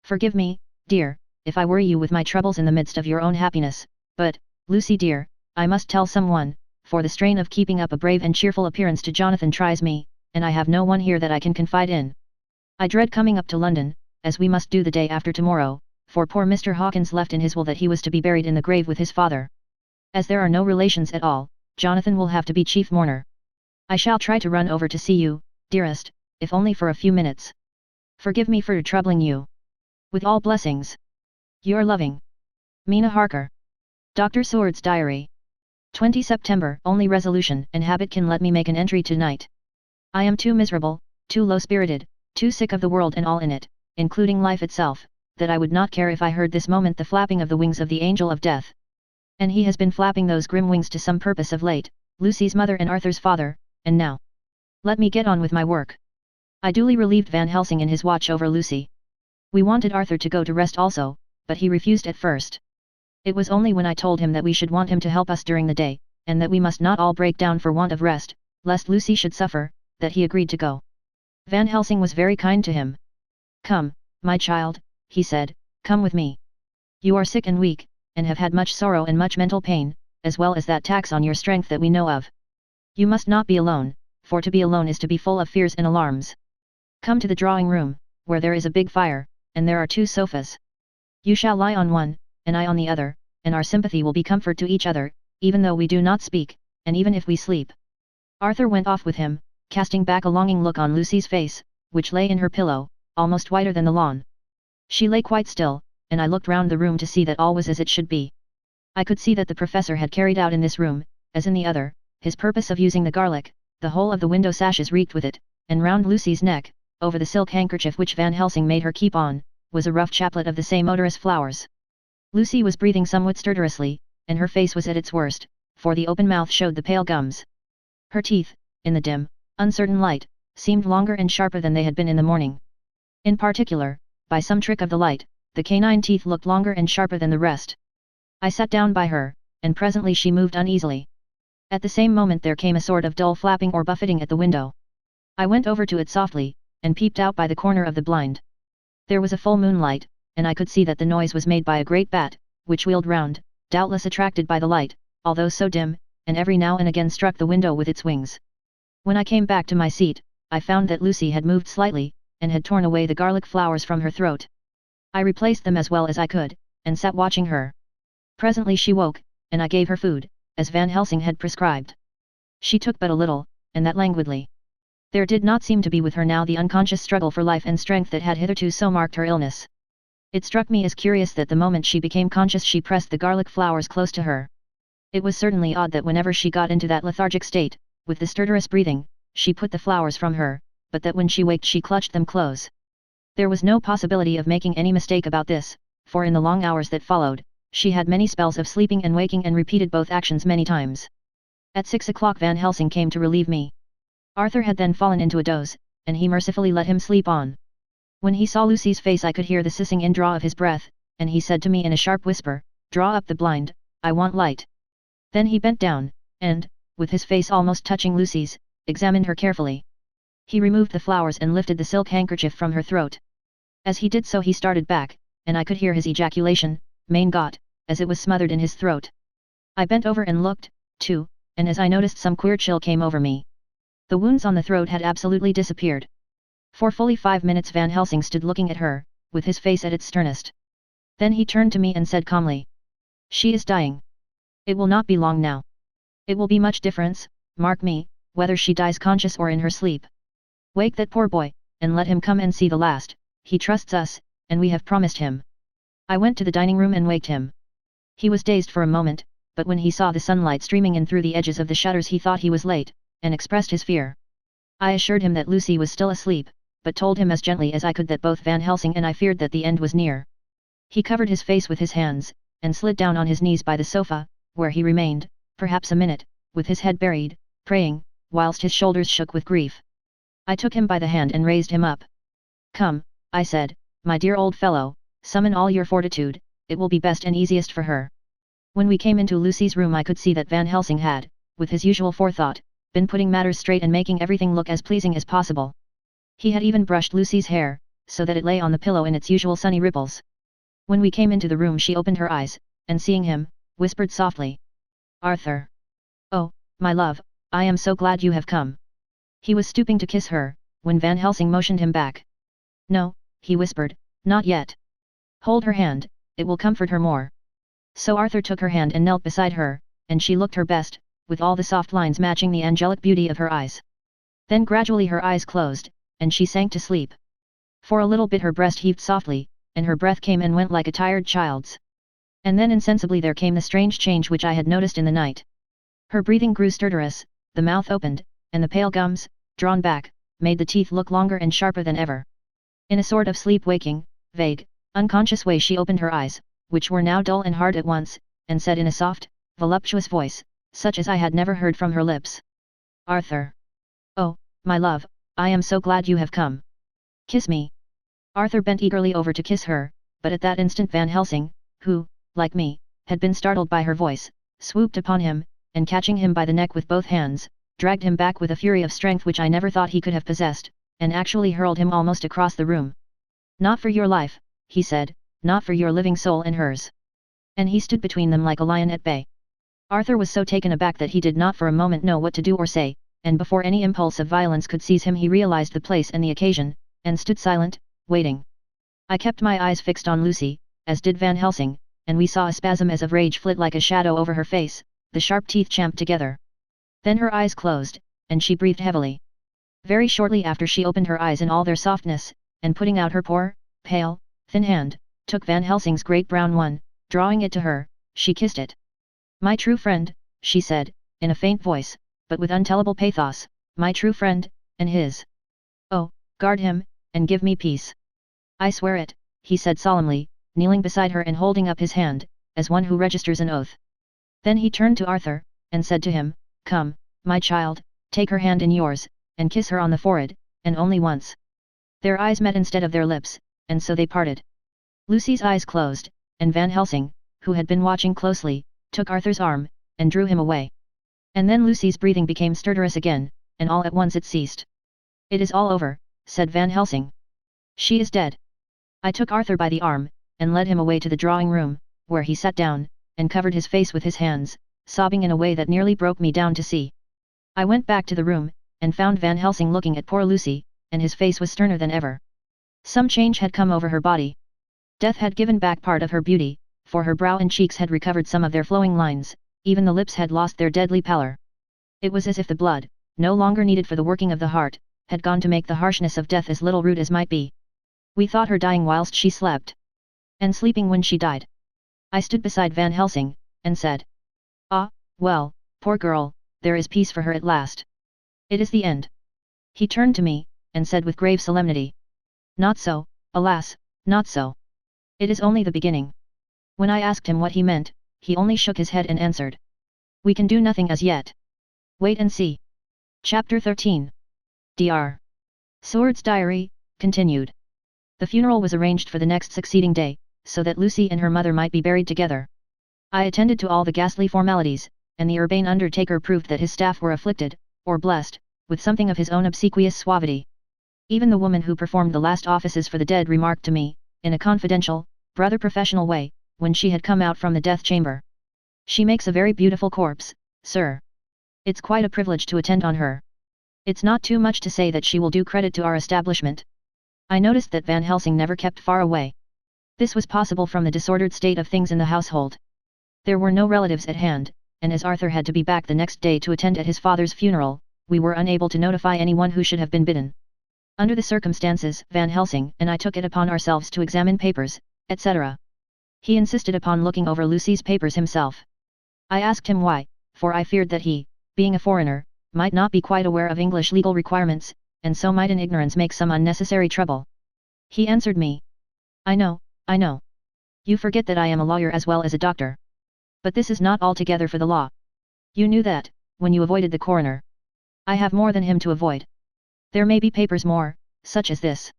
Forgive me, dear, if I worry you with my troubles in the midst of your own happiness, but, Lucy dear, I must tell someone, for the strain of keeping up a brave and cheerful appearance to Jonathan tries me, and I have no one here that I can confide in. I dread coming up to London, as we must do the day after tomorrow, for poor Mr. Hawkins left in his will that he was to be buried in the grave with his father. As there are no relations at all, Jonathan will have to be chief mourner. I shall try to run over to see you, dearest, if only for a few minutes. Forgive me for troubling you. With all blessings. Your loving. Mina Harker. Dr. Seward's Diary. 20 September. Only resolution and habit can let me make an entry tonight. I am too miserable, too low-spirited, too sick of the world and all in it, including life itself, that I would not care if I heard this moment the flapping of the wings of the angel of death. And he has been flapping those grim wings to some purpose of late, Lucy's mother and Arthur's father, and now. Let me get on with my work. I duly relieved Van Helsing in his watch over Lucy. We wanted Arthur to go to rest also, but he refused at first. It was only when I told him that we should want him to help us during the day, and that we must not all break down for want of rest, lest Lucy should suffer, that he agreed to go. Van Helsing was very kind to him. Come, my child, he said, come with me. You are sick and weak, and have had much sorrow and much mental pain, as well as that tax on your strength that we know of. You must not be alone, for to be alone is to be full of fears and alarms. Come to the drawing room, where there is a big fire, and there are 2 sofas. You shall lie on one, and I on the other, and our sympathy will be comfort to each other, even though we do not speak, and even if we sleep. Arthur went off with him, casting back a longing look on Lucy's face, which lay in her pillow, almost whiter than the lawn. She lay quite still, and I looked round the room to see that all was as it should be. I could see that the professor had carried out in this room, as in the other, his purpose of using the garlic. The whole of the window sashes reeked with it, and round Lucy's neck, over the silk handkerchief which Van Helsing made her keep on, was a rough chaplet of the same odorous flowers. Lucy was breathing somewhat stertorously, and her face was at its worst, for the open mouth showed the pale gums. Her teeth, in the dim, uncertain light, seemed longer and sharper than they had been in the morning. In particular, by some trick of the light, the canine teeth looked longer and sharper than the rest. I sat down by her, and presently she moved uneasily. At the same moment there came a sort of dull flapping or buffeting at the window. I went over to it softly, and peeped out by the corner of the blind. There was a full moonlight, and I could see that the noise was made by a great bat, which wheeled round, doubtless attracted by the light, although so dim, and every now and again struck the window with its wings. When I came back to my seat, I found that Lucy had moved slightly, and had torn away the garlic flowers from her throat. I replaced them as well as I could, and sat watching her. Presently she woke, and I gave her food, as Van Helsing had prescribed. She took but a little, and that languidly. There did not seem to be with her now the unconscious struggle for life and strength that had hitherto so marked her illness. It struck me as curious that the moment she became conscious she pressed the garlic flowers close to her. It was certainly odd that whenever she got into that lethargic state, with the stertorous breathing, she put the flowers from her, but that when she waked she clutched them close. There was no possibility of making any mistake about this, for in the long hours that followed, she had many spells of sleeping and waking and repeated both actions many times. At 6 o'clock Van Helsing came to relieve me. Arthur had then fallen into a doze, and he mercifully let him sleep on. When he saw Lucy's face I could hear the sissing in-draw of his breath, and he said to me in a sharp whisper, "Draw up the blind, I want light." Then he bent down, and, with his face almost touching Lucy's, examined her carefully. He removed the flowers and lifted the silk handkerchief from her throat. As he did so he started back, and I could hear his ejaculation, "Mein Gott," as it was smothered in his throat. I bent over and looked, too, and as I noticed some queer chill came over me. The wounds on the throat had absolutely disappeared. For fully 5 minutes Van Helsing stood looking at her, with his face at its sternest. Then he turned to me and said calmly, "She is dying. It will not be long now. It will be much difference, mark me, whether she dies conscious or in her sleep. Wake that poor boy, and let him come and see the last, he trusts us, and we have promised him." I went to the dining room and waked him. He was dazed for a moment, but when he saw the sunlight streaming in through the edges of the shutters he thought he was late, and expressed his fear. I assured him that Lucy was still asleep, but told him as gently as I could that both Van Helsing and I feared that the end was near. He covered his face with his hands, and slid down on his knees by the sofa, where he remained, perhaps a minute, with his head buried, praying, whilst his shoulders shook with grief. I took him by the hand and raised him up. "Come," I said, "my dear old fellow, summon all your fortitude, it will be best and easiest for her." When we came into Lucy's room I could see that Van Helsing had, with his usual forethought, been putting matters straight and making everything look as pleasing as possible. He had even brushed Lucy's hair, so that it lay on the pillow in its usual sunny ripples. When we came into the room she opened her eyes, and seeing him, whispered softly, "Arthur! Oh, my love, I am so glad you have come." He was stooping to kiss her, when Van Helsing motioned him back. No, he whispered, not yet. Hold her hand, it will comfort her more. So Arthur took her hand and knelt beside her, and she looked her best, with all the soft lines matching the angelic beauty of her eyes. Then gradually her eyes closed, and she sank to sleep. For a little bit her breast heaved softly, and her breath came and went like a tired child's. And then insensibly there came the strange change which I had noticed in the night. Her breathing grew stertorous, the mouth opened, and the pale gums, drawn back, made the teeth look longer and sharper than ever. In a sort of sleep-waking, vague, unconscious way she opened her eyes, which were now dull and hard at once, and said in a soft, voluptuous voice, such as I had never heard from her lips. Arthur! Oh, my love, I am so glad you have come. Kiss me. Arthur bent eagerly over to kiss her, but at that instant Van Helsing, who, like me, had been startled by her voice, swooped upon him, and catching him by the neck with both hands, dragged him back with a fury of strength which I never thought he could have possessed, and actually hurled him almost across the room. Not for your life, he said, not for your living soul and hers. And he stood between them like a lion at bay. Arthur was so taken aback that he did not for a moment know what to do or say, and before any impulse of violence could seize him he realized the place and the occasion, and stood silent, waiting. I kept my eyes fixed on Lucy, as did Van Helsing, and we saw a spasm as of rage flit like a shadow over her face, the sharp teeth champed together. Then her eyes closed, and she breathed heavily. Very shortly after she opened her eyes in all their softness, and putting out her poor, pale, thin hand, took Van Helsing's great brown one, drawing it to her, she kissed it. My true friend, she said, in a faint voice, but with untellable pathos, my true friend, and his. Oh, guard him, and give me peace. I swear it, he said solemnly, kneeling beside her and holding up his hand, as one who registers an oath. Then he turned to Arthur, and said to him, Come, my child, take her hand in yours, and kiss her on the forehead, and only once. Their eyes met instead of their lips, and so they parted. Lucy's eyes closed, and Van Helsing, who had been watching closely, took Arthur's arm, and drew him away. And then Lucy's breathing became stertorous again, and all at once it ceased. It is all over, said Van Helsing. She is dead. I took Arthur by the arm, and led him away to the drawing room, where he sat down, and covered his face with his hands, sobbing in a way that nearly broke me down to see. I went back to the room, and found Van Helsing looking at poor Lucy, and his face was sterner than ever. Some change had come over her body. Death had given back part of her beauty, for her brow and cheeks had recovered some of their flowing lines, even the lips had lost their deadly pallor. It was as if the blood, no longer needed for the working of the heart, had gone to make the harshness of death as little rude as might be. We thought her dying whilst she slept. And sleeping when she died. I stood beside Van Helsing, and said. Ah, well, poor girl, there is peace for her at last. It is the end. He turned to me, and said with grave solemnity. Not so, alas, not so. It is only the beginning. When I asked him what he meant, he only shook his head and answered. We can do nothing as yet. Wait and see. Chapter 13. Dr. Sword's Diary, continued. The funeral was arranged for the next succeeding day, so that Lucy and her mother might be buried together. I attended to all the ghastly formalities, and the urbane undertaker proved that his staff were afflicted, or blessed, with something of his own obsequious suavity. Even the woman who performed the last offices for the dead remarked to me, in a confidential, rather professional way, when she had come out from the death chamber. She makes a very beautiful corpse, sir. It's quite a privilege to attend on her. It's not too much to say that she will do credit to our establishment. I noticed that Van Helsing never kept far away. This was possible from the disordered state of things in the household. There were no relatives at hand, and as Arthur had to be back the next day to attend at his father's funeral, we were unable to notify anyone who should have been bidden. Under the circumstances, Van Helsing and I took it upon ourselves to examine papers, etc. He insisted upon looking over Lucy's papers himself. I asked him why, for I feared that he, being a foreigner, might not be quite aware of English legal requirements, and so might in ignorance make some unnecessary trouble. He answered me. I know. You forget that I am a lawyer as well as a doctor. But this is not altogether for the law. You knew that, when you avoided the coroner. I have more than him to avoid. There may be papers more, such as this.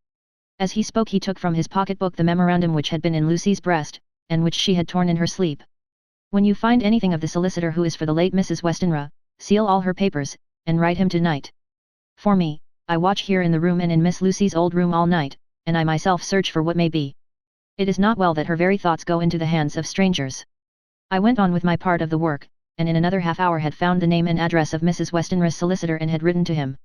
As he spoke he took from his pocketbook the memorandum which had been in Lucy's breast, and which she had torn in her sleep. When you find anything of the solicitor who is for the late Mrs. Westenra, seal all her papers, and write him tonight. For me, I watch here in the room and in Miss Lucy's old room all night, and I myself search for what may be. It is not well that her very thoughts go into the hands of strangers. I went on with my part of the work, and in another half hour had found the name and address of Mrs. Westenra's solicitor and had written to him.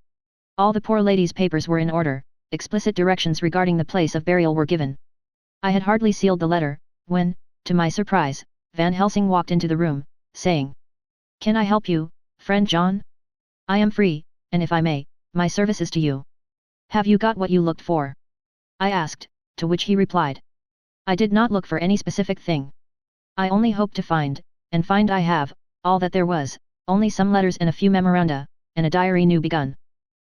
All the poor lady's papers were in order, explicit directions regarding the place of burial were given. I had hardly sealed the letter, when, to my surprise, Van Helsing walked into the room, saying, "Can I help you, friend John? I am free, and if I may, my services to you. Have you got what you looked for?" I asked, to which he replied, "I did not look for any specific thing. I only hoped to find, and find I have, all that there was, only some letters and a few memoranda, and a diary new begun.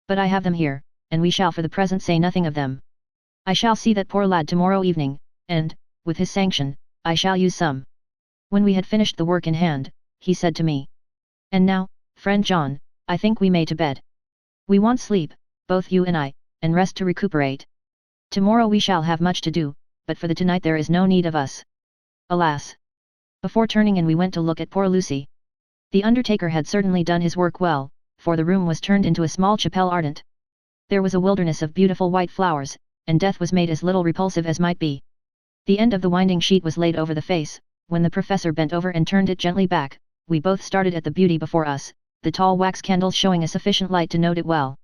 But I have them here, and we shall for the present say nothing of them. I shall see that poor lad tomorrow evening, and, with his sanction, I shall use some." When we had finished the work in hand, he said to me, "And now, friend John, I think we may to bed. We want sleep, both you and I, and rest to recuperate. Tomorrow we shall have much to do, but for the tonight there is no need of us." Alas! Before turning in we went to look at poor Lucy. The undertaker had certainly done his work well, for the room was turned into a small chapel ardent. There was a wilderness of beautiful white flowers, and death was made as little repulsive as might be. The end of the winding sheet was laid over the face. When the professor bent over and turned it gently back, we both started at the beauty before us, the tall wax candles showing a sufficient light to note it well.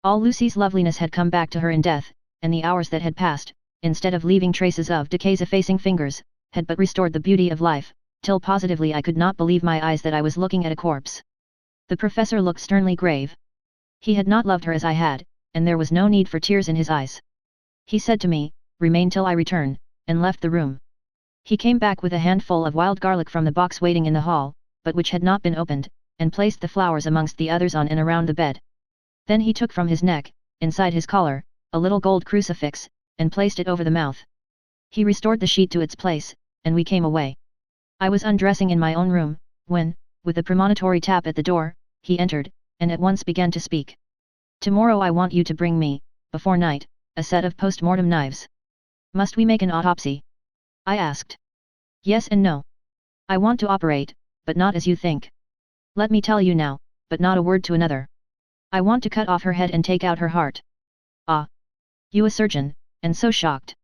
All Lucy's loveliness had come back to her in death, and the hours that had passed, instead of leaving traces of decay's effacing fingers, had but restored the beauty of life, till positively I could not believe my eyes that I was looking at a corpse. The professor looked sternly grave. He had not loved her as I had, and there was no need for tears in his eyes. He said to me, "Remain till I return," and left the room. He came back with a handful of wild garlic from the box waiting in the hall, but which had not been opened, and placed the flowers amongst the others on and around the bed. Then he took from his neck, inside his collar, a little gold crucifix, and placed it over the mouth. He restored the sheet to its place, and we came away. I was undressing in my own room, when, with a premonitory tap at the door, he entered, and at once began to speak. "Tomorrow I want you to bring me, before night, a set of post-mortem knives." "Must we make an autopsy?" I asked. "Yes and no. I want to operate, but not as you think. Let me tell you now, but not a word to another. I want to cut off her head and take out her heart." "Ah! You a surgeon, and so shocked.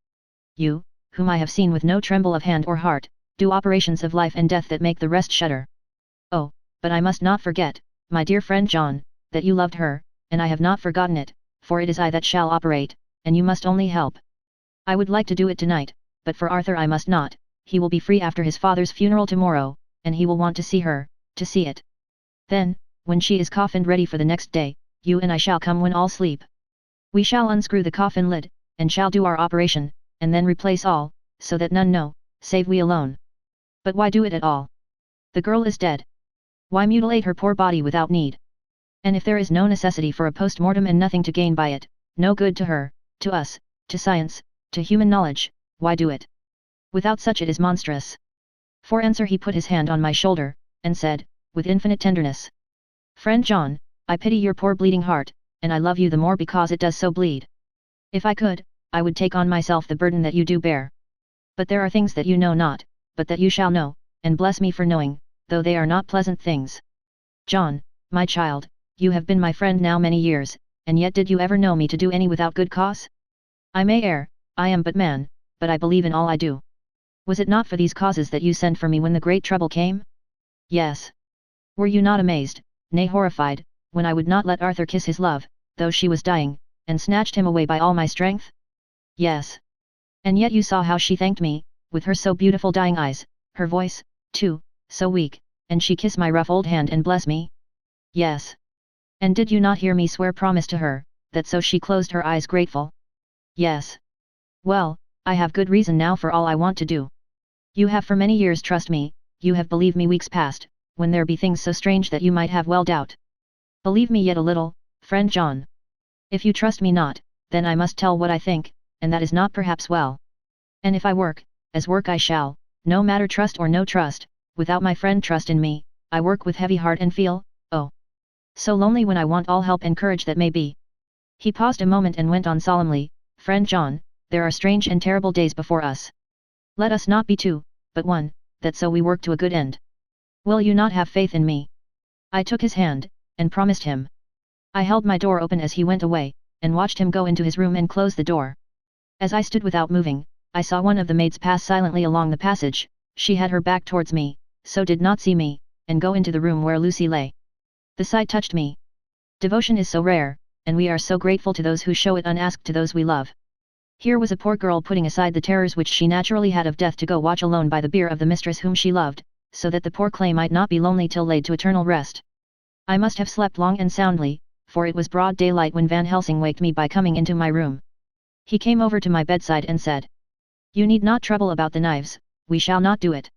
You, whom I have seen with no tremble of hand or heart, do operations of life and death that make the rest shudder. Oh, but I must not forget, my dear friend John, that you loved her, and I have not forgotten it, for it is I that shall operate, and you must only help. I would like to do it tonight, but for Arthur I must not. He will be free after his father's funeral tomorrow, and he will want to see her, to see it. Then, when she is coffined ready for the next day, you and I shall come when all sleep. We shall unscrew the coffin lid, and shall do our operation, and then replace all, so that none know, save we alone. But why do it at all? The girl is dead. Why mutilate her poor body without need? And if there is no necessity for a post-mortem and nothing to gain by it, no good to her, to us, to science, to human knowledge, why do it? Without such it is monstrous." For answer he put his hand on my shoulder, and said, with infinite tenderness, "Friend John, I pity your poor bleeding heart, and I love you the more because it does so bleed. If I could, I would take on myself the burden that you do bear. But there are things that you know not, but that you shall know, and bless me for knowing, though they are not pleasant things. John, my child, you have been my friend now many years, and yet did you ever know me to do any without good cause? I may err, I am but man, but I believe in all I do. Was it not for these causes that you sent for me when the great trouble came? Yes. Were you not amazed, nay horrified, when I would not let Arthur kiss his love, though she was dying, and snatched him away by all my strength? Yes. And yet you saw how she thanked me, with her so beautiful dying eyes, her voice, too, so weak, and she kissed my rough old hand and blessed me? Yes. And did you not hear me swear promise to her, that so she closed her eyes grateful? Yes. Well, I have good reason now for all I want to do. You have for many years trust me, you have believed me weeks past, when there be things so strange that you might have well doubt. Believe me yet a little, friend John. If you trust me not, then I must tell what I think, and that is not perhaps well. And if I work, as work I shall, no matter trust or no trust, without my friend trust in me, I work with heavy heart and feel, oh, so lonely when I want all help and courage that may be." He paused a moment and went on solemnly, "Friend John, there are strange and terrible days before us. Let us not be two, but one, that so we work to a good end. Will you not have faith in me?" I took his hand, and promised him. I held my door open as he went away, and watched him go into his room and close the door. As I stood without moving, I saw one of the maids pass silently along the passage. She had her back towards me, so did not see me, and go into the room where Lucy lay. The sight touched me. Devotion is so rare, and we are so grateful to those who show it unasked to those we love. Here was a poor girl putting aside the terrors which she naturally had of death to go watch alone by the bier of the mistress whom she loved, so that the poor clay might not be lonely till laid to eternal rest. I must have slept long and soundly, for it was broad daylight when Van Helsing waked me by coming into my room. He came over to my bedside and said, "You need not trouble about the knives, we shall not do it."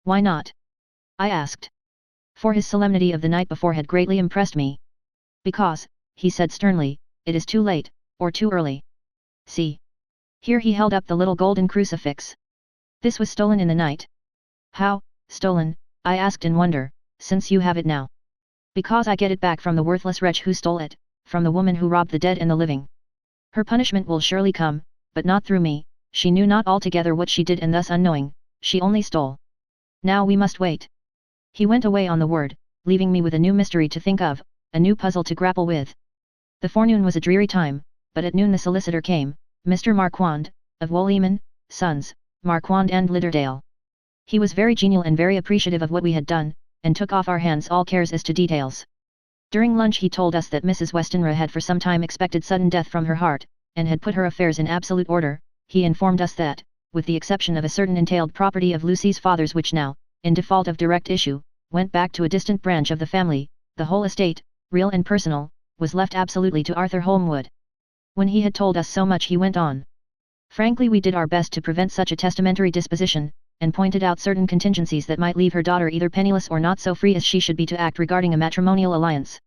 "Why not?" I asked. For his solemnity of the night before had greatly impressed me. "Because," he said sternly, "it is too late, or too early. See. Here he held up the little golden crucifix. This was stolen in the night." "How, stolen?" I asked in wonder, "since you have it now." "Because I get it back from the worthless wretch who stole it, from the woman who robbed the dead and the living. Her punishment will surely come, but not through me, she knew not altogether what she did and thus unknowing, she only stole. Now we must wait." He went away on the word, leaving me with a new mystery to think of, a new puzzle to grapple with. The forenoon was a dreary time, but at noon the solicitor came, Mr. Marquand, of Woolleman, Sons, Marquand and Lidderdale. He was very genial and very appreciative of what we had done, and took off our hands all cares as to details. During lunch he told us that Mrs. Westenra had for some time expected sudden death from her heart, and had put her affairs in absolute order. He informed us that, with the exception of a certain entailed property of Lucy's father's which now, in default of direct issue, went back to a distant branch of the family, the whole estate, real and personal, was left absolutely to Arthur Holmwood. When he had told us so much he went on. "Frankly we did our best to prevent such a testamentary disposition, and pointed out certain contingencies that might leave her daughter either penniless or not so free as she should be to act regarding a matrimonial alliance.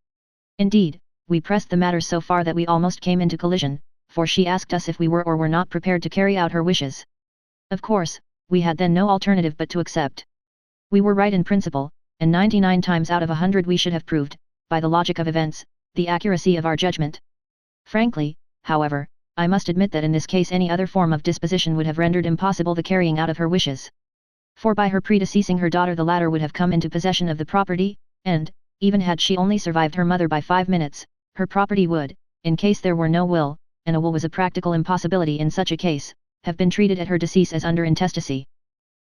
Indeed, we pressed the matter so far that we almost came into collision, for she asked us if we were or were not prepared to carry out her wishes. Of course, we had then no alternative but to accept. We were right in principle, and 99 times out of 100 we should have proved, by the logic of events, the accuracy of our judgment. Frankly, however, I must admit that in this case any other form of disposition would have rendered impossible the carrying out of her wishes. For by her predeceasing her daughter the latter would have come into possession of the property, and, even had she only survived her mother by 5 minutes, her property would, in case there were no will, and a will was a practical impossibility in such a case, have been treated at her decease as under intestacy.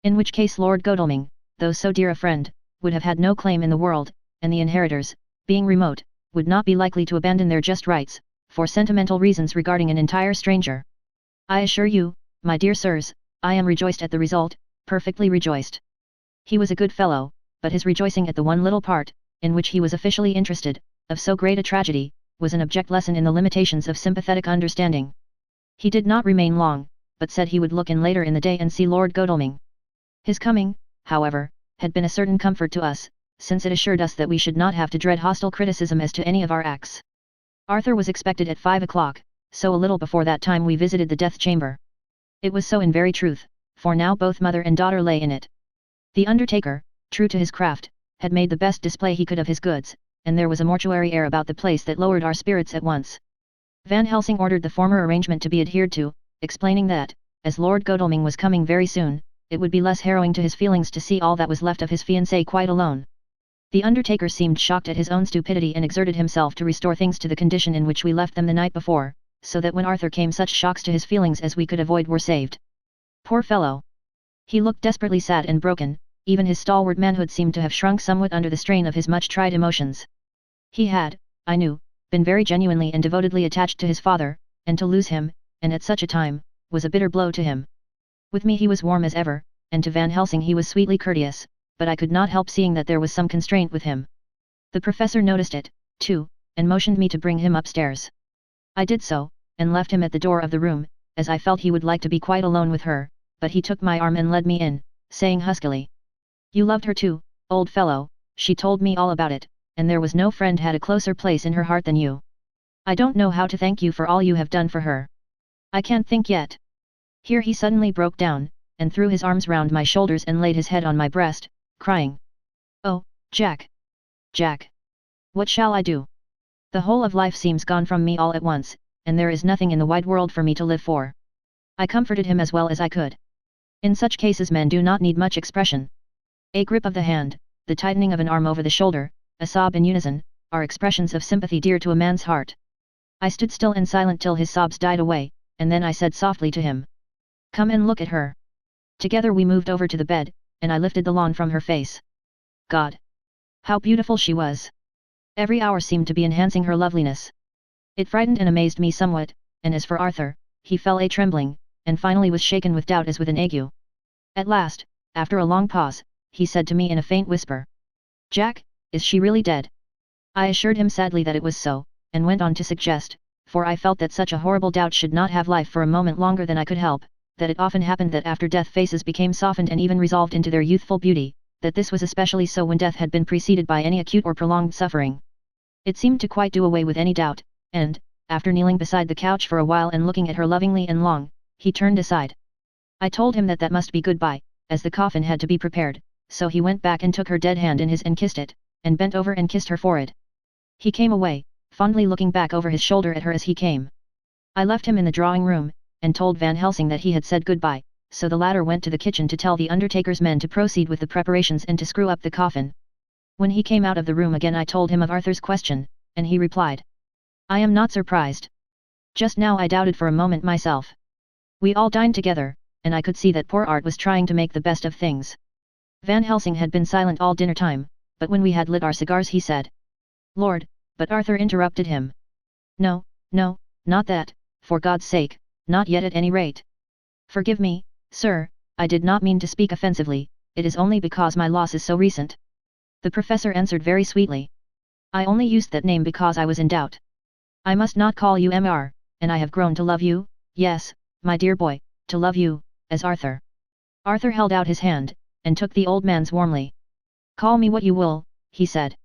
In which case Lord Godalming, though so dear a friend, would have had no claim in the world, and the inheritors, being remote, would not be likely to abandon their just rights, for sentimental reasons regarding an entire stranger. I assure you, my dear sirs, I am rejoiced at the result, perfectly rejoiced. He was a good fellow, but his rejoicing at the one little part, in which he was officially interested, of so great a tragedy, was an abject lesson in the limitations of sympathetic understanding. He did not remain long, but said he would look in later in the day and see Lord Godalming. His coming, however, had been a certain comfort to us, since it assured us that we should not have to dread hostile criticism as to any of our acts. Arthur was expected at 5 o'clock, so a little before that time we visited the death chamber. It was so in very truth, for now both mother and daughter lay in it. The undertaker, true to his craft, had made the best display he could of his goods, and there was a mortuary air about the place that lowered our spirits at once. Van Helsing ordered the former arrangement to be adhered to, explaining that, as Lord Godalming was coming very soon, it would be less harrowing to his feelings to see all that was left of his fiancée quite alone. The undertaker seemed shocked at his own stupidity and exerted himself to restore things to the condition in which we left them the night before, so that when Arthur came such shocks to his feelings as we could avoid were saved. Poor fellow! He looked desperately sad and broken, even his stalwart manhood seemed to have shrunk somewhat under the strain of his much-tried emotions. He had, I knew, been very genuinely and devotedly attached to his father, and to lose him, and at such a time, was a bitter blow to him. With me he was warm as ever, and to Van Helsing he was sweetly courteous, but I could not help seeing that there was some constraint with him. The professor noticed it, too, and motioned me to bring him upstairs. I did so, and left him at the door of the room, as I felt he would like to be quite alone with her, but he took my arm and led me in, saying huskily, "You loved her too, old fellow, she told me all about it, and there was no friend had a closer place in her heart than you. I don't know how to thank you for all you have done for her. I can't think yet." Here he suddenly broke down, and threw his arms round my shoulders and laid his head on my breast, crying, "Oh, Jack! Jack! What shall I do? The whole of life seems gone from me all at once, and there is nothing in the wide world for me to live for." I comforted him as well as I could. In such cases men do not need much expression. A grip of the hand, the tightening of an arm over the shoulder, a sob in unison, are expressions of sympathy dear to a man's heart. I stood still and silent till his sobs died away, and then I said softly to him, "Come and look at her." Together we moved over to the bed, and I lifted the lawn from her face. God! How beautiful she was! Every hour seemed to be enhancing her loveliness. It frightened and amazed me somewhat, and as for Arthur, he fell a trembling, and finally was shaken with doubt as with an ague. At last, after a long pause, he said to me in a faint whisper, "Jack, is she really dead?" I assured him sadly that it was so, and went on to suggest, for I felt that such a horrible doubt should not have life for a moment longer than I could help, that it often happened that after death faces became softened and even resolved into their youthful beauty, that this was especially so when death had been preceded by any acute or prolonged suffering. It seemed to quite do away with any doubt, and, after kneeling beside the couch for a while and looking at her lovingly and long, he turned aside. I told him that that must be goodbye, as the coffin had to be prepared, so he went back and took her dead hand in his and kissed it, and bent over and kissed her forehead. He came away, fondly looking back over his shoulder at her as he came. I left him in the drawing room, and told Van Helsing that he had said goodbye, so the latter went to the kitchen to tell the undertaker's men to proceed with the preparations and to screw up the coffin. When he came out of the room again I told him of Arthur's question, and he replied, "I am not surprised. Just now I doubted for a moment myself." We all dined together, and I could see that poor Art was trying to make the best of things. Van Helsing had been silent all dinner time, but when we had lit our cigars he said, "Lord," but Arthur interrupted him. "No, no, not that, for God's sake, not yet at any rate. Forgive me, sir, I did not mean to speak offensively, it is only because my loss is so recent." The professor answered very sweetly. "I only used that name because I was in doubt. I must not call you Mr., and I have grown to love you, yes, my dear boy, to love you, as Arthur." Arthur held out his hand, and took the old man's warmly. "Call me what you will," he said.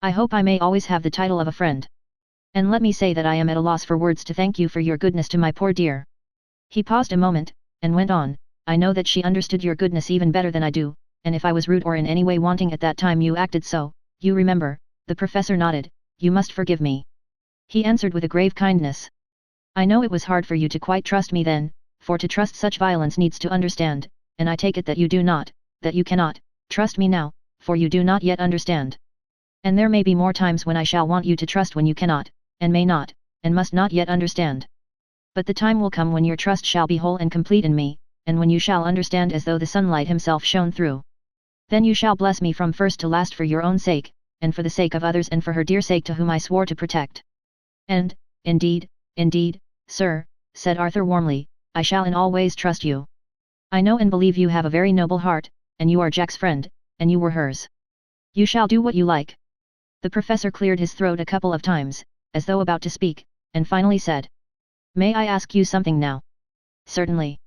"I hope I may always have the title of a friend. And let me say that I am at a loss for words to thank you for your goodness to my poor dear." He paused a moment, and went on, "I know that she understood your goodness even better than I do, and if I was rude or in any way wanting at that time you acted so, you remember," the professor nodded, "you must forgive me." He answered with a grave kindness. "I know it was hard for you to quite trust me then, for to trust such violence needs to understand, and I take it that you do not, that you cannot, trust me now, for you do not yet understand. And there may be more times when I shall want you to trust when you cannot, and may not, and must not yet understand. But the time will come when your trust shall be whole and complete in me, and when you shall understand as though the sunlight himself shone through. Then you shall bless me from first to last for your own sake, and for the sake of others and for her dear sake to whom I swore to protect. And, indeed, sir," said Arthur warmly, "I shall in all ways trust you. I know and believe you have a very noble heart, and you are Jack's friend, and you were hers. You shall do what you like." The professor cleared his throat a couple of times, as though about to speak, and finally said, "May I ask you something now?" "Certainly."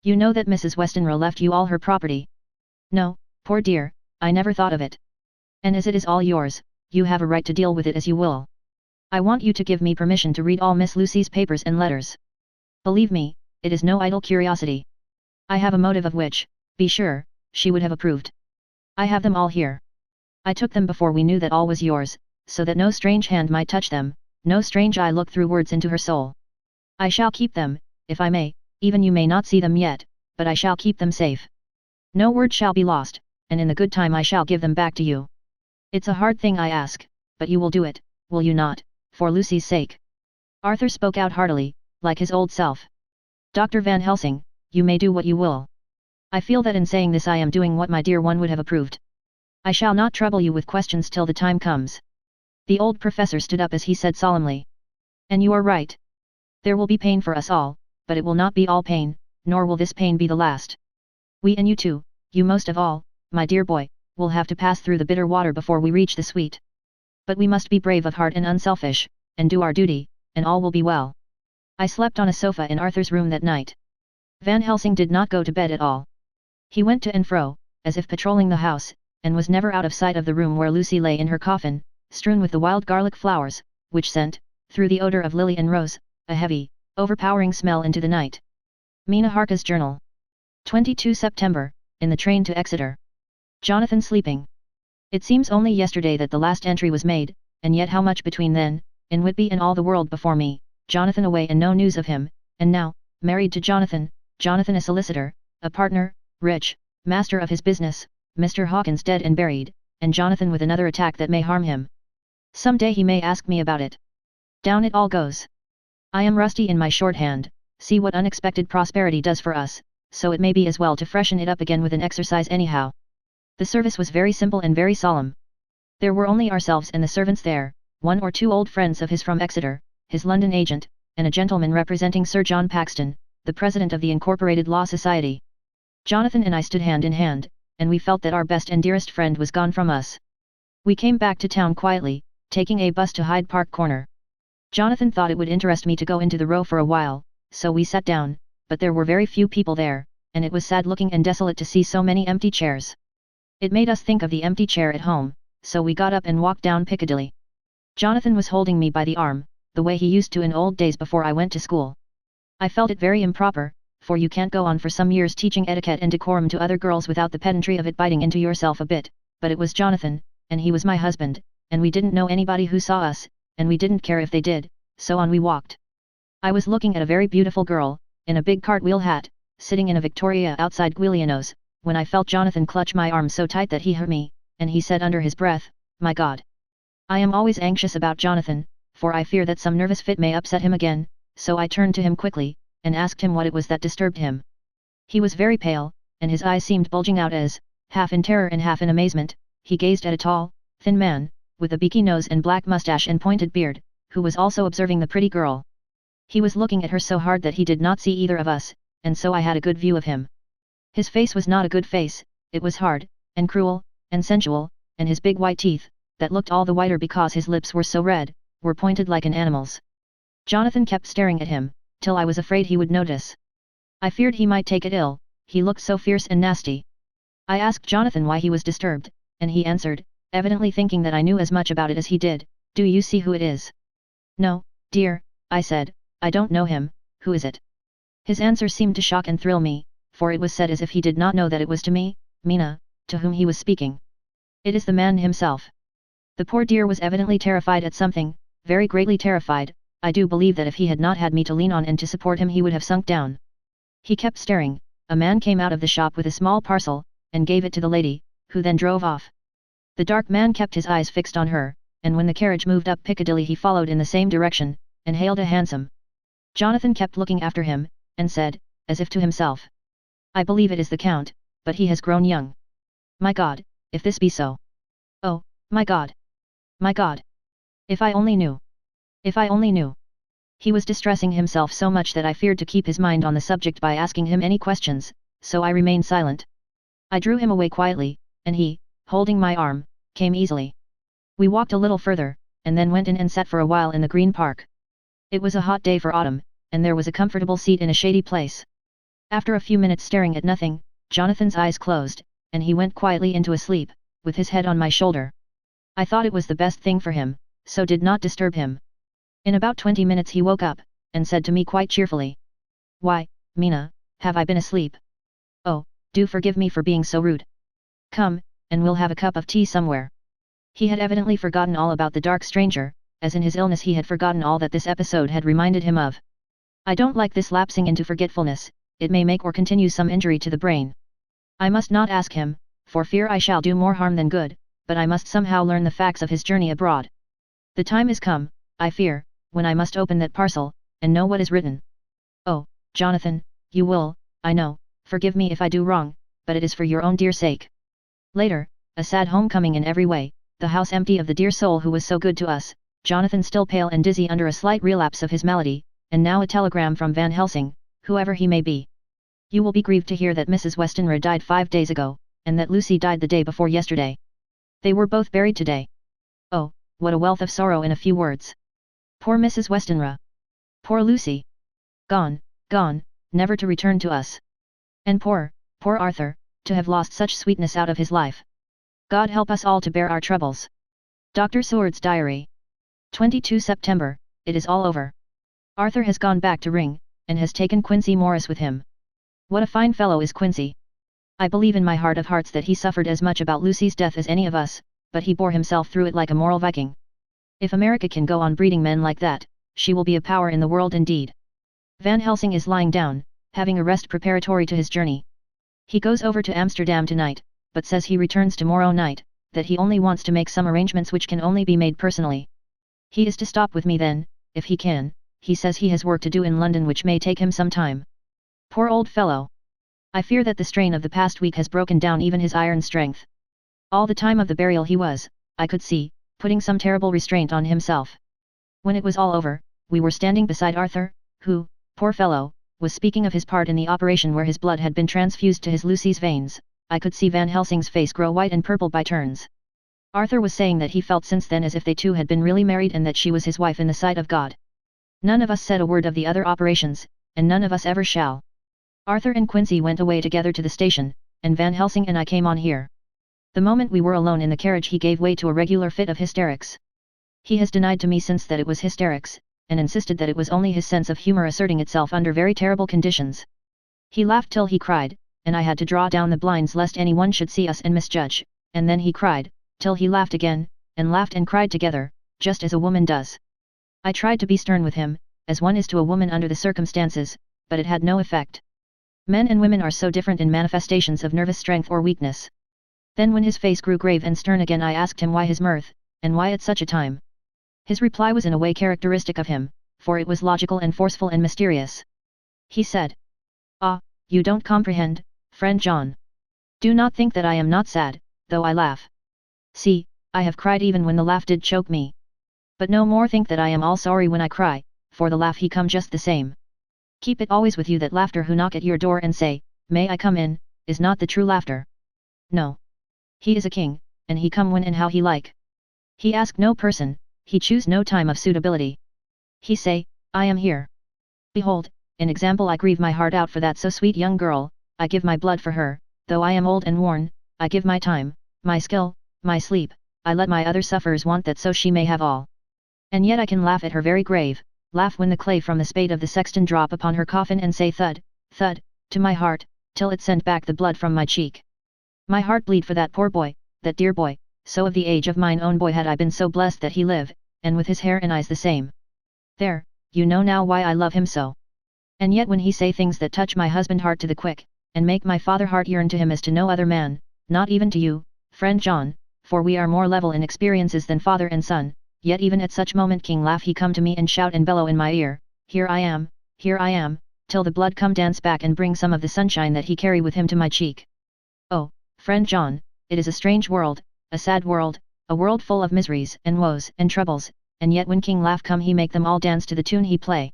"You know that Mrs. Westenra left you all her property?" "No, poor dear, I never thought of it. And as it is all yours, you have a right to deal with it as you will. I want you to give me permission to read all Miss Lucy's papers and letters. Believe me, it is no idle curiosity. I have a motive of which, be sure, she would have approved. I have them all here. I took them before we knew that all was yours, so that no strange hand might touch them, no strange eye look through words into her soul. I shall keep them, if I may, even you may not see them yet, but I shall keep them safe. No word shall be lost, and in the good time I shall give them back to you. It's a hard thing I ask, but you will do it, will you not, for Lucy's sake?" Arthur spoke out heartily, like his old self. "Dr. Van Helsing, you may do what you will. I feel that in saying this I am doing what my dear one would have approved. I shall not trouble you with questions till the time comes." The old professor stood up as he said solemnly, "And you are right. There will be pain for us all, but it will not be all pain, nor will this pain be the last. We and you too, you most of all, my dear boy, will have to pass through the bitter water before we reach the sweet. But we must be brave of heart and unselfish, and do our duty, and all will be well." I slept on a sofa in Arthur's room that night. Van Helsing did not go to bed at all. He went to and fro, as if patrolling the house, and was never out of sight of the room where Lucy lay in her coffin, strewn with the wild garlic flowers, which sent, through the odor of lily and rose, a heavy, overpowering smell into the night. Mina Harker's Journal. 22 September, in the train to Exeter. Jonathan sleeping. It seems only yesterday that the last entry was made, and yet how much between then, in Whitby and all the world before me, Jonathan away and no news of him, and now, married to Jonathan, Jonathan a solicitor, a partner, rich, master of his business, Mr. Hawkins dead and buried, and Jonathan with another attack that may harm him. Some day he may ask me about it. Down it all goes. I am rusty in my shorthand, see what unexpected prosperity does for us, so it may be as well to freshen it up again with an exercise anyhow. The service was very simple and very solemn. There were only ourselves and the servants there, one or two old friends of his from Exeter, his London agent, and a gentleman representing Sir John Paxton, the president of the Incorporated Law Society. Jonathan and I stood hand in hand, and we felt that our best and dearest friend was gone from us. We came back to town quietly, taking a bus to Hyde Park Corner. Jonathan thought it would interest me to go into the Row for a while, so we sat down, but there were very few people there, and it was sad looking and desolate to see so many empty chairs. It made us think of the empty chair at home, so we got up and walked down Piccadilly. Jonathan was holding me by the arm, the way he used to in old days before I went to school. I felt it very improper, for you can't go on for some years teaching etiquette and decorum to other girls without the pedantry of it biting into yourself a bit, but it was Jonathan, and he was my husband, and we didn't know anybody who saw us, and we didn't care if they did, so on we walked. I was looking at a very beautiful girl, in a big cartwheel hat, sitting in a Victoria outside Giuliano's, when I felt Jonathan clutch my arm so tight that he hurt me, and he said under his breath, "My God." I am always anxious about Jonathan, for I fear that some nervous fit may upset him again, so I turned to him quickly, and asked him what it was that disturbed him. He was very pale, and his eyes seemed bulging out as, half in terror and half in amazement, he gazed at a tall, thin man, with a beaky nose and black mustache and pointed beard, who was also observing the pretty girl. He was looking at her so hard that he did not see either of us, and so I had a good view of him. His face was not a good face, it was hard, and cruel, and sensual, and his big white teeth, that looked all the whiter because his lips were so red, were pointed like an animal's. Jonathan kept staring at him, till I was afraid he would notice. I feared he might take it ill, he looked so fierce and nasty. I asked Jonathan why he was disturbed, and he answered, evidently thinking that I knew as much about it as he did, "Do you see who it is?" "No, dear," I said, "I don't know him. Who is it?" His answer seemed to shock and thrill me, for it was said as if he did not know that it was to me, Mina, to whom he was speaking. "It is the man himself." The poor dear was evidently terrified at something, very greatly terrified. I do believe that if he had not had me to lean on and to support him he would have sunk down. He kept staring. A man came out of the shop with a small parcel, and gave it to the lady, who then drove off. The dark man kept his eyes fixed on her, and when the carriage moved up Piccadilly he followed in the same direction, and hailed a hansom. Jonathan kept looking after him, and said, as if to himself, "I believe it is the Count, but he has grown young. My God, if this be so. Oh, my God! My God! If I only knew! If I only knew!" He was distressing himself so much that I feared to keep his mind on the subject by asking him any questions, so I remained silent. I drew him away quietly, and he, holding my arm, came easily. We walked a little further, and then went in and sat for a while in the Green Park. It was a hot day for autumn, and there was a comfortable seat in a shady place. After a few minutes staring at nothing, Jonathan's eyes closed, and he went quietly into a sleep, with his head on my shoulder. I thought it was the best thing for him, so did not disturb him. In about 20 minutes he woke up, and said to me quite cheerfully, "Why, Mina, have I been asleep? Oh, do forgive me for being so rude. Come, and we'll have a cup of tea somewhere." He had evidently forgotten all about the dark stranger, as in his illness he had forgotten all that this episode had reminded him of. I don't like this lapsing into forgetfulness, it may make or continue some injury to the brain. I must not ask him, for fear I shall do more harm than good, but I must somehow learn the facts of his journey abroad. The time is come, I fear, when I must open that parcel, and know what is written. Oh, Jonathan, you will, I know, forgive me if I do wrong, but it is for your own dear sake. Later, a sad homecoming in every way, the house empty of the dear soul who was so good to us, Jonathan still pale and dizzy under a slight relapse of his malady, and now a telegram from Van Helsing, whoever he may be. "You will be grieved to hear that Mrs. Westenra died 5 days ago, and that Lucy died the day before yesterday. They were both buried today. Oh, what a wealth of sorrow in a few words. Poor Mrs. Westenra. Poor Lucy. Gone, gone, never to return to us. And poor Arthur, to have lost such sweetness out of his life. God help us all to bear our troubles." Dr. Seward's Diary. 22 September, it is all over. Arthur has gone back to Ring, and has taken Quincy Morris with him. What a fine fellow is Quincy. I believe in my heart of hearts that he suffered as much about Lucy's death as any of us, but he bore himself through it like a moral Viking. If America can go on breeding men like that, she will be a power in the world indeed. Van Helsing is lying down, having a rest preparatory to his journey. He goes over to Amsterdam tonight, but says he returns tomorrow night, that he only wants to make some arrangements which can only be made personally. He is to stop with me then, if he can. He says he has work to do in London which may take him some time. Poor old fellow. I fear that the strain of the past week has broken down even his iron strength. All the time of the burial he was, I could see, putting some terrible restraint on himself. When it was all over, we were standing beside Arthur, who, poor fellow, was speaking of his part in the operation where his blood had been transfused to his Lucy's veins. I could see Van Helsing's face grow white and purple by turns. Arthur was saying that he felt since then as if they two had been really married and that she was his wife in the sight of God. None of us said a word of the other operations, and none of us ever shall. Arthur and Quincy went away together to the station, and Van Helsing and I came on here. The moment we were alone in the carriage he gave way to a regular fit of hysterics. He has denied to me since that it was hysterics, and insisted that it was only his sense of humor asserting itself under very terrible conditions. He laughed till he cried, and I had to draw down the blinds lest anyone should see us and misjudge, and then he cried, till he laughed again, and cried together, just as a woman does. I tried to be stern with him, as one is to a woman under the circumstances, but it had no effect. Men and women are so different in manifestations of nervous strength or weakness. Then when his face grew grave and stern again I asked him why his mirth, and why at such a time. His reply was in a way characteristic of him, for it was logical and forceful and mysterious. He said, "Ah, you don't comprehend, friend John. Do not think that I am not sad, though I laugh. See, I have cried even when the laugh did choke me. But no more think that I am all sorry when I cry, for the laugh he come just the same. Keep it always with you that laughter who knock at your door and say, 'May I come in,' is not the true laughter. No. He is a king, and he come when and how he like. He ask no person, he choose no time of suitability. He say, 'I am here. Behold, in example I grieve my heart out for that so sweet young girl, I give my blood for her, though I am old and worn, I give my time, my skill, my sleep, I let my other sufferers want that so she may have all. And yet I can laugh at her very grave, laugh when the clay from the spade of the sexton drop upon her coffin and say thud, thud, to my heart, till it sent back the blood from my cheek. My heart bleed for that poor boy, that dear boy, so of the age of mine own boy had I been so blessed that he live, and with his hair and eyes the same. There, you know now why I love him so. And yet when he say things that touch my husband heart to the quick, and make my father heart yearn to him as to no other man, not even to you, friend John, for we are more level in experiences than father and son, yet even at such moment king laugh he come to me and shout and bellow in my ear, here I am, till the blood come dance back and bring some of the sunshine that he carry with him to my cheek. Oh, friend John, it is a strange world, a sad world, a world full of miseries and woes and troubles, and yet when king laugh come he make them all dance to the tune he play.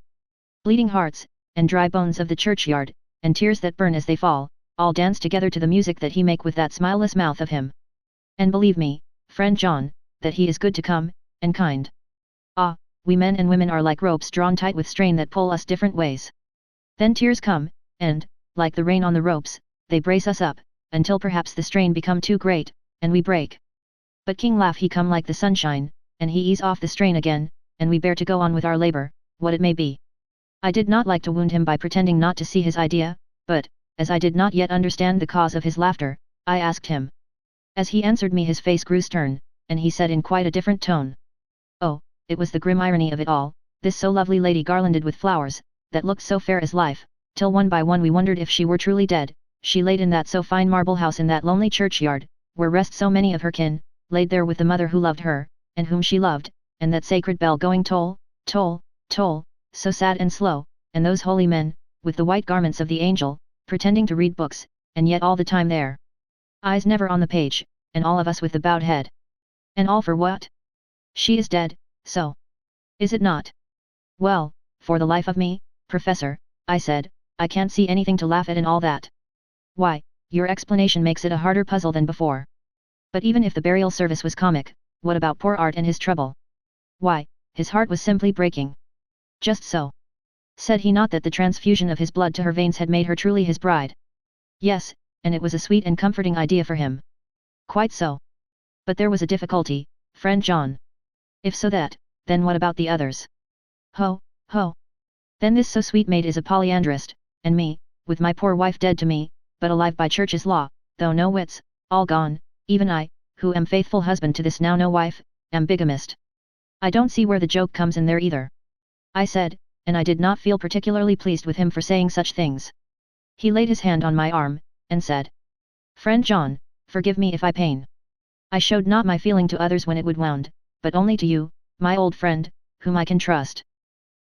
Bleeding hearts, and dry bones of the churchyard, and tears that burn as they fall, all dance together to the music that he make with that smileless mouth of him. And believe me, friend John, that he is good to come, and kind. Ah, we men and women are like ropes drawn tight with strain that pull us different ways. Then tears come, and, like the rain on the ropes, they brace us up, until perhaps the strain become too great, and we break. But king laugh he come like the sunshine, and he ease off the strain again, and we bear to go on with our labor, what it may be. I did not like to wound him by pretending not to see his idea, but, as I did not yet understand the cause of his laughter, I asked him. As he answered me his face grew stern, and he said in quite a different tone. Oh, it was the grim irony of it all, this so lovely lady garlanded with flowers, that looked so fair as life, till one by one we wondered if she were truly dead, she laid in that so fine marble house in that lonely churchyard, where rest so many of her kin, laid there with the mother who loved her, and whom she loved, and that sacred bell going toll, toll, toll, so sad and slow, and those holy men, with the white garments of the angel, pretending to read books, and yet all the time there. Eyes never on the page, and all of us with the bowed head. And all for what? She is dead, so. Is it not? Well, for the life of me, Professor, I said, I can't see anything to laugh at in all that. Why, your explanation makes it a harder puzzle than before. But even if the burial service was comic, what about poor Art and his trouble? Why, his heart was simply breaking. Just so. Said he not that the transfusion of his blood to her veins had made her truly his bride? Yes, and it was a sweet and comforting idea for him. Quite so. But there was a difficulty, friend John. If so that, then what about the others? Ho, ho. Then this so sweet maid is a polyandrist, and me, with my poor wife dead to me, but alive by church's law, though no wits, all gone, even I, who am faithful husband to this now no wife, am bigamist. I don't see where the joke comes in there either. I said, and I did not feel particularly pleased with him for saying such things. He laid his hand on my arm, and said, Friend John, forgive me if I pain. I showed not my feeling to others when it would wound, but only to you, my old friend, whom I can trust.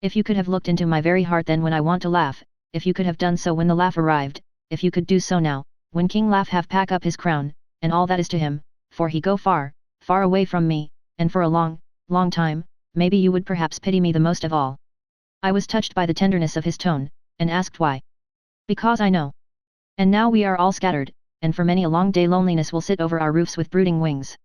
If you could have looked into my very heart then when I want to laugh, if you could have done so when the laugh arrived, if you could do so now, when King Laugh have pack up his crown, and all that is to him, for he go far, far away from me, and for a long, long time, maybe you would perhaps pity me the most of all. I was touched by the tenderness of his tone, and asked why. Because I know. And now we are all scattered, and for many a long day loneliness will sit over our roofs with brooding wings.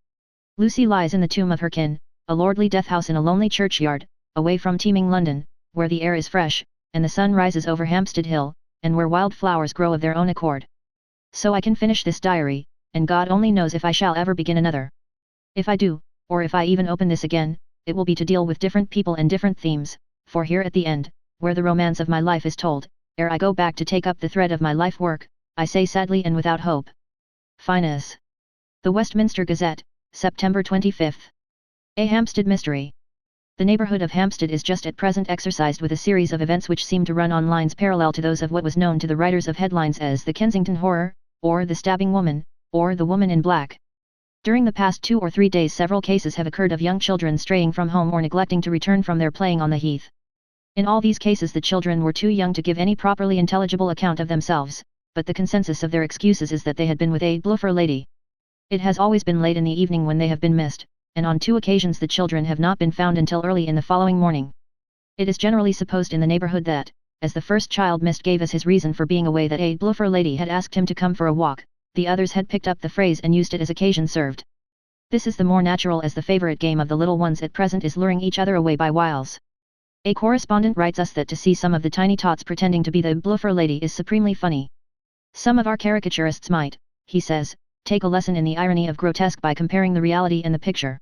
Lucy lies in the tomb of her kin, a lordly death house in a lonely churchyard, away from teeming London, where the air is fresh, and the sun rises over Hampstead Hill, and where wild flowers grow of their own accord. So I can finish this diary, and God only knows if I shall ever begin another. If I do, or if I even open this again, it will be to deal with different people and different themes, for here at the end, where the romance of my life is told, ere I go back to take up the thread of my life work, I say sadly and without hope. Finesse. The Westminster Gazette, September 25. A Hampstead Mystery. The neighbourhood of Hampstead is just at present exercised with a series of events which seem to run on lines parallel to those of what was known to the writers of headlines as the Kensington Horror, or the Stabbing Woman, or the Woman in Black. During the past 2 or 3 days several cases have occurred of young children straying from home or neglecting to return from their playing on the heath. In all these cases the children were too young to give any properly intelligible account of themselves, but the consensus of their excuses is that they had been with a bluffer lady. It has always been late in the evening when they have been missed, and on 2 occasions the children have not been found until early in the following morning. It is generally supposed in the neighbourhood that, as the first child missed gave as his reason for being away that a bluffer lady had asked him to come for a walk, the others had picked up the phrase and used it as occasion served. This is the more natural as the favourite game of the little ones at present is luring each other away by wiles. A correspondent writes us that to see some of the tiny tots pretending to be the bluffer lady is supremely funny. Some of our caricaturists might, he says, take a lesson in the irony of grotesque by comparing the reality and the picture.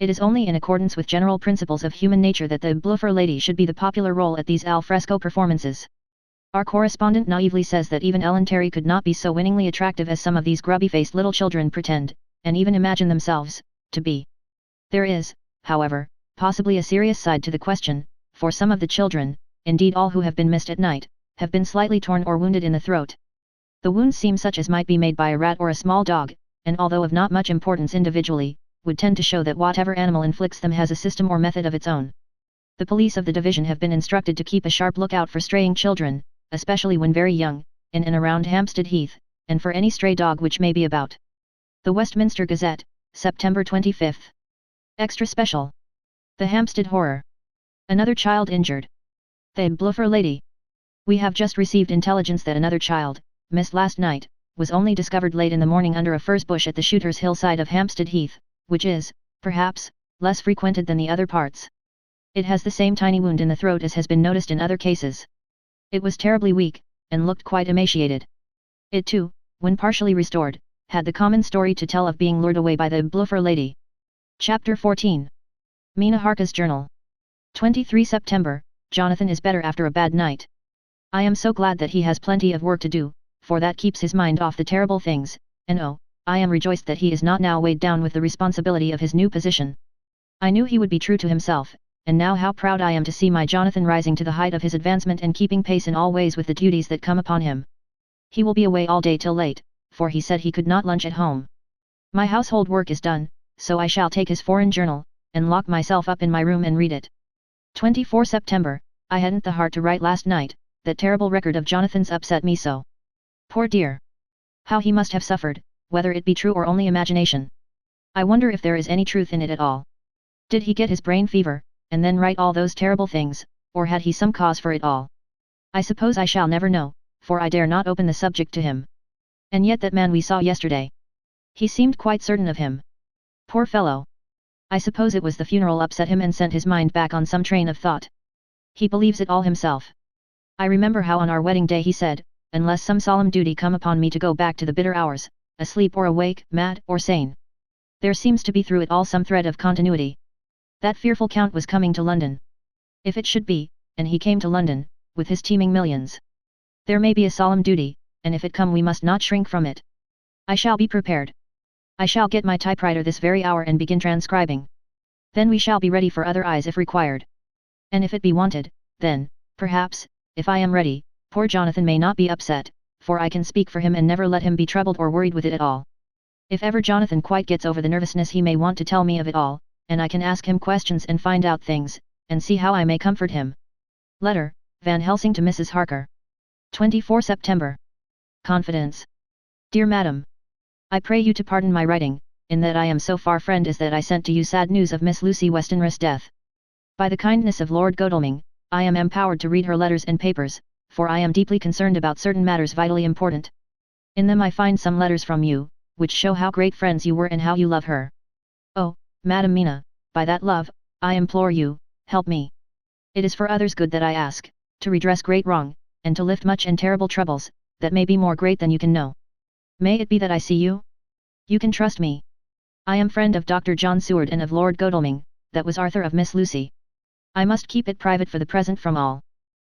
It is only in accordance with general principles of human nature that the bluffer lady should be the popular role at these al fresco performances. Our correspondent naively says that even Ellen Terry could not be so winningly attractive as some of these grubby-faced little children pretend, and even imagine themselves, to be. There is, however, possibly a serious side to the question, for some of the children, indeed all who have been missed at night, have been slightly torn or wounded in the throat. The wounds seem such as might be made by a rat or a small dog, and although of not much importance individually, would tend to show that whatever animal inflicts them has a system or method of its own. The police of the division have been instructed to keep a sharp lookout for straying children, especially when very young, in and around Hampstead Heath, and for any stray dog which may be about. The Westminster Gazette, September 25. Extra Special. The Hampstead Horror. Another child injured. The bluffer lady. We have just received intelligence that another child, missed last night, was only discovered late in the morning under a furze bush at the Shooters' Hill side of Hampstead Heath, which is, perhaps, less frequented than the other parts. It has the same tiny wound in the throat as has been noticed in other cases. It was terribly weak, and looked quite emaciated. It too, when partially restored, had the common story to tell of being lured away by the bluffer lady. Chapter 14. Mina Harka's Journal. 23 September, Jonathan is better after a bad night. I am so glad that he has plenty of work to do, for that keeps his mind off the terrible things, and oh, I am rejoiced that he is not now weighed down with the responsibility of his new position. I knew he would be true to himself, and now how proud I am to see my Jonathan rising to the height of his advancement and keeping pace in all ways with the duties that come upon him. He will be away all day till late, for he said he could not lunch at home. My household work is done, so I shall take his foreign journal, and lock myself up in my room and read it. 24 September, I hadn't the heart to write last night, that terrible record of Jonathan's upset me so. Poor dear! How he must have suffered, whether it be true or only imagination. I wonder if there is any truth in it at all. Did he get his brain fever, and then write all those terrible things, or had he some cause for it all? I suppose I shall never know, for I dare not open the subject to him. And yet that man we saw yesterday. He seemed quite certain of him. Poor fellow! I suppose it was the funeral upset him and sent his mind back on some train of thought. He believes it all himself. I remember how on our wedding day he said, unless some solemn duty come upon me to go back to the bitter hours, asleep or awake, mad or sane. There seems to be through it all some thread of continuity. That fearful Count was coming to London. If it should be, and he came to London, with his teeming millions. There may be a solemn duty, and if it come we must not shrink from it. I shall be prepared. I shall get my typewriter this very hour and begin transcribing. Then we shall be ready for other eyes if required. And if it be wanted, then, perhaps, if I am ready, poor Jonathan may not be upset, for I can speak for him and never let him be troubled or worried with it at all. If ever Jonathan quite gets over the nervousness he may want to tell me of it all, and I can ask him questions and find out things, and see how I may comfort him. Letter, Van Helsing to Mrs. Harker. 24 September. Confidence. Dear Madam. I pray you to pardon my writing, in that I am so far friend as that I sent to you sad news of Miss Lucy Westenra's death. By the kindness of Lord Godalming, I am empowered to read her letters and papers, for I am deeply concerned about certain matters vitally important. In them I find some letters from you, which show how great friends you were and how you love her. Oh, Madam Mina, by that love, I implore you, help me. It is for others' good that I ask, to redress great wrong, and to lift much and terrible troubles, that may be more great than you can know. May it be that I see you? You can trust me. I am friend of Dr. John Seward and of Lord Godalming, that was Arthur of Miss Lucy. I must keep it private for the present from all.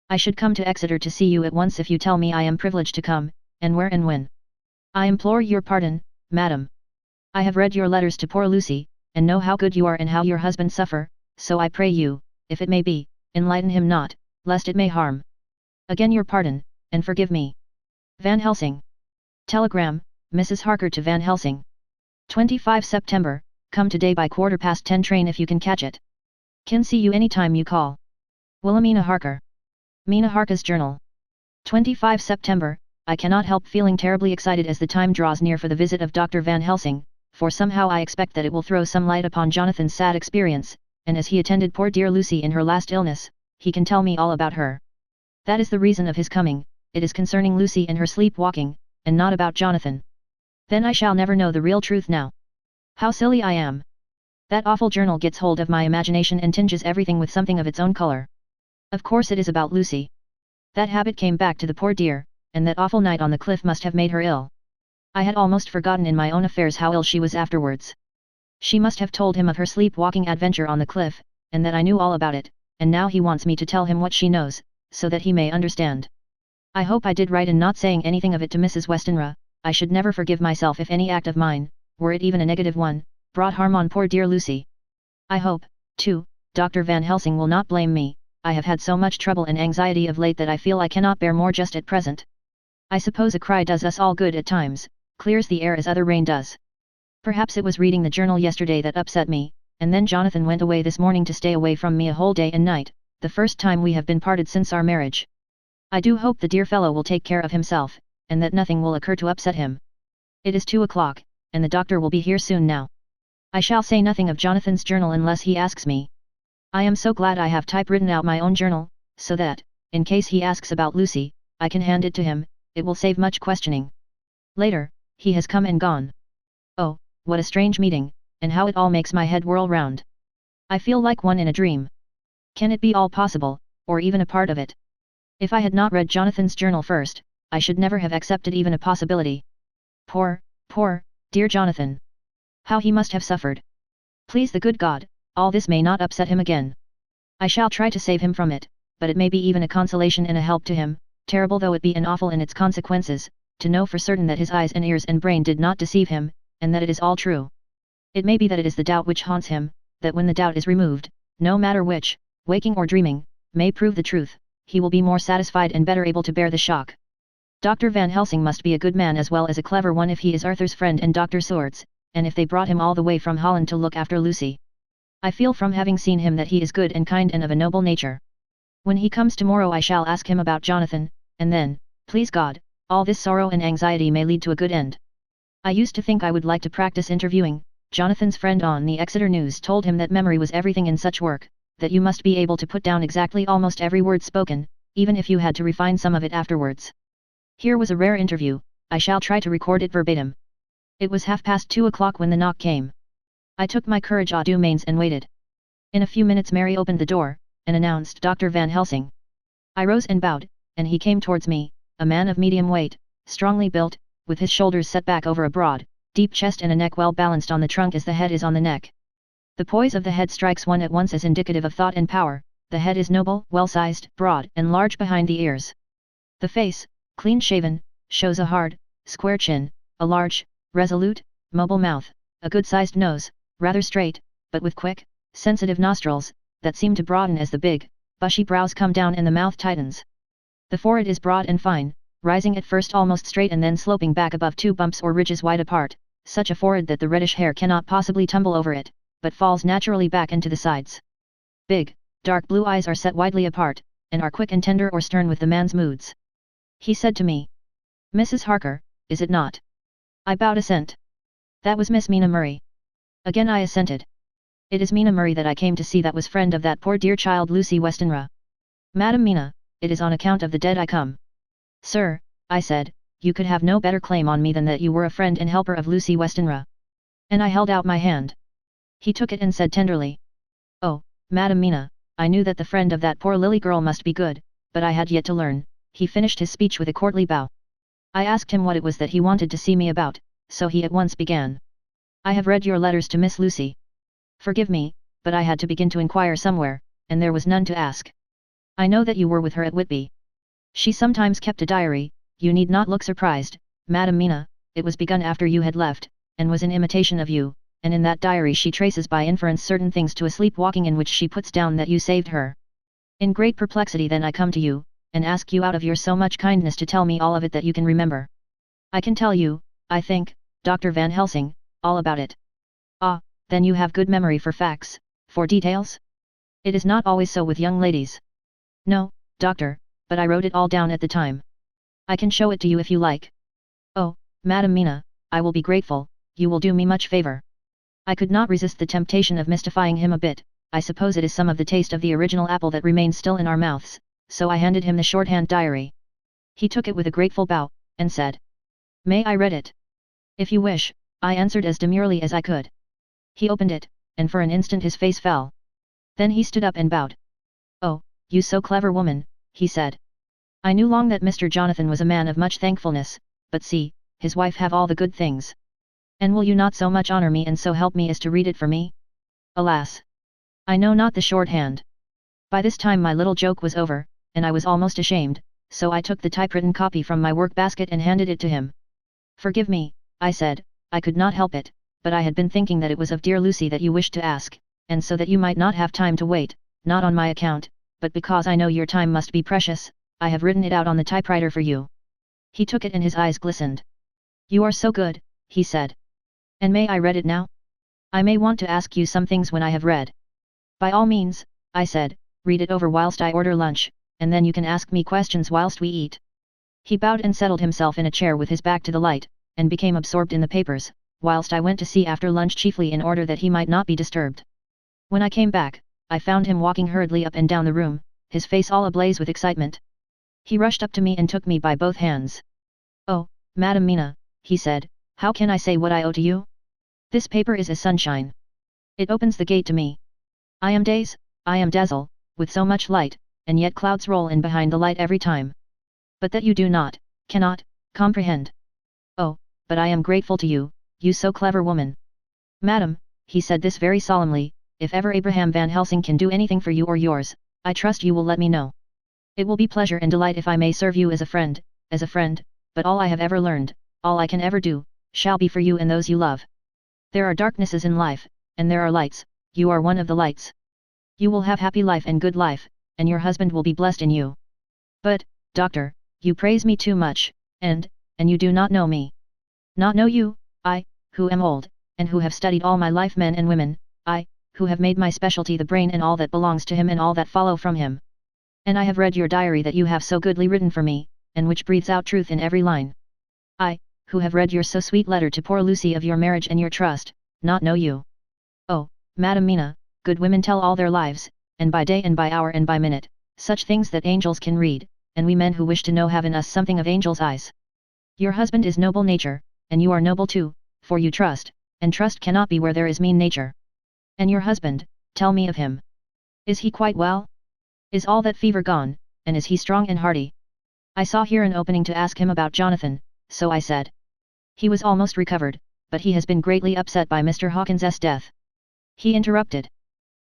I should come to Exeter to see you at once if you tell me I am privileged to come, and where and when. I implore your pardon, madam. I have read your letters to poor Lucy, and know how good you are and how your husband suffer, so I pray you, if it may be, enlighten him not, lest it may harm. Again your pardon, and forgive me. Van Helsing. Telegram, Mrs. Harker to Van Helsing. 25 September, come today by 10:15 train if you can catch it. Can see you any time you call. Wilhelmina Harker. Mina Harker's Journal. 25 September, I cannot help feeling terribly excited as the time draws near for the visit of Dr. Van Helsing, for somehow I expect that it will throw some light upon Jonathan's sad experience, and as he attended poor dear Lucy in her last illness, he can tell me all about her. That is the reason of his coming, it is concerning Lucy and her sleepwalking, and not about Jonathan. Then I shall never know the real truth now. How silly I am! That awful journal gets hold of my imagination and tinges everything with something of its own color. Of course it is about Lucy. That habit came back to the poor dear, and that awful night on the cliff must have made her ill. I had almost forgotten in my own affairs how ill she was afterwards. She must have told him of her sleepwalking adventure on the cliff, and that I knew all about it, and now he wants me to tell him what she knows, so that he may understand. I hope I did right in not saying anything of it to Mrs. Westenra. I should never forgive myself if any act of mine, were it even a negative one, brought harm on poor dear Lucy. I hope, too, Dr. Van Helsing will not blame me. I have had so much trouble and anxiety of late that I feel I cannot bear more just at present. I suppose a cry does us all good at times, clears the air as other rain does. Perhaps it was reading the journal yesterday that upset me, and then Jonathan went away this morning to stay away from me a whole day and night, the first time we have been parted since our marriage. I do hope the dear fellow will take care of himself, and that nothing will occur to upset him. It is 2 o'clock, and the doctor will be here soon now. I shall say nothing of Jonathan's journal unless he asks me. I am so glad I have typewritten out my own journal, so that, in case he asks about Lucy, I can hand it to him. It will save much questioning. Later, he has come and gone. Oh, what a strange meeting, and how it all makes my head whirl round. I feel like one in a dream. Can it be all possible, or even a part of it? If I had not read Jonathan's journal first, I should never have accepted even a possibility. Poor, dear Jonathan. How he must have suffered. Please the good God, all this may not upset him again. I shall try to save him from it, but it may be even a consolation and a help to him, terrible though it be and awful in its consequences, to know for certain that his eyes and ears and brain did not deceive him, and that it is all true. It may be that it is the doubt which haunts him, that when the doubt is removed, no matter which, waking or dreaming, may prove the truth, he will be more satisfied and better able to bear the shock. Dr. Van Helsing must be a good man as well as a clever one if he is Arthur's friend and Dr. Seward's, and if they brought him all the way from Holland to look after Lucy. I feel from having seen him that he is good and kind and of a noble nature. When he comes tomorrow I shall ask him about Jonathan, and then, please God, all this sorrow and anxiety may lead to a good end. I used to think I would like to practice interviewing. Jonathan's friend on the Exeter News told him that memory was everything in such work, that you must be able to put down exactly almost every word spoken, even if you had to refine some of it afterwards. Here was a rare interview. I shall try to record it verbatim. It was 2:30 o'clock when the knock came. I took my courage à deux mains and waited. In a few minutes Mary opened the door, and announced Dr. Van Helsing. I rose and bowed, and he came towards me, a man of medium weight, strongly built, with his shoulders set back over a broad, deep chest and a neck well balanced on the trunk as the head is on the neck. The poise of the head strikes one at once as indicative of thought and power. The head is noble, well-sized, broad, and large behind the ears. The face, clean-shaven, shows a hard, square chin, a large, resolute, mobile mouth, a good-sized nose, rather straight, but with quick, sensitive nostrils, that seem to broaden as the big, bushy brows come down and the mouth tightens. The forehead is broad and fine, rising at first almost straight and then sloping back above 2 bumps or ridges wide apart, such a forehead that the reddish hair cannot possibly tumble over it, but falls naturally back into the sides. Big, dark blue eyes are set widely apart, and are quick and tender or stern with the man's moods. He said to me, "Mrs. Harker, is it not?" I bowed assent. "That was Miss Mina Murray." Again I assented. "It is Mina Murray that I came to see, that was friend of that poor dear child Lucy Westenra." Madam Mina, it is on account of the dead I come. Sir, I said, you could have no better claim on me than that you were a friend and helper of Lucy Westenra. And I held out my hand. He took it and said tenderly. Oh, Madam Mina, I knew that the friend of that poor Lily girl must be good, but I had yet to learn. He finished his speech with a courtly bow. I asked him what it was that he wanted to see me about, so he at once began. I have read your letters to Miss Lucy. Forgive me, but I had to begin to inquire somewhere, and there was none to ask. I know that you were with her at Whitby. She sometimes kept a diary. You need not look surprised, Madam Mina, it was begun after you had left, and was in imitation of you, and in that diary she traces by inference certain things to a sleepwalking in which she puts down that you saved her. In great perplexity then I come to you, and ask you out of your so much kindness to tell me all of it that you can remember. I can tell you, I think, Dr. Van Helsing, all about it. Ah, then you have good memory for facts, for details? It is not always so with young ladies. No, doctor, but I wrote it all down at the time. I can show it to you if you like. Oh, Madam Mina, I will be grateful, you will do me much favor. I could not resist the temptation of mystifying him a bit. I suppose it is some of the taste of the original apple that remains still in our mouths, so I handed him the shorthand diary. He took it with a grateful bow, and said, May I read it? If you wish, I answered as demurely as I could. He opened it, and for an instant his face fell. Then he stood up and bowed. Oh, you so clever woman, he said. I knew long that Mr. Jonathan was a man of much thankfulness, but see, his wife have all the good things. And will you not so much honor me and so help me as to read it for me? Alas! I know not the shorthand. By this time my little joke was over, and I was almost ashamed, so I took the typewritten copy from my work basket and handed it to him. Forgive me, I said, I could not help it, but I had been thinking that it was of dear Lucy that you wished to ask, and so that you might not have time to wait, not on my account, but because I know your time must be precious, I have written it out on the typewriter for you. He took it and his eyes glistened. You are so good, he said. And may I read it now? I may want to ask you some things when I have read. By all means, I said, read it over whilst I order lunch, and then you can ask me questions whilst we eat. He bowed and settled himself in a chair with his back to the light, and became absorbed in the papers, whilst I went to see after lunch chiefly in order that he might not be disturbed. When I came back, I found him walking hurriedly up and down the room, his face all ablaze with excitement. He rushed up to me and took me by both hands. Oh, Madam Mina, he said, how can I say what I owe to you? This paper is as sunshine. It opens the gate to me. I am dazzle, with so much light, and yet clouds roll in behind the light every time. But that you do not, cannot, comprehend. Oh, but I am grateful to you, you so clever woman. Madam, he said this very solemnly, if ever Abraham Van Helsing can do anything for you or yours, I trust you will let me know. It will be pleasure and delight if I may serve you as a friend, but all I have ever learned, all I can ever do, shall be for you and those you love. There are darknesses in life, and there are lights, you are one of the lights. You will have happy life and good life, and your husband will be blessed in you. But, doctor, you praise me too much, and you do not know me. Not know you, I, who am old, and who have studied all my life men and women, I, who have made my specialty the brain and all that belongs to him and all that follow from him. And I have read your diary that you have so goodly written for me, and which breathes out truth in every line. I, who have read your so sweet letter to poor Lucy of your marriage and your trust, not know you. Oh, Madam Mina, good women tell all their lives, and by day and by hour and by minute, such things that angels can read, and we men who wish to know have in us something of angels' eyes. Your husband is noble nature, and you are noble too, for you trust, and trust cannot be where there is mean nature. And your husband, tell me of him. Is he quite well? Is all that fever gone, and is he strong and hearty? I saw here an opening to ask him about Jonathan, so I said. He was almost recovered, but he has been greatly upset by Mr. Hawkins's death. He interrupted.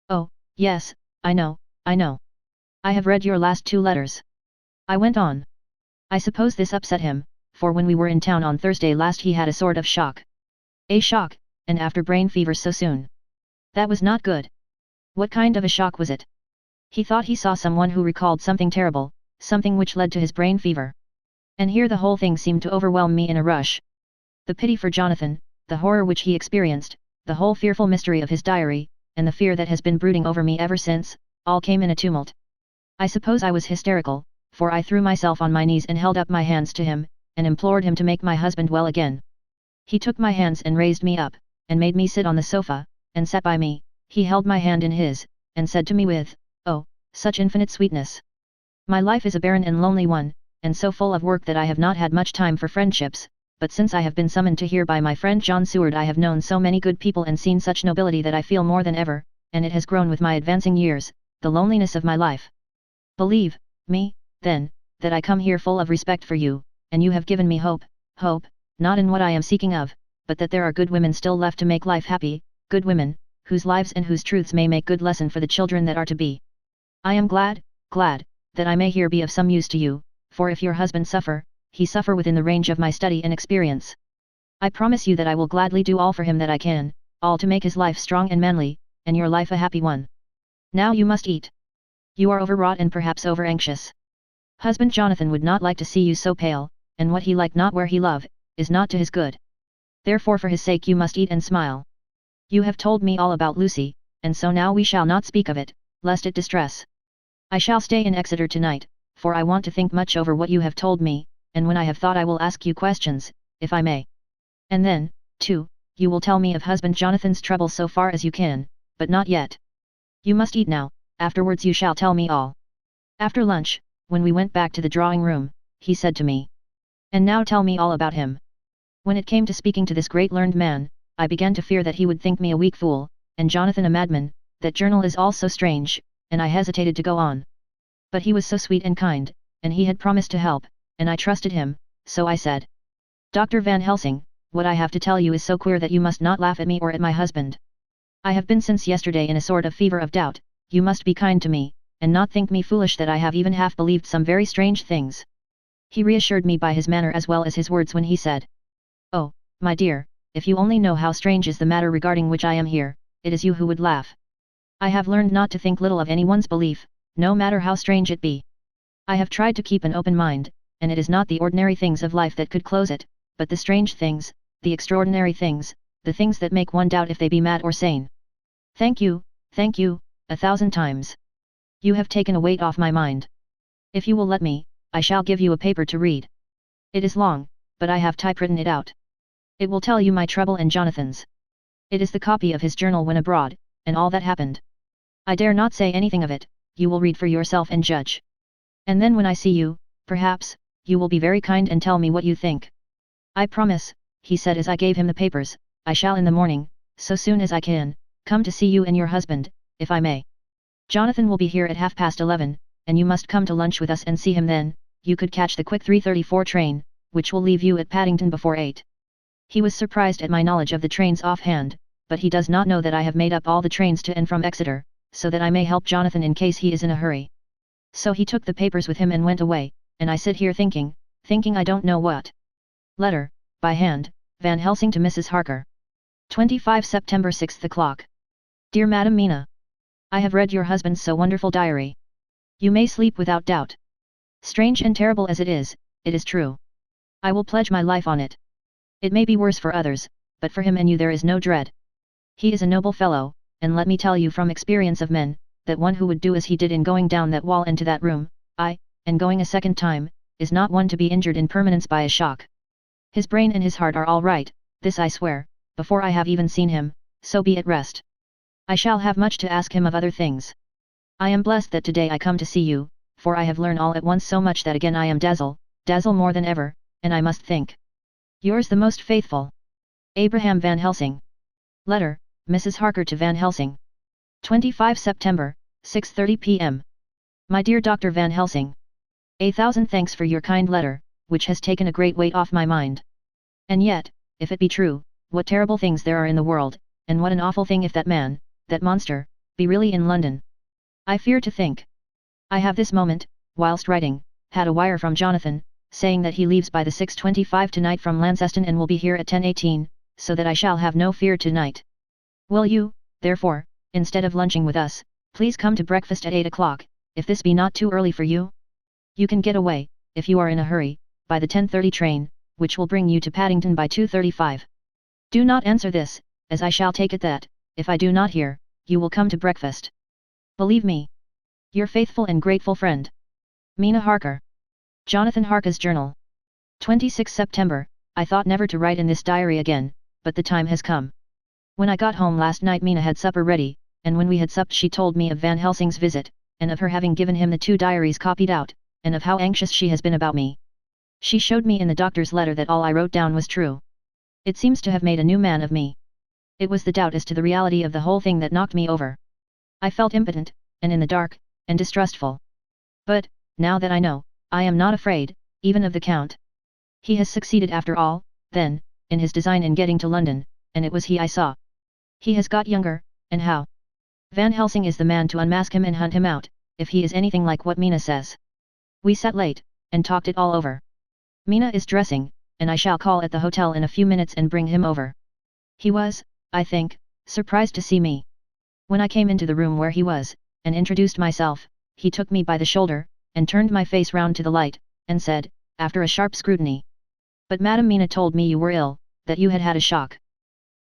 Oh, yes, I know. I have read your last 2 letters. I went on. I suppose this upset him, for when we were in town on Thursday last he had a sort of shock. A shock, and after brain fever so soon. That was not good. What kind of a shock was it? He thought he saw someone who recalled something terrible, something which led to his brain fever. And here the whole thing seemed to overwhelm me in a rush. The pity for Jonathan, the horror which he experienced, the whole fearful mystery of his diary, and the fear that has been brooding over me ever since, all came in a tumult. I suppose I was hysterical, for I threw myself on my knees and held up my hands to him, and implored him to make my husband well again. He took my hands and raised me up, and made me sit on the sofa, and sat by me. He held my hand in his, and said to me with, oh, such infinite sweetness. My life is a barren and lonely one, and so full of work that I have not had much time for friendships, but since I have been summoned to here by my friend John Seward I have known so many good people and seen such nobility that I feel more than ever, and it has grown with my advancing years, the loneliness of my life. Believe me, then, that I come here full of respect for you, and you have given me hope, not in what I am seeking of, but that there are good women still left to make life happy, good women, whose lives and whose truths may make good lesson for the children that are to be. I am glad, that I may here be of some use to you, for if your husband suffer, he suffer within the range of my study and experience. I promise you that I will gladly do all for him that I can, all to make his life strong and manly, and your life a happy one. Now you must eat. You are overwrought and perhaps over-anxious. Husband Jonathan would not like to see you so pale, and what he like not where he love, is not to his good. Therefore for his sake you must eat and smile. You have told me all about Lucy, and so now we shall not speak of it, lest it distress. I shall stay in Exeter tonight, for I want to think much over what you have told me, and when I have thought I will ask you questions, if I may. And then, too, you will tell me of husband Jonathan's trouble so far as you can, but not yet. You must eat now, afterwards you shall tell me all. After lunch, when we went back to the drawing room, he said to me, "And now tell me all about him." When it came to speaking to this great learned man, I began to fear that he would think me a weak fool, and Jonathan a madman, that journal is all so strange, and I hesitated to go on. But he was so sweet and kind, and he had promised to help, and I trusted him, so I said, "Dr. Van Helsing, what I have to tell you is so queer that you must not laugh at me or at my husband. I have been since yesterday in a sort of fever of doubt, you must be kind to me, and not think me foolish that I have even half believed some very strange things." He reassured me by his manner as well as his words when he said, "Oh, my dear, if you only know how strange is the matter regarding which I am here, it is you who would laugh. I have learned not to think little of anyone's belief, no matter how strange it be. I have tried to keep an open mind, and it is not the ordinary things of life that could close it, but the strange things, the extraordinary things, the things that make one doubt if they be mad or sane. Thank you, 1,000 times. You have taken a weight off my mind. If you will let me, I shall give you a paper to read. It is long, but I have typewritten it out. It will tell you my trouble and Jonathan's. It is the copy of his journal when abroad, and all that happened. I dare not say anything of it, you will read for yourself and judge. And then when I see you, perhaps, you will be very kind and tell me what you think." "I promise," he said as I gave him the papers, "I shall in the morning, so soon as I can, come to see you and your husband, if I may. Jonathan will be here at 11:30, and you must come to lunch with us and see him then. You could catch the quick 3:34 train, which will leave you at Paddington before 8. He was surprised at my knowledge of the trains offhand, but he does not know that I have made up all the trains to and from Exeter, so that I may help Jonathan in case he is in a hurry. So he took the papers with him and went away, and I sit here thinking I don't know what. Letter, by hand, Van Helsing to Mrs. Harker. 25 September 6 o'clock. Dear Madam Mina, I have read your husband's so wonderful diary. You may sleep without doubt. Strange and terrible as it is true. I will pledge my life on it. It may be worse for others, but for him and you there is no dread. He is a noble fellow, and let me tell you from experience of men, that one who would do as he did in going down that wall into that room, and going a second time, is not one to be injured in permanence by a shock. His brain and his heart are all right, this I swear, before I have even seen him, so be at rest. I shall have much to ask him of other things. I am blessed that today I come to see you, for I have learned all at once so much that again I am dazzle more than ever, and I must think. Yours the most faithful, Abraham Van Helsing. Letter, Mrs. Harker to Van Helsing. 25 September, 6:30 p.m. My dear Dr. Van Helsing. 1,000 thanks for your kind letter, which has taken a great weight off my mind. And yet, if it be true, what terrible things there are in the world, and what an awful thing if that man, that monster, be really in London. I fear to think. I have this moment, whilst writing, had a wire from Jonathan, saying that he leaves by the 6:25 tonight from Launceston and will be here at 10:18, so that I shall have no fear tonight. Will you, therefore, instead of lunching with us, please come to breakfast at 8 o'clock, if this be not too early for you? You can get away, if you are in a hurry, by the 10:30 train, which will bring you to Paddington by 2:35. Do not answer this, as I shall take it that, if I do not hear, you will come to breakfast. Believe me, your faithful and grateful friend, Mina Harker. Jonathan Harker's Journal. 26 September, I thought never to write in this diary again, but the time has come. When I got home last night Mina had supper ready, and when we had supped she told me of Van Helsing's visit, and of her having given him the 2 diaries copied out, and of how anxious she has been about me. She showed me in the doctor's letter that all I wrote down was true. It seems to have made a new man of me. It was the doubt as to the reality of the whole thing that knocked me over. I felt impotent, and in the dark, and distrustful. But, now that I know, I am not afraid, even of the Count. He has succeeded after all, then, in his design in getting to London, and it was he I saw. He has got younger, and how? Van Helsing is the man to unmask him and hunt him out, if he is anything like what Mina says. We sat late, and talked it all over. Mina is dressing, and I shall call at the hotel in a few minutes and bring him over. He was, I think, surprised to see me. When I came into the room where he was, and introduced myself, he took me by the shoulder, and turned my face round to the light, and said, after a sharp scrutiny. But Madame Mina told me you were ill, that you had had a shock.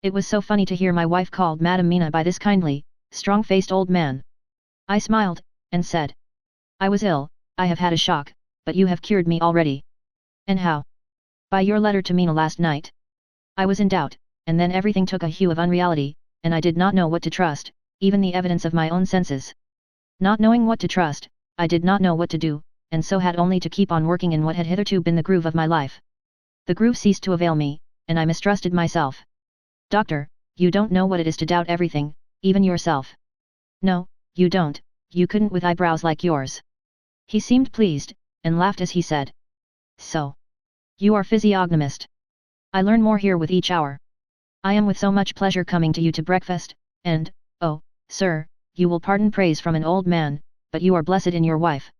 It was so funny to hear my wife called Madame Mina by this kindly, strong-faced old man. I smiled, and said, I was ill, I have had a shock, but you have cured me already. And how? By your letter to Mina last night. I was in doubt, and then everything took a hue of unreality, and I did not know what to trust, even the evidence of my own senses. Not knowing what to trust, I did not know what to do, and so had only to keep on working in what had hitherto been the groove of my life. The groove ceased to avail me, and I mistrusted myself. Doctor, you don't know what it is to doubt everything, even yourself. No, you don't, you couldn't with eyebrows like yours. He seemed pleased, and laughed as he said. So. You are physiognomist. I learn more here with each hour. I am with so much pleasure coming to you to breakfast, and, oh, sir, you will pardon praise from an old man, but you are blessed in your wife.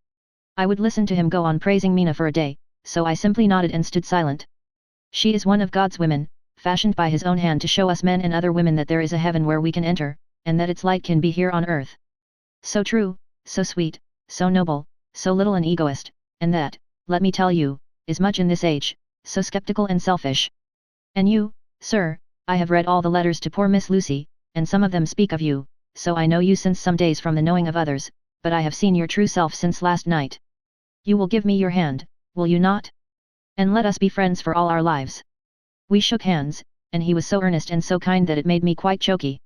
I would listen to him go on praising Mina for a day, so I simply nodded and stood silent. She is one of God's women, fashioned by his own hand to show us men and other women that there is a heaven where we can enter, and that its light can be here on earth. So true, so sweet, so noble, so little an egoist, and that, let me tell you, is much in this age, so skeptical and selfish. And you, sir, I have read all the letters to poor Miss Lucy, and some of them speak of you, so I know you since some days from the knowing of others, but I have seen your true self since last night. You will give me your hand, will you not? And let us be friends for all our lives. We shook hands, and he was so earnest and so kind that it made me quite choky.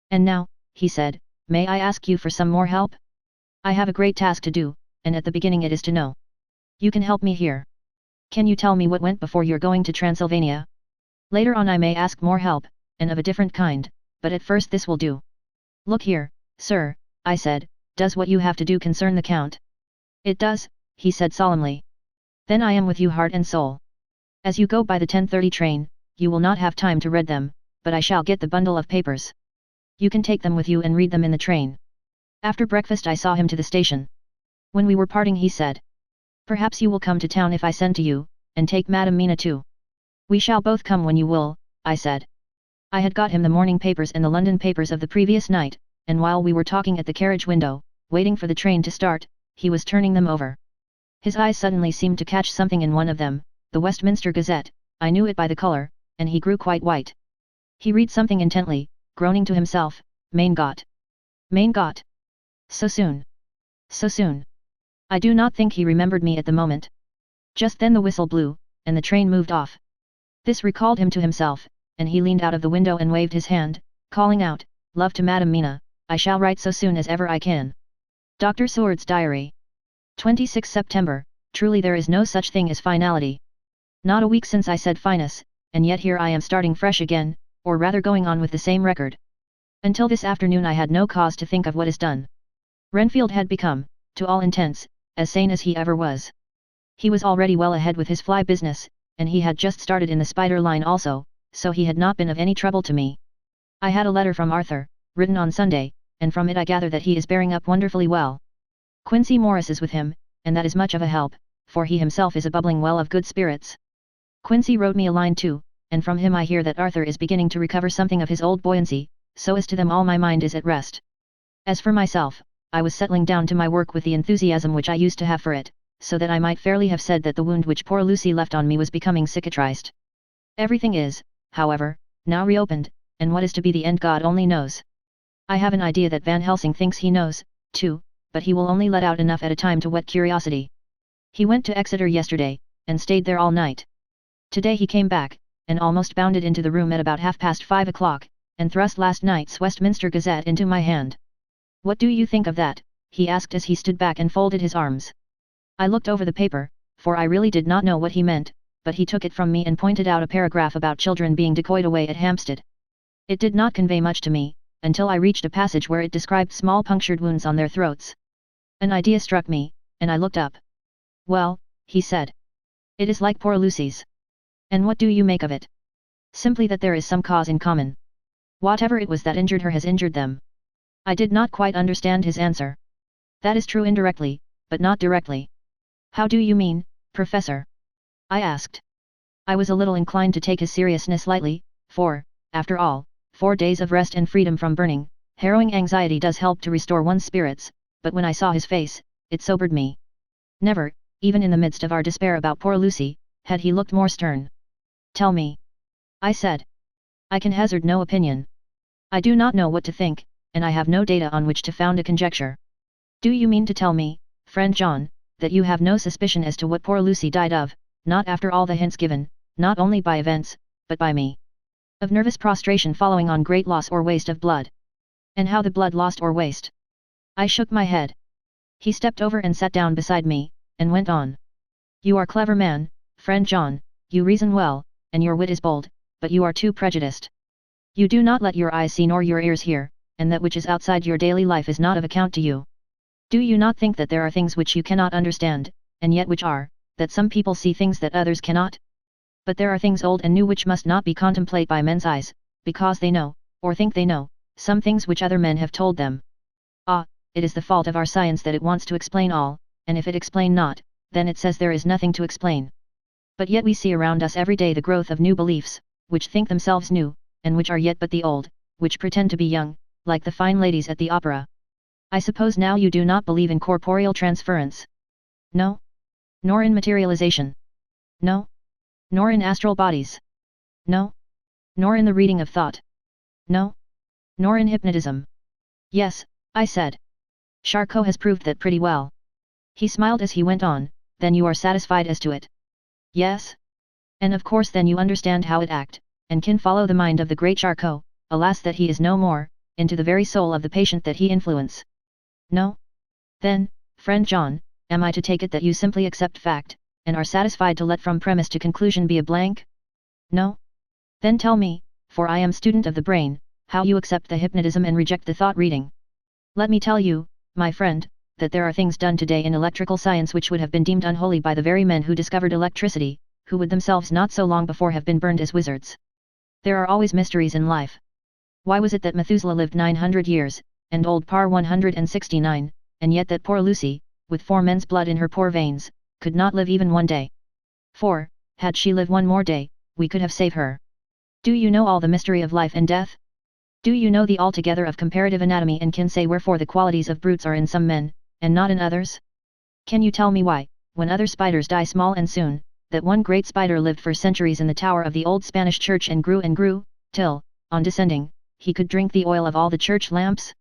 And now, he said, may I ask you for some more help? I have a great task to do, and at the beginning it is to know. You can help me here. Can you tell me what went before your going to Transylvania? Later on I may ask more help, and of a different kind, but at first this will do. Look here, sir, I said, does what you have to do concern the Count? It does, he said solemnly. Then I am with you heart and soul. As you go by the 10:30 train, you will not have time to read them, but I shall get the bundle of papers. You can take them with you and read them in the train. After breakfast I saw him to the station. When we were parting he said, perhaps you will come to town if I send to you, and take Madame Mina too. We shall both come when you will, I said. I had got him the morning papers and the London papers of the previous night, and while we were talking at the carriage window, waiting for the train to start, he was turning them over. His eyes suddenly seemed to catch something in one of them, the Westminster Gazette, I knew it by the colour, and he grew quite white. He read something intently, groaning to himself, Mein Gott. Mein Gott. So soon. So soon. I do not think he remembered me at the moment. Just then the whistle blew, and the train moved off. This recalled him to himself, and he leaned out of the window and waved his hand, calling out, love to Madame Mina, I shall write so soon as ever I can. Dr. Seward's Diary. 26 September, truly there is no such thing as finality. Not a week since I said finus, and yet here I am starting fresh again, or rather going on with the same record. Until this afternoon I had no cause to think of what is done. Renfield had become, to all intents, as sane as he ever was. He was already well ahead with his fly business, and he had just started in the spider line also, so he had not been of any trouble to me. I had a letter from Arthur, written on Sunday, and from it I gather that he is bearing up wonderfully well. Quincy Morris is with him, and that is much of a help, for he himself is a bubbling well of good spirits. Quincy wrote me a line too, and from him I hear that Arthur is beginning to recover something of his old buoyancy, so as to them all my mind is at rest. As for myself, I was settling down to my work with the enthusiasm which I used to have for it, so that I might fairly have said that the wound which poor Lucy left on me was becoming cicatrized. Everything is, however, now reopened, and what is to be the end God only knows. I have an idea that Van Helsing thinks he knows, too, but he will only let out enough at a time to whet curiosity. He went to Exeter yesterday, and stayed there all night. Today he came back, and almost bounded into the room at about 5:30 o'clock, and thrust last night's Westminster Gazette into my hand. What do you think of that, he asked as he stood back and folded his arms. I looked over the paper, for I really did not know what he meant, but he took it from me and pointed out a paragraph about children being decoyed away at Hampstead. It did not convey much to me, until I reached a passage where it described small punctured wounds on their throats. An idea struck me, and I looked up. Well, he said. It is like poor Lucy's. And what do you make of it? Simply that there is some cause in common. Whatever it was that injured her has injured them. I did not quite understand his answer. That is true indirectly, but not directly. How do you mean, Professor? I asked. I was a little inclined to take his seriousness lightly, for, after all, 4 days of rest and freedom from burning, harrowing anxiety does help to restore one's spirits, but when I saw his face, it sobered me. Never, even in the midst of our despair about poor Lucy, had he looked more stern. Tell me. I said. I can hazard no opinion. I do not know what to think, and I have no data on which to found a conjecture. Do you mean to tell me, friend John, that you have no suspicion as to what poor Lucy died of, not after all the hints given, not only by events, but by me? Of nervous prostration following on great loss or waste of blood. And how the blood lost or waste? I shook my head. He stepped over and sat down beside me, and went on. You are clever man, friend John, you reason well, and your wit is bold, but you are too prejudiced. You do not let your eyes see nor your ears hear, and that which is outside your daily life is not of account to you. Do you not think that there are things which you cannot understand, and yet which are, that some people see things that others cannot? But there are things old and new which must not be contemplated by men's eyes, because they know, or think they know, some things which other men have told them. Ah, it is the fault of our science that it wants to explain all, and if it explain not, then it says there is nothing to explain. But yet we see around us every day the growth of new beliefs, which think themselves new, and which are yet but the old, which pretend to be young, like the fine ladies at the opera. I suppose now you do not believe in corporeal transference? No? Nor in materialization? No? Nor in astral bodies? No? Nor in the reading of thought? No? Nor in hypnotism? Yes, I said. Charcot has proved that pretty well. He smiled as he went on. Then you are satisfied as to it? Yes? And of course then you understand how it act, and can follow the mind of the great Charcot, alas that he is no more, into the very soul of the patient that he influence. No? Then, friend John, am I to take it that you simply accept fact, and are satisfied to let from premise to conclusion be a blank? No? Then tell me, for I am student of the brain, how you accept the hypnotism and reject the thought reading. Let me tell you, my friend, that there are things done today in electrical science which would have been deemed unholy by the very men who discovered electricity, who would themselves not so long before have been burned as wizards. There are always mysteries in life. Why was it that Methuselah lived 900 years, and old Parr 169, and yet that poor Lucy, with 4 men's blood in her poor veins, could not live even 1 day? For, had she lived 1 more day, we could have saved her. Do you know all the mystery of life and death? Do you know the altogether of comparative anatomy and can say wherefore the qualities of brutes are in some men, and not in others? Can you tell me why, when other spiders die small and soon, that one great spider lived for centuries in the tower of the old Spanish church and grew, till, on descending, he could drink the oil of all the church lamps?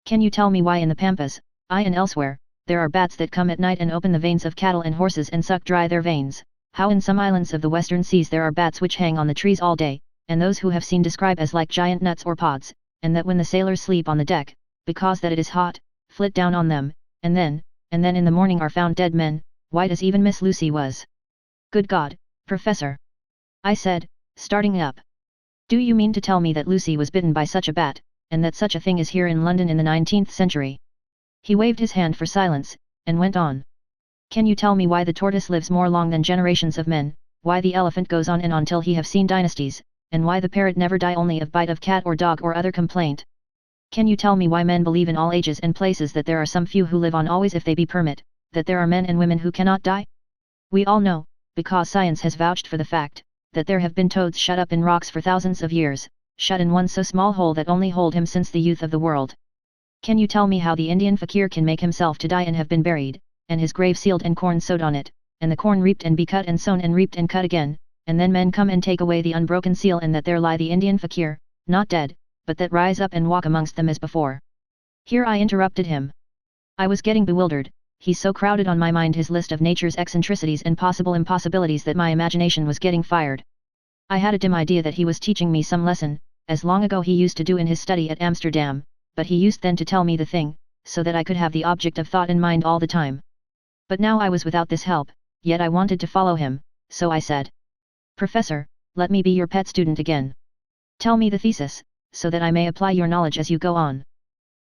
Can you tell me why in the pampas, and elsewhere, there are bats that come at night and open the veins of cattle and horses and suck dry their veins, how in some islands of the western seas there are bats which hang on the trees all day, and those who have seen describe as like giant nuts or pods, and that when the sailors sleep on the deck, because that it is hot, flit down on them, and then in the morning are found dead men, white as even Miss Lucy was. Good God, Professor! I said, starting up. Do you mean to tell me that Lucy was bitten by such a bat, and that such a thing is here in London in the 19th century? He waved his hand for silence, and went on. Can you tell me why the tortoise lives more long than generations of men, why the elephant goes on and on till he have seen dynasties, and why the parrot never die only of bite of cat or dog or other complaint? Can you tell me why men believe in all ages and places that there are some few who live on always if they be permit, that there are men and women who cannot die? We all know, because science has vouched for the fact, that there have been toads shut up in rocks for thousands of years, shut in one so small hole that only hold him since the youth of the world. Can you tell me how the Indian fakir can make himself to die and have been buried, and his grave sealed and corn sowed on it, and the corn reaped and be cut and sown and reaped and cut again, and then men come and take away the unbroken seal and that there lie the Indian fakir, not dead, but that rise up and walk amongst them as before? Here I interrupted him. I was getting bewildered, he so crowded on my mind his list of nature's eccentricities and possible impossibilities that my imagination was getting fired. I had a dim idea that he was teaching me some lesson, as long ago he used to do in his study at Amsterdam, but he used then to tell me the thing, so that I could have the object of thought in mind all the time. But now I was without this help, yet I wanted to follow him, so I said, "Professor, let me be your pet student again. Tell me the thesis, so that I may apply your knowledge as you go on.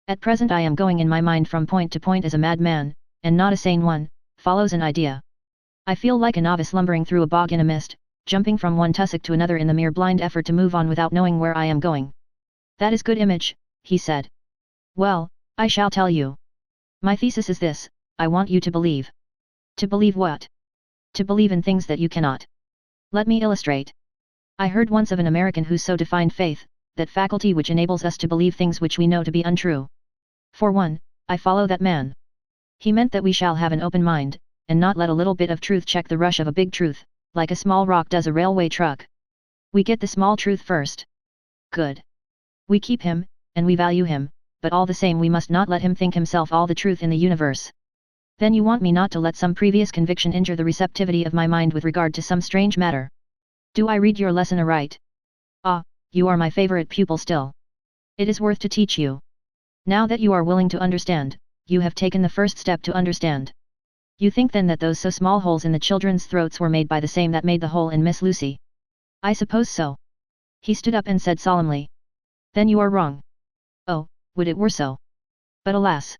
At present I am going in my mind from point to point as a madman, and not a sane one, follows an idea. I feel like a novice lumbering through a bog in a mist, jumping from one tussock to another in the mere blind effort to move on without knowing where I am going." "That is good image," he said. "Well, I shall tell you. My thesis is this: I want you to believe." "To believe what?" "To believe in things that you cannot. Let me illustrate. I heard once of an American who so defined faith, that faculty which enables us to believe things which we know to be untrue. For one, I follow that man. He meant that we shall have an open mind, and not let a little bit of truth check the rush of a big truth, like a small rock does a railway truck. We get the small truth first. Good. We keep him, and we value him, but all the same we must not let him think himself all the truth in the universe. Then you want me not to let some previous conviction injure the receptivity of my mind with regard to some strange matter. Do I read your lesson aright? Ah, you are my favorite pupil still. It is worth to teach you. Now that you are willing to understand, you have taken the first step to understand. You think then that those so small holes in the children's throats were made by the same that made the hole in Miss Lucy? I suppose so." He stood up and said solemnly. "Then you are wrong." "Oh, would it were so. But alas!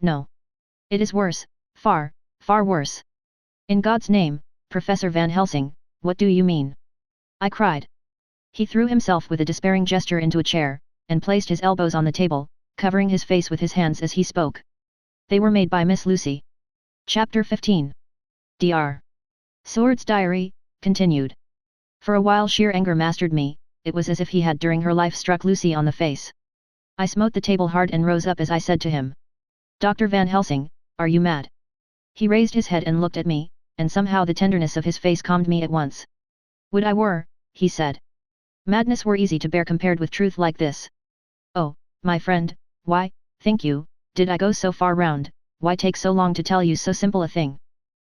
No. It is worse, far, far worse." "In God's name, Professor Van Helsing, what do you mean?" I cried. He threw himself with a despairing gesture into a chair, and placed his elbows on the table, covering his face with his hands as he spoke. "They were made by Miss Lucy." Chapter 15. Dr. Seward's diary, continued. For a while sheer anger mastered me. It was as if he had during her life struck Lucy on the face. I smote the table hard and rose up as I said to him, "Dr. Van Helsing, are you mad?" He raised his head and looked at me, and somehow the tenderness of his face calmed me at once. "Would I were," he said. "Madness were easy to bear compared with truth like this." "Oh, my friend, why, think you, did I go so far round, why take so long to tell you so simple a thing?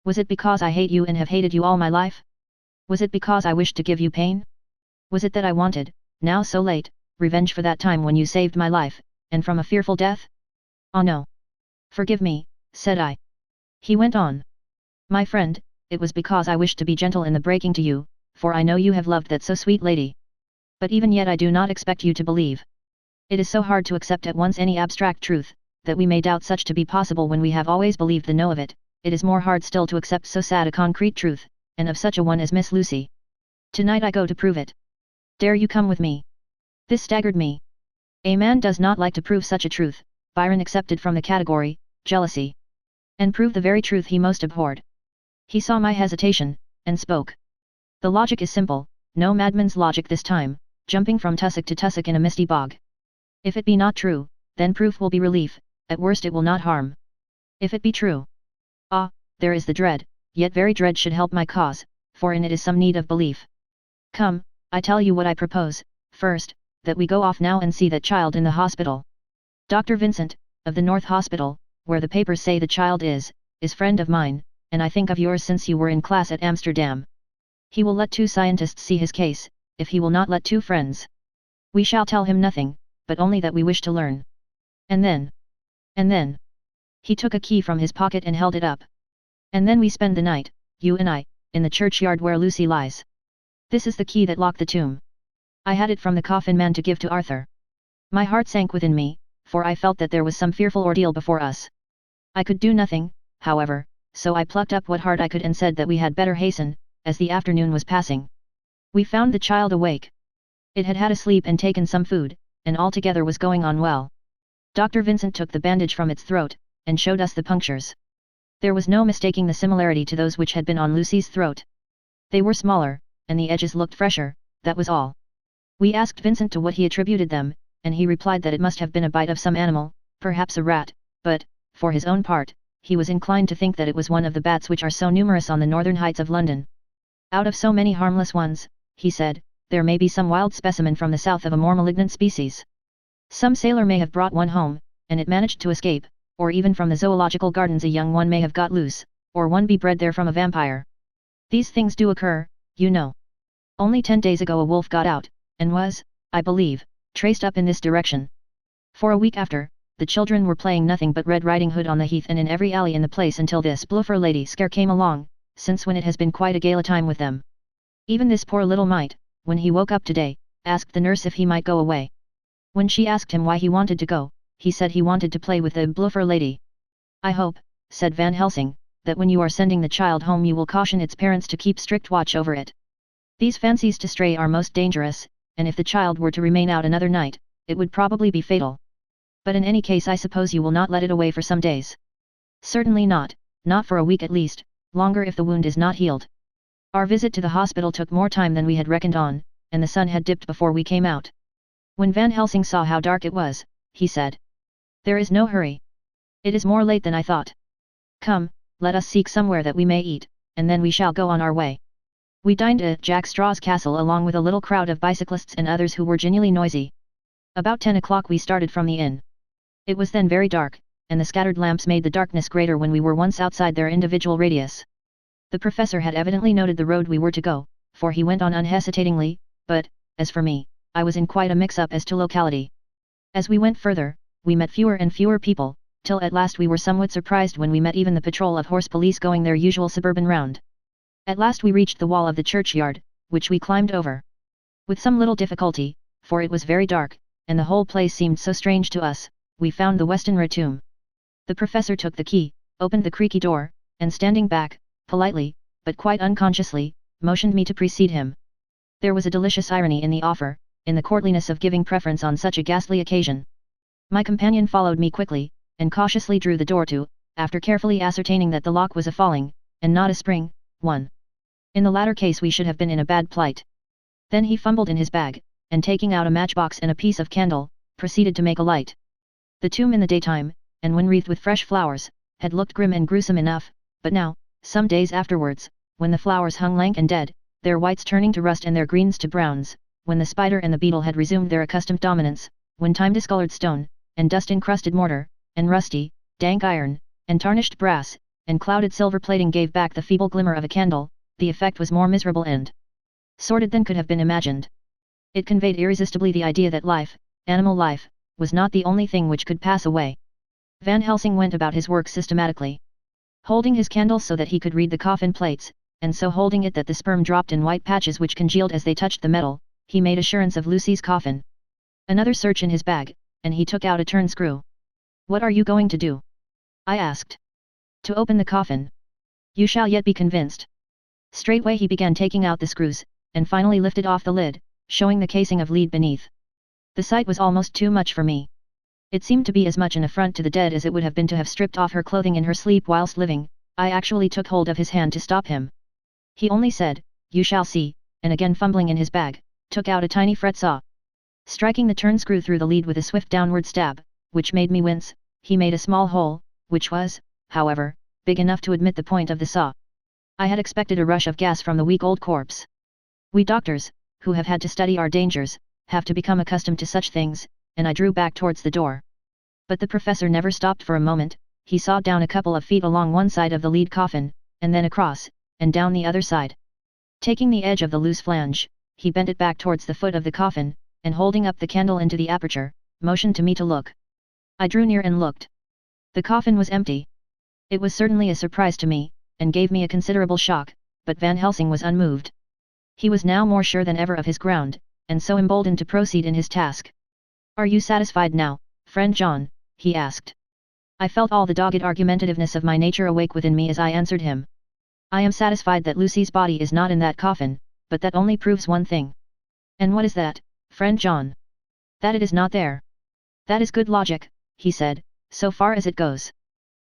Was it because I hate you and have hated you all my life? Was it because I wished to give you pain? Was it that I wanted, now so late, revenge for that time when you saved my life, and from a fearful death? Ah no. Forgive me," said I. He went on. "My friend, it was because I wished to be gentle in the breaking to you, for I know you have loved that so sweet lady. But even yet I do not expect you to believe. It is so hard to accept at once any abstract truth, that we may doubt such to be possible when we have always believed the know of it. It is more hard still to accept so sad a concrete truth, and of such a one as Miss Lucy. Tonight I go to prove it. Dare you come with me?" This staggered me. A man does not like to prove such a truth, Byron accepted from the category, jealousy. And prove the very truth he most abhorred. He saw my hesitation, and spoke. "The logic is simple, no madman's logic this time, jumping from tussock to tussock in a misty bog. If it be not true, then proof will be relief, at worst it will not harm. If it be true. Ah, there is the dread, yet very dread should help my cause, for in it is some need of belief. Come, I tell you what I propose, first, that we go off now and see that child in the hospital. Dr. Vincent, of the North Hospital, where the papers say the child is friend of mine, and I think of yours since you were in class at Amsterdam. He will let 2 scientists see his case, if he will not let 2 friends. We shall tell him nothing, but only that we wish to learn. And then. He took a key from his pocket and held it up. And then we spend the night, you and I, in the churchyard where Lucy lies. This is the key that locked the tomb. I had it from the coffin man to give to Arthur. My heart sank within me, for I felt that there was some fearful ordeal before us. I could do nothing, however, so I plucked up what heart I could and said that we had better hasten, as the afternoon was passing. We found the child awake. It had had a sleep and taken some food, and altogether was going on well. Dr. Vincent took the bandage from its throat, and showed us the punctures. There was no mistaking the similarity to those which had been on Lucy's throat. They were smaller, and the edges looked fresher, that was all. We asked Vincent to what he attributed them, and he replied that it must have been a bite of some animal, perhaps a rat, but, for his own part, he was inclined to think that it was one of the bats which are so numerous on the northern heights of London. Out of so many harmless ones, he said, there may be some wild specimen from the south of a more malignant species. Some sailor may have brought one home, and it managed to escape, or even from the zoological gardens a young one may have got loose, or one be bred there from a vampire. These things do occur, you know. Only 10 days ago a wolf got out, and was, I believe, traced up in this direction. For a week after, the children were playing nothing but Red Riding Hood on the heath and in every alley in the place until this bluffer lady scare came along, since when it has been quite a gala time with them. Even this poor little mite, when he woke up today, asked the nurse if he might go away. When she asked him why he wanted to go, he said he wanted to play with the bluffer lady. I hope, said Van Helsing, that when you are sending the child home you will caution its parents to keep strict watch over it. These fancies to stray are most dangerous, and if the child were to remain out another night, it would probably be fatal. But in any case I suppose you will not let it away for some days. Certainly not for a week at least, longer if the wound is not healed. Our visit to the hospital took more time than we had reckoned on, and the sun had dipped before we came out. When Van Helsing saw how dark it was, he said, "There is no hurry. It is more late than I thought. Come, let us seek somewhere that we may eat, and then we shall go on our way." We dined at Jack Straw's castle along with a little crowd of bicyclists and others who were genuinely noisy. About 10 o'clock we started from the inn. It was then very dark, and the scattered lamps made the darkness greater when we were once outside their individual radius. The professor had evidently noted the road we were to go, for he went on unhesitatingly, but, as for me, I was in quite a mix-up as to locality. As we went further, we met fewer and fewer people, till at last we were somewhat surprised when we met even the patrol of horse police going their usual suburban round. At last we reached the wall of the churchyard, which we climbed over. With some little difficulty, for it was very dark, and the whole place seemed so strange to us, we found the Westenra tomb. The professor took the key, opened the creaky door, and standing back, politely, but quite unconsciously, motioned me to precede him. There was a delicious irony in the offer, in the courtliness of giving preference on such a ghastly occasion. My companion followed me quickly, and cautiously drew the door to, after carefully ascertaining that the lock was a falling, and not a spring, one. In the latter case we should have been in a bad plight. Then he fumbled in his bag, and taking out a matchbox and a piece of candle, proceeded to make a light. The tomb in the daytime, and when wreathed with fresh flowers, had looked grim and gruesome enough, but now, some days afterwards, when the flowers hung lank and dead, their whites turning to rust and their greens to browns, when the spider and the beetle had resumed their accustomed dominance, when time-discolored stone, and dust-encrusted mortar, and rusty, dank iron, and tarnished brass, and clouded silver plating gave back the feeble glimmer of a candle, the effect was more miserable and sordid than could have been imagined. It conveyed irresistibly the idea that life, animal life, was not the only thing which could pass away. Van Helsing went about his work systematically, holding his candle so that he could read the coffin plates, and so holding it that the sperm dropped in white patches which congealed as they touched the metal. He made assurance of Lucy's coffin. Another search in his bag, and he took out a turn screw. "What are you going to do?" I asked. "To open the coffin. You shall yet be convinced." Straightway he began taking out the screws, and finally lifted off the lid, showing the casing of lead beneath. The sight was almost too much for me. It seemed to be as much an affront to the dead as it would have been to have stripped off her clothing in her sleep whilst living. I actually took hold of his hand to stop him. He only said, "You shall see," and again fumbling in his bag, took out a tiny fret saw. Striking the turn screw through the lead with a swift downward stab, which made me wince, he made a small hole, which was, however, big enough to admit the point of the saw. I had expected a rush of gas from the weak old corpse. We doctors, who have had to study our dangers, have to become accustomed to such things, and I drew back towards the door. But the professor never stopped for a moment. He sawed down a couple of feet along one side of the lead coffin, and then across, and down the other side. Taking the edge of the loose flange, he bent it back towards the foot of the coffin, and holding up the candle into the aperture, motioned to me to look. I drew near and looked. The coffin was empty. It was certainly a surprise to me, and gave me a considerable shock, but Van Helsing was unmoved. He was now more sure than ever of his ground, and so emboldened to proceed in his task. "Are you satisfied now, friend John?" he asked. I felt all the dogged argumentativeness of my nature awake within me as I answered him. "I am satisfied that Lucy's body is not in that coffin, but that only proves one thing." "And what is that, friend John?" "That it is not there." "That is good logic," he said, "so far as it goes.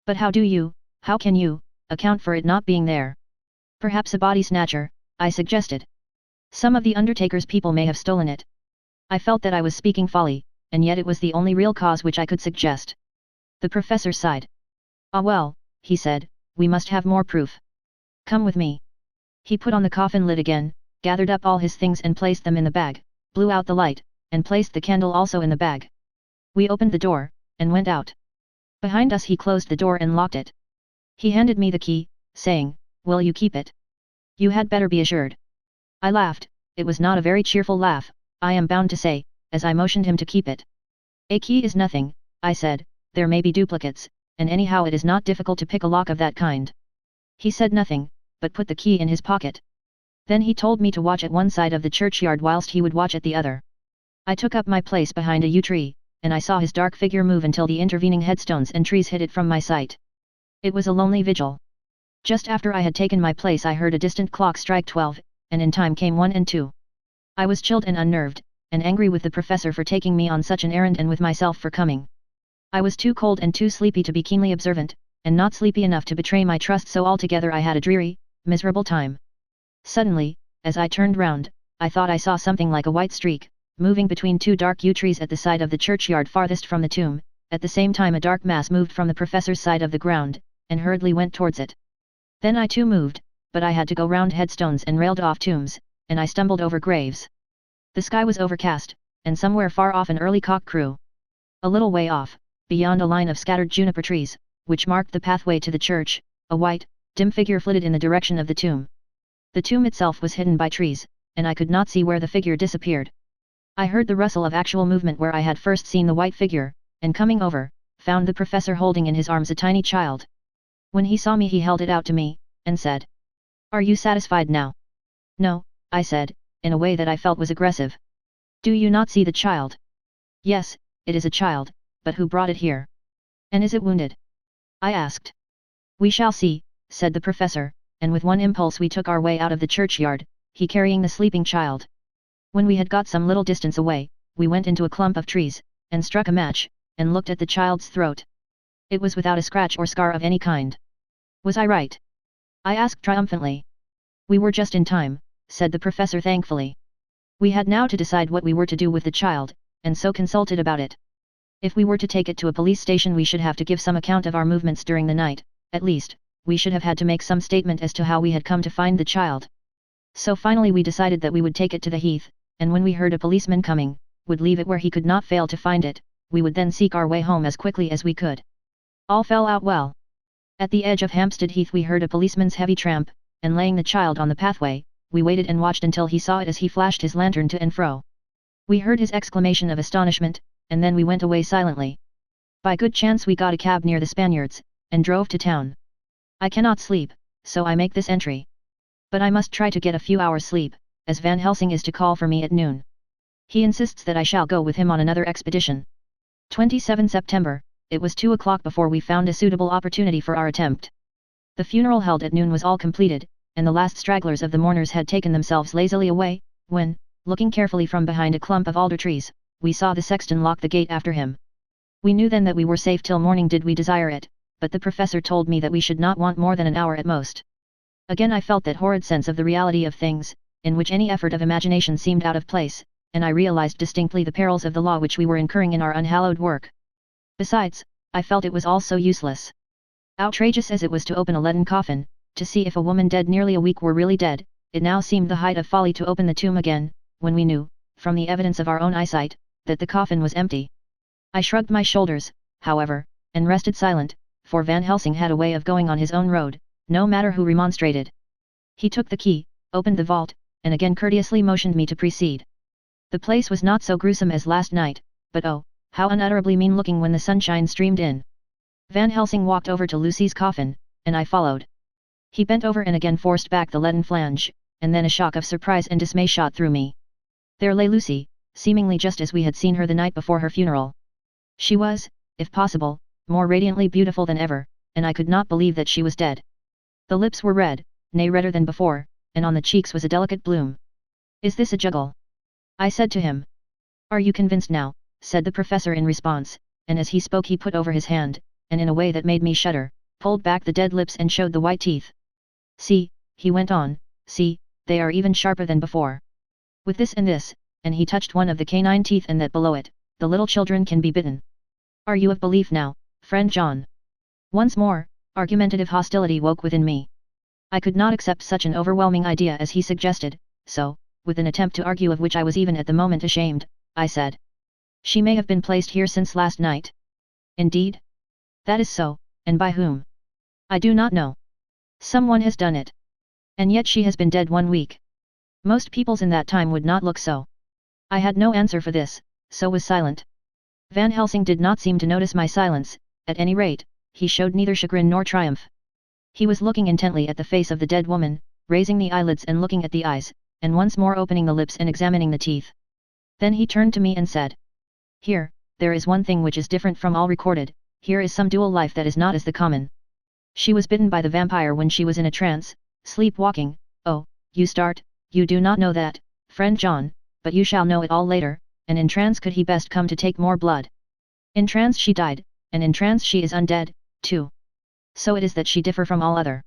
But how can you, account for it not being there?" "Perhaps a body snatcher," I suggested. "Some of the undertaker's people may have stolen it." I felt that I was speaking folly, and yet it was the only real cause which I could suggest. The professor sighed. "Ah well," he said, "we must have more proof. Come with me." He put on the coffin lid again, gathered up all his things and placed them in the bag, blew out the light, and placed the candle also in the bag. We opened the door, and went out. Behind us he closed the door and locked it. He handed me the key, saying, "Will you keep it? You had better be assured." I laughed. It was not a very cheerful laugh, I am bound to say, as I motioned him to keep it. "A key is nothing," I said, there may be duplicates, and anyhow it is not difficult to pick a lock of that kind. He said nothing, but put the key in his pocket. Then he told me to watch at one side of the churchyard whilst he would watch at the other. I took up my place behind a yew tree, and I saw his dark figure move until the intervening headstones and trees hid it from my sight. It was a lonely vigil. Just after I had taken my place I heard a distant clock strike 12, and in time came 1 and 2. I was chilled and unnerved, and angry with the professor for taking me on such an errand and with myself for coming. I was too cold and too sleepy to be keenly observant, and not sleepy enough to betray my trust, so altogether I had a dreary, miserable time. Suddenly, as I turned round, I thought I saw something like a white streak, moving between 2 dark yew trees at the side of the churchyard farthest from the tomb. At the same time a dark mass moved from the professor's side of the ground, and hurriedly went towards it. Then I too moved, but I had to go round headstones and railed off tombs, and I stumbled over graves. The sky was overcast, and somewhere far off an early cock crew. A little way off, beyond a line of scattered juniper trees, which marked the pathway to the church, a white, dim figure flitted in the direction of the tomb. The tomb itself was hidden by trees, and I could not see where the figure disappeared. I heard the rustle of actual movement where I had first seen the white figure, and coming over, found the professor holding in his arms a tiny child. When he saw me he held it out to me, and said, "Are you satisfied now?" "No," I said, in a way that I felt was aggressive. "Do you not see the child?" "Yes, it is a child, but who brought it here? And is it wounded?" I asked. "We shall see," said the professor, and with one impulse we took our way out of the churchyard, he carrying the sleeping child. When we had got some little distance away, we went into a clump of trees, and struck a match, and looked at the child's throat. It was without a scratch or scar of any kind. "Was I right?" I asked triumphantly. "We were just in time," said the professor thankfully. We had now to decide what we were to do with the child, and so consulted about it. If we were to take it to a police station we should have to give some account of our movements during the night. At least, we should have had to make some statement as to how we had come to find the child. So finally we decided that we would take it to the heath, and when we heard a policeman coming, would leave it where he could not fail to find it. We would then seek our way home as quickly as we could. All fell out well. At the edge of Hampstead Heath we heard a policeman's heavy tramp, and laying the child on the pathway, we waited and watched until he saw it as he flashed his lantern to and fro. We heard his exclamation of astonishment, and then we went away silently. By good chance we got a cab near the Spaniards, and drove to town. I cannot sleep, so I make this entry. But I must try to get a few hours sleep, as Van Helsing is to call for me at noon. He insists that I shall go with him on another expedition. 27 September, it was 2 o'clock before we found a suitable opportunity for our attempt. The funeral held at noon was all completed, and the last stragglers of the mourners had taken themselves lazily away, when, looking carefully from behind a clump of alder trees, we saw the sexton lock the gate after him. We knew then that we were safe till morning did we desire it, but the professor told me that we should not want more than an hour at most. Again I felt that horrid sense of the reality of things, in which any effort of imagination seemed out of place, and I realized distinctly the perils of the law which we were incurring in our unhallowed work. Besides, I felt it was all so useless. Outrageous as it was to open a leaden coffin, to see if a woman dead nearly a week were really dead, it now seemed the height of folly to open the tomb again, when we knew, from the evidence of our own eyesight, that the coffin was empty. I shrugged my shoulders, however, and rested silent, for Van Helsing had a way of going on his own road, no matter who remonstrated. He took the key, opened the vault, and again courteously motioned me to precede. The place was not so gruesome as last night, but oh, how unutterably mean-looking when the sunshine streamed in. Van Helsing walked over to Lucy's coffin, and I followed. He bent over and again forced back the leaden flange, and then a shock of surprise and dismay shot through me. There lay Lucy, seemingly just as we had seen her the night before her funeral. She was, if possible, more radiantly beautiful than ever, and I could not believe that she was dead. The lips were red, nay redder than before, and on the cheeks was a delicate bloom. "Is this a juggle?" I said to him. "Are you convinced now?" said the professor in response, and as he spoke he put over his hand, and in a way that made me shudder, pulled back the dead lips and showed the white teeth. "See," he went on, "see, they are even sharper than before. With this, and he touched one of the canine teeth and that below it, the little children can be bitten. Are you of belief now, friend John?" Once more, argumentative hostility woke within me. I could not accept such an overwhelming idea as he suggested, so, with an attempt to argue of which I was even at the moment ashamed, I said, "She may have been placed here since last night." "Indeed? That is so, and by whom?" "I do not know. Someone has done it. And yet she has been dead 1 week. Most peoples in that time would not look so." I had no answer for this, so was silent. Van Helsing did not seem to notice my silence, At any rate, he showed neither chagrin nor triumph. He was looking intently at the face of the dead woman, raising the eyelids and looking at the eyes, and once more opening the lips and examining the teeth. Then he turned to me and said, "Here, there is one thing which is different from all recorded, here is some dual life that is not as the common. She was bitten by the vampire when she was in a trance, sleepwalking. Oh, you do not know that, friend John, but you shall know it all later, and in trance could he best come to take more blood. In trance she died, and in trance she is undead, too. So it is that she differ from all other.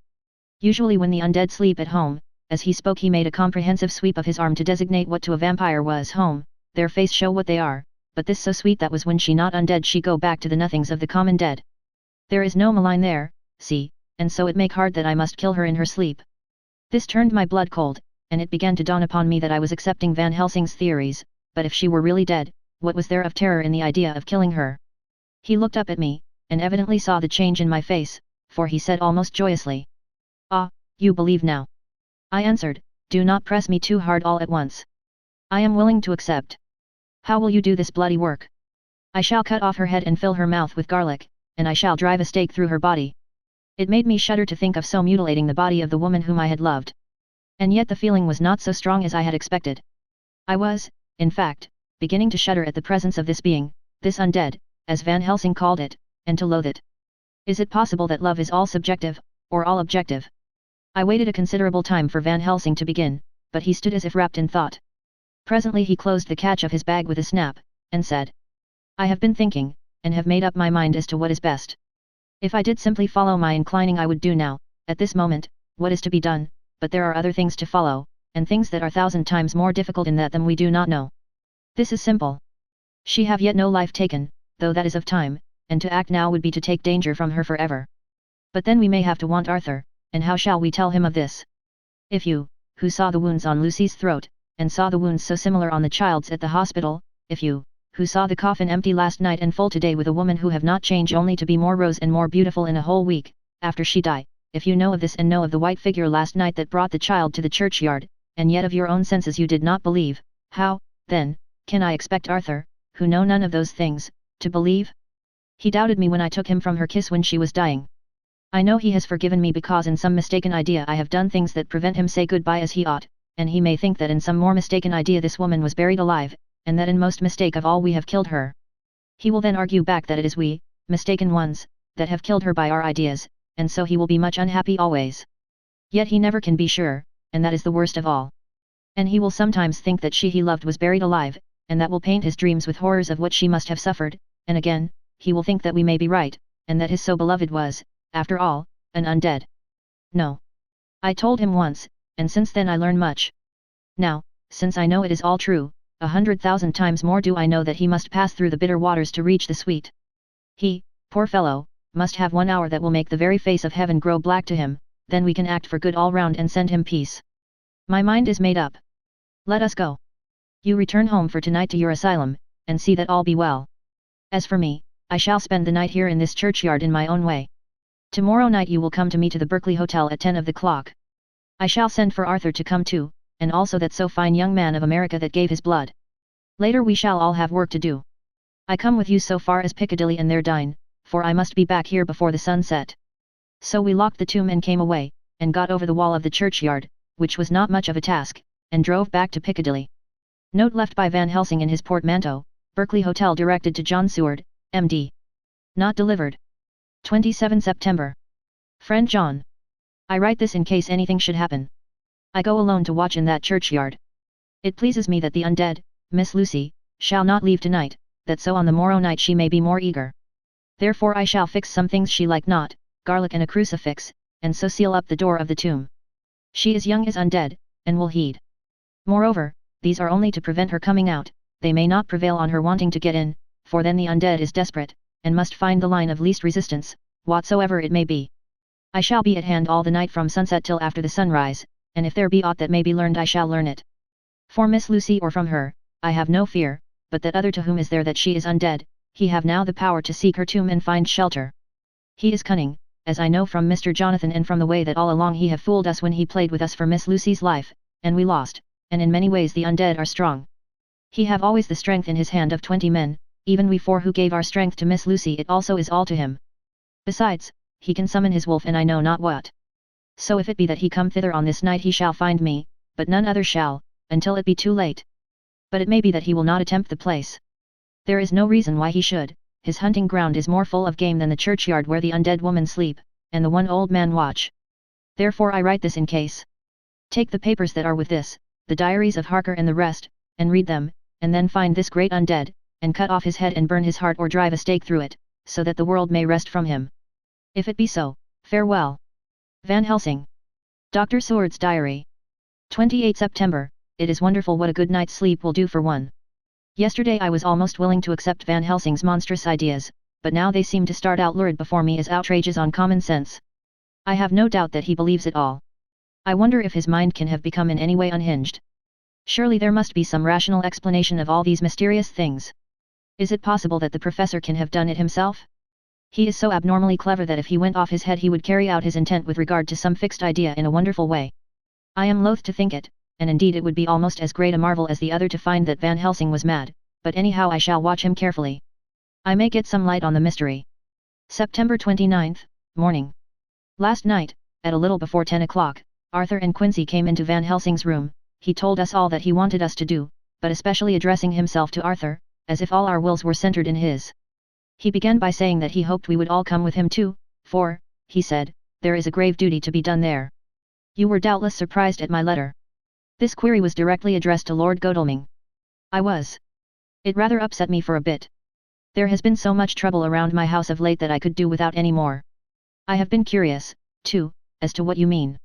Usually when the undead sleep at home," as he spoke he made a comprehensive sweep of his arm to designate what to a vampire was home, "their face show what they are, but this so sweet that was when she not undead she go back to the nothings of the common dead. There is no malign there, see, and so it make hard that I must kill her in her sleep." This turned my blood cold, and it began to dawn upon me that I was accepting Van Helsing's theories, but if she were really dead, what was there of terror in the idea of killing her? He looked up at me, and evidently saw the change in my face, for he said almost joyously, "Ah, you believe now." I answered, "Do not press me too hard all at once. I am willing to accept. How will you do this bloody work?" "I shall cut off her head and fill her mouth with garlic, and I shall drive a stake through her body." It made me shudder to think of so mutilating the body of the woman whom I had loved. And yet the feeling was not so strong as I had expected. I was, in fact, beginning to shudder at the presence of this being, this undead, as Van Helsing called it, and to loathe it. Is it possible that love is all subjective, or all objective? I waited a considerable time for Van Helsing to begin, but he stood as if wrapped in thought. Presently he closed the catch of his bag with a snap, and said, "I have been thinking, and have made up my mind as to what is best. If I did simply follow my inclining I would do now, at this moment, what is to be done, but there are other things to follow, and things that are 1,000 times more difficult in that than we do not know. This is simple. She have yet no life taken, though that is of time, and to act now would be to take danger from her forever. But then we may have to want Arthur, and how shall we tell him of this? If you, who saw the wounds on Lucy's throat, and saw the wounds so similar on the child's at the hospital, if you, who saw the coffin empty last night and full today with a woman who have not changed only to be more rose and more beautiful in a whole week, after she die, if you know of this and know of the white figure last night that brought the child to the churchyard, and yet of your own senses you did not believe, how, then, can I expect Arthur, who know none of those things, to believe? He doubted me when I took him from her kiss when she was dying. I know he has forgiven me because in some mistaken idea I have done things that prevent him say goodbye as he ought, and he may think that in some more mistaken idea this woman was buried alive, and that in most mistake of all we have killed her. He will then argue back that it is we, mistaken ones, that have killed her by our ideas, and so he will be much unhappy always. Yet he never can be sure, and that is the worst of all. And he will sometimes think that she he loved was buried alive, and that will paint his dreams with horrors of what she must have suffered, and again, he will think that we may be right, and that his so beloved was, after all, an undead. No. I told him once, and since then I learn much. Now, since I know it is all true, 100,000 times more do I know that he must pass through the bitter waters to reach the sweet. He, poor fellow, must have 1 hour that will make the very face of heaven grow black to him, then we can act for good all round and send him peace. My mind is made up. Let us go. You return home for tonight to your asylum, and see that all be well. As for me, I shall spend the night here in this churchyard in my own way. Tomorrow night you will come to me to the Berkeley Hotel at 10 of the clock. I shall send for Arthur to come too, and also that so fine young man of America that gave his blood. Later we shall all have work to do. I come with you so far as Piccadilly and there dine, for I must be back here before the sun set." So we locked the tomb and came away, and got over the wall of the churchyard, which was not much of a task, and drove back to Piccadilly. Note left by Van Helsing in his portmanteau, Berkeley Hotel directed to John Seward, M.D. Not delivered. 27 September. Friend John. I write this in case anything should happen. I go alone to watch in that churchyard. It pleases me that the undead, Miss Lucy, shall not leave tonight, that so on the morrow night she may be more eager. Therefore I shall fix some things she like not, garlic and a crucifix, and so seal up the door of the tomb. She is young as undead, and will heed. Moreover, these are only to prevent her coming out, they may not prevail on her wanting to get in, for then the undead is desperate, and must find the line of least resistance, whatsoever it may be. I shall be at hand all the night from sunset till after the sunrise, and if there be aught that may be learned I shall learn it. For Miss Lucy or from her, I have no fear, but that other to whom is there that she is undead, he have now the power to seek her tomb and find shelter. He is cunning, as I know from Mr. Jonathan and from the way that all along he have fooled us when he played with us for Miss Lucy's life, and we lost, and in many ways the undead are strong. He have always the strength in his hand of 20 men, even we 4 who gave our strength to Miss Lucy it also is all to him, Besides, he can summon his wolf and I know not what. So if it be that he come thither on this night he shall find me, but none other shall, until it be too late. But it may be that he will not attempt the place. There is no reason why he should, his hunting ground is more full of game than the churchyard where the undead woman sleep, and the one old man watch. Therefore I write this in case. Take the papers that are with this, the diaries of Harker and the rest, and read them, and then find this great undead, and cut off his head and burn his heart or drive a stake through it, so that the world may rest from him. If it be so, farewell. Van Helsing. Dr. Seward's Diary. 28 September, it is wonderful what a good night's sleep will do for one. Yesterday I was almost willing to accept Van Helsing's monstrous ideas, but now they seem to start out lurid before me as outrages on common sense. I have no doubt that he believes it all. I wonder if his mind can have become in any way unhinged. Surely there must be some rational explanation of all these mysterious things. Is it possible that the professor can have done it himself? He is so abnormally clever that if he went off his head he would carry out his intent with regard to some fixed idea in a wonderful way. I am loath to think it, and indeed it would be almost as great a marvel as the other to find that Van Helsing was mad, but anyhow I shall watch him carefully. I may get some light on the mystery. September 29th, morning. Last night, at a little before 10 o'clock, Arthur and Quincy came into Van Helsing's room. He told us all that he wanted us to do, but especially addressing himself to Arthur, as if all our wills were centered in his. He began by saying that he hoped we would all come with him too, for, he said, there is a grave duty to be done there. You were doubtless surprised at my letter. This query was directly addressed to Lord Godalming. I was. It rather upset me for a bit. There has been so much trouble around my house of late that I could do without any more. I have been curious, too, as to what you mean.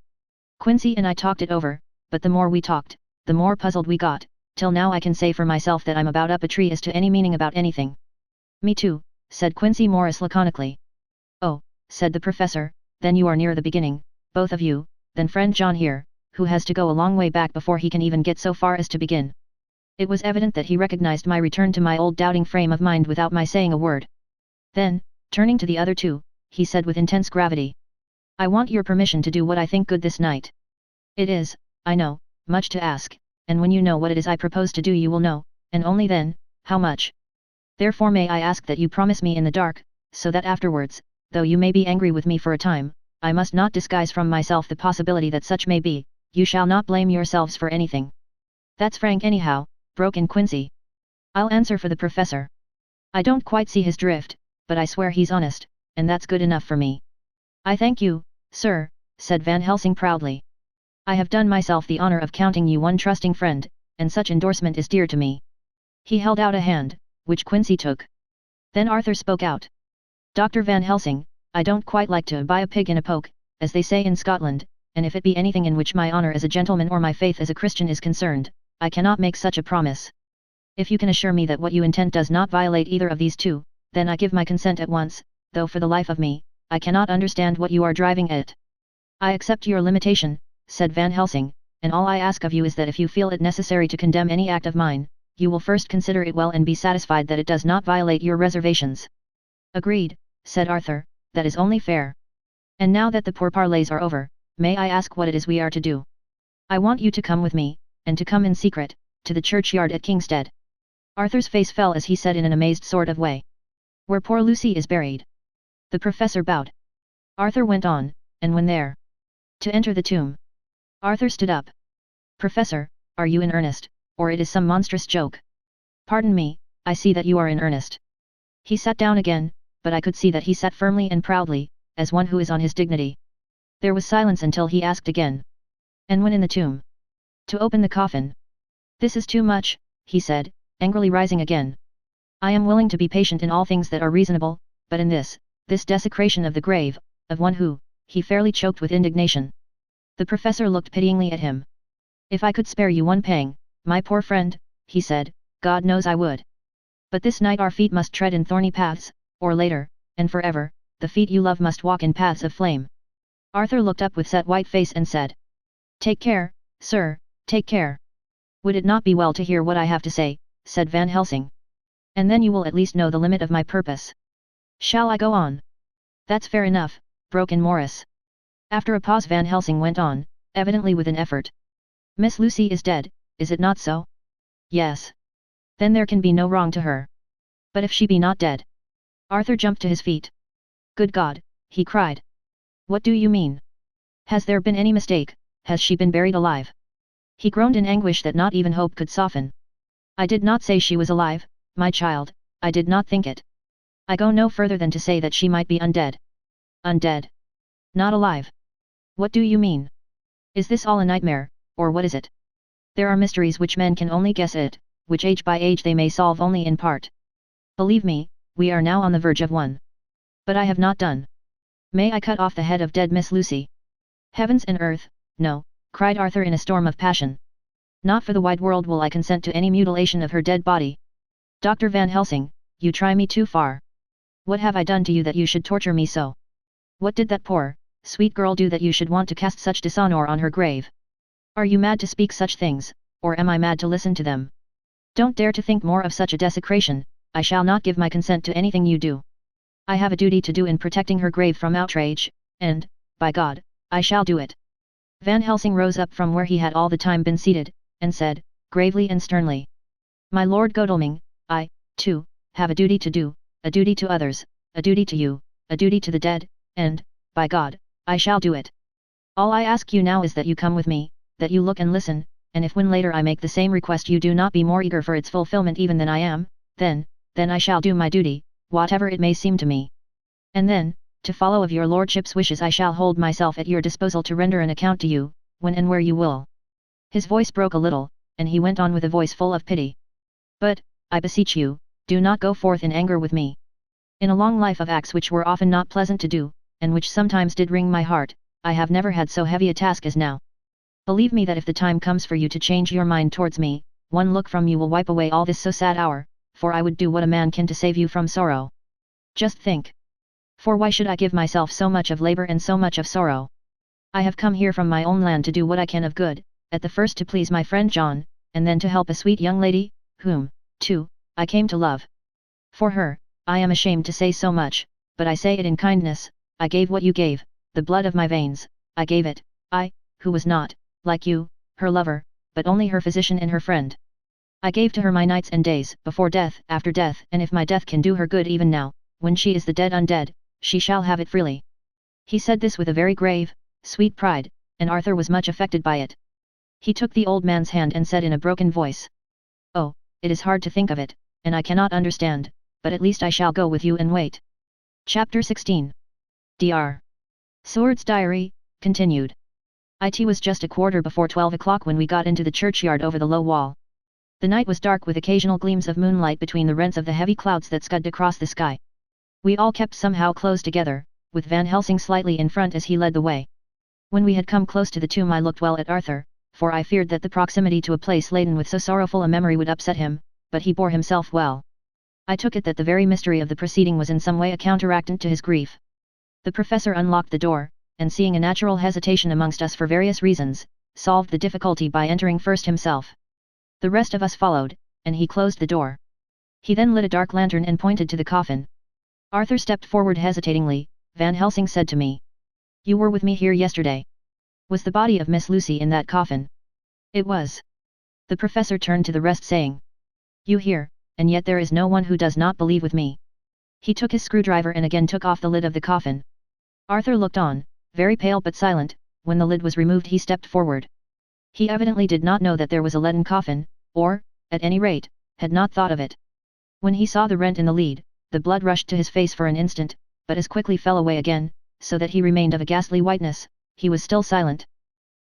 Quincy and I talked it over, but the more we talked, the more puzzled we got, till now I can say for myself that I'm about up a tree as to any meaning about anything. Me too, said Quincy Morris laconically. Oh, said the professor, then you are near the beginning, both of you, then friend John here, who has to go a long way back before he can even get so far as to begin. It was evident that he recognized my return to my old doubting frame of mind without my saying a word. Then, turning to the other two, he said with intense gravity. I want your permission to do what I think good this night. It is, I know, much to ask, and when you know what it is I propose to do you will know, and only then, how much. Therefore may I ask that you promise me in the dark, so that afterwards, though you may be angry with me for a time, I must not disguise from myself the possibility that such may be, you shall not blame yourselves for anything. That's frank anyhow, broke in Quincy. I'll answer for the professor. I don't quite see his drift, but I swear he's honest, and that's good enough for me. I thank you, sir, said Van Helsing proudly. I have done myself the honor of counting you one trusting friend, and such endorsement is dear to me. He held out a hand, which Quincy took. Then Arthur spoke out. Dr. Van Helsing, I don't quite like to buy a pig in a poke, as they say in Scotland, and if it be anything in which my honor as a gentleman or my faith as a Christian is concerned, I cannot make such a promise. If you can assure me that what you intend does not violate either of these two, then I give my consent at once, though for the life of me, I cannot understand what you are driving at. I accept your limitation, said Van Helsing, and all I ask of you is that if you feel it necessary to condemn any act of mine, you will first consider it well and be satisfied that it does not violate your reservations. Agreed, said Arthur, that is only fair. And now that the pourparlers are over, may I ask what it is we are to do? I want you to come with me, and to come in secret, to the churchyard at Kingstead. Arthur's face fell as he said in an amazed sort of way. Where poor Lucy is buried. The professor bowed. Arthur went on, and when there? To enter the tomb. Arthur stood up. Professor, are you in earnest, or it is some monstrous joke? Pardon me, I see that you are in earnest. He sat down again, but I could see that he sat firmly and proudly, as one who is on his dignity. There was silence until he asked again. And when in the tomb? To open the coffin. This is too much, he said, angrily rising again. I am willing to be patient in all things that are reasonable, but in this desecration of the grave, of one who, he fairly choked with indignation. The professor looked pityingly at him. If I could spare you one pang, my poor friend, he said, God knows I would. But this night our feet must tread in thorny paths, or later, and forever, the feet you love must walk in paths of flame. Arthur looked up with set white face and said. Take care, sir, take care. Would it not be well to hear what I have to say, said Van Helsing. And then you will at least know the limit of my purpose. Shall I go on? That's fair enough, broke in Morris. After a pause Van Helsing went on, evidently with an effort. Miss Lucy is dead, is it not so? Yes. Then there can be no wrong to her. But if she be not dead? Arthur jumped to his feet. Good God, he cried. What do you mean? Has there been any mistake? Has she been buried alive? He groaned in anguish that not even hope could soften. I did not say she was alive, my child, I did not think it. I go no further than to say that she might be undead. Undead? Not alive. What do you mean? Is this all a nightmare, or what is it? There are mysteries which men can only guess at, which age by age they may solve only in part. Believe me, we are now on the verge of one. But I have not done. May I cut off the head of dead Miss Lucy? Heavens and earth, no, cried Arthur in a storm of passion. Not for the wide world will I consent to any mutilation of her dead body. Dr. Van Helsing, you try me too far. What have I done to you that you should torture me so? What did that poor, sweet girl do that you should want to cast such dishonor on her grave? Are you mad to speak such things, or am I mad to listen to them? Don't dare to think more of such a desecration, I shall not give my consent to anything you do. I have a duty to do in protecting her grave from outrage, and, by God, I shall do it. Van Helsing rose up from where he had all the time been seated, and said, gravely and sternly. My Lord Godalming, I, too, have a duty to do, a duty to others, a duty to you, a duty to the dead, and, by God, I shall do it. All I ask you now is that you come with me, that you look and listen, and if when later I make the same request you do not be more eager for its fulfillment even than I am, then I shall do my duty, whatever it may seem to me. And then, to follow of your lordship's wishes I shall hold myself at your disposal to render an account to you, when and where you will. His voice broke a little, and he went on with a voice full of pity. But, I beseech you, do not go forth in anger with me. In a long life of acts which were often not pleasant to do, and which sometimes did wring my heart, I have never had so heavy a task as now. Believe me that if the time comes for you to change your mind towards me, one look from you will wipe away all this so sad hour, for I would do what a man can to save you from sorrow. Just think. For why should I give myself so much of labor and so much of sorrow? I have come here from my own land to do what I can of good, at the first to please my friend John, and then to help a sweet young lady, whom, too, I came to love. For her, I am ashamed to say so much, but I say it in kindness, I gave what you gave, the blood of my veins, I gave it, I, who was not, like you, her lover, but only her physician and her friend. I gave to her my nights and days, before death, after death, and if my death can do her good even now, when she is the dead undead, she shall have it freely. He said this with a very grave, sweet pride, and Arthur was much affected by it. He took the old man's hand and said in a broken voice, Oh, it is hard to think of it, and I cannot understand, but at least I shall go with you and wait. Chapter 16. Dr. Seward's Diary, continued. It was just a quarter before 12 o'clock when we got into the churchyard over the low wall. The night was dark with occasional gleams of moonlight between the rents of the heavy clouds that scudded across the sky. We all kept somehow close together, with Van Helsing slightly in front as he led the way. When we had come close to the tomb I looked well at Arthur, for I feared that the proximity to a place laden with so sorrowful a memory would upset him, but he bore himself well. I took it that the very mystery of the proceeding was in some way a counteractant to his grief. The professor unlocked the door, and seeing a natural hesitation amongst us for various reasons, solved the difficulty by entering first himself. The rest of us followed, and he closed the door. He then lit a dark lantern and pointed to the coffin. Arthur stepped forward hesitatingly. Van Helsing said to me, You were with me here yesterday. Was the body of Miss Lucy in that coffin? It was. The professor turned to the rest saying, You hear, and yet there is no one who does not believe with me. He took his screwdriver and again took off the lid of the coffin. Arthur looked on, very pale but silent. When the lid was removed he stepped forward. He evidently did not know that there was a leaden coffin, or, at any rate, had not thought of it. When he saw the rent in the lid, the blood rushed to his face for an instant, but as quickly fell away again, so that he remained of a ghastly whiteness. He was still silent.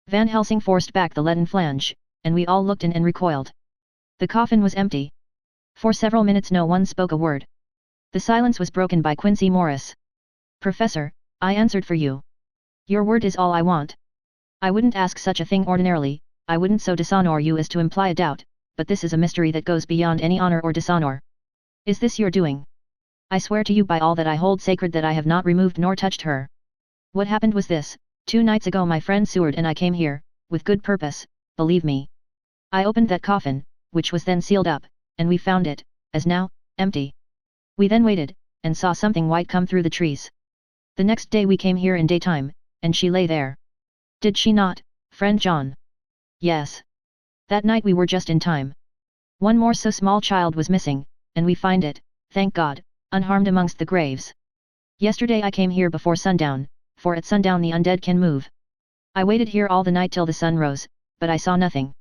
Van Helsing forced back the leaden flange, and we all looked in and recoiled. The coffin was empty. For several minutes no one spoke a word. The silence was broken by Quincy Morris. Professor, I answered for you. Your word is all I want. I wouldn't ask such a thing ordinarily, I wouldn't so dishonor you as to imply a doubt, but this is a mystery that goes beyond any honor or dishonor. Is this your doing? I swear to you by all that I hold sacred that I have not removed nor touched her. What happened was this: 2 nights ago my friend Seward and I came here, with good purpose, believe me. I opened that coffin, which was then sealed up, and we found it, as now, empty. We then waited, and saw something white come through the trees. The next day we came here in daytime, and she lay there. Did she not, friend John? Yes. That night we were just in time. One more so small child was missing, and we find it, thank God, unharmed amongst the graves. Yesterday I came here before sundown, for at sundown the undead can move. I waited here all the night till the sun rose, but I saw nothing.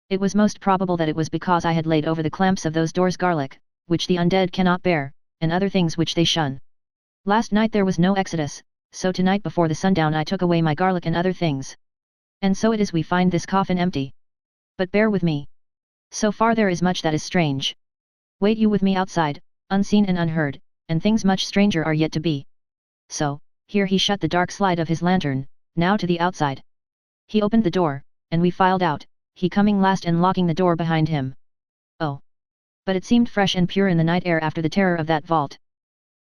It was most probable that it was because I had laid over the clamps of those doors garlic, which the undead cannot bear, and other things which they shun. Last night there was no exodus, so tonight before the sundown I took away my garlic and other things. And so it is we find this coffin empty. But bear with me. So far there is much that is strange. Wait you with me outside, unseen and unheard, and things much stranger are yet to be. So, here he shut the dark slide of his lantern, now to the outside. He opened the door, and we filed out, he coming last and locking the door behind him. Oh! But it seemed fresh and pure in the night air after the terror of that vault.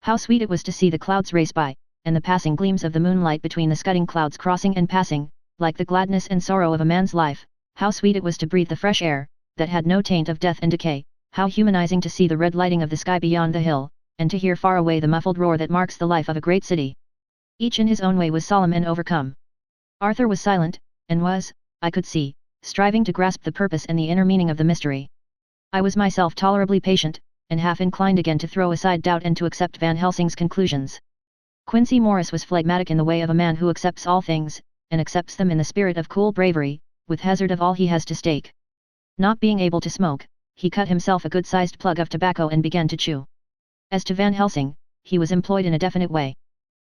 How sweet it was to see the clouds race by, and the passing gleams of the moonlight between the scudding clouds crossing and passing, like the gladness and sorrow of a man's life. How sweet it was to breathe the fresh air, that had no taint of death and decay. How humanizing to see the red lighting of the sky beyond the hill, and to hear far away the muffled roar that marks the life of a great city. Each in his own way was solemn and overcome. Arthur was silent, and was, I could see, striving to grasp the purpose and the inner meaning of the mystery. I was myself tolerably patient, and half inclined again to throw aside doubt and to accept Van Helsing's conclusions. Quincy Morris was phlegmatic in the way of a man who accepts all things, and accepts them in the spirit of cool bravery, with hazard of all he has to stake. Not being able to smoke, he cut himself a good-sized plug of tobacco and began to chew. As to Van Helsing, he was employed in a definite way.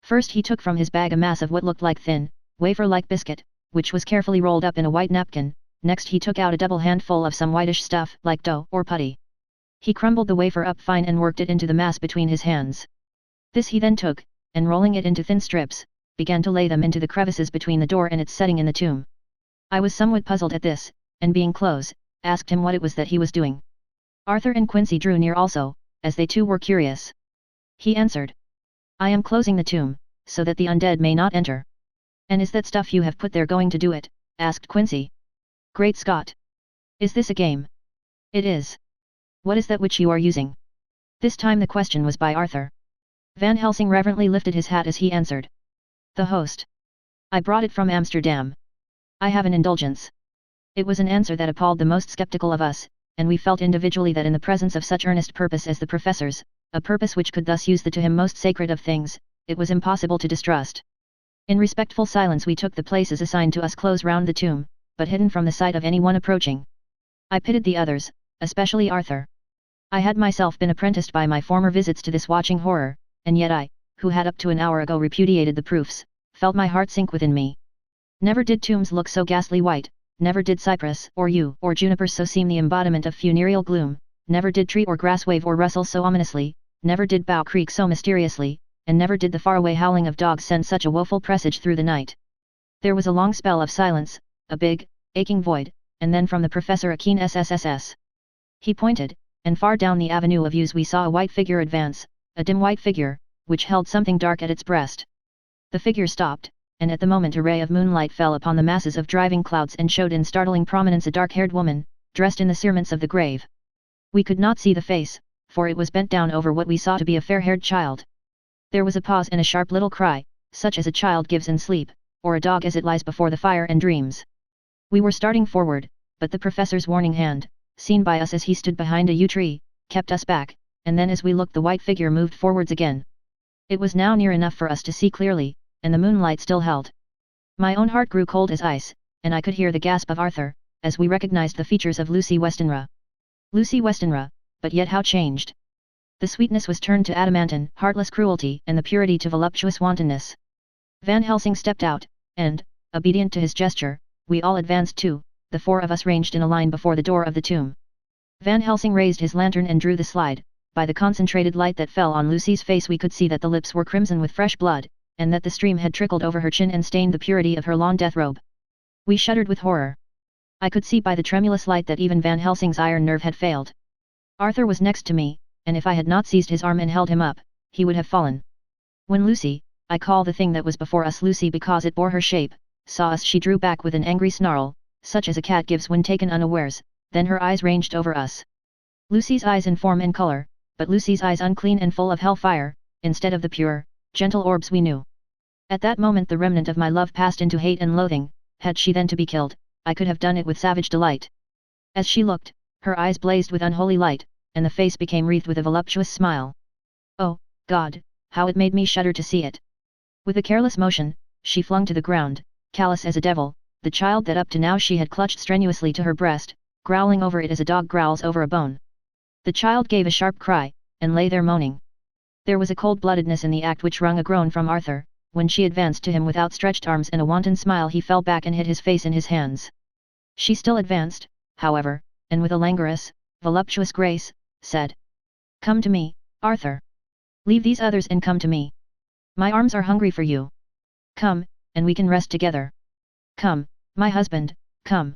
First he took from his bag a mass of what looked like thin, wafer-like biscuit, which was carefully rolled up in a white napkin. Next he took out a double handful of some whitish stuff like dough or putty. He crumbled the wafer up fine and worked it into the mass between his hands. This he then took, and rolling it into thin strips, began to lay them into the crevices between the door and its setting in the tomb. I was somewhat puzzled at this, and being close, asked him what it was that he was doing. Arthur and Quincy drew near also, as they too were curious. He answered, I am closing the tomb, so that the undead may not enter. And is that stuff you have put there going to do it? Asked Quincy. Great Scott! Is this a game? It is. What is that which you are using? This time the question was by Arthur. Van Helsing reverently lifted his hat as he answered. The host. I brought it from Amsterdam. I have an indulgence. It was an answer that appalled the most skeptical of us, and we felt individually that in the presence of such earnest purpose as the professor's, a purpose which could thus use the to him most sacred of things, it was impossible to distrust. In respectful silence we took the places assigned to us close round the tomb, but hidden from the sight of any one approaching. I pitied the others, especially Arthur. I had myself been apprenticed by my former visits to this watching horror, and yet I, who had up to an hour ago repudiated the proofs, felt my heart sink within me. Never did tombs look so ghastly white, never did cypress or yew or juniper so seem the embodiment of funereal gloom, never did tree or grass wave or rustle so ominously, never did bough creak so mysteriously, and never did the faraway howling of dogs send such a woeful presage through the night. There was a long spell of silence, a big, aching void, and then from the professor a keen SSSS. He pointed, and far down the avenue of yews we saw a white figure advance, a dim white figure, which held something dark at its breast. The figure stopped, and at the moment a ray of moonlight fell upon the masses of driving clouds and showed in startling prominence a dark-haired woman, dressed in the cerements of the grave. We could not see the face, for it was bent down over what we saw to be a fair-haired child. There was a pause and a sharp little cry, such as a child gives in sleep, or a dog as it lies before the fire and dreams. We were starting forward, but the professor's warning hand, seen by us as he stood behind a yew tree, kept us back, and then as we looked the white figure moved forwards again. It was now near enough for us to see clearly, and the moonlight still held. My own heart grew cold as ice, and I could hear the gasp of Arthur, as we recognized the features of Lucy Westenra. Lucy Westenra, but yet how changed! The sweetness was turned to adamantine, heartless cruelty, and the purity to voluptuous wantonness. Van Helsing stepped out, and, obedient to his gesture, we all advanced too, the four of us ranged in a line before the door of the tomb. Van Helsing raised his lantern and drew the slide. By the concentrated light that fell on Lucy's face we could see that the lips were crimson with fresh blood, and that the stream had trickled over her chin and stained the purity of her lawn death robe. We shuddered with horror. I could see by the tremulous light that even Van Helsing's iron nerve had failed. Arthur was next to me, and if I had not seized his arm and held him up, he would have fallen. When Lucy, I call the thing that was before us Lucy because it bore her shape, saw us she drew back with an angry snarl, such as a cat gives when taken unawares, then her eyes ranged over us. Lucy's eyes in form and color, but Lucy's eyes unclean and full of hell-fire, instead of the pure, gentle orbs we knew. At that moment the remnant of my love passed into hate and loathing. Had she then to be killed, I could have done it with savage delight. As she looked, her eyes blazed with unholy light, and the face became wreathed with a voluptuous smile. Oh, God, how it made me shudder to see it. With a careless motion, she flung to the ground, callous as a devil, the child that up to now she had clutched strenuously to her breast, growling over it as a dog growls over a bone. The child gave a sharp cry, and lay there moaning. There was a cold-bloodedness in the act which wrung a groan from Arthur. When she advanced to him with outstretched arms and a wanton smile, he fell back and hid his face in his hands. She still advanced, however, and with a languorous, voluptuous grace, said, "Come to me, Arthur. Leave these others and come to me. My arms are hungry for you. Come, and we can rest together. Come, my husband, come."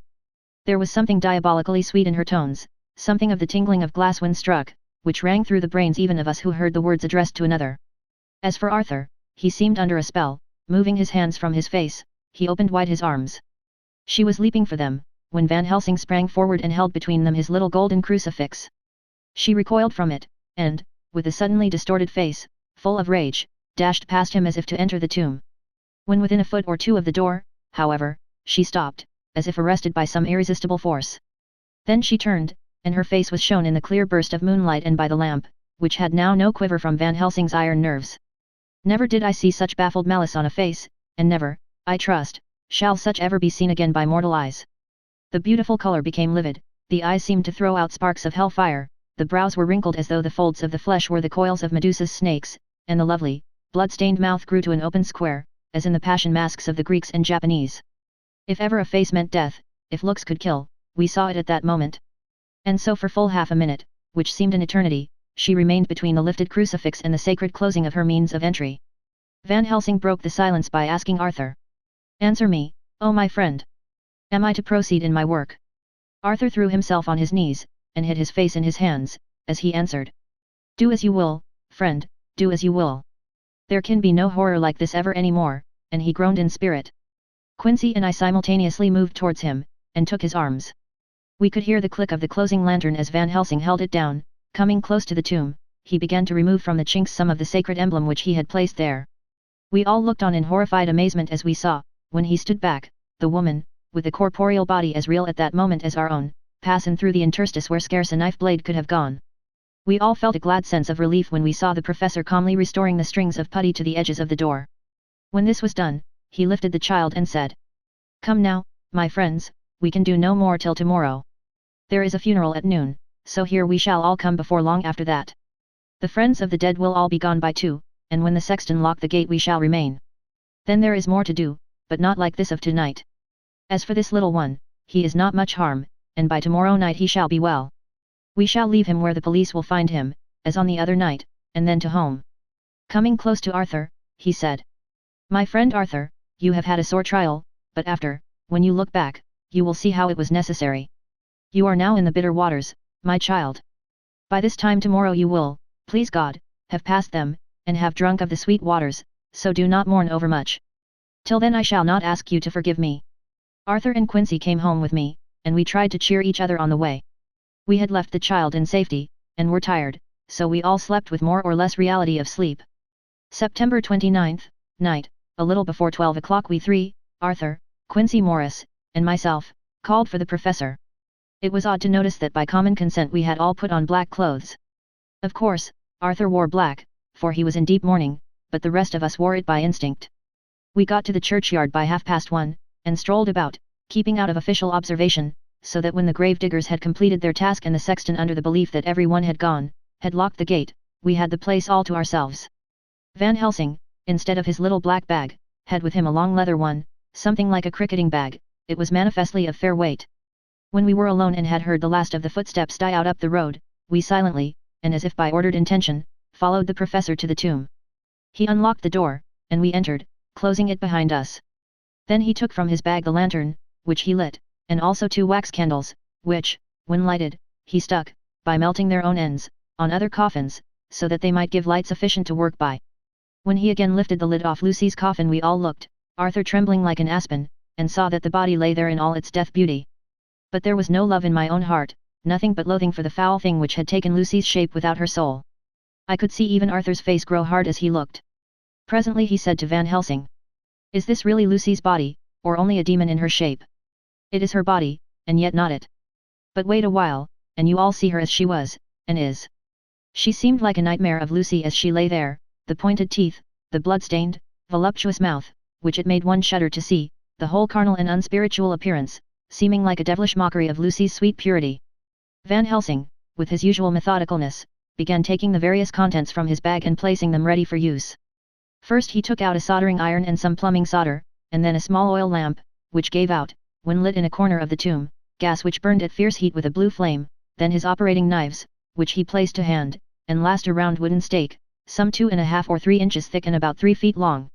There was something diabolically sweet in her tones, something of the tingling of glass when struck, which rang through the brains even of us who heard the words addressed to another. As for Arthur, he seemed under a spell, moving his hands from his face, he opened wide his arms. She was leaping for them, when Van Helsing sprang forward and held between them his little golden crucifix. She recoiled from it, and, with a suddenly distorted face, full of rage, dashed past him as if to enter the tomb. When within a foot or two of the door, however, she stopped, as if arrested by some irresistible force. Then she turned, and her face was shown in the clear burst of moonlight and by the lamp, which had now no quiver from Van Helsing's iron nerves. Never did I see such baffled malice on a face, and never, I trust, shall such ever be seen again by mortal eyes. The beautiful color became livid, the eyes seemed to throw out sparks of hellfire, the brows were wrinkled as though the folds of the flesh were the coils of Medusa's snakes, and the lovely, blood-stained mouth grew to an open square, as in the passion masks of the Greeks and Japanese. If ever a face meant death, if looks could kill, we saw it at that moment. And so for full half a minute, which seemed an eternity, she remained between the lifted crucifix and the sacred closing of her means of entry. Van Helsing broke the silence by asking Arthur, "Answer me, oh my friend. Am I to proceed in my work?" Arthur threw himself on his knees, and hid his face in his hands, as he answered, "Do as you will, friend, do as you will. There can be no horror like this ever any more," and he groaned in spirit. Quincy and I simultaneously moved towards him, and took his arms. We could hear the click of the closing lantern as Van Helsing held it down. Coming close to the tomb, he began to remove from the chinks some of the sacred emblem which he had placed there. We all looked on in horrified amazement as we saw, when he stood back, the woman, with a corporeal body as real at that moment as our own, passing through the interstice where scarce a knife blade could have gone. We all felt a glad sense of relief when we saw the professor calmly restoring the strings of putty to the edges of the door. When this was done, he lifted the child and said, "Come now, my friends, we can do no more till tomorrow. There is a funeral at noon, so here we shall all come before long after that. The friends of the dead will all be gone by 2, and when the sexton lock the gate we shall remain. Then there is more to do, but not like this of tonight. As for this little one, he is not much harm, and by tomorrow night he shall be well. We shall leave him where the police will find him, as on the other night, and then to home." Coming close to Arthur, he said, "My friend Arthur, you have had a sore trial, but after, when you look back, you will see how it was necessary. You are now in the bitter waters, my child. By this time tomorrow you will, please God, have passed them, and have drunk of the sweet waters, so do not mourn overmuch. Till then I shall not ask you to forgive me." Arthur and Quincy came home with me, and we tried to cheer each other on the way. We had left the child in safety, and were tired, so we all slept with more or less reality of sleep. September 29th, night, a little before 12 o'clock we three, Arthur, Quincy Morris, and myself, called for the professor. It was odd to notice that by common consent we had all put on black clothes. Of course, Arthur wore black, for he was in deep mourning, but the rest of us wore it by instinct. We got to the churchyard by 1:30, and strolled about, keeping out of official observation, so that when the grave diggers had completed their task and the sexton, under the belief that everyone had gone, had locked the gate, we had the place all to ourselves. Van Helsing, instead of his little black bag, had with him a long leather one, something like a cricketing bag. It was manifestly of fair weight. When we were alone and had heard the last of the footsteps die out up the road, we silently, and as if by ordered intention, followed the professor to the tomb. He unlocked the door, and we entered, closing it behind us. Then he took from his bag the lantern, which he lit, and also 2 wax candles, which, when lighted, he stuck, by melting their own ends, on other coffins, so that they might give light sufficient to work by. When he again lifted the lid off Lucy's coffin we all looked, Arthur trembling like an aspen, and saw that the body lay there in all its death beauty. But there was no love in my own heart, nothing but loathing for the foul thing which had taken Lucy's shape without her soul. I could see even Arthur's face grow hard as he looked. Presently he said to Van Helsing, "Is this really Lucy's body, or only a demon in her shape? It is her body, and yet not it. But wait a while, and you all see her as she was, and is." She seemed like a nightmare of Lucy as she lay there, the pointed teeth, the blood-stained, voluptuous mouth, which it made one shudder to see, the whole carnal and unspiritual appearance, seeming like a devilish mockery of Lucy's sweet purity. Van Helsing, with his usual methodicalness, began taking the various contents from his bag and placing them ready for use. First he took out a soldering iron and some plumbing solder, and then a small oil lamp, which gave out, when lit in a corner of the tomb, gas which burned at fierce heat with a blue flame, then his operating knives, which he placed to hand, and last a round wooden stake, some 2½ or 3 inches thick and about 3 feet long.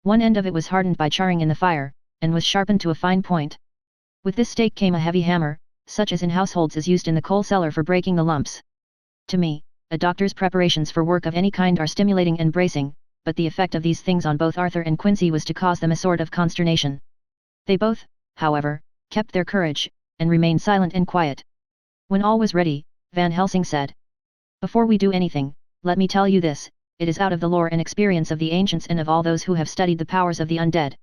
One end of it was hardened by charring in the fire, and was sharpened to a fine point. With this stake came a heavy hammer, such as in households is used in the coal cellar for breaking the lumps. To me, a doctor's preparations for work of any kind are stimulating and bracing, but the effect of these things on both Arthur and Quincy was to cause them a sort of consternation. They both, however, kept their courage, and remained silent and quiet. When all was ready, Van Helsing said, "Before we do anything, let me tell you this, it is out of the lore and experience of the ancients and of all those who have studied the powers of the undead.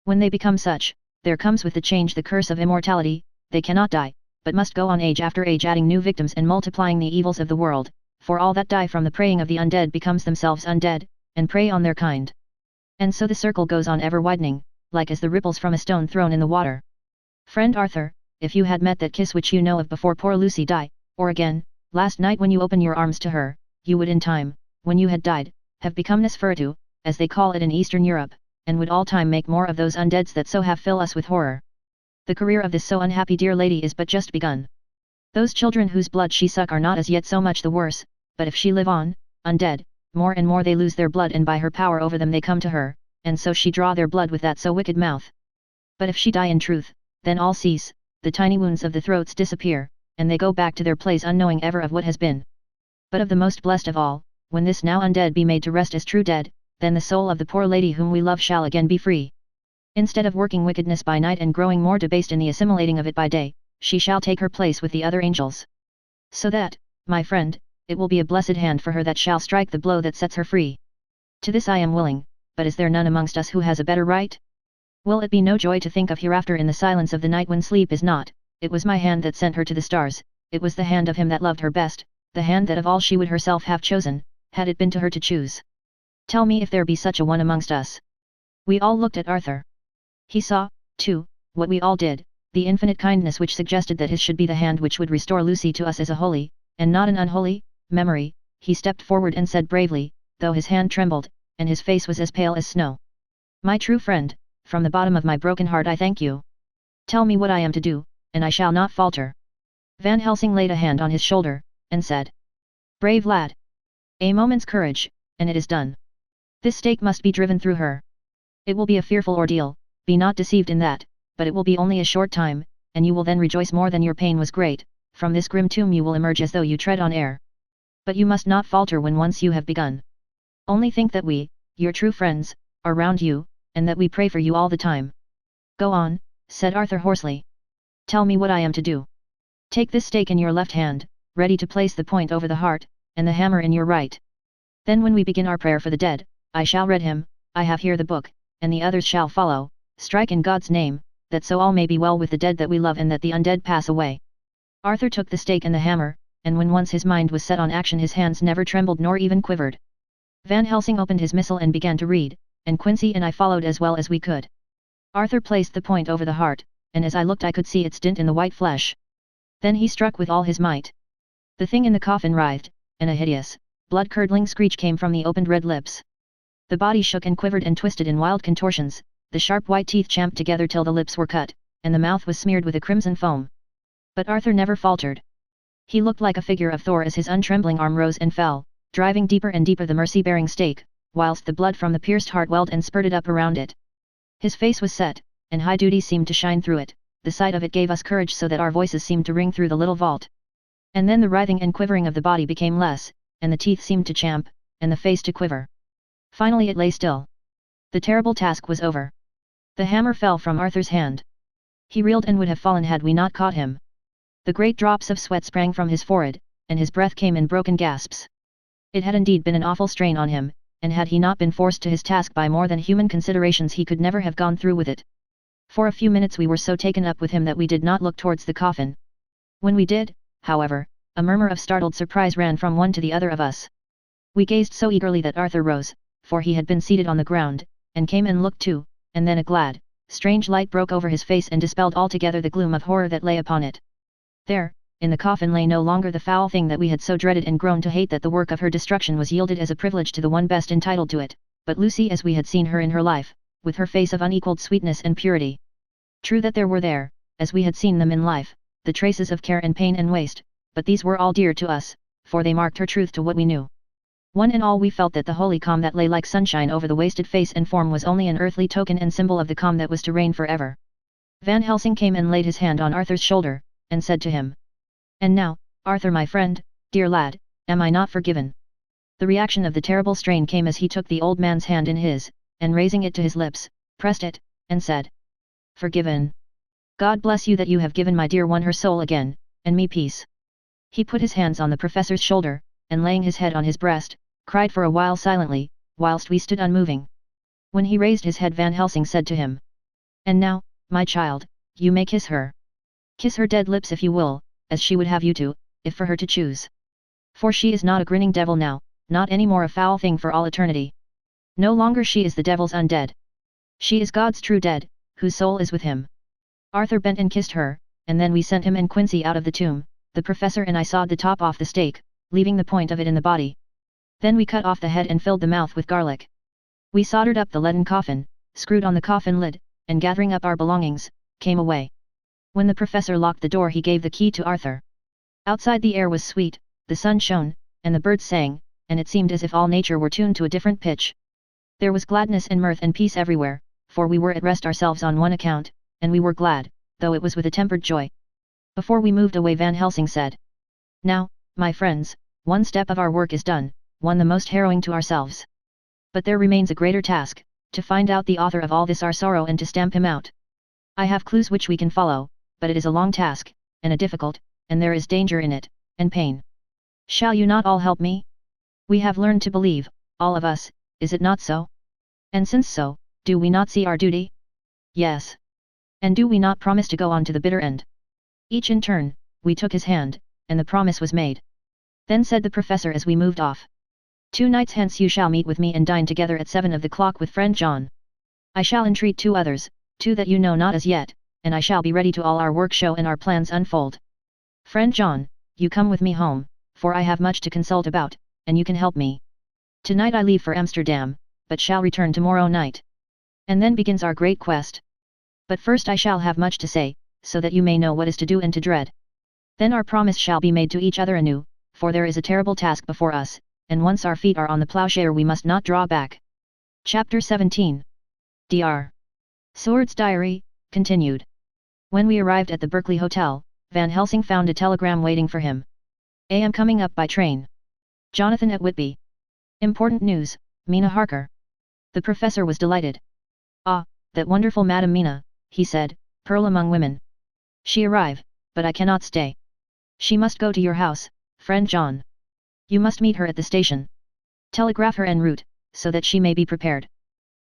When they become such, there comes with the change the curse of immortality, they cannot die, but must go on age after age adding new victims and multiplying the evils of the world, for all that die from the preying of the undead becomes themselves undead, and prey on their kind. And so the circle goes on ever widening, like as the ripples from a stone thrown in the water. Friend Arthur, if you had met that kiss which you know of before poor Lucy died, or again, last night when you opened your arms to her, you would in time, when you had died, have become Nosferatu, as they call it in Eastern Europe, and would all time make more of those undeads that so have fill us with horror. The career of this so unhappy dear lady is but just begun. Those children whose blood she suck are not as yet so much the worse, but if she live on, undead, more and more they lose their blood and by her power over them they come to her, and so she draw their blood with that so wicked mouth. But if she die in truth, then all cease, the tiny wounds of the throats disappear, and they go back to their place unknowing ever of what has been. But of the most blessed of all, when this now undead be made to rest as true dead, then the soul of the poor lady whom we love shall again be free. Instead of working wickedness by night and growing more debased in the assimilating of it by day, she shall take her place with the other angels. So that, my friend, it will be a blessed hand for her that shall strike the blow that sets her free. To this I am willing, but is there none amongst us who has a better right? Will it be no joy to think of hereafter in the silence of the night when sleep is not? It was my hand that sent her to the stars, it was the hand of him that loved her best, the hand that of all she would herself have chosen, had it been to her to choose. Tell me if there be such a one amongst us." We all looked at Arthur. He saw, too, what we all did, the infinite kindness which suggested that his should be the hand which would restore Lucy to us as a holy, and not an unholy, memory. He stepped forward and said bravely, though his hand trembled, and his face was as pale as snow, "My true friend, from the bottom of my broken heart I thank you. Tell me what I am to do, and I shall not falter." Van Helsing laid a hand on his shoulder, and said, "Brave lad! A moment's courage, and it is done. This stake must be driven through her. It will be a fearful ordeal, be not deceived in that, but it will be only a short time, and you will then rejoice more than your pain was great. From this grim tomb you will emerge as though you tread on air. But you must not falter when once you have begun. Only think that we, your true friends, are round you, and that we pray for you all the time." "Go on," said Arthur hoarsely. "Tell me what I am to do." "Take this stake in your left hand, ready to place the point over the heart, and the hammer in your right. Then when we begin our prayer for the dead, I shall read him, I have here the book, and the others shall follow. Strike in God's name, that so all may be well with the dead that we love and that the undead pass away." Arthur took the stake and the hammer, and when once his mind was set on action his hands never trembled nor even quivered. Van Helsing opened his missal and began to read, and Quincy and I followed as well as we could. Arthur placed the point over the heart, and as I looked I could see its dint in the white flesh. Then he struck with all his might. The thing in the coffin writhed, and a hideous, blood-curdling screech came from the opened red lips. The body shook and quivered and twisted in wild contortions, the sharp white teeth champed together till the lips were cut, and the mouth was smeared with a crimson foam. But Arthur never faltered. He looked like a figure of Thor as his untrembling arm rose and fell, driving deeper and deeper the mercy-bearing stake, whilst the blood from the pierced heart welled and spurted up around it. His face was set, and high duty seemed to shine through it. The sight of it gave us courage so that our voices seemed to ring through the little vault. And then the writhing and quivering of the body became less, and the teeth seemed to champ, and the face to quiver. Finally it lay still. The terrible task was over. The hammer fell from Arthur's hand. He reeled and would have fallen had we not caught him. The great drops of sweat sprang from his forehead, and his breath came in broken gasps. It had indeed been an awful strain on him, and had he not been forced to his task by more than human considerations he could never have gone through with it. For a few minutes we were so taken up with him that we did not look towards the coffin. When we did, however, a murmur of startled surprise ran from one to the other of us. We gazed so eagerly that Arthur rose, for he had been seated on the ground, and came and looked too, and then a glad, strange light broke over his face and dispelled altogether the gloom of horror that lay upon it. There, in the coffin lay no longer the foul thing that we had so dreaded and grown to hate, that the work of her destruction was yielded as a privilege to the one best entitled to it, but Lucy as we had seen her in her life, with her face of unequalled sweetness and purity. True that there were there, as we had seen them in life, the traces of care and pain and waste, but these were all dear to us, for they marked her truth to what we knew. One and all we felt that the holy calm that lay like sunshine over the wasted face and form was only an earthly token and symbol of the calm that was to reign forever. Van Helsing came and laid his hand on Arthur's shoulder, and said to him, "And now, Arthur my friend, dear lad, am I not forgiven?" The reaction of the terrible strain came as he took the old man's hand in his, and raising it to his lips, pressed it, and said, "Forgiven. God bless you that you have given my dear one her soul again, and me peace." He put his hands on the professor's shoulder, and laying his head on his breast, cried for a while silently, whilst we stood unmoving. When he raised his head, Van Helsing said to him, "And now, my child, you may kiss her. Kiss her dead lips if you will, as she would have you to, if for her to choose. For she is not a grinning devil now, not any more a foul thing for all eternity. No longer she is the devil's undead. She is God's true dead, whose soul is with him." Arthur bent and kissed her, and then we sent him and Quincy out of the tomb. The professor and I sawed the top off the stake, leaving the point of it in the body. Then we cut off the head and filled the mouth with garlic. We soldered up the leaden coffin, screwed on the coffin lid, and gathering up our belongings, came away. When the professor locked the door, he gave the key to Arthur. Outside the air was sweet, the sun shone, and the birds sang, and it seemed as if all nature were tuned to a different pitch. There was gladness and mirth and peace everywhere, for we were at rest ourselves on one account, and we were glad, though it was with a tempered joy. Before we moved away, Van Helsing said, "Now, my friends, one step of our work is done, one the most harrowing to ourselves. But there remains a greater task, to find out the author of all this our sorrow and to stamp him out. I have clues which we can follow, but it is a long task, and a difficult, and there is danger in it, and pain. Shall you not all help me? We have learned to believe, all of us, is it not so? And since so, do we not see our duty? Yes. And do we not promise to go on to the bitter end?" Each in turn, we took his hand, and the promise was made. Then said the professor as we moved off, "2 nights hence you shall meet with me and dine together at 7 of the clock with friend John. I shall entreat 2 others, 2 that you know not as yet, and I shall be ready to all our work show and our plans unfold. Friend John, you come with me home, for I have much to consult about, and you can help me. Tonight I leave for Amsterdam, but shall return tomorrow night. And then begins our great quest. But first I shall have much to say, so that you may know what is to do and to dread. Then our promise shall be made to each other anew, for there is a terrible task before us, and once our feet are on the plowshare we must not draw back." Chapter 17. Dr. Seward's Diary, continued. When we arrived at the Berkeley Hotel, Van Helsing found a telegram waiting for him. "I am coming up by train. Jonathan at Whitby. Important news, Mina Harker." The professor was delighted. "Ah, that wonderful Madam Mina," he said, "pearl among women. She arrive, but I cannot stay. She must go to your house, friend John. You must meet her at the station. Telegraph her en route, so that she may be prepared."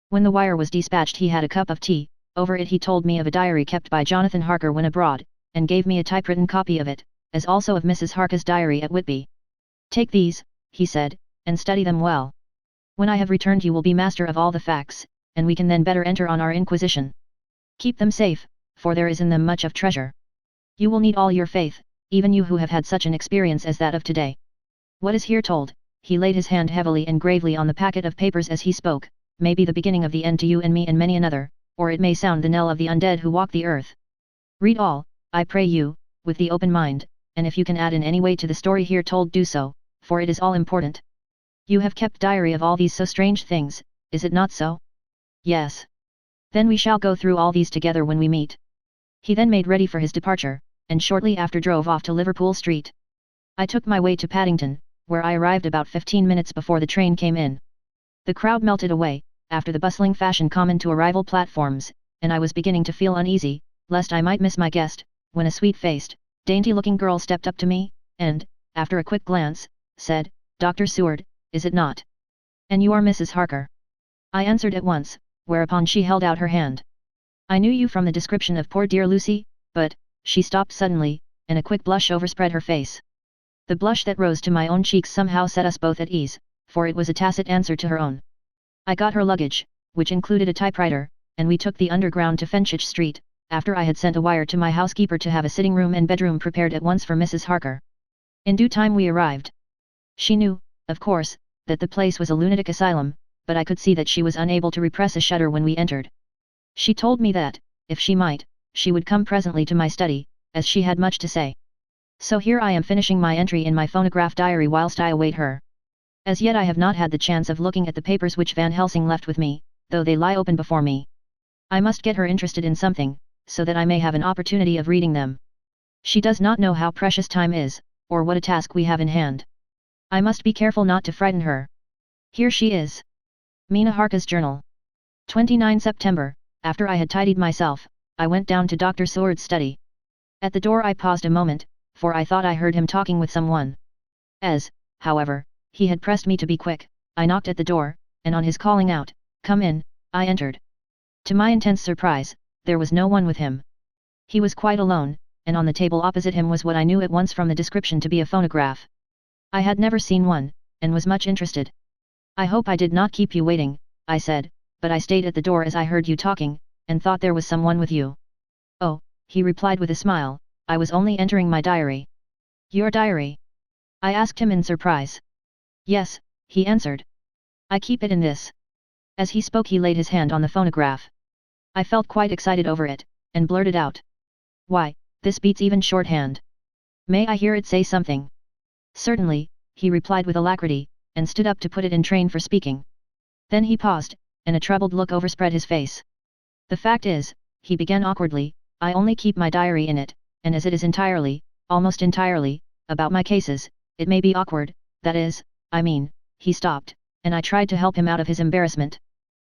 When the wire was dispatched he had a cup of tea, over it he told me of a diary kept by Jonathan Harker when abroad, and gave me a typewritten copy of it, as also of Mrs. Harker's diary at Whitby. "Take these," he said, "and study them well. When I have returned you will be master of all the facts, and we can then better enter on our inquisition. Keep them safe, for there is in them much of treasure. You will need all your faith, even you who have had such an experience as that of today. What is here told," he laid his hand heavily and gravely on the packet of papers as he spoke, "may be the beginning of the end to you and me and many another, or it may sound the knell of the undead who walk the earth. Read all, I pray you, with the open mind, and if you can add in any way to the story here told do so, for it is all important. You have kept diary of all these so strange things, is it not so?" "Yes. Then we shall go through all these together when we meet." He then made ready for his departure, and shortly after drove off to Liverpool Street. I took my way to Paddington, where I arrived about 15 minutes before the train came in. The crowd melted away, after the bustling fashion common to arrival platforms, and I was beginning to feel uneasy, lest I might miss my guest, when a sweet-faced, dainty-looking girl stepped up to me, and, after a quick glance, said, "Dr. Seward, is it not? And you are Mrs. Harker?" I answered at once, whereupon she held out her hand. "I knew you from the description of poor dear Lucy, but," she stopped suddenly, and a quick blush overspread her face. The blush that rose to my own cheeks somehow set us both at ease, for it was a tacit answer to her own. I got her luggage, which included a typewriter, and we took the underground to Fenchurch Street, after I had sent a wire to my housekeeper to have a sitting room and bedroom prepared at once for Mrs. Harker. In due time we arrived. She knew, of course, that the place was a lunatic asylum, but I could see that she was unable to repress a shudder when we entered. She told me that, if she might, she would come presently to my study, as she had much to say. So here I am finishing my entry in my phonograph diary whilst I await her. As yet I have not had the chance of looking at the papers which Van Helsing left with me, though they lie open before me. I must get her interested in something, so that I may have an opportunity of reading them. She does not know how precious time is, or what a task we have in hand. I must be careful not to frighten her. Here she is. Mina Harker's journal. 29 September, after I had tidied myself, I went down to Dr. Seward's study. At the door I paused a moment, for I thought I heard him talking with someone. As, however, he had pressed me to be quick, I knocked at the door, and on his calling out, "Come in," I entered. To my intense surprise, there was no one with him. He was quite alone, and on the table opposite him was what I knew at once from the description to be a phonograph. I had never seen one, and was much interested. "I hope I did not keep you waiting," I said, "but I stayed at the door as I heard you talking, and thought there was someone with you." "Oh," he replied with a smile, "I was only entering my diary." "Your diary?" I asked him in surprise. "Yes," he answered. "I keep it in this." As he spoke he laid his hand on the phonograph. I felt quite excited over it, and blurted out, "Why, this beats even shorthand. May I hear it say something?" "Certainly," he replied with alacrity, and stood up to put it in train for speaking. Then he paused, and a troubled look overspread his face. "The fact is," he began awkwardly, "I only keep my diary in it, and as it is entirely, almost entirely, about my cases, it may be awkward, that is, I mean," he stopped, and I tried to help him out of his embarrassment.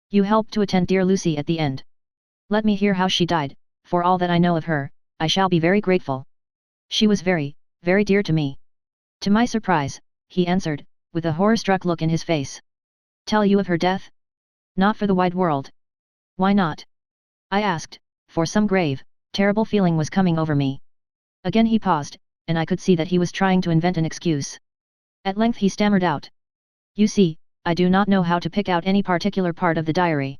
"You helped to attend dear Lucy at the end. Let me hear how she died, for all that I know of her, I shall be very grateful. She was very, very dear to me." To my surprise, he answered, with a horror-struck look in his face. "Tell you of her death? Not for the wide world." "Why not?" I asked, for some grave, terrible feeling was coming over me. Again he paused, and I could see that he was trying to invent an excuse. At length he stammered out, "You see, I do not know how to pick out any particular part of the diary."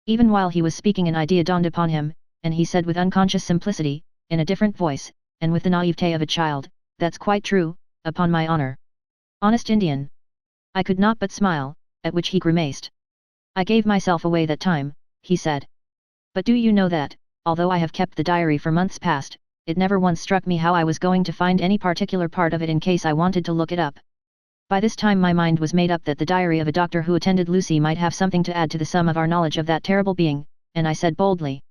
Even while he was speaking an idea dawned upon him, and he said with unconscious simplicity, in a different voice, and with the naivete of a child, "That's quite true, upon my honor. Honest Indian." I could not but smile, at which he grimaced. "I gave myself away that time," he said. "But do you know that, although I have kept the diary for months past, it never once struck me how I was going to find any particular part of it in case I wanted to look it up. By this time my mind was made up that the diary of a doctor who attended Lucy might have something to add to the sum of our knowledge of that terrible being, and I said boldly,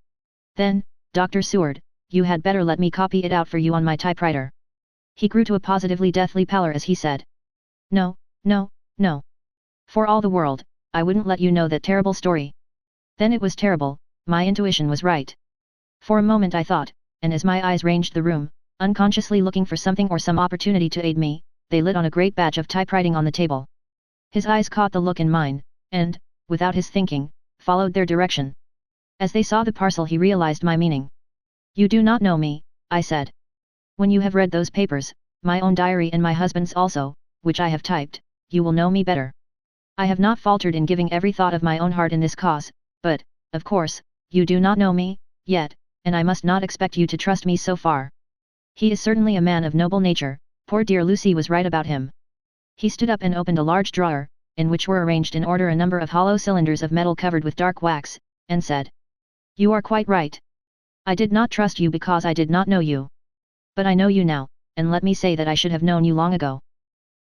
'Then, Dr. Seward, you had better let me copy it out for you on my typewriter.' He grew to a positively deathly pallor as he said, 'No, no, no. For all the world, I wouldn't let you know that terrible story.' Then it was terrible, my intuition was right. For a moment I thought, and as my eyes ranged the room, unconsciously looking for something or some opportunity to aid me, they lit on a great batch of typewriting on the table. His eyes caught the look in mine, and, without his thinking, followed their direction. As they saw the parcel he realized my meaning. "You do not know me," I said. "When you have read those papers, my own diary and my husband's also, which I have typed, you will know me better. I have not faltered in giving every thought of my own heart in this cause, but, of course, you do not know me, yet, and I must not expect you to trust me so far. He is certainly a man of noble nature, poor dear Lucy was right about him." He stood up and opened a large drawer, in which were arranged in order a number of hollow cylinders of metal covered with dark wax, and said, "You are quite right. I did not trust you because I did not know you. But I know you now, and let me say that I should have known you long ago.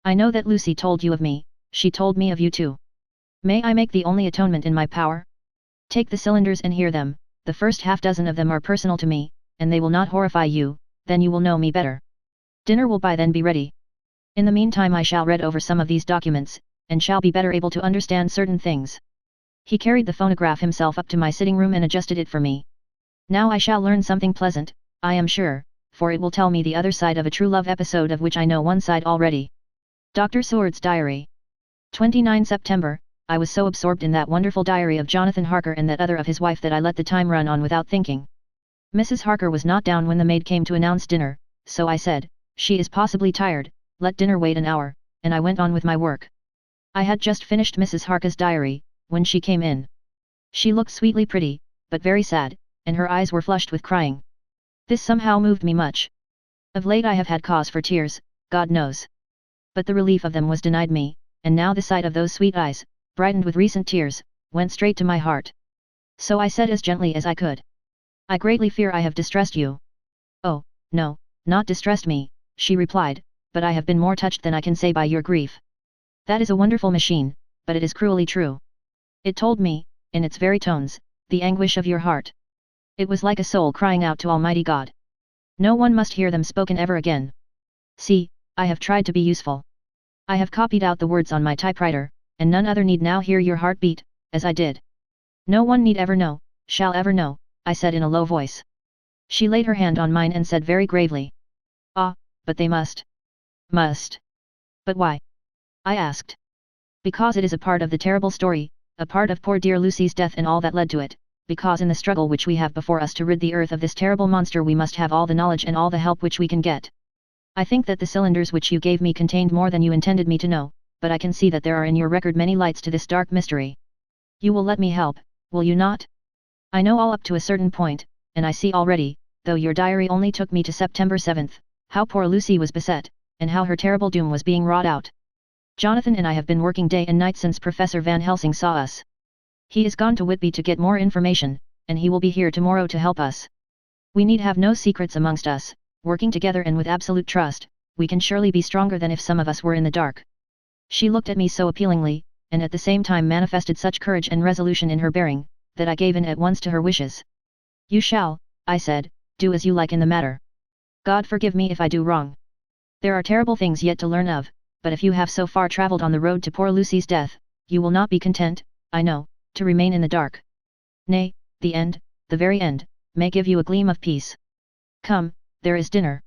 I know that Lucy told you of me, she told me of you too. May I make the only atonement in my power? Take the cylinders and hear them, the first half-dozen of them are personal to me, and they will not horrify you, then you will know me better. Dinner will by then be ready. In the meantime I shall read over some of these documents, and shall be better able to understand certain things." He carried the phonograph himself up to my sitting room and adjusted it for me. "Now I shall learn something pleasant, I am sure, for it will tell me the other side of a true love episode of which I know one side already." Dr. Seward's Diary. 29 September, I was so absorbed in that wonderful diary of Jonathan Harker and that other of his wife that I let the time run on without thinking. Mrs. Harker was not down when the maid came to announce dinner, so I said, "She is possibly tired, let dinner wait an hour," and I went on with my work. I had just finished Mrs. Harker's diary, when she came in. She looked sweetly pretty, but very sad, and her eyes were flushed with crying. This somehow moved me much. Of late I have had cause for tears, God knows. But the relief of them was denied me, and now the sight of those sweet eyes, brightened with recent tears, went straight to my heart. So I said as gently as I could. I greatly fear I have distressed you. Oh, no, not distressed me, she replied, but I have been more touched than I can say by your grief. That is a wonderful machine, but it is cruelly true. It told me, in its very tones, the anguish of your heart. It was like a soul crying out to Almighty God. No one must hear them spoken ever again. See, I have tried to be useful. I have copied out the words on my typewriter, and none other need now hear your heart beat, as I did. No one need ever know, shall ever know, I said in a low voice. She laid her hand on mine and said very gravely. Ah, but they must. Must. But why? I asked. Because it is a part of the terrible story, a part of poor dear Lucy's death and all that led to it, because in the struggle which we have before us to rid the earth of this terrible monster we must have all the knowledge and all the help which we can get. I think that the cylinders which you gave me contained more than you intended me to know, but I can see that there are in your record many lights to this dark mystery. You will let me help, will you not? I know all up to a certain point, and I see already, though your diary only took me to September 7th, how poor Lucy was beset, and how her terrible doom was being wrought out. Jonathan and I have been working day and night since Professor Van Helsing saw us. He is gone to Whitby to get more information, and he will be here tomorrow to help us. We need have no secrets amongst us, working together and with absolute trust, we can surely be stronger than if some of us were in the dark. She looked at me so appealingly, and at the same time manifested such courage and resolution in her bearing, that I gave in at once to her wishes. You shall, I said, do as you like in the matter. God forgive me if I do wrong. There are terrible things yet to learn of, but if you have so far travelled on the road to poor Lucy's death, you will not be content, I know, to remain in the dark. Nay, the end, the very end, may give you a gleam of peace. Come, there is dinner.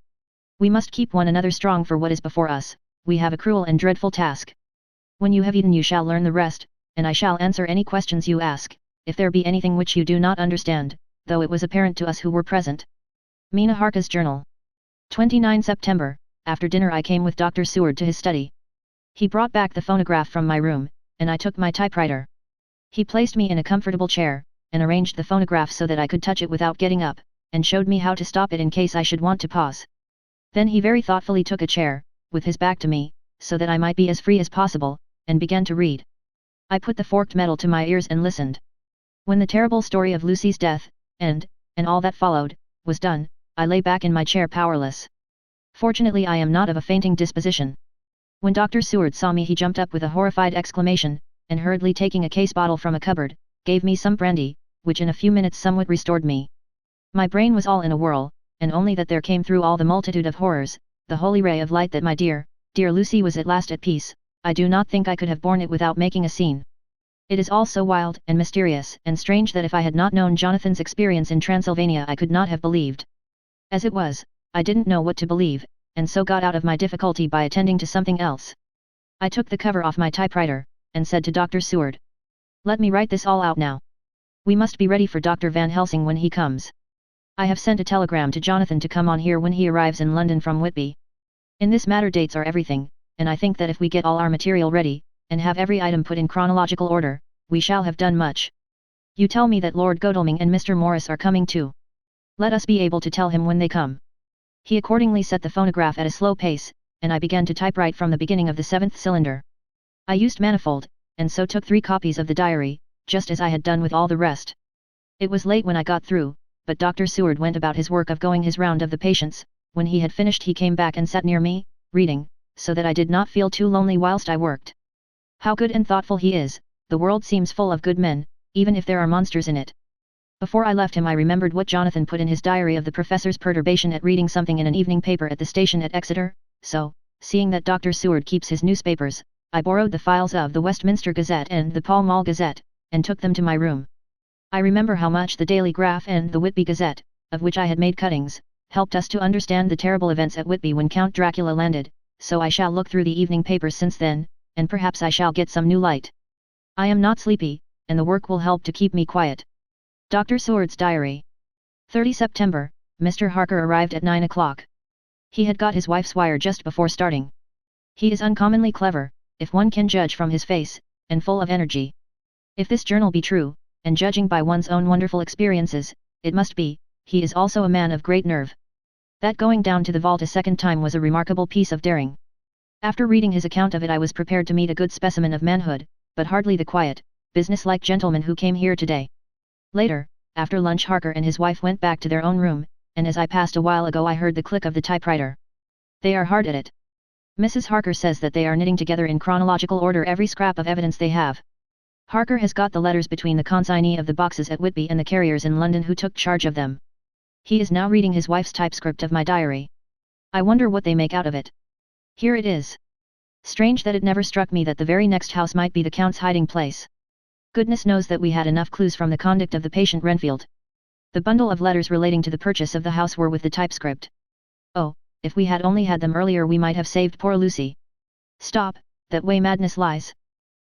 We must keep one another strong for what is before us, we have a cruel and dreadful task. When you have eaten you shall learn the rest, and I shall answer any questions you ask, if there be anything which you do not understand, though it was apparent to us who were present. Mina Harker's Journal. 29 September, after dinner I came with Dr. Seward to his study. He brought back the phonograph from my room, and I took my typewriter. He placed me in a comfortable chair, and arranged the phonograph so that I could touch it without getting up, and showed me how to stop it in case I should want to pause. Then he very thoughtfully took a chair, with his back to me, so that I might be as free as possible, and began to read. I put the forked metal to my ears and listened. When the terrible story of Lucy's death, and all that followed, was done, I lay back in my chair powerless. Fortunately I am not of a fainting disposition. When Dr. Seward saw me he jumped up with a horrified exclamation, and hurriedly taking a case bottle from a cupboard, gave me some brandy, which in a few minutes somewhat restored me. My brain was all in a whirl, and only that there came through all the multitude of horrors, the holy ray of light that my dear, dear Lucy was at last at peace. I do not think I could have borne it without making a scene. It is all so wild and mysterious and strange that if I had not known Jonathan's experience in Transylvania I could not have believed. As it was, I didn't know what to believe, and so got out of my difficulty by attending to something else. I took the cover off my typewriter, and said to Dr. Seward, "Let me write this all out now. We must be ready for Dr. Van Helsing when he comes. I have sent a telegram to Jonathan to come on here when he arrives in London from Whitby. In this matter dates are everything, and I think that if we get all our material ready, and have every item put in chronological order, we shall have done much. You tell me that Lord Godalming and Mr. Morris are coming too. Let us be able to tell him when they come." He accordingly set the phonograph at a slow pace, and I began to typewrite from the beginning of the 7th cylinder. I used manifold, and so took 3 copies of the diary, just as I had done with all the rest. It was late when I got through, but Dr. Seward went about his work of going his round of the patients. When he had finished he came back and sat near me, reading, so that I did not feel too lonely whilst I worked. How good and thoughtful he is, the world seems full of good men, even if there are monsters in it. Before I left him I remembered what Jonathan put in his diary of the professor's perturbation at reading something in an evening paper at the station at Exeter, so, seeing that Dr. Seward keeps his newspapers, I borrowed the files of the Westminster Gazette and the Pall Mall Gazette, and took them to my room. I remember how much the Daily Graph and the Whitby Gazette, of which I had made cuttings, helped us to understand the terrible events at Whitby when Count Dracula landed, so I shall look through the evening papers since then, and perhaps I shall get some new light. I am not sleepy, and the work will help to keep me quiet. Dr. Seward's Diary. 30 September, Mr. Harker arrived at 9 o'clock. He had got his wife's wire just before starting. He is uncommonly clever, if one can judge from his face, and full of energy. If this journal be true, and judging by one's own wonderful experiences, it must be, he is also a man of great nerve. That going down to the vault a second time was a remarkable piece of daring. After reading his account of it I was prepared to meet a good specimen of manhood, but hardly the quiet, business-like gentleman who came here today. Later, after lunch Harker and his wife went back to their own room, and as I passed a while ago I heard the click of the typewriter. They are hard at it. Mrs. Harker says that they are knitting together in chronological order every scrap of evidence they have. Harker has got the letters between the consignee of the boxes at Whitby and the carriers in London who took charge of them. He is now reading his wife's typescript of my diary. I wonder what they make out of it. Here it is. Strange that it never struck me that the very next house might be the Count's hiding place. Goodness knows that we had enough clues from the conduct of the patient Renfield. The bundle of letters relating to the purchase of the house were with the typescript. Oh, if we had only had them earlier we might have saved poor Lucy. Stop, that way madness lies.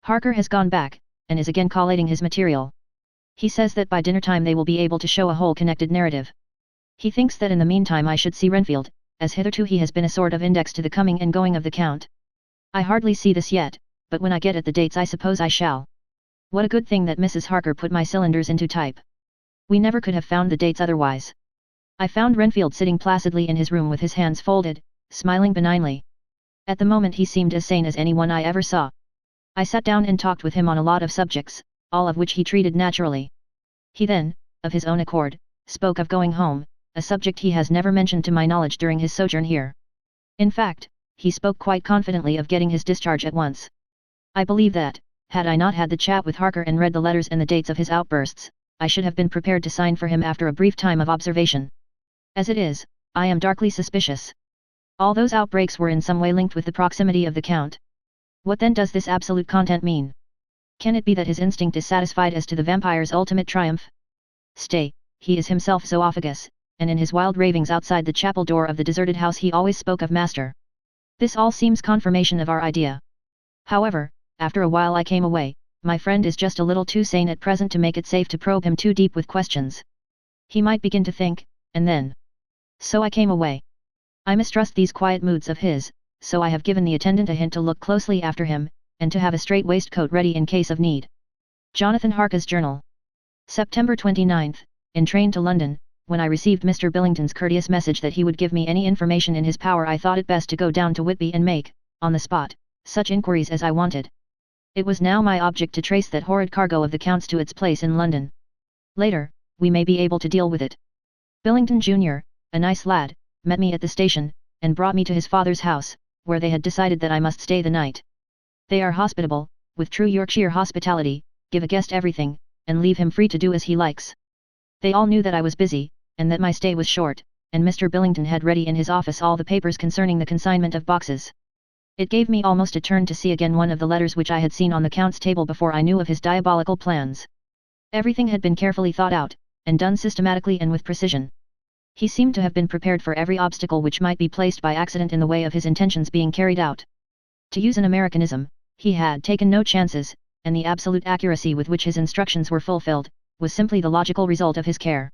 Harker has gone back, and is again collating his material. He says that by dinner time they will be able to show a whole connected narrative. He thinks that in the meantime I should see Renfield, as hitherto he has been a sort of index to the coming and going of the Count. I hardly see this yet, but when I get at the dates I suppose I shall. What a good thing that Mrs. Harker put my cylinders into type. We never could have found the dates otherwise. I found Renfield sitting placidly in his room with his hands folded, smiling benignly. At the moment he seemed as sane as anyone I ever saw. I sat down and talked with him on a lot of subjects, all of which he treated naturally. He then, of his own accord, spoke of going home, a subject he has never mentioned to my knowledge during his sojourn here. In fact, he spoke quite confidently of getting his discharge at once. I believe that, had I not had the chat with Harker and read the letters and the dates of his outbursts, I should have been prepared to sign for him after a brief time of observation. As it is, I am darkly suspicious. All those outbreaks were in some way linked with the proximity of the Count. What then does this absolute content mean? Can it be that his instinct is satisfied as to the vampire's ultimate triumph? Stay, he is himself zoophagous, and in his wild ravings outside the chapel door of the deserted house he always spoke of master. This all seems confirmation of our idea. However, after a while I came away. My friend is just a little too sane at present to make it safe to probe him too deep with questions. He might begin to think, and then. So I came away. I mistrust these quiet moods of his, so I have given the attendant a hint to look closely after him, and to have a straight waistcoat ready in case of need. Jonathan Harker's Journal. September 29th, in train to London, when I received Mr. Billington's courteous message that he would give me any information in his power I thought it best to go down to Whitby and make, on the spot, such inquiries as I wanted. It was now my object to trace that horrid cargo of the Count's to its place in London. Later, we may be able to deal with it. Billington Jr., a nice lad, met me at the station, and brought me to his father's house, where they had decided that I must stay the night. They are hospitable, with true Yorkshire hospitality, give a guest everything, and leave him free to do as he likes. They all knew that I was busy, and that my stay was short, and Mr. Billington had ready in his office all the papers concerning the consignment of boxes. It gave me almost a turn to see again one of the letters which I had seen on the Count's table before I knew of his diabolical plans. Everything had been carefully thought out, and done systematically and with precision. He seemed to have been prepared for every obstacle which might be placed by accident in the way of his intentions being carried out. To use an Americanism, he had taken no chances, and the absolute accuracy with which his instructions were fulfilled, was simply the logical result of his care.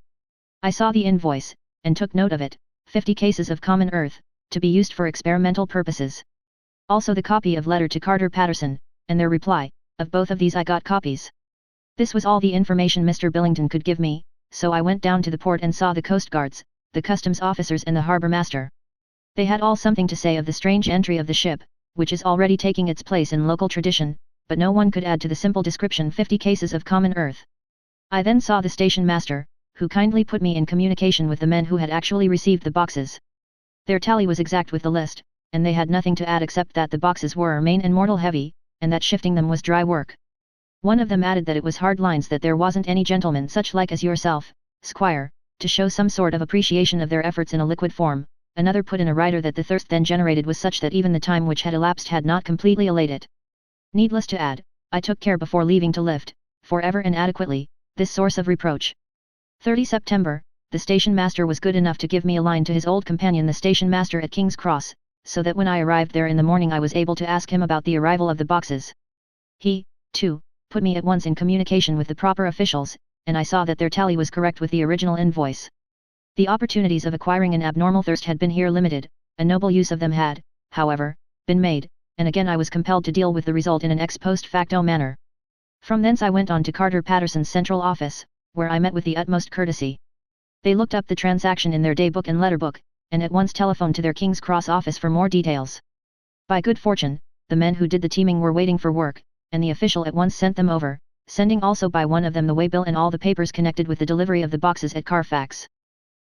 I saw the invoice, and took note of it, 50 cases of common earth, to be used for experimental purposes. Also the copy of letter to Carter Patterson, and their reply. Of both of these I got copies. This was all the information Mr. Billington could give me, so I went down to the port and saw the coast guards, the customs officers and the harbour master. They had all something to say of the strange entry of the ship, which is already taking its place in local tradition, but no one could add to the simple description 50 cases of common earth. I then saw the station master, who kindly put me in communication with the men who had actually received the boxes. Their tally was exact with the list, and they had nothing to add except that the boxes were main and mortal heavy, and that shifting them was dry work. One of them added that it was hard lines that there wasn't any gentleman such like as yourself, squire, to show some sort of appreciation of their efforts in a liquid form. Another put in a writer that the thirst then generated was such that even the time which had elapsed had not completely allayed it. Needless to add, I took care before leaving to lift, forever and adequately, this source of reproach. 30 September, the station master was good enough to give me a line to his old companion the station master at King's Cross, so that when I arrived there in the morning I was able to ask him about the arrival of the boxes. He, too, put me at once in communication with the proper officials, and I saw that their tally was correct with the original invoice. The opportunities of acquiring an abnormal thirst had been here limited, a noble use of them had, however, been made, and again I was compelled to deal with the result in an ex post facto manner. From thence I went on to Carter Patterson's central office, where I met with the utmost courtesy. They looked up the transaction in their daybook and letterbook, and at once telephoned to their King's Cross office for more details. By good fortune, the men who did the teaming were waiting for work, and the official at once sent them over, sending also by one of them the waybill and all the papers connected with the delivery of the boxes at Carfax.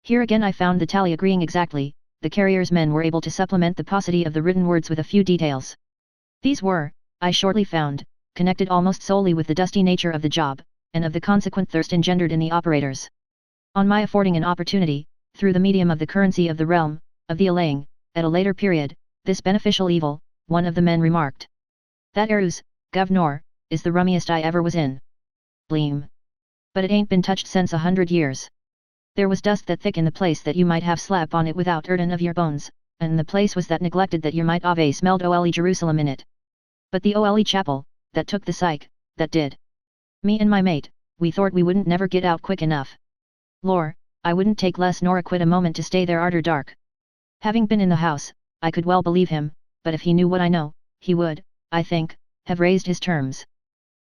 Here again I found the tally agreeing exactly. The carrier's men were able to supplement the paucity of the written words with a few details. These were, I shortly found, connected almost solely with the dusty nature of the job, and of the consequent thirst engendered in the operators. On my affording an opportunity, through the medium of the currency of the realm, of the allaying, at a later period, this beneficial evil, one of the men remarked. That Eruz, governor, is the rummiest I ever was in. Bleem. But it ain't been touched since 100 years. There was dust that thick in the place that you might have slap on it without hurtin' of your bones, and the place was that neglected that you might ave smelled ole Jerusalem in it. But the ole chapel, that took the psych, that did. Me and my mate, we thort we wouldn't never get out quick enough. Lor, I wouldn't take less nor a quid a moment to stay there arter dark. Having been in the house, I could well believe him, but if he knew what I know, he would, I think, have raised his terms.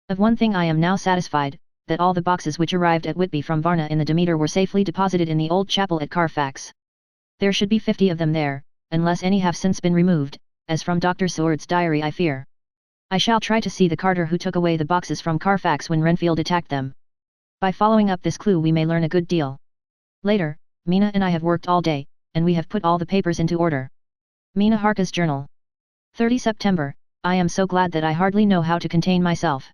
Of one thing I am now satisfied, that all the boxes which arrived at Whitby from Varna in the Demeter were safely deposited in the old chapel at Carfax. There should be 50 of them there, unless any have since been removed, as from Dr. Seward's diary I fear. I shall try to see the carter who took away the boxes from Carfax when Renfield attacked them. By following up this clue we may learn a good deal. Later, Mina and I have worked all day, and we have put all the papers into order. Mina Harka's Journal. 30 September, I am so glad that I hardly know how to contain myself.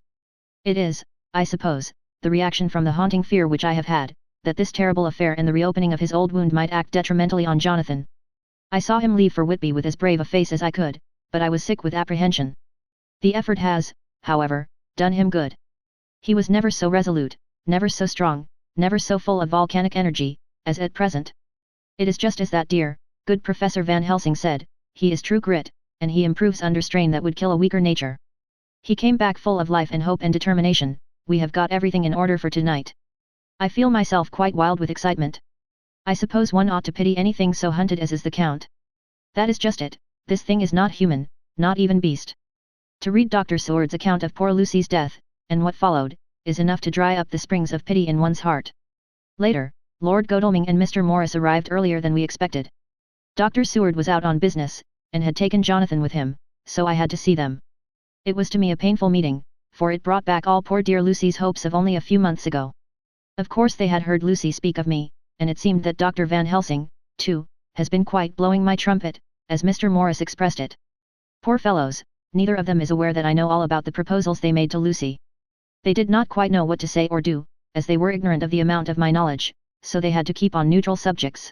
It is, I suppose, the reaction from the haunting fear which I have had, that this terrible affair and the reopening of his old wound might act detrimentally on Jonathan. I saw him leave for Whitby with as brave a face as I could, but I was sick with apprehension. The effort has, however, done him good. He was never so resolute, never so strong, never so full of volcanic energy, as at present. It is just as that dear, good Professor Van Helsing said, he is true grit, and he improves under strain that would kill a weaker nature. He came back full of life and hope and determination. We have got everything in order for tonight. I feel myself quite wild with excitement. I suppose one ought to pity anything so hunted as is the Count. That is just it, this thing is not human, not even beast. To read Dr. Seward's account of poor Lucy's death, and what followed, is enough to dry up the springs of pity in one's heart. Later, Lord Godalming and Mr. Morris arrived earlier than we expected. Dr. Seward was out on business, and had taken Jonathan with him, so I had to see them. It was to me a painful meeting, for it brought back all poor dear Lucy's hopes of only a few months ago. Of course they had heard Lucy speak of me, and it seemed that Dr. Van Helsing, too, has been quite blowing my trumpet, as Mr. Morris expressed it. Poor fellows, neither of them is aware that I know all about the proposals they made to Lucy. They did not quite know what to say or do, as they were ignorant of the amount of my knowledge, so they had to keep on neutral subjects.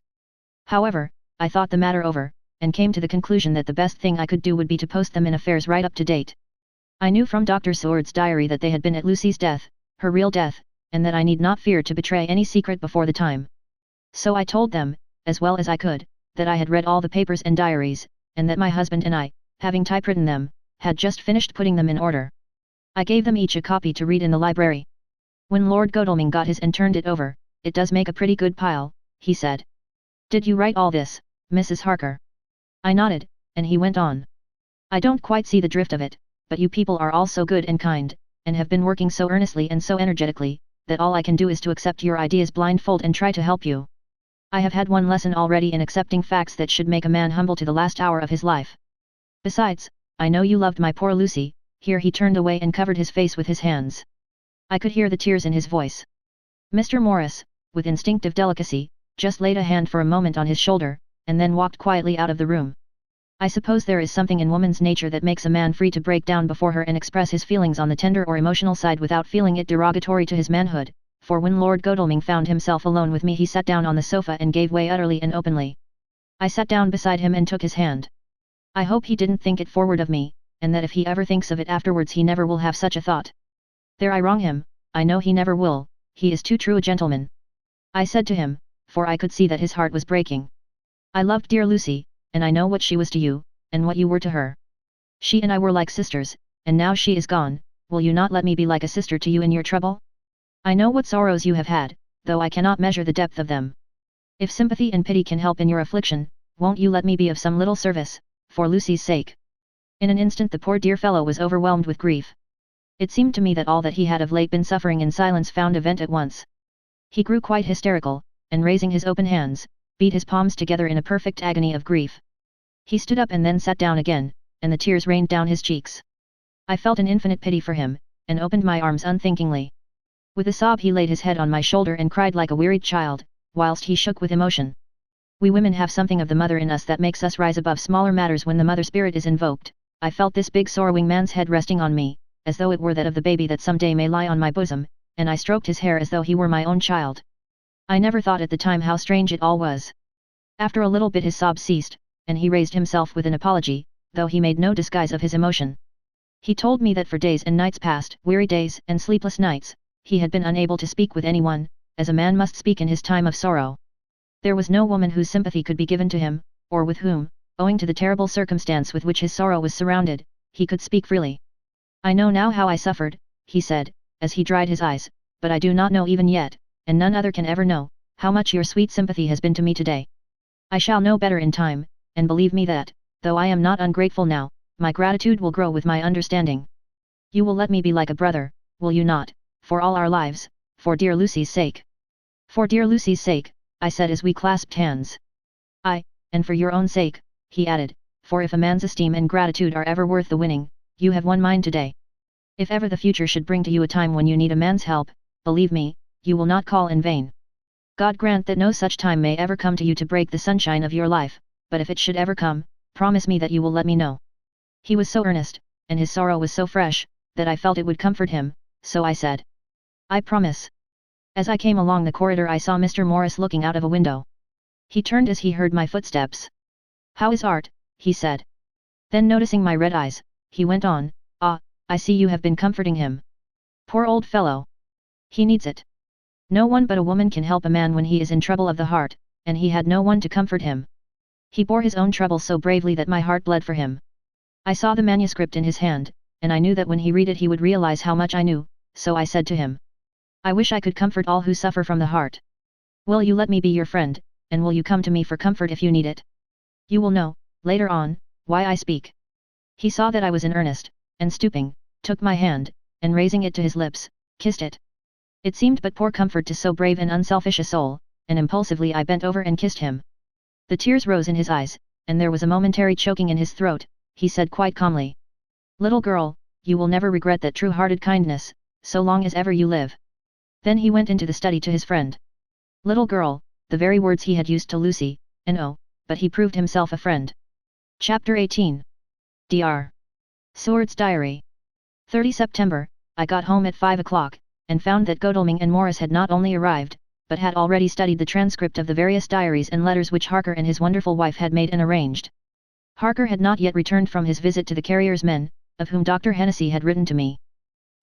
However, I thought the matter over, and came to the conclusion that the best thing I could do would be to post them in affairs right up to date. I knew from Dr. Seward's diary that they had been at Lucy's death, her real death, and that I need not fear to betray any secret before the time. So I told them, as well as I could, that I had read all the papers and diaries, and that my husband and I, having typewritten them, had just finished putting them in order. I gave them each a copy to read in the library. When Lord Godalming got his and turned it over, "It does make a pretty good pile," he said. "Did you write all this, Mrs. Harker?" I nodded, and he went on. "I don't quite see the drift of it, but you people are all so good and kind, and have been working so earnestly and so energetically, that all I can do is to accept your ideas blindfold and try to help you. I have had one lesson already in accepting facts that should make a man humble to the last hour of his life. Besides, I know you loved my poor Lucy." Here he turned away and covered his face with his hands. I could hear the tears in his voice. Mr. Morris, with instinctive delicacy, just laid a hand for a moment on his shoulder, and then walked quietly out of the room. I suppose there is something in woman's nature that makes a man free to break down before her and express his feelings on the tender or emotional side without feeling it derogatory to his manhood, for when Lord Godalming found himself alone with me he sat down on the sofa and gave way utterly and openly. I sat down beside him and took his hand. I hope he didn't think it forward of me, and that if he ever thinks of it afterwards he never will have such a thought. There I wrong him, I know he never will, he is too true a gentleman. I said to him, for I could see that his heart was breaking. I loved dear Lucy, and I know what she was to you, and what you were to her. She and I were like sisters, and now she is gone, will you not let me be like a sister to you in your trouble? I know what sorrows you have had, though I cannot measure the depth of them. If sympathy and pity can help in your affliction, won't you let me be of some little service, for Lucy's sake? In an instant the poor dear fellow was overwhelmed with grief. It seemed to me that all that he had of late been suffering in silence found a vent at once. He grew quite hysterical, and raising his open hands, beat his palms together in a perfect agony of grief. He stood up and then sat down again, and the tears rained down his cheeks. I felt an infinite pity for him, and opened my arms unthinkingly. With a sob he laid his head on my shoulder and cried like a wearied child, whilst he shook with emotion. We women have something of the mother in us that makes us rise above smaller matters when the mother spirit is invoked. I felt this big sorrowing man's head resting on me, as though it were that of the baby that some day may lie on my bosom, and I stroked his hair as though he were my own child. I never thought at the time how strange it all was. After a little bit his sobs ceased, and he raised himself with an apology, though he made no disguise of his emotion. He told me that for days and nights past, weary days and sleepless nights, he had been unable to speak with anyone, as a man must speak in his time of sorrow. There was no woman whose sympathy could be given to him, or with whom, owing to the terrible circumstance with which his sorrow was surrounded, he could speak freely. I know now how I suffered, he said, as he dried his eyes, but I do not know even yet, and none other can ever know, how much your sweet sympathy has been to me today. I shall know better in time, and believe me that, though I am not ungrateful now, my gratitude will grow with my understanding. You will let me be like a brother, will you not, for all our lives, for dear Lucy's sake? For dear Lucy's sake, I said as we clasped hands. Aye, and for your own sake, he added, for if a man's esteem and gratitude are ever worth the winning, you have won mine today. If ever the future should bring to you a time when you need a man's help, believe me, you will not call in vain. God grant that no such time may ever come to you to break the sunshine of your life, but if it should ever come, promise me that you will let me know. He was so earnest, and his sorrow was so fresh, that I felt it would comfort him, so I said, I promise. As I came along the corridor I saw Mr. Morris looking out of a window. He turned as he heard my footsteps. How is Art? He said. Then noticing my red eyes, he went on, Ah, I see you have been comforting him. Poor old fellow. He needs it. No one but a woman can help a man when he is in trouble of the heart, and he had no one to comfort him. He bore his own trouble so bravely that my heart bled for him. I saw the manuscript in his hand, and I knew that when he read it he would realize how much I knew, so I said to him, I wish I could comfort all who suffer from the heart. Will you let me be your friend, and will you come to me for comfort if you need it? You will know, later on, why I speak. He saw that I was in earnest, and stooping, took my hand, and raising it to his lips, kissed it. It seemed but poor comfort to so brave and unselfish a soul, and impulsively I bent over and kissed him. The tears rose in his eyes, and there was a momentary choking in his throat. He said quite calmly, Little girl, you will never regret that true-hearted kindness, so long as ever you live. Then he went into the study to his friend. Little girl, the very words he had used to Lucy, and oh, but he proved himself a friend. Chapter 18. Dr. Seward's Diary. 30 September, I got home at 5 o'clock, and found that Godalming and Morris had not only arrived, but had already studied the transcript of the various diaries and letters which Harker and his wonderful wife had made and arranged. Harker had not yet returned from his visit to the carrier's men, of whom Dr. Hennessy had written to me.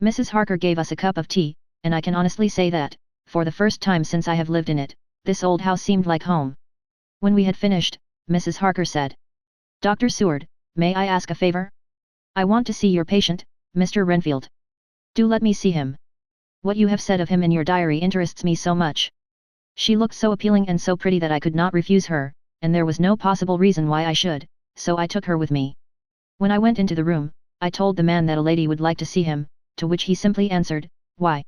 Mrs. Harker gave us a cup of tea, and I can honestly say that, for the first time since I have lived in it, this old house seemed like home. When we had finished, Mrs. Harker said, Dr. Seward, may I ask a favor? I want to see your patient, Mr. Renfield. Do let me see him. What you have said of him in your diary interests me so much. She looked so appealing and so pretty that I could not refuse her, and there was no possible reason why I should, so I took her with me. When I went into the room, I told the man that a lady would like to see him, to which he simply answered, Why?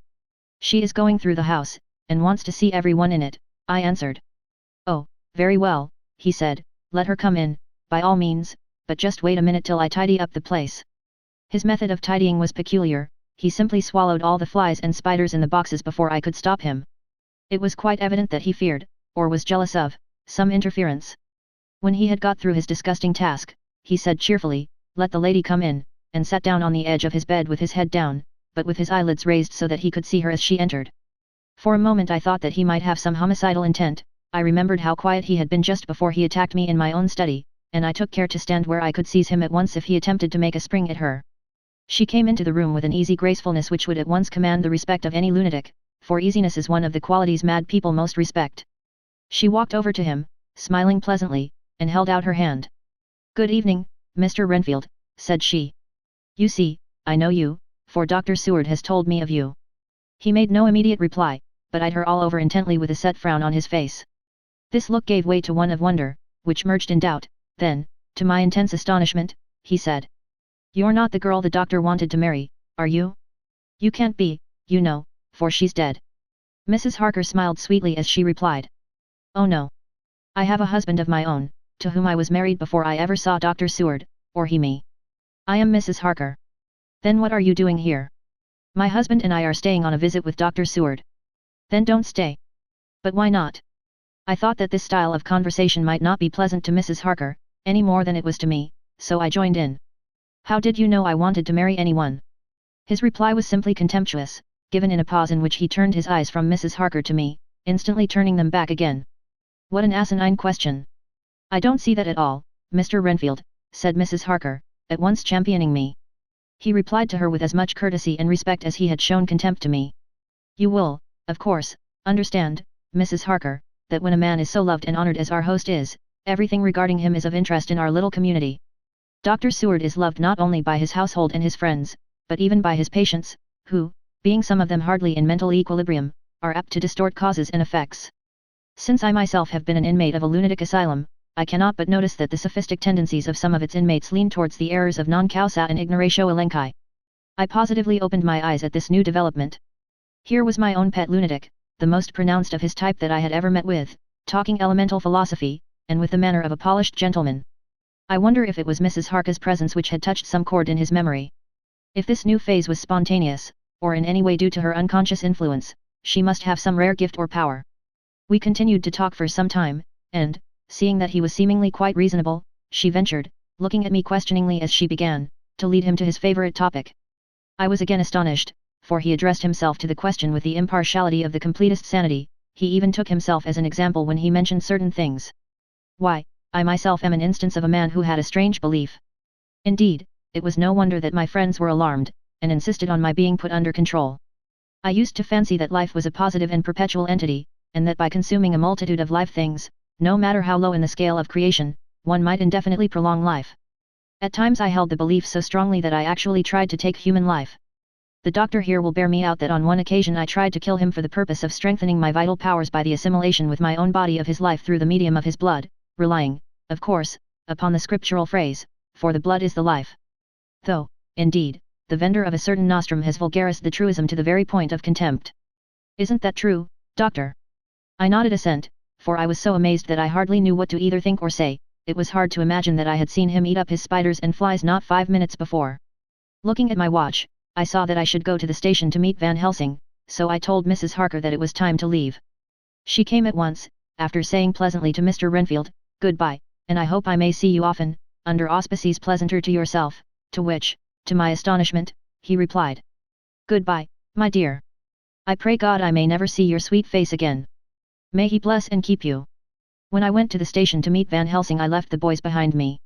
She is going through the house, and wants to see everyone in it, I answered. Oh, very well, he said, let her come in, by all means, but just wait a minute till I tidy up the place. His method of tidying was peculiar, he simply swallowed all the flies and spiders in the boxes before I could stop him. It was quite evident that he feared, or was jealous of, some interference. When he had got through his disgusting task, he said cheerfully, Let the lady come in, and sat down on the edge of his bed with his head down, but with his eyelids raised so that he could see her as she entered. For a moment I thought that he might have some homicidal intent. I remembered how quiet he had been just before he attacked me in my own study, and I took care to stand where I could seize him at once if he attempted to make a spring at her. She came into the room with an easy gracefulness which would at once command the respect of any lunatic, for easiness is one of the qualities mad people most respect. She walked over to him, smiling pleasantly, and held out her hand. Good evening, Mr. Renfield, said she. You see, I know you, for Dr. Seward has told me of you. He made no immediate reply, but eyed her all over intently with a set frown on his face. This look gave way to one of wonder, which merged in doubt, then, to my intense astonishment, he said. You're not the girl the doctor wanted to marry, are you? You can't be, you know, for she's dead. Mrs. Harker smiled sweetly as she replied. Oh no. I have a husband of my own, to whom I was married before I ever saw Dr. Seward, or he me. I am Mrs. Harker. Then what are you doing here? My husband and I are staying on a visit with Dr. Seward. Then don't stay. But why not? I thought that this style of conversation might not be pleasant to Mrs. Harker, any more than it was to me, so I joined in. How did you know I wanted to marry anyone? His reply was simply contemptuous, given in a pause in which he turned his eyes from Mrs. Harker to me, instantly turning them back again. What an asinine question. I don't see that at all, Mr. Renfield, said Mrs. Harker, at once championing me. He replied to her with as much courtesy and respect as he had shown contempt to me. You will, of course, understand, Mrs. Harker, that when a man is so loved and honored as our host is, everything regarding him is of interest in our little community. Dr. Seward is loved not only by his household and his friends, but even by his patients, who, being some of them hardly in mental equilibrium, are apt to distort causes and effects. Since I myself have been an inmate of a lunatic asylum, I cannot but notice that the sophistic tendencies of some of its inmates lean towards the errors of non causa and ignoratio elenchi. I positively opened my eyes at this new development. Here was my own pet lunatic, the most pronounced of his type that I had ever met with, talking elemental philosophy, and with the manner of a polished gentleman. I wonder if it was Mrs. Harker's presence which had touched some chord in his memory. If this new phase was spontaneous, or in any way due to her unconscious influence, she must have some rare gift or power. We continued to talk for some time, and, seeing that he was seemingly quite reasonable, she ventured, looking at me questioningly as she began, to lead him to his favorite topic. I was again astonished, for he addressed himself to the question with the impartiality of the completest sanity. He even took himself as an example when he mentioned certain things. Why, I myself am an instance of a man who had a strange belief. Indeed, it was no wonder that my friends were alarmed, and insisted on my being put under control. I used to fancy that life was a positive and perpetual entity, and that by consuming a multitude of live things, no matter how low in the scale of creation, one might indefinitely prolong life. At times I held the belief so strongly that I actually tried to take human life. The doctor here will bear me out that on one occasion I tried to kill him for the purpose of strengthening my vital powers by the assimilation with my own body of his life through the medium of his blood, relying, of course, upon the scriptural phrase, for the blood is the life. Though, indeed, the vendor of a certain nostrum has vulgarised the truism to the very point of contempt. Isn't that true, doctor? I nodded assent, for I was so amazed that I hardly knew what to either think or say. It was hard to imagine that I had seen him eat up his spiders and flies not 5 minutes before. Looking at my watch, I saw that I should go to the station to meet Van Helsing, so I told Mrs. Harker that it was time to leave. She came at once, after saying pleasantly to Mr. Renfield, "Goodbye, and I hope I may see you often, under auspices pleasanter to yourself," to which, to my astonishment, he replied, "Goodbye, my dear. I pray God I may never see your sweet face again. May He bless and keep you." When I went to the station to meet Van Helsing I left the boys behind me.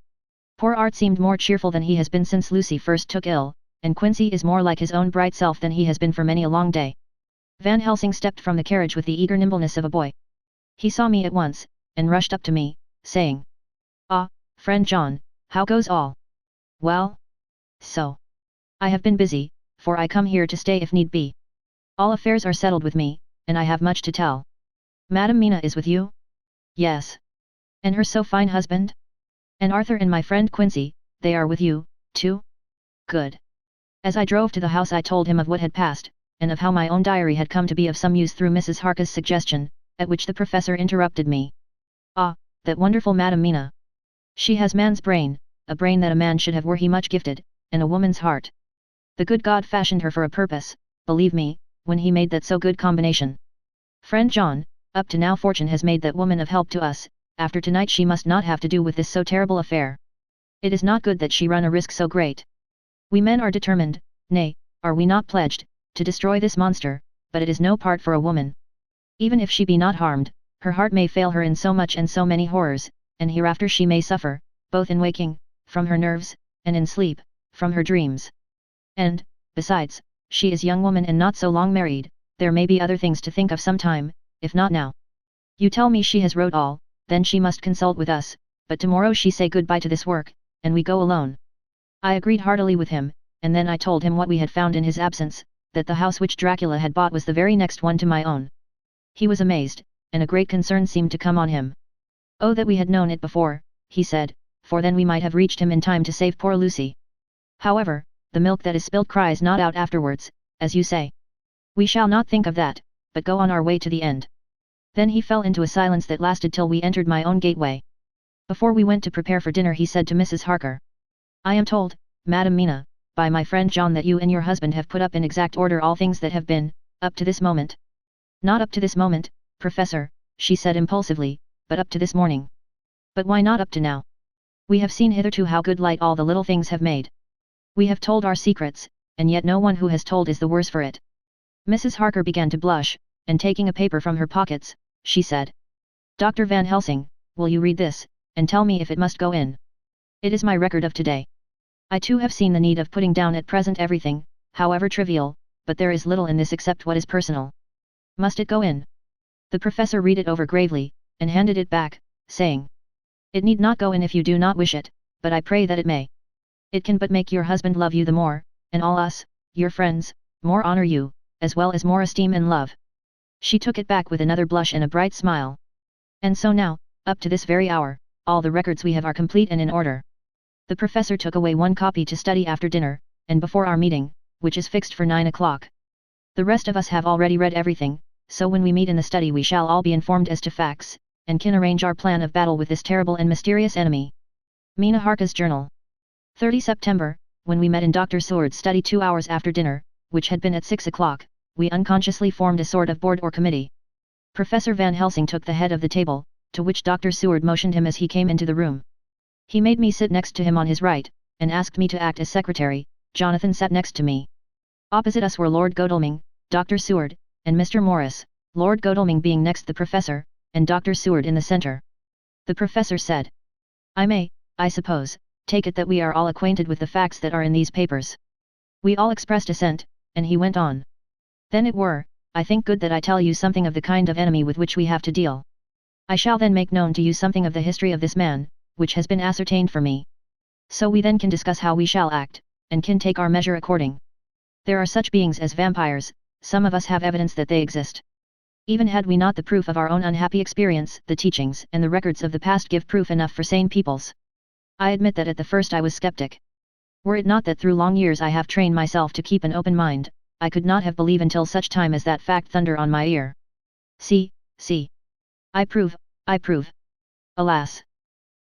Poor Art seemed more cheerful than he has been since Lucy first took ill, and Quincy is more like his own bright self than he has been for many a long day. Van Helsing stepped from the carriage with the eager nimbleness of a boy. He saw me at once, and rushed up to me, saying, "Ah, friend John, how goes all? Well? So. I have been busy, for I come here to stay if need be. All affairs are settled with me, and I have much to tell. Madam Mina is with you?" "Yes." "And her so fine husband? And Arthur and my friend Quincy, they are with you, too? Good." As I drove to the house I told him of what had passed, and of how my own diary had come to be of some use through Mrs. Harker's suggestion, at which the professor interrupted me. "Ah, that wonderful Madam Mina. She has man's brain, a brain that a man should have were he much gifted, and a woman's heart. The good God fashioned her for a purpose, believe me, when he made that so good combination. Friend John, up to now fortune has made that woman of help to us, after tonight she must not have to do with this so terrible affair. It is not good that she run a risk so great. We men are determined, nay, are we not pledged, to destroy this monster, but it is no part for a woman. Even if she be not harmed, her heart may fail her in so much and so many horrors, and hereafter she may suffer, both in waking, from her nerves, and in sleep, from her dreams. And, besides, she is young woman and not so long married, there may be other things to think of some time, if not now. You tell me she has wrote all, then she must consult with us, but tomorrow she say goodbye to this work, and we go alone." I agreed heartily with him, and then I told him what we had found in his absence, that the house which Dracula had bought was the very next one to my own. He was amazed, and a great concern seemed to come on him. "Oh that we had known it before," he said, "for then we might have reached him in time to save poor Lucy." However, the milk that is spilt cries not out afterwards, as you say. We shall not think of that, but go on our way to the end. Then he fell into a silence that lasted till we entered my own gateway. Before we went to prepare for dinner he said to Mrs. Harker. I am told, Madam Mina, by my friend John that you and your husband have put up in exact order all things that have been, up to this moment. Not up to this moment, Professor, she said impulsively, but up to this morning. But why not up to now? We have seen hitherto how good light all the little things have made. We have told our secrets, and yet no one who has told is the worse for it. Mrs. Harker began to blush, and taking a paper from her pockets, she said. Dr. Van Helsing, will you read this, and tell me if it must go in? It is my record of today. I too have seen the need of putting down at present everything, however trivial, but there is little in this except what is personal. Must it go in? The professor read it over gravely, and handed it back, saying. It need not go in if you do not wish it, but I pray that it may. It can but make your husband love you the more, and all us, your friends, more honor you, as well as more esteem and love. She took it back with another blush and a bright smile. And so now, up to this very hour, all the records we have are complete and in order. The professor took away one copy to study after dinner, and before our meeting, which is fixed for 9 o'clock. The rest of us have already read everything, so when we meet in the study we shall all be informed as to facts, and can arrange our plan of battle with this terrible and mysterious enemy. Mina Harker's Journal. 30 September, when we met in Dr. Seward's study 2 hours after dinner, which had been at 6 o'clock, we unconsciously formed a sort of board or committee. Professor Van Helsing took the head of the table, to which Dr. Seward motioned him as he came into the room. He made me sit next to him on his right, and asked me to act as secretary. Jonathan sat next to me. Opposite us were Lord Godalming, Dr. Seward, and Mr. Morris, Lord Godalming being next the professor, and Dr. Seward in the center. The professor said. I may, I suppose, take it that we are all acquainted with the facts that are in these papers. We all expressed assent, and he went on. Then it were, I think good that I tell you something of the kind of enemy with which we have to deal. I shall then make known to you something of the history of this man, which has been ascertained for me. So we then can discuss how we shall act, and can take our measure according. There are such beings as vampires, some of us have evidence that they exist. Even had we not the proof of our own unhappy experience, the teachings and the records of the past give proof enough for sane peoples. I admit that at the first I was skeptic. Were it not that through long years I have trained myself to keep an open mind, I could not have believed until such time as that fact thunder on my ear. See. I prove. Alas!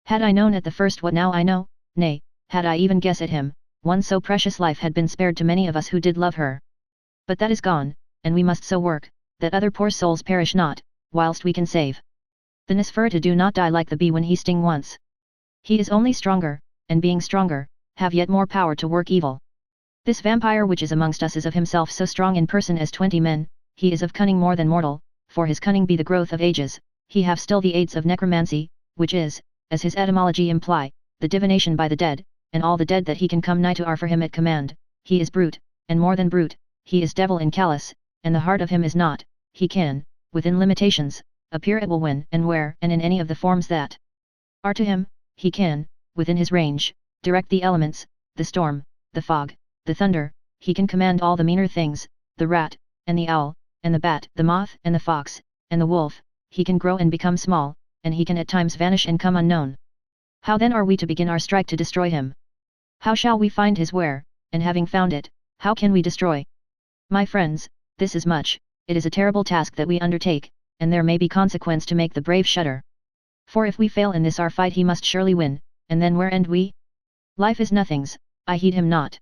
Had I known at the first what now I know, nay, had I even guessed at him, one so precious life had been spared to many of us who did love her. But that is gone, and we must so work, that other poor souls perish not, whilst we can save. The Nosferatu do not die like the bee when he sting once. He is only stronger, and being stronger, have yet more power to work evil. This vampire which is amongst us is of himself so strong in person as 20 men, he is of cunning more than mortal, for his cunning be the growth of ages, he have still the aids of necromancy, which is, as his etymology imply, the divination by the dead, and all the dead that he can come nigh to are for him at command. He is brute, and more than brute, he is devil in callous, and the heart of him is not, he can, within limitations, appear at will when and where and in any of the forms that are to him, he can, within his range, direct the elements, the storm, the fog, the thunder, he can command all the meaner things, the rat, and the owl, and the bat, the moth, and the fox, and the wolf, he can grow and become small, and he can at times vanish and come unknown. How then are we to begin our strike to destroy him? How shall we find his where, and having found it, how can we destroy? My friends, this is much, it is a terrible task that we undertake, and there may be consequence to make the brave shudder. For if we fail in this our fight he must surely win, and then where end we? Life is nothing's, I heed him not.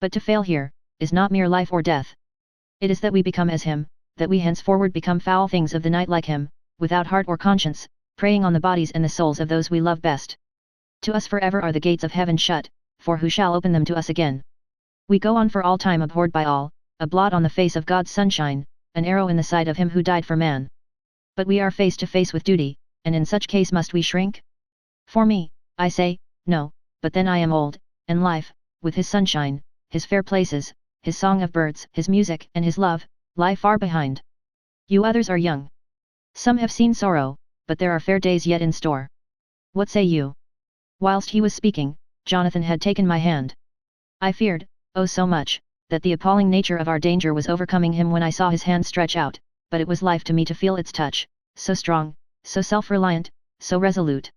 But to fail here, is not mere life or death. It is that we become as him, that we henceforward become foul things of the night like him, without heart or conscience, preying on the bodies and the souls of those we love best. To us forever are the gates of heaven shut, for who shall open them to us again? We go on for all time abhorred by all, a blot on the face of God's sunshine, an arrow in the side of him who died for man. But we are face to face with duty, and in such case must we shrink? For me, I say, no, but then I am old, and life, with his sunshine, his fair places, his song of birds, his music and his love, lie far behind. You others are young. Some have seen sorrow, but there are fair days yet in store. What say you? Whilst he was speaking, Jonathan had taken my hand. I feared, oh so much, that the appalling nature of our danger was overcoming him when I saw his hand stretch out, but it was life to me to feel its touch, so strong, so self-reliant, so resolute.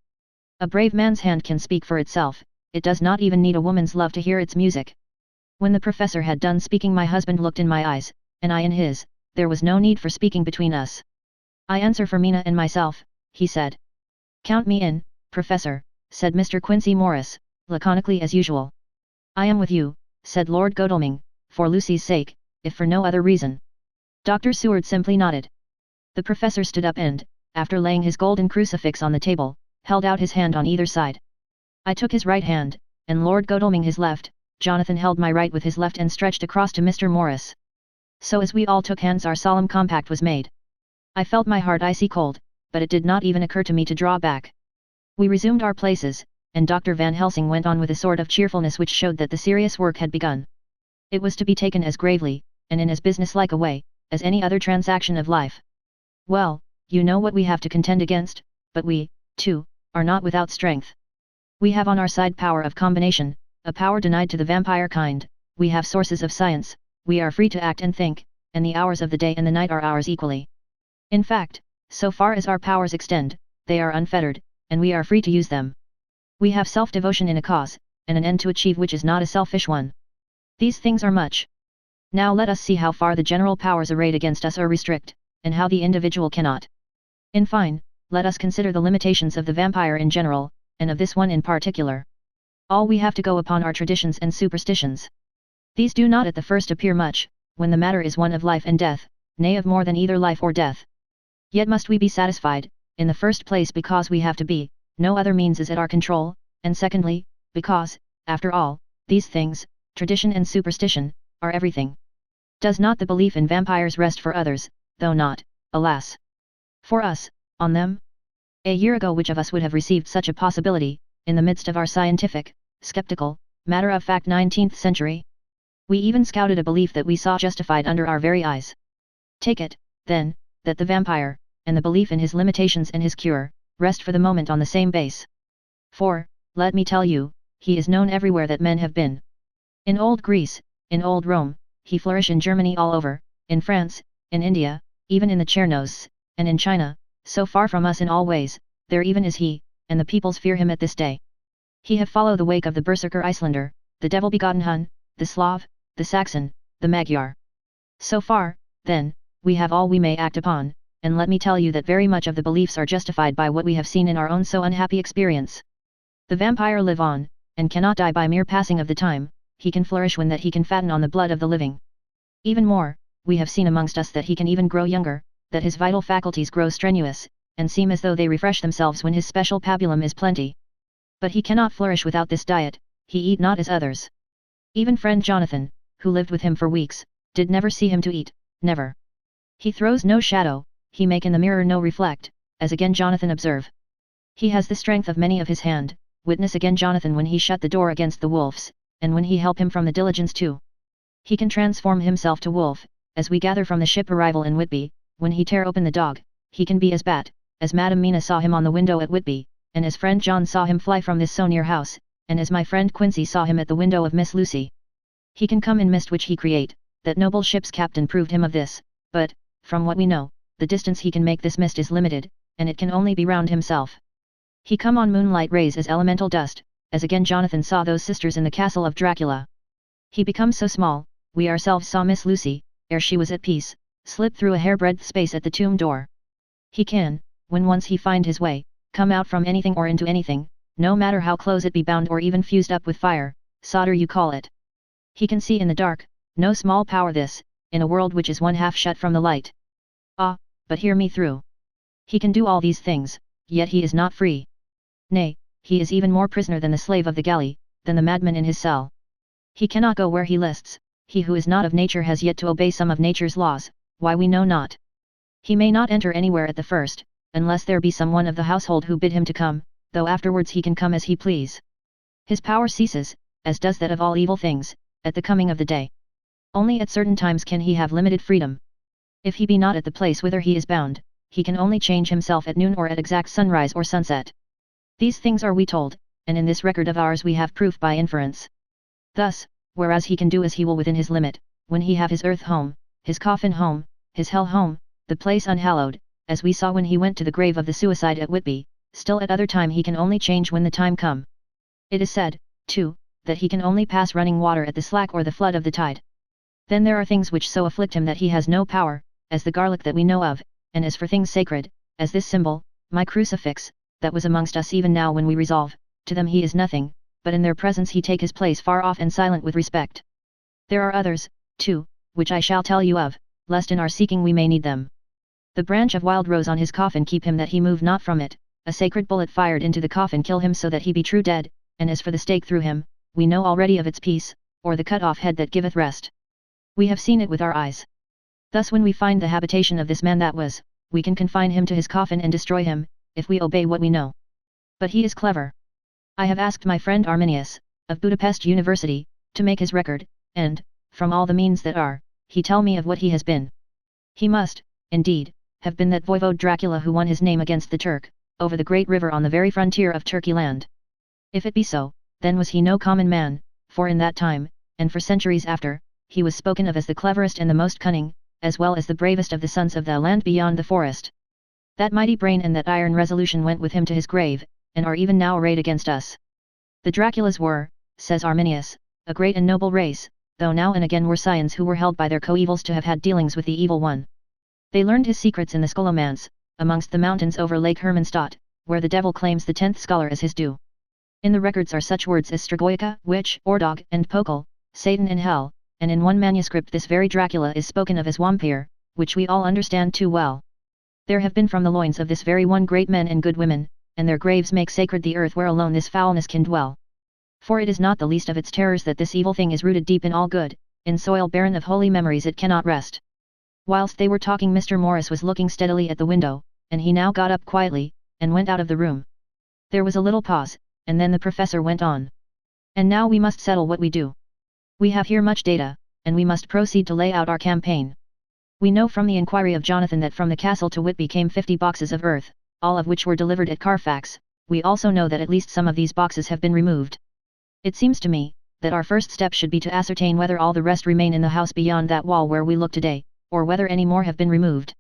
A brave man's hand can speak for itself, it does not even need a woman's love to hear its music. When the professor had done speaking, my husband looked in my eyes, and I in his. There was no need for speaking between us. I answer for Mina and myself, he said. Count me in, Professor, said Mr. Quincy Morris, laconically as usual. I am with you, said Lord Godalming, for Lucy's sake, if for no other reason. Dr. Seward simply nodded. The professor stood up and, after laying his golden crucifix on the table, held out his hand on either side. I took his right hand, and Lord Godalming his left. Jonathan held my right with his left and stretched across to Mr. Morris. So as we all took hands, our solemn compact was made. I felt my heart icy cold, but it did not even occur to me to draw back. We resumed our places, and Dr. Van Helsing went on with a sort of cheerfulness which showed that the serious work had begun. It was to be taken as gravely, and in as businesslike a way, as any other transaction of life. Well, you know what we have to contend against, but we, too, are not without strength. We have on our side power of combination, a power denied to the vampire kind. We have sources of science, we are free to act and think, and the hours of the day and the night are ours equally. In fact, so far as our powers extend, they are unfettered, and we are free to use them. We have self-devotion in a cause, and an end to achieve which is not a selfish one. These things are much. Now let us see how far the general powers arrayed against us are restrict, and how the individual cannot. In fine, let us consider the limitations of the vampire in general, and of this one in particular. All we have to go upon are traditions and superstitions. These do not at the first appear much, when the matter is one of life and death, nay of more than either life or death. Yet must we be satisfied, in the first place because we have to be, no other means is at our control, and secondly, because, after all, these things, tradition and superstition, are everything. Does not the belief in vampires rest for others, though not, alas, for us, on them? A year ago which of us would have received such a possibility, in the midst of our scientific, skeptical, matter-of-fact 19th century? We even scouted a belief that we saw justified under our very eyes. Take it, then, that the vampire, and the belief in his limitations and his cure, rest for the moment on the same base. For, let me tell you, he is known everywhere that men have been. In old Greece, in old Rome, he flourished in Germany all over, in France, in India, even in the Chernos, and in China, so far from us in all ways, there even is he, and the peoples fear him at this day. He have followed the wake of the Berserker Icelander, the devil-begotten Hun, the Slav, the Saxon, the Magyar. So far, then, we have all we may act upon, and let me tell you that very much of the beliefs are justified by what we have seen in our own so unhappy experience. The vampire live on, and cannot die by mere passing of the time, he can flourish when that he can fatten on the blood of the living. Even more, we have seen amongst us that he can even grow younger, that his vital faculties grow strenuous, and seem as though they refresh themselves when his special pabulum is plenty. But he cannot flourish without this diet, he eat not as others. Even friend Jonathan, who lived with him for weeks, did never see him to eat, never. He throws no shadow, he make in the mirror no reflect, as again Jonathan observe. He has the strength of many of his hand, witness again Jonathan when he shut the door against the wolves, and when he help him from the diligence too. He can transform himself to wolf, as we gather from the ship arrival in Whitby, when he tear open the dog, he can be as bat, as Madam Mina saw him on the window at Whitby, and as friend John saw him fly from this so near house, and as my friend Quincy saw him at the window of Miss Lucy. He can come in mist which he create, that noble ship's captain proved him of this, but, from what we know, the distance he can make this mist is limited, and it can only be round himself. He come on moonlight rays as elemental dust, as again Jonathan saw those sisters in the castle of Dracula. He becomes so small, we ourselves saw Miss Lucy, ere she was at peace, slip through a hairbreadth space at the tomb door. He can, when once he find his way, come out from anything or into anything, no matter how close it be bound or even fused up with fire, solder you call it. He can see in the dark, no small power this, in a world which is one half shut from the light. Ah, but hear me through. He can do all these things, yet he is not free. Nay, he is even more prisoner than the slave of the galley, than the madman in his cell. He cannot go where he lists, he who is not of nature has yet to obey some of nature's laws, why we know not. He may not enter anywhere at the first, unless there be some one of the household who bid him to come, though afterwards he can come as he please. His power ceases, as does that of all evil things, at the coming of the day. Only at certain times can he have limited freedom. If he be not at the place whither he is bound, he can only change himself at noon or at exact sunrise or sunset. These things are we told, and in this record of ours we have proof by inference. Thus, whereas he can do as he will within his limit, when he have his earth home, his coffin home, his hell home, the place unhallowed, as we saw when he went to the grave of the suicide at Whitby, still at other time he can only change when the time come. It is said, 2. That he can only pass running water at the slack or the flood of the tide. Then there are things which so afflict him that he has no power, as the garlic that we know of, and as for things sacred, as this symbol, my crucifix, that was amongst us even now when we resolve, to them he is nothing, but in their presence he take his place far off and silent with respect. There are others, too, which I shall tell you of, lest in our seeking we may need them. The branch of wild rose on his coffin keep him that he move not from it, a sacred bullet fired into the coffin kill him so that he be true dead, and as for the stake through him, we know already of its piece, or the cut off head that giveth rest. We have seen it with our eyes. Thus when we find the habitation of this man that was, we can confine him to his coffin and destroy him, if we obey what we know. But he is clever. I have asked my friend Arminius, of Budapest University, to make his record, and, from all the means that are, he tell me of what he has been. He must, indeed, have been that voivode Dracula who won his name against the Turk, over the great river on the very frontier of Turkey land. If it be so, then was he no common man, for in that time, and for centuries after, he was spoken of as the cleverest and the most cunning, as well as the bravest of the sons of the land beyond the forest. That mighty brain and that iron resolution went with him to his grave, and are even now arrayed against us. The Draculas were, says Arminius, a great and noble race, though now and again were scions who were held by their coevals to have had dealings with the evil one. They learned his secrets in the Scholomance, amongst the mountains over Lake Hermanstadt, where the devil claims the 10th scholar as his due. In the records are such words as Strigojka, witch, Ordog, and Pokel, Satan in hell, and in one manuscript this very Dracula is spoken of as Wampir, which we all understand too well. There have been from the loins of this very one great men and good women, and their graves make sacred the earth where alone this foulness can dwell. For it is not the least of its terrors that this evil thing is rooted deep in all good, in soil barren of holy memories it cannot rest. Whilst they were talking Mr. Morris was looking steadily at the window, and he now got up quietly, and went out of the room. There was a little pause, and then the professor went on. And now we must settle what we do. We have here much data, and we must proceed to lay out our campaign. We know from the inquiry of Jonathan that from the castle to Whitby came 50 boxes of earth, all of which were delivered at Carfax. We also know that at least some of these boxes have been removed. It seems to me, that our first step should be to ascertain whether all the rest remain in the house beyond that wall where we look today, or whether any more have been removed.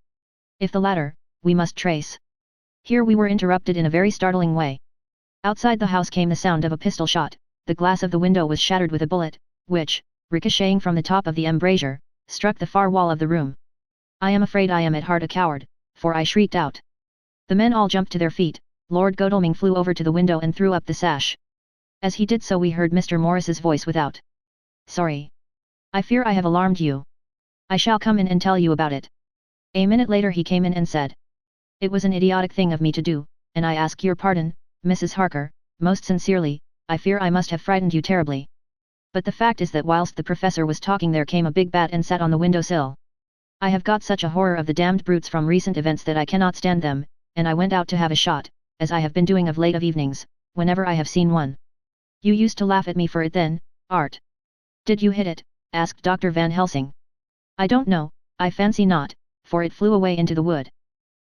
If the latter, we must trace. Here we were interrupted in a very startling way. Outside the house came the sound of a pistol shot, the glass of the window was shattered with a bullet, which, ricocheting from the top of the embrasure, struck the far wall of the room. I am afraid I am at heart a coward, for I shrieked out. The men all jumped to their feet. Lord Godalming flew over to the window and threw up the sash. As he did so we heard Mr. Morris's voice without. Sorry. I fear I have alarmed you. I shall come in and tell you about it. A minute later he came in and said. It was an idiotic thing of me to do, and I ask your pardon, Mrs. Harker, most sincerely. I fear I must have frightened you terribly. But the fact is that whilst the professor was talking there came a big bat and sat on the window sill. I have got such a horror of the damned brutes from recent events that I cannot stand them, and I went out to have a shot, as I have been doing of late of evenings, whenever I have seen one. You used to laugh at me for it then, Art. Did you hit it? Asked Dr. Van Helsing. I don't know, I fancy not, for it flew away into the wood.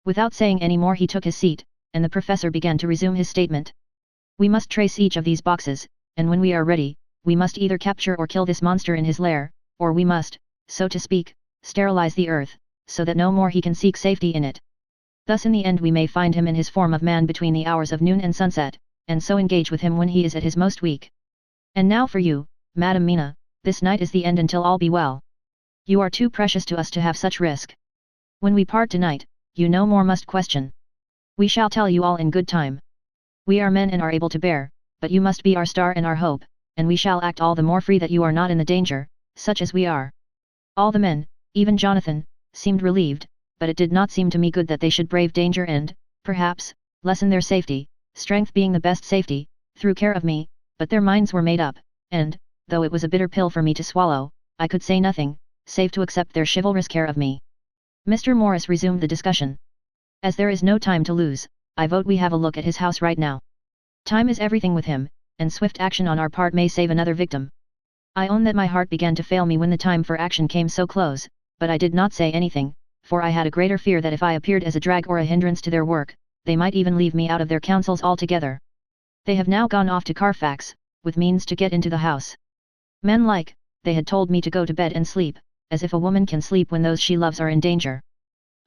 Without saying any more he took his seat, and the professor began to resume his statement. We must trace each of these boxes, and when we are ready, we must either capture or kill this monster in his lair, or we must, so to speak, sterilize the earth, so that no more he can seek safety in it. Thus in the end we may find him in his form of man between the hours of noon and sunset, and so engage with him when he is at his most weak. And now for you, Madam Mina, this night is the end until all be well. You are too precious to us to have such risk. When we part tonight, you no more must question. We shall tell you all in good time. We are men and are able to bear, but you must be our star and our hope, and we shall act all the more free that you are not in the danger, such as we are. All the men, even Jonathan, seemed relieved, but it did not seem to me good that they should brave danger and, perhaps, lessen their safety, strength being the best safety, through care of me, but their minds were made up, and, though it was a bitter pill for me to swallow, I could say nothing, save to accept their chivalrous care of me. Mr. Morris resumed the discussion. As there is no time to lose, I vote we have a look at his house right now. Time is everything with him, and swift action on our part may save another victim. I own that my heart began to fail me when the time for action came so close, but I did not say anything, for I had a greater fear that if I appeared as a drag or a hindrance to their work, they might even leave me out of their counsels altogether. They have now gone off to Carfax, with means to get into the house. Men like, they had told me to go to bed and sleep, as if a woman can sleep when those she loves are in danger.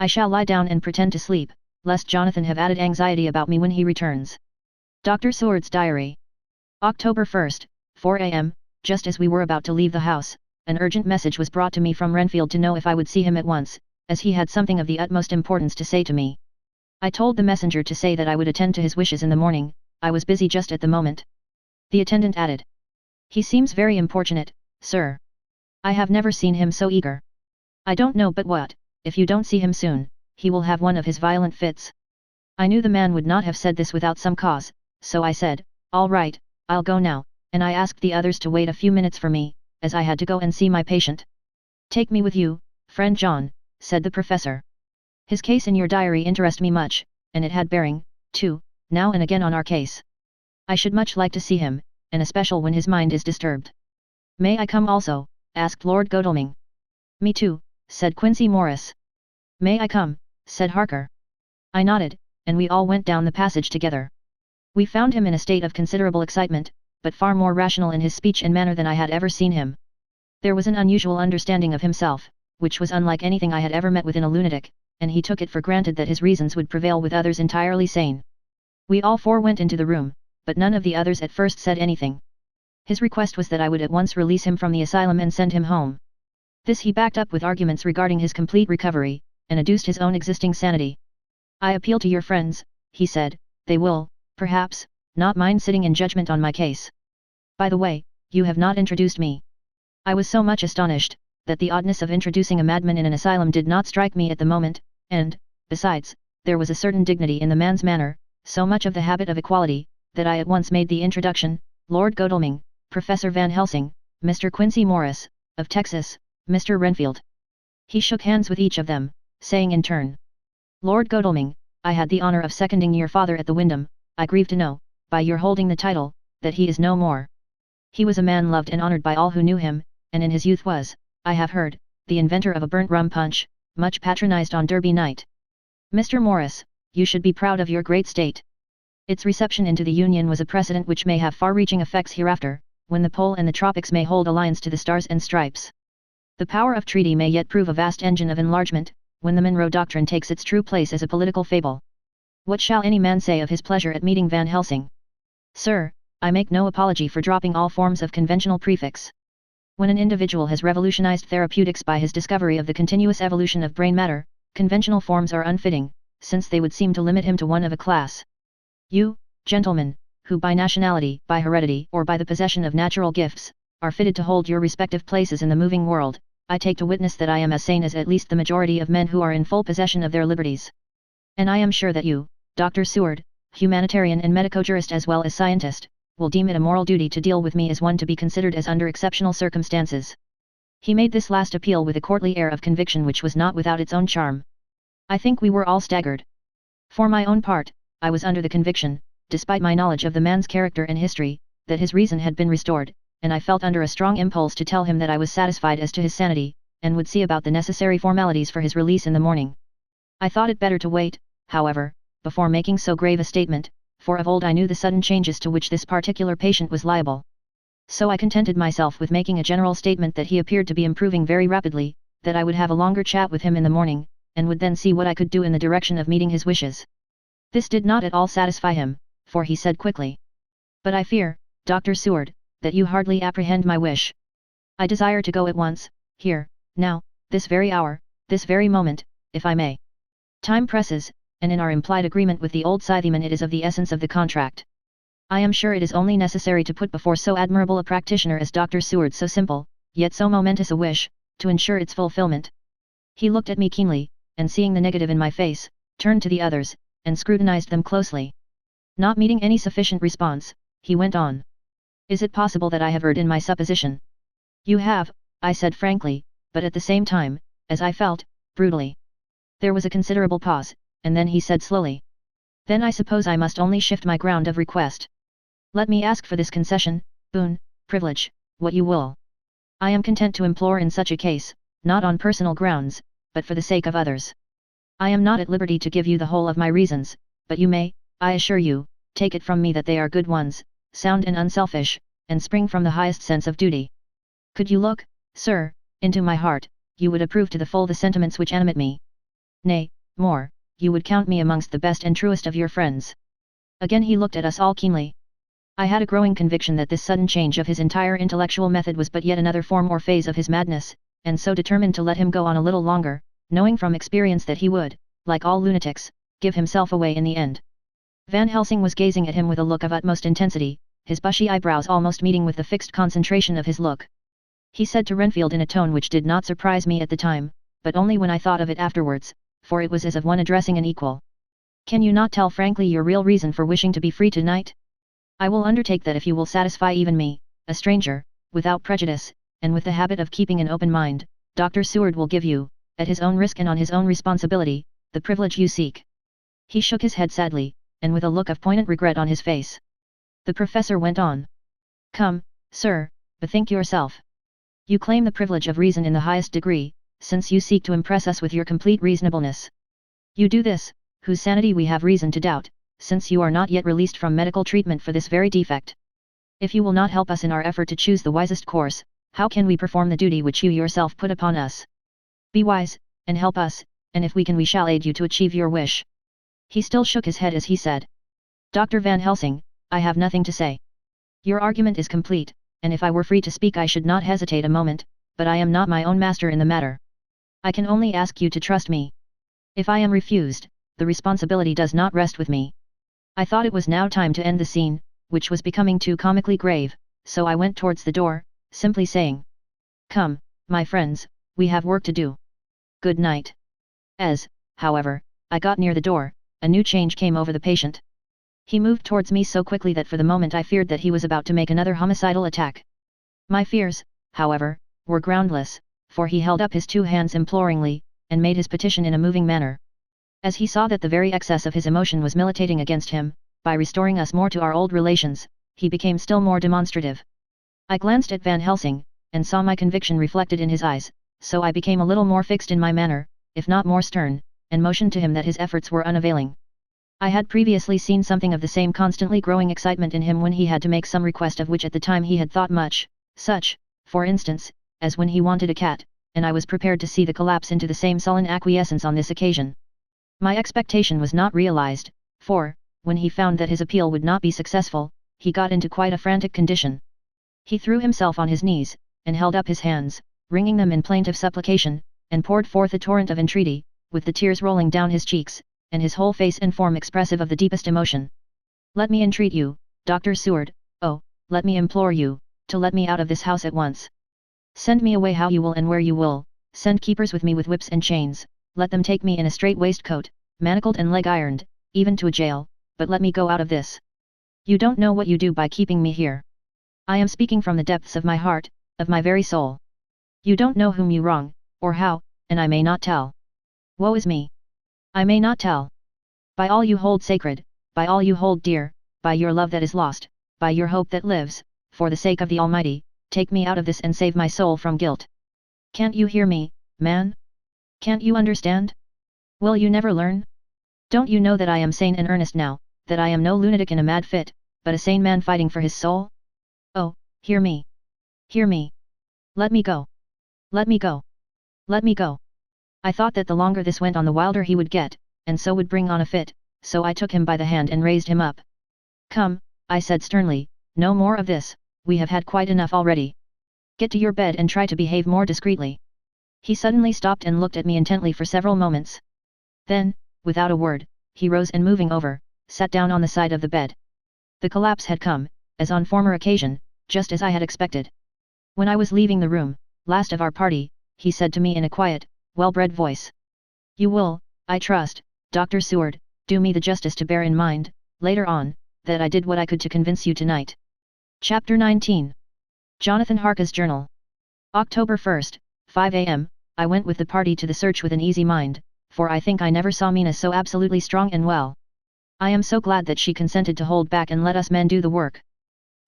I shall lie down and pretend to sleep, lest Jonathan have added anxiety about me when he returns. Dr. Seward's Diary. October 1st, 4 a.m., just as we were about to leave the house, an urgent message was brought to me from Renfield to know if I would see him at once, as he had something of the utmost importance to say to me. I told the messenger to say that I would attend to his wishes in the morning. I was busy just at the moment. The attendant added. He seems very importunate, sir. I have never seen him so eager. I don't know but what, if you don't see him soon, he will have one of his violent fits. I knew the man would not have said this without some cause, so I said, all right, I'll go now, and I asked the others to wait a few minutes for me, as I had to go and see my patient. Take me with you, friend John, said the professor. His case in your diary interests me much, and it had bearing, too, now and again on our case. I should much like to see him, and especially when his mind is disturbed. May I come also? Asked Lord Godalming. Me too, said Quincy Morris. May I come? Said Harker. I nodded, and we all went down the passage together. We found him in a state of considerable excitement, but far more rational in his speech and manner than I had ever seen him. There was an unusual understanding of himself, which was unlike anything I had ever met with in a lunatic, and he took it for granted that his reasons would prevail with others entirely sane. We all four went into the room, but none of the others at first said anything. His request was that I would at once release him from the asylum and send him home. This he backed up with arguments regarding his complete recovery, and adduced his own existing sanity. I appeal to your friends, he said, they will, perhaps, not mind sitting in judgment on my case. By the way, you have not introduced me. I was so much astonished, that the oddness of introducing a madman in an asylum did not strike me at the moment, and, besides, there was a certain dignity in the man's manner, so much of the habit of equality, that I at once made the introduction, Lord Godalming, Professor Van Helsing, Mr. Quincy Morris, of Texas, Mr. Renfield. He shook hands with each of them, saying in turn, Lord Godalming, I had the honor of seconding your father at the Wyndham. I grieve to know, by your holding the title, that he is no more. He was a man loved and honored by all who knew him, and in his youth was, I have heard, the inventor of a burnt rum punch, much patronized on Derby night. Mr. Morris, you should be proud of your great state. Its reception into the Union was a precedent which may have far-reaching effects hereafter, when the pole and the tropics may hold alliance to the stars and stripes. The power of treaty may yet prove a vast engine of enlargement, when the Monroe Doctrine takes its true place as a political fable. What shall any man say of his pleasure at meeting Van Helsing? Sir, I make no apology for dropping all forms of conventional prefix. When an individual has revolutionized therapeutics by his discovery of the continuous evolution of brain matter, conventional forms are unfitting, since they would seem to limit him to one of a class. You, gentlemen, who by nationality, by heredity, or by the possession of natural gifts, are fitted to hold your respective places in the moving world, I take to witness that I am as sane as at least the majority of men who are in full possession of their liberties. And I am sure that you, Dr. Seward, humanitarian and medico-jurist as well as scientist, will deem it a moral duty to deal with me as one to be considered as under exceptional circumstances. He made this last appeal with a courtly air of conviction which was not without its own charm. I think we were all staggered. For my own part, I was under the conviction, despite my knowledge of the man's character and history, that his reason had been restored, and I felt under a strong impulse to tell him that I was satisfied as to his sanity, and would see about the necessary formalities for his release in the morning. I thought it better to wait, however, before making so grave a statement, for of old I knew the sudden changes to which this particular patient was liable. So I contented myself with making a general statement that he appeared to be improving very rapidly, that I would have a longer chat with him in the morning, and would then see what I could do in the direction of meeting his wishes. This did not at all satisfy him, for he said quickly. But I fear, Dr. Seward, that you hardly apprehend my wish. I desire to go at once, here, now, this very hour, this very moment, if I may. Time presses, and in our implied agreement with the old Scytheman it is of the essence of the contract. I am sure it is only necessary to put before so admirable a practitioner as Dr. Seward so simple, yet so momentous a wish, to ensure its fulfillment. He looked at me keenly, and seeing the negative in my face, turned to the others, and scrutinized them closely. Not meeting any sufficient response, he went on. Is it possible that I have erred in my supposition? You have, I said frankly, but at the same time, as I felt, brutally. There was a considerable pause, and then he said slowly. Then I suppose I must only shift my ground of request. Let me ask for this concession, boon, privilege, what you will. I am content to implore in such a case, not on personal grounds, but for the sake of others. I am not at liberty to give you the whole of my reasons, but you may, I assure you, take it from me that they are good ones, sound and unselfish, and spring from the highest sense of duty. Could you look, sir, into my heart, you would approve to the full the sentiments which animate me. Nay, more, you would count me amongst the best and truest of your friends. Again he looked at us all keenly. I had a growing conviction that this sudden change of his entire intellectual method was but yet another form or phase of his madness, and so determined to let him go on a little longer, knowing from experience that he would, like all lunatics, give himself away in the end. Van Helsing was gazing at him with a look of utmost intensity, his bushy eyebrows almost meeting with the fixed concentration of his look. He said to Renfield in a tone which did not surprise me at the time, but only when I thought of it afterwards, for it was as of one addressing an equal. Can you not tell frankly your real reason for wishing to be free tonight? I will undertake that if you will satisfy even me, a stranger, without prejudice, and with the habit of keeping an open mind, Dr. Seward will give you, at his own risk and on his own responsibility, the privilege you seek. He shook his head sadly, and with a look of poignant regret on his face. The professor went on. Come, sir, bethink yourself. You claim the privilege of reason in the highest degree, since you seek to impress us with your complete reasonableness. You do this, whose sanity we have reason to doubt, since you are not yet released from medical treatment for this very defect. If you will not help us in our effort to choose the wisest course, how can we perform the duty which you yourself put upon us? Be wise, and help us, and if we can we shall aid you to achieve your wish. He still shook his head as he said. Dr. Van Helsing, I have nothing to say. Your argument is complete, and if I were free to speak I should not hesitate a moment, but I am not my own master in the matter. I can only ask you to trust me. If I am refused, the responsibility does not rest with me. I thought it was now time to end the scene, which was becoming too comically grave, so I went towards the door, simply saying, Come, my friends, we have work to do. Good night. As, however, I got near the door, a new change came over the patient. He moved towards me so quickly that for the moment I feared that he was about to make another homicidal attack. My fears, however, were groundless, for he held up his two hands imploringly, and made his petition in a moving manner. As he saw that the very excess of his emotion was militating against him, by restoring us more to our old relations, he became still more demonstrative. I glanced at Van Helsing, and saw my conviction reflected in his eyes, so I became a little more fixed in my manner, if not more stern, and motioned to him that his efforts were unavailing. I had previously seen something of the same constantly growing excitement in him when he had to make some request of which at the time he had thought much, such, for instance, as when he wanted a cat, and I was prepared to see the collapse into the same sullen acquiescence on this occasion. My expectation was not realized, for, when he found that his appeal would not be successful, he got into quite a frantic condition. He threw himself on his knees, and held up his hands, wringing them in plaintive supplication, and poured forth a torrent of entreaty, with the tears rolling down his cheeks, and his whole face and form expressive of the deepest emotion. Let me entreat you, Dr. Seward, oh, let me implore you, to let me out of this house at once. Send me away how you will and where you will, send keepers with me with whips and chains, let them take me in a strait waistcoat, manacled and leg-ironed, even to a jail, but let me go out of this. You don't know what you do by keeping me here. I am speaking from the depths of my heart, of my very soul. You don't know whom you wrong, or how, and I may not tell. Woe is me! I may not tell. By all you hold sacred, by all you hold dear, by your love that is lost, by your hope that lives, for the sake of the Almighty, take me out of this and save my soul from guilt. Can't you hear me, man? Can't you understand? Will you never learn? Don't you know that I am sane and earnest now, that I am no lunatic in a mad fit, but a sane man fighting for his soul? Oh, hear me! Hear me! Let me go! Let me go! Let me go! I thought that the longer this went on the wilder he would get, and so would bring on a fit, so I took him by the hand and raised him up. Come, I said sternly, no more of this, we have had quite enough already. Get to your bed and try to behave more discreetly. He suddenly stopped and looked at me intently for several moments. Then, without a word, he rose and moving over, sat down on the side of the bed. The collapse had come, as on former occasion, just as I had expected. When I was leaving the room, last of our party, he said to me in a quiet, well-bred voice. You will, I trust, Dr. Seward, do me the justice to bear in mind, later on, that I did what I could to convince you tonight. Chapter 19. Jonathan Harker's Journal. October 1st, 5 a.m., I went with the party to the search with an easy mind, for I think I never saw Mina so absolutely strong and well. I am so glad that she consented to hold back and let us men do the work.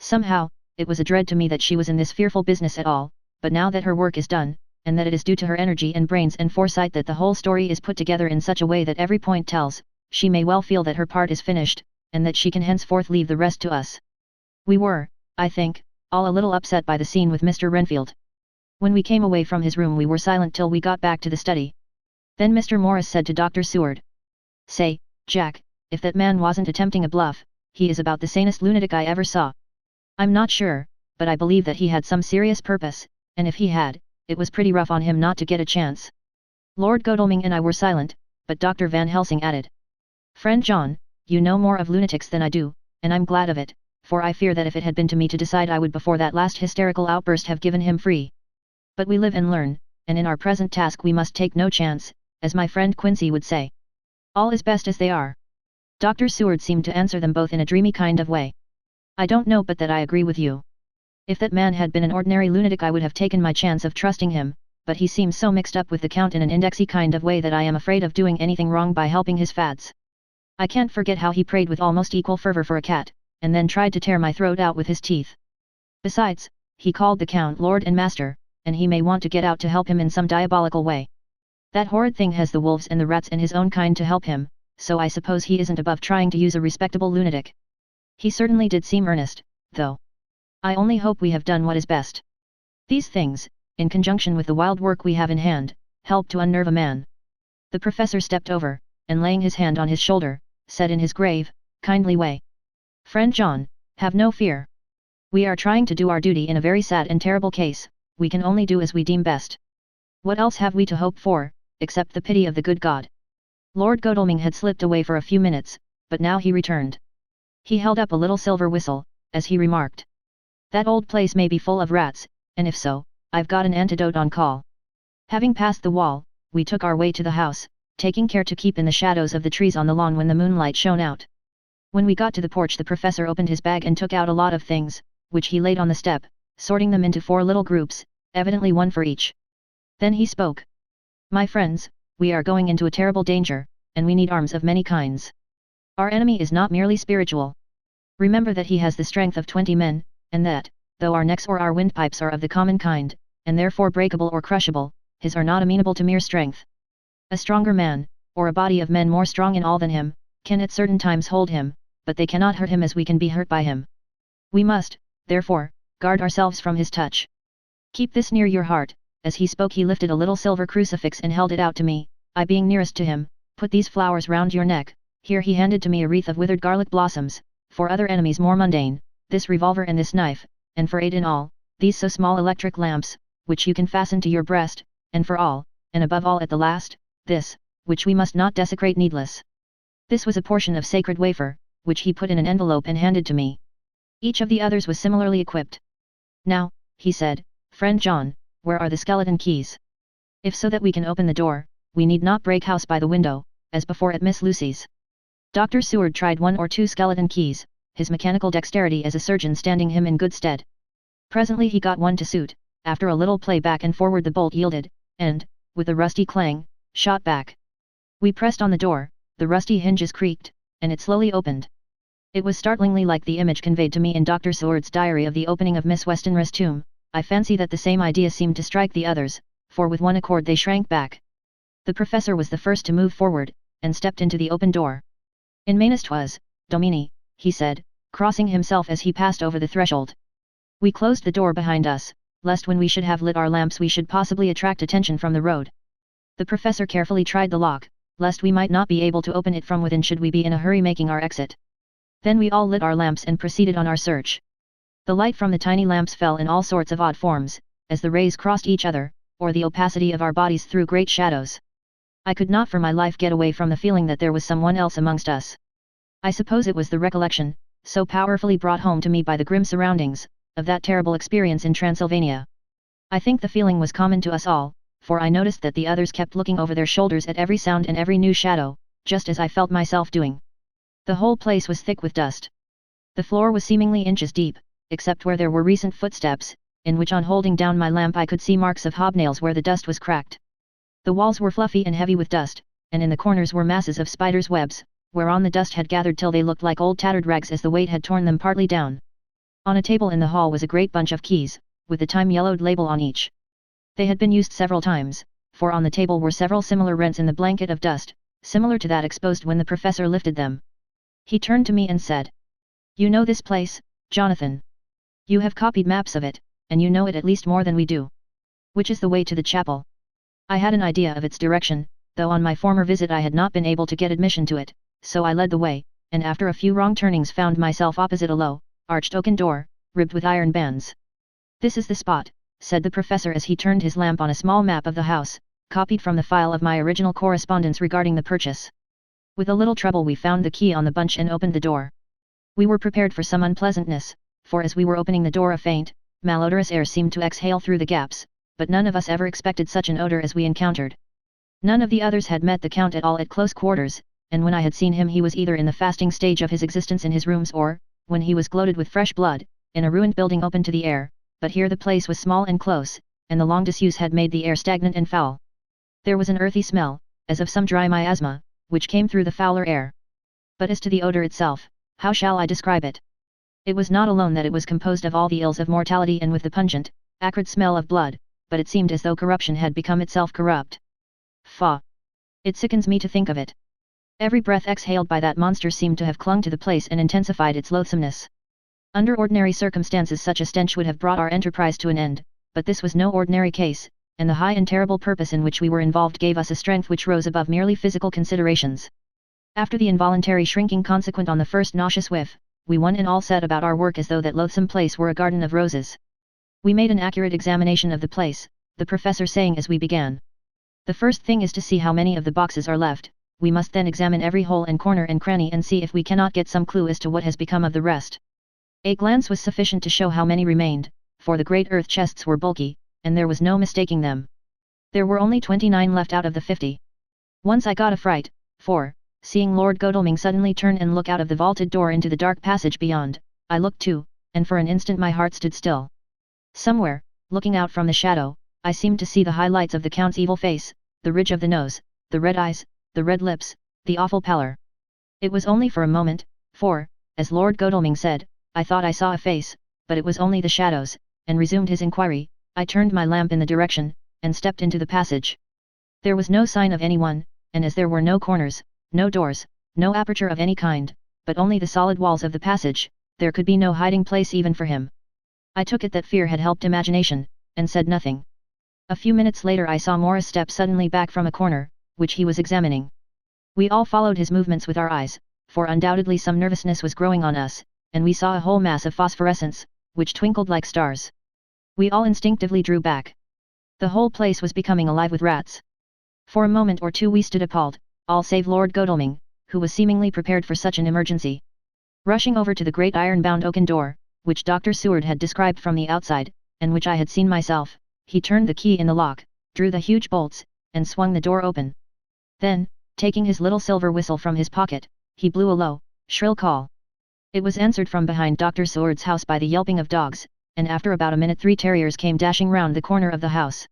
Somehow, it was a dread to me that she was in this fearful business at all, but now that her work is done, and that it is due to her energy and brains and foresight that the whole story is put together in such a way that every point tells, she may well feel that her part is finished, and that she can henceforth leave the rest to us. We were, I think, all a little upset by the scene with Mr. Renfield. When we came away from his room we were silent till we got back to the study. Then Mr. Morris said to Dr. Seward, Say, Jack, if that man wasn't attempting a bluff, he is about the sanest lunatic I ever saw. I'm not sure, but I believe that he had some serious purpose, and if he had, it was pretty rough on him not to get a chance. Lord Godalming and I were silent, but Dr. Van Helsing added. Friend John, you know more of lunatics than I do, and I'm glad of it, for I fear that if it had been to me to decide I would before that last hysterical outburst have given him free. But we live and learn, and in our present task we must take no chance, as my friend Quincy would say. All is best as they are. Dr. Seward seemed to answer them both in a dreamy kind of way. I don't know but that I agree with you. If that man had been an ordinary lunatic I would have taken my chance of trusting him, but he seems so mixed up with the Count in an indexy kind of way that I am afraid of doing anything wrong by helping his fads. I can't forget how he prayed with almost equal fervor for a cat, and then tried to tear my throat out with his teeth. Besides, he called the Count Lord and Master, and he may want to get out to help him in some diabolical way. That horrid thing has the wolves and the rats and his own kind to help him, so I suppose he isn't above trying to use a respectable lunatic. He certainly did seem earnest, though. I only hope we have done what is best. These things, in conjunction with the wild work we have in hand, help to unnerve a man. The professor stepped over, and laying his hand on his shoulder, said in his grave, kindly way. Friend John, have no fear. We are trying to do our duty in a very sad and terrible case, we can only do as we deem best. What else have we to hope for, except the pity of the good God? Lord Godalming had slipped away for a few minutes, but now he returned. He held up a little silver whistle, as he remarked. That old place may be full of rats, and if so, I've got an antidote on call. Having passed the wall, we took our way to the house, taking care to keep in the shadows of the trees on the lawn when the moonlight shone out. When we got to the porch the professor opened his bag and took out a lot of things, which he laid on the step, sorting them into 4 little groups, evidently one for each. Then he spoke. My friends, we are going into a terrible danger, and we need arms of many kinds. Our enemy is not merely spiritual. Remember that he has the strength of 20 men, and that, though our necks or our windpipes are of the common kind, and therefore breakable or crushable, his are not amenable to mere strength. A stronger man, or a body of men more strong in all than him, can at certain times hold him, but they cannot hurt him as we can be hurt by him. We must, therefore, guard ourselves from his touch. Keep this near your heart. As he spoke he lifted a little silver crucifix and held it out to me. I being nearest to him, put these flowers round your neck. Here he handed to me a wreath of withered garlic blossoms, for other enemies more mundane, this revolver and this knife, and for 8 in all, these so small electric lamps, which you can fasten to your breast, and for all, and above all at the last, this, which we must not desecrate needless. This was a portion of sacred wafer, which he put in an envelope and handed to me. Each of the others was similarly equipped. Now, he said, Friend John, where are the skeleton keys? If so that we can open the door, we need not break house by the window, as before at Miss Lucy's. Dr. Seward tried 1 or 2 skeleton keys, his mechanical dexterity as a surgeon standing him in good stead. Presently he got one to suit, after a little play back and forward the bolt yielded, and, with a rusty clang, shot back. We pressed on the door, the rusty hinges creaked, and it slowly opened. It was startlingly like the image conveyed to me in Dr. Seward's diary of the opening of Miss Westenra's tomb. I fancy that the same idea seemed to strike the others, for with one accord they shrank back. The professor was the first to move forward, and stepped into the open door. In mainest was, Domini, he said, crossing himself as he passed over the threshold. We closed the door behind us, lest when we should have lit our lamps we should possibly attract attention from the road. The professor carefully tried the lock, lest we might not be able to open it from within should we be in a hurry making our exit. Then we all lit our lamps and proceeded on our search. The light from the tiny lamps fell in all sorts of odd forms, as the rays crossed each other, or the opacity of our bodies threw great shadows. I could not for my life get away from the feeling that there was someone else amongst us. I suppose it was the recollection, so powerfully brought home to me by the grim surroundings, of that terrible experience in Transylvania. I think the feeling was common to us all, for I noticed that the others kept looking over their shoulders at every sound and every new shadow, just as I felt myself doing. The whole place was thick with dust. The floor was seemingly inches deep, except where there were recent footsteps, in which on holding down my lamp I could see marks of hobnails where the dust was cracked. The walls were fluffy and heavy with dust, and in the corners were masses of spiders' webs, whereon the dust had gathered till they looked like old tattered rags as the weight had torn them partly down. On a table in the hall was a great bunch of keys, with the time-yellowed label on each. They had been used several times, for on the table were several similar rents in the blanket of dust, similar to that exposed when the professor lifted them. He turned to me and said, "You know this place, Jonathan. You have copied maps of it, and you know it at least more than we do. Which is the way to the chapel?" I had an idea of its direction, though on my former visit I had not been able to get admission to it, so I led the way, and after a few wrong turnings found myself opposite a low, arched oaken door, ribbed with iron bands. "This is the spot," said the professor as he turned his lamp on a small map of the house, copied from the file of my original correspondence regarding the purchase. With a little trouble we found the key on the bunch and opened the door. We were prepared for some unpleasantness, for as we were opening the door a faint, malodorous air seemed to exhale through the gaps, but none of us ever expected such an odor as we encountered. None of the others had met the Count at all at close quarters, and when I had seen him he was either in the fasting stage of his existence in his rooms or, when he was gloated with fresh blood, in a ruined building open to the air, but here the place was small and close, and the long disuse had made the air stagnant and foul. There was an earthy smell, as of some dry miasma, which came through the fouler air. But as to the odor itself, how shall I describe it? It was not alone that it was composed of all the ills of mortality and with the pungent, acrid smell of blood, but it seemed as though corruption had become itself corrupt. Faugh! It sickens me to think of it. Every breath exhaled by that monster seemed to have clung to the place and intensified its loathsomeness. Under ordinary circumstances such a stench would have brought our enterprise to an end, but this was no ordinary case, and the high and terrible purpose in which we were involved gave us a strength which rose above merely physical considerations. After the involuntary shrinking consequent on the first nauseous whiff, we one and all set about our work as though that loathsome place were a garden of roses. We made an accurate examination of the place, the professor saying as we began. "The first thing is to see how many of the boxes are left, we must then examine every hole and corner and cranny and see if we cannot get some clue as to what has become of the rest." A glance was sufficient to show how many remained, for the great earth chests were bulky, and there was no mistaking them. There were only 29 left out of the 50. Once I got a fright, for, seeing Lord Godalming suddenly turn and look out of the vaulted door into the dark passage beyond, I looked too, and for an instant my heart stood still. Somewhere, looking out from the shadow, I seemed to see the highlights of the Count's evil face, the ridge of the nose, the red eyes, the red lips, the awful pallor. It was only for a moment, for, as Lord Godalming said, I thought I saw a face, but it was only the shadows, and resumed his inquiry. I turned my lamp in the direction, and stepped into the passage. There was no sign of anyone, and as there were no corners, no doors, no aperture of any kind, but only the solid walls of the passage, there could be no hiding place even for him. I took it that fear had helped imagination, and said nothing. A few minutes later I saw Morris step suddenly back from a corner, which he was examining. We all followed his movements with our eyes, for undoubtedly some nervousness was growing on us, and we saw a whole mass of phosphorescence, which twinkled like stars. We all instinctively drew back. The whole place was becoming alive with rats. For a moment or two we stood appalled, all save Lord Godalming, who was seemingly prepared for such an emergency. Rushing over to the great iron-bound oaken door, which Dr. Seward had described from the outside, and which I had seen myself, he turned the key in the lock, drew the huge bolts, and swung the door open. Then, taking his little silver whistle from his pocket, he blew a low, shrill call. It was answered from behind Dr. Seward's house by the yelping of dogs, and after about a minute 3 terriers came dashing round the corner of the house.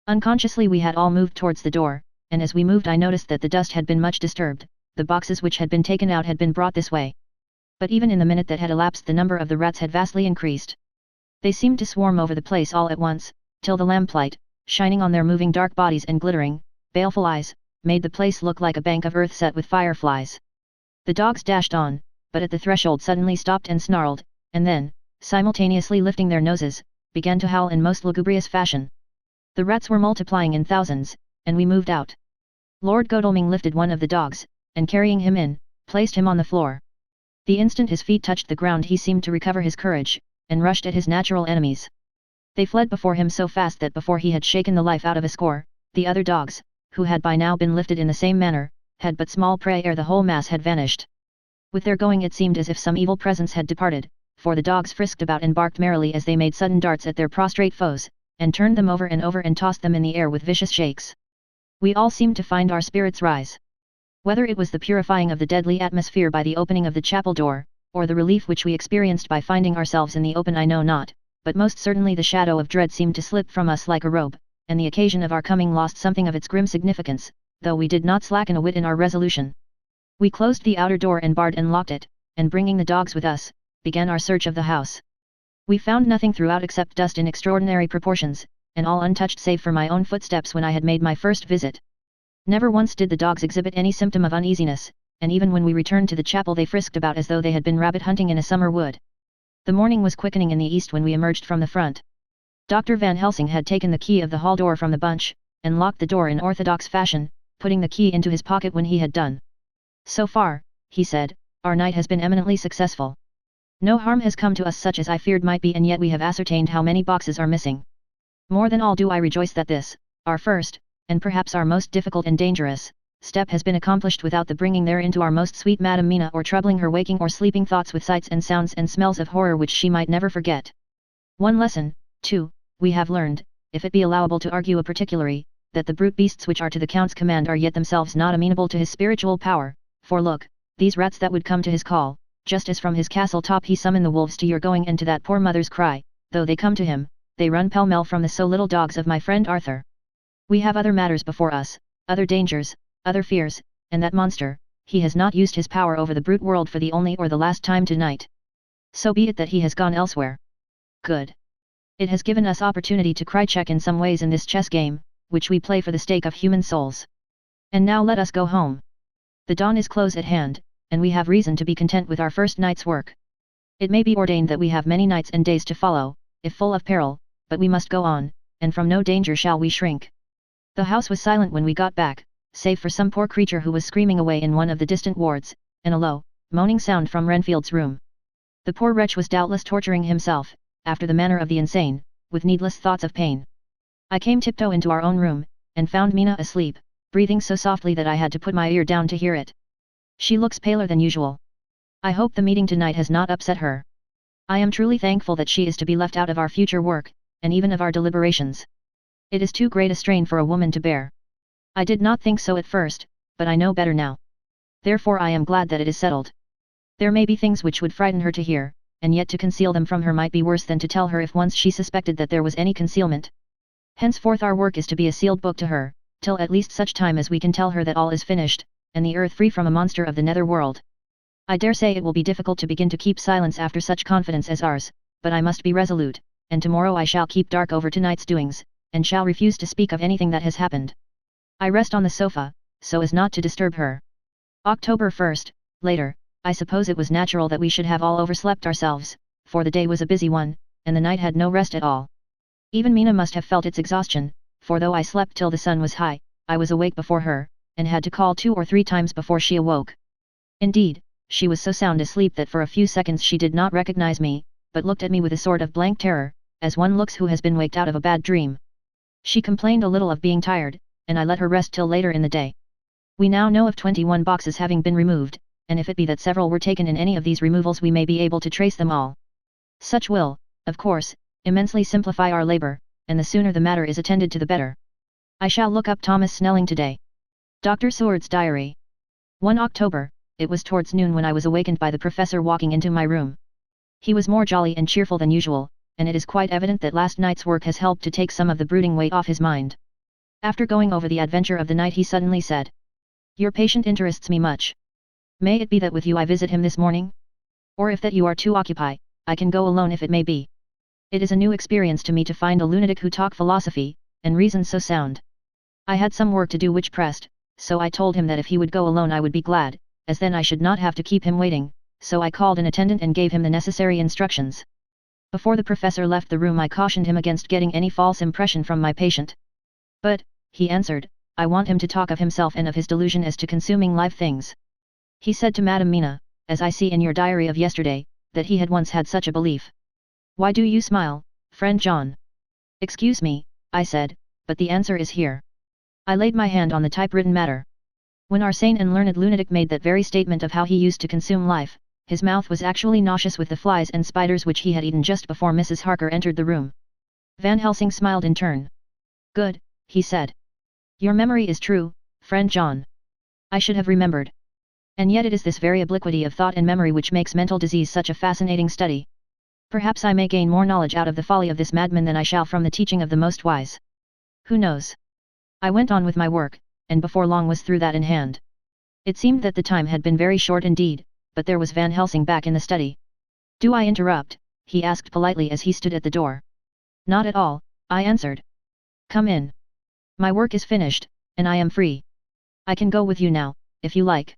Unconsciously we had all moved towards the door, and as we moved I noticed that the dust had been much disturbed, the boxes which had been taken out had been brought this way. But even in the minute that had elapsed the number of the rats had vastly increased. They seemed to swarm over the place all at once, till the lamplight, shining on their moving dark bodies and glittering, baleful eyes, made the place look like a bank of earth set with fireflies. The dogs dashed on, but at the threshold suddenly stopped and snarled, and then, simultaneously lifting their noses, began to howl in most lugubrious fashion. The rats were multiplying in thousands, and we moved out. Lord Godalming lifted one of the dogs, and carrying him in, placed him on the floor. The instant his feet touched the ground he seemed to recover his courage, and rushed at his natural enemies. They fled before him so fast that before he had shaken the life out of a score, the other dogs, who had by now been lifted in the same manner, had but small prey ere the whole mass had vanished. With their going it seemed as if some evil presence had departed, for the dogs frisked about and barked merrily as they made sudden darts at their prostrate foes, and turned them over and tossed them in the air with vicious shakes. We all seemed to find our spirits rise. Whether it was the purifying of the deadly atmosphere by the opening of the chapel door, or the relief which we experienced by finding ourselves in the open I know not, but most certainly the shadow of dread seemed to slip from us like a robe, and the occasion of our coming lost something of its grim significance, though we did not slacken a whit in our resolution. We closed the outer door and barred and locked it, and bringing the dogs with us, began our search of the house. We found nothing throughout except dust in extraordinary proportions, and all untouched save for my own footsteps when I had made my first visit. Never once did the dogs exhibit any symptom of uneasiness, and even when we returned to the chapel they frisked about as though they had been rabbit hunting in a summer wood. The morning was quickening in the east when we emerged from the front. Dr. Van Helsing had taken the key of the hall door from the bunch, and locked the door in orthodox fashion, putting the key into his pocket when he had done. "So far," he said, Our night has been eminently successful. No harm has come to us such as I feared might be, and yet we have ascertained how many boxes are missing. More than all do I rejoice that this, our first, and perhaps our most difficult and dangerous, step has been accomplished without the bringing there into our most sweet Madam Mina or troubling her waking or sleeping thoughts with sights and sounds and smells of horror which she might never forget. One lesson, too, we have learned, if it be allowable to argue a particularly, that the brute beasts which are to the Count's command are yet themselves not amenable to his spiritual power, for look, these rats that would come to his call, just as from his castle top he summoned the wolves to your going and to that poor mother's cry, though they come to him, they run pell-mell from the so little dogs of my friend Arthur. We have other matters before us, other dangers, other fears, and that monster, he has not used his power over the brute world for the only or the last time tonight. So be it that he has gone elsewhere. Good. It has given us opportunity to cry check in some ways in this chess game, which we play for the stake of human souls. And now let us go home. The dawn is close at hand, and we have reason to be content with our first night's work. It may be ordained that we have many nights and days to follow, if full of peril, but we must go on, and from no danger shall we shrink. The house was silent when we got back, save for some poor creature who was screaming away in one of the distant wards, and a low, moaning sound from Renfield's room. The poor wretch was doubtless torturing himself, after the manner of the insane, with needless thoughts of pain. I came tiptoe into our own room, and found Mina asleep, breathing so softly that I had to put my ear down to hear it. She looks paler than usual. I hope the meeting tonight has not upset her. I am truly thankful that she is to be left out of our future work, and even of our deliberations. It is too great a strain for a woman to bear. I did not think so at first, but I know better now. Therefore I am glad that it is settled. There may be things which would frighten her to hear, and yet to conceal them from her might be worse than to tell her if once she suspected that there was any concealment. Henceforth our work is to be a sealed book to her, till at least such time as we can tell her that all is finished, and the earth free from a monster of the nether world. I dare say it will be difficult to begin to keep silence after such confidence as ours, but I must be resolute, and tomorrow I shall keep dark over tonight's doings, and shall refuse to speak of anything that has happened. I rest on the sofa, so as not to disturb her. October 1st, later, I suppose it was natural that we should have all overslept ourselves, for the day was a busy one, and the night had no rest at all. Even Mina must have felt its exhaustion, for though I slept till the sun was high, I was awake before her, and had to call 2 or 3 times before she awoke. Indeed, she was so sound asleep that for a few seconds she did not recognize me, but looked at me with a sort of blank terror, as one looks who has been waked out of a bad dream. She complained a little of being tired, and I let her rest till later in the day. We now know of 21 boxes having been removed, and if it be that several were taken in any of these removals we may be able to trace them all. Such will, of course, immensely simplify our labor, and the sooner the matter is attended to the better. I shall look up Thomas Snelling today. Dr. Seward's Diary. 1 October, it was towards noon when I was awakened by the professor walking into my room. He was more jolly and cheerful than usual, and it is quite evident that last night's work has helped to take some of the brooding weight off his mind. After going over the adventure of the night he suddenly said, "Your patient interests me much. May it be that with you I visit him this morning? Or if that you are too occupied, I can go alone if it may be. It is a new experience to me to find a lunatic who talk philosophy, and reason so sound." I had some work to do which pressed, so I told him that if he would go alone I would be glad, as then I should not have to keep him waiting, so I called an attendant and gave him the necessary instructions. Before the professor left the room I cautioned him against getting any false impression from my patient. "But," he answered, "I want him to talk of himself and of his delusion as to consuming live things." He said to Madam Mina, as I see in your diary of yesterday, that he had once had such a belief. "Why do you smile, friend John?" "Excuse me," I said, "but the answer is here." I laid my hand on the typewritten matter. When our sane and learned lunatic made that very statement of how he used to consume life, his mouth was actually nauseous with the flies and spiders which he had eaten just before Mrs. Harker entered the room. Van Helsing smiled in turn. "Good," he said. "Your memory is true, friend John. I should have remembered. And yet it is this very obliquity of thought and memory which makes mental disease such a fascinating study. Perhaps I may gain more knowledge out of the folly of this madman than I shall from the teaching of the most wise. Who knows?" I went on with my work, and before long was through that in hand. It seemed that the time had been very short indeed, but there was Van Helsing back in the study. "Do I interrupt?" he asked politely as he stood at the door. "Not at all," I answered. "Come in. My work is finished, and I am free. I can go with you now, if you like."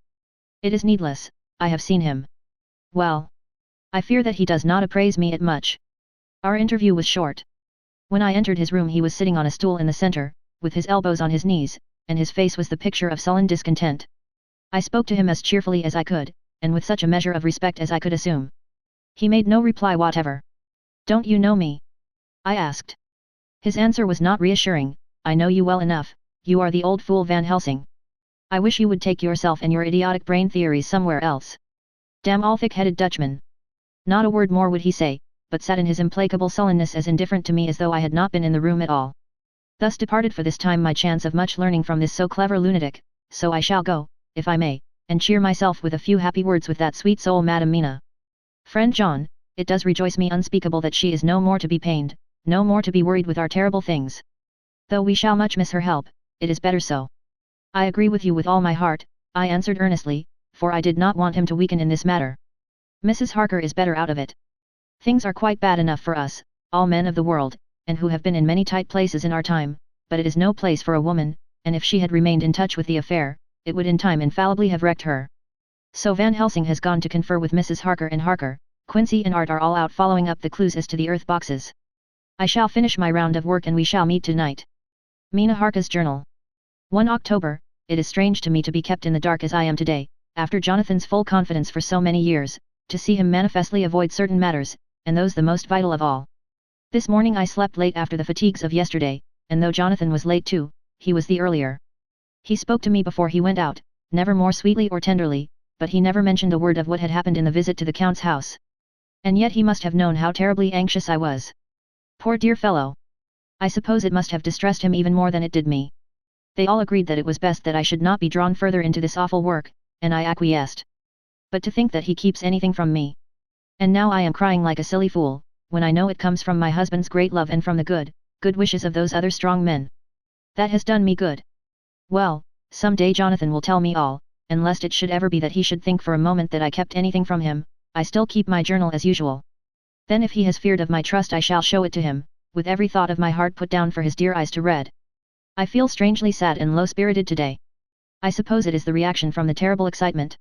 "It is needless, I have seen him." "Well, I fear that he does not appraise me at much." Our interview was short. When I entered his room he was sitting on a stool in the center, with his elbows on his knees, and his face was the picture of sullen discontent. I spoke to him as cheerfully as I could, and with such a measure of respect as I could assume. He made no reply whatever. "Don't you know me?" I asked. His answer was not reassuring. "I know you well enough, you are the old fool Van Helsing. I wish you would take yourself and your idiotic brain theories somewhere else. Damn all thick-headed Dutchman." Not a word more would he say, but sat in his implacable sullenness as indifferent to me as though I had not been in the room at all. Thus departed for this time my chance of much learning from this so clever lunatic, so I shall go, if I may, and cheer myself with a few happy words with that sweet soul Madam Mina. Friend John, it does rejoice me unspeakable that she is no more to be pained, no more to be worried with our terrible things. Though we shall much miss her help, it is better so. I agree with you with all my heart, I answered earnestly, for I did not want him to weaken in this matter. Mrs. Harker is better out of it. Things are quite bad enough for us, all men of the world, and who have been in many tight places in our time, but it is no place for a woman, and if she had remained in touch with the affair, it would in time infallibly have wrecked her. So Van Helsing has gone to confer with Mrs. Harker, and Harker, Quincy and Art are all out following up the clues as to the earth boxes. I shall finish my round of work and we shall meet tonight. Mina Harker's Journal. 1 October, it is strange to me to be kept in the dark as I am today, after Jonathan's full confidence for so many years, to see him manifestly avoid certain matters, and those the most vital of all. This morning I slept late after the fatigues of yesterday, and though Jonathan was late too, he was the earlier. He spoke to me before he went out, never more sweetly or tenderly, but he never mentioned a word of what had happened in the visit to the Count's house. And yet he must have known how terribly anxious I was. Poor dear fellow! I suppose it must have distressed him even more than it did me. They all agreed that it was best that I should not be drawn further into this awful work, and I acquiesced. But to think that he keeps anything from me! And now I am crying like a silly fool, when I know it comes from my husband's great love and from the good wishes of those other strong men. That has done me good. Well, some day Jonathan will tell me all, and lest it should ever be that he should think for a moment that I kept anything from him, I still keep my journal as usual. Then if he has feared of my trust I shall show it to him, with every thought of my heart put down for his dear eyes to read. I feel strangely sad and low-spirited today. I suppose it is the reaction from the terrible excitement.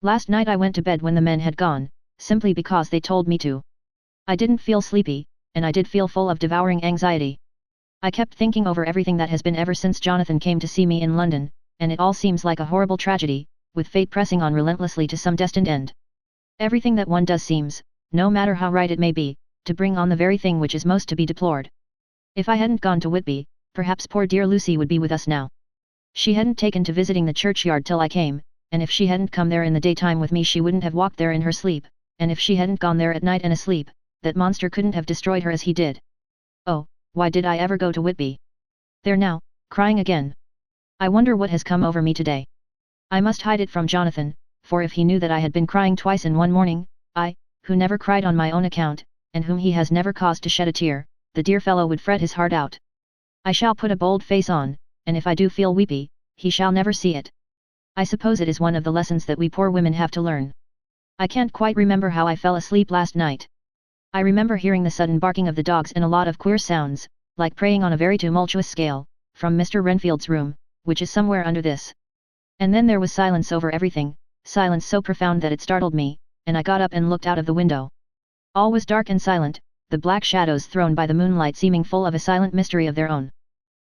Last night I went to bed when the men had gone, simply because they told me to. I didn't feel sleepy, and I did feel full of devouring anxiety. I kept thinking over everything that has been ever since Jonathan came to see me in London, and it all seems like a horrible tragedy, with fate pressing on relentlessly to some destined end. Everything that one does seems, no matter how right it may be, to bring on the very thing which is most to be deplored. If I hadn't gone to Whitby, perhaps poor dear Lucy would be with us now. She hadn't taken to visiting the churchyard till I came, and if she hadn't come there in the daytime with me she wouldn't have walked there in her sleep, and if she hadn't gone there at night and asleep, that monster couldn't have destroyed her as he did. Oh, why did I ever go to Whitby? There now, crying again. I wonder what has come over me today. I must hide it from Jonathan, for if he knew that I had been crying twice in one morning, I, who never cried on my own account, and whom he has never caused to shed a tear, the dear fellow would fret his heart out. I shall put a bold face on, and if I do feel weepy, he shall never see it. I suppose it is one of the lessons that we poor women have to learn. I can't quite remember how I fell asleep last night. I remember hearing the sudden barking of the dogs and a lot of queer sounds, like praying on a very tumultuous scale, from Mr. Renfield's room, which is somewhere under this. And then there was silence over everything, silence so profound that it startled me, and I got up and looked out of the window. All was dark and silent, the black shadows thrown by the moonlight seeming full of a silent mystery of their own.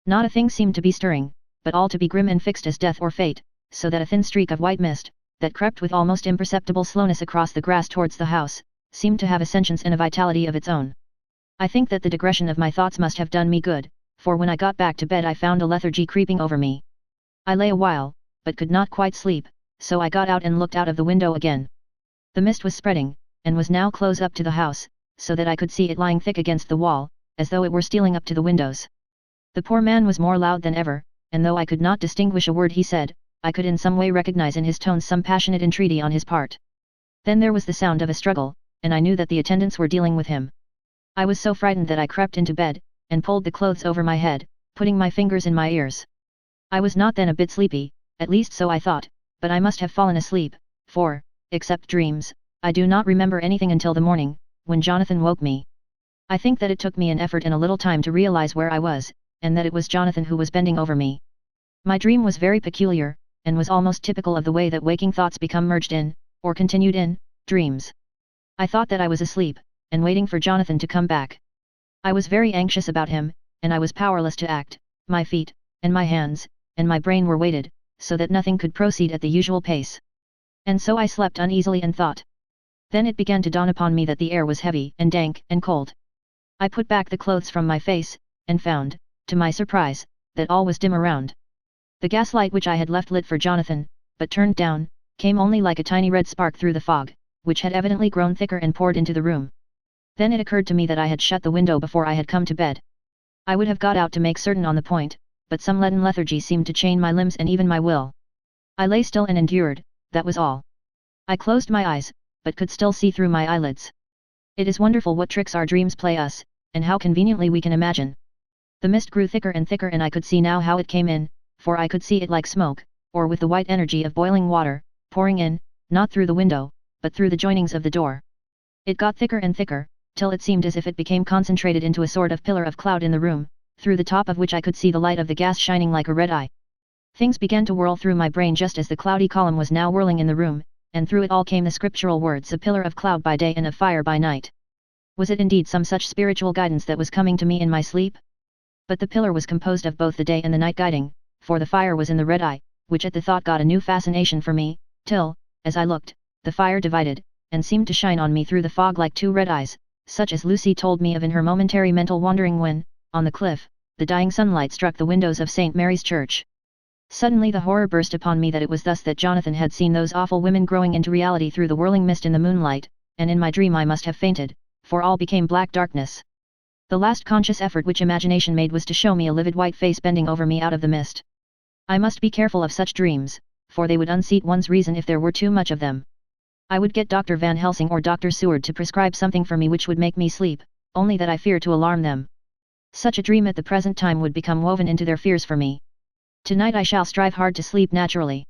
Not a thing seemed to be stirring, but all to be grim and fixed as death or fate, so that a thin streak of white mist, that crept with almost imperceptible slowness across the grass towards the house, seemed to have a sentience and a vitality of its own. I think that the digression of my thoughts must have done me good, for when I got back to bed I found a lethargy creeping over me. I lay a while, but could not quite sleep, so I got out and looked out of the window again. The mist was spreading, and was now close up to the house, so that I could see it lying thick against the wall, as though it were stealing up to the windows. The poor man was more loud than ever, and though I could not distinguish a word he said, I could in some way recognize in his tones some passionate entreaty on his part. Then there was the sound of a struggle, and I knew that the attendants were dealing with him. I was so frightened that I crept into bed, and pulled the clothes over my head, putting my fingers in my ears. I was not then a bit sleepy, at least so I thought, but I must have fallen asleep, for, except dreams, I do not remember anything until the morning, when Jonathan woke me. I think that it took me an effort and a little time to realize where I was, and that it was Jonathan who was bending over me. My dream was very peculiar, and was almost typical of the way that waking thoughts become merged in, or continued in, dreams. I thought that I was asleep, and waiting for Jonathan to come back. I was very anxious about him, and I was powerless to act. My feet, and my hands, and my brain were weighted, so that nothing could proceed at the usual pace. And so I slept uneasily and thought. Then it began to dawn upon me that the air was heavy and dank and cold. I put back the clothes from my face, and found, to my surprise, that all was dim around. The gaslight which I had left lit for Jonathan, but turned down, came only like a tiny red spark through the fog, which had evidently grown thicker and poured into the room. Then it occurred to me that I had shut the window before I had come to bed. I would have got out to make certain on the point, but some leaden lethargy seemed to chain my limbs and even my will. I lay still and endured, that was all. I closed my eyes, but could still see through my eyelids. It is wonderful what tricks our dreams play us, and how conveniently we can imagine. The mist grew thicker and thicker and I could see now how it came in, for I could see it like smoke, or with the white energy of boiling water, pouring in, not through the window, but through the joinings of the door. It got thicker and thicker, till it seemed as if it became concentrated into a sort of pillar of cloud in the room, through the top of which I could see the light of the gas shining like a red eye. Things began to whirl through my brain just as the cloudy column was now whirling in the room, and through it all came the scriptural words, a pillar of cloud by day and of fire by night. Was it indeed some such spiritual guidance that was coming to me in my sleep? But the pillar was composed of both the day and the night guiding, for the fire was in the red eye, which at the thought got a new fascination for me, till, as I looked, the fire divided, and seemed to shine on me through the fog like two red eyes, such as Lucy told me of in her momentary mental wandering when, on the cliff, the dying sunlight struck the windows of St. Mary's Church. Suddenly the horror burst upon me that it was thus that Jonathan had seen those awful women growing into reality through the whirling mist in the moonlight, and in my dream I must have fainted, for all became black darkness. The last conscious effort which imagination made was to show me a livid white face bending over me out of the mist. I must be careful of such dreams, for they would unseat one's reason if there were too much of them. I would get Dr. Van Helsing or Dr. Seward to prescribe something for me which would make me sleep, only that I fear to alarm them. Such a dream at the present time would become woven into their fears for me. Tonight I shall strive hard to sleep naturally.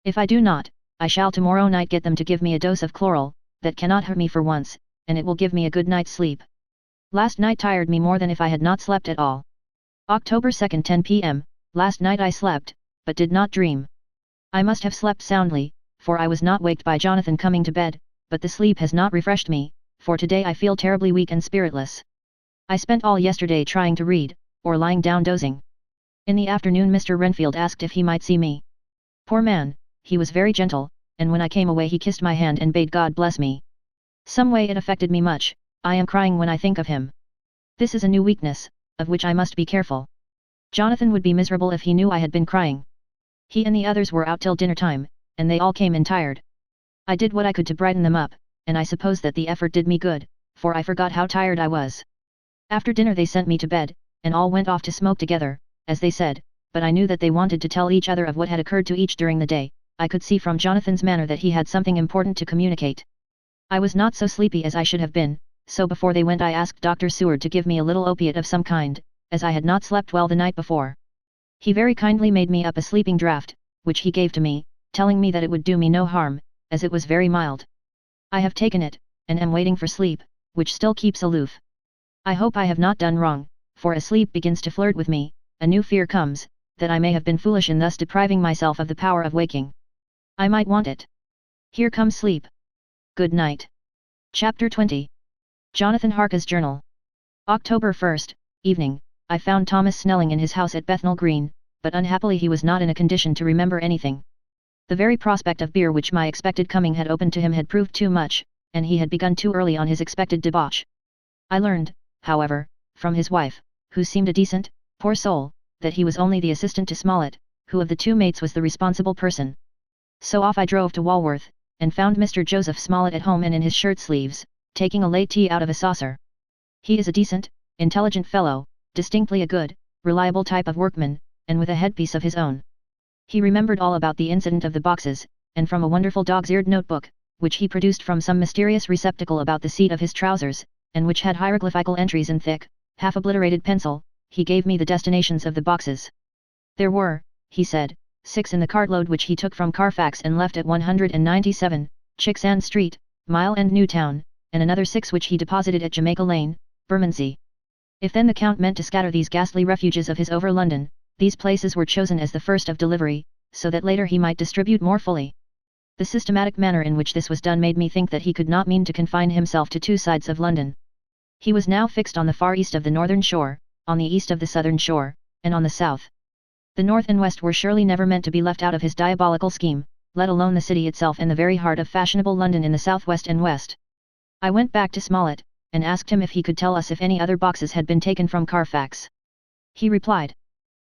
If I do not, I shall tomorrow night get them to give me a dose of chloral, that cannot hurt me for once, and it will give me a good night's sleep. Last night tired me more than if I had not slept at all. October 2nd 10 p.m. Last night I slept, but did not dream. I must have slept soundly, for I was not waked by Jonathan coming to bed, but the sleep has not refreshed me, for today I feel terribly weak and spiritless. I spent all yesterday trying to read, or lying down dozing. In the afternoon Mr. Renfield asked if he might see me. Poor man, he was very gentle, and when I came away he kissed my hand and bade God bless me. Some way it affected me much. I am crying when I think of him. This is a new weakness, of which I must be careful. Jonathan would be miserable if he knew I had been crying. He and the others were out till dinner time, and they all came in tired. I did what I could to brighten them up, and I suppose that the effort did me good, for I forgot how tired I was. After dinner they sent me to bed, and all went off to smoke together, as they said, but I knew that they wanted to tell each other of what had occurred to each during the day. I could see from Jonathan's manner that he had something important to communicate. I was not so sleepy as I should have been, so before they went I asked Dr. Seward to give me a little opiate of some kind, as I had not slept well the night before. He very kindly made me up a sleeping draught, which he gave to me, telling me that it would do me no harm, as it was very mild. I have taken it, and am waiting for sleep, which still keeps aloof. I hope I have not done wrong, for as sleep begins to flirt with me, a new fear comes, that I may have been foolish in thus depriving myself of the power of waking. I might want it. Here comes sleep. Good night. Chapter 20. Jonathan Harker's Journal. October 1st, evening, I found Thomas Snelling in his house at Bethnal Green, but unhappily he was not in a condition to remember anything. The very prospect of beer which my expected coming had opened to him had proved too much, and he had begun too early on his expected debauch. I learned, however, from his wife, who seemed a decent, poor soul, that he was only the assistant to Smollett, who of the two mates was the responsible person. So off I drove to Walworth, and found Mr. Joseph Smollett at home and in his shirt sleeves, taking a late tea out of a saucer. He is a decent, intelligent fellow, distinctly a good, reliable type of workman, and with a headpiece of his own. He remembered all about the incident of the boxes, and from a wonderful dog's-eared notebook, which he produced from some mysterious receptacle about the seat of his trousers, and which had hieroglyphical entries in thick, half-obliterated pencil, he gave me the destinations of the boxes. There were, he said, 6 in the cartload which he took from Carfax and left at 197, Chicksand Street, Mile End New Town, and another 6 which he deposited at Jamaica Lane, Bermondsey. If then the Count meant to scatter these ghastly refuges of his over London, these places were chosen as the first of delivery, so that later he might distribute more fully. The systematic manner in which this was done made me think that he could not mean to confine himself to 2 sides of London. He was now fixed on the far east of the northern shore, on the east of the southern shore, and on the south. The north and west were surely never meant to be left out of his diabolical scheme, let alone the city itself and the very heart of fashionable London in the southwest and west. I went back to Smollett, and asked him if he could tell us if any other boxes had been taken from Carfax. He replied,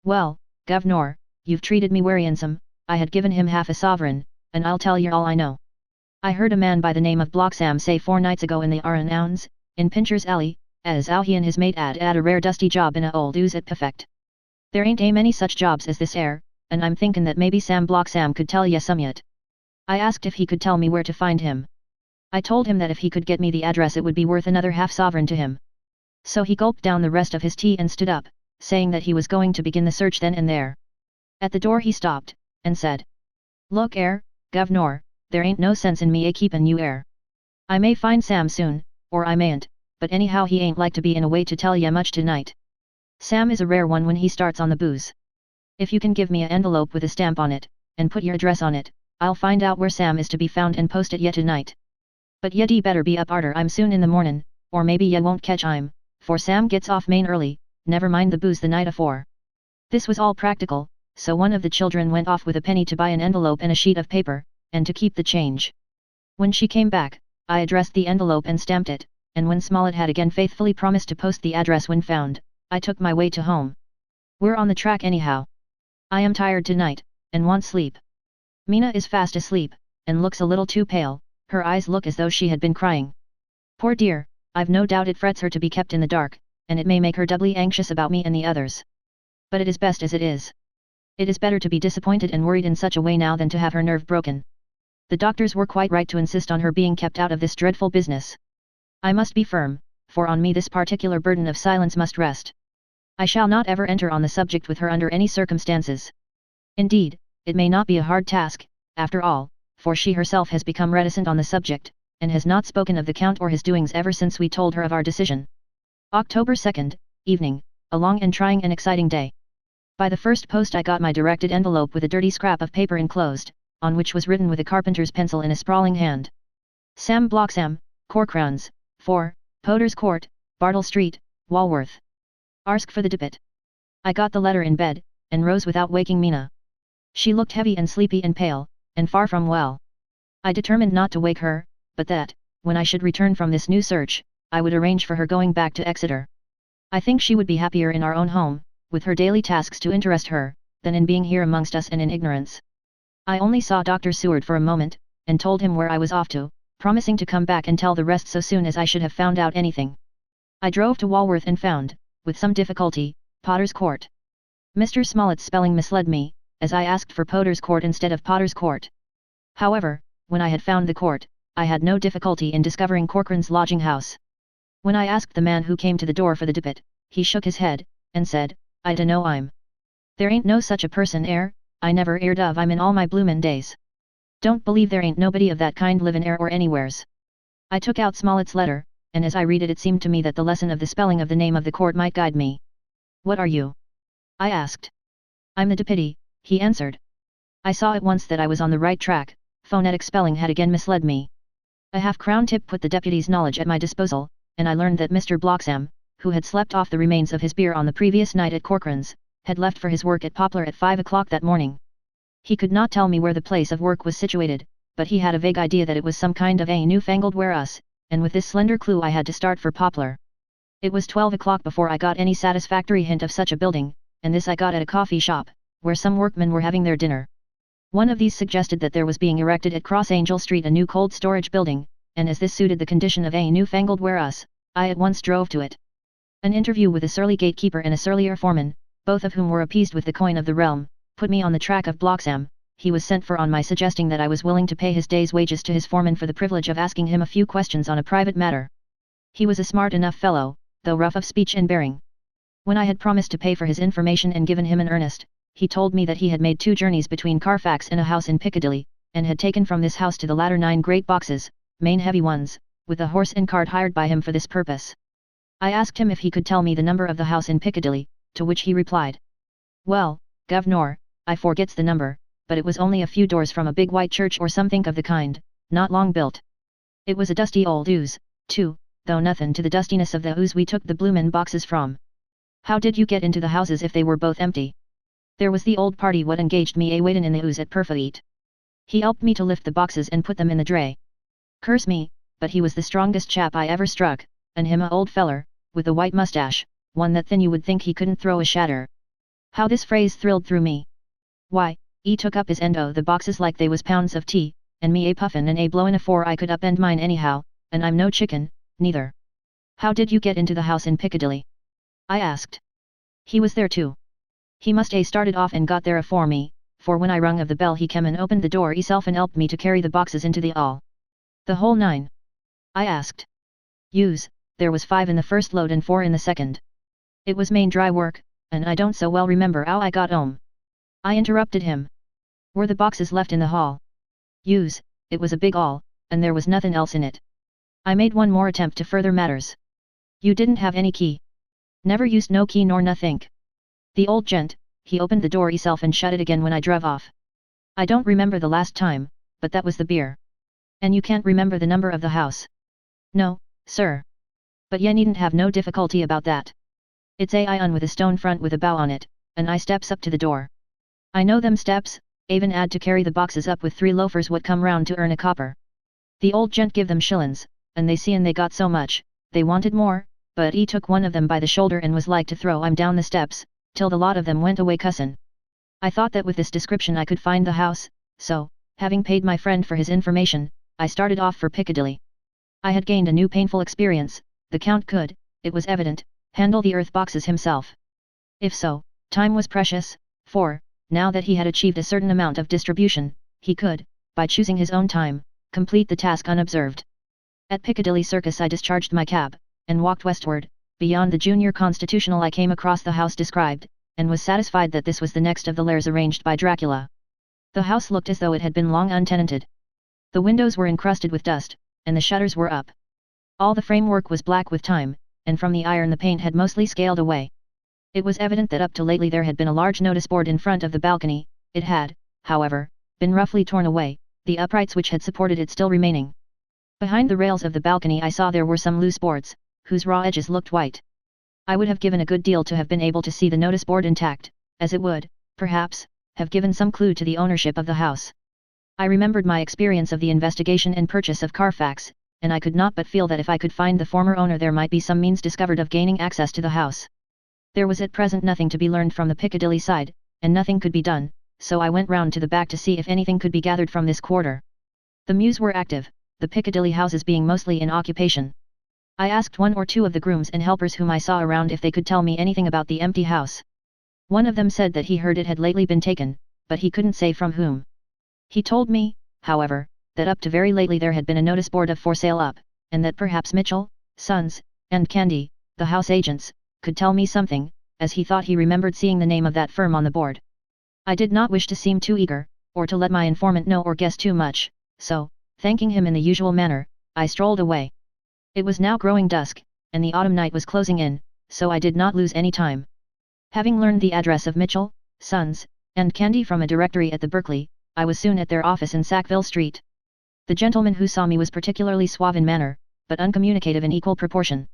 "Well, governor, you've treated me werry handsome. I had given him half a sovereign, and I'll tell yer all I know. I heard a man by the name of Bloxham say 4 nights ago in the Ounds, in Pincher's Alley, as how he and his mate 'ad a rare dusty job in a old ooze at Perfect. There ain't many such jobs as this air, and I'm thinkin' that maybe Sam Bloxham could tell ye some yet." I asked if he could tell me where to find him. I told him that if he could get me the address it would be worth another half sovereign to him. So he gulped down the rest of his tea and stood up, saying that he was going to begin the search then and there. At the door he stopped, and said, "Look 'ere, governor, there ain't no sense in me keepin' you 'ere. I may find Sam soon, or I mayn't, but anyhow he ain't like to be in a way to tell ye much tonight. Sam is a rare one when he starts on the booze. If you can give me a envelope with a stamp on it, and put your address on it, I'll find out where Sam is to be found and post it ye tonight. But ye better be up arter I'm soon in the mornin', or maybe ye won't catch I'm, for Sam gets off main early, never mind the booze the night afore." This was all practical, so one of the children went off with a penny to buy an envelope and a sheet of paper, and to keep the change. When she came back, I addressed the envelope and stamped it, and when Smollett had again faithfully promised to post the address when found, I took my way to home. We're on the track anyhow. I am tired tonight, and want sleep. Mina is fast asleep, and looks a little too pale. Her eyes look as though she had been crying. Poor dear, I've no doubt it frets her to be kept in the dark, and it may make her doubly anxious about me and the others. But it is best as it is. It is better to be disappointed and worried in such a way now than to have her nerve broken. The doctors were quite right to insist on her being kept out of this dreadful business. I must be firm, for on me this particular burden of silence must rest. I shall not ever enter on the subject with her under any circumstances. Indeed, it may not be a hard task, after all, for she herself has become reticent on the subject, and has not spoken of the Count or his doings ever since we told her of our decision. October 2nd, evening, a long and trying and exciting day. By the first post I got my directed envelope with a dirty scrap of paper enclosed, on which was written with a carpenter's pencil in a sprawling hand. Sam Bloxham, Corcrans, 4, Potter's Court, Bartle Street, Walworth. Ask for the debit. I got the letter in bed, and rose without waking Mina. She looked heavy and sleepy and pale, and far from well. I determined not to wake her, but that, when I should return from this new search, I would arrange for her going back to Exeter. I think she would be happier in our own home, with her daily tasks to interest her, than in being here amongst us and in ignorance. I only saw Dr. Seward for a moment, and told him where I was off to, promising to come back and tell the rest so soon as I should have found out anything. I drove to Walworth and found, with some difficulty, Potter's Court. Mr. Smollett's spelling misled me, as I asked for Potter's Court instead of Potter's Court. However, when I had found the court, I had no difficulty in discovering Corcoran's lodging house. When I asked the man who came to the door for the debit, he shook his head, and said, "I dunno I'm. There ain't no such a person 'ere, I never 'eard of 'im in all my bloomin' days. Don't believe there ain't nobody of that kind livin' 'ere or anywheres." I took out Smollett's letter, and as I read it seemed to me that the lesson of the spelling of the name of the court might guide me. "What are you?" I asked. "I'm the deputy," he answered. I saw at once that I was on the right track. Phonetic spelling had again misled me. A half-crown tip put the deputy's knowledge at my disposal, and I learned that Mr. Bloxham, who had slept off the remains of his beer on the previous night at Corcoran's, had left for his work at Poplar at 5 o'clock that morning. He could not tell me where the place of work was situated, but he had a vague idea that it was some kind of a newfangled warehouse, and with this slender clue I had to start for Poplar. It was 12 o'clock before I got any satisfactory hint of such a building, and this I got at a coffee shop, where some workmen were having their dinner. One of these suggested that there was being erected at Cross Angel Street a new cold storage building, and as this suited the condition of a newfangled warehouse, I at once drove to it. An interview with a surly gatekeeper and a surlier foreman, both of whom were appeased with the coin of the realm, put me on the track of Bloxham. He was sent for on my suggesting that I was willing to pay his day's wages to his foreman for the privilege of asking him a few questions on a private matter. He was a smart enough fellow, though rough of speech and bearing. When I had promised to pay for his information and given him an earnest, he told me that he had made 2 journeys between Carfax and a house in Piccadilly, and had taken from this house to the latter 9 great boxes, main heavy ones, with a horse and cart hired by him for this purpose. I asked him if he could tell me the number of the house in Piccadilly, to which he replied, "Well, governor, I forgets the number, but it was only a few doors from a big white church or something of the kind, not long built. It was a dusty old ooze, too, though nothin' to the dustiness of the ooze we took the bloomin' boxes from." "How did you get into the houses if they were both empty?" "There was the old party what engaged me a waitin' in the ooze at Perfect. He helped me to lift the boxes and put them in the dray. Curse me, but he was the strongest chap I ever struck, and him a old feller, with a white mustache, one that thin you would think he couldn't throw a shatter. How this phrase thrilled through me. Why, he took up his end o' the boxes like they was pounds of tea, and me a puffin' and a blowin' afore I could upend mine anyhow, and I'm no chicken, neither. How did you get into the house in Piccadilly? I asked. He was there too. He must a started off and got there afore me, for when I rung of the bell he came and opened the door hisself and helped me to carry the boxes into the hall. The whole 9? I asked. Yous, there was 5 in the first load and 4 in the second. It was main dry work, and I don't so well remember how I got home. I interrupted him. Were the boxes left in the hall? Yous, it was a big hall, and there was nothing else in it. I made one more attempt to further matters. You didn't have any key? Never used no key nor nothink. The old gent, he opened the door hisself and shut it again when I druv off. I don't remember the last time, but that was the beer. And you can't remember the number of the house? No, sir. But ye needn't have no difficulty about that. It's a ion with a stone front with a bow on it, and I steps up to the door. I know them steps, even 'ad to carry the boxes up with 3 loafers what come round to earn a copper. The old gent give them shillin's, and they seein' they got so much, they wanted more, but he took one of them by the shoulder and was like to throw him down the steps, till the lot of them went away cussin'. I thought that with this description I could find the house, so, having paid my friend for his information, I started off for Piccadilly. I had gained a new painful experience. The Count could, it was evident, handle the earth boxes himself. If so, time was precious, for, now that he had achieved a certain amount of distribution, he could, by choosing his own time, complete the task unobserved. At Piccadilly Circus I discharged my cab, and walked westward. Beyond the Junior Constitutional I came across the house described, and was satisfied that this was the next of the lairs arranged by Dracula. The house looked as though it had been long untenanted. The windows were encrusted with dust, and the shutters were up. All the framework was black with time, and from the iron the paint had mostly scaled away. It was evident that up to lately there had been a large notice board in front of the balcony. It had, however, been roughly torn away, the uprights which had supported it still remaining. Behind the rails of the balcony I saw there were some loose boards, whose raw edges looked white. I would have given a good deal to have been able to see the notice board intact, as it would, perhaps, have given some clue to the ownership of the house. I remembered my experience of the investigation and purchase of Carfax, and I could not but feel that if I could find the former owner there might be some means discovered of gaining access to the house. There was at present nothing to be learned from the Piccadilly side, and nothing could be done, so I went round to the back to see if anything could be gathered from this quarter. The mews were active, the Piccadilly houses being mostly in occupation. I asked 1 or 2 of the grooms and helpers whom I saw around if they could tell me anything about the empty house. One of them said that he heard it had lately been taken, but he couldn't say from whom. He told me, however, that up to very lately there had been a notice board of for sale up, and that perhaps Mitchell, Sons, and Candy, the house agents, could tell me something, as he thought he remembered seeing the name of that firm on the board. I did not wish to seem too eager, or to let my informant know or guess too much, so, thanking him in the usual manner, I strolled away. It was now growing dusk, and the autumn night was closing in, so I did not lose any time. Having learned the address of Mitchell, Sons, and Candy from a directory at the Berkeley, I was soon at their office in Sackville Street. The gentleman who saw me was particularly suave in manner, but uncommunicative in equal proportion.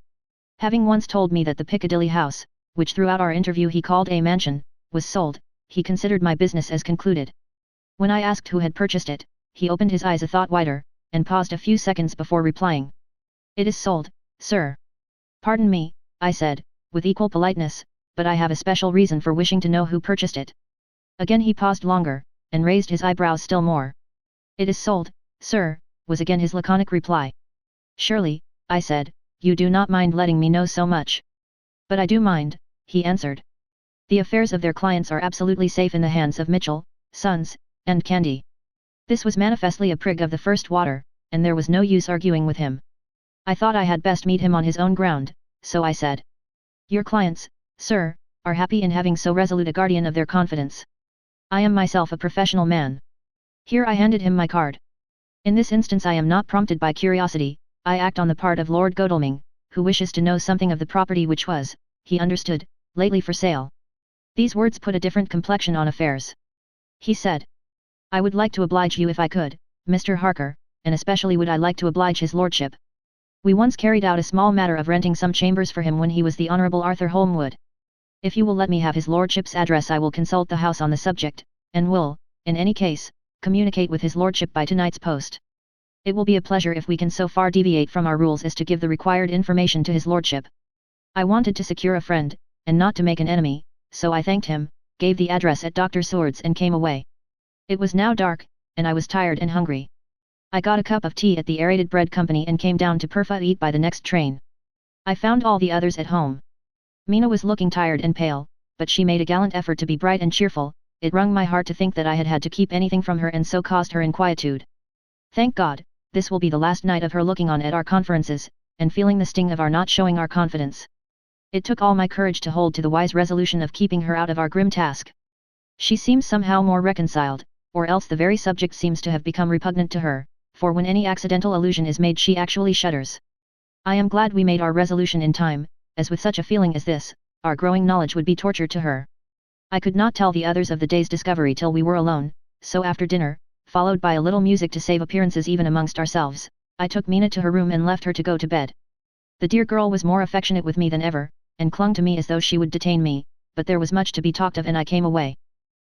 Having once told me that the Piccadilly house, which throughout our interview he called a mansion, was sold, he considered my business as concluded. When I asked who had purchased it, he opened his eyes a thought wider, and paused a few seconds before replying. "It is sold, sir." "Pardon me," I said, with equal politeness, "but I have a special reason for wishing to know who purchased it." Again he paused longer, and raised his eyebrows still more. "It is sold, sir," was again his laconic reply. "Surely," I said, "you do not mind letting me know so much." "But I do mind," he answered. "The affairs of their clients are absolutely safe in the hands of Mitchell, Sons, and Candy." This was manifestly a prig of the first water, and there was no use arguing with him. I thought I had best meet him on his own ground, so I said, "Your clients, sir, are happy in having so resolute a guardian of their confidence. I am myself a professional man." Here I handed him my card. In this instance I am not prompted by curiosity, I act on the part of Lord Godalming, who wishes to know something of the property which was, he understood, lately for sale. These words put a different complexion on affairs. He said, "I would like to oblige you if I could, Mr. Harker, and especially would I like to oblige his lordship. We once carried out a small matter of renting some chambers for him when he was the Honourable Arthur Holmwood. If you will let me have his lordship's address I will consult the house on the subject, and will, in any case, communicate with his lordship by tonight's post. It will be a pleasure if we can so far deviate from our rules as to give the required information to his lordship. I wanted to secure a friend, and not to make an enemy, so I thanked him, gave the address at Dr. Sword's and came away. It was now dark, and I was tired and hungry. I got a cup of tea at the Aerated Bread Company and came down to Perfa eat by the next train. I found all the others at home. Mina was looking tired and pale, but she made a gallant effort to be bright and cheerful. It wrung my heart to think that I had to keep anything from her and so caused her inquietude. Thank God, this will be the last night of her looking on at our conferences, and feeling the sting of our not showing our confidence. It took all my courage to hold to the wise resolution of keeping her out of our grim task. She seems somehow more reconciled, or else the very subject seems to have become repugnant to her, for when any accidental allusion is made she actually shudders. I am glad we made our resolution in time, as with such a feeling as this, our growing knowledge would be torture to her. I could not tell the others of the day's discovery till we were alone, so after dinner, followed by a little music to save appearances even amongst ourselves, I took Mina to her room and left her to go to bed. The dear girl was more affectionate with me than ever, and clung to me as though she would detain me, but there was much to be talked of and I came away.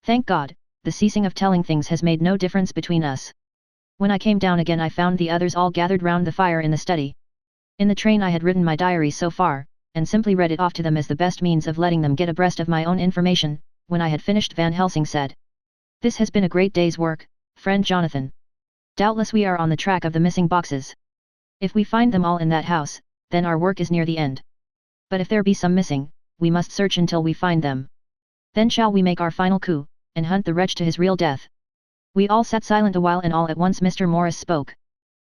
Thank God, the ceasing of telling things has made no difference between us. When I came down again I found the others all gathered round the fire in the study. In the train I had written my diary so far, and simply read it off to them as the best means of letting them get abreast of my own information. When I had finished, Van Helsing said, "This has been a great day's work, friend Jonathan. Doubtless we are on the track of the missing boxes. If we find them all in that house, then our work is near the end. But if there be some missing, we must search until we find them. Then shall we make our final coup, and hunt the wretch to his real death." We all sat silent a while and all at once Mr. Morris spoke.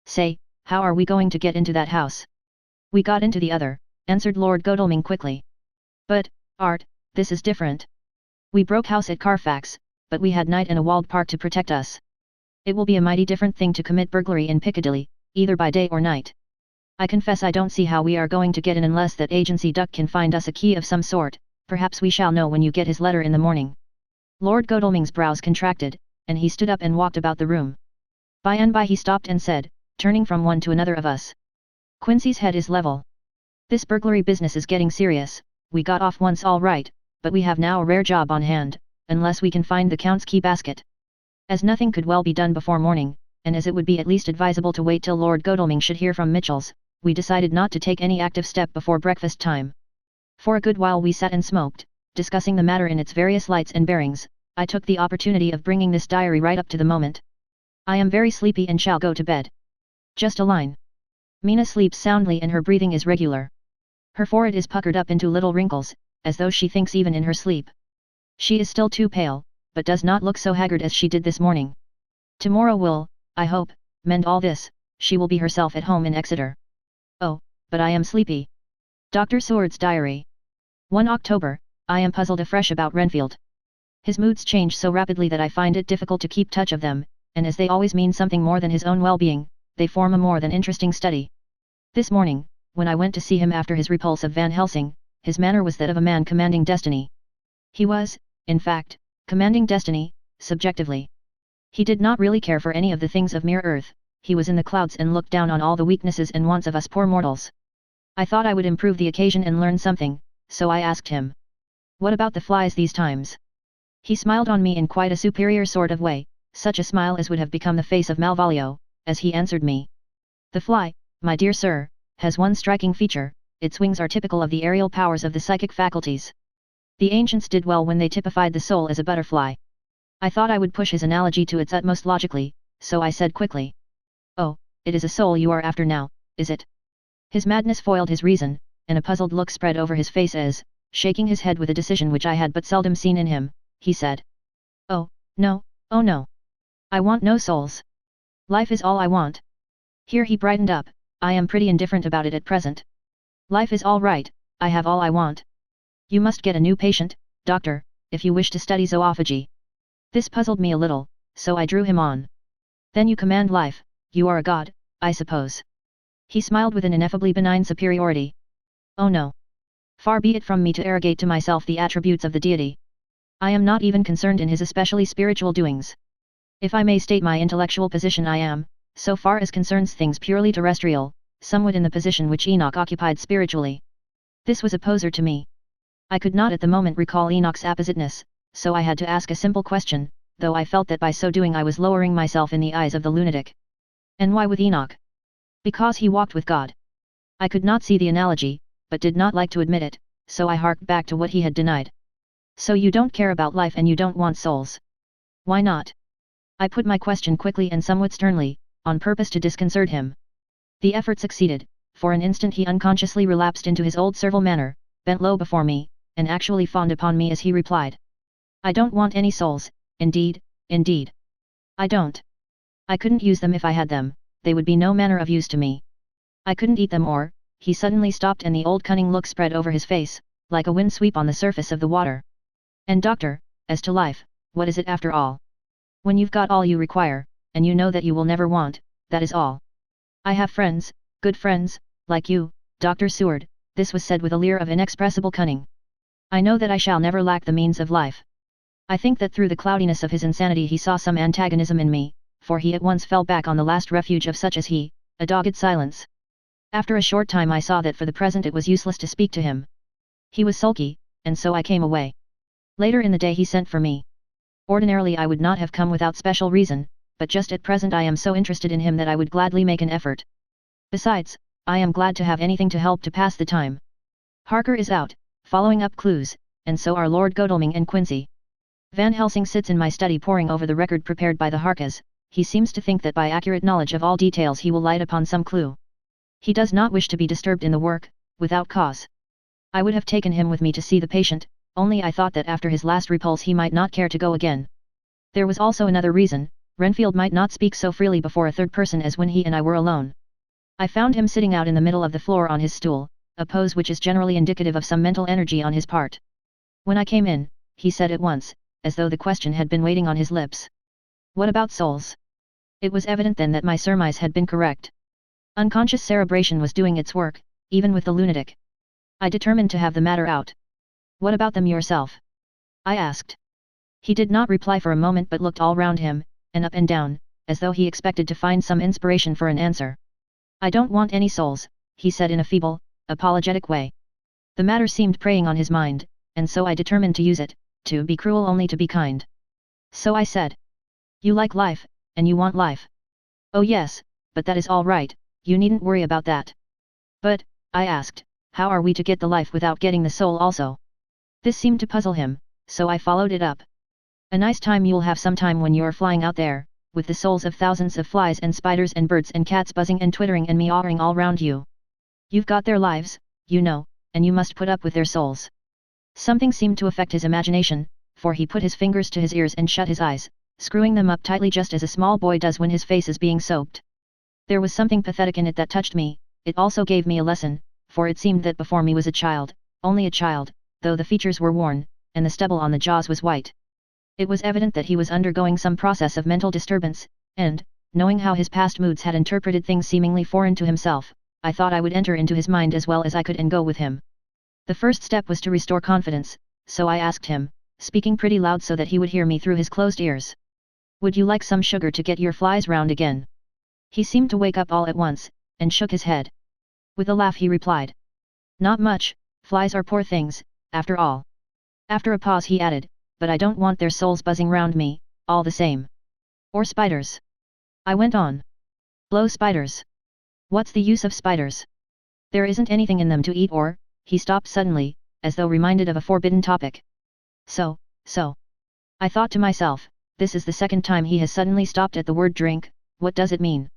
"Say, how are we going to get into that house?" "We got into the other," answered Lord Godalming quickly. "But, Art, this is different. We broke house at Carfax, but we had night and a walled park to protect us. It will be a mighty different thing to commit burglary in Piccadilly, either by day or night. I confess I don't see how we are going to get in unless that agency duck can find us a key of some sort. Perhaps we shall know when you get his letter in the morning." Lord Godalming's brows contracted, and he stood up and walked about the room. By and by he stopped and said, turning from one to another of us, "Quincy's head is level. This burglary business is getting serious. We got off once all right, but we have now a rare job on hand, unless we can find the Count's key basket." As nothing could well be done before morning, and as it would be at least advisable to wait till Lord Godalming should hear from Mitchell's, we decided not to take any active step before breakfast time. For a good while we sat and smoked, discussing the matter in its various lights and bearings. I took the opportunity of bringing this diary right up to the moment. I am very sleepy and shall go to bed. Just a line. Mina sleeps soundly and her breathing is regular. Her forehead is puckered up into little wrinkles, as though she thinks even in her sleep. She is still too pale, but does not look so haggard as she did this morning. Tomorrow will, I hope, mend all this. She will be herself at home in Exeter. Oh, but I am sleepy. Dr. Sword's diary. 1 October, I am puzzled afresh about Renfield. His moods change so rapidly that I find it difficult to keep touch of them, and as they always mean something more than his own well-being, they form a more than interesting study. This morning, when I went to see him after his repulse of Van Helsing, his manner was that of a man commanding destiny. He was, in fact, commanding destiny, subjectively. He did not really care for any of the things of mere earth. He was in the clouds and looked down on all the weaknesses and wants of us poor mortals. I thought I would improve the occasion and learn something, so I asked him, "What about the flies these times?" He smiled on me in quite a superior sort of way, such a smile as would have become the face of Malvolio, as he answered me. "The fly, my dear sir, has one striking feature. Its wings are typical of the aerial powers of the psychic faculties. The ancients did well when they typified the soul as a butterfly." I thought I would push his analogy to its utmost logically, so I said quickly, "Oh, it is a soul you are after now, is it?" His madness foiled his reason, and a puzzled look spread over his face as, shaking his head with a decision which I had but seldom seen in him, he said, oh no, I want no souls. Life is all I want." Here he brightened up. "I am pretty indifferent about it at present. Life is all right, I have all I want. You must get a new patient, doctor, if you wish to study zoophagy." This puzzled me a little, so I drew him on. "Then you command life, you are a god, I suppose." He smiled with an ineffably benign superiority. "Oh no. Far be it from me to arrogate to myself the attributes of the deity. I am not even concerned in his especially spiritual doings. If I may state my intellectual position, I am, so far as concerns things purely terrestrial, somewhat in the position which Enoch occupied spiritually." This was a poser to me. I could not at the moment recall Enoch's appositeness, so I had to ask a simple question, though I felt that by so doing I was lowering myself in the eyes of the lunatic. And why with Enoch? Because he walked with God. I could not see the analogy, but did not like to admit it, so I harked back to what he had denied. So you don't care about life and you don't want souls? Why not? I put my question quickly and somewhat sternly, on purpose to disconcert him. The effort succeeded. For an instant he unconsciously relapsed into his old servile manner, bent low before me, and actually fawned upon me as he replied. I don't want any souls, indeed, indeed. I don't. I couldn't use them if I had them, they would be no manner of use to me. I couldn't eat them or, he suddenly stopped and the old cunning look spread over his face, like a wind sweep on the surface of the water. And doctor, as to life, what is it after all? When you've got all you require, and you know that you will never want, that is all. I have friends, good friends, like you, Dr. Seward, this was said with a leer of inexpressible cunning. I know that I shall never lack the means of life. I think that through the cloudiness of his insanity he saw some antagonism in me, for he at once fell back on the last refuge of such as he, a dogged silence. After a short time I saw that for the present it was useless to speak to him. He was sulky, and so I came away. Later in the day he sent for me. Ordinarily I would not have come without special reason, but just at present I am so interested in him that I would gladly make an effort. Besides, I am glad to have anything to help to pass the time. Harker is out, following up clues, and so are Lord Godalming and Quincy. Van Helsing sits in my study poring over the record prepared by the Harkas. He seems to think that by accurate knowledge of all details he will light upon some clue. He does not wish to be disturbed in the work, without cause. I would have taken him with me to see the patient, only I thought that after his last repulse he might not care to go again. There was also another reason, Renfield might not speak so freely before a third person as when he and I were alone. I found him sitting out in the middle of the floor on his stool, a pose which is generally indicative of some mental energy on his part. When I came in, he said at once, as though the question had been waiting on his lips. What about souls? It was evident then that my surmise had been correct. Unconscious cerebration was doing its work, even with the lunatic. I determined to have the matter out. What about them yourself? I asked. He did not reply for a moment but looked all round him, and up and down, as though he expected to find some inspiration for an answer. I don't want any souls, he said in a feeble, apologetic way. The matter seemed preying on his mind, and so I determined to use it, to be cruel only to be kind. So I said. You like life, and you want life. Oh yes, but that is all right, you needn't worry about that. But, I asked, how are we to get the life without getting the soul also? This seemed to puzzle him, so I followed it up. A nice time you'll have some time when you're flying out there, with the souls of thousands of flies and spiders and birds and cats buzzing and twittering and meowing all round you. You've got their lives, you know, and you must put up with their souls. Something seemed to affect his imagination, for he put his fingers to his ears and shut his eyes, screwing them up tightly just as a small boy does when his face is being soaped. There was something pathetic in it that touched me. It also gave me a lesson, for it seemed that before me was a child, only a child, though the features were worn, and the stubble on the jaws was white. It was evident that he was undergoing some process of mental disturbance, and, knowing how his past moods had interpreted things seemingly foreign to himself, I thought I would enter into his mind as well as I could and go with him. The first step was to restore confidence, so I asked him, speaking pretty loud so that he would hear me through his closed ears. Would you like some sugar to get your flies round again? He seemed to wake up all at once, and shook his head. With a laugh he replied. Not much, flies are poor things, after all. After a pause he added, but I don't want their souls buzzing round me, all the same. Or spiders. I went on. Blow spiders. What's the use of spiders? There isn't anything in them to eat or, he stopped suddenly, as though reminded of a forbidden topic. So. I thought to myself, this is the second time he has suddenly stopped at the word drink, what does it mean?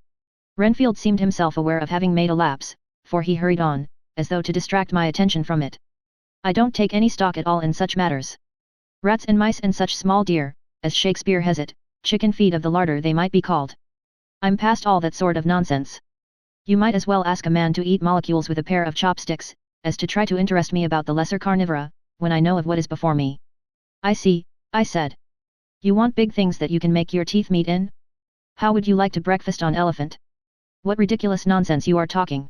Renfield seemed himself aware of having made a lapse, for he hurried on, as though to distract my attention from it. I don't take any stock at all in such matters. Rats and mice and such small deer, as Shakespeare has it, chicken feed of the larder they might be called. I'm past all that sort of nonsense. You might as well ask a man to eat molecules with a pair of chopsticks, as to try to interest me about the lesser carnivora, when I know of what is before me. I see, I said. You want big things that you can make your teeth meet in? How would you like to breakfast on elephant? What ridiculous nonsense you are talking.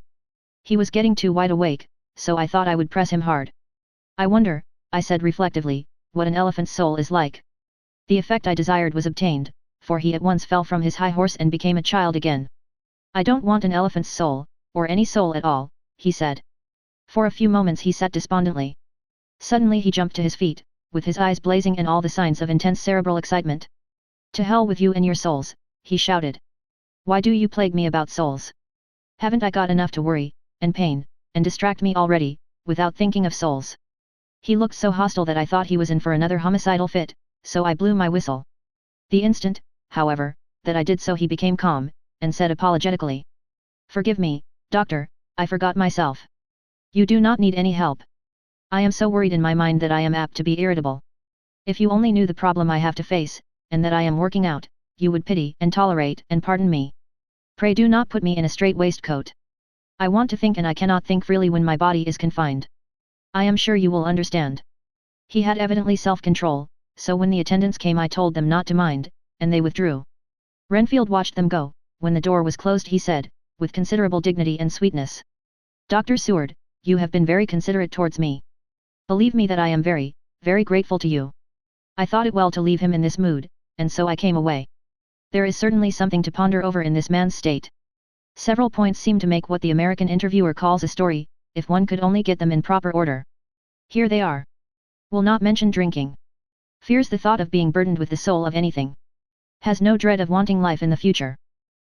He was getting too wide awake, so I thought I would press him hard. I wonder, I said reflectively, what an elephant's soul is like. The effect I desired was obtained, for he at once fell from his high horse and became a child again. I don't want an elephant's soul, or any soul at all, he said. For a few moments he sat despondently. Suddenly he jumped to his feet, with his eyes blazing and all the signs of intense cerebral excitement. To hell with you and your souls, he shouted. Why do you plague me about souls? Haven't I got enough to worry, and pain, and distract me already, without thinking of souls? He looked so hostile that I thought he was in for another homicidal fit, so I blew my whistle. The instant, however, that I did so he became calm, and said apologetically. Forgive me, doctor, I forgot myself. You do not need any help. I am so worried in my mind that I am apt to be irritable. If you only knew the problem I have to face, and that I am working out, you would pity and tolerate and pardon me. Pray do not put me in a straight waistcoat. I want to think and I cannot think freely when my body is confined. I am sure you will understand. He had evidently self-control, so when the attendants came I told them not to mind, and they withdrew. Renfield watched them go. When the door was closed he said, with considerable dignity and sweetness. Dr. Seward, you have been very considerate towards me. Believe me that I am very, very grateful to you. I thought it well to leave him in this mood, and so I came away. There is certainly something to ponder over in this man's state. Several points seem to make what the American interviewer calls a story, if one could only get them in proper order. Here they are. Will not mention drinking. Fears the thought of being burdened with the soul of anything. Has no dread of wanting life in the future.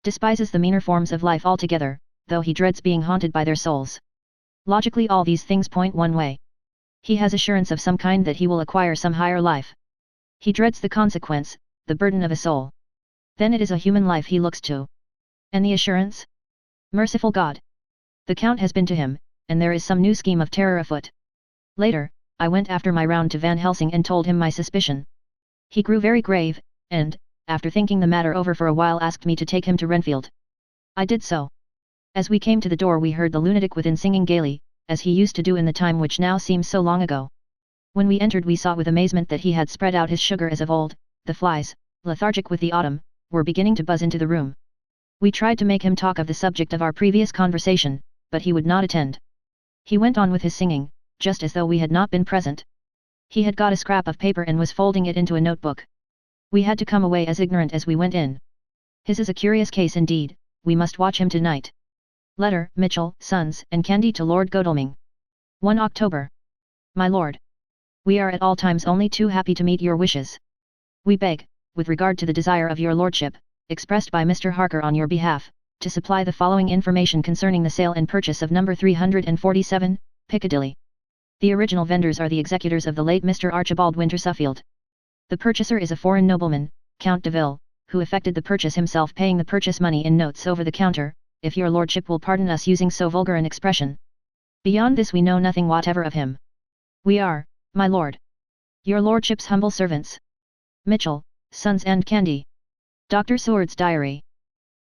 Despises the meaner forms of life altogether, though he dreads being haunted by their souls. Logically all these things point one way. He has assurance of some kind that he will acquire some higher life. He dreads the consequence, the burden of a soul. Then it is a human life he looks to. And the assurance? Merciful God! The Count has been to him, and there is some new scheme of terror afoot. Later, I went after my round to Van Helsing and told him my suspicion. He grew very grave, and, after thinking the matter over for a while asked me to take him to Renfield. I did so. As we came to the door we heard the lunatic within singing gaily, as he used to do in the time which now seems so long ago. When we entered we saw with amazement that he had spread out his sugar as of old. The flies, lethargic with the autumn, were beginning to buzz into the room. We tried to make him talk of the subject of our previous conversation, but he would not attend. He went on with his singing, just as though we had not been present. He had got a scrap of paper and was folding it into a notebook. We had to come away as ignorant as we went in. His is a curious case indeed, we must watch him tonight. Letter, Mitchell, Sons, and Candy to Lord Godalming. 1 October. My Lord. We are at all times only too happy to meet your wishes. We beg, with regard to the desire of your Lordship, expressed by Mr. Harker on your behalf, to supply the following information concerning the sale and purchase of number 347, Piccadilly. The original vendors are the executors of the late Mr. Archibald Winter Suffield. The purchaser is a foreign nobleman, Count de Ville, who effected the purchase himself paying the purchase money in notes over the counter, if your Lordship will pardon us using so vulgar an expression. Beyond this we know nothing whatever of him. We are, my Lord, your Lordship's humble servants. Mitchell, Sons and Candy. Dr. Seward's Diary.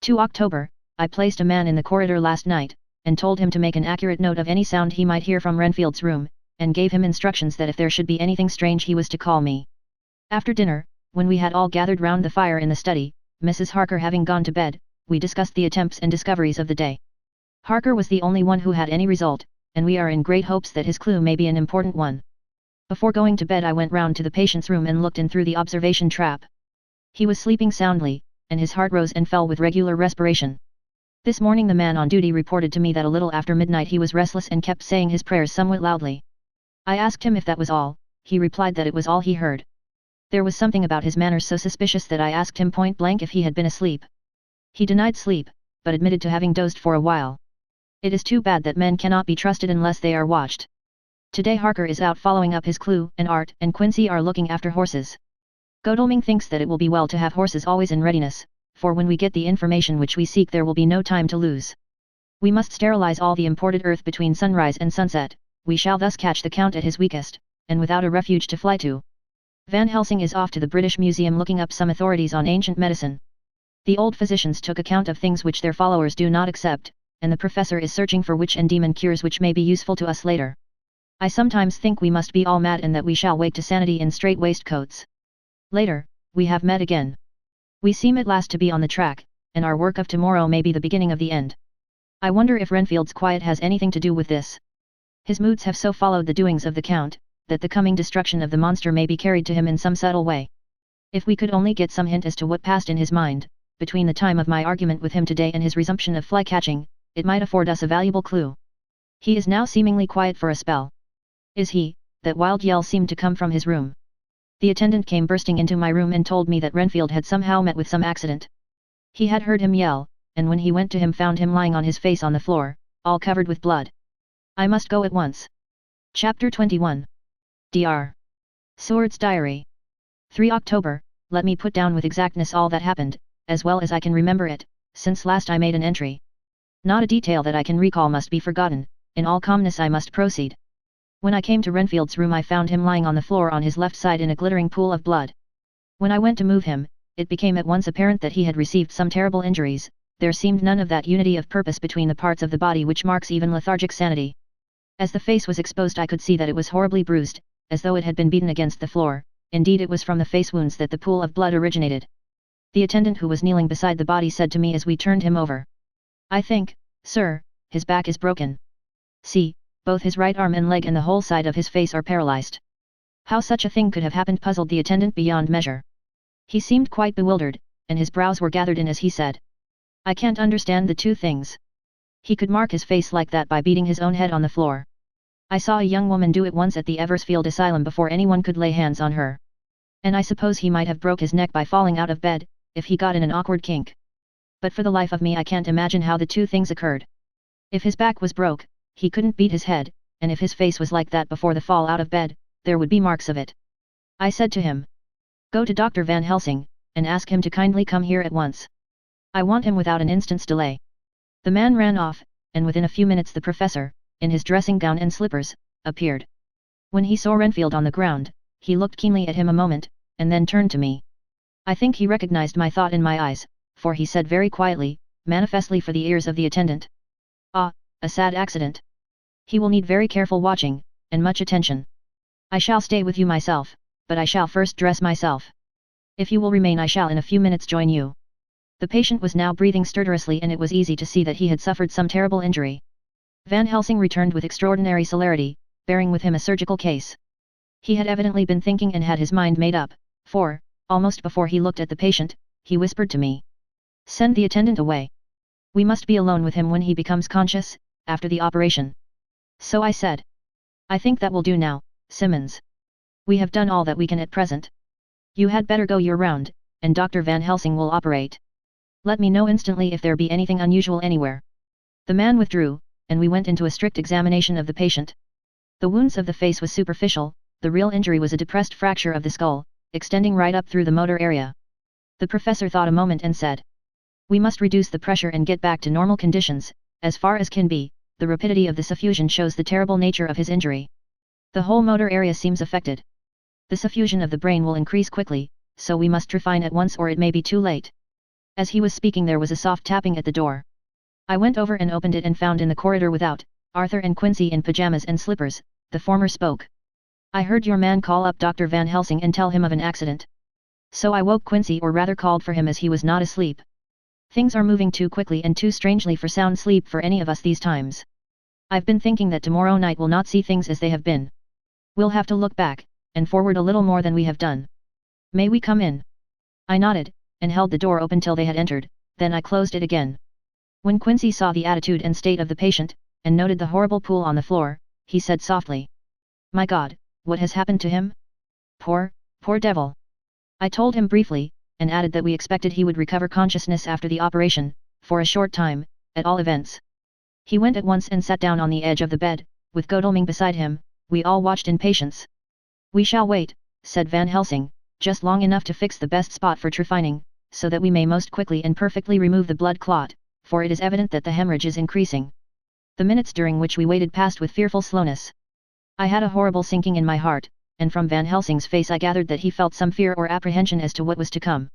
2 October, I placed a man in the corridor last night, and told him to make an accurate note of any sound he might hear from Renfield's room, and gave him instructions that if there should be anything strange he was to call me. After dinner, when we had all gathered round the fire in the study, Mrs. Harker having gone to bed, we discussed the attempts and discoveries of the day. Harker was the only one who had any result, and we are in great hopes that his clue may be an important one. Before going to bed I went round to the patient's room and looked in through the observation trap. He was sleeping soundly, and his heart rose and fell with regular respiration. This morning the man on duty reported to me that a little after midnight he was restless and kept saying his prayers somewhat loudly. I asked him if that was all. He replied that it was all he heard. There was something about his manners so suspicious that I asked him point blank if he had been asleep. He denied sleep, but admitted to having dozed for a while. It is too bad that men cannot be trusted unless they are watched. Today Harker is out following up his clue, and Art and Quincy are looking after horses. Godalming thinks that it will be well to have horses always in readiness, for when we get the information which we seek there will be no time to lose. We must sterilize all the imported earth between sunrise and sunset. We shall thus catch the Count at his weakest, and without a refuge to fly to. Van Helsing is off to the British Museum looking up some authorities on ancient medicine. The old physicians took account of things which their followers do not accept, and the professor is searching for witch and demon cures which may be useful to us later. I sometimes think we must be all mad and that we shall wake to sanity in strait waistcoats. Later, we have met again. We seem at last to be on the track, and our work of tomorrow may be the beginning of the end. I wonder if Renfield's quiet has anything to do with this. His moods have so followed the doings of the Count, that the coming destruction of the monster may be carried to him in some subtle way. If we could only get some hint as to what passed in his mind, between the time of my argument with him today and his resumption of fly-catching, it might afford us a valuable clue. He is now seemingly quiet for a spell. Is he? That wild yell seemed to come from his room. The attendant came bursting into my room and told me that Renfield had somehow met with some accident. He had heard him yell, and when he went to him found him lying on his face on the floor, all covered with blood. I must go at once. Chapter 21. Dr. Seward's Diary. 3 October, let me put down with exactness all that happened, as well as I can remember it, since last I made an entry. Not a detail that I can recall must be forgotten, in all calmness I must proceed. When I came to Renfield's room I found him lying on the floor on his left side in a glittering pool of blood. When I went to move him, it became at once apparent that he had received some terrible injuries. There seemed none of that unity of purpose between the parts of the body which marks even lethargic sanity. As the face was exposed I could see that it was horribly bruised, as though it had been beaten against the floor. Indeed it was from the face wounds that the pool of blood originated. The attendant who was kneeling beside the body said to me as we turned him over. I think, sir, his back is broken. See, both his right arm and leg and the whole side of his face are paralyzed. How such a thing could have happened puzzled the attendant beyond measure. He seemed quite bewildered, and his brows were gathered in as he said. I can't understand the two things. He could mark his face like that by beating his own head on the floor. I saw a young woman do it once at the Eversfield Asylum before anyone could lay hands on her. And I suppose he might have broke his neck by falling out of bed, if he got in an awkward kink. But for the life of me I can't imagine how the two things occurred. If his back was broke, he couldn't beat his head, and if his face was like that before the fall out of bed, there would be marks of it. I said to him. Go to Dr. Van Helsing, and ask him to kindly come here at once. I want him without an instant's delay. The man ran off, and within a few minutes the professor, in his dressing gown and slippers, appeared. When he saw Renfield on the ground, he looked keenly at him a moment, and then turned to me. I think he recognized my thought in my eyes, for he said very quietly, manifestly for the ears of the attendant. Ah, a sad accident. He will need very careful watching, and much attention. I shall stay with you myself, but I shall first dress myself. If you will remain I shall in a few minutes join you. The patient was now breathing stertorously and it was easy to see that he had suffered some terrible injury. Van Helsing returned with extraordinary celerity, bearing with him a surgical case. He had evidently been thinking and had his mind made up, for, almost before he looked at the patient, he whispered to me. Send the attendant away. We must be alone with him when he becomes conscious, after the operation. So I said. I think that will do now, Simmons. We have done all that we can at present. You had better go your round, and Dr. Van Helsing will operate. Let me know instantly if there be anything unusual anywhere. The man withdrew, and we went into a strict examination of the patient. The wounds of the face was superficial, the real injury was a depressed fracture of the skull, extending right up through the motor area. The professor thought a moment and said. We must reduce the pressure and get back to normal conditions, as far as can be. The rapidity of the suffusion shows the terrible nature of his injury. The whole motor area seems affected. The suffusion of the brain will increase quickly, so we must refine at once or it may be too late. As he was speaking there was a soft tapping at the door. I went over and opened it and found in the corridor without, Arthur and Quincy in pajamas and slippers. The former spoke. I heard your man call up Dr. Van Helsing and tell him of an accident. So I woke Quincy or rather called for him as he was not asleep. Things are moving too quickly and too strangely for sound sleep for any of us these times. I've been thinking that tomorrow night we'll not see things as they have been. We'll have to look back, and forward a little more than we have done. May we come in? I nodded, and held the door open till they had entered, then I closed it again. When Quincy saw the attitude and state of the patient, and noted the horrible pool on the floor, he said softly. My God, what has happened to him? Poor devil. I told him briefly, and added that we expected he would recover consciousness after the operation, for a short time, at all events. He went at once and sat down on the edge of the bed, with Godalming beside him. We all watched in patience. We shall wait, said Van Helsing, just long enough to fix the best spot for trephining, so that we may most quickly and perfectly remove the blood clot, for it is evident that the hemorrhage is increasing. The minutes during which we waited passed with fearful slowness. I had a horrible sinking in my heart, and from Van Helsing's face I gathered that he felt some fear or apprehension as to what was to come.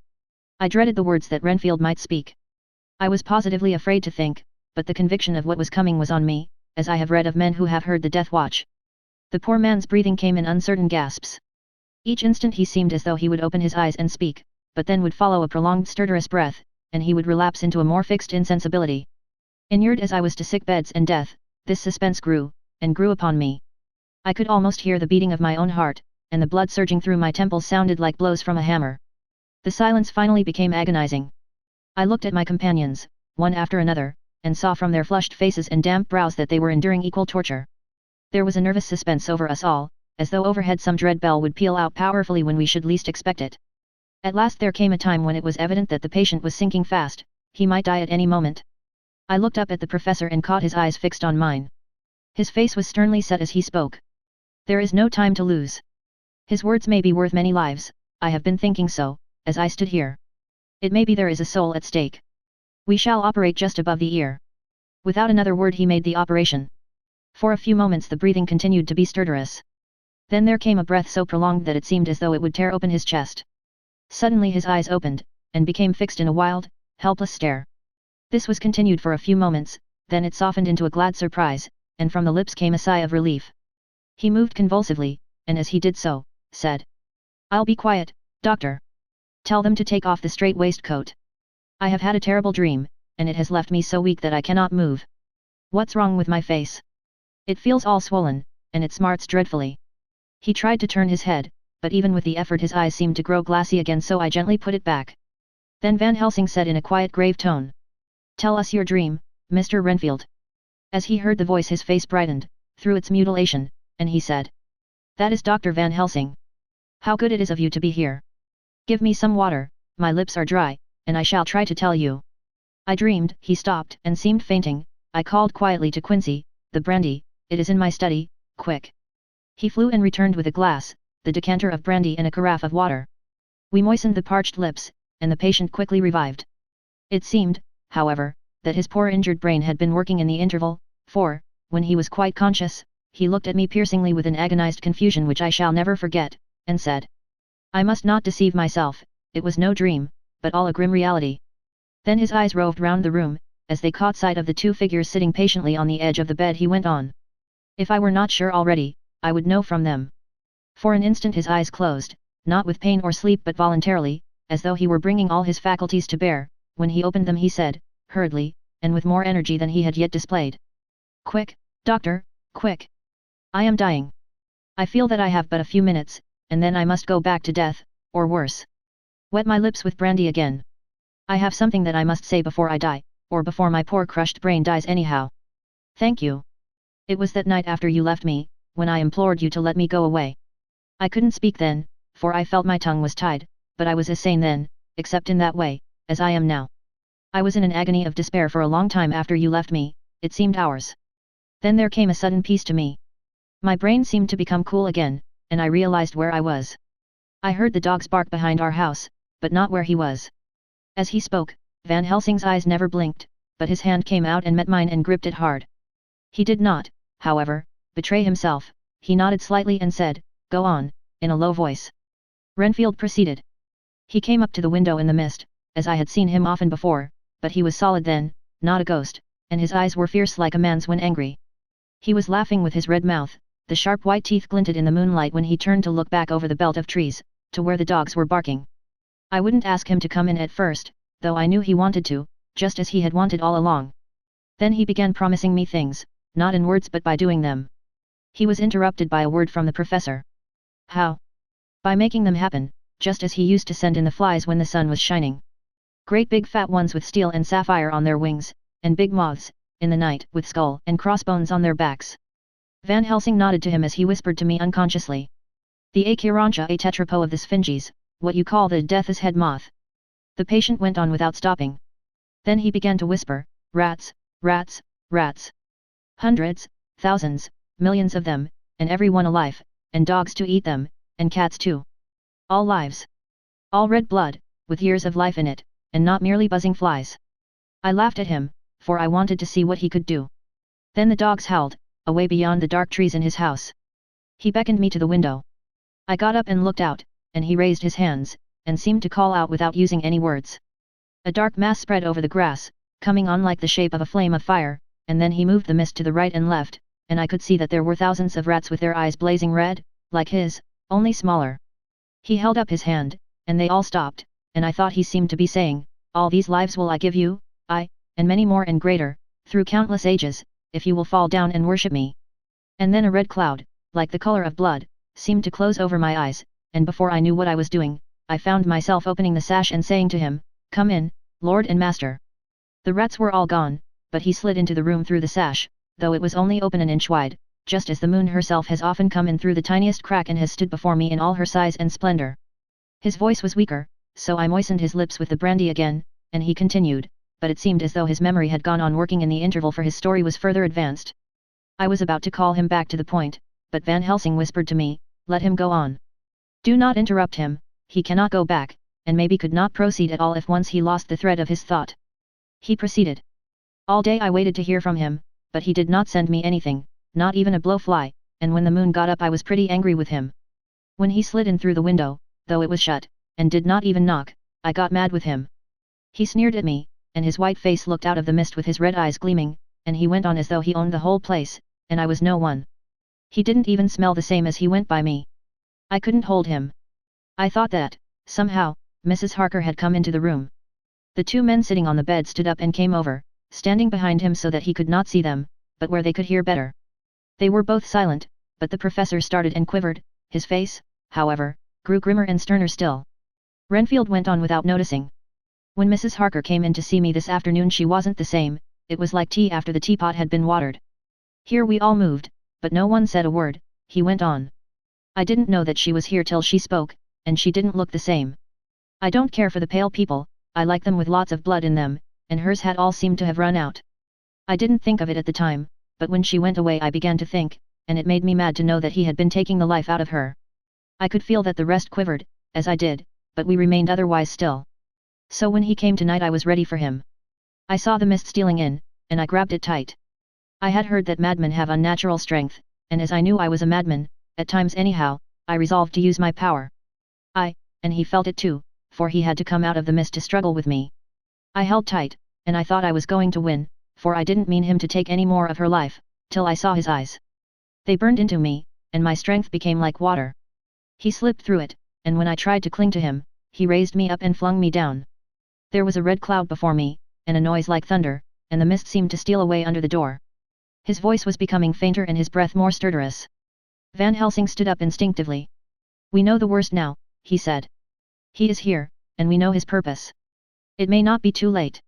I dreaded the words that Renfield might speak. I was positively afraid to think, but the conviction of what was coming was on me, as I have read of men who have heard the death watch. The poor man's breathing came in uncertain gasps. Each instant he seemed as though he would open his eyes and speak, but then would follow a prolonged stertorous breath, and he would relapse into a more fixed insensibility. Inured as I was to sick beds and death, this suspense grew, and grew upon me. I could almost hear the beating of my own heart, and the blood surging through my temples sounded like blows from a hammer. The silence finally became agonizing. I looked at my companions, one after another, and saw from their flushed faces and damp brows that they were enduring equal torture. There was a nervous suspense over us all, as though overhead some dread bell would peal out powerfully when we should least expect it. At last there came a time when it was evident that the patient was sinking fast, he might die at any moment. I looked up at the professor and caught his eyes fixed on mine. His face was sternly set as he spoke. There is no time to lose. His words may be worth many lives, I have been thinking so, as I stood here. It may be there is a soul at stake. We shall operate just above the ear. Without another word he made the operation. For a few moments the breathing continued to be stertorous. Then there came a breath so prolonged that it seemed as though it would tear open his chest. Suddenly his eyes opened, and became fixed in a wild, helpless stare. This was continued for a few moments, then it softened into a glad surprise, and from the lips came a sigh of relief. He moved convulsively, and as he did so, said, "I'll be quiet, doctor. Tell them to take off the straight waistcoat. I have had a terrible dream, and it has left me so weak that I cannot move. What's wrong with my face? It feels all swollen, and it smarts dreadfully." He tried to turn his head, but even with the effort his eyes seemed to grow glassy again, so I gently put it back. Then Van Helsing said in a quiet grave tone, "Tell us your dream, Mr. Renfield." As he heard the voice his face brightened, through its mutilation, and he said, "That is Dr. Van Helsing. How good it is of you to be here. Give me some water, my lips are dry, and I shall try to tell you." I dreamed. He stopped and seemed fainting. I called quietly to Quincy, "The brandy, it is in my study, quick." He flew and returned with a glass, the decanter of brandy and a carafe of water. We moistened the parched lips, and the patient quickly revived. It seemed, however, that his poor injured brain had been working in the interval, for, when he was quite conscious, he looked at me piercingly with an agonized confusion which I shall never forget, and said, "I must not deceive myself, it was no dream, but all a grim reality." Then his eyes roved round the room, as they caught sight of the two figures sitting patiently on the edge of the bed. He went on, "If I were not sure already, I would know from them." For an instant his eyes closed, not with pain or sleep but voluntarily, as though he were bringing all his faculties to bear. When he opened them he said, hurriedly, and with more energy than he had yet displayed, "Quick, doctor, quick! I am dying. I feel that I have but a few minutes, and then I must go back to death, or worse. Wet my lips with brandy again. I have something that I must say before I die, or before my poor crushed brain dies anyhow. Thank you. It was that night after you left me, when I implored you to let me go away. I couldn't speak then, for I felt my tongue was tied, but I was as sane then, except in that way, as I am now. I was in an agony of despair for a long time after you left me, it seemed hours. Then there came a sudden peace to me. My brain seemed to become cool again, and I realized where I was. I heard the dogs bark behind our house, but not where he was." As he spoke, Van Helsing's eyes never blinked, but his hand came out and met mine and gripped it hard. He did not, however, betray himself. He nodded slightly and said, "Go on," in a low voice. Renfield proceeded. "He came up to the window in the mist, as I had seen him often before, but he was solid then, not a ghost, and his eyes were fierce like a man's when angry. He was laughing with his red mouth, the sharp white teeth glinted in the moonlight when he turned to look back over the belt of trees, to where the dogs were barking. I wouldn't ask him to come in at first, though I knew he wanted to, just as he had wanted all along. Then he began promising me things, not in words but by doing them." He was interrupted by a word from the professor. "How?" "By making them happen, just as he used to send in the flies when the sun was shining. Great big fat ones with steel and sapphire on their wings, and big moths, in the night, with skull and crossbones on their backs." Van Helsing nodded to him as he whispered to me unconsciously, "The Acherontia a tetrapo of the Sphinges, what you call the death's head moth." The patient went on without stopping. Then he began to whisper, "Rats, rats, rats. Hundreds, thousands, millions of them, and every one alive, and dogs to eat them, and cats too. All lives. All red blood, with years of life in it, and not merely buzzing flies." I laughed at him, for I wanted to see what he could do. Then the dogs howled, away beyond the dark trees in his house. He beckoned me to the window. I got up and looked out, and he raised his hands, and seemed to call out without using any words. A dark mass spread over the grass, coming on like the shape of a flame of fire, and then he moved the mist to the right and left, and I could see that there were thousands of rats with their eyes blazing red, like his, only smaller. He held up his hand, and they all stopped, and I thought he seemed to be saying, "All these lives will I give you, I, and many more and greater, through countless ages, if you will fall down and worship me." And then a red cloud, like the color of blood, seemed to close over my eyes, and before I knew what I was doing, I found myself opening the sash and saying to him, "Come in, Lord and Master." The rats were all gone, but he slid into the room through the sash, though it was only open an inch wide, just as the moon herself has often come in through the tiniest crack and has stood before me in all her size and splendor. His voice was weaker, so I moistened his lips with the brandy again, and he continued, but it seemed as though his memory had gone on working in the interval, for his story was further advanced. I was about to call him back to the point, but Van Helsing whispered to me, "Let him go on. Do not interrupt him, he cannot go back, and maybe could not proceed at all if once he lost the thread of his thought." He proceeded. "All day I waited to hear from him, but he did not send me anything, not even a blowfly, and when the moon got up I was pretty angry with him. When he slid in through the window, though it was shut, and did not even knock, I got mad with him. He sneered at me, and his white face looked out of the mist with his red eyes gleaming, and he went on as though he owned the whole place, and I was no one. He didn't even smell the same as he went by me. I couldn't hold him. I thought that, somehow, Mrs. Harker had come into the room. The two men sitting on the bed stood up and came over, standing behind him so that he could not see them, but where they could hear better. They were both silent, but the professor started and quivered. His face, however, grew grimmer and sterner still. Renfield went on without noticing. "When Mrs. Harker came in to see me this afternoon she wasn't the same, it was like tea after the teapot had been watered. Here we all moved, but no one said a word," he went on. "I didn't know that she was here till she spoke, and she didn't look the same. I don't care for the pale people, I like them with lots of blood in them, and hers had all seemed to have run out. I didn't think of it at the time, but when she went away I began to think, and it made me mad to know that he had been taking the life out of her. I could feel that the rest quivered, as I did, but we remained otherwise still. So when he came tonight I was ready for him. I saw the mist stealing in, and I grabbed it tight. I had heard that madmen have unnatural strength, and as I knew I was a madman, at times anyhow, I resolved to use my power. And he felt it too, for he had to come out of the mist to struggle with me. I held tight, and I thought I was going to win, for I didn't mean him to take any more of her life, till I saw his eyes. They burned into me, and my strength became like water. He slipped through it, and when I tried to cling to him, he raised me up and flung me down. There was a red cloud before me, and a noise like thunder, and the mist seemed to steal away under the door." His voice was becoming fainter and his breath more stertorous. Van Helsing stood up instinctively. "We know the worst now," he said. "He is here, and we know his purpose. It may not be too late.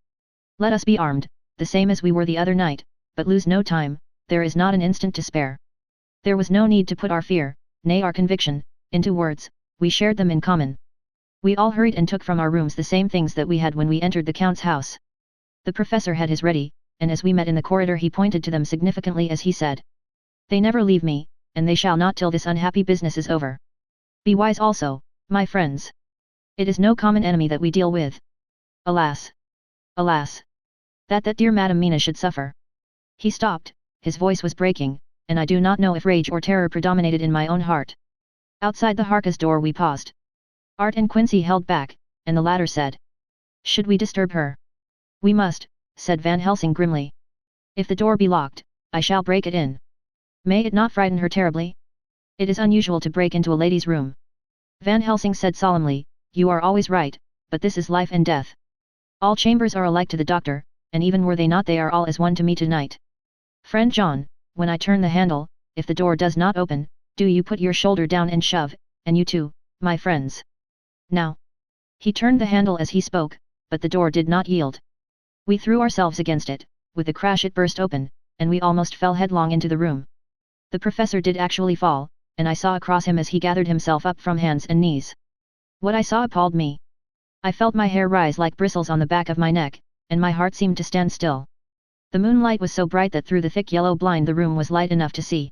Let us be armed, the same as we were the other night, but lose no time, there is not an instant to spare." There was no need to put our fear, nay our conviction, into words, we shared them in common. We all hurried and took from our rooms the same things that we had when we entered the Count's house. The professor had his ready, and as we met in the corridor he pointed to them significantly as he said, "They never leave me, and they shall not till this unhappy business is over. Be wise also, my friends. It is no common enemy that we deal with. Alas! Alas! That dear Madam Mina should suffer." He stopped, his voice was breaking, and I do not know if rage or terror predominated in my own heart. Outside the Harkas' door we paused. Art and Quincy held back, and the latter said, "Should we disturb her?" "We must," said Van Helsing grimly. "If the door be locked, I shall break it in. May it not frighten her terribly? It is unusual to break into a lady's room." Van Helsing said solemnly, "You are always right, but this is life and death. All chambers are alike to the doctor, and even were they not they are all as one to me tonight. Friend John, when I turn the handle, if the door does not open, do you put your shoulder down and shove, and you too, my friends. Now." He turned the handle as he spoke, but the door did not yield. We threw ourselves against it, with a crash it burst open, and we almost fell headlong into the room. The professor did actually fall, and I saw across him as he gathered himself up from hands and knees. What I saw appalled me. I felt my hair rise like bristles on the back of my neck, and my heart seemed to stand still. The moonlight was so bright that through the thick yellow blind the room was light enough to see.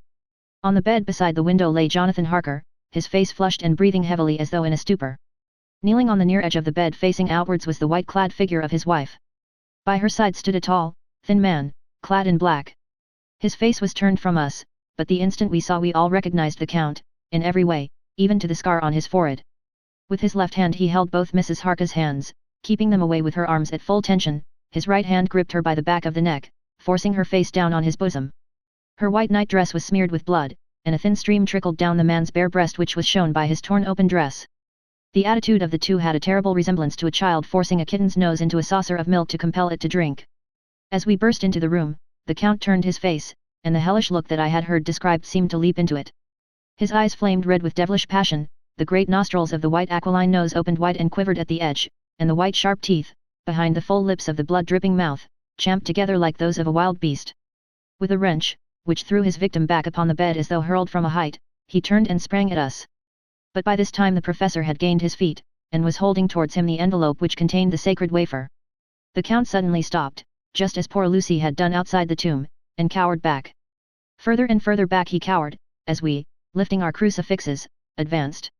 On the bed beside the window lay Jonathan Harker, his face flushed and breathing heavily as though in a stupor. Kneeling on the near edge of the bed facing outwards was the white-clad figure of his wife. By her side stood a tall, thin man, clad in black. His face was turned from us, but the instant we saw we all recognized the Count, in every way, even to the scar on his forehead. With his left hand he held both Mrs. Harker's hands, keeping them away with her arms at full tension, his right hand gripped her by the back of the neck, forcing her face down on his bosom. Her white night-dress was smeared with blood, and a thin stream trickled down the man's bare breast which was shown by his torn-open dress. The attitude of the two had a terrible resemblance to a child forcing a kitten's nose into a saucer of milk to compel it to drink. As we burst into the room, the Count turned his face, and the hellish look that I had heard described seemed to leap into it. His eyes flamed red with devilish passion, the great nostrils of the white aquiline nose opened wide and quivered at the edge, and the white sharp teeth, behind the full lips of the blood-dripping mouth, champed together like those of a wild beast. With a wrench, which threw his victim back upon the bed as though hurled from a height. He turned and sprang at us. But by this time the professor had gained his feet, and was holding towards him the envelope which contained the sacred wafer. The count suddenly stopped, just as poor Lucy had done outside the tomb, and cowered back. Further and further back he cowered, as we, lifting our crucifixes, advanced.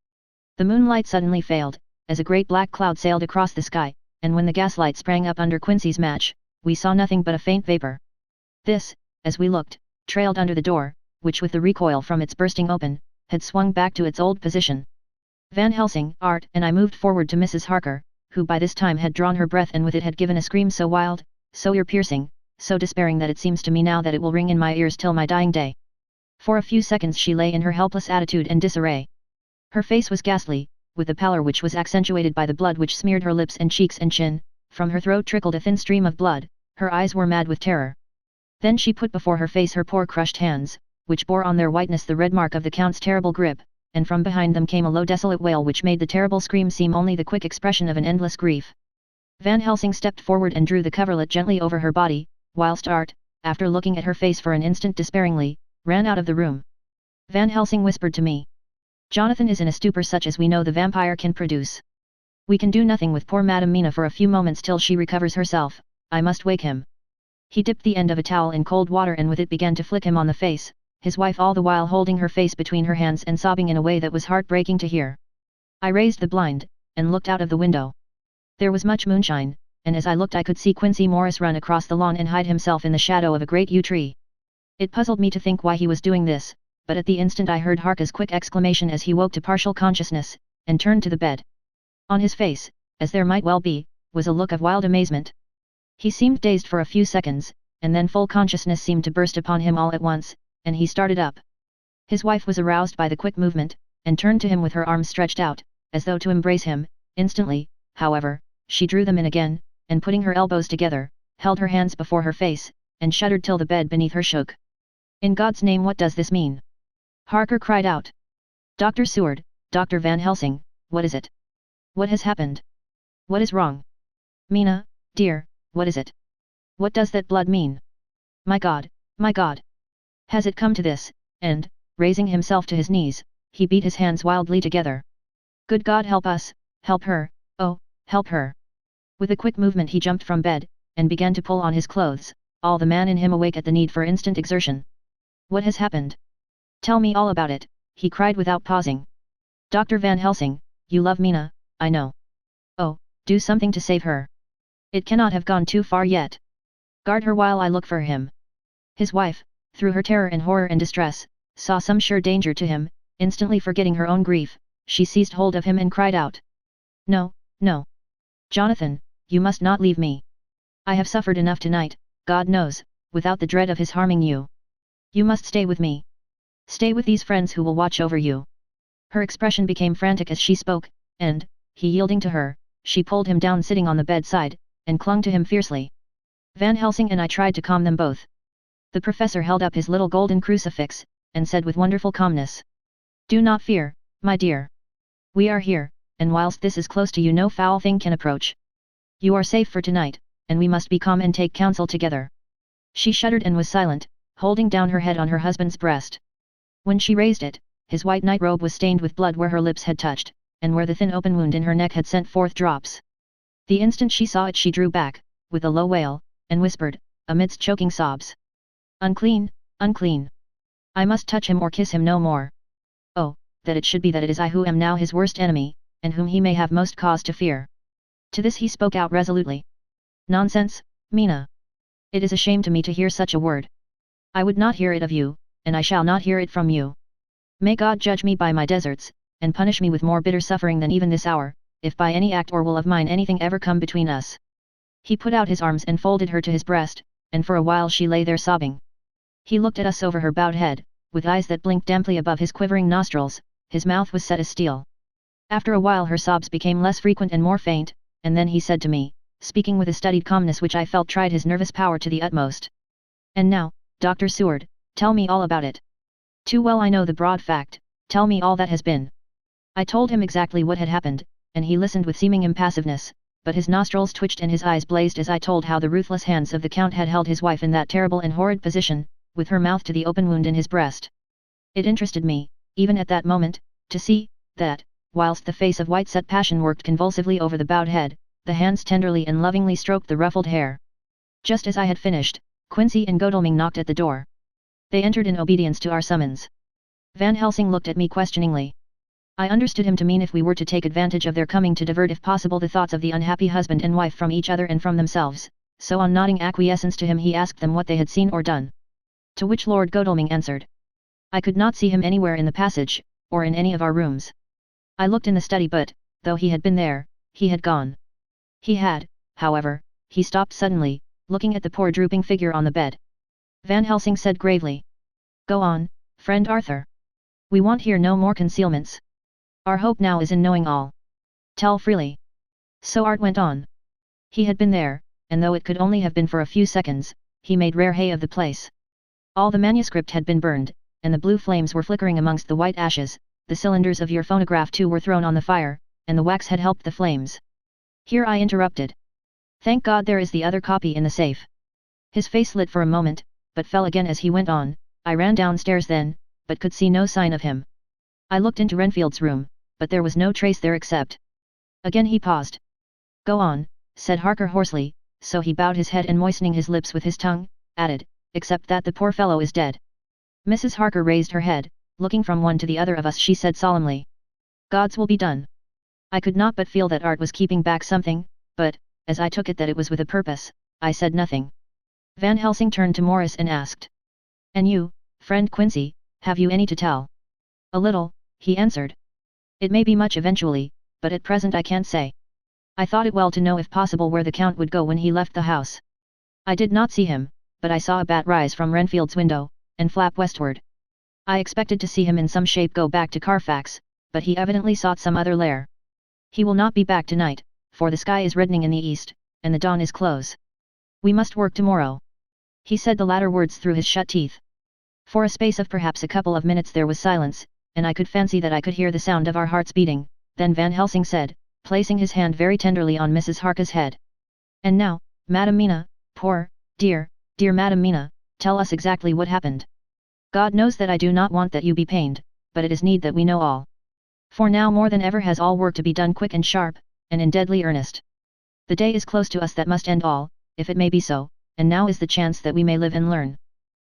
The moonlight suddenly failed, as a great black cloud sailed across the sky, and when the gaslight sprang up under Quincy's match, we saw nothing but a faint vapor. This, as we looked, trailed under the door, which with the recoil from its bursting open, had swung back to its old position. Van Helsing, Art, and I moved forward to Mrs. Harker, who by this time had drawn her breath and with it had given a scream so wild, so ear-piercing, so despairing that it seems to me now that it will ring in my ears till my dying day. For a few seconds she lay in her helpless attitude and disarray. Her face was ghastly, with a pallor which was accentuated by the blood which smeared her lips and cheeks and chin. From her throat trickled a thin stream of blood, her eyes were mad with terror. Then she put before her face her poor crushed hands, which bore on their whiteness the red mark of the count's terrible grip, and from behind them came a low desolate wail which made the terrible scream seem only the quick expression of an endless grief. Van Helsing stepped forward and drew the coverlet gently over her body, whilst Art, after looking at her face for an instant despairingly, ran out of the room. Van Helsing whispered to me. Jonathan is in a stupor such as we know the vampire can produce. We can do nothing with poor Madame Mina for a few moments till she recovers herself. I must wake him. He dipped the end of a towel in cold water and with it began to flick him on the face, his wife all the while holding her face between her hands and sobbing in a way that was heartbreaking to hear. I raised the blind, and looked out of the window. There was much moonshine, and as I looked I could see Quincy Morris run across the lawn and hide himself in the shadow of a great yew tree. It puzzled me to think why he was doing this, but at the instant I heard Harker's quick exclamation as he woke to partial consciousness, and turned to the bed. On his face, as there might well be, was a look of wild amazement. He seemed dazed for a few seconds, and then full consciousness seemed to burst upon him all at once, and he started up. His wife was aroused by the quick movement, and turned to him with her arms stretched out, as though to embrace him. Instantly, however, she drew them in again, and putting her elbows together, held her hands before her face, and shuddered till the bed beneath her shook. In God's name, what does this mean? Harker cried out. Dr. Seward, Dr. Van Helsing, what is it? What has happened? What is wrong? Mina, dear, what is it? What does that blood mean? My God, my God! Has it come to this? And, raising himself to his knees, he beat his hands wildly together. Good God, help us, help her, oh, help her! With a quick movement he jumped from bed, and began to pull on his clothes, all the man in him awake at the need for instant exertion. What has happened? Tell me all about it, he cried without pausing. Dr. Van Helsing, you love Mina, I know. Oh, do something to save her. It cannot have gone too far yet. Guard her while I look for him. His wife, through her terror and horror and distress, saw some sure danger to him. Instantly forgetting her own grief, she seized hold of him and cried out. No, no. Jonathan, you must not leave me. I have suffered enough tonight, God knows, without the dread of his harming you. You must stay with me. Stay with these friends who will watch over you. Her expression became frantic as she spoke, and, he yielding to her, she pulled him down sitting on the bedside, and clung to him fiercely. Van Helsing and I tried to calm them both. The professor held up his little golden crucifix, and said with wonderful calmness. Do not fear, my dear. We are here, and whilst this is close to you no foul thing can approach. You are safe for tonight, and we must be calm and take counsel together. She shuddered and was silent, holding down her head on her husband's breast. When she raised it, his white nightrobe was stained with blood where her lips had touched, and where the thin open wound in her neck had sent forth drops. The instant she saw it she drew back, with a low wail, and whispered, amidst choking sobs. Unclean, unclean. I must touch him or kiss him no more. Oh, that it should be that it is I who am now his worst enemy, and whom he may have most cause to fear. To this he spoke out resolutely. Nonsense, Mina. It is a shame to me to hear such a word. I would not hear it of you, and I shall not hear it from you. May God judge me by my deserts, and punish me with more bitter suffering than even this hour, if by any act or will of mine anything ever come between us. He put out his arms and folded her to his breast, and for a while she lay there sobbing. He looked at us over her bowed head, with eyes that blinked damply above his quivering nostrils. His mouth was set as steel. After a while her sobs became less frequent and more faint, and then he said to me, speaking with a studied calmness which I felt tried his nervous power to the utmost. And now, Dr. Seward, tell me all about it. Too well I know the broad fact, tell me all that has been. I told him exactly what had happened, and he listened with seeming impassiveness, but his nostrils twitched and his eyes blazed as I told how the ruthless hands of the Count had held his wife in that terrible and horrid position, with her mouth to the open wound in his breast. It interested me, even at that moment, to see, that, whilst the face of white-set passion worked convulsively over the bowed head, the hands tenderly and lovingly stroked the ruffled hair. Just as I had finished, Quincy and Godalming knocked at the door. They entered in obedience to our summons. Van Helsing looked at me questioningly. I understood him to mean if we were to take advantage of their coming to divert if possible the thoughts of the unhappy husband and wife from each other and from themselves, so on nodding acquiescence to him he asked them what they had seen or done. To which Lord Godalming answered. I could not see him anywhere in the passage, or in any of our rooms. I looked in the study but, though he had been there, he had gone. He had, however, he stopped suddenly, looking at the poor drooping figure on the bed. Van Helsing said gravely. Go on, friend Arthur. We want here no more concealments. Our hope now is in knowing all. Tell freely. So Art went on. He had been there, and though it could only have been for a few seconds, he made rare hay of the place. All the manuscript had been burned, and the blue flames were flickering amongst the white ashes, the cylinders of your phonograph too were thrown on the fire, and the wax had helped the flames. Here I interrupted. Thank God there is the other copy in the safe. His face lit for a moment, but fell again as he went on. I ran downstairs then, but could see no sign of him. I looked into Renfield's room, but there was no trace there except. Again he paused. Go on, said Harker hoarsely, so he bowed his head and moistening his lips with his tongue, added, except that the poor fellow is dead. Mrs. Harker raised her head, looking from one to the other of us she said solemnly. God's will be done. I could not but feel that Art was keeping back something, but, as I took it that it was with a purpose, I said nothing. Van Helsing turned to Morris and asked. And you, friend Quincy, have you any to tell? A little, he answered. It may be much eventually, but at present I can't say. I thought it well to know if possible where the Count would go when he left the house. I did not see him, but I saw a bat rise from Renfield's window, and flap westward. I expected to see him in some shape go back to Carfax, but he evidently sought some other lair. He will not be back tonight, for the sky is reddening in the east, and the dawn is close. We must work tomorrow. He said the latter words through his shut teeth. For a space of perhaps a couple of minutes there was silence, and I could fancy that I could hear the sound of our hearts beating. Then Van Helsing said, placing his hand very tenderly on Mrs. Harker's head. And now, Madam Mina, poor, dear Madam Mina, tell us exactly what happened. God knows that I do not want that you be pained, but it is need that we know all. For now more than ever has all work to be done quick and sharp, and in deadly earnest. The day is close to us that must end all, if it may be so, and now is the chance that we may live and learn.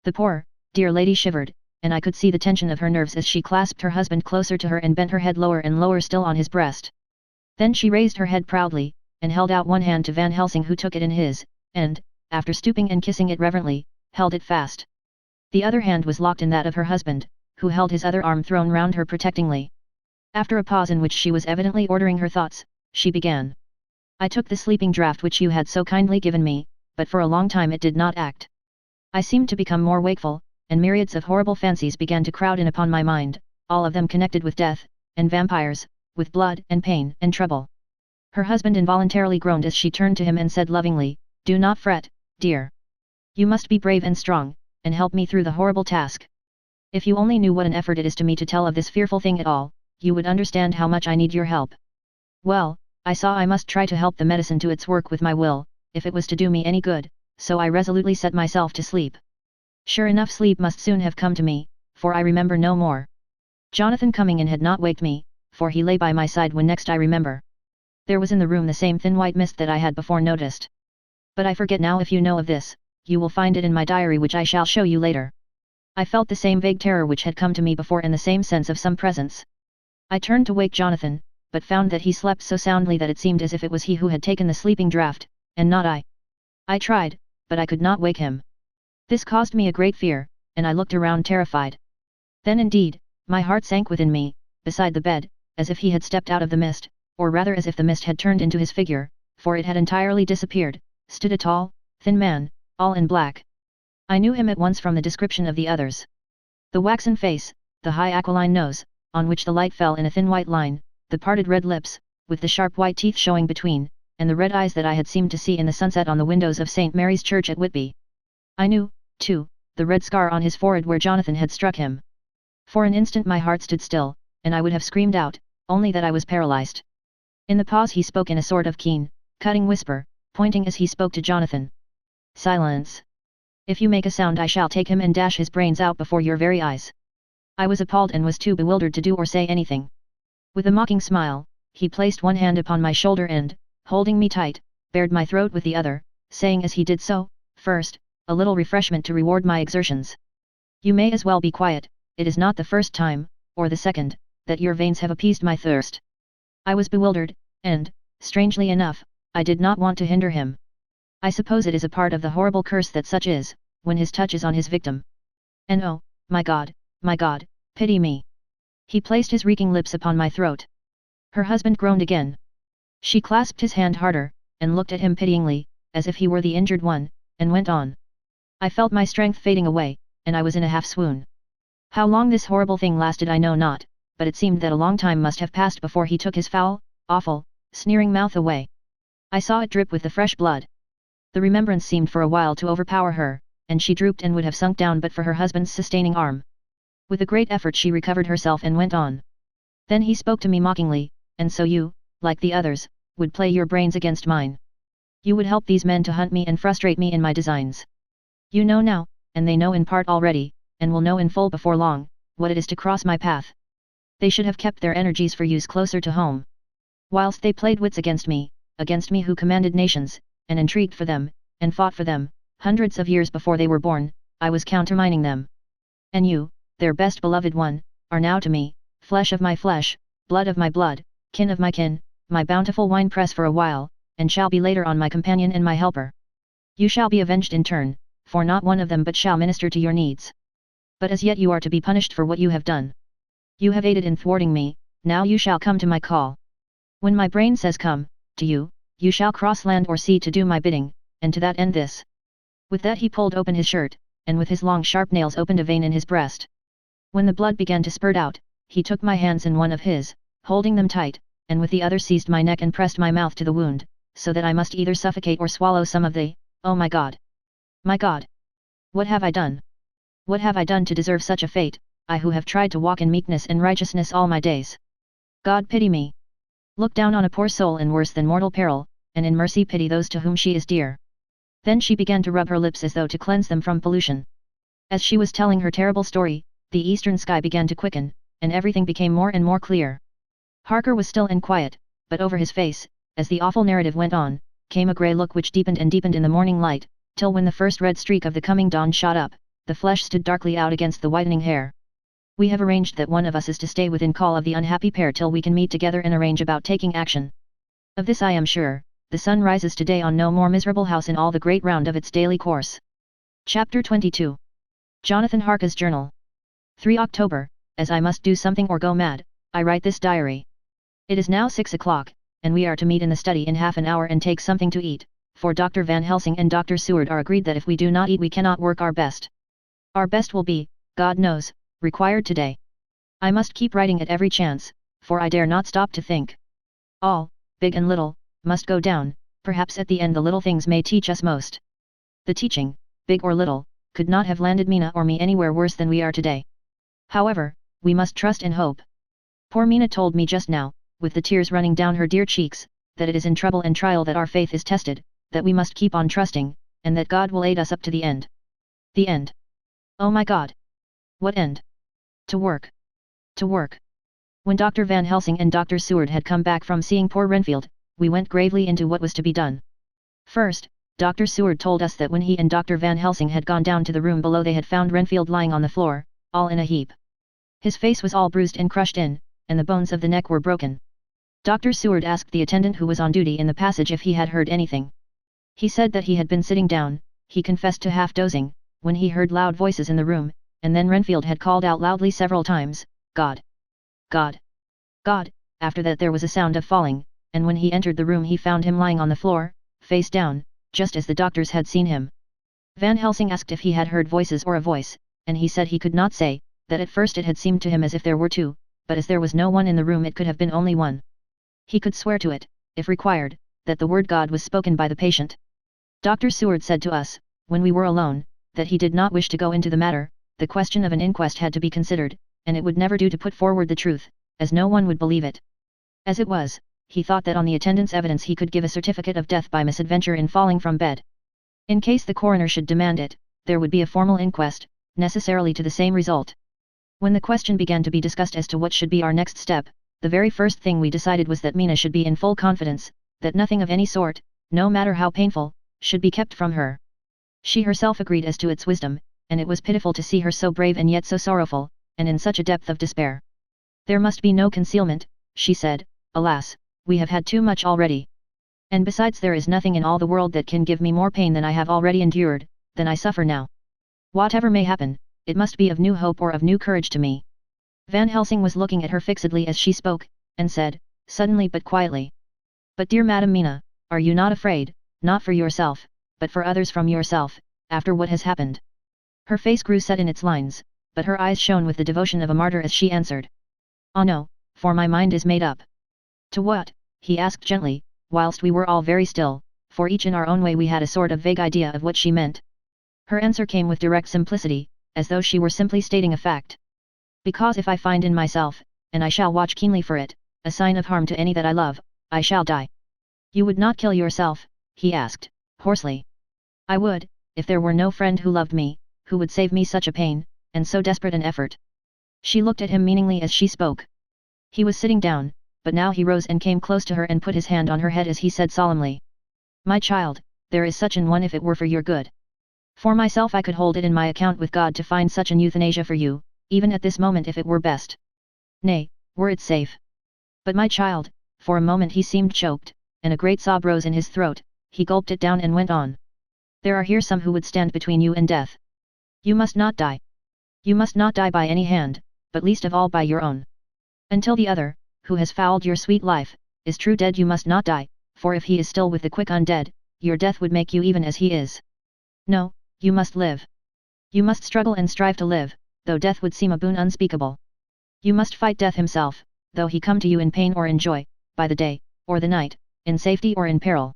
The poor, dear lady shivered, and I could see the tension of her nerves as she clasped her husband closer to her and bent her head lower and lower still on his breast. Then she raised her head proudly, and held out one hand to Van Helsing who took it in his, and, after stooping and kissing it reverently, held it fast. The other hand was locked in that of her husband, who held his other arm thrown round her protectingly. After a pause in which she was evidently ordering her thoughts, she began. I took the sleeping draught which you had so kindly given me, but for a long time it did not act. I seemed to become more wakeful, and myriads of horrible fancies began to crowd in upon my mind, all of them connected with death, and vampires, with blood and pain and trouble. Her husband involuntarily groaned as she turned to him and said lovingly, Do not fret, dear. You must be brave and strong, and help me through the horrible task. If you only knew what an effort it is to me to tell of this fearful thing at all, you would understand how much I need your help. Well, I saw I must try to help the medicine to its work with my will, if it was to do me any good, so I resolutely set myself to sleep. Sure enough sleep must soon have come to me, for I remember no more. Jonathan coming in had not waked me, for he lay by my side when next I remember. There was in the room the same thin white mist that I had before noticed. But I forget now. If you know of this, you will find it in my diary which I shall show you later. I felt the same vague terror which had come to me before and the same sense of some presence. I turned to wake Jonathan, but found that he slept so soundly that it seemed as if it was he who had taken the sleeping draught, and not I. I tried, but I could not wake him. This caused me a great fear, and I looked around terrified. Then indeed, my heart sank within me. Beside the bed, as if he had stepped out of the mist, or rather as if the mist had turned into his figure, for it had entirely disappeared, stood a tall, thin man, all in black. I knew him at once from the description of the others. The waxen face, the high aquiline nose, on which the light fell in a thin white line, the parted red lips, with the sharp white teeth showing between, and the red eyes that I had seemed to see in the sunset on the windows of St. Mary's Church at Whitby. I knew, too, the red scar on his forehead where Jonathan had struck him. For an instant my heart stood still, and I would have screamed out, only that I was paralyzed. In the pause he spoke in a sort of keen, cutting whisper, pointing as he spoke to Jonathan. Silence! If you make a sound I shall take him and dash his brains out before your very eyes. I was appalled and was too bewildered to do or say anything. With a mocking smile, he placed one hand upon my shoulder and, holding me tight, bared my throat with the other, saying as he did so, "First, a little refreshment to reward my exertions. You may as well be quiet, it is not the first time, or the second, that your veins have appeased my thirst." I was bewildered, and, strangely enough, I did not want to hinder him. I suppose it is a part of the horrible curse that such is, when his touch is on his victim. And oh, my God, pity me. He placed his reeking lips upon my throat. Her husband groaned again. She clasped his hand harder, and looked at him pityingly, as if he were the injured one, and went on. I felt my strength fading away, and I was in a half-swoon. How long this horrible thing lasted I know not, but it seemed that a long time must have passed before he took his foul, awful, sneering mouth away. I saw it drip with the fresh blood. The remembrance seemed for a while to overpower her, and she drooped and would have sunk down but for her husband's sustaining arm. With a great effort she recovered herself and went on. Then he spoke to me mockingly, "And so you, like the others, would play your brains against mine. You would help these men to hunt me and frustrate me in my designs. You know now, and they know in part already, and will know in full before long, what it is to cross my path. They should have kept their energies for use closer to home. Whilst they played wits against me who commanded nations, and intrigued for them, and fought for them, hundreds of years before they were born, I was countermining them. And you, their best beloved one, are now to me, flesh of my flesh, blood of my blood, kin of my kin, my bountiful winepress for a while, and shall be later on my companion and my helper. You shall be avenged in turn, for not one of them but shall minister to your needs. But as yet you are to be punished for what you have done. You have aided in thwarting me, now you shall come to my call. When my brain says come, to you, you shall cross land or sea to do my bidding, and to that end this." With that he pulled open his shirt, and with his long sharp nails opened a vein in his breast. When the blood began to spurt out, he took my hands in one of his, holding them tight, and with the other seized my neck and pressed my mouth to the wound, so that I must either suffocate or swallow some of the, "Oh my God! My God! What have I done? What have I done to deserve such a fate, I who have tried to walk in meekness and righteousness all my days? God pity me! Look down on a poor soul in worse than mortal peril, and in mercy pity those to whom she is dear." Then she began to rub her lips as though to cleanse them from pollution. As she was telling her terrible story, the eastern sky began to quicken, and everything became more and more clear. Harker was still and quiet, but over his face, as the awful narrative went on, came a grey look which deepened and deepened in the morning light, till when the first red streak of the coming dawn shot up, the flesh stood darkly out against the whitening hair. "We have arranged that one of us is to stay within call of the unhappy pair till we can meet together and arrange about taking action. Of this I am sure, the sun rises today on no more miserable house in all the great round of its daily course." Chapter 22. Jonathan Harker's Journal. 3 October, as I must do something or go mad, I write this diary. It is now 6 o'clock, and we are to meet in the study in half an hour and take something to eat, for Dr. Van Helsing and Dr. Seward are agreed that if we do not eat we cannot work our best. Our best will be, God knows, required today. I must keep writing at every chance, for I dare not stop to think. All, big and little, must go down, perhaps at the end the little things may teach us most. The teaching, big or little, could not have landed Mina or me anywhere worse than we are today. However, we must trust and hope. Poor Mina told me just now, with the tears running down her dear cheeks, that it is in trouble and trial that our faith is tested, that we must keep on trusting, and that God will aid us up to the end. The end. Oh my God! What end? To work. To work. When Dr. Van Helsing and Dr. Seward had come back from seeing poor Renfield, we went gravely into what was to be done. First, Dr. Seward told us that when he and Dr. Van Helsing had gone down to the room below they had found Renfield lying on the floor, all in a heap. His face was all bruised and crushed in, and the bones of the neck were broken. Dr. Seward asked the attendant who was on duty in the passage if he had heard anything. He said that he had been sitting down, he confessed to half dozing, when he heard loud voices in the room, and then Renfield had called out loudly several times, "God! God! God!" After that there was a sound of falling, and when he entered the room he found him lying on the floor, face down, just as the doctors had seen him. Van Helsing asked if he had heard voices or a voice, and he said he could not say, that at first it had seemed to him as if there were two, but as there was no one in the room it could have been only one. He could swear to it, if required, that the word God was spoken by the patient. Dr. Seward said to us, when we were alone, that he did not wish to go into the matter, the question of an inquest had to be considered, and it would never do to put forward the truth, as no one would believe it. As it was, he thought that on the attendant's evidence he could give a certificate of death by misadventure in falling from bed. In case the coroner should demand it, there would be a formal inquest, necessarily to the same result. When the question began to be discussed as to what should be our next step, the very first thing we decided was that Mina should be in full confidence, that nothing of any sort, no matter how painful, should be kept from her. She herself agreed as to its wisdom, and it was pitiful to see her so brave and yet so sorrowful, and in such a depth of despair. There must be no concealment, she said, alas, we have had too much already. And besides there is nothing in all the world that can give me more pain than I have already endured, than I suffer now. Whatever may happen, it must be of new hope or of new courage to me. Van Helsing was looking at her fixedly as she spoke, and said, suddenly but quietly. But dear Madam Mina, are you not afraid, not for yourself, but for others from yourself, after what has happened? Her face grew set in its lines, but her eyes shone with the devotion of a martyr as she answered. Ah no, for my mind is made up. To what? He asked gently, whilst we were all very still, for each in our own way we had a sort of vague idea of what she meant. Her answer came with direct simplicity, as though she were simply stating a fact. Because if I find in myself, and I shall watch keenly for it, a sign of harm to any that I love, I shall die. You would not kill yourself? He asked, hoarsely. I would, if there were no friend who loved me, who would save me such a pain, and so desperate an effort. She looked at him meaningly as she spoke. He was sitting down, but now he rose and came close to her and put his hand on her head as he said solemnly. My child, there is such an one if it were for your good. For myself I could hold it in my account with God to find such an euthanasia for you, even at this moment if it were best. Nay, were it safe. But my child, for a moment he seemed choked, and a great sob rose in his throat, he gulped it down and went on. There are here some who would stand between you and death. You must not die. You must not die by any hand, but least of all by your own. Until the other, who has fouled your sweet life, is true dead you must not die, for if he is still with the quick undead, your death would make you even as he is. No, you must live. You must struggle and strive to live, though death would seem a boon unspeakable. You must fight death himself, though he come to you in pain or in joy, by the day, or the night, in safety or in peril.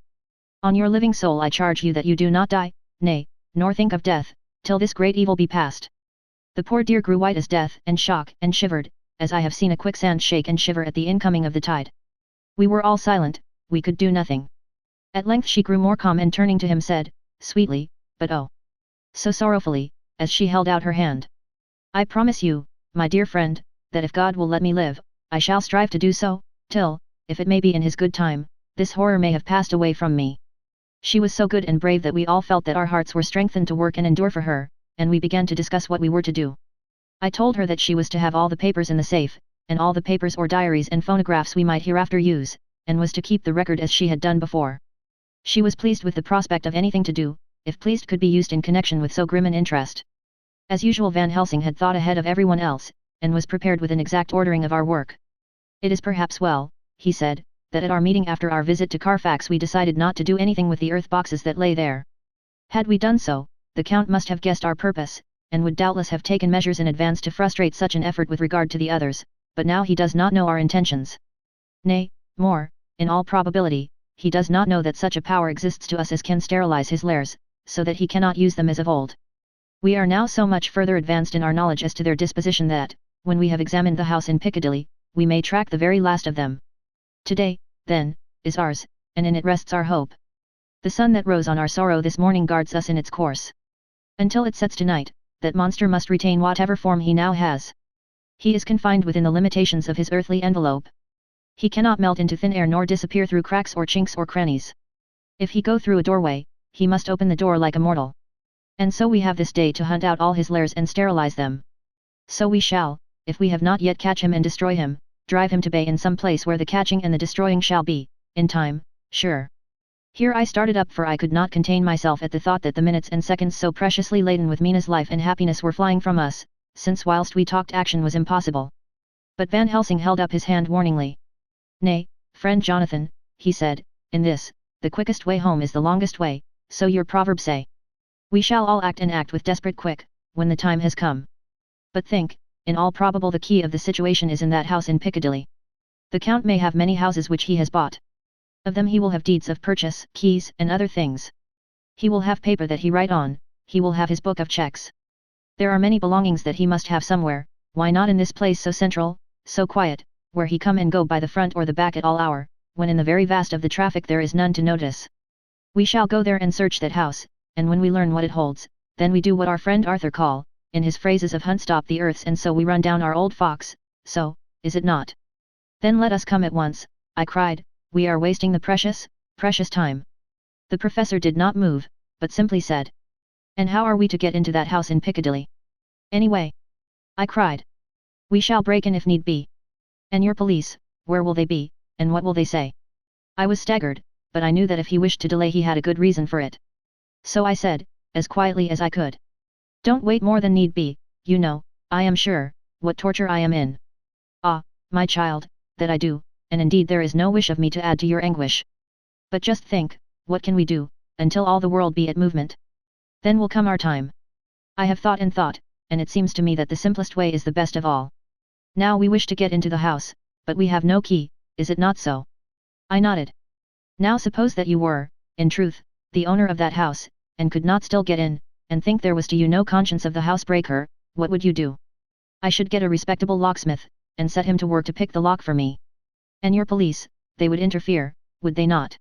On your living soul I charge you that you do not die, nay, nor think of death, till this great evil be past. The poor dear grew white as death and shock and shivered, as I have seen a quicksand shake and shiver at the incoming of the tide. We were all silent, we could do nothing. At length she grew more calm and turning to him said, sweetly, but oh, so sorrowfully, as she held out her hand. I promise you, my dear friend, that if God will let me live, I shall strive to do so, till, if it may be in his good time, this horror may have passed away from me. She was so good and brave that we all felt that our hearts were strengthened to work and endure for her, and we began to discuss what we were to do. I told her that she was to have all the papers in the safe, and all the papers or diaries and phonographs we might hereafter use, and was to keep the record as she had done before. She was pleased with the prospect of anything to do, if pleased could be used in connection with so grim an interest. As usual Van Helsing had thought ahead of everyone else, and was prepared with an exact ordering of our work. It is perhaps well, he said, that at our meeting after our visit to Carfax we decided not to do anything with the earth boxes that lay there. Had we done so, the Count must have guessed our purpose, and would doubtless have taken measures in advance to frustrate such an effort with regard to the others, but now he does not know our intentions. Nay, more, in all probability, he does not know that such a power exists to us as can sterilize his lairs, so that he cannot use them as of old. We are now so much further advanced in our knowledge as to their disposition that, when we have examined the house in Piccadilly, we may track the very last of them. Today, then, is ours, and in it rests our hope. The sun that rose on our sorrow this morning guards us in its course. Until it sets tonight, that monster must retain whatever form he now has. He is confined within the limitations of his earthly envelope. He cannot melt into thin air nor disappear through cracks or chinks or crannies. If he go through a doorway, he must open the door like a mortal. And so we have this day to hunt out all his lairs and sterilize them. So we shall, if we have not yet catch him and destroy him, drive him to bay in some place where the catching and the destroying shall be, in time, sure. Here I started up for I could not contain myself at the thought that the minutes and seconds so preciously laden with Mina's life and happiness were flying from us, since whilst we talked action was impossible. But Van Helsing held up his hand warningly. Nay, friend Jonathan, he said, in this, the quickest way home is the longest way, so your proverbs say. We shall all act and act with desperate quick, when the time has come. But think, in all probable the key of the situation is in that house in Piccadilly. The Count may have many houses which he has bought. Of them he will have deeds of purchase, keys, and other things. He will have paper that he write on, he will have his book of checks. There are many belongings that he must have somewhere, why not in this place so central, so quiet, where he come and go by the front or the back at all hour, when in the very vast of the traffic there is none to notice. We shall go there and search that house, and when we learn what it holds, then we do what our friend Arthur call, in his phrases of hunt stop the earths, and so we run down our old fox, so, is it not? Then let us come at once, I cried, we are wasting the precious time. The professor did not move, but simply said. And how are we to get into that house in Piccadilly? Anyway? I cried. We shall break in if need be. And your police, where will they be, and what will they say? I was staggered, but I knew that if he wished to delay he had a good reason for it. So I said, as quietly as I could. Don't wait more than need be, you know, I am sure, what torture I am in. Ah, my child, that I do, and indeed there is no wish of me to add to your anguish. But just think, what can we do, until all the world be at movement? Then will come our time. I have thought, and it seems to me that the simplest way is the best of all. Now we wish to get into the house, but we have no key, is it not so? I nodded. Now suppose that you were, in truth, the owner of that house, and could not still get in, and think there was to you no conscience of the housebreaker, what would you do? I should get a respectable locksmith, and set him to work to pick the lock for me. And your police, they would interfere, would they not?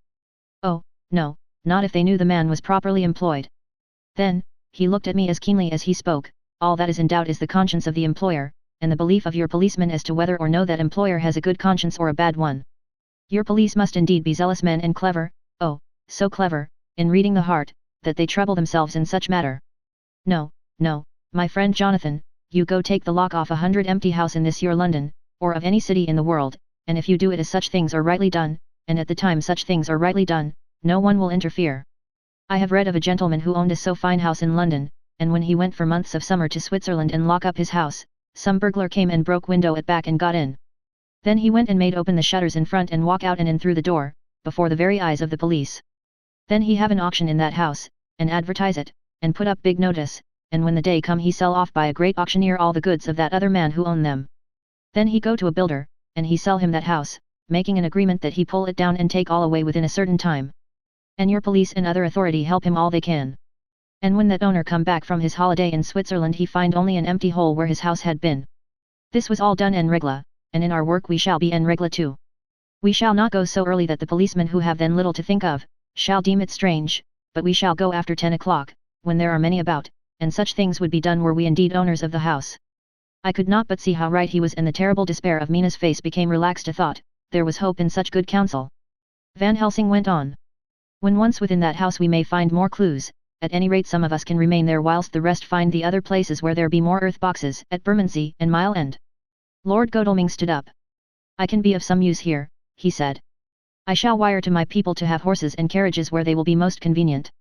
Oh, no, not if they knew the man was properly employed. Then, he looked at me as keenly as he spoke, all that is in doubt is the conscience of the employer, and the belief of your policeman as to whether or no that employer has a good conscience or a bad one. Your police must indeed be zealous men and clever, oh, so clever, in reading the heart, that they trouble themselves in such matter. No, my friend Jonathan, you go take the lock off 100 empty house in this your London, or of any city in the world, and if you do it as such things are rightly done, and at the time such things are rightly done, no one will interfere. I have read of a gentleman who owned a so fine house in London, and when he went for months of summer to Switzerland and lock up his house, some burglar came and broke window at back and got in. Then he went and made open the shutters in front and walk out and in through the door, before the very eyes of the police. Then he have an auction in that house, and advertise it, and put up big notice, and when the day come he sell off by a great auctioneer all the goods of that other man who own them. Then he go to a builder, and he sell him that house, making an agreement that he pull it down and take all away within a certain time. And your police and other authority help him all they can. And when that owner come back from his holiday in Switzerland he find only an empty hole where his house had been. This was all done en règle, and in our work we shall be en règle too. We shall not go so early that the policemen who have then little to think of, shall deem it strange, but we shall go after 10 o'clock, when there are many about, and such things would be done were we indeed owners of the house. I could not but see how right he was, and the terrible despair of Mina's face became relaxed a thought, there was hope in such good counsel. Van Helsing went on. When once within that house we may find more clues, at any rate some of us can remain there whilst the rest find the other places where there be more earth boxes, at Bermondsey and Mile End. Lord Godalming stood up. I can be of some use here, he said. I shall wire to my people to have horses and carriages where they will be most convenient.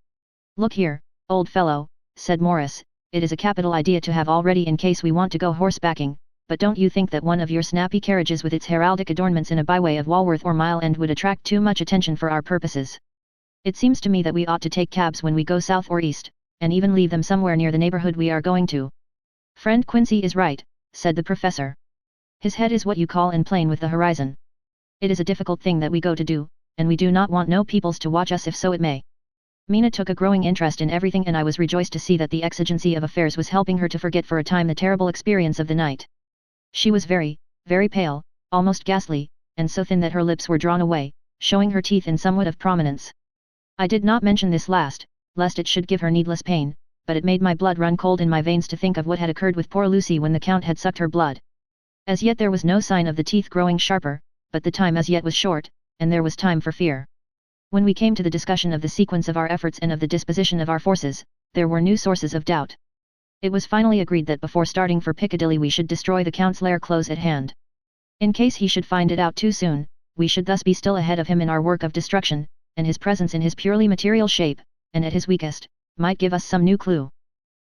Look here, old fellow, said Morris, it is a capital idea to have all ready in case we want to go horsebacking, but don't you think that one of your snappy carriages with its heraldic adornments in a byway of Walworth or Mile End would attract too much attention for our purposes? It seems to me that we ought to take cabs when we go south or east, and even leave them somewhere near the neighborhood we are going to. Friend Quincy is right, said the professor. His head is what you call in plane with the horizon. It is a difficult thing that we go to do, and we do not want no peoples to watch us if so it may. Mina took a growing interest in everything, and I was rejoiced to see that the exigency of affairs was helping her to forget for a time the terrible experience of the night. She was very, very pale, almost ghastly, and so thin that her lips were drawn away, showing her teeth in somewhat of prominence. I did not mention this last, lest it should give her needless pain, but it made my blood run cold in my veins to think of what had occurred with poor Lucy when the Count had sucked her blood. As yet there was no sign of the teeth growing sharper, but the time as yet was short, and there was time for fear. When we came to the discussion of the sequence of our efforts and of the disposition of our forces, there were new sources of doubt. It was finally agreed that before starting for Piccadilly we should destroy the Count's lair close at hand. In case he should find it out too soon, we should thus be still ahead of him in our work of destruction, and his presence in his purely material shape, and at his weakest, might give us some new clue.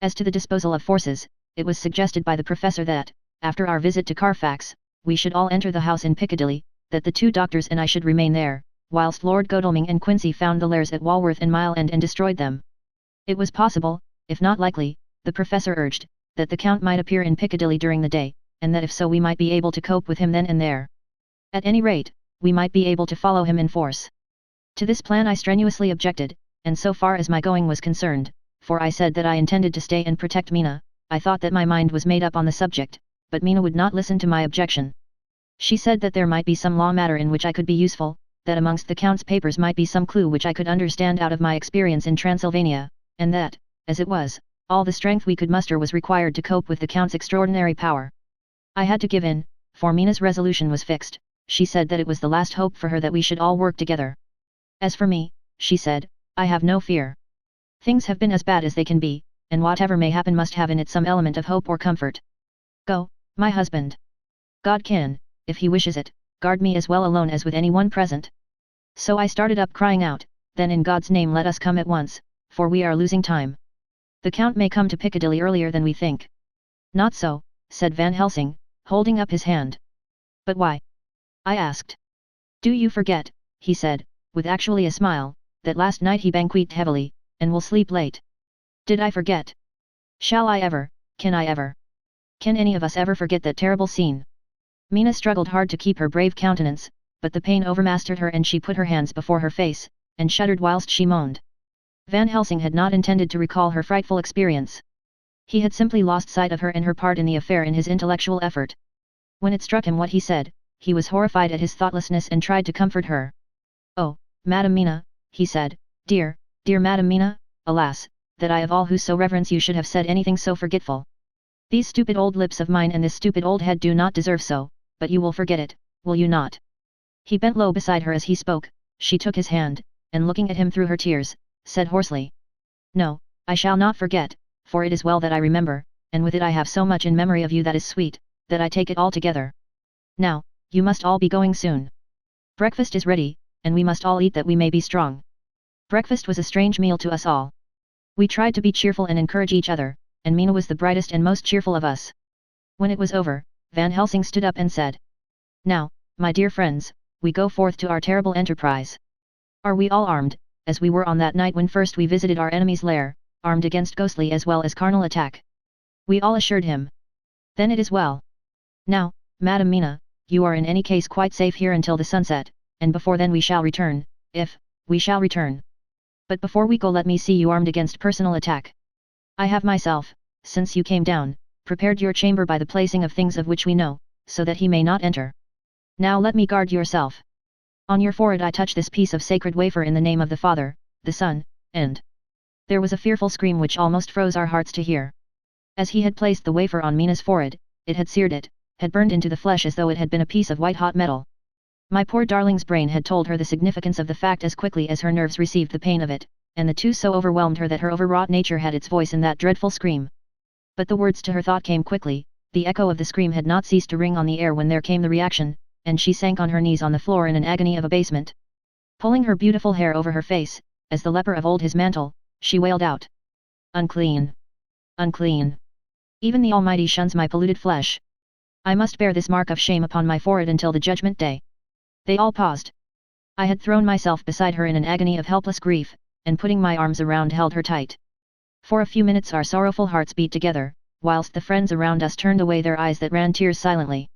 As to the disposal of forces, it was suggested by the professor that, after our visit to Carfax, we should all enter the house in Piccadilly, that the 2 doctors and I should remain there, whilst Lord Godalming and Quincy found the lairs at Walworth and Mile End and destroyed them. It was possible, if not likely, the professor urged, that the Count might appear in Piccadilly during the day, and that if so we might be able to cope with him then and there. At any rate, we might be able to follow him in force. To this plan I strenuously objected, and so far as my going was concerned, for I said that I intended to stay and protect Mina, I thought that my mind was made up on the subject, but Mina would not listen to my objection. She said that there might be some law matter in which I could be useful, that amongst the Count's papers might be some clue which I could understand out of my experience in Transylvania, and that, as it was, All the strength we could muster was required to cope with the Count's extraordinary power. I had to give in, for Mina's resolution was fixed. She said that it was the last hope for her that we should all work together. As for me, she said, I have no fear. Things have been as bad as they can be, and whatever may happen must have in it some element of hope or comfort. Go, my husband. God can, if he wishes it, guard me as well alone as with anyone present. So I started up crying out, then in God's name let us come at once, for we are losing time. The Count may come to Piccadilly earlier than we think. Not so, said Van Helsing, holding up his hand. But why? I asked. Do you forget, he said, with actually a smile, that last night he banqueted heavily, and will sleep late? Did I forget? Shall I ever, can I ever? Can any of us ever forget that terrible scene? Mina struggled hard to keep her brave countenance, but the pain overmastered her and she put her hands before her face, and shuddered whilst she moaned. Van Helsing had not intended to recall her frightful experience. He had simply lost sight of her and her part in the affair in his intellectual effort. When it struck him what he said, he was horrified at his thoughtlessness and tried to comfort her. Oh, Madam Mina, he said, dear, dear Madam Mina, alas, that I of all who so reverence you should have said anything so forgetful. These stupid old lips of mine and this stupid old head do not deserve so, but you will forget it, will you not? He bent low beside her as he spoke. She took his hand, and looking at him through her tears, said hoarsely. No, I shall not forget, for it is well that I remember, and with it I have so much in memory of you that is sweet, that I take it all together. Now, you must all be going soon. Breakfast is ready, and we must all eat that we may be strong. Breakfast was a strange meal to us all. We tried to be cheerful and encourage each other, and Mina was the brightest and most cheerful of us. When it was over, Van Helsing stood up and said, Now, my dear friends, we go forth to our terrible enterprise. Are we all armed, as we were on that night when first we visited our enemy's lair, armed against ghostly as well as carnal attack? We all assured him. Then it is well. Now, Madam Mina, you are in any case quite safe here until the sunset, and before then we shall return, if we shall return. But before we go let me see you armed against personal attack. I have myself, since you came down, prepared your chamber by the placing of things of which we know, so that he may not enter. Now let me guard yourself. On your forehead I touch this piece of sacred wafer in the name of the Father, the Son, and... There was a fearful scream which almost froze our hearts to hear. As he had placed the wafer on Mina's forehead, it had seared it, had burned into the flesh as though it had been a piece of white-hot metal. My poor darling's brain had told her the significance of the fact as quickly as her nerves received the pain of it, and the two so overwhelmed her that her overwrought nature had its voice in that dreadful scream. But the words to her thought came quickly. The echo of the scream had not ceased to ring on the air when there came the reaction, and she sank on her knees on the floor in an agony of abasement. Pulling her beautiful hair over her face, as the leper of old his mantle, she wailed out. Unclean! Unclean! Even the Almighty shuns my polluted flesh. I must bear this mark of shame upon my forehead until the judgment day. They all paused. I had thrown myself beside her in an agony of helpless grief, and putting my arms around held her tight. For a few minutes our sorrowful hearts beat together, whilst the friends around us turned away their eyes that ran tears silently.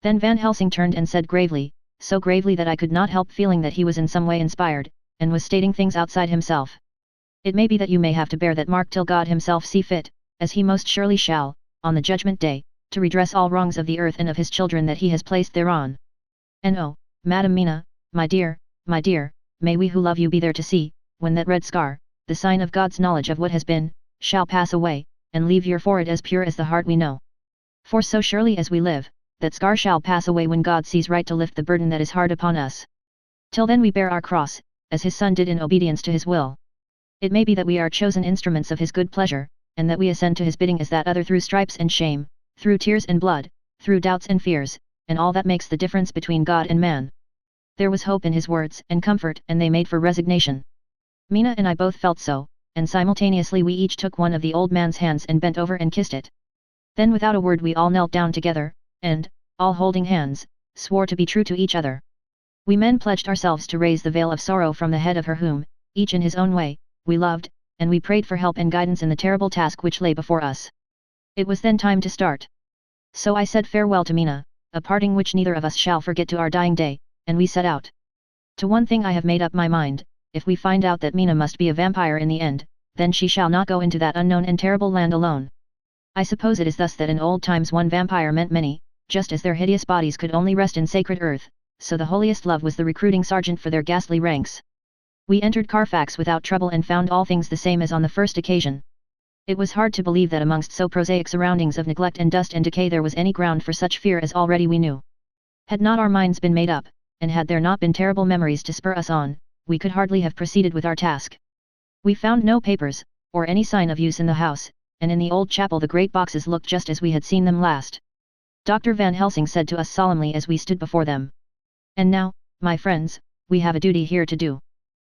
Then Van Helsing turned and said gravely, so gravely that I could not help feeling that he was in some way inspired, and was stating things outside himself. It may be that you may have to bear that mark till God himself see fit, as he most surely shall, on the judgment day, to redress all wrongs of the earth and of his children that he has placed thereon. And oh, Madam Mina, my dear, may we who love you be there to see, when that red scar, the sign of God's knowledge of what has been, shall pass away, and leave your forehead as pure as the heart we know. For so surely as we live, that scar shall pass away when God sees right to lift the burden that is hard upon us. Till then we bear our cross, as his Son did in obedience to his will. It may be that we are chosen instruments of his good pleasure, and that we ascend to his bidding as that other through stripes and shame, through tears and blood, through doubts and fears, and all that makes the difference between God and man. There was hope in his words and comfort, and they made for resignation. Mina and I both felt so, and simultaneously we each took one of the old man's hands and bent over and kissed it. Then without a word we all knelt down together, and, all holding hands, swore to be true to each other. We men pledged ourselves to raise the veil of sorrow from the head of her whom, each in his own way, we loved, and we prayed for help and guidance in the terrible task which lay before us. It was then time to start. So I said farewell to Mina, a parting which neither of us shall forget to our dying day, and we set out. To one thing I have made up my mind, if we find out that Mina must be a vampire in the end, then she shall not go into that unknown and terrible land alone. I suppose it is thus that in old times one vampire meant many, just as their hideous bodies could only rest in sacred earth, so the holiest love was the recruiting sergeant for their ghastly ranks. We entered Carfax without trouble and found all things the same as on the first occasion. It was hard to believe that amongst so prosaic surroundings of neglect and dust and decay there was any ground for such fear as already we knew. Had not our minds been made up, and had there not been terrible memories to spur us on, we could hardly have proceeded with our task. We found no papers, or any sign of use in the house, and in the old chapel the great boxes looked just as we had seen them last. Dr. Van Helsing said to us solemnly as we stood before them. And now, my friends, we have a duty here to do.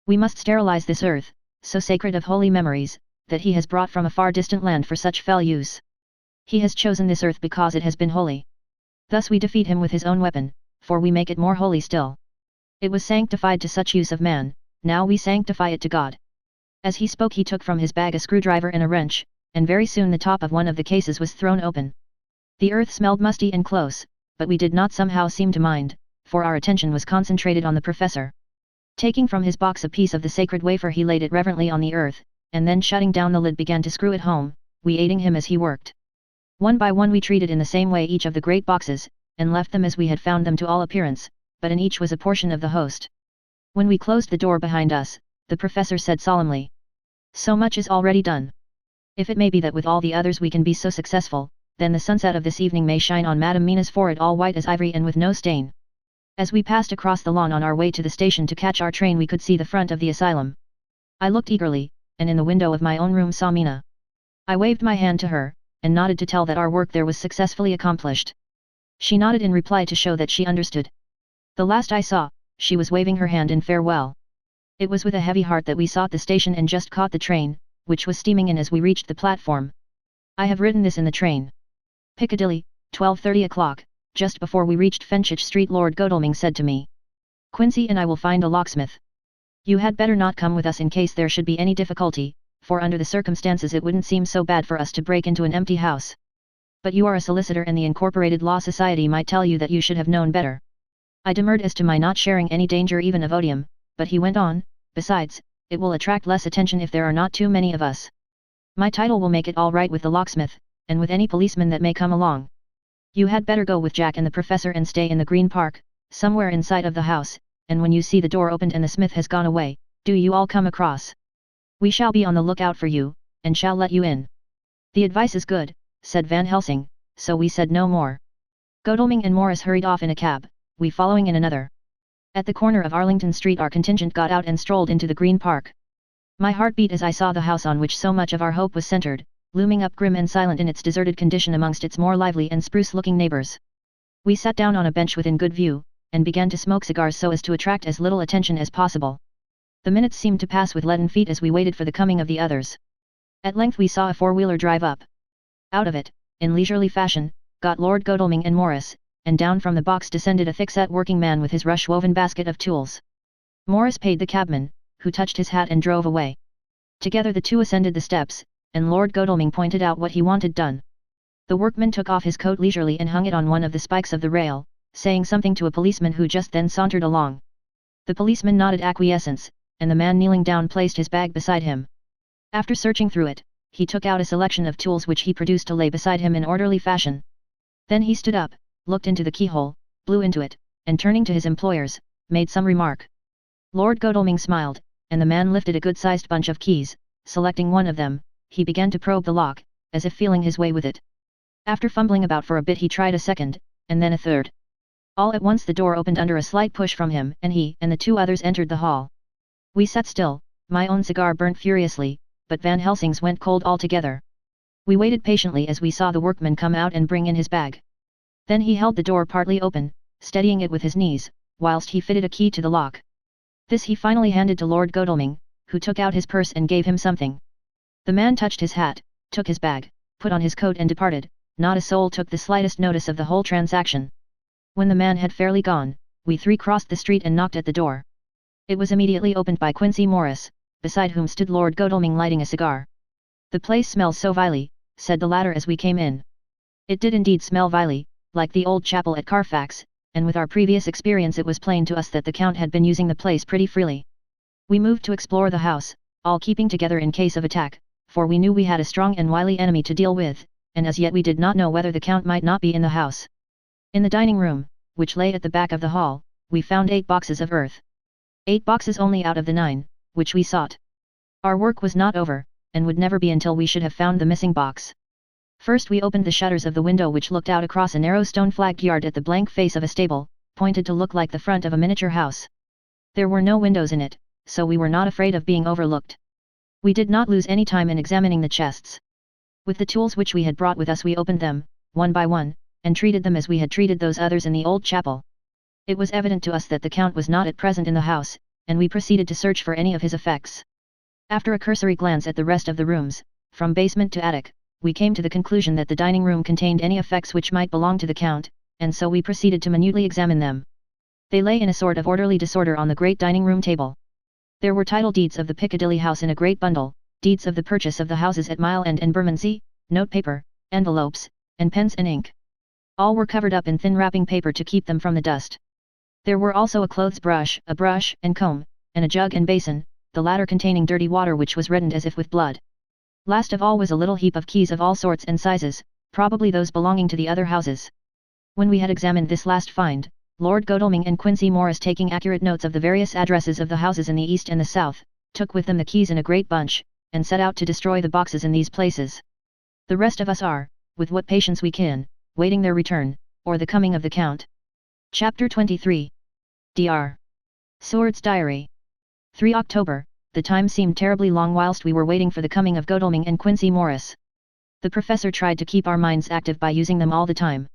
We must sterilize this earth, so sacred of holy memories, that he has brought from a far distant land for such fell use. He has chosen this earth because it has been holy. Thus we defeat him with his own weapon, for we make it more holy still. It was sanctified to such use of man, now we sanctify it to God. As he spoke he took from his bag a screwdriver and a wrench, and very soon the top of one of the cases was thrown open. The earth smelled musty and close, but we did not somehow seem to mind, for our attention was concentrated on the professor. Taking from his box a piece of the sacred wafer he laid it reverently on the earth, and then shutting down the lid began to screw it home, we aiding him as he worked. One by one we treated in the same way each of the great boxes, and left them as we had found them to all appearance, but in each was a portion of the host. When we closed the door behind us, the professor said solemnly, "So much is already done. If it may be that with all the others we can be so successful, then the sunset of this evening may shine on Madame Mina's forehead all white as ivory and with no stain." As we passed across the lawn on our way to the station to catch our train we could see the front of the asylum. I looked eagerly, and in the window of my own room saw Mina. I waved my hand to her, and nodded to tell that our work there was successfully accomplished. She nodded in reply to show that she understood. The last I saw, she was waving her hand in farewell. It was with a heavy heart that we sought the station and just caught the train, which was steaming in as we reached the platform. I have written this in the train. Piccadilly, 12:30 o'clock, just before we reached Fenchurch Street Lord Godalming said to me. "Quincy and I will find a locksmith. You had better not come with us in case there should be any difficulty, for under the circumstances it wouldn't seem so bad for us to break into an empty house. But you are a solicitor and the Incorporated Law Society might tell you that you should have known better." I demurred as to my not sharing any danger even of odium, but he went on, "Besides, it will attract less attention if there are not too many of us. My title will make it all right with the locksmith, and with any policeman that may come along. You had better go with Jack and the professor and stay in the Green Park, somewhere inside of the house, and when you see the door opened and the smith has gone away, do you all come across. We shall be on the lookout for you, and shall let you in." "The advice is good," said Van Helsing, so we said no more. Godalming and Morris hurried off in a cab, we following in another. At the corner of Arlington Street our contingent got out and strolled into the Green Park. My heart beat as I saw the house on which so much of our hope was centered, looming up grim and silent in its deserted condition amongst its more lively and spruce-looking neighbors. We sat down on a bench within good view, and began to smoke cigars so as to attract as little attention as possible. The minutes seemed to pass with leaden feet as we waited for the coming of the others. At length we saw a four-wheeler drive up. Out of it, in leisurely fashion, got Lord Godalming and Morris, and down from the box descended a thick-set working man with his rush-woven basket of tools. Morris paid the cabman, who touched his hat and drove away. Together the two ascended the steps, and Lord Godalming pointed out what he wanted done. The workman took off his coat leisurely and hung it on one of the spikes of the rail, saying something to a policeman who just then sauntered along. The policeman nodded acquiescence, and the man kneeling down placed his bag beside him. After searching through it, he took out a selection of tools which he produced to lay beside him in orderly fashion. Then he stood up, looked into the keyhole, blew into it, and turning to his employers, made some remark. Lord Godalming smiled, and the man lifted a good-sized bunch of keys. Selecting one of them, he began to probe the lock, as if feeling his way with it. After fumbling about for a bit he tried a second, and then a third. All at once the door opened under a slight push from him and he and the two others entered the hall. We sat still, my own cigar burnt furiously, but Van Helsing's went cold altogether. We waited patiently as we saw the workman come out and bring in his bag. Then he held the door partly open, steadying it with his knees, whilst he fitted a key to the lock. This he finally handed to Lord Godalming, who took out his purse and gave him something. The man touched his hat, took his bag, put on his coat and departed. Not a soul took the slightest notice of the whole transaction. When the man had fairly gone, we three crossed the street and knocked at the door. It was immediately opened by Quincy Morris, beside whom stood Lord Godalming lighting a cigar. "The place smells so vilely," said the latter as we came in. It did indeed smell vilely, like the old chapel at Carfax, and with our previous experience it was plain to us that the Count had been using the place pretty freely. We moved to explore the house, all keeping together in case of attack, for we knew we had a strong and wily enemy to deal with, and as yet we did not know whether the Count might not be in the house. In the dining room, which lay at the back of the hall, we found 8 boxes of earth. 8 boxes only out of the 9, which we sought. Our work was not over, and would never be until we should have found the missing box. First we opened the shutters of the window which looked out across a narrow stone-flagged yard at the blank face of a stable, pointed to look like the front of a miniature house. There were no windows in it, so we were not afraid of being overlooked. We did not lose any time in examining the chests. With the tools which we had brought with us we opened them, one by one, and treated them as we had treated those others in the old chapel. It was evident to us that the Count was not at present in the house, and we proceeded to search for any of his effects. After a cursory glance at the rest of the rooms, from basement to attic, we came to the conclusion that the dining room contained any effects which might belong to the Count, and so we proceeded to minutely examine them. They lay in a sort of orderly disorder on the great dining room table. There were title deeds of the Piccadilly house in a great bundle, deeds of the purchase of the houses at Mile End and Bermondsey, notepaper, envelopes, and pens and ink. All were covered up in thin wrapping paper to keep them from the dust. There were also a clothes brush, a brush and comb, and a jug and basin, the latter containing dirty water which was reddened as if with blood. Last of all was a little heap of keys of all sorts and sizes, probably those belonging to the other houses. When we had examined this last find, Lord Godalming and Quincy Morris, taking accurate notes of the various addresses of the houses in the east and the south, took with them the keys in a great bunch, and set out to destroy the boxes in these places. The rest of us are, with what patience we can, waiting their return, or the coming of the Count. Chapter 23. Dr. Seward's Diary. 3 October. The time seemed terribly long whilst we were waiting for the coming of Godalming and Quincy Morris. The professor tried to keep our minds active by using them all the time.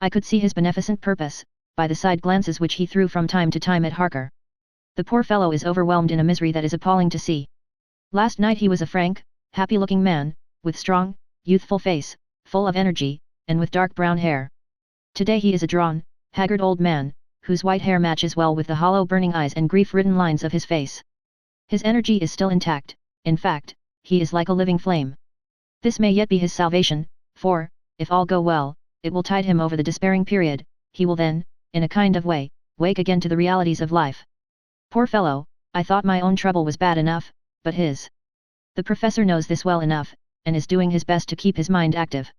I could see his beneficent purpose, by the side glances which he threw from time to time at Harker. The poor fellow is overwhelmed in a misery that is appalling to see. Last night he was a frank, happy-looking man, with strong, youthful face, full of energy, and with dark brown hair. Today he is a drawn, haggard old man, whose white hair matches well with the hollow burning eyes and grief-ridden lines of his face. His energy is still intact, in fact, he is like a living flame. This may yet be his salvation, for, if all go well, it will tide him over the despairing period. He will then, in a kind of way, wake again to the realities of life. Poor fellow, I thought my own trouble was bad enough, but his. The professor knows this well enough, and is doing his best to keep his mind active.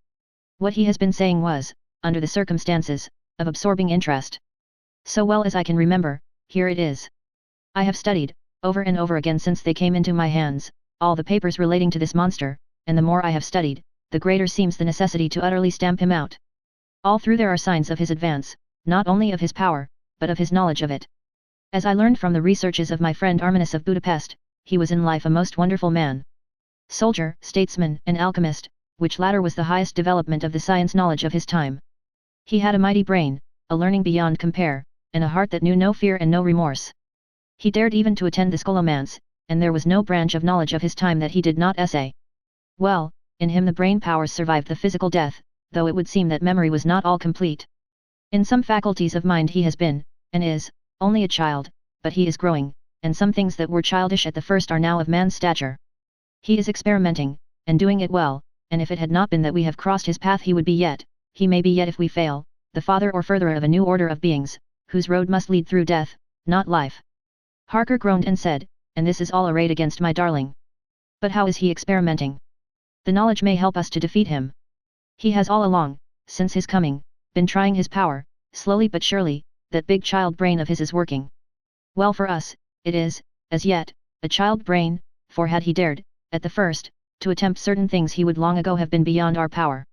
What he has been saying was, under the circumstances, of absorbing interest. So well as I can remember, here it is. I have studied, over and over again since they came into my hands, all the papers relating to this monster, and the more I have studied, the greater seems the necessity to utterly stamp him out. All through there are signs of his advance, not only of his power, but of his knowledge of it. As I learned from the researches of my friend Arminius of Budapest, he was in life a most wonderful man. Soldier, statesman, and alchemist, which latter was the highest development of the science knowledge of his time. He had a mighty brain, a learning beyond compare, and a heart that knew no fear and no remorse. He dared even to attend the scholomance, and there was no branch of knowledge of his time that he did not essay. Well, in him the brain powers survived the physical death, though it would seem that memory was not all complete. In some faculties of mind he has been, and is, only a child, but he is growing, and some things that were childish at the first are now of man's stature. He is experimenting, and doing it well, and if it had not been that we have crossed his path he would be yet, he may be yet if we fail, the father or furtherer of a new order of beings, whose road must lead through death, not life. Harker groaned and said, and this is all arrayed against my darling. But how is he experimenting? The knowledge may help us to defeat him. He has all along, since his coming, been trying his power, slowly but surely, that big child brain of his is working. Well for us, it is, as yet, a child brain, for had he dared, at the first, to attempt certain things he would long ago have been beyond our power.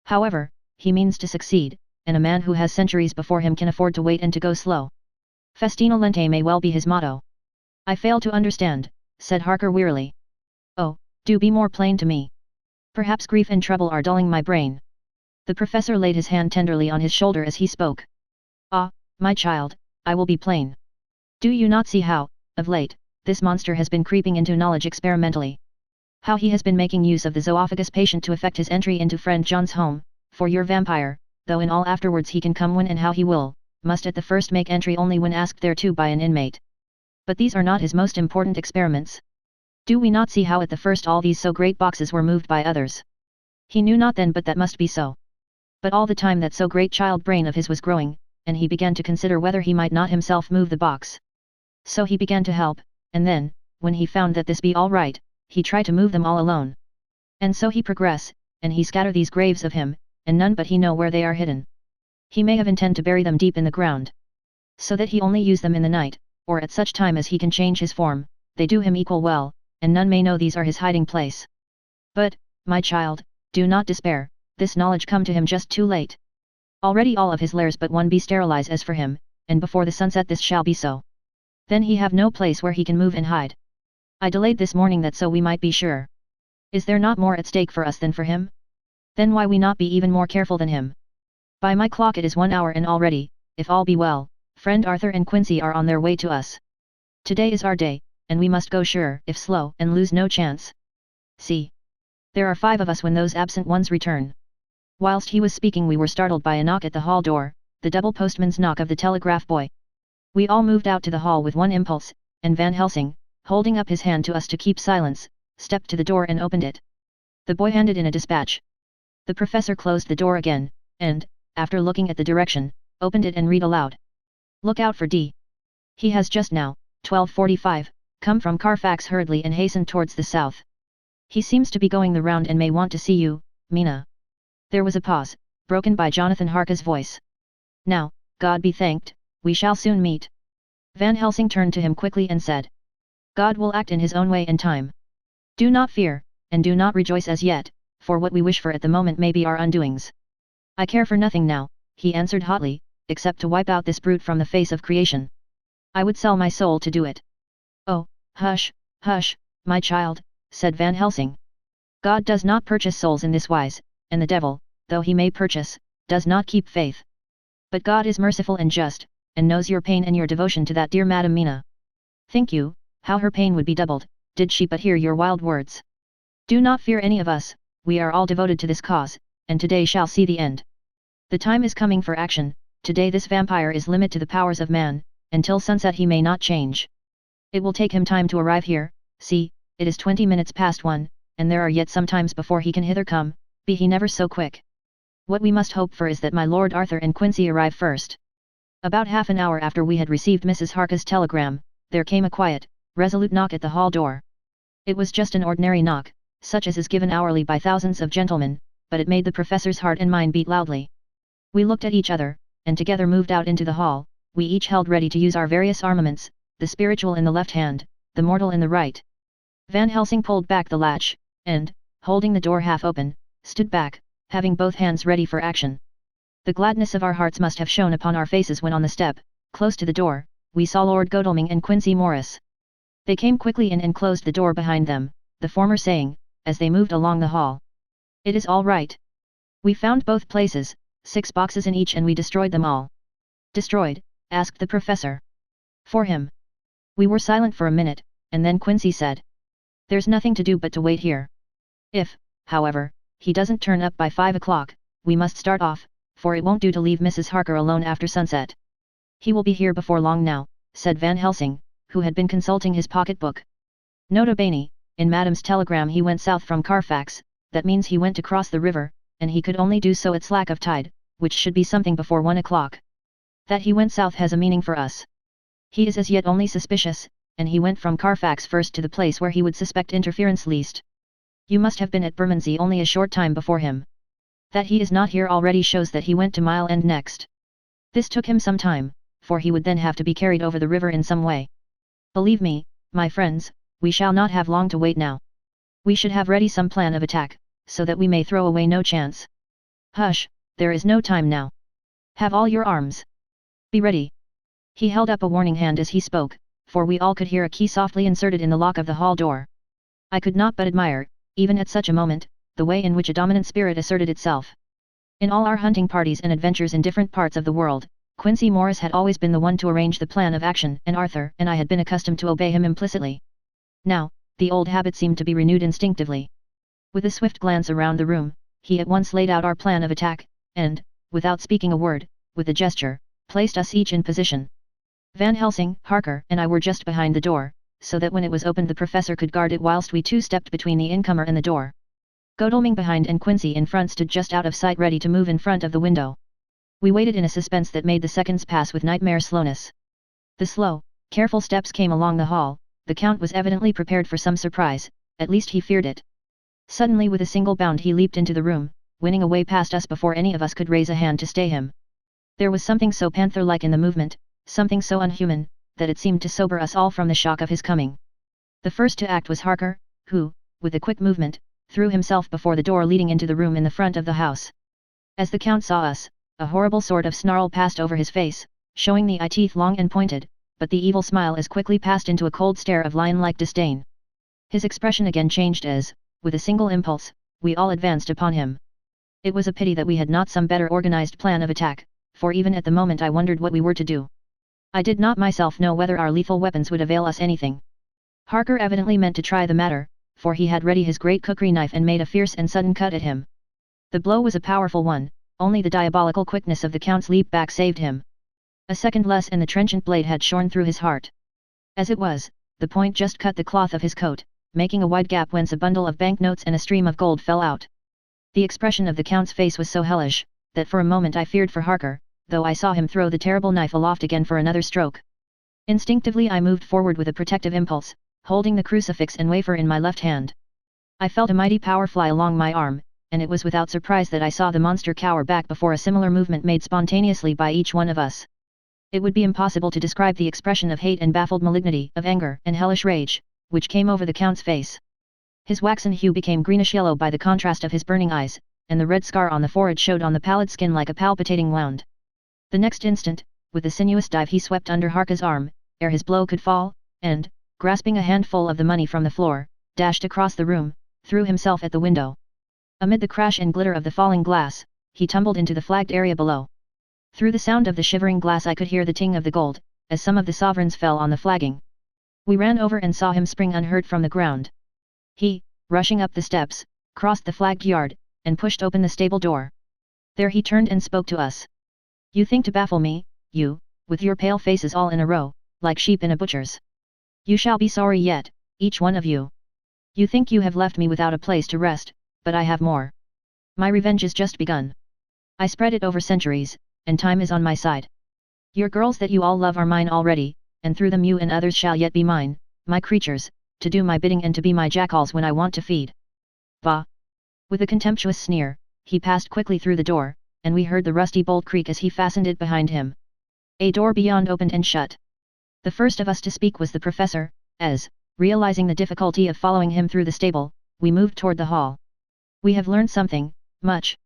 However, he means to succeed, and a man who has centuries before him can afford to wait and to go slow. Festina lente may well be his motto. I fail to understand, said Harker wearily. Oh, do be more plain to me. Perhaps grief and trouble are dulling my brain. The professor laid his hand tenderly on his shoulder as he spoke. Ah, my child, I will be plain. Do you not see how, of late, this monster has been creeping into knowledge experimentally? How he has been making use of the zoophagous patient to effect his entry into friend John's home, for your vampire, though in all afterwards he can come when and how he will, must at the first make entry only when asked thereto by an inmate. But these are not his most important experiments. Do we not see how at the first all these so great boxes were moved by others? He knew not then but that must be so. But all the time that so great child brain of his was growing, and he began to consider whether he might not himself move the box. So he began to help, and then, when he found that this be all right, he try to move them all alone. And so he progress, and he scatter these graves of him, and none but he know where they are hidden. He may have intend to bury them deep in the ground. So that he only use them in the night, or at such time as he can change his form, they do him equal well, and none may know these are his hiding place. But, my child, do not despair, this knowledge come to him just too late. Already all of his lairs but one be sterilized as for him, and before the sunset this shall be so. Then he have no place where he can move and hide. I delayed this morning that so we might be sure. Is there not more at stake for us than for him? Then why we not be even more careful than him? By my clock it is 1 hour and already, if all be well, friend Arthur and Quincy are on their way to us. Today is our day, and we must go sure, if slow, and lose no chance. See. There are 5 of us when those absent ones return. Whilst he was speaking we were startled by a knock at the hall door, the double postman's knock of the telegraph boy. We all moved out to the hall with one impulse, and Van Helsing, holding up his hand to us to keep silence, stepped to the door and opened it. The boy handed in a dispatch. The professor closed the door again, and, after looking at the direction, opened it and read aloud. Look out for D. He has just now, 12:45, come from Carfax hurriedly and hastened towards the south. He seems to be going the round and may want to see you, Mina. There was a pause, broken by Jonathan Harker's voice. Now, God be thanked, we shall soon meet. Van Helsing turned to him quickly and said. God will act in his own way and time. Do not fear, and do not rejoice as yet, for what we wish for at the moment may be our undoings. I care for nothing now, he answered hotly, except to wipe out this brute from the face of creation. I would sell my soul to do it. Oh, hush, hush, my child, said Van Helsing. God does not purchase souls in this wise, and the devil, though he may purchase, does not keep faith. But God is merciful and just, and knows your pain and your devotion to that dear Madam Mina. Think you, how her pain would be doubled, did she but hear your wild words. Do not fear any of us, we are all devoted to this cause, and today shall see the end. The time is coming for action, today this vampire is limit to the powers of man, until sunset he may not change. It will take him time to arrive here, see, it is 20 minutes past 1, and there are yet some times before he can hither come, be he never so quick. What we must hope for is that my Lord Arthur and Quincy arrive first. About half an hour after we had received Mrs. Harker's telegram, there came a quiet, resolute knock at the hall door. It was just an ordinary knock, such as is given hourly by thousands of gentlemen, but it made the professor's heart and mind beat loudly. We looked at each other, and together moved out into the hall, we each held ready to use our various armaments, the spiritual in the left hand, the mortal in the right. Van Helsing pulled back the latch, and, holding the door half open, stood back, having both hands ready for action. The gladness of our hearts must have shone upon our faces when on the step, close to the door, we saw Lord Godalming and Quincy Morris. They came quickly in and closed the door behind them, the former saying, as they moved along the hall. It is all right. We found both places, 6 boxes in each, and we destroyed them all. Destroyed? Asked the professor. For him. We were silent for a minute, and then Quincy said. There's nothing to do but to wait here. If, however, he doesn't turn up by 5 o'clock, we must start off, for it won't do to leave Mrs. Harker alone after sunset. He will be here before long now, said Van Helsing, who had been consulting his pocketbook. Nota bene, in Madam's telegram he went south from Carfax, that means he went to cross the river, and he could only do so at slack of tide, which should be something before 1 o'clock. That he went south has a meaning for us. He is as yet only suspicious, and he went from Carfax first to the place where he would suspect interference least. You must have been at Bermondsey only a short time before him. That he is not here already shows that he went to Mile End next. This took him some time, for he would then have to be carried over the river in some way. Believe me, my friends, we shall not have long to wait now. We should have ready some plan of attack, so that we may throw away no chance. Hush, there is no time now. Have all your arms. Be ready. He held up a warning hand as he spoke, for we all could hear a key softly inserted in the lock of the hall door. I could not but admire, even at such a moment, the way in which a dominant spirit asserted itself. In all our hunting parties and adventures in different parts of the world, Quincy Morris had always been the one to arrange the plan of action, and Arthur and I had been accustomed to obey him implicitly. Now, the old habit seemed to be renewed instinctively. With a swift glance around the room, he at once laid out our plan of attack, and, without speaking a word, with a gesture, placed us each in position. Van Helsing, Harker, and I were just behind the door, so that when it was opened the professor could guard it whilst we 2 stepped between the incomer and the door. Godalming behind and Quincy in front stood just out of sight ready to move in front of the window. We waited in a suspense that made the seconds pass with nightmare slowness. The slow, careful steps came along the hall, the Count was evidently prepared for some surprise, at least he feared it. Suddenly with a single bound he leaped into the room, winning a way past us before any of us could raise a hand to stay him. There was something so panther-like in the movement, something so unhuman, that it seemed to sober us all from the shock of his coming. The first to act was Harker, who, with a quick movement, threw himself before the door leading into the room in the front of the house. As the Count saw us, a horrible sort of snarl passed over his face, showing the eye teeth long and pointed, but the evil smile as quickly passed into a cold stare of lion-like disdain. His expression again changed as, with a single impulse, we all advanced upon him. It was a pity that we had not some better organized plan of attack, for even at the moment I wondered what we were to do. I did not myself know whether our lethal weapons would avail us anything. Harker evidently meant to try the matter, for he had ready his great cookery knife and made a fierce and sudden cut at him. The blow was a powerful one, only the diabolical quickness of the Count's leap back saved him. A second less and the trenchant blade had shorn through his heart. As it was, the point just cut the cloth of his coat, making a wide gap whence a bundle of banknotes and a stream of gold fell out. The expression of the Count's face was so hellish, that for a moment I feared for Harker, though I saw him throw the terrible knife aloft again for another stroke. Instinctively I moved forward with a protective impulse, holding the crucifix and wafer in my left hand. I felt a mighty power fly along my arm, and it was without surprise that I saw the monster cower back before a similar movement made spontaneously by each one of us. It would be impossible to describe the expression of hate and baffled malignity, of anger and hellish rage, which came over the Count's face. His waxen hue became greenish-yellow by the contrast of his burning eyes, and the red scar on the forehead showed on the pallid skin like a palpitating wound. The next instant, with a sinuous dive he swept under Harker's arm, ere his blow could fall, and, grasping a handful of the money from the floor, dashed across the room, threw himself at the window. Amid the crash and glitter of the falling glass, he tumbled into the flagged area below. Through the sound of the shivering glass I could hear the ting of the gold, as some of the sovereigns fell on the flagging. We ran over and saw him spring unhurt from the ground. He, rushing up the steps, crossed the flagged yard, and pushed open the stable door. There he turned and spoke to us. "You think to baffle me, you, with your pale faces all in a row, like sheep in a butcher's. You shall be sorry yet, each one of you. You think you have left me without a place to rest, but I have more. My revenge is just begun. I spread it over centuries, and time is on my side. Your girls that you all love are mine already, and through them you and others shall yet be mine, my creatures, to do my bidding and to be my jackals when I want to feed." Bah! With a contemptuous sneer, he passed quickly through the door, and we heard the rusty bolt creak as he fastened it behind him. A door beyond opened and shut. The first of us to speak was the professor, as, realizing the difficulty of following him through the stable, we moved toward the hall. "We have learned something, much.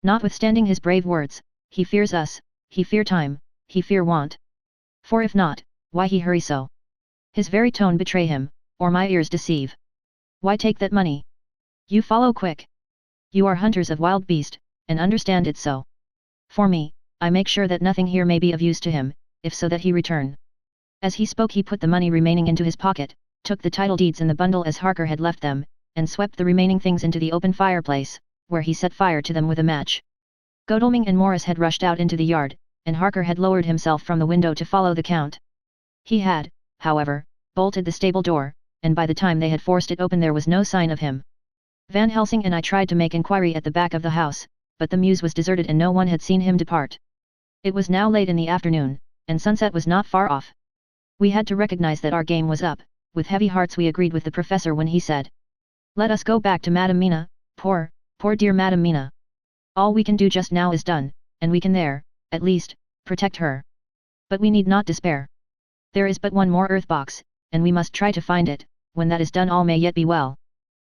Notwithstanding his brave words, he fears us, he fear time, he fear want. For if not, why he hurry so? His very tone betray him, or my ears deceive. Why take that money? You follow quick. You are hunters of wild beast, and understand it so. For me, I make sure that nothing here may be of use to him, if so that he return." As he spoke he put the money remaining into his pocket, took the title deeds in the bundle as Harker had left them, and swept the remaining things into the open fireplace, where he set fire to them with a match. Godalming and Morris had rushed out into the yard, and Harker had lowered himself from the window to follow the Count. He had, however, bolted the stable door, and by the time they had forced it open there was no sign of him. Van Helsing and I tried to make inquiry at the back of the house, but the mews was deserted and no one had seen him depart. It was now late in the afternoon, and sunset was not far off. We had to recognize that our game was up. With heavy hearts we agreed with the professor when he said, "Let us go back to Madame Mina, poor dear Madame Mina. All we can do just now is done, and we can there, at least, protect her. But we need not despair. There is but one more earth box, and we must try to find it. When that is done all may yet be well."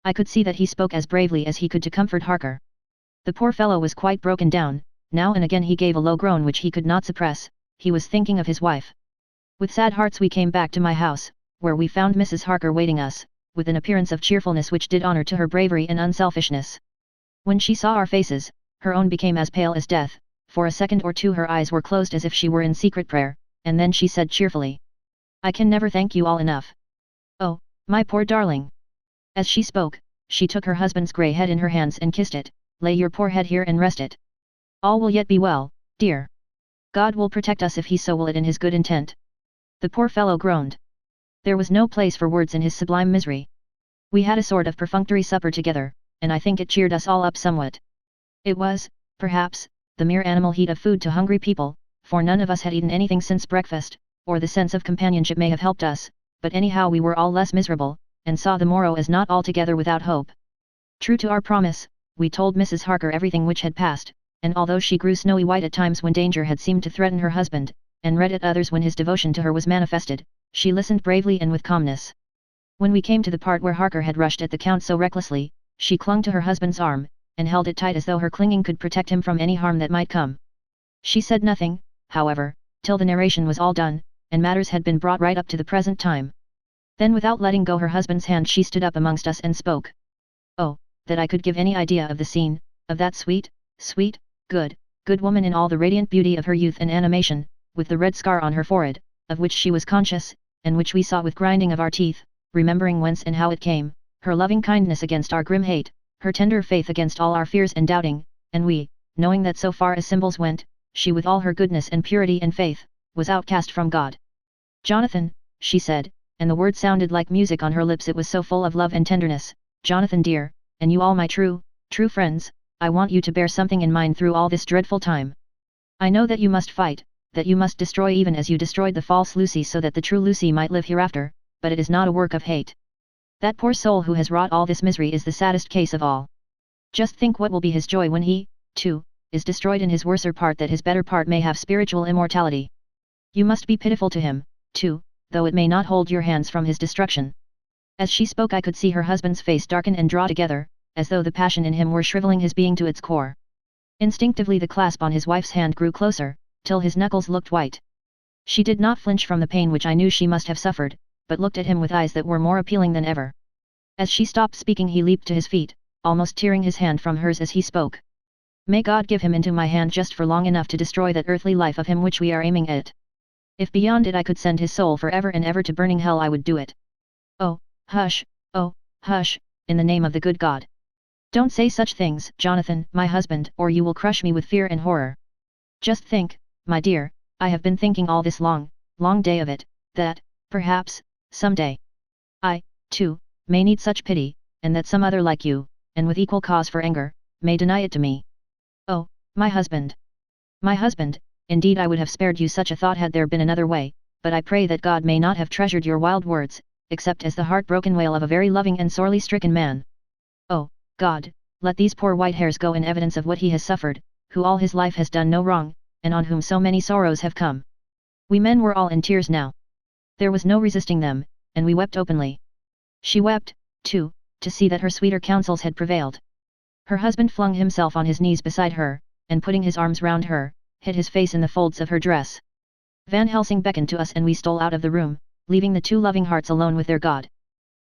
I could see that he spoke as bravely as he could to comfort Harker. The poor fellow was quite broken down. Now and again he gave a low groan which he could not suppress. He was thinking of his wife. With sad hearts we came back to my house, where we found Mrs. Harker waiting us, with an appearance of cheerfulness which did honor to her bravery and unselfishness. When she saw our faces, her own became as pale as death. For a second or two her eyes were closed as if she were in secret prayer, and then she said cheerfully, "I can never thank you all enough. Oh, my poor darling." As she spoke, she took her husband's grey head in her hands and kissed it. "Lay your poor head here and rest it. All will yet be well, dear. God will protect us if he so will it in his good intent." The poor fellow groaned. There was no place for words in his sublime misery. We had a sort of perfunctory supper together, and I think it cheered us all up somewhat. It was, perhaps, the mere animal heat of food to hungry people, for none of us had eaten anything since breakfast, or the sense of companionship may have helped us, but anyhow we were all less miserable, and saw the morrow as not altogether without hope. True to our promise, we told Mrs. Harker everything which had passed, and although she grew snowy white at times when danger had seemed to threaten her husband, and red at others when his devotion to her was manifested, she listened bravely and with calmness. When we came to the part where Harker had rushed at the Count so recklessly, she clung to her husband's arm, and held it tight as though her clinging could protect him from any harm that might come. She said nothing, however, till the narration was all done, and matters had been brought right up to the present time. Then without letting go her husband's hand she stood up amongst us and spoke. Oh, that I could give any idea of the scene, of that sweet, good woman in all the radiant beauty of her youth and animation, with the red scar on her forehead, of which she was conscious, and which we saw with grinding of our teeth, remembering whence and how it came, her loving kindness against our grim hate, her tender faith against all our fears and doubting, and we, knowing that so far as symbols went, she with all her goodness and purity and faith, was outcast from God. Jonathan, she said, and the word sounded like music on her lips, it was so full of love and tenderness, Jonathan dear, and you all my true friends, I want you to bear something in mind through all this dreadful time. I know that you must fight, that you must destroy even as you destroyed the false Lucy so that the true Lucy might live hereafter, but it is not a work of hate. That poor soul who has wrought all this misery is the saddest case of all. Just think what will be his joy when he, too, is destroyed in his worser part, that his better part may have spiritual immortality. You must be pitiful to him, too, though it may not hold your hands from his destruction. As she spoke I could see her husband's face darken and draw together, as though the passion in him were shriveling his being to its core. Instinctively the clasp on his wife's hand grew closer, till his knuckles looked white. She did not flinch from the pain which I knew she must have suffered, but looked at him with eyes that were more appealing than ever. As she stopped speaking he leaped to his feet, almost tearing his hand from hers as he spoke. May God give him into my hand just for long enough to destroy that earthly life of him which we are aiming at. If beyond it I could send his soul for ever and ever to burning hell I would do it. Oh, hush, in the name of the good God. Don't say such things, Jonathan, my husband, or you will crush me with fear and horror. Just think, my dear, I have been thinking all this long day of it, that, perhaps, some day, I, too, may need such pity, and that some other like you, and with equal cause for anger, may deny it to me. Oh, my husband! My husband, indeed I would have spared you such a thought had there been another way, but I pray that God may not have treasured your wild words, except as the heart-broken wail of a very loving and sorely stricken man. Oh, God, let these poor white hairs go in evidence of what he has suffered, who all his life has done no wrong, and on whom so many sorrows have come. We men were all in tears now. There was no resisting them, and we wept openly. She wept, too, to see that her sweeter counsels had prevailed. Her husband flung himself on his knees beside her, and putting his arms round her, hid his face in the folds of her dress. Van Helsing beckoned to us and we stole out of the room, leaving the two loving hearts alone with their God.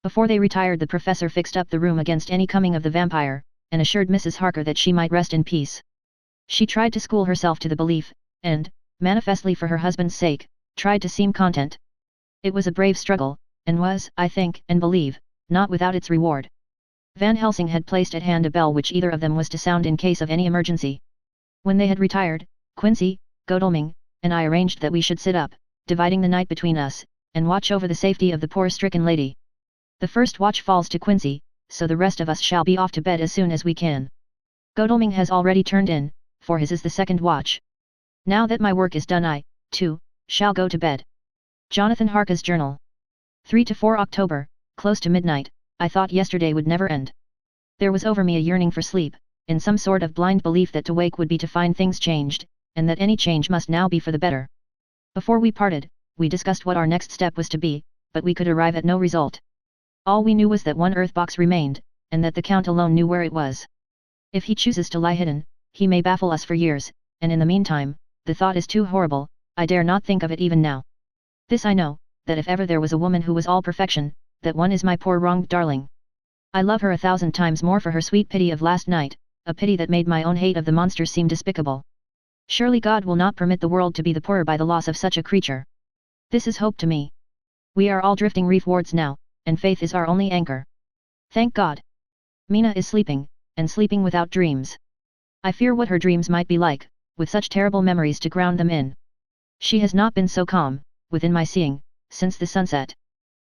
Before they retired the professor fixed up the room against any coming of the vampire, and assured Mrs. Harker that she might rest in peace. She tried to school herself to the belief, and, manifestly for her husband's sake, tried to seem content. It was a brave struggle, and was, I think and believe, not without its reward. Van Helsing had placed at hand a bell which either of them was to sound in case of any emergency. When they had retired, Quincy, Godalming, and I arranged that we should sit up, dividing the night between us, and watch over the safety of the poor stricken lady. The first watch falls to Quincy, so the rest of us shall be off to bed as soon as we can. Godalming has already turned in, for his is the second watch. Now that my work is done I, too, shall go to bed. Jonathan Harker's Journal. 3 to 4 October, close to midnight, I thought yesterday would never end. There was over me a yearning for sleep, in some sort of blind belief that to wake would be to find things changed, and that any change must now be for the better. Before we parted, we discussed what our next step was to be, but we could arrive at no result. All we knew was that one earth box remained, and that the Count alone knew where it was. If he chooses to lie hidden, he may baffle us for years, and in the meantime, the thought is too horrible, I dare not think of it even now. This I know, that if ever there was a woman who was all perfection, that one is my poor wronged darling. I love her 1,000 times more for her sweet pity of last night, a pity that made my own hate of the monster seem despicable. Surely God will not permit the world to be the poorer by the loss of such a creature. This is hope to me. We are all drifting reefwards now, and faith is our only anchor. Thank God. Mina is sleeping, and sleeping without dreams. I fear what her dreams might be like, with such terrible memories to ground them in. She has not been so calm, within my seeing, since the sunset.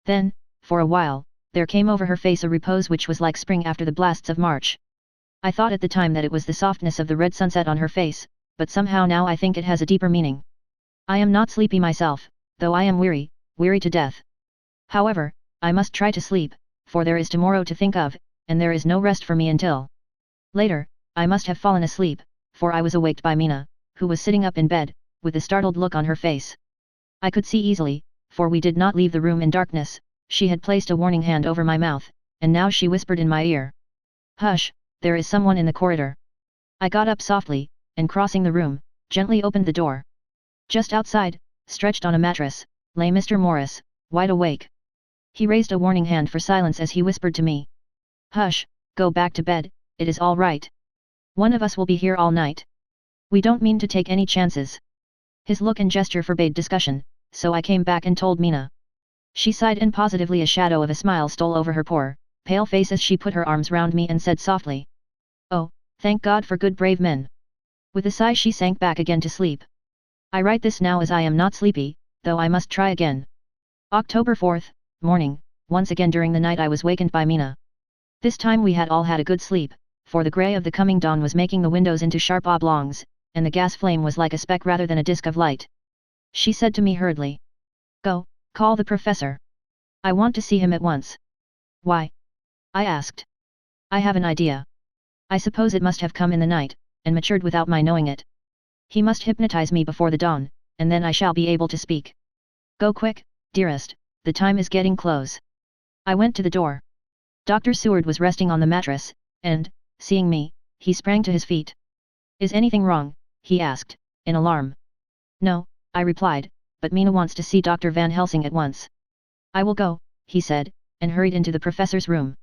Then, for a while, there came over her face a repose which was like spring after the blasts of March. I thought at the time that it was the softness of the red sunset on her face, but somehow now I think it has a deeper meaning. I am not sleepy myself, though I am weary to death. However, I must try to sleep, for there is tomorrow to think of, and there is no rest for me until. Later, I must have fallen asleep, for I was awaked by Mina, who was sitting up in bed, with a startled look on her face. I could see easily, for we did not leave the room in darkness, She had placed a warning hand over my mouth, and now she whispered in my ear. Hush, there is someone in the corridor. I got up softly, and crossing the room, gently opened the door. Just outside, stretched on a mattress, lay Mr. Morris, wide awake. He raised a warning hand for silence as he whispered to me. Hush, go back to bed, it is all right. One of us will be here all night. We don't mean to take any chances. His look and gesture forbade discussion, so I came back and told Mina. She sighed and positively a shadow of a smile stole over her poor, pale face as she put her arms round me and said softly. Oh, thank God for good brave men. With a sigh she sank back again to sleep. I write this now as I am not sleepy, though I must try again. October 4th, morning, once again during the night I was wakened by Mina. This time we had all had a good sleep, for the grey of the coming dawn was making the windows into sharp oblongs, and the gas flame was like a speck rather than a disk of light. She said to me hurriedly. Go, call the professor. I want to see him at once. Why? I asked. I have an idea. I suppose it must have come in the night, and matured without my knowing it. He must hypnotize me before the dawn, and then I shall be able to speak. Go quick, dearest, the time is getting close. I went to the door. Dr. Seward was resting on the mattress, and, seeing me, he sprang to his feet. Is anything wrong? He asked, in alarm. No, I replied, but Mina wants to see Dr. Van Helsing at once. I will go, he said, and hurried into the professor's room.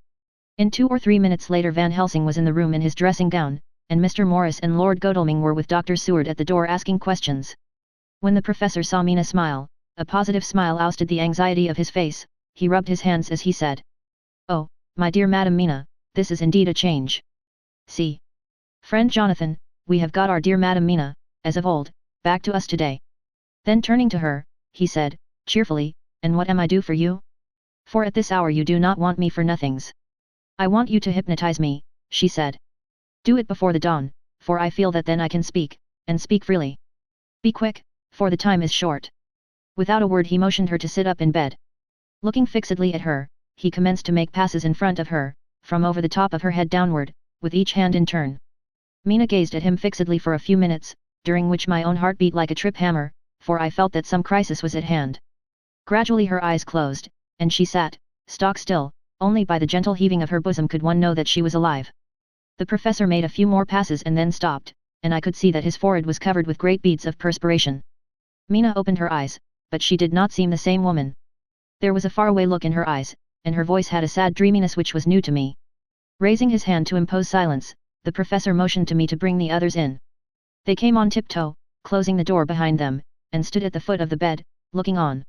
In 2 or 3 minutes later Van Helsing was in the room in his dressing gown, and Mr. Morris and Lord Godalming were with Dr. Seward at the door asking questions. When the professor saw Mina smile, a positive smile ousted the anxiety of his face, he rubbed his hands as he said. Oh, my dear Madam Mina, this is indeed a change. See. Friend Jonathan, we have got our dear Madam Mina, as of old, back to us today. Then turning to her, he said, cheerfully, and what am I do for you? For at this hour you do not want me for nothings. I want you to hypnotize me, she said. Do it before the dawn, for I feel that then I can speak, and speak freely. Be quick, for the time is short. Without a word he motioned her to sit up in bed. Looking fixedly at her, he commenced to make passes in front of her, from over the top of her head downward, with each hand in turn. Mina gazed at him fixedly for a few minutes, during which my own heart beat like a trip hammer, for I felt that some crisis was at hand. Gradually her eyes closed, and she sat, stock still, only by the gentle heaving of her bosom could one know that she was alive. The professor made a few more passes and then stopped, and I could see that his forehead was covered with great beads of perspiration. Mina opened her eyes, but she did not seem the same woman. There was a faraway look in her eyes, and her voice had a sad dreaminess which was new to me. Raising his hand to impose silence, the professor motioned to me to bring the others in. They came on tiptoe, closing the door behind them, and stood at the foot of the bed, looking on.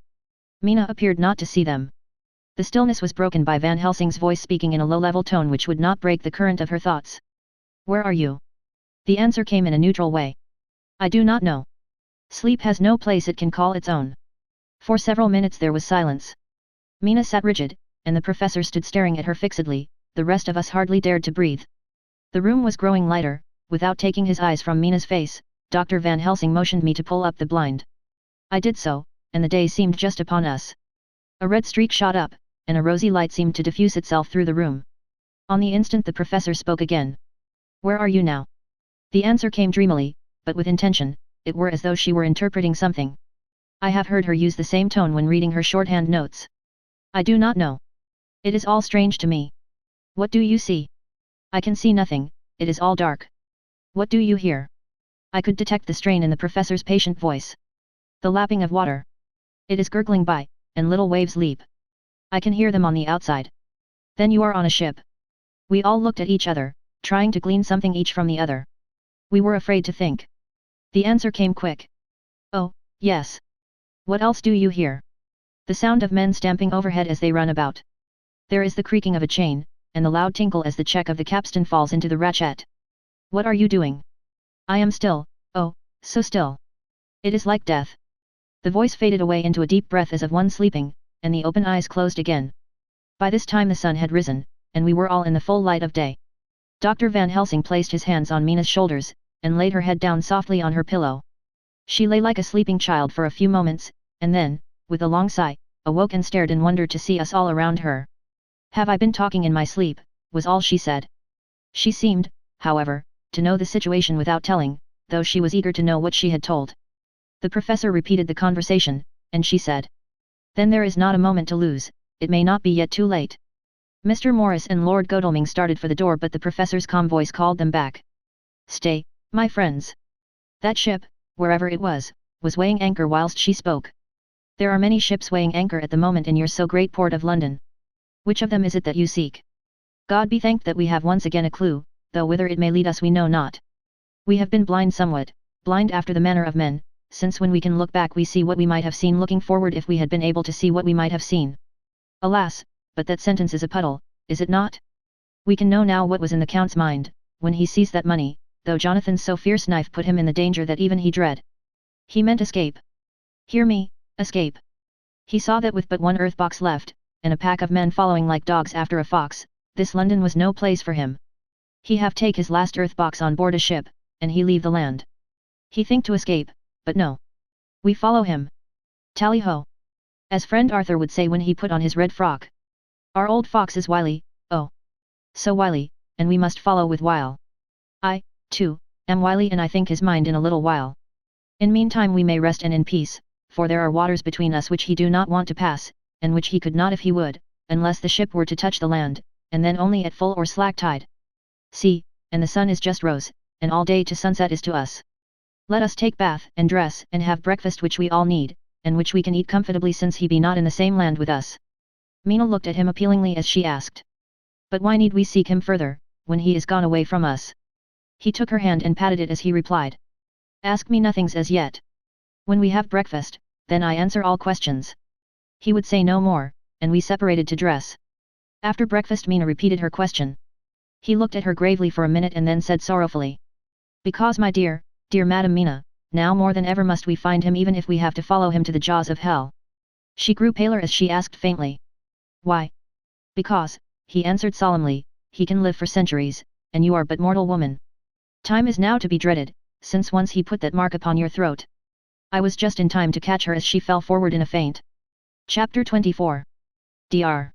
Mina appeared not to see them. The stillness was broken by Van Helsing's voice speaking in a low-level tone which would not break the current of her thoughts. Where are you? The answer came in a neutral way. I do not know. Sleep has no place it can call its own. For several minutes there was silence. Mina sat rigid, and the professor stood staring at her fixedly, the rest of us hardly dared to breathe. The room was growing lighter. Without taking his eyes from Mina's face, Dr. Van Helsing motioned me to pull up the blind. I did so, and the day seemed just upon us. A red streak shot up, and a rosy light seemed to diffuse itself through the room. On the instant the professor spoke again. Where are you now? The answer came dreamily, but with intention, it were as though she were interpreting something. I have heard her use the same tone when reading her shorthand notes. I do not know. It is all strange to me. What do you see? I can see nothing, it is all dark. What do you hear? I could detect the strain in the professor's patient voice. The lapping of water. It is gurgling by, and little waves leap. I can hear them on the outside. Then you are on a ship. We all looked at each other, trying to glean something each from the other. We were afraid to think. The answer came quick. Oh, yes. What else do you hear? The sound of men stamping overhead as they run about. There is the creaking of a chain, and the loud tinkle as the check of the capstan falls into the ratchet. What are you doing? I am still, oh, so still. It is like death. The voice faded away into a deep breath as of one sleeping, and the open eyes closed again. By this time the sun had risen, and we were all in the full light of day. Dr. Van Helsing placed his hands on Mina's shoulders, and laid her head down softly on her pillow. She lay like a sleeping child for a few moments, and then, with a long sigh, awoke and stared in wonder to see us all around her. Have I been talking in my sleep, was all she said. She seemed, however, to know the situation without telling, though she was eager to know what she had told. The professor repeated the conversation, and she said. Then there is not a moment to lose, it may not be yet too late. Mr. Morris and Lord Godalming started for the door, but the professor's calm voice called them back. Stay, my friends. That ship, wherever it was weighing anchor whilst she spoke. There are many ships weighing anchor at the moment in your so great port of London. Which of them is it that you seek? God be thanked that we have once again a clue, though whither it may lead us we know not. We have been blind somewhat, blind after the manner of men, since when we can look back we see what we might have seen looking forward if we had been able to see what we might have seen. Alas, but that sentence is a puddle, is it not? We can know now what was in the Count's mind, when he seized that money, though Jonathan's so fierce knife put him in the danger that even he dread. He meant escape. Hear me, escape. He saw that with but one earth box left, and a pack of men following like dogs after a fox, this London was no place for him. He have take his last earth box on board a ship, and he leave the land. He think to escape, but no. We follow him. Tally-ho! As friend Arthur would say when he put on his red frock. Our old fox is wily, oh! So wily, and we must follow with wile. I, too, am wily and I think his mind in a little while. In meantime we may rest and in peace, for there are waters between us which he do not want to pass, and which he could not if he would, unless the ship were to touch the land, and then only at full or slack tide. See, and the sun is just rose, and all day to sunset is to us. Let us take bath and dress and have breakfast which we all need, and which we can eat comfortably since he be not in the same land with us. Mina looked at him appealingly as she asked. But why need we seek him further, when he is gone away from us? He took her hand and patted it as he replied. Ask me nothings as yet. When we have breakfast, then I answer all questions. He would say no more, and we separated to dress. After breakfast Mina repeated her question. He looked at her gravely for a minute and then said sorrowfully. Because my dear, dear Madam Mina, now more than ever must we find him even if we have to follow him to the jaws of hell. She grew paler as she asked faintly. Why? Because, he answered solemnly, he can live for centuries, and you are but mortal woman. Time is now to be dreaded, since once he put that mark upon your throat. I was just in time to catch her as she fell forward in a faint. Chapter 24. Dr.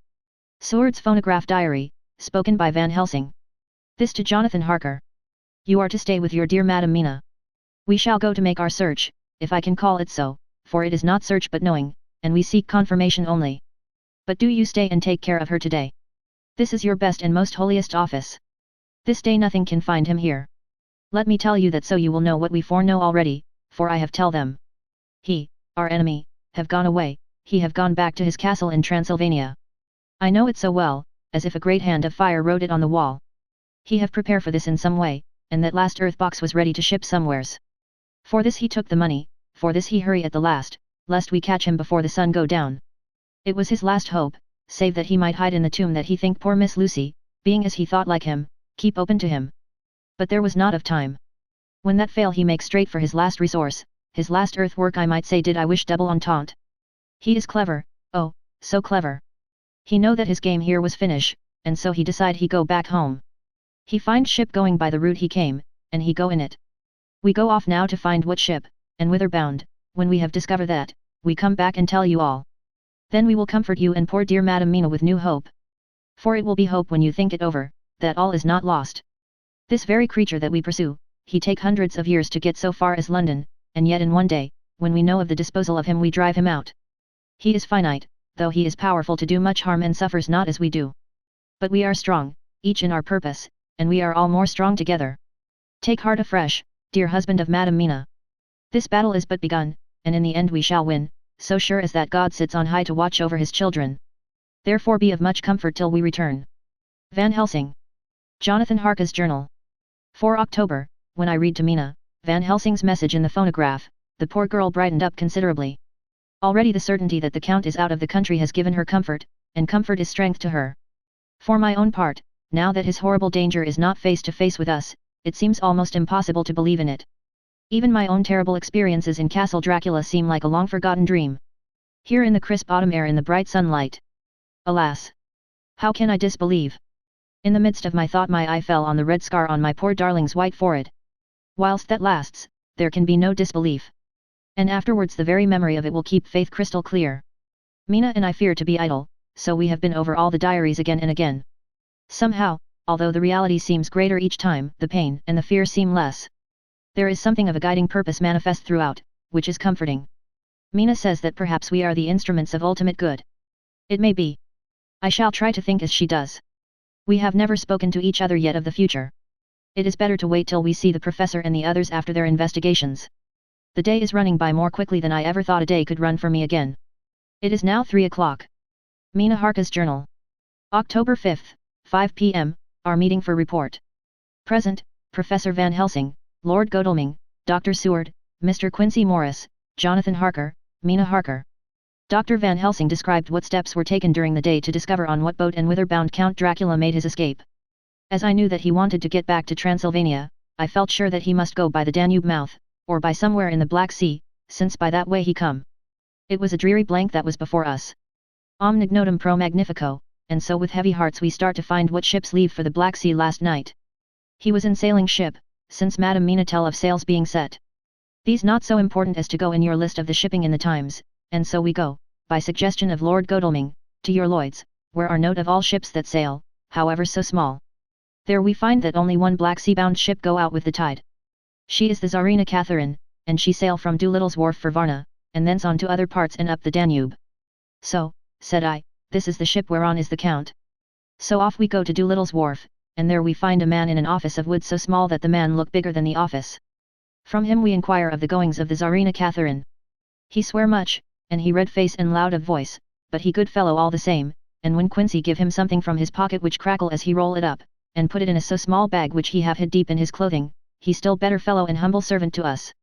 Seward's phonograph diary, spoken by Van Helsing. This to Jonathan Harker. You are to stay with your dear Madam Mina. We shall go to make our search, if I can call it so, for it is not search but knowing, and we seek confirmation only. But do you stay and take care of her today. This is your best and most holiest office. This day nothing can find him here. Let me tell you that so you will know what we foreknow already, for I have tell them. He, our enemy, have gone away, he have gone back to his castle in Transylvania. I know it so well, as if a great hand of fire wrote it on the wall. He have prepared for this in some way, and that last earth box was ready to ship somewheres. For this he took the money, for this he hurry at the last, lest we catch him before the sun go down. It was his last hope, save that he might hide in the tomb that he think poor Miss Lucy, being as he thought like him, keep open to him. But there was not of time. When that fail he make straight for his last resource, his last earth work I might say did I wish double entente. He is clever, oh, so clever. He know that his game here was finish, and so he decide he go back home. He find ship going by the route he came, and he go in it. We go off now to find what ship, and whither bound. When we have discovered that, we come back and tell you all. Then we will comfort you and poor dear Madam Mina with new hope. For it will be hope when you think it over, that all is not lost. This very creature that we pursue, he take hundreds of years to get so far as London, and yet in one day, when we know of the disposal of him we drive him out. He is finite, though he is powerful to do much harm and suffers not as we do. But we are strong, each in our purpose, and we are all more strong together. Take heart afresh, dear husband of Madam Mina. This battle is but begun, and in the end we shall win, so sure as that God sits on high to watch over his children. Therefore be of much comfort till we return. Van Helsing. Jonathan Harker's Journal. 4 October, when I read to Mina, Van Helsing's message in the phonograph, the poor girl brightened up considerably. Already the certainty that the Count is out of the country has given her comfort, and comfort is strength to her. For my own part, now that his horrible danger is not face to face with us, it seems almost impossible to believe in it. Even my own terrible experiences in Castle Dracula seem like a long-forgotten dream. Here in the crisp autumn air in the bright sunlight. Alas! How can I disbelieve? In the midst of my thought my eye fell on the red scar on my poor darling's white forehead. Whilst that lasts, there can be no disbelief. And afterwards the very memory of it will keep faith crystal clear. Mina and I fear to be idle, so we have been over all the diaries again and again. Somehow, although the reality seems greater each time, the pain and the fear seem less. There is something of a guiding purpose manifest throughout, which is comforting. Mina says that perhaps we are the instruments of ultimate good. It may be. I shall try to think as she does. We have never spoken to each other yet of the future. It is better to wait till we see the professor and the others after their investigations. The day is running by more quickly than I ever thought a day could run for me again. It is now 3 o'clock. Mina Harka's Journal. October 5th, 5 p.m., our meeting for report. Present, Professor Van Helsing, Lord Godalming, Dr. Seward, Mr. Quincy Morris, Jonathan Harker, Mina Harker. Dr. Van Helsing described what steps were taken during the day to discover on what boat and whither-bound Count Dracula made his escape. As I knew that he wanted to get back to Transylvania, I felt sure that he must go by the Danube mouth, or by somewhere in the Black Sea, since by that way he come. It was a dreary blank that was before us. Omnignotum pro magnifico, and so with heavy hearts we start to find what ships leave for the Black Sea last night. He was in sailing ship, since Madame Mina tell of sails being set. These not so important as to go in your list of the shipping in the Times, and so we go, by suggestion of Lord Godalming, to your Lloyd's, where are note of all ships that sail, however so small. There we find that only one Black Sea-bound ship go out with the tide. She is the Tsarina Catherine, and she sail from Doolittle's wharf for Varna, and thence on to other parts and up the Danube. So, said I, this is the ship whereon is the Count. So off we go to Doolittle's wharf, and there we find a man in an office of wood so small that the man look bigger than the office. From him we inquire of the goings of the Tsarina Catherine. He swear much, and he red face and loud of voice, but he good fellow all the same, and when Quincy give him something from his pocket which crackle as he roll it up, and put it in a so small bag which he have hid deep in his clothing, he still better fellow and humble servant to us.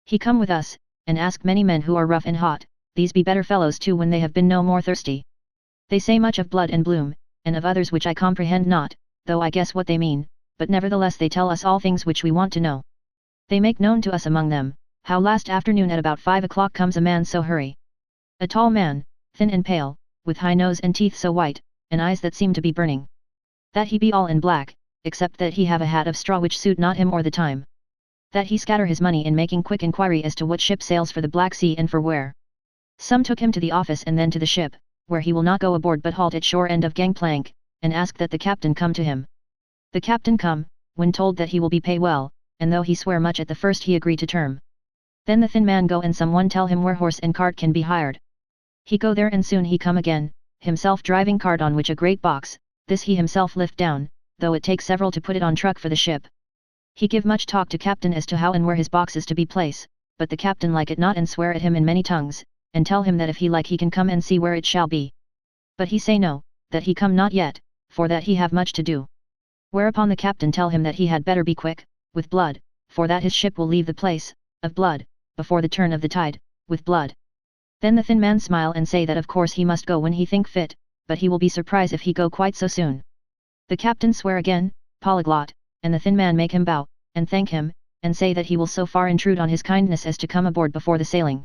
He come with us, and ask many men who are rough and hot, these be better fellows too when they have been no more thirsty. They say much of blood and bloom, and of others which I comprehend not, though I guess what they mean, but nevertheless they tell us all things which we want to know. They make known to us among them, how last afternoon at about 5 o'clock comes a man so hurry. A tall man, thin and pale, with high nose and teeth so white, and eyes that seem to be burning. That he be all in black, except that he have a hat of straw which suit not him or the time. That he scatter his money in making quick inquiry as to what ship sails for the Black Sea and for where. Some took him to the office and then to the ship, where he will not go aboard but halt at shore end of gangplank, and ask that the captain come to him. The captain come, when told that he will be pay well, and though he swear much at the first he agree to term. Then the thin man go and someone tell him where horse and cart can be hired. He go there and soon he come again, himself driving cart on which a great box, this he himself lift down, though it take several to put it on truck for the ship. He give much talk to captain as to how and where his box is to be place, but the captain like it not and swear at him in many tongues, and tell him that if he like he can come and see where it shall be. But he say no, that he come not yet, for that he have much to do. Whereupon the captain tell him that he had better be quick, with blood, for that his ship will leave the place, of blood, before the turn of the tide, with blood. Then the thin man smile and say that of course he must go when he think fit, but he will be surprised if he go quite so soon. The captain swear again, polyglot, and the thin man make him bow, and thank him, and say that he will so far intrude on his kindness as to come aboard before the sailing.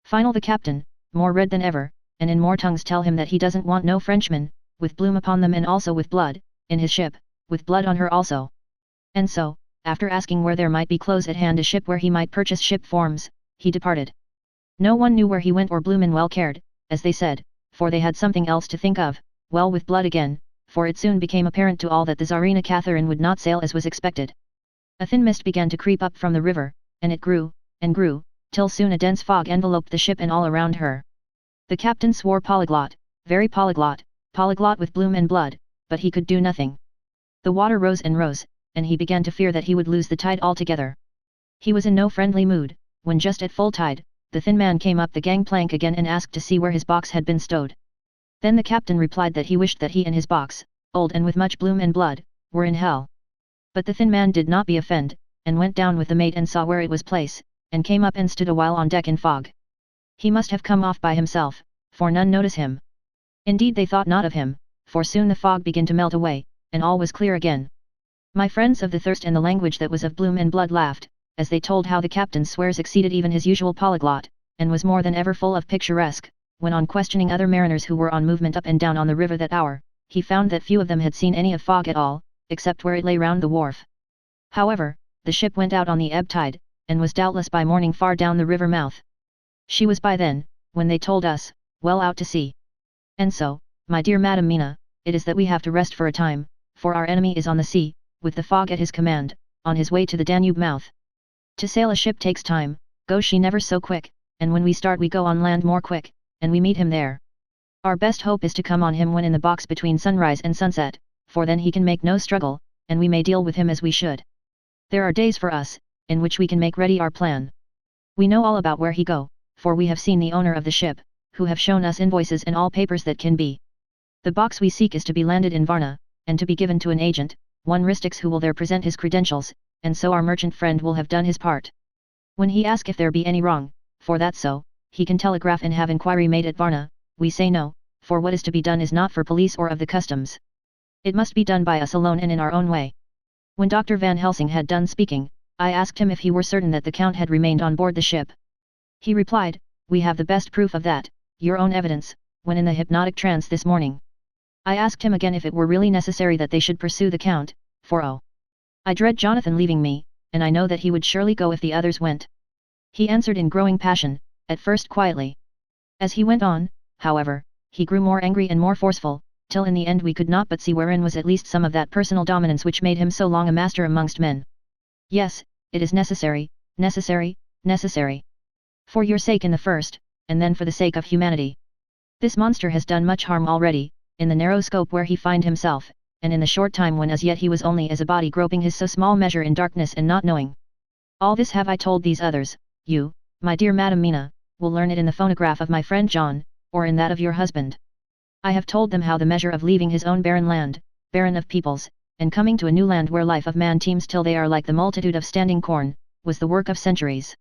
Final the captain, more red than ever, and in more tongues tell him that he doesn't want no Frenchmen, with bloom upon them and also with blood, in his ship, with blood on her also. And so, after asking where there might be close at hand a ship where he might purchase ship forms, he departed. No one knew where he went or Bloomin well cared, as they said, for they had something else to think of, well with blood again, for it soon became apparent to all that the Tsarina Catherine would not sail as was expected. A thin mist began to creep up from the river, and it grew, and grew, till soon a dense fog enveloped the ship and all around her. The captain swore polyglot, very polyglot, polyglot with bloom and blood, but he could do nothing. The water rose and rose, and he began to fear that he would lose the tide altogether. He was in no friendly mood, when just at full tide, the thin man came up the gangplank again and asked to see where his box had been stowed. Then the captain replied that he wished that he and his box, old and with much bloom and blood, were in hell. But the thin man did not be offend, and went down with the mate and saw where it was place, and came up and stood a while on deck in fog. He must have come off by himself, for none notice him. Indeed they thought not of him, for soon the fog began to melt away, and all was clear again. My friends of the thirst and the language that was of bloom and blood laughed, as they told how the captain swears exceeded even his usual polyglot, and was more than ever full of picturesque, when on questioning other mariners who were on movement up and down on the river that hour, he found that few of them had seen any of fog at all, except where it lay round the wharf. However, the ship went out on the ebb tide, and was doubtless by morning far down the river mouth. She was by then, when they told us, well out to sea. And so, my dear Madam Mina, it is that we have to rest for a time, for our enemy is on the sea, with the fog at his command, on his way to the Danube mouth. To sail a ship takes time, go she never so quick, and when we start we go on land more quick, and we meet him there. Our best hope is to come on him when in the box between sunrise and sunset, for then he can make no struggle, and we may deal with him as we should. There are days for us, in which we can make ready our plan. We know all about where he go, for we have seen the owner of the ship, who have shown us invoices and all papers that can be. The box we seek is to be landed in Varna, and to be given to an agent, one Ristix, who will there present his credentials, and so our merchant friend will have done his part. When he ask if there be any wrong, for that so, he can telegraph and have inquiry made at Varna, we say no, for what is to be done is not for police or of the customs. It must be done by us alone and in our own way. When Dr. Van Helsing had done speaking, I asked him if he were certain that the Count had remained on board the ship. He replied, "We have the best proof of that, your own evidence, when in the hypnotic trance this morning." I asked him again if it were really necessary that they should pursue the Count, for oh, I dread Jonathan leaving me, and I know that he would surely go if the others went. He answered in growing passion, at first quietly. As he went on, however, he grew more angry and more forceful, till in the end we could not but see wherein was at least some of that personal dominance which made him so long a master amongst men. Yes, it is necessary, necessary, necessary. For your sake in the first, and then for the sake of humanity. This monster has done much harm already, in the narrow scope where he find himself, and in the short time when as yet he was only as a body groping his so small measure in darkness and not knowing. All this have I told these others, you, my dear Madam Mina, will learn it in the phonograph of my friend John, or in that of your husband. I have told them how the measure of leaving his own barren land, barren of peoples, and coming to a new land where life of man teems till they are like the multitude of standing corn, was the work of centuries.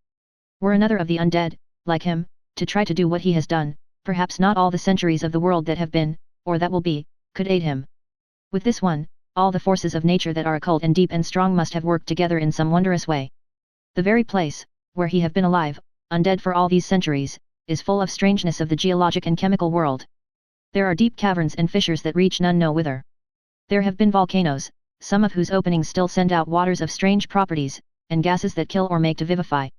Were another of the undead, like him, to try to do what he has done, perhaps not all the centuries of the world that have been, or that will be, could aid him. With this one, all the forces of nature that are occult and deep and strong must have worked together in some wondrous way. The very place, where he have been alive, undead for all these centuries, is full of strangeness of the geologic and chemical world. There are deep caverns and fissures that reach none know whither. There have been volcanoes, some of whose openings still send out waters of strange properties, and gases that kill or make to vivify.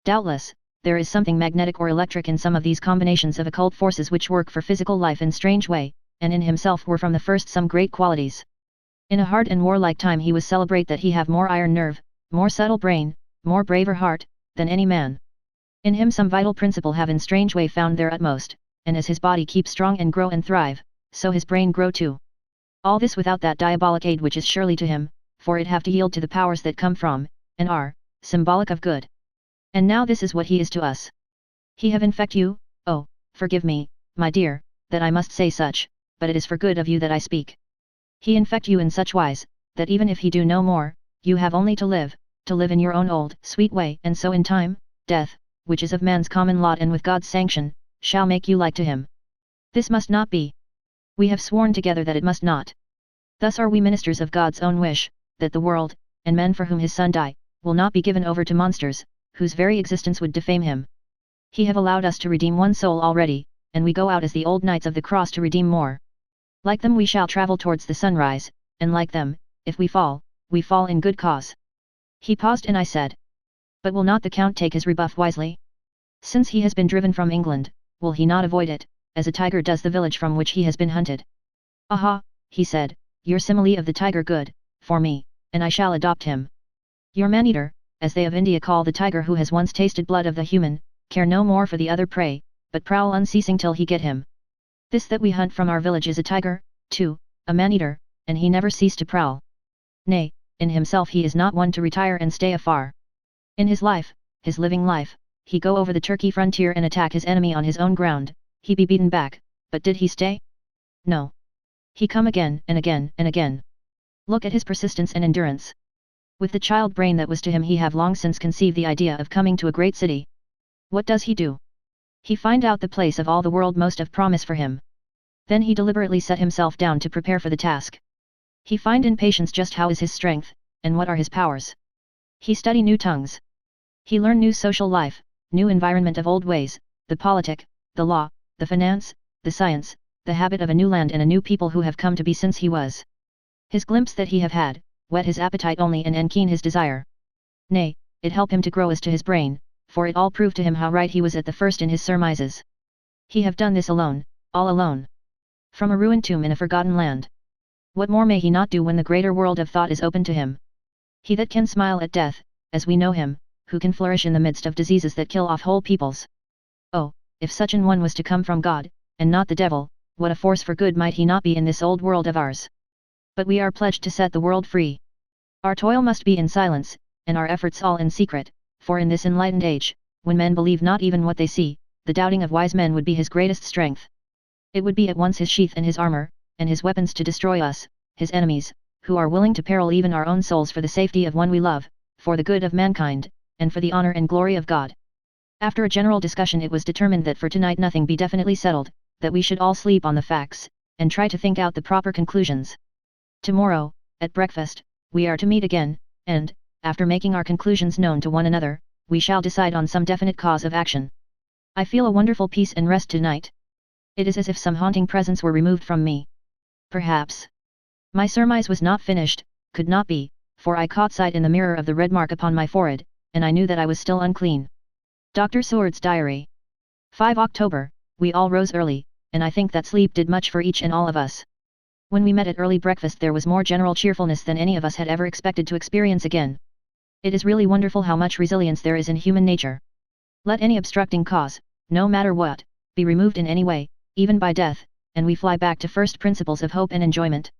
Doubtless, there is something magnetic or electric in some of these combinations of occult forces which work for physical life in strange way, and in himself were from the first some great qualities. In a hard and warlike time he was celebrate that he have more iron nerve, more subtle brain, more braver heart, than any man. In him some vital principle have in strange way found their utmost, and as his body keep strong and grow and thrive, so his brain grow too. All this without that diabolic aid which is surely to him, for it have to yield to the powers that come from, and are, symbolic of good. And now this is what he is to us. He have infect you, oh, forgive me, my dear, that I must say such, but it is for good of you that I speak. He infect you in such wise, that even if he do no more, you have only to live in your own old, sweet way, and so in time, death, which is of man's common lot and with God's sanction, shall make you like to him. This must not be. We have sworn together that it must not. Thus are we ministers of God's own wish, that the world, and men for whom his Son died, will not be given over to monsters, whose very existence would defame him. He have allowed us to redeem one soul already, and we go out as the old knights of the cross to redeem more. Like them we shall travel towards the sunrise, and like them, if we fall in good cause. He paused and I said, but will not the Count take his rebuff wisely? Since he has been driven from England, will he not avoid it, as a tiger does the village from which he has been hunted? Aha, he said, your simile of the tiger good, for me, and I shall adopt him. Your man-eater, as they of India call the tiger who has once tasted blood of the human, care no more for the other prey, but prowl unceasing till he get him. This that we hunt from our village is a tiger, too, a man-eater, and he never cease to prowl. Nay, in himself he is not one to retire and stay afar. In his life, his living life, he go over the Turkey frontier and attack his enemy on his own ground, he be beaten back, but did he stay? No. He come again and again and again. Look at his persistence and endurance. With the child brain that was to him he have long since conceived the idea of coming to a great city. What does he do? He find out the place of all the world most of promise for him. Then he deliberately set himself down to prepare for the task. He find in patience just how is his strength, and what are his powers. He study new tongues. He learn new social life, new environment of old ways, the politic, the law, the finance, the science, the habit of a new land and a new people who have come to be since he was. His glimpse that he have had, whet his appetite only and keen his desire. Nay, it help him to grow as to his brain, for it all proved to him how right he was at the first in his surmises. He have done this alone, all alone. From a ruined tomb in a forgotten land. What more may he not do when the greater world of thought is open to him? He that can smile at death, as we know him, who can flourish in the midst of diseases that kill off whole peoples. Oh, if such an one was to come from God, and not the devil, what a force for good might he not be in this old world of ours. But we are pledged to set the world free. Our toil must be in silence, and our efforts all in secret, for in this enlightened age, when men believe not even what they see, the doubting of wise men would be his greatest strength. It would be at once his sheath and his armor, and his weapons to destroy us, his enemies, who are willing to peril even our own souls for the safety of one we love, for the good of mankind, and for the honor and glory of God. After a general discussion it was determined that for tonight nothing be definitely settled, that we should all sleep on the facts, and try to think out the proper conclusions. Tomorrow, at breakfast, we are to meet again, and, after making our conclusions known to one another, we shall decide on some definite cause of action. I feel a wonderful peace and rest tonight. It is as if some haunting presence were removed from me. Perhaps. My surmise was not finished, could not be, for I caught sight in the mirror of the red mark upon my forehead, and I knew that I was still unclean. Dr. Seward's Diary. 5 October, we all rose early, and I think that sleep did much for each and all of us. When we met at early breakfast there was more general cheerfulness than any of us had ever expected to experience again. It is really wonderful how much resilience there is in human nature. Let any obstructing cause, no matter what, be removed in any way, even by death, and we fly back to first principles of hope and enjoyment.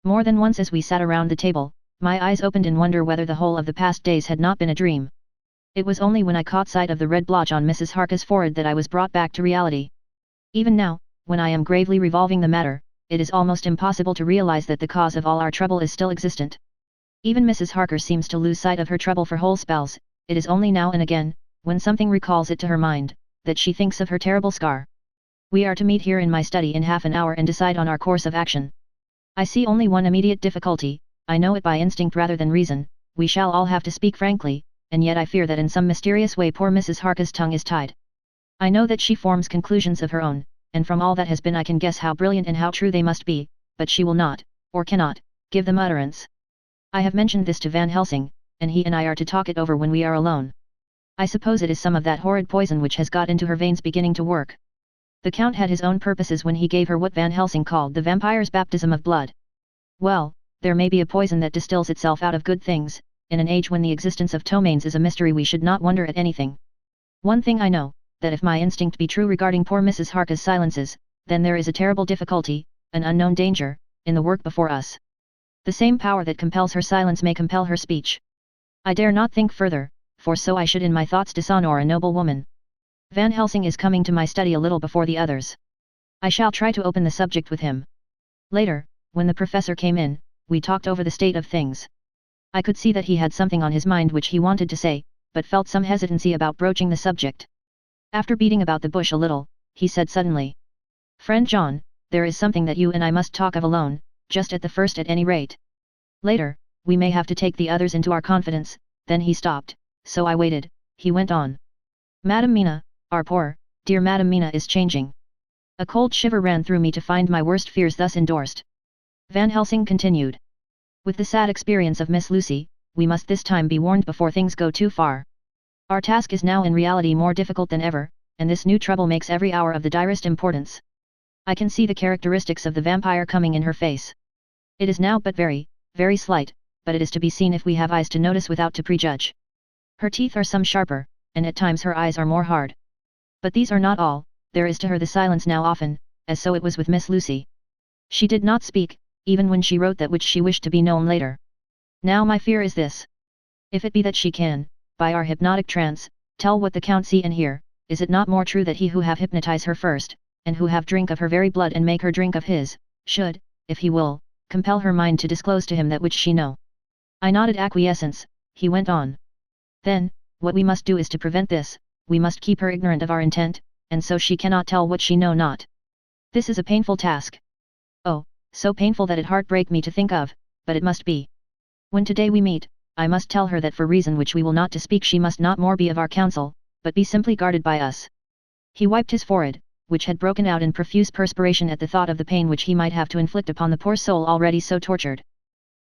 More than once as we sat around the table, my eyes opened in wonder whether the whole of the past days had not been a dream. It was only when I caught sight of the red blotch on Mrs. Harker's forehead that I was brought back to reality. Even now, when I am gravely revolving the matter, it is almost impossible to realize that the cause of all our trouble is still existent. Even Mrs. Harker seems to lose sight of her trouble for whole spells. It is only now and again, when something recalls it to her mind, that she thinks of her terrible scar. We are to meet here in my study in half an hour and decide on our course of action. I see only one immediate difficulty, I know it by instinct rather than reason. We shall all have to speak frankly, and yet I fear that in some mysterious way poor Mrs. Harker's tongue is tied. I know that she forms conclusions of her own, and from all that has been I can guess how brilliant and how true they must be, but she will not, or cannot, give them utterance. I have mentioned this to Van Helsing, and he and I are to talk it over when we are alone. I suppose it is some of that horrid poison which has got into her veins beginning to work. The Count had his own purposes when he gave her what Van Helsing called the vampire's baptism of blood. Well, there may be a poison that distills itself out of good things. In an age when the existence of ptomaines is a mystery we should not wonder at anything. One thing I know, that if my instinct be true regarding poor Mrs. Harker's silences, then there is a terrible difficulty, an unknown danger, in the work before us. The same power that compels her silence may compel her speech. I dare not think further, for so I should in my thoughts dishonor a noble woman. Van Helsing is coming to my study a little before the others. I shall try to open the subject with him. Later, when the professor came in, we talked over the state of things. I could see that he had something on his mind which he wanted to say, but felt some hesitancy about broaching the subject. After beating about the bush a little, he said suddenly, "Friend John, there is something that you and I must talk of alone, just at the first at any rate. Later, we may have to take the others into our confidence." Then he stopped, so I waited. He went on. "Madam Mina, our poor, dear Madam Mina is changing." A cold shiver ran through me to find my worst fears thus endorsed. Van Helsing continued. "With the sad experience of Miss Lucy, we must this time be warned before things go too far. Our task is now in reality more difficult than ever, and this new trouble makes every hour of the direst importance. I can see the characteristics of the vampire coming in her face. It is now but very, very slight, but it is to be seen if we have eyes to notice without to prejudge. Her teeth are some sharper, and at times her eyes are more hard. But these are not all, there is to her the silence now often, as so it was with Miss Lucy. She did not speak, even when she wrote that which she wished to be known later. Now my fear is this. If it be that she can, by our hypnotic trance, tell what the Count see and hear, is it not more true that he who have hypnotize her first, and who have drink of her very blood and make her drink of his, should, if he will, compel her mind to disclose to him that which she know?" I nodded acquiescence. He went on. "Then, what we must do is to prevent this, we must keep her ignorant of our intent, and so she cannot tell what she know not. This is a painful task. Oh, so painful that it heartbreak me to think of, but it must be. When today we meet, I must tell her that for reason which we will not to speak she must not more be of our counsel, but be simply guarded by us." He wiped his forehead, which had broken out in profuse perspiration at the thought of the pain which he might have to inflict upon the poor soul already so tortured.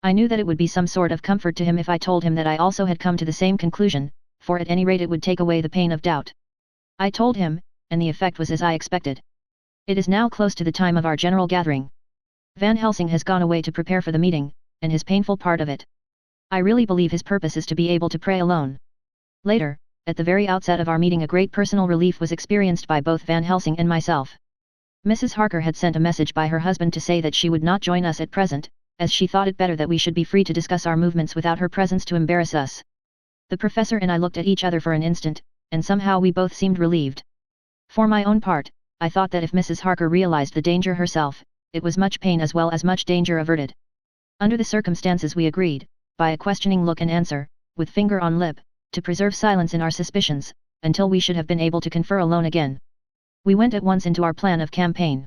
I knew that it would be some sort of comfort to him if I told him that I also had come to the same conclusion, for at any rate it would take away the pain of doubt. I told him, and the effect was as I expected. It is now close to the time of our general gathering. Van Helsing has gone away to prepare for the meeting, and his painful part of it. I really believe his purpose is to be able to pray alone. Later, at the very outset of our meeting a great personal relief was experienced by both Van Helsing and myself. Mrs. Harker had sent a message by her husband to say that she would not join us at present, as she thought it better that we should be free to discuss our movements without her presence to embarrass us. The professor and I looked at each other for an instant, and somehow we both seemed relieved. For my own part, I thought that if Mrs. Harker realized the danger herself, it was much pain as well as much danger averted. Under the circumstances we agreed, by a questioning look and answer, with finger on lip, to preserve silence in our suspicions, until we should have been able to confer alone again. We went at once into our plan of campaign.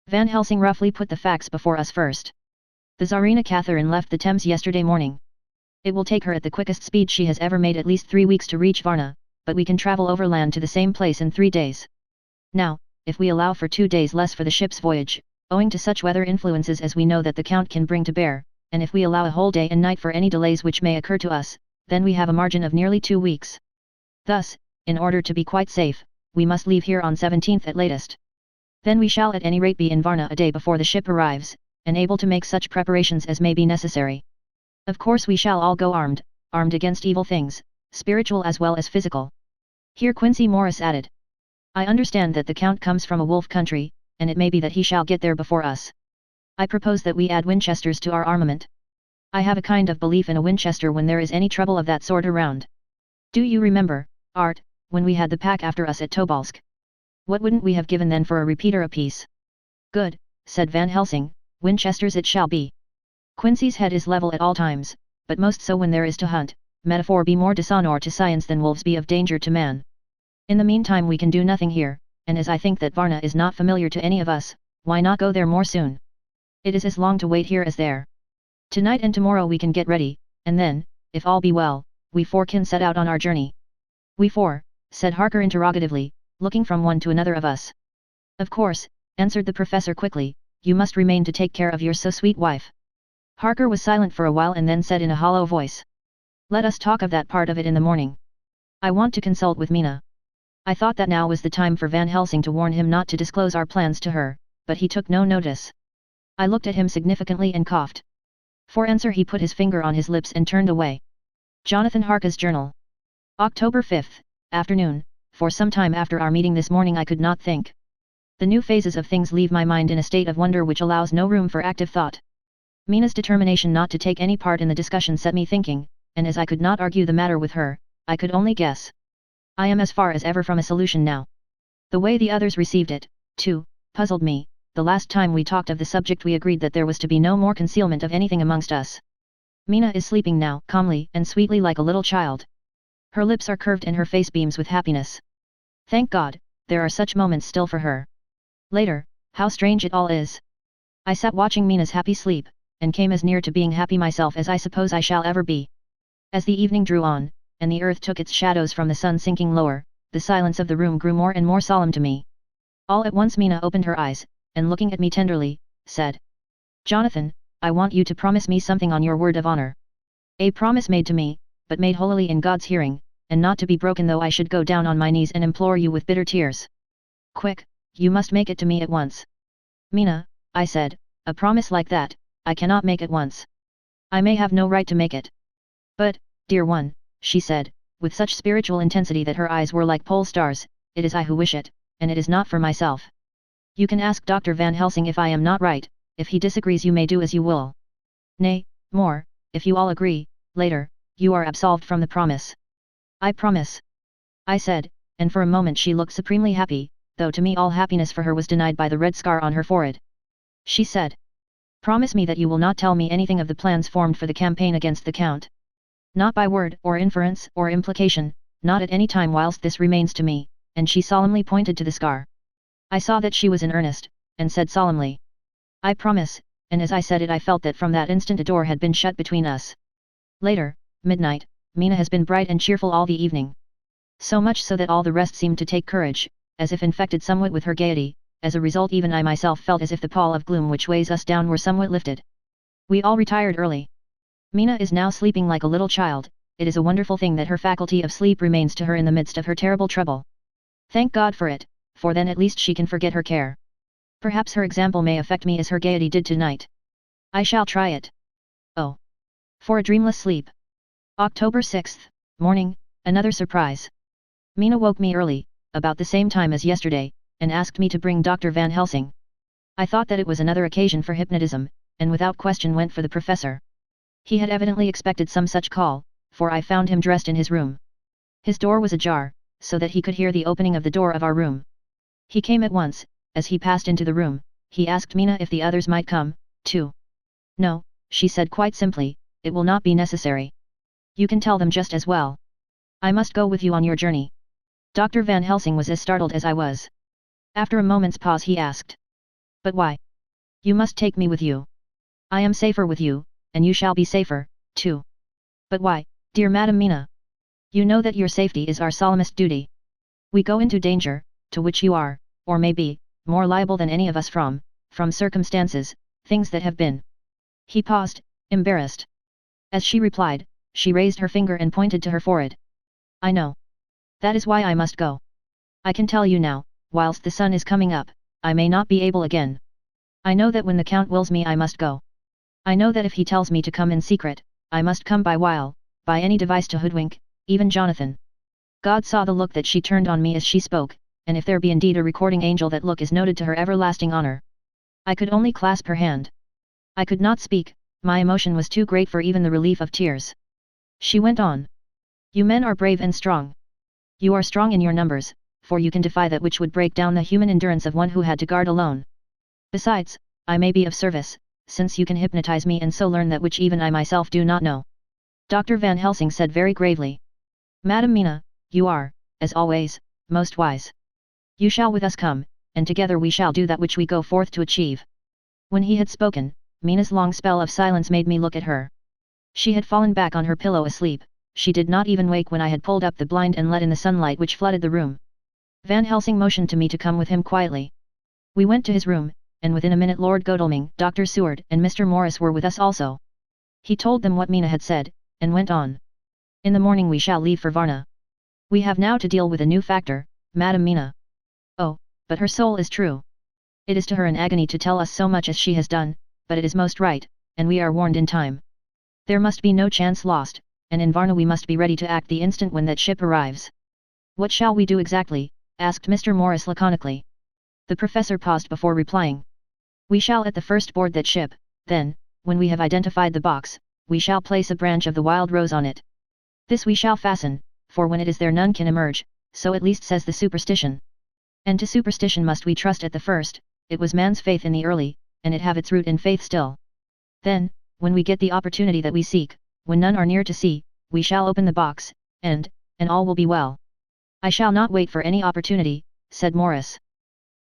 Van Helsing roughly put the facts before us first. The Tsarina Catherine left the Thames yesterday morning. It will take her at the quickest speed she has ever made at least 3 weeks to reach Varna, but we can travel overland to the same place in 3 days. Now, if we allow for 2 days less for the ship's voyage, owing to such weather influences as we know that the Count can bring to bear, and if we allow a whole day and night for any delays which may occur to us, then we have a margin of nearly 2 weeks. Thus, in order to be quite safe, we must leave here on 17th at latest. Then we shall at any rate be in Varna a day before the ship arrives, and able to make such preparations as may be necessary. Of course we shall all go armed against evil things, spiritual as well as physical. Here Quincy Morris added. I understand that the Count comes from a wolf country, and it may be that he shall get there before us. I propose that we add Winchesters to our armament. I have a kind of belief in a Winchester when there is any trouble of that sort around. Do you remember, Art, when we had the pack after us at Tobolsk? What wouldn't we have given then for a repeater apiece? Good, said Van Helsing, Winchesters it shall be. Quincy's head is level at all times, but most so when there is to hunt, metaphor be more dishonour to science than wolves be of danger to man. In the meantime we can do nothing here, and as I think that Varna is not familiar to any of us, why not go there more soon? It is as long to wait here as there. Tonight and tomorrow we can get ready, and then, if all be well, we four can set out on our journey. We four, said Harker interrogatively, looking from one to another of us. Of course, answered the professor quickly, you must remain to take care of your so sweet wife. Harker was silent for a while and then said in a hollow voice. Let us talk of that part of it in the morning. I want to consult with Mina. I thought that now was the time for Van Helsing to warn him not to disclose our plans to her, but he took no notice. I looked at him significantly and coughed. For answer he put his finger on his lips and turned away. Jonathan Harker's Journal. October 5th, afternoon. For some time after our meeting this morning I could not think. The new phases of things leave my mind in a state of wonder which allows no room for active thought. Mina's determination not to take any part in the discussion set me thinking, and as I could not argue the matter with her, I could only guess. I am as far as ever from a solution now. The way the others received it, too, puzzled me. The last time we talked of the subject we agreed that there was to be no more concealment of anything amongst us. Mina is sleeping now, calmly and sweetly like a little child. Her lips are curved and her face beams with happiness. Thank God, there are such moments still for her. Later, how strange it all is. I sat watching Mina's happy sleep, and came as near to being happy myself as I suppose I shall ever be. As the evening drew on, and the earth took its shadows from the sun sinking lower, the silence of the room grew more and more solemn to me. All at once Mina opened her eyes, and looking at me tenderly, said. Jonathan, I want you to promise me something on your word of honor. A promise made to me, but made holily in God's hearing, and not to be broken though I should go down on my knees and implore you with bitter tears. Quick, you must make it to me at once. Mina, I said, a promise like that, I cannot make at once. I may have no right to make it. But, dear one, she said, with such spiritual intensity that her eyes were like pole stars, it is I who wish it, and it is not for myself. You can ask Dr. Van Helsing if I am not right, if he disagrees you may do as you will. Nay, more, if you all agree, later, you are absolved from the promise. I promise. I said, and for a moment she looked supremely happy, though to me all happiness for her was denied by the red scar on her forehead. She said. Promise me that you will not tell me anything of the plans formed for the campaign against the Count. Not by word or inference or implication, not at any time whilst this remains to me, and she solemnly pointed to the scar. I saw that she was in earnest, and said solemnly. I promise, and as I said it I felt that from that instant a door had been shut between us. Later, midnight, Mina has been bright and cheerful all the evening. So much so that all the rest seemed to take courage, as if infected somewhat with her gaiety. As a result even I myself felt as if the pall of gloom which weighs us down were somewhat lifted. We all retired early. Mina is now sleeping like a little child. It is a wonderful thing that her faculty of sleep remains to her in the midst of her terrible trouble. Thank God for it, for then at least she can forget her care. Perhaps her example may affect me as her gaiety did tonight. I shall try it. Oh. For a dreamless sleep. October 6th, morning, another surprise. Mina woke me early, about the same time as yesterday, and asked me to bring Dr. Van Helsing. I thought that it was another occasion for hypnotism, and without question went for the professor. He had evidently expected some such call, for I found him dressed in his room. His door was ajar, so that he could hear the opening of the door of our room. He came at once. As he passed into the room, he asked Mina if the others might come, too. No, she said quite simply, it will not be necessary. You can tell them just as well. I must go with you on your journey. Dr. Van Helsing was as startled as I was. After a moment's pause he asked. But why? You must take me with you. I am safer with you, and you shall be safer, too. But why, dear Madam Mina? You know that your safety is our solemnest duty. We go into danger, to which you are, or may be, more liable than any of us from circumstances, things that have been. He paused, embarrassed. As she replied, she raised her finger and pointed to her forehead. I know. That is why I must go. I can tell you now, whilst the sun is coming up, I may not be able again. I know that when the Count wills me I must go. I know that if he tells me to come in secret, I must come by any device to hoodwink, even Jonathan. God saw the look that she turned on me as she spoke, and if there be indeed a recording angel, that look is noted to her everlasting honor. I could only clasp her hand. I could not speak, my emotion was too great for even the relief of tears. She went on. You men are brave and strong. You are strong in your numbers, for you can defy that which would break down the human endurance of one who had to guard alone. Besides, I may be of service, since you can hypnotize me and so learn that which even I myself do not know. Dr. Van Helsing said very gravely. Madam Mina, you are, as always, most wise. You shall with us come, and together we shall do that which we go forth to achieve. When he had spoken, Mina's long spell of silence made me look at her. She had fallen back on her pillow asleep. She did not even wake when I had pulled up the blind and let in the sunlight which flooded the room. Van Helsing motioned to me to come with him quietly. We went to his room, and within a minute Lord Godalming, Dr. Seward and Mr. Morris were with us also. He told them what Mina had said, and went on. In the morning we shall leave for Varna. We have now to deal with a new factor, Madam Mina. Oh, but her soul is true. It is to her an agony to tell us so much as she has done, but it is most right, and we are warned in time. There must be no chance lost, and in Varna we must be ready to act the instant when that ship arrives. What shall we do exactly? Asked Mr. Morris laconically. The professor paused before replying. We shall at the first board that ship, then, when we have identified the box, we shall place a branch of the wild rose on it. This we shall fasten, for when it is there none can emerge, so at least says the superstition. And to superstition must we trust at the first, it was man's faith in the early, and it have its root in faith still. Then, when we get the opportunity that we seek, when none are near to see, we shall open the box, and all will be well. I shall not wait for any opportunity, said Morris.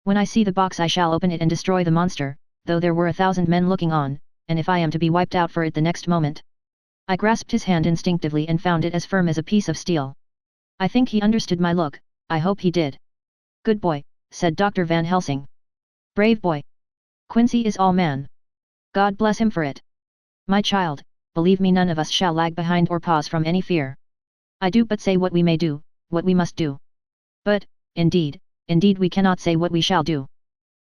When I see the box I shall open it and destroy the monster, though there were 1,000 men looking on, and if I am to be wiped out for it the next moment. I grasped his hand instinctively and found it as firm as a piece of steel. I think he understood my look, I hope he did. Good boy, said Dr. Van Helsing. Brave boy. Quincy is all man. God bless him for it. My child, believe me, none of us shall lag behind or pause from any fear. I do but say what we may do, what we must do. But, indeed we cannot say what we shall do.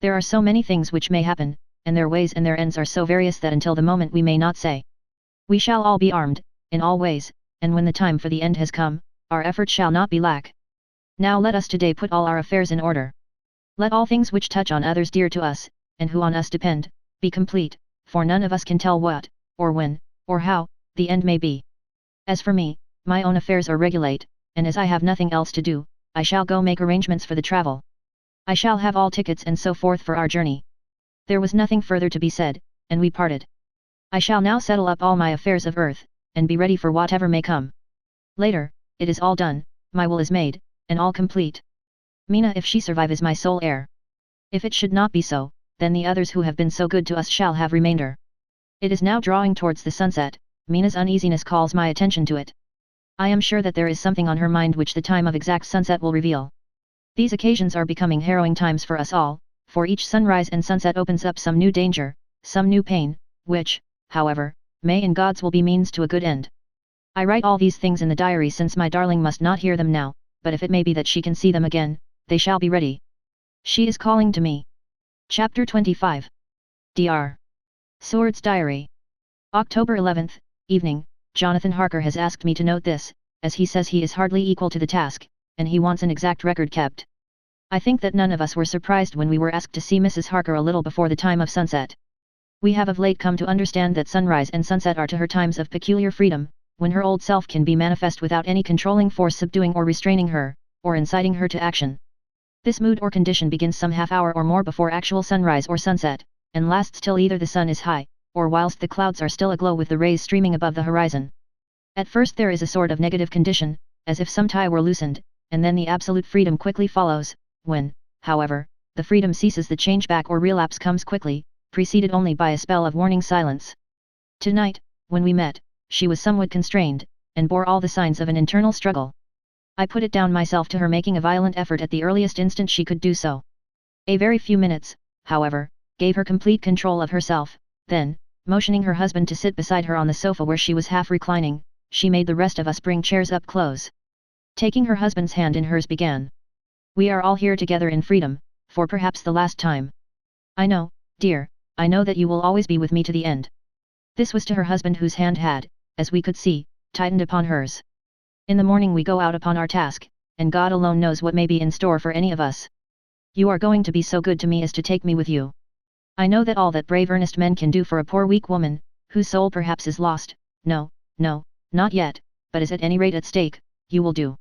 There are so many things which may happen, and their ways and their ends are so various that until the moment we may not say. We shall all be armed, in all ways, and when the time for the end has come, our efforts shall not be lack. Now let us today put all our affairs in order. Let all things which touch on others dear to us, and who on us depend, be complete, for none of us can tell what, or when, or how, the end may be. As for me, my own affairs are regulate, and as I have nothing else to do, I shall go make arrangements for the travel. I shall have all tickets and so forth for our journey. There was nothing further to be said, and we parted. I shall now settle up all my affairs of earth, and be ready for whatever may come. Later, it is all done, my will is made, and all complete. Mina, if she survive, is my sole heir. If it should not be so, then the others who have been so good to us shall have remainder. It is now drawing towards the sunset. Mina's uneasiness calls my attention to it. I am sure that there is something on her mind which the time of exact sunset will reveal. These occasions are becoming harrowing times for us all, for each sunrise and sunset opens up some new danger, some new pain, which, however, may in God's will be means to a good end. I write all these things in the diary since my darling must not hear them now, but if it may be that she can see them again, they shall be ready. She is calling to me. Chapter 25. Dr. Seward's Diary. October 11th, evening. Jonathan Harker has asked me to note this, as he says he is hardly equal to the task, and he wants an exact record kept. I think that none of us were surprised when we were asked to see Mrs. Harker a little before the time of sunset. We have of late come to understand that sunrise and sunset are to her times of peculiar freedom, when her old self can be manifest without any controlling force subduing or restraining her, or inciting her to action. This mood or condition begins some half hour or more before actual sunrise or sunset, and lasts till either the sun is high, or whilst the clouds are still aglow with the rays streaming above the horizon. At first there is a sort of negative condition, as if some tie were loosened, and then the absolute freedom quickly follows. When, however, the freedom ceases, the change back or relapse comes quickly, preceded only by a spell of warning silence. Tonight, when we met, she was somewhat constrained, and bore all the signs of an internal struggle. I put it down myself to her making a violent effort at the earliest instant she could do so. A very few minutes, however, gave her complete control of herself, then, motioning her husband to sit beside her on the sofa where she was half reclining, she made the rest of us bring chairs up close. Taking her husband's hand in hers began. "We are all here together in freedom, for perhaps the last time. I know, dear, I know that you will always be with me to the end." This was to her husband, whose hand had, as we could see, tightened upon hers. "In the morning we go out upon our task, and God alone knows what may be in store for any of us. You are going to be so good to me as to take me with you. I know that all that brave earnest men can do for a poor weak woman, whose soul perhaps is lost, no, not yet, but is at any rate at stake, you will do.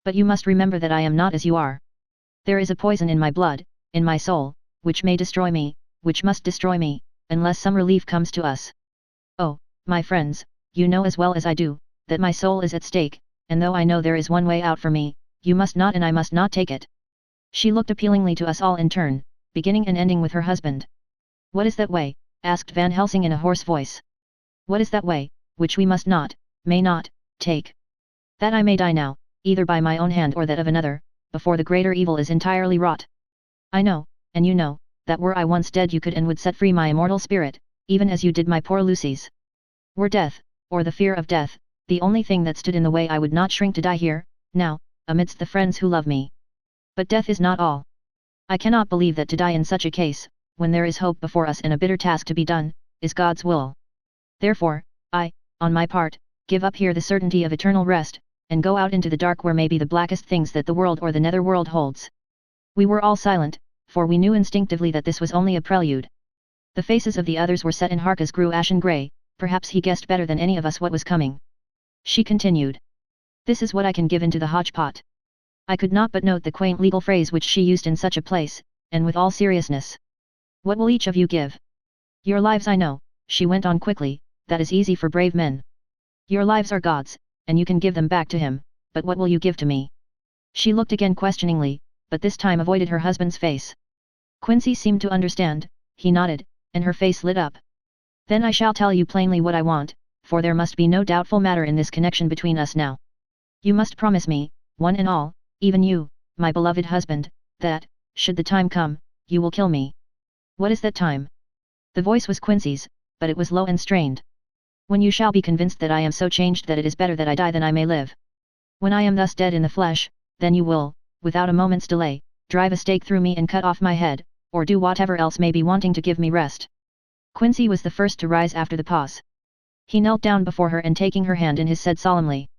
But you must remember that I am not as you are. There is a poison in my blood, in my soul, which may destroy me, which must destroy me, unless some relief comes to us. Oh, my friends, you know as well as I do, that my soul is at stake, and though I know there is one way out for me, you must not and I must not take it." She looked appealingly to us all in turn, beginning and ending with her husband. "What is that way?" asked Van Helsing in a hoarse voice. "What is that way, which we must not, may not, take? That I may die now, either by my own hand or that of another, before the greater evil is entirely wrought. I know, and you know, that were I once dead you could and would set free my immortal spirit, even as you did my poor Lucy's. Were death, or the fear of death, the only thing that stood in the way, I would not shrink to die here, now, amidst the friends who love me. But death is not all. I cannot believe that to die in such a case, when there is hope before us and a bitter task to be done, is God's will. Therefore, I, on my part, give up here the certainty of eternal rest, and go out into the dark where may be the blackest things that the world or the nether world holds." We were all silent, for we knew instinctively that this was only a prelude. The faces of the others were set and Harker's grew ashen grey. Perhaps he guessed better than any of us what was coming. She continued. "This is what I can give into the hodgepot." I could not but note the quaint legal phrase which she used in such a place, and with all seriousness. "What will each of you give?" "Your lives I know," she went on quickly, "that is easy for brave men. Your lives are God's, and you can give them back to him, but what will you give to me?" She looked again questioningly, but this time avoided her husband's face. Quincy seemed to understand, he nodded, and her face lit up. "Then I shall tell you plainly what I want, for there must be no doubtful matter in this connection between us now. You must promise me, one and all, even you, my beloved husband, that, should the time come, you will kill me." "What is that time?" The voice was Quincy's, but it was low and strained. "When you shall be convinced that I am so changed that it is better that I die than I may live. When I am thus dead in the flesh, then you will, without a moment's delay, drive a stake through me and cut off my head, or do whatever else may be wanting to give me rest." Quincy was the first to rise after the pause. He knelt down before her and taking her hand in his said solemnly.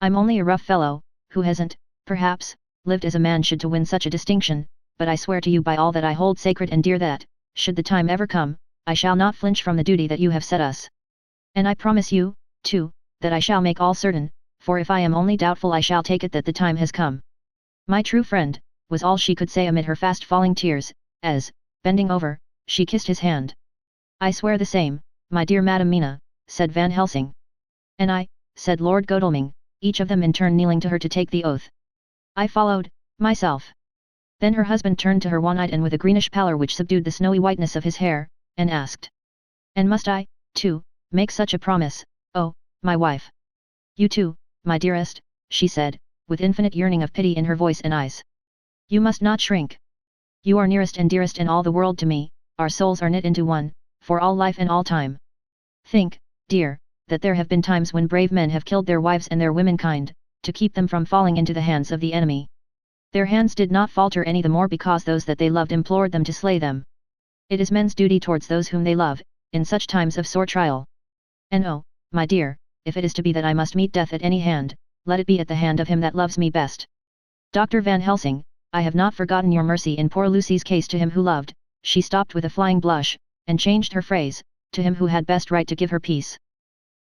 "I'm only a rough fellow, who hasn't, perhaps, lived as a man should to win such a distinction, but I swear to you by all that I hold sacred and dear that, should the time ever come, I shall not flinch from the duty that you have set us. And I promise you, too, that I shall make all certain, for if I am only doubtful I shall take it that the time has come." "My true friend," was all she could say amid her fast falling tears, as, bending over, she kissed his hand. "I swear the same, my dear Madam Mina," said Van Helsing. "And I," said Lord Godalming, each of them in turn kneeling to her to take the oath. "I followed, myself." Then her husband turned to her one-eyed and with a greenish pallor which subdued the snowy whiteness of his hair, and asked. "And must I, too, make such a promise, oh, my wife?" "You too, my dearest," she said, with infinite yearning of pity in her voice and eyes. "You must not shrink. You are nearest and dearest in all the world to me, our souls are knit into one, for all life and all time. Think, dear, that there have been times when brave men have killed their wives and their womenkind, to keep them from falling into the hands of the enemy. Their hands did not falter any the more because those that they loved implored them to slay them. It is men's duty towards those whom they love, in such times of sore trial. And oh, my dear, if it is to be that I must meet death at any hand, let it be at the hand of him that loves me best." Dr. Van Helsing, I have not forgotten your mercy in poor Lucy's case. To him who loved, she stopped with a flying blush, and changed her phrase, to him who had best right to give her peace.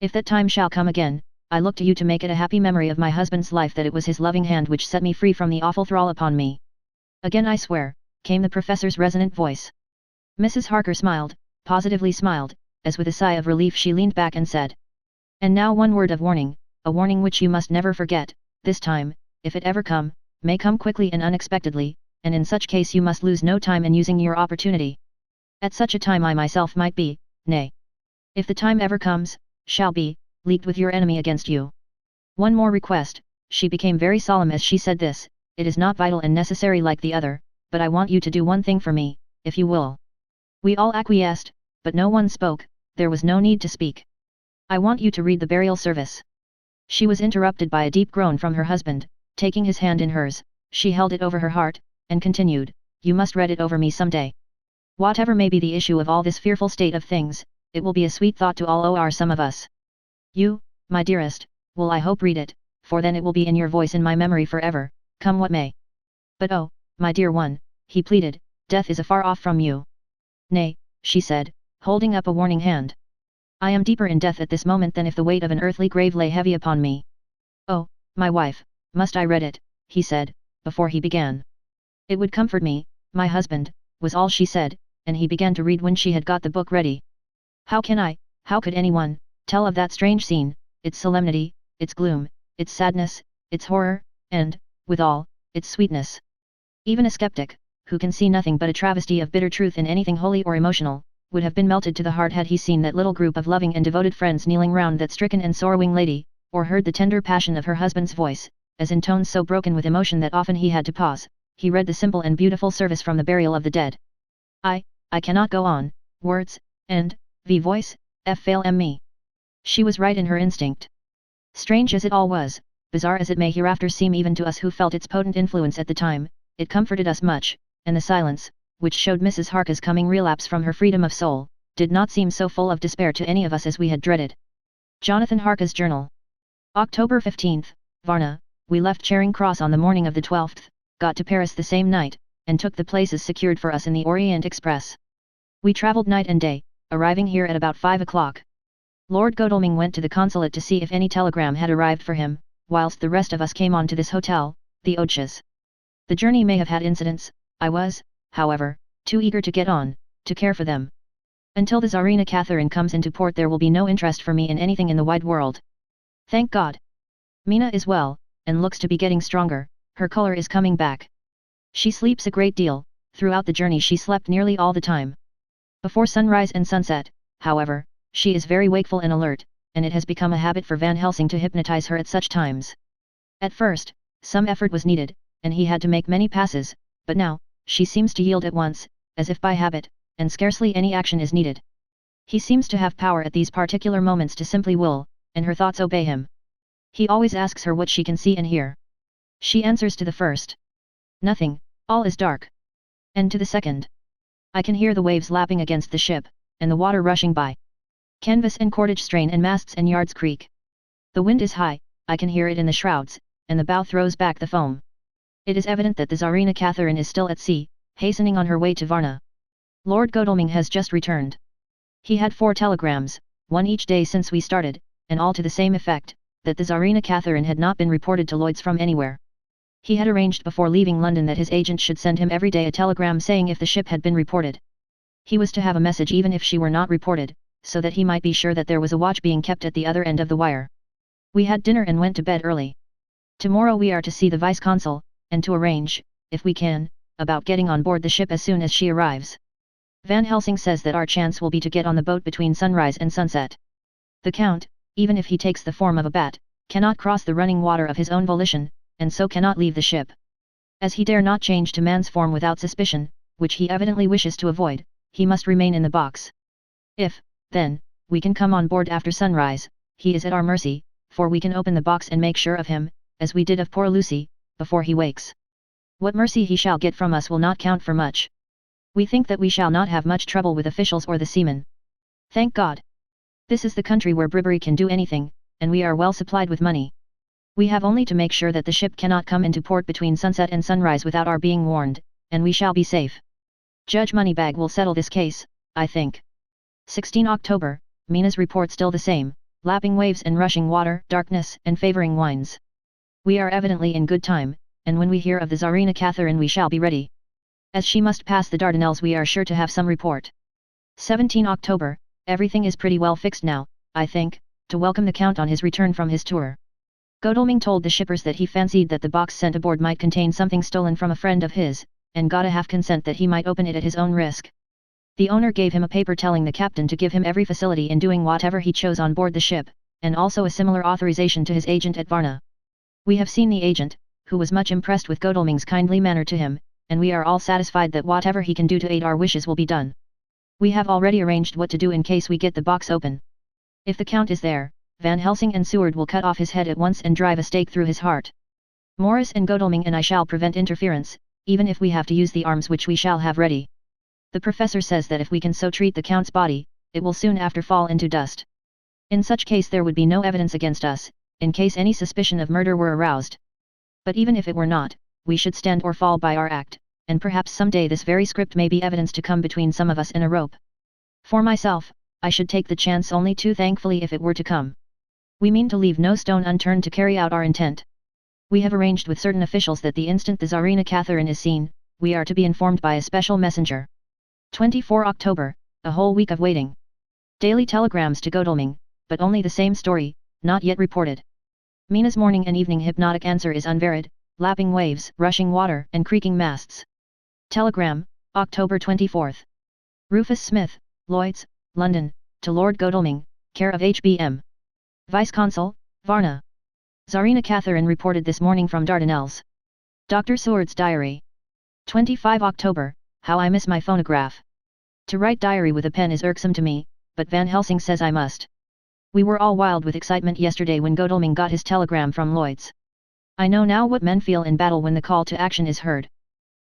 If that time shall come again, I look to you to make it a happy memory of my husband's life that it was his loving hand which set me free from the awful thrall upon me. Again I swear, came the professor's resonant voice. Mrs. Harker smiled, positively smiled, as with a sigh of relief she leaned back and said. And now one word of warning, a warning which you must never forget. This time, if it ever come, may come quickly and unexpectedly, and in such case you must lose no time in using your opportunity. At such a time I myself might be, nay, if the time ever comes, shall be, leagued with your enemy against you. One more request, she became very solemn as she said this, it is not vital and necessary like the other, but I want you to do one thing for me, if you will. We all acquiesced, but no one spoke, there was no need to speak. I want you to read the burial service. She was interrupted by a deep groan from her husband. Taking his hand in hers, she held it over her heart, and continued, you must read it over me some day. Whatever may be the issue of all this fearful state of things, it will be a sweet thought to all or some of us. You, my dearest, will I hope read it, for then it will be in your voice in my memory forever, come what may. But oh, my dear one, he pleaded, death is afar off from you. Nay, she said, holding up a warning hand. I am deeper in death at this moment than if the weight of an earthly grave lay heavy upon me. Oh, my wife, must I read it, he said, before he began. It would comfort me, my husband, was all she said, and he began to read when she had got the book ready. How could anyone, tell of that strange scene, its solemnity, its gloom, its sadness, its horror, and, withal, its sweetness? Even a skeptic, who can see nothing but a travesty of bitter truth in anything holy or emotional, would have been melted to the heart had he seen that little group of loving and devoted friends kneeling round that stricken and sorrowing lady, or heard the tender passion of her husband's voice, as in tones so broken with emotion that often he had to pause, he read the simple and beautiful service from the burial of the dead. I cannot go on, words, and, the voice, fail me. She was right in her instinct. Strange as it all was, bizarre as it may hereafter seem even to us who felt its potent influence at the time, it comforted us much, and the silence, which showed Mrs. Harker's coming relapse from her freedom of soul, did not seem so full of despair to any of us as we had dreaded. Jonathan Harker's Journal. October 15th, Varna. We left Charing Cross on the morning of the 12th, got to Paris the same night, and took the places secured for us in the Orient Express. We travelled night and day, arriving here at about 5 o'clock. Lord Godalming went to the consulate to see if any telegram had arrived for him, whilst the rest of us came on to this hotel, the Oches. The journey may have had incidents, I was, however, too eager to get on, to care for them. Until the Tsarina Catherine comes into port there will be no interest for me in anything in the wide world. Thank God. Mina is well, and looks to be getting stronger, her color is coming back. She sleeps a great deal, throughout the journey she slept nearly all the time. Before sunrise and sunset, however, she is very wakeful and alert, and it has become a habit for Van Helsing to hypnotize her at such times. At first, some effort was needed, and he had to make many passes, but now, she seems to yield at once, as if by habit, and scarcely any action is needed. He seems to have power at these particular moments to simply will, and her thoughts obey him. He always asks her what she can see and hear. She answers to the first. Nothing, all is dark. And to the second. I can hear the waves lapping against the ship, and the water rushing by. Canvas and cordage strain and masts and yards creak. The wind is high, I can hear it in the shrouds, and the bow throws back the foam. It is evident that the Tsarina Catherine is still at sea, hastening on her way to Varna. Lord Godalming has just returned. He had 4 telegrams, one each day since we started, and all to the same effect, that the Tsarina Catherine had not been reported to Lloyd's from anywhere. He had arranged before leaving London that his agent should send him every day a telegram saying if the ship had been reported. He was to have a message even if she were not reported, so that he might be sure that there was a watch being kept at the other end of the wire. We had dinner and went to bed early. Tomorrow we are to see the Vice-Consul, and to arrange, if we can, about getting on board the ship as soon as she arrives. Van Helsing says that our chance will be to get on the boat between sunrise and sunset. The Count, even if he takes the form of a bat, cannot cross the running water of his own volition, and so cannot leave the ship. As he dare not change to man's form without suspicion, which he evidently wishes to avoid, he must remain in the box. If, then, we can come on board after sunrise, he is at our mercy, for we can open the box and make sure of him, as we did of poor Lucy, before he wakes. What mercy he shall get from us will not count for much. We think that we shall not have much trouble with officials or the seamen. Thank God. This is the country where bribery can do anything, and we are well supplied with money. We have only to make sure that the ship cannot come into port between sunset and sunrise without our being warned, and we shall be safe. Judge Moneybag will settle this case, I think. 16 October, Mina's report still the same, lapping waves and rushing water, darkness and favoring winds. We are evidently in good time, and when we hear of the Tsarina Catherine we shall be ready. As she must pass the Dardanelles we are sure to have some report. 17 October, everything is pretty well fixed now, I think, to welcome the Count on his return from his tour. Godalming told the shippers that he fancied that the box sent aboard might contain something stolen from a friend of his, and got a half consent that he might open it at his own risk. The owner gave him a paper telling the captain to give him every facility in doing whatever he chose on board the ship, and also a similar authorization to his agent at Varna. We have seen the agent, who was much impressed with Godalming's kindly manner to him, and we are all satisfied that whatever he can do to aid our wishes will be done. We have already arranged what to do in case we get the box open. If the Count is there, Van Helsing and Seward will cut off his head at once and drive a stake through his heart. Morris and Godalming and I shall prevent interference, even if we have to use the arms which we shall have ready. The professor says that if we can so treat the Count's body, it will soon after fall into dust. In such case there would be no evidence against us, in case any suspicion of murder were aroused. But even if it were not, we should stand or fall by our act, and perhaps some day this very script may be evidence to come between some of us and a rope. For myself, I should take the chance only too thankfully if it were to come. We mean to leave no stone unturned to carry out our intent. We have arranged with certain officials that the instant the Tsarina Catherine is seen, we are to be informed by a special messenger. 24 October, a whole week of waiting. Daily telegrams to Godalming, but only the same story, not yet reported. Mina's morning and evening hypnotic answer is unvaried, lapping waves, rushing water and creaking masts. Telegram, October 24th. Rufus Smith, Lloyd's, London, to Lord Godalming, care of HBM. Vice-Consul, Varna. Tsarina Catherine reported this morning from Dardanelles. Dr. Seward's diary. 25 October, how I miss my phonograph. To write diary with a pen is irksome to me, but Van Helsing says I must. We were all wild with excitement yesterday when Godalming got his telegram from Lloyd's. I know now what men feel in battle when the call to action is heard.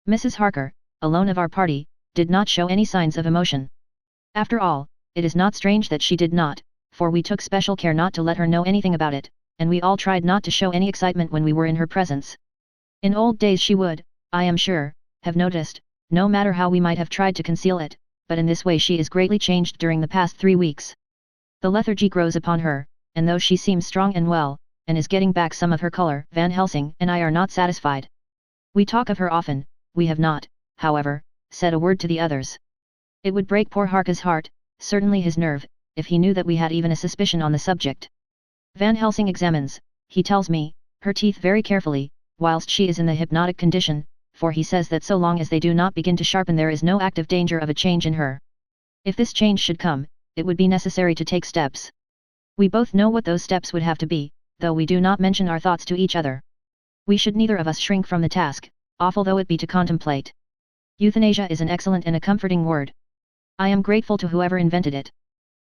Mrs. Harker, alone of our party, did not show any signs of emotion. After all, it is not strange that she did not, for we took special care not to let her know anything about it, and we all tried not to show any excitement when we were in her presence. In old days she would, I am sure, have noticed, no matter how we might have tried to conceal it, but in this way she is greatly changed during the past 3 weeks. The lethargy grows upon her, and though she seems strong and well, and is getting back some of her color, Van Helsing and I are not satisfied. We talk of her often, we have not, however, said a word to the others. It would break poor Harka's heart, certainly his nerve, if he knew that we had even a suspicion on the subject. Van Helsing examines, he tells me, her teeth very carefully, whilst she is in the hypnotic condition, for he says that so long as they do not begin to sharpen there is no active danger of a change in her. If this change should come, it would be necessary to take steps. We both know what those steps would have to be, though we do not mention our thoughts to each other. We should neither of us shrink from the task, awful though it be to contemplate. Euthanasia is an excellent and a comforting word. I am grateful to whoever invented it.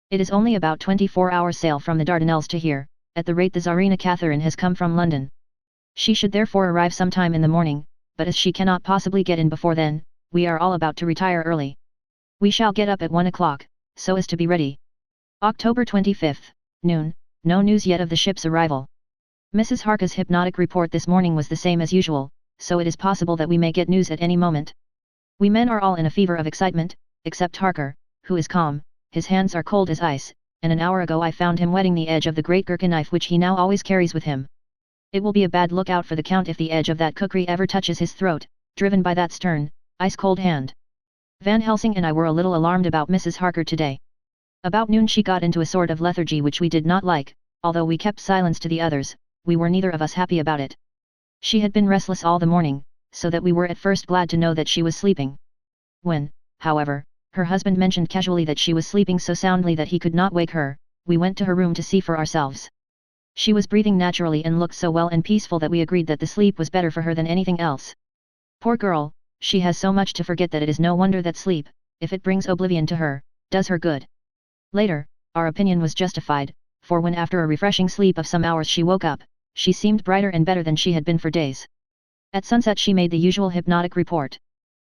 It is only about 24 hours sail from the Dardanelles to here, at the rate the Tsarina Catherine has come from London. She should therefore arrive sometime in the morning, but as she cannot possibly get in before then, we are all about to retire early. We shall get up at 1 o'clock, so as to be ready. October 25th, noon, no news yet of the ship's arrival. Mrs. Harka's hypnotic report this morning was the same as usual, so it is possible that we may get news at any moment. We men are all in a fever of excitement, except Harker, who is calm, his hands are cold as ice, and an hour ago I found him whetting the edge of the great Gherkin knife which he now always carries with him. It will be a bad lookout for the Count if the edge of that kukri ever touches his throat, driven by that stern, ice-cold hand. Van Helsing and I were a little alarmed about Mrs. Harker today. About noon she got into a sort of lethargy which we did not like, although we kept silence to the others, we were neither of us happy about it. She had been restless all the morning, so that we were at first glad to know that she was sleeping. When, however, her husband mentioned casually that she was sleeping so soundly that he could not wake her, we went to her room to see for ourselves. She was breathing naturally and looked so well and peaceful that we agreed that the sleep was better for her than anything else. Poor girl, she has so much to forget that it is no wonder that sleep, if it brings oblivion to her, does her good. Later, our opinion was justified, for when after a refreshing sleep of some hours she woke up, she seemed brighter and better than she had been for days. At sunset she made the usual hypnotic report.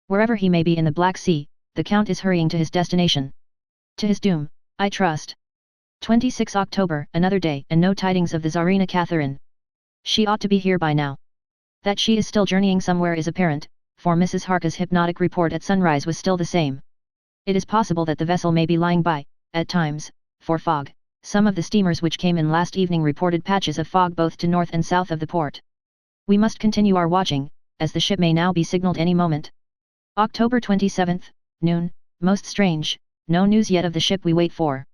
Wherever he may be in the Black Sea, the Count is hurrying to his destination. To his doom, I trust. 26 October, another day, and no tidings of the Tsarina Catherine. She ought to be here by now. That she is still journeying somewhere is apparent, for Mrs. Harker's hypnotic report at sunrise was still the same. It is possible that the vessel may be lying by, at times, for fog. Some of the steamers which came in last evening reported patches of fog both to north and south of the port. We must continue our watching, as the ship may now be signalled any moment. October 27th, noon, most strange, no news yet of the ship we wait for.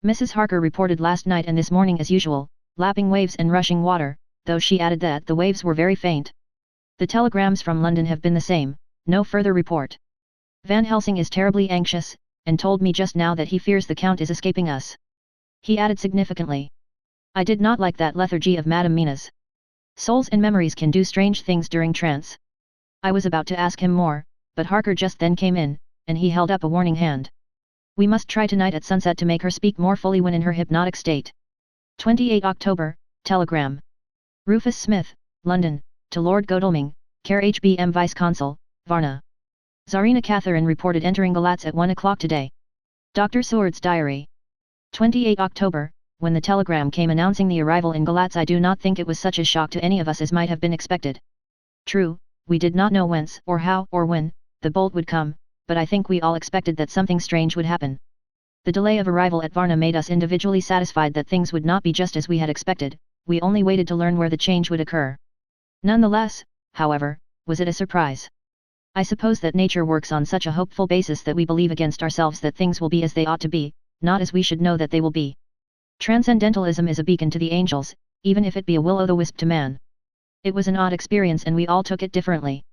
Mrs. Harker reported last night and this morning as usual, lapping waves and rushing water, though she added that the waves were very faint. The telegrams from London have been the same, no further report. Van Helsing is terribly anxious, and told me just now that he fears the Count is escaping us. He added significantly. I did not like that lethargy of Madame Mina's. Souls and memories can do strange things during trance. I was about to ask him more, but Harker just then came in, and he held up a warning hand. We must try tonight at sunset to make her speak more fully when in her hypnotic state. 28 October, telegram. Rufus Smith, London, to Lord Godalming, care HBM Vice-Consul, Varna. Tsarina Catherine reported entering Galatz at 1 o'clock today. Dr. Seward's diary. 28 October, when the telegram came announcing the arrival in Galatz, I do not think it was such a shock to any of us as might have been expected. True, we did not know whence or how or when the bolt would come, but I think we all expected that something strange would happen. The delay of arrival at Varna made us individually satisfied that things would not be just as we had expected. We only waited to learn where the change would occur. Nonetheless, however, was it a surprise? I suppose that nature works on such a hopeful basis that we believe against ourselves that things will be as they ought to be, not as we should know that they will be. Transcendentalism is a beacon to the angels, even if it be a will-o'-the-wisp to man. It was an odd experience and we all took it differently.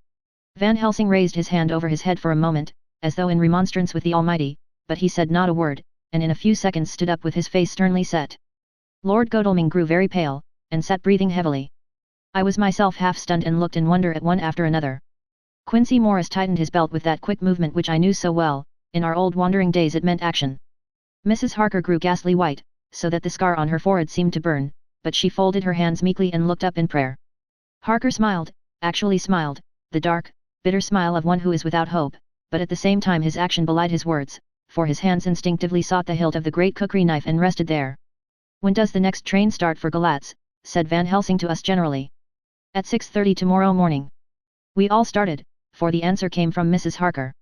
Van Helsing raised his hand over his head for a moment, as though in remonstrance with the Almighty, but he said not a word, and in a few seconds stood up with his face sternly set. Lord Godalming grew very pale, and sat breathing heavily. I was myself half stunned and looked in wonder at one after another. Quincy Morris tightened his belt with that quick movement which I knew so well. In our old wandering days it meant action. Mrs. Harker grew ghastly white, so that the scar on her forehead seemed to burn, but she folded her hands meekly and looked up in prayer. Harker smiled, actually smiled, the dark, bitter smile of one who is without hope, but at the same time his action belied his words, for his hands instinctively sought the hilt of the great cookery knife and rested there. When does the next train start for Galatz? Said Van Helsing to us generally. At 6:30 tomorrow morning. We all started, for the answer came from Mrs. Harker.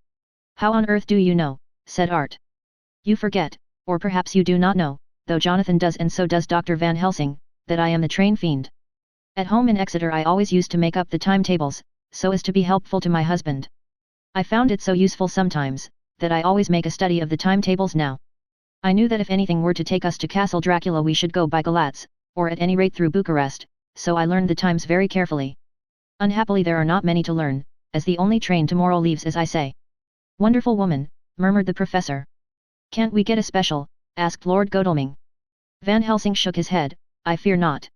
How on earth do you know? Said Art. You forget, or perhaps you do not know, though Jonathan does and so does Dr. Van Helsing, that I am the train fiend. At home in Exeter I always used to make up the timetables, so as to be helpful to my husband. I found it so useful sometimes, that I always make a study of the timetables now. I knew that if anything were to take us to Castle Dracula we should go by Galatz, or at any rate through Bucharest, so I learned the times very carefully. Unhappily there are not many to learn, as the only train tomorrow leaves as I say. Wonderful woman, murmured the professor. Can't we get a special? Asked Lord Godalming. Van Helsing shook his head. I fear not.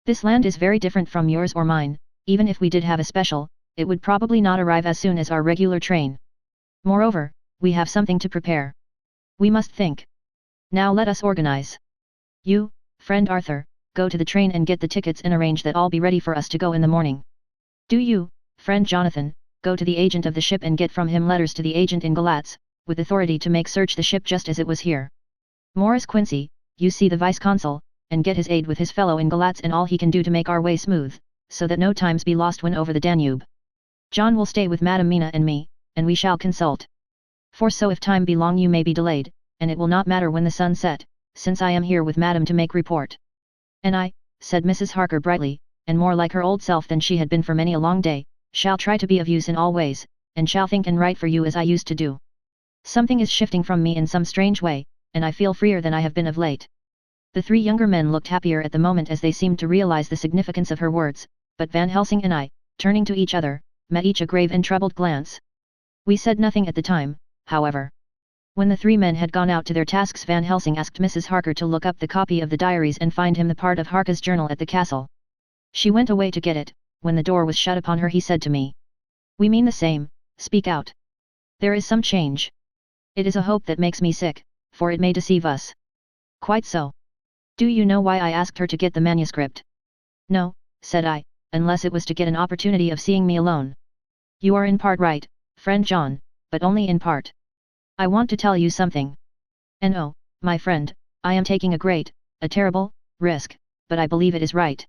This land is very different from yours or mine. Even if we did have a special, it would probably not arrive as soon as our regular train. Moreover, we have something to prepare. We must think. Now let us organize. You, friend Arthur, go to the train and get the tickets and arrange that all be ready for us to go in the morning. Do you, friend Jonathan, go to the agent of the ship and get from him letters to the agent in Galatz, with authority to make search the ship just as it was here. Morris Quincy, you see the vice-consul, and get his aid with his fellow in Galatz and all he can do to make our way smooth, so that no times be lost when over the Danube. John will stay with Madame Mina and me, and we shall consult. For so if time be long you may be delayed, and it will not matter when the sun set, since I am here with Madame to make report. And I, said Mrs. Harker brightly, and more like her old self than she had been for many a long day, shall try to be of use in all ways, and shall think and write for you as I used to do. Something is shifting from me in some strange way, and I feel freer than I have been of late. The three younger men looked happier at the moment as they seemed to realize the significance of her words, but Van Helsing and I, turning to each other, met each a grave and troubled glance. We said nothing at the time, however. When the three men had gone out to their tasks Van Helsing asked Mrs. Harker to look up the copy of the diaries and find him the part of Harker's journal at the castle. She went away to get it. When the door was shut upon her he said to me. We mean the same, speak out. There is some change. It is a hope that makes me sick, for it may deceive us. Quite so. Do you know why I asked her to get the manuscript? No, said I, unless it was to get an opportunity of seeing me alone. You are in part right, friend John, but only in part. I want to tell you something. And oh, my friend, I am taking a terrible, risk, but I believe it is right.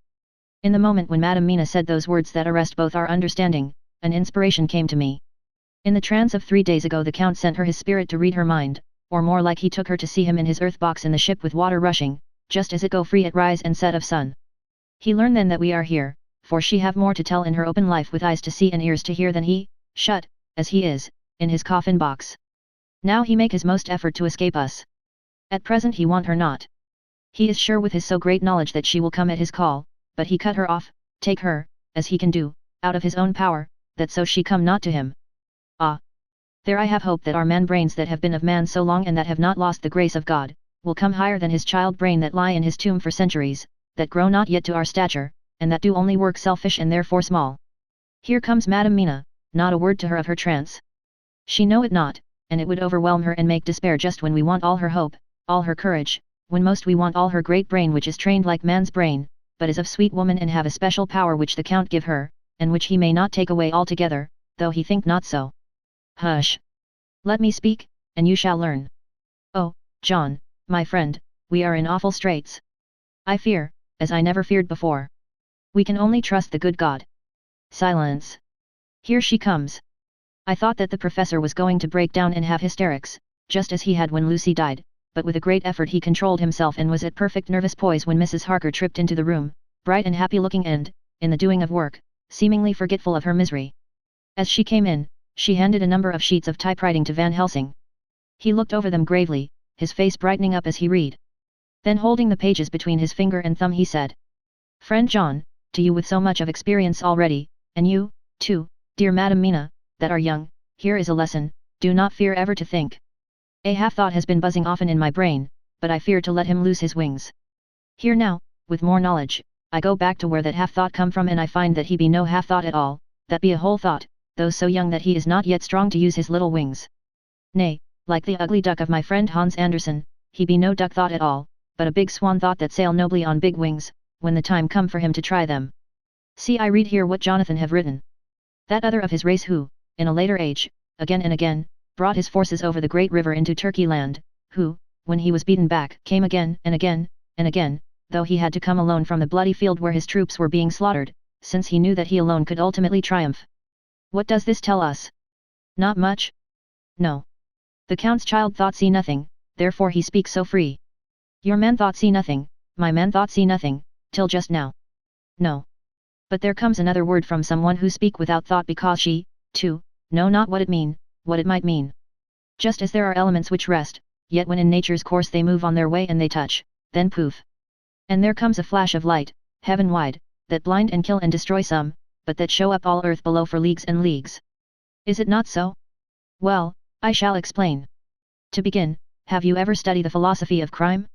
In the moment when Madame Mina said those words that arrest both our understanding, an inspiration came to me. In the trance of 3 days ago the Count sent her his spirit to read her mind, or more like he took her to see him in his earth box in the ship with water rushing, just as it go free at rise and set of sun. He learned then that we are here, for she have more to tell in her open life with eyes to see and ears to hear than he, shut, as he is, in his coffin box. Now he make his most effort to escape us. At present he want her not. He is sure with his so great knowledge that she will come at his call, but he cut her off, take her, as he can do, out of his own power, that so she come not to him. Ah! There I have hope that our man brains that have been of man so long and that have not lost the grace of God, will come higher than his child brain that lie in his tomb for centuries, that grow not yet to our stature, and that do only work selfish and therefore small. Here comes Madame Mina, not a word to her of her trance. She know it not, and it would overwhelm her and make despair just when we want all her hope, all her courage, when most we want all her great brain which is trained like man's brain, but is of sweet woman and have a special power which the Count give her, and which he may not take away altogether, though he think not so. Hush! Let me speak, and you shall learn. Oh, John, my friend, we are in awful straits. I fear, as I never feared before. We can only trust the good God. Silence. Here she comes. I thought that the professor was going to break down and have hysterics, just as he had when Lucy died, but with a great effort he controlled himself and was at perfect nervous poise when Mrs. Harker tripped into the room, bright and happy looking and, in the doing of work, seemingly forgetful of her misery. As she came in, she handed a number of sheets of typewriting to Van Helsing. He looked over them gravely, his face brightening up as he read. Then holding the pages between his finger and thumb he said, "Friend John, to you with so much of experience already, and you, too, dear Madame Mina, that are young, here is a lesson, do not fear ever to think. A half-thought has been buzzing often in my brain, but I fear to let him loose his wings. Here now, with more knowledge, I go back to where that half-thought come from and I find that he be no half-thought at all, that be a whole thought, though so young that he is not yet strong to use his little wings. Nay, like the ugly duck of my friend Hans Andersen, he be no duck thought at all, but a big swan thought that sail nobly on big wings, when the time come for him to try them. See, I read here what Jonathan have written. That other of his race who, in a later age, again and again, brought his forces over the great river into Turkey land, who, when he was beaten back, came again and again, and again, though he had to come alone from the bloody field where his troops were being slaughtered, since he knew that he alone could ultimately triumph. What does this tell us? Not much? No. The Count's child thought see nothing, therefore he speaks so free. Your man thought see nothing, my man thought see nothing, till just now. No. But there comes another word from someone who speak without thought because she, too, know not what it might mean. Just as there are elements which rest, yet when in nature's course they move on their way and they touch, then poof. And there comes a flash of light, heaven wide, that blind and kill and destroy some, but that show up all earth below for leagues and leagues. Is it not so? Well, I shall explain. To begin, have you ever studied the philosophy of crime?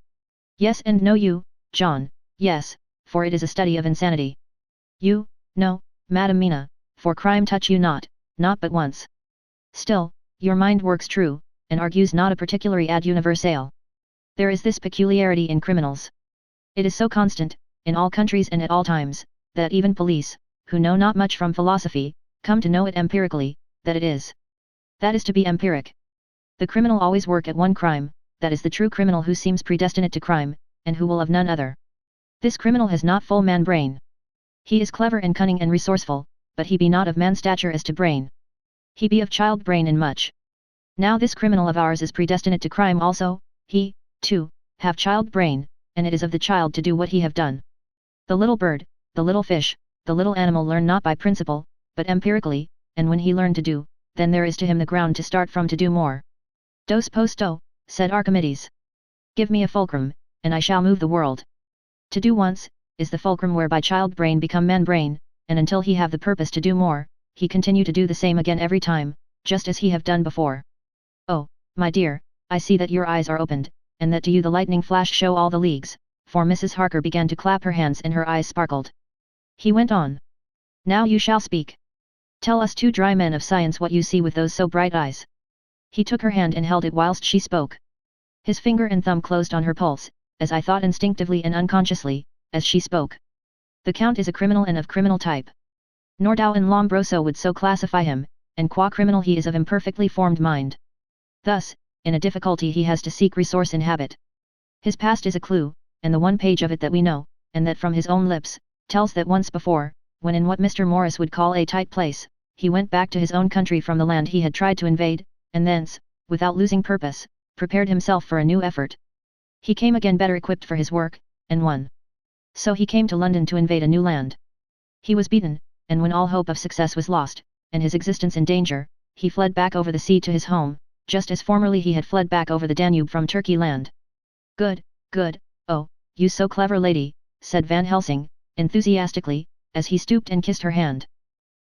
Yes and no you, John, yes, for it is a study of insanity. You, no, Madame Mina, for crime touch you not but once. Still, your mind works true, and argues not a particularly ad universale. There is this peculiarity in criminals. It is so constant, in all countries and at all times, that even police, who know not much from philosophy, come to know it empirically, that it is. That is to be empiric. The criminal always work at one crime, that is the true criminal who seems predestinate to crime, and who will of none other. This criminal has not full man brain. He is clever and cunning and resourceful, but he be not of man stature as to brain. He be of child brain in much. Now this criminal of ours is predestinate to crime also, he, too, have child brain, and it is of the child to do what he have done. The little bird, the little fish, the little animal learn not by principle, but empirically, and when he learn to do, then there is to him the ground to start from to do more. Dos posto, said Archimedes. Give me a fulcrum, and I shall move the world. To do once, is the fulcrum whereby child brain become man brain, and until he have the purpose to do more, he continue to do the same again every time, just as he have done before. Oh, my dear, I see that your eyes are opened, and that to you the lightning flash show all the leagues, for Mrs. Harker began to clap her hands and her eyes sparkled. He went on. Now you shall speak. Tell us two dry men of science what you see with those so bright eyes. He took her hand and held it whilst she spoke. His finger and thumb closed on her pulse, as I thought instinctively and unconsciously, as she spoke. The Count is a criminal and of criminal type. Nordau and Lombroso would so classify him, and qua criminal he is of imperfectly formed mind. Thus, in a difficulty he has to seek resource in habit. His past is a clue, and the one page of it that we know, and that from his own lips, tells that once before, when in what Mr. Morris would call a tight place, he went back to his own country from the land he had tried to invade, and thence, without losing purpose, prepared himself for a new effort. He came again better equipped for his work, and won. So he came to London to invade a new land. He was beaten, and when all hope of success was lost, and his existence in danger, he fled back over the sea to his home, just as formerly he had fled back over the Danube from Turkey land. Good, good, oh, you so clever lady, said Van Helsing, enthusiastically, as he stooped and kissed her hand.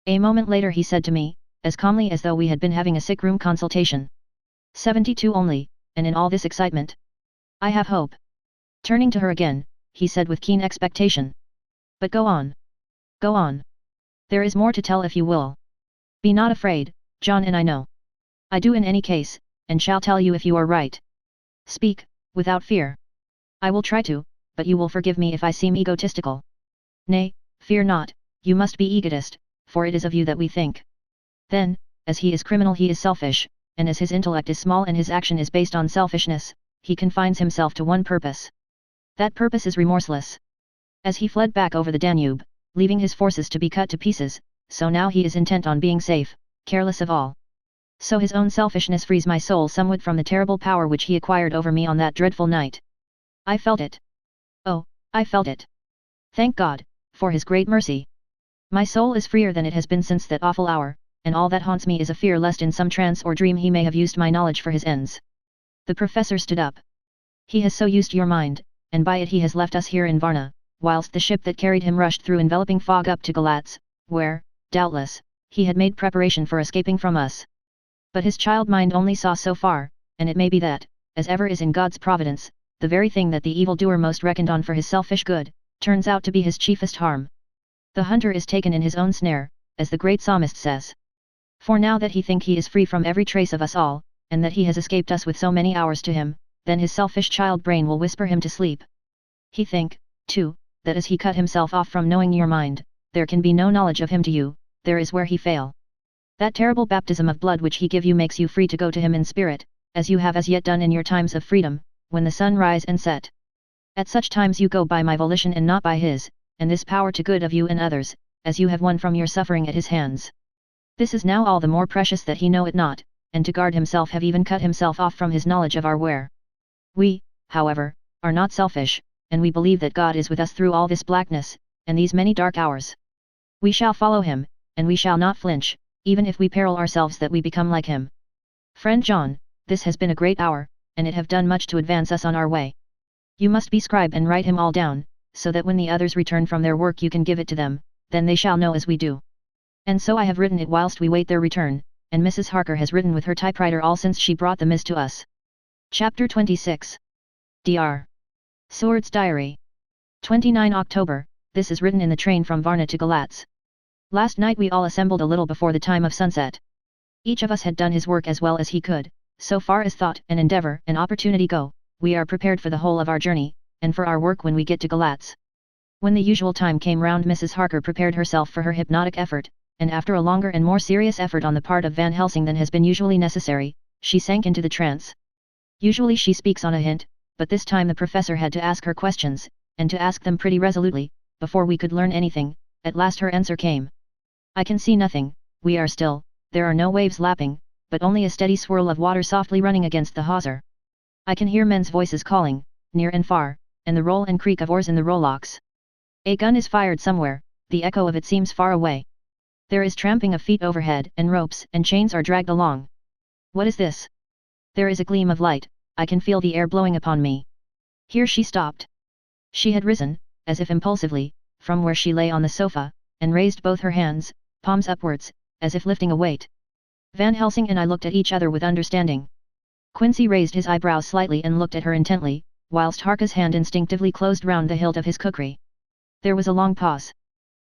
A moment later he said to me, as calmly as though we had been having a sick room consultation. 72 only, and in all this excitement. I have hope. Turning to her again, he said with keen expectation. But go on. Go on. There is more to tell if you will. Be not afraid, John, and I know. I do in any case, and shall tell you if you are right. Speak, without fear. I will try to, but you will forgive me if I seem egotistical. Nay, fear not, you must be egotist, for it is of you that we think. Then, as he is criminal he is selfish, and as his intellect is small and his action is based on selfishness, he confines himself to one purpose. That purpose is remorseless. As he fled back over the Danube, leaving his forces to be cut to pieces, so now he is intent on being safe, careless of all. So his own selfishness frees my soul somewhat from the terrible power which he acquired over me on that dreadful night. I felt it. Oh, I felt it. Thank God, for his great mercy. My soul is freer than it has been since that awful hour, and all that haunts me is a fear lest in some trance or dream he may have used my knowledge for his ends. The professor stood up. He has so used your mind, and by it he has left us here in Varna, whilst the ship that carried him rushed through enveloping fog up to Galatz, where, doubtless, he had made preparation for escaping from us. But his child mind only saw so far, and it may be that, as ever is in God's providence, the very thing that the evildoer most reckoned on for his selfish good, turns out to be his chiefest harm. The hunter is taken in his own snare, as the great psalmist says. For now that he think he is free from every trace of us all, and that he has escaped us with so many hours to him, then his selfish child brain will whisper him to sleep. He think, too, that as he cut himself off from knowing your mind, there can be no knowledge of him to you, there is where he fail. That terrible baptism of blood which he give you makes you free to go to him in spirit, as you have as yet done in your times of freedom, when the sun rise and set. At such times you go by my volition and not by his, and this power to good of you and others, as you have won from your suffering at his hands. This is now all the more precious that he know it not, and to guard himself have even cut himself off from his knowledge of our where. We, however, are not selfish, and we believe that God is with us through all this blackness, and these many dark hours. We shall follow him, and we shall not flinch, even if we peril ourselves that we become like him. Friend John, this has been a great hour, and it have done much to advance us on our way. You must be scribe and write him all down, so that when the others return from their work you can give it to them, then they shall know as we do. And so I have written it whilst we wait their return, and Mrs. Harker has written with her typewriter all since she brought the miss to us. Chapter 26. Dr. Seward's Diary. 29 October, this is written in the train from Varna to Galatz. Last night we all assembled a little before the time of sunset. Each of us had done his work as well as he could, so far as thought and endeavour and opportunity go, we are prepared for the whole of our journey, and for our work when we get to Galatz. When the usual time came round Mrs. Harker prepared herself for her hypnotic effort, and after a longer and more serious effort on the part of Van Helsing than has been usually necessary, she sank into the trance. Usually she speaks on a hint, but this time the professor had to ask her questions, and to ask them pretty resolutely, before we could learn anything. At last her answer came. I can see nothing, we are still, there are no waves lapping, but only a steady swirl of water softly running against the hawser. I can hear men's voices calling, near and far, and the roll and creak of oars in the rowlocks. A gun is fired somewhere, the echo of it seems far away. There is tramping of feet overhead, and ropes and chains are dragged along. What is this? There is a gleam of light, I can feel the air blowing upon me. Here she stopped. She had risen, as if impulsively, from where she lay on the sofa, and raised both her hands, palms upwards, as if lifting a weight. Van Helsing and I looked at each other with understanding. Quincy raised his eyebrows slightly and looked at her intently, whilst Harker's hand instinctively closed round the hilt of his kukri. There was a long pause.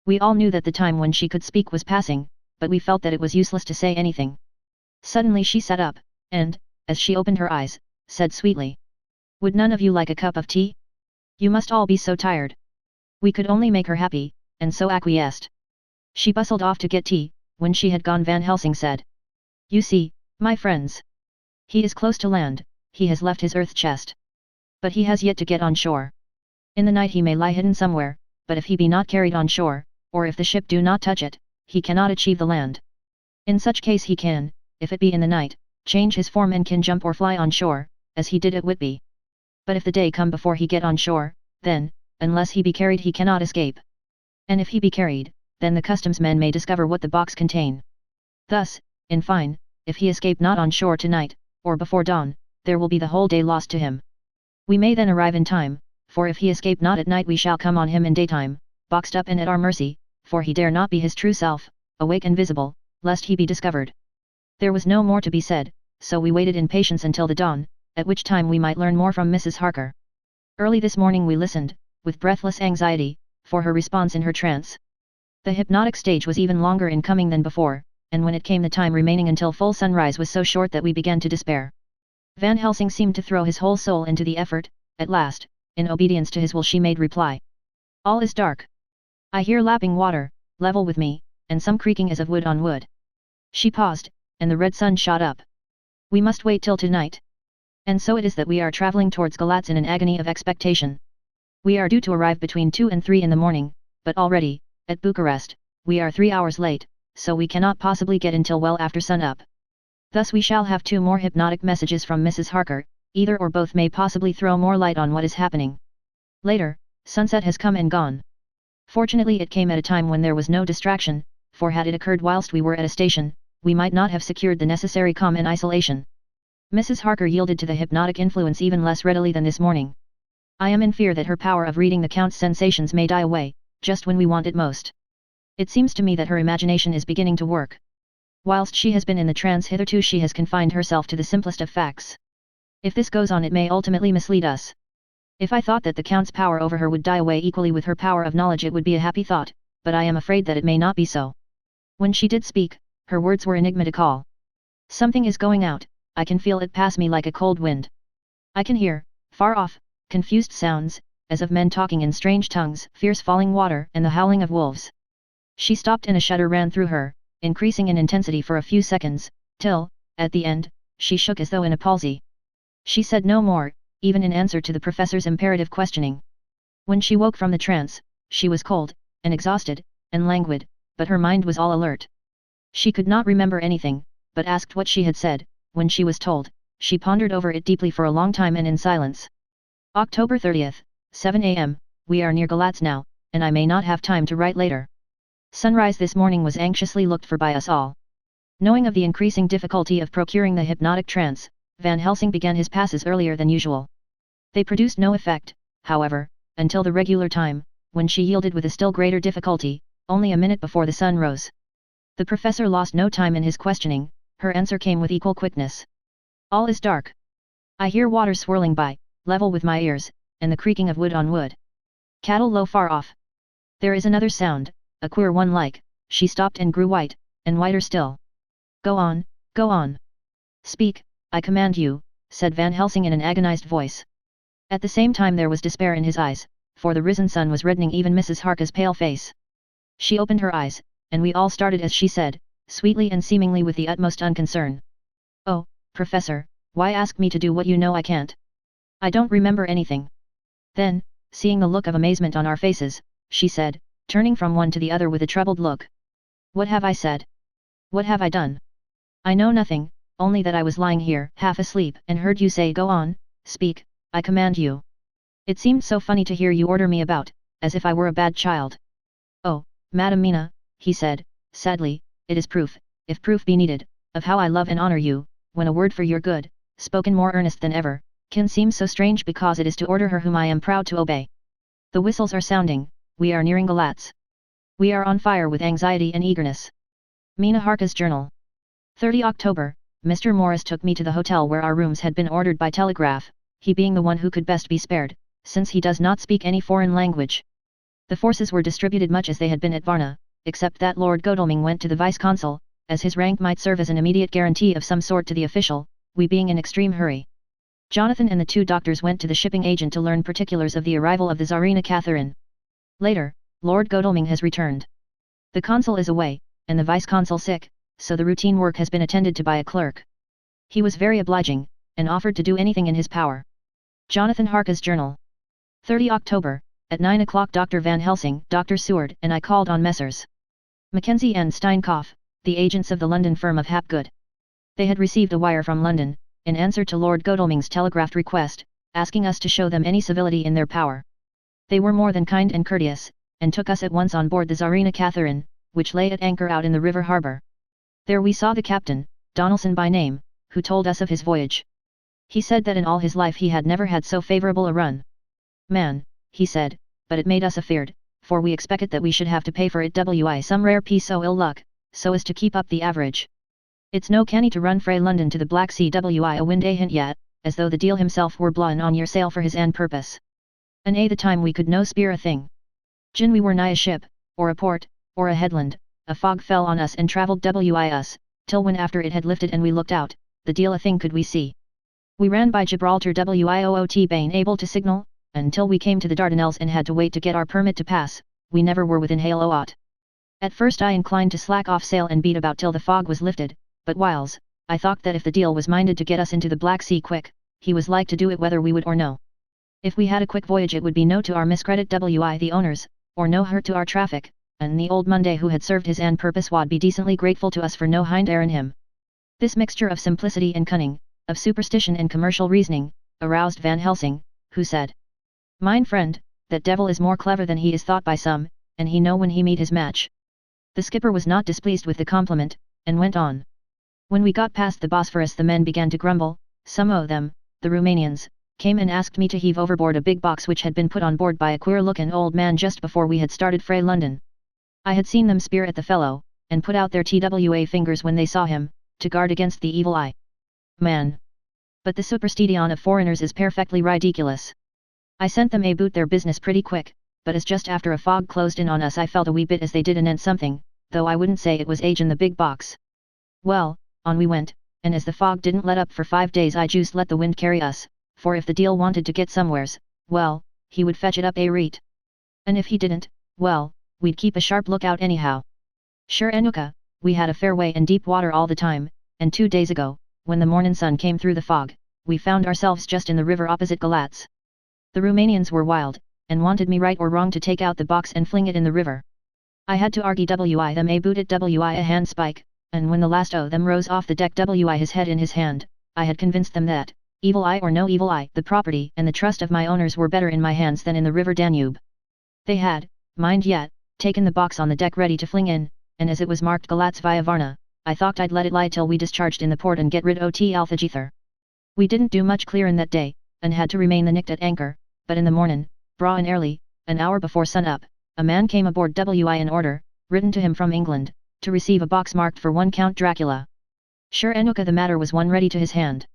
We all knew that the time when she could speak was passing, but we felt that it was useless to say anything. Suddenly she sat up, and, as she opened her eyes, said sweetly, "Would none of you like a cup of tea? You must all be so tired." We could only make her happy, and so acquiesced. She bustled off to get tea. When she had gone Van Helsing said, "You see, my friends. He is close to land, he has left his earth chest. But he has yet to get on shore. In the night he may lie hidden somewhere, but if he be not carried on shore, or if the ship do not touch it, he cannot achieve the land. In such case he can, if it be in the night, change his form and can jump or fly on shore, as he did at Whitby. But if the day come before he get on shore, then, unless he be carried he cannot escape. And if he be carried, then the customs men may discover what the box contain. Thus, in fine, if he escape not on shore tonight, or before dawn, there will be the whole day lost to him. We may then arrive in time, for if he escape not at night we shall come on him in daytime, boxed up and at our mercy, for he dare not be his true self, awake and visible, lest he be discovered. There was no more to be said, so we waited in patience until the dawn, at which time we might learn more from Mrs. Harker. Early this morning we listened, with breathless anxiety, for her response in her trance. The hypnotic stage was even longer in coming than before, and when it came the time remaining until full sunrise was so short that we began to despair. Van Helsing seemed to throw his whole soul into the effort. At last, in obedience to his will she made reply. All is dark. I hear lapping water, level with me, and some creaking as of wood on wood. She paused, and the red sun shot up. We must wait till tonight. And so it is that we are travelling towards Galatz in an agony of expectation. We are due to arrive between 2 and 3 in the morning, but already, at Bucharest, we are 3 hours late, so we cannot possibly get in till well after sun-up. Thus we shall have 2 more hypnotic messages from Mrs. Harker, either or both may possibly throw more light on what is happening. Later, sunset has come and gone. Fortunately it came at a time when there was no distraction, for had it occurred whilst we were at a station, we might not have secured the necessary calm and isolation. Mrs. Harker yielded to the hypnotic influence even less readily than this morning. I am in fear that her power of reading the Count's sensations may die away, just when we want it most. It seems to me that her imagination is beginning to work. Whilst she has been in the trance hitherto she has confined herself to the simplest of facts. If this goes on it may ultimately mislead us. If I thought that the Count's power over her would die away equally with her power of knowledge it would be a happy thought, but I am afraid that it may not be so. When she did speak, her words were enigmatical. Something is going out, I can feel it pass me like a cold wind. I can hear, far off, confused sounds, as of men talking in strange tongues, fierce falling water and the howling of wolves. She stopped and a shudder ran through her, increasing in intensity for a few seconds, till, at the end, she shook as though in a palsy. She said no more, even in answer to the professor's imperative questioning. When she woke from the trance, she was cold, and exhausted, and languid, but her mind was all alert. She could not remember anything, but asked what she had said. When she was told, she pondered over it deeply for a long time and in silence. October 30th, 7 a.m., we are near Galatz now, and I may not have time to write later. Sunrise this morning was anxiously looked for by us all. Knowing of the increasing difficulty of procuring the hypnotic trance, Van Helsing began his passes earlier than usual. They produced no effect, however, until the regular time, when she yielded with a still greater difficulty, only a minute before the sun rose. The professor lost no time in his questioning, her answer came with equal quickness. All is dark. I hear water swirling by, level with my ears, and the creaking of wood on wood. Cattle low far off. There is another sound, a queer one like, she stopped and grew white, and whiter still. Go on, go on. Speak, I command you, said Van Helsing in an agonized voice. At the same time there was despair in his eyes, for the risen sun was reddening even Mrs. Harker's pale face. She opened her eyes, and we all started as she said, sweetly and seemingly with the utmost unconcern. Oh, Professor, why ask me to do what you know I can't? I don't remember anything. Then, seeing the look of amazement on our faces, she said, turning from one to the other with a troubled look. What have I said? What have I done? I know nothing, only that I was lying here, half asleep, and heard you say go on, speak, I command you. It seemed so funny to hear you order me about, as if I were a bad child. Oh, Madam Mina, he said, sadly, it is proof, if proof be needed, of how I love and honor you, when a word for your good, spoken more earnest than ever, can seem so strange because it is to order her whom I am proud to obey. The whistles are sounding, we are nearing Galatz. We are on fire with anxiety and eagerness. Mina Harker's Journal. 30 October, Mr. Morris took me to the hotel where our rooms had been ordered by telegraph, he being the one who could best be spared, since he does not speak any foreign language. The forces were distributed much as they had been at Varna, except that Lord Godalming went to the vice-consul, as his rank might serve as an immediate guarantee of some sort to the official, we being in extreme hurry. Jonathan and the 2 doctors went to the shipping agent to learn particulars of the arrival of the Tsarina Catherine. Later, Lord Godalming has returned. The consul is away, and the vice-consul sick, so the routine work has been attended to by a clerk. He was very obliging, and offered to do anything in his power. Jonathan Harker's Journal. 30 October, At 9 o'clock Dr. Van Helsing, Dr. Seward and I called on Messrs. Mackenzie and Steinkopf, the agents of the London firm of Hapgood. They had received a wire from London, in answer to Lord Godalming's telegraphed request, asking us to show them any civility in their power. They were more than kind and courteous, and took us at once on board the Tsarina Catherine, which lay at anchor out in the river harbour. There we saw the captain, Donaldson by name, who told us of his voyage. He said that in all his life he had never had so favourable a run. Man, he said, but it made us afeard, for we expected that we should have to pay for it some rare piece o' ill luck, so as to keep up the average. It's no canny to run frae London to the Black Sea a wind a hint yet, as though the deal himself were blawin' on your sail for his ain purpose. And the time we could no speer a thing. Gin we were nigh a ship, or a port, or a headland, a fog fell on us and travelled us, till when after it had lifted and we looked out, the deal a thing could we see. We ran by Gibraltar wiot bane able to signal, until we came to the Dardanelles and had to wait to get our permit to pass, we never were within hail o' aught. At first I inclined to slack off sail and beat about till the fog was lifted, but whiles, I thought that if the deal was minded to get us into the Black Sea quick, he was like to do it whether we would or no. If we had a quick voyage it would be no to our miscredit the owners, or no hurt to our traffic, and the old Monday who had served his ain purpose wad be decently grateful to us for no hind in him. This mixture of simplicity and cunning, of superstition and commercial reasoning, aroused Van Helsing, who said, "Mine friend, that devil is more clever than he is thought by some, and he know when he meet his match." The skipper was not displeased with the compliment, and went on. When we got past the Bosphorus the men began to grumble, some o' them, the Romanians, came and asked me to heave overboard a big box which had been put on board by a queer-looking old man just before we had started frae London. I had seen them speer at the fellow, and put out their TWA fingers when they saw him, to guard against the evil eye. Man! But the superstition of foreigners is perfectly ridiculous. I sent them aboot their business pretty quick, but as just after a fog closed in on us I felt a wee bit as they did anent something, though I wouldn't say it was age in the big box. Well, on we went, and as the fog didn't let up for 5 days I just let the wind carry us, for if the deal wanted to get somewheres, well, he would fetch it up a reet. And if he didn't, well, we'd keep a sharp lookout anyhow. Sure Enuka, we had a fair way in deep water all the time, and 2 days ago, when the mornin' sun came through the fog, we found ourselves just in the river opposite Galatz. The Romanians were wild, and wanted me right or wrong to take out the box and fling it in the river. I had to argy them aboot it a handspike, and when the last o' them rose off the deck his head in his hand, I had convinced them that, evil eye or no evil eye, the property and the trust of my owners were better in my hands than in the river Danube. They had, mind yet, taken the box on the deck ready to fling in, and as it was marked Galatz via Varna, I thought I'd let it lie till we discharged in the port and get rid o' Alphagether. We didn't do much clearin' that day, and had to remain the night at anchor, but in the mornin', braw and early, an hour before sun up, a man came aboard in order, written to him from England, to receive a box marked for one Count Dracula. Sure Enuka the matter was one ready to his hand.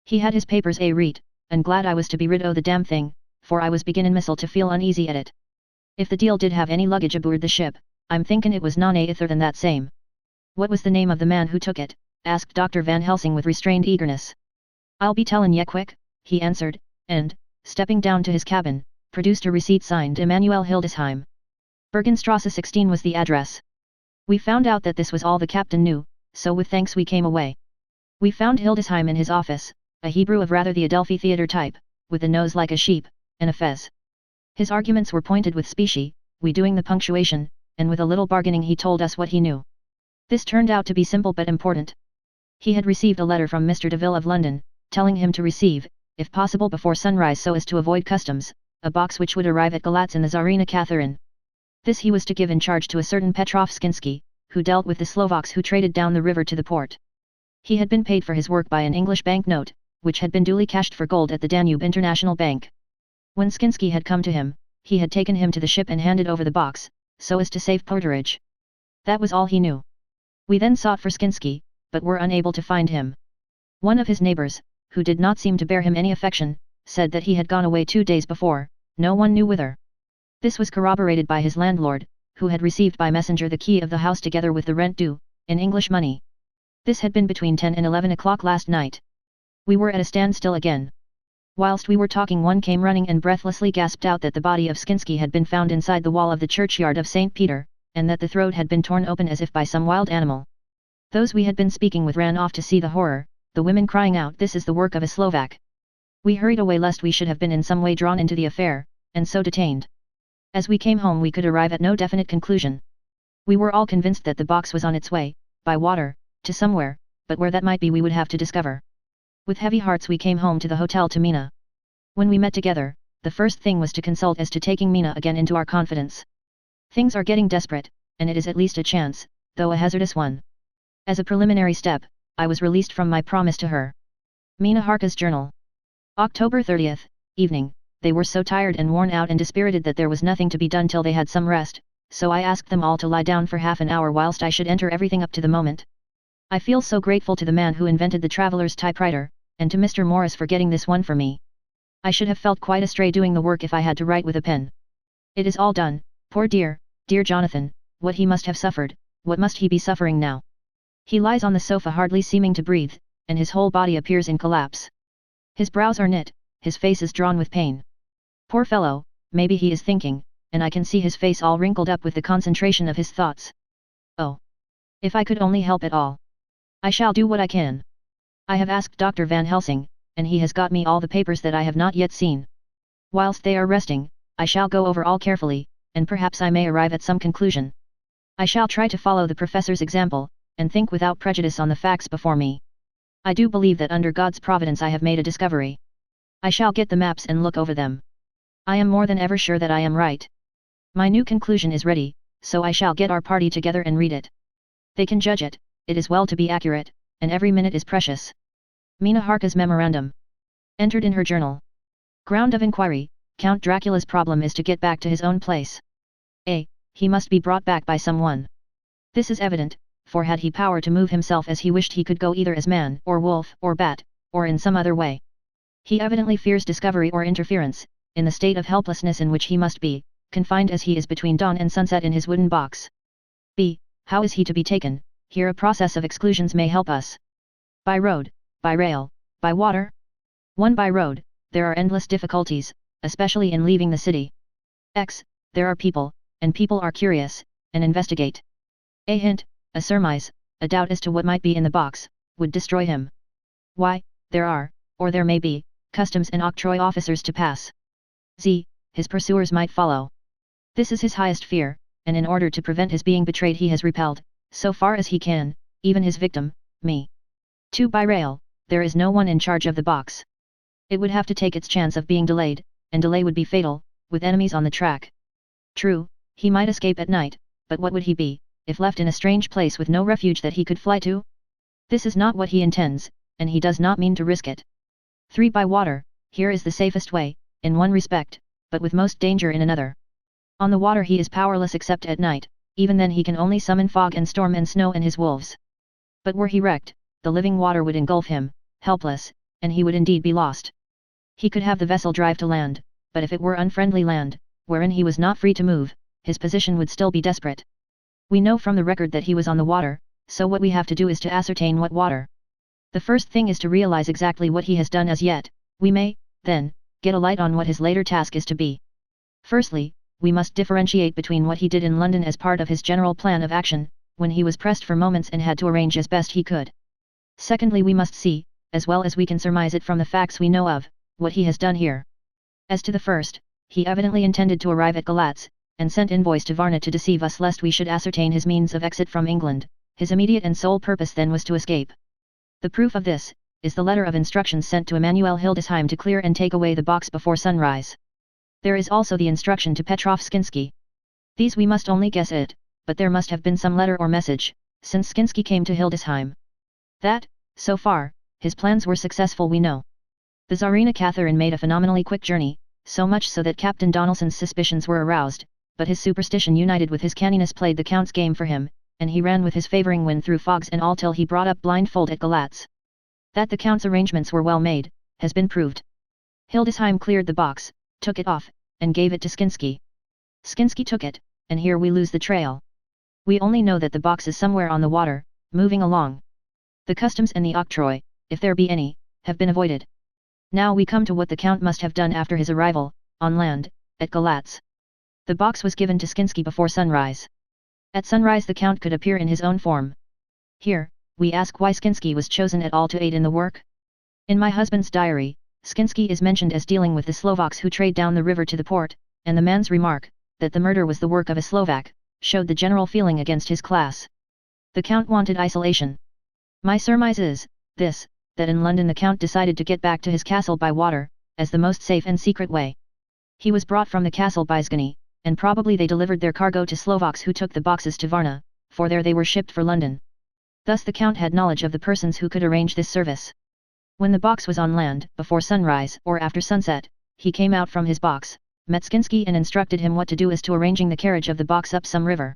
He had his papers a reet, and glad I was to be rid o' the damn thing, for I was beginnin' missile to feel uneasy at it. If the deal did have any luggage aboard the ship, I'm thinkin' it was none ither than that same. What was the name of the man who took it? Asked Dr. Van Helsing with restrained eagerness. I'll be tellin' ye quick, he answered, and, stepping down to his cabin, produced a receipt signed Emanuel Hildesheim. Bergenstrasse 16 was the address. We found out that this was all the captain knew, so with thanks we came away. We found Hildesheim in his office, a Hebrew of rather the Adelphi theatre type, with a nose like a sheep, and a fez. His arguments were pointed with specie, we doing the punctuation, and with a little bargaining he told us what he knew. This turned out to be simple but important. He had received a letter from Mr. Deville of London, telling him to receive, if possible before sunrise so as to avoid customs, a box which would arrive at Galatz in the Tsarina Catherine. This he was to give in charge to a certain Petrov Skinsky, who dealt with the Slovaks who traded down the river to the port. He had been paid for his work by an English banknote, which had been duly cashed for gold at the Danube International Bank. When Skinsky had come to him, he had taken him to the ship and handed over the box, so as to save porterage. That was all he knew. We then sought for Skinsky, but were unable to find him. One of his neighbors, who did not seem to bear him any affection, said that he had gone away 2 days before, no one knew whither. This was corroborated by his landlord, who had received by messenger the key of the house together with the rent due, in English money. This had been between 10 and 11 o'clock last night. We were at a standstill again. Whilst we were talking one came running and breathlessly gasped out that the body of Skinsky had been found inside the wall of the churchyard of St. Peter, and that the throat had been torn open as if by some wild animal. Those we had been speaking with ran off to see the horror, the women crying out, "This is the work of a Slovak." We hurried away lest we should have been in some way drawn into the affair, and so detained. As we came home we could arrive at no definite conclusion. We were all convinced that the box was on its way, by water, to somewhere, but where that might be we would have to discover. With heavy hearts we came home to the hotel to Mina. When we met together, the first thing was to consult as to taking Mina again into our confidence. Things are getting desperate, and it is at least a chance, though a hazardous one. As a preliminary step, I was released from my promise to her. Mina Harka's journal. October 30th, evening. They were so tired and worn out and dispirited that there was nothing to be done till they had some rest, so I asked them all to lie down for half an hour whilst I should enter everything up to the moment. I feel so grateful to the man who invented the traveller's typewriter, and to Mr. Morris for getting this one for me. I should have felt quite astray doing the work if I had to write with a pen. It is all done, poor dear Jonathan, what he must have suffered, what must he be suffering now? He lies on the sofa hardly seeming to breathe, and his whole body appears in collapse. His brows are knit, his face is drawn with pain. Poor fellow, maybe he is thinking, and I can see his face all wrinkled up with the concentration of his thoughts. Oh! If I could only help at all. I shall do what I can. I have asked Dr. Van Helsing, and he has got me all the papers that I have not yet seen. Whilst they are resting, I shall go over all carefully, and perhaps I may arrive at some conclusion. I shall try to follow the professor's example, and think without prejudice on the facts before me. I do believe that under God's providence I have made a discovery. I shall get the maps and look over them. I am more than ever sure that I am right. My new conclusion is ready, so I shall get our party together and read it. They can judge it, it is well to be accurate, and every minute is precious. Mina Harka's memorandum. Entered in her journal. Ground of inquiry, Count Dracula's problem is to get back to his own place. A. He must be brought back by someone. This is evident, for had he power to move himself as he wished he could go either as man or wolf or bat, or in some other way. He evidently fears discovery or interference, in the state of helplessness in which he must be, confined as he is between dawn and sunset in his wooden box. B. How is he to be taken? Here a process of exclusions may help us. By road, by rail, by water? 1. By road, there are endless difficulties, especially in leaving the city. X. There are people, and people are curious, and investigate. A hint, a surmise, a doubt as to what might be in the box, would destroy him. Y. There are, or there may be, customs and octroi officers to pass. Z. His pursuers might follow. This is his highest fear, and in order to prevent his being betrayed he has repelled, so far as he can, even his victim, me. 2. By rail, there is no one in charge of the box. It would have to take its chance of being delayed, and delay would be fatal, with enemies on the track. True, he might escape at night, but what would he be, if left in a strange place with no refuge that he could fly to? This is not what he intends, and he does not mean to risk it. 3. By water, here is the safest way, in one respect, but with most danger in another. On the water he is powerless except at night, even then he can only summon fog and storm and snow and his wolves. But were he wrecked, the living water would engulf him, helpless, and he would indeed be lost. He could have the vessel drive to land, but if it were unfriendly land, wherein he was not free to move, his position would still be desperate. We know from the record that he was on the water, so what we have to do is to ascertain what water. The first thing is to realize exactly what he has done as yet. We may, then, get a light on what his later task is to be. Firstly, we must differentiate between what he did in London as part of his general plan of action, when he was pressed for moments and had to arrange as best he could. Secondly, we must see, as well as we can surmise it from the facts we know of, what he has done here. As to the first, he evidently intended to arrive at Galatz, and sent envoys to Varna to deceive us lest we should ascertain his means of exit from England. His immediate and sole purpose then was to escape. The proof of this, is the letter of instructions sent to Emanuel Hildesheim to clear and take away the box before sunrise. There is also the instruction to Petrov Skinsky. These we must only guess at, but there must have been some letter or message, since Skinsky came to Hildesheim. That, so far, his plans were successful we know. The Tsarina Catherine made a phenomenally quick journey, so much so that Captain Donelson's suspicions were aroused, but his superstition united with his canniness played the Count's game for him, and he ran with his favouring wind through fogs and all till he brought up blindfold at Galatz. That the Count's arrangements were well made, has been proved. Hildesheim cleared the box, took it off, and gave it to Skinsky. Skinsky took it, and here we lose the trail. We only know that the box is somewhere on the water, moving along. The customs and the octroi, if there be any, have been avoided. Now we come to what the Count must have done after his arrival, on land, at Galatz. The box was given to Skinsky before sunrise. At sunrise the Count could appear in his own form. Here, we ask why Skinsky was chosen at all to aid in the work? In my husband's diary, Skinsky is mentioned as dealing with the Slovaks who trade down the river to the port, and the man's remark, that the murder was the work of a Slovak, showed the general feeling against his class. The Count wanted isolation. My surmise is, this, that in London the Count decided to get back to his castle by water, as the most safe and secret way. He was brought from the castle by Zgany, and probably they delivered their cargo to Slovaks who took the boxes to Varna, for there they were shipped for London. Thus the Count had knowledge of the persons who could arrange this service. When the box was on land, before sunrise or after sunset, he came out from his box, met Skinsky and instructed him what to do as to arranging the carriage of the box up some river.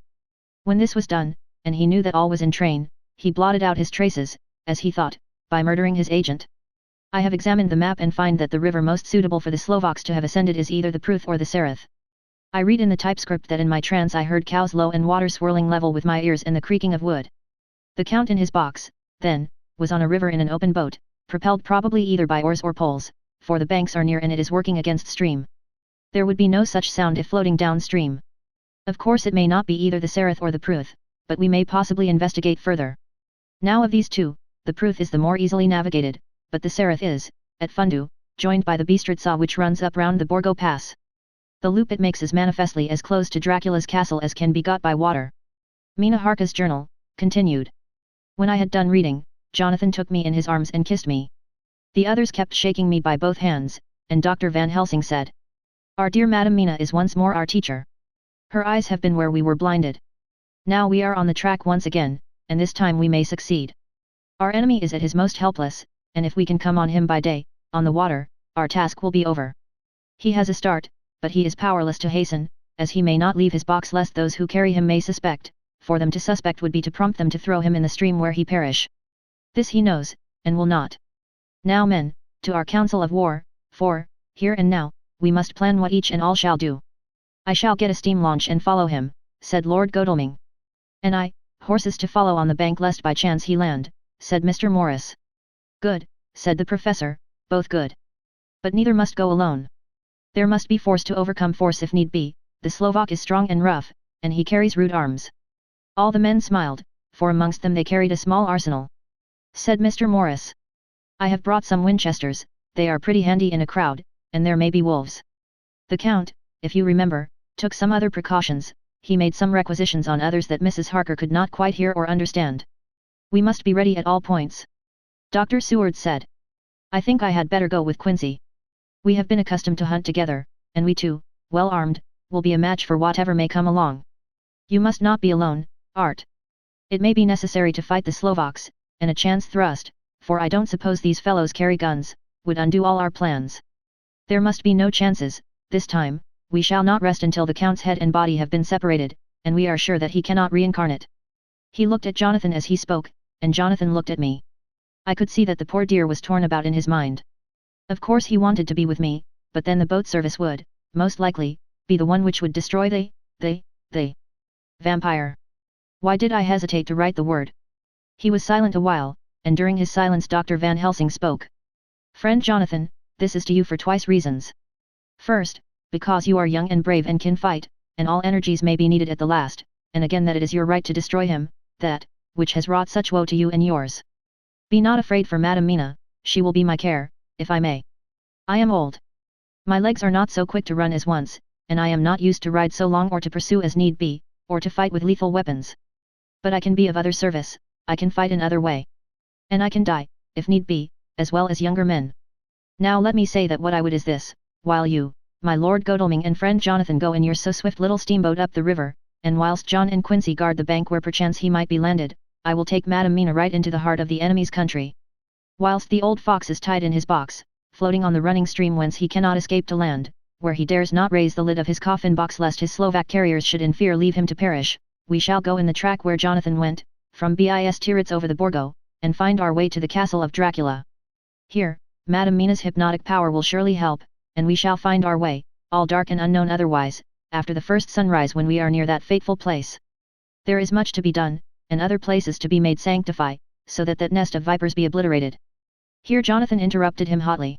When this was done, and he knew that all was in train, he blotted out his traces, as he thought, by murdering his agent. I have examined the map and find that the river most suitable for the Slovaks to have ascended is either the Pruth or the Sereth. I read in the typescript that in my trance I heard cows low and water swirling level with my ears and the creaking of wood. The Count in his box, then, was on a river in an open boat, propelled probably either by oars or poles, for the banks are near and it is working against stream. There would be no such sound if floating downstream. Of course it may not be either the Sereth or the Pruth, but we may possibly investigate further. Now of these two, the Pruth is the more easily navigated, but the Sereth is, at Fundu, joined by the Bistritsa which runs up round the Borgo Pass. The loop it makes is manifestly as close to Dracula's castle as can be got by water. Mina Harka's journal, continued. When I had done reading, Jonathan took me in his arms and kissed me. The others kept shaking me by both hands, and Dr. Van Helsing said, "Our dear Madam Mina is once more our teacher. Her eyes have been where we were blinded. Now we are on the track once again, and this time we may succeed. Our enemy is at his most helpless, and if we can come on him by day, on the water, our task will be over. He has a start, but he is powerless to hasten, as he may not leave his box lest those who carry him may suspect, for them to suspect would be to prompt them to throw him in the stream where he perish. This he knows, and will not. Now men, to our council of war, for, here and now, we must plan what each and all shall do." "I shall get a steam launch and follow him," said Lord Godalming. "And I, horses to follow on the bank lest by chance he land," said Mr. Morris. "Good," said the professor, "both good. But neither must go alone. There must be force to overcome force if need be, the Slovak is strong and rough, and he carries rude arms." All the men smiled, for amongst them they carried a small arsenal. Said Mr. Morris, "I have brought some Winchesters, they are pretty handy in a crowd, and there may be wolves." The Count, if you remember, took some other precautions, he made some requisitions on others that Mrs. Harker could not quite hear or understand. "We must be ready at all points." Dr. Seward said, "I think I had better go with Quincy. We have been accustomed to hunt together, and we too, well armed, will be a match for whatever may come along. You must not be alone, Art. It may be necessary to fight the Slovaks, and a chance thrust, for I don't suppose these fellows carry guns, would undo all our plans. There must be no chances, this time, we shall not rest until the Count's head and body have been separated, and we are sure that he cannot reincarnate." He looked at Jonathan as he spoke, and Jonathan looked at me. I could see that the poor dear was torn about in his mind. Of course he wanted to be with me, but then the boat service would, most likely, be the one which would destroy the vampire. Why did I hesitate to write the word? He was silent a while, and during his silence Dr. Van Helsing spoke. "Friend Jonathan, this is to you for twice reasons. First, because you are young and brave and can fight, and all energies may be needed at the last, and again that it is your right to destroy him, that, which has wrought such woe to you and yours. Be not afraid for Madam Mina, she will be my care, if I may. I am old. My legs are not so quick to run as once, and I am not used to ride so long or to pursue as need be, or to fight with lethal weapons. But I can be of other service, I can fight in other way. And I can die, if need be, as well as younger men. Now let me say that what I would is this, while you, my Lord Godalming and friend Jonathan go in your so swift little steamboat up the river, and whilst John and Quincy guard the bank where perchance he might be landed, I will take Madam Mina right into the heart of the enemy's country. Whilst the old fox is tied in his box, floating on the running stream whence he cannot escape to land, where he dares not raise the lid of his coffin box lest his Slovak carriers should in fear leave him to perish, we shall go in the track where Jonathan went, from Bistritz over the Borgo, and find our way to the castle of Dracula. Here, Madam Mina's hypnotic power will surely help, and we shall find our way, all dark and unknown otherwise, after the first sunrise when we are near that fateful place. There is much to be done, and other places to be made sanctify, so that that nest of vipers be obliterated." Here Jonathan interrupted him hotly.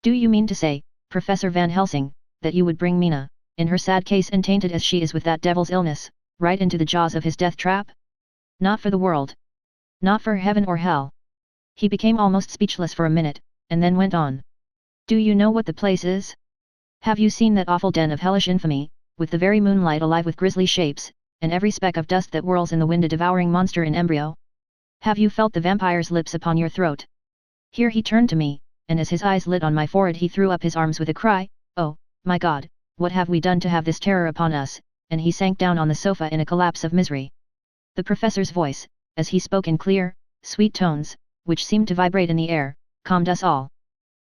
"Do you mean to say, Professor Van Helsing, that you would bring Mina, in her sad case and tainted as she is with that devil's illness, right into the jaws of his death trap? Not for the world. Not for heaven or hell." He became almost speechless for a minute, and then went on. "Do you know what the place is? Have you seen that awful den of hellish infamy, with the very moonlight alive with grisly shapes, and every speck of dust that whirls in the wind a devouring monster in embryo? Have you felt the vampire's lips upon your throat? Here he turned to me, and as his eyes lit on my forehead he threw up his arms with a cry, "Oh, my God, what have we done to have this terror upon us?" and he sank down on the sofa in a collapse of misery. The professor's voice, as he spoke in clear, sweet tones, which seemed to vibrate in the air, calmed us all.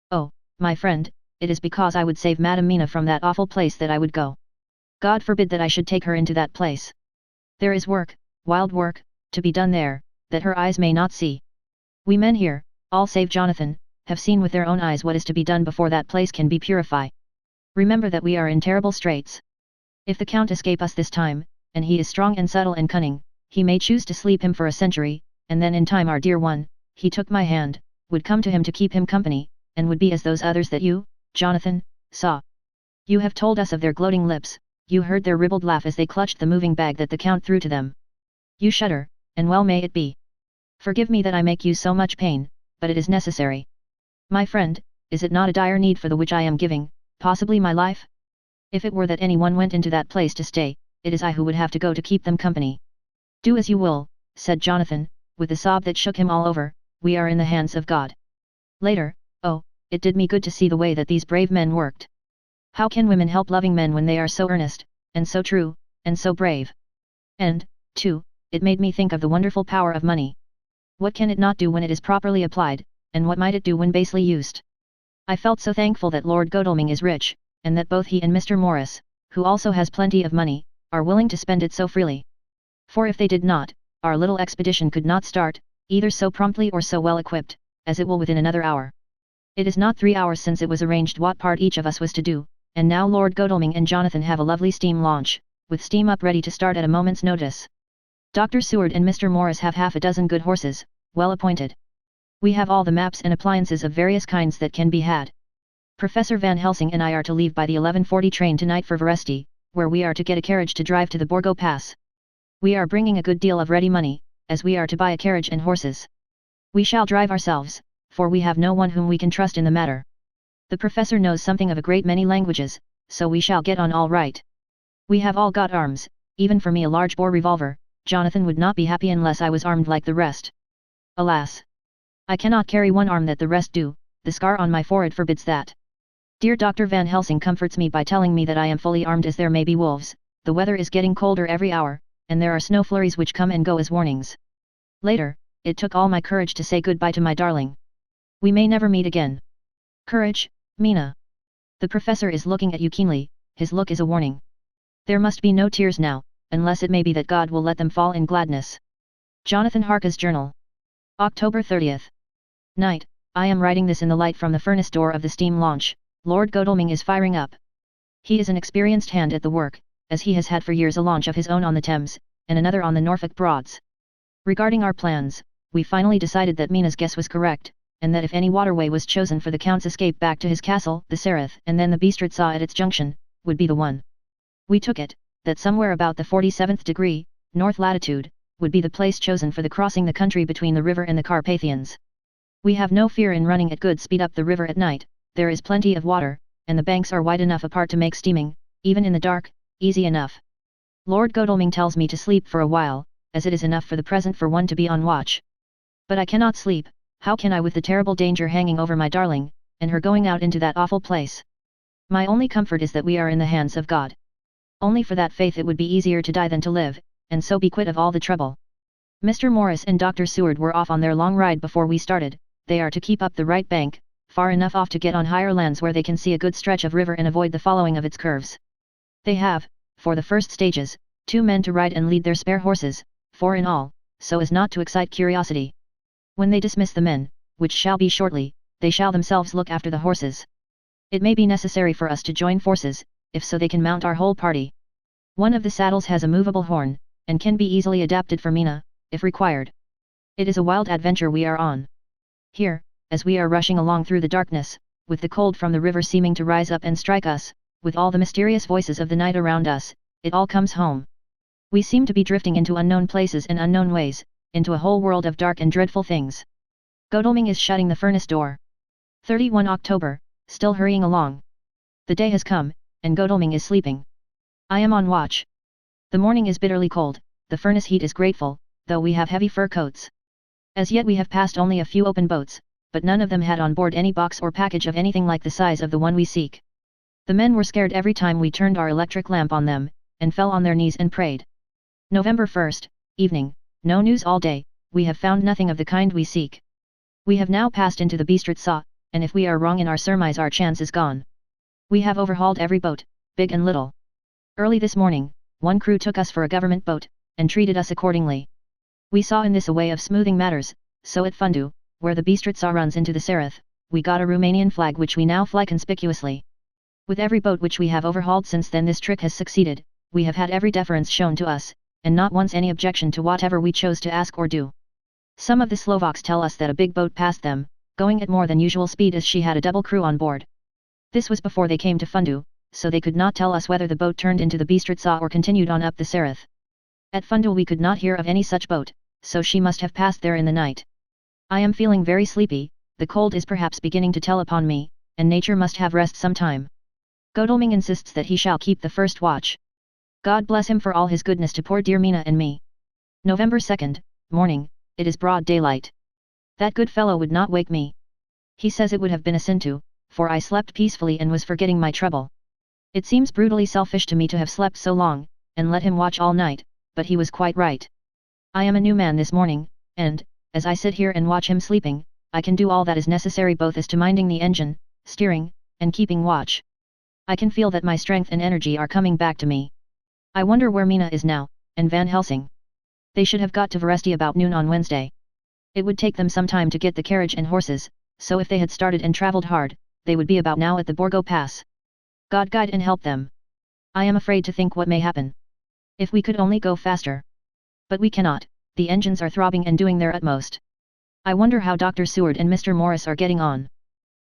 "Oh, my friend, it is because I would save Madame Mina from that awful place that I would go. God forbid that I should take her into that place. There is work, wild work, to be done there, that her eyes may not see. We men here, all save Jonathan, have seen with their own eyes what is to be done before that place can be purified. Remember that we are in terrible straits. If the Count escape us this time, and he is strong and subtle and cunning, he may choose to sleep him for a century, and then in time our dear one, he took my hand, would come to him to keep him company, and would be as those others that you, Jonathan, saw. You have told us of their gloating lips, you heard their ribald laugh as they clutched the moving bag that the Count threw to them. You shudder, and well may it be. Forgive me that I make you so much pain, but it is necessary. My friend, is it not a dire need for the which I am giving, possibly my life? If it were that anyone went into that place to stay, it is I who would have to go to keep them company." "Do as you will," said Jonathan, with a sob that shook him all over, "we are in the hands of God." Later, oh, it did me good to see the way that these brave men worked. How can women help loving men when they are so earnest, and so true, and so brave? And, too, it made me think of the wonderful power of money. What can it not do when it is properly applied, and what might it do when basely used? I felt so thankful that Lord Godalming is rich, and that both he and Mr. Morris, who also has plenty of money, are willing to spend it so freely. For if they did not, our little expedition could not start, either so promptly or so well equipped, as it will within another hour. It is not 3 hours since it was arranged what part each of us was to do, and now Lord Godalming and Jonathan have a lovely steam launch, with steam up ready to start at a moment's notice. Dr. Seward and Mr. Morris have half a dozen good horses, well appointed. We have all the maps and appliances of various kinds that can be had. Professor Van Helsing and I are to leave by the 11:40 train tonight for Veresti, where we are to get a carriage to drive to the Borgo Pass. We are bringing a good deal of ready money, as we are to buy a carriage and horses. We shall drive ourselves, for we have no one whom we can trust in the matter. The professor knows something of a great many languages, so we shall get on all right. We have all got arms, even for me a large bore revolver. Jonathan would not be happy unless I was armed like the rest. Alas! I cannot carry one arm that the rest do, the scar on my forehead forbids that. Dear Dr. Van Helsing comforts me by telling me that I am fully armed as there may be wolves, the weather is getting colder every hour, and there are snow flurries which come and go as warnings. Later, it took all my courage to say goodbye to my darling. We may never meet again. Courage, Mina. The professor is looking at you keenly, his look is a warning. There must be no tears now, unless it may be that God will let them fall in gladness. Jonathan Harker's Journal. October 30th. Night. I am writing this in the light from the furnace door of the steam launch. Lord Godalming is firing up. He is an experienced hand at the work, as he has had for years a launch of his own on the Thames, and another on the Norfolk Broads. Regarding our plans, we finally decided that Mina's guess was correct, and that if any waterway was chosen for the Count's escape back to his castle, the Sereth and then the Bistritza at its junction, would be the one. We took it, that somewhere about the 47th degree, north latitude, would be the place chosen for the crossing the country between the river and the Carpathians. We have no fear in running at good speed up the river at night, there is plenty of water, and the banks are wide enough apart to make steaming, even in the dark, easy enough. Lord Godalming tells me to sleep for a while, as it is enough for the present for one to be on watch. But I cannot sleep, how can I with the terrible danger hanging over my darling, and her going out into that awful place? My only comfort is that we are in the hands of God. Only for that faith it would be easier to die than to live, and so be quit of all the trouble. Mr. Morris and Dr. Seward were off on their long ride before we started. They are to keep up the right bank, far enough off to get on higher lands where they can see a good stretch of river and avoid the following of its curves. They have, for the first stages, 2 men to ride and lead their spare horses, 4 in all, so as not to excite curiosity. When they dismiss the men, which shall be shortly, they shall themselves look after the horses. It may be necessary for us to join forces, if so they can mount our whole party. One of the saddles has a movable horn, and can be easily adapted for Mina, if required. It is a wild adventure we are on. Here, as we are rushing along through the darkness, with the cold from the river seeming to rise up and strike us, with all the mysterious voices of the night around us, it all comes home. We seem to be drifting into unknown places and unknown ways, into a whole world of dark and dreadful things. Godalming is shutting the furnace door. 31 October, still hurrying along. The day has come, and Godalming is sleeping. I am on watch. The morning is bitterly cold, the furnace heat is grateful, though we have heavy fur coats. As yet we have passed only a few open boats, but none of them had on board any box or package of anything like the size of the one we seek. The men were scared every time we turned our electric lamp on them, and fell on their knees and prayed. November 1st, evening, no news all day, we have found nothing of the kind we seek. We have now passed into the Bistritsa, and if we are wrong in our surmise our chance is gone. We have overhauled every boat, big and little. Early this morning, one crew took us for a government boat, and treated us accordingly. We saw in this a way of smoothing matters, so at Fundu, where the Bistritsa runs into the Sereth, we got a Romanian flag which we now fly conspicuously. With every boat which we have overhauled since then this trick has succeeded, we have had every deference shown to us, and not once any objection to whatever we chose to ask or do. Some of the Slovaks tell us that a big boat passed them, going at more than usual speed as she had a double crew on board. This was before they came to Fundu, so they could not tell us whether the boat turned into the Bistritsa or continued on up the Sereth. At Fundu we could not hear of any such boat, so she must have passed there in the night. I am feeling very sleepy, the cold is perhaps beginning to tell upon me, and nature must have rest some time. Godalming insists that he shall keep the first watch. God bless him for all his goodness to poor dear Mina and me. November 2nd, morning, it is broad daylight. That good fellow would not wake me. He says it would have been a sin to, for I slept peacefully and was forgetting my trouble. It seems brutally selfish to me to have slept so long, and let him watch all night, but he was quite right. I am a new man this morning, and, as I sit here and watch him sleeping, I can do all that is necessary both as to minding the engine, steering, and keeping watch. I can feel that my strength and energy are coming back to me. I wonder where Mina is now, and Van Helsing. They should have got to Veresti about noon on Wednesday. It would take them some time to get the carriage and horses, so if they had started and travelled hard, they would be about now at the Borgo Pass. God guide and help them. I am afraid to think what may happen. If we could only go faster. But we cannot, the engines are throbbing and doing their utmost. I wonder how Dr. Seward and Mr. Morris are getting on.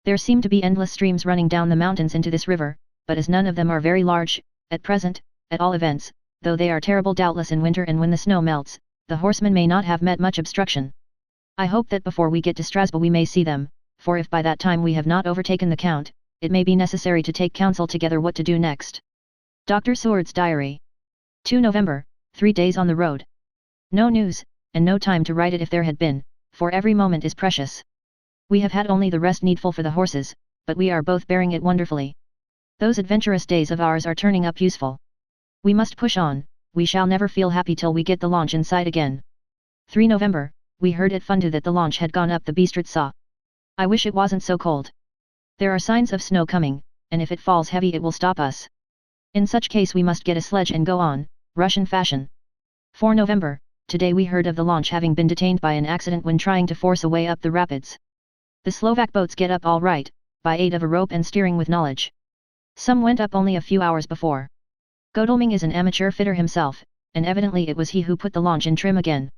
There seem to be endless streams running down the mountains into this river, but as none of them are very large, at present, at all events, though they are terrible doubtless in winter and when the snow melts, the horsemen may not have met much obstruction. I hope that before we get to Strasbourg we may see them, for if by that time we have not overtaken the Count, it may be necessary to take counsel together what to do next. Dr. Seward's Diary. 2 November, 3 days on the road. No news, and no time to write it if there had been, for every moment is precious. We have had only the rest needful for the horses, but we are both bearing it wonderfully. Those adventurous days of ours are turning up useful. We must push on, we shall never feel happy till we get the launch in sight again. 3 November, we heard at Fundu that the launch had gone up the Bistritsa. I wish it wasn't so cold. There are signs of snow coming, and if it falls heavy it will stop us. In such case we must get a sledge and go on, Russian fashion. 4 November, today we heard of the launch having been detained by an accident when trying to force a way up the rapids. The Slovak boats get up all right, by aid of a rope and steering with knowledge. Some went up only a few hours before. Godalming is an amateur fitter himself, and evidently it was he who put the launch in trim again.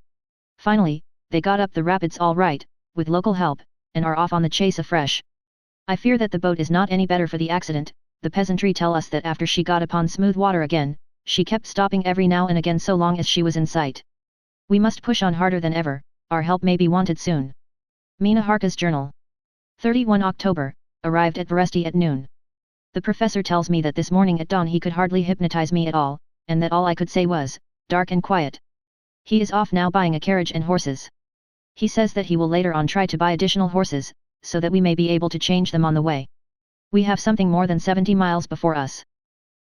Finally, they got up the rapids all right, with local help, and are off on the chase afresh. I fear that the boat is not any better for the accident. The peasantry tell us that after she got upon smooth water again, she kept stopping every now and again so long as she was in sight. We must push on harder than ever, our help may be wanted soon. Mina Harka's Journal. 31 October, arrived at Veresti at noon. The professor tells me that this morning at dawn he could hardly hypnotize me at all, and that all I could say was, dark and quiet. He is off now buying a carriage and horses. He says that he will later on try to buy additional horses, so that we may be able to change them on the way. We have something more than 70 miles before us.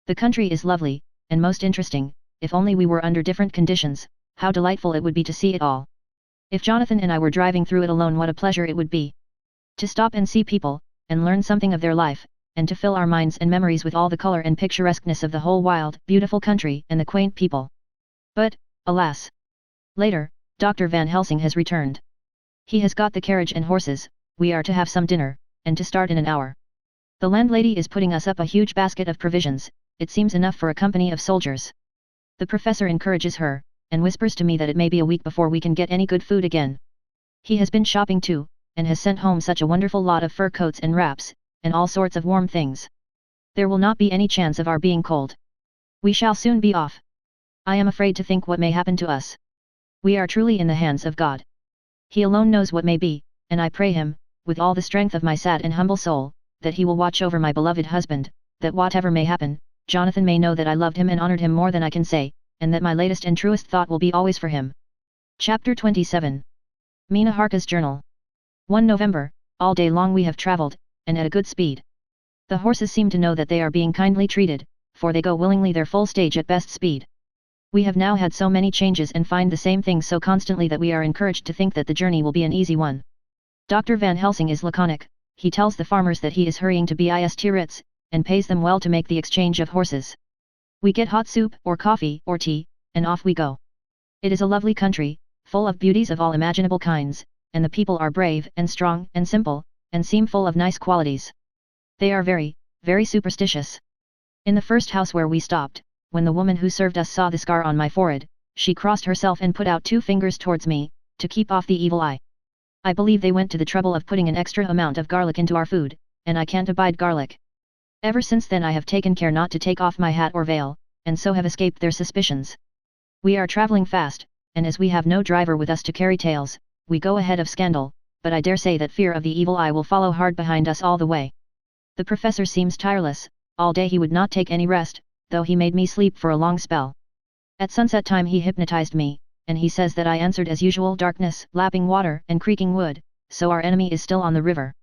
The country is lovely, and most interesting. If only we were under different conditions, how delightful it would be to see it all. If Jonathan and I were driving through it alone what a pleasure it would be. To stop and see people, and learn something of their life, and to fill our minds and memories with all the color and picturesqueness of the whole wild, beautiful country and the quaint people. But, alas! Later, Dr. Van Helsing has returned. He has got the carriage and horses, we are to have some dinner, and to start in an hour. The landlady is putting us up a huge basket of provisions, it seems enough for a company of soldiers. The professor encourages her, and whispers to me that it may be a week before we can get any good food again. He has been shopping too, and has sent home such a wonderful lot of fur coats and wraps, and all sorts of warm things. There will not be any chance of our being cold. We shall soon be off. I am afraid to think what may happen to us. We are truly in the hands of God. He alone knows what may be, and I pray him, with all the strength of my sad and humble soul, that he will watch over my beloved husband, that whatever may happen, Jonathan may know that I loved him and honored him more than I can say, and that my latest and truest thought will be always for him. Chapter 27. Mina Harka's Journal. 1 November, all day long we have travelled, and at a good speed. The horses seem to know that they are being kindly treated, for they go willingly their full stage at best speed. We have now had so many changes and find the same things so constantly that we are encouraged to think that the journey will be an easy one. Dr. Van Helsing is laconic. He tells the farmers that he is hurrying to Bist Ritz, and pays them well to make the exchange of horses. We get hot soup, or coffee, or tea, and off we go. It is a lovely country, full of beauties of all imaginable kinds, and the people are brave and strong and simple, and seem full of nice qualities. They are very, very superstitious. In the first house where we stopped, when the woman who served us saw the scar on my forehead, she crossed herself and put out 2 fingers towards me, to keep off the evil eye. I believe they went to the trouble of putting an extra amount of garlic into our food, and I can't abide garlic. Ever since then I have taken care not to take off my hat or veil, and so have escaped their suspicions. We are travelling fast, and as we have no driver with us to carry tales, we go ahead of scandal, but I dare say that fear of the evil eye will follow hard behind us all the way. The professor seems tireless. All day he would not take any rest, though he made me sleep for a long spell. At sunset time he hypnotized me, and he says that I answered as usual: darkness, lapping water, and creaking wood, so our enemy is still on the river.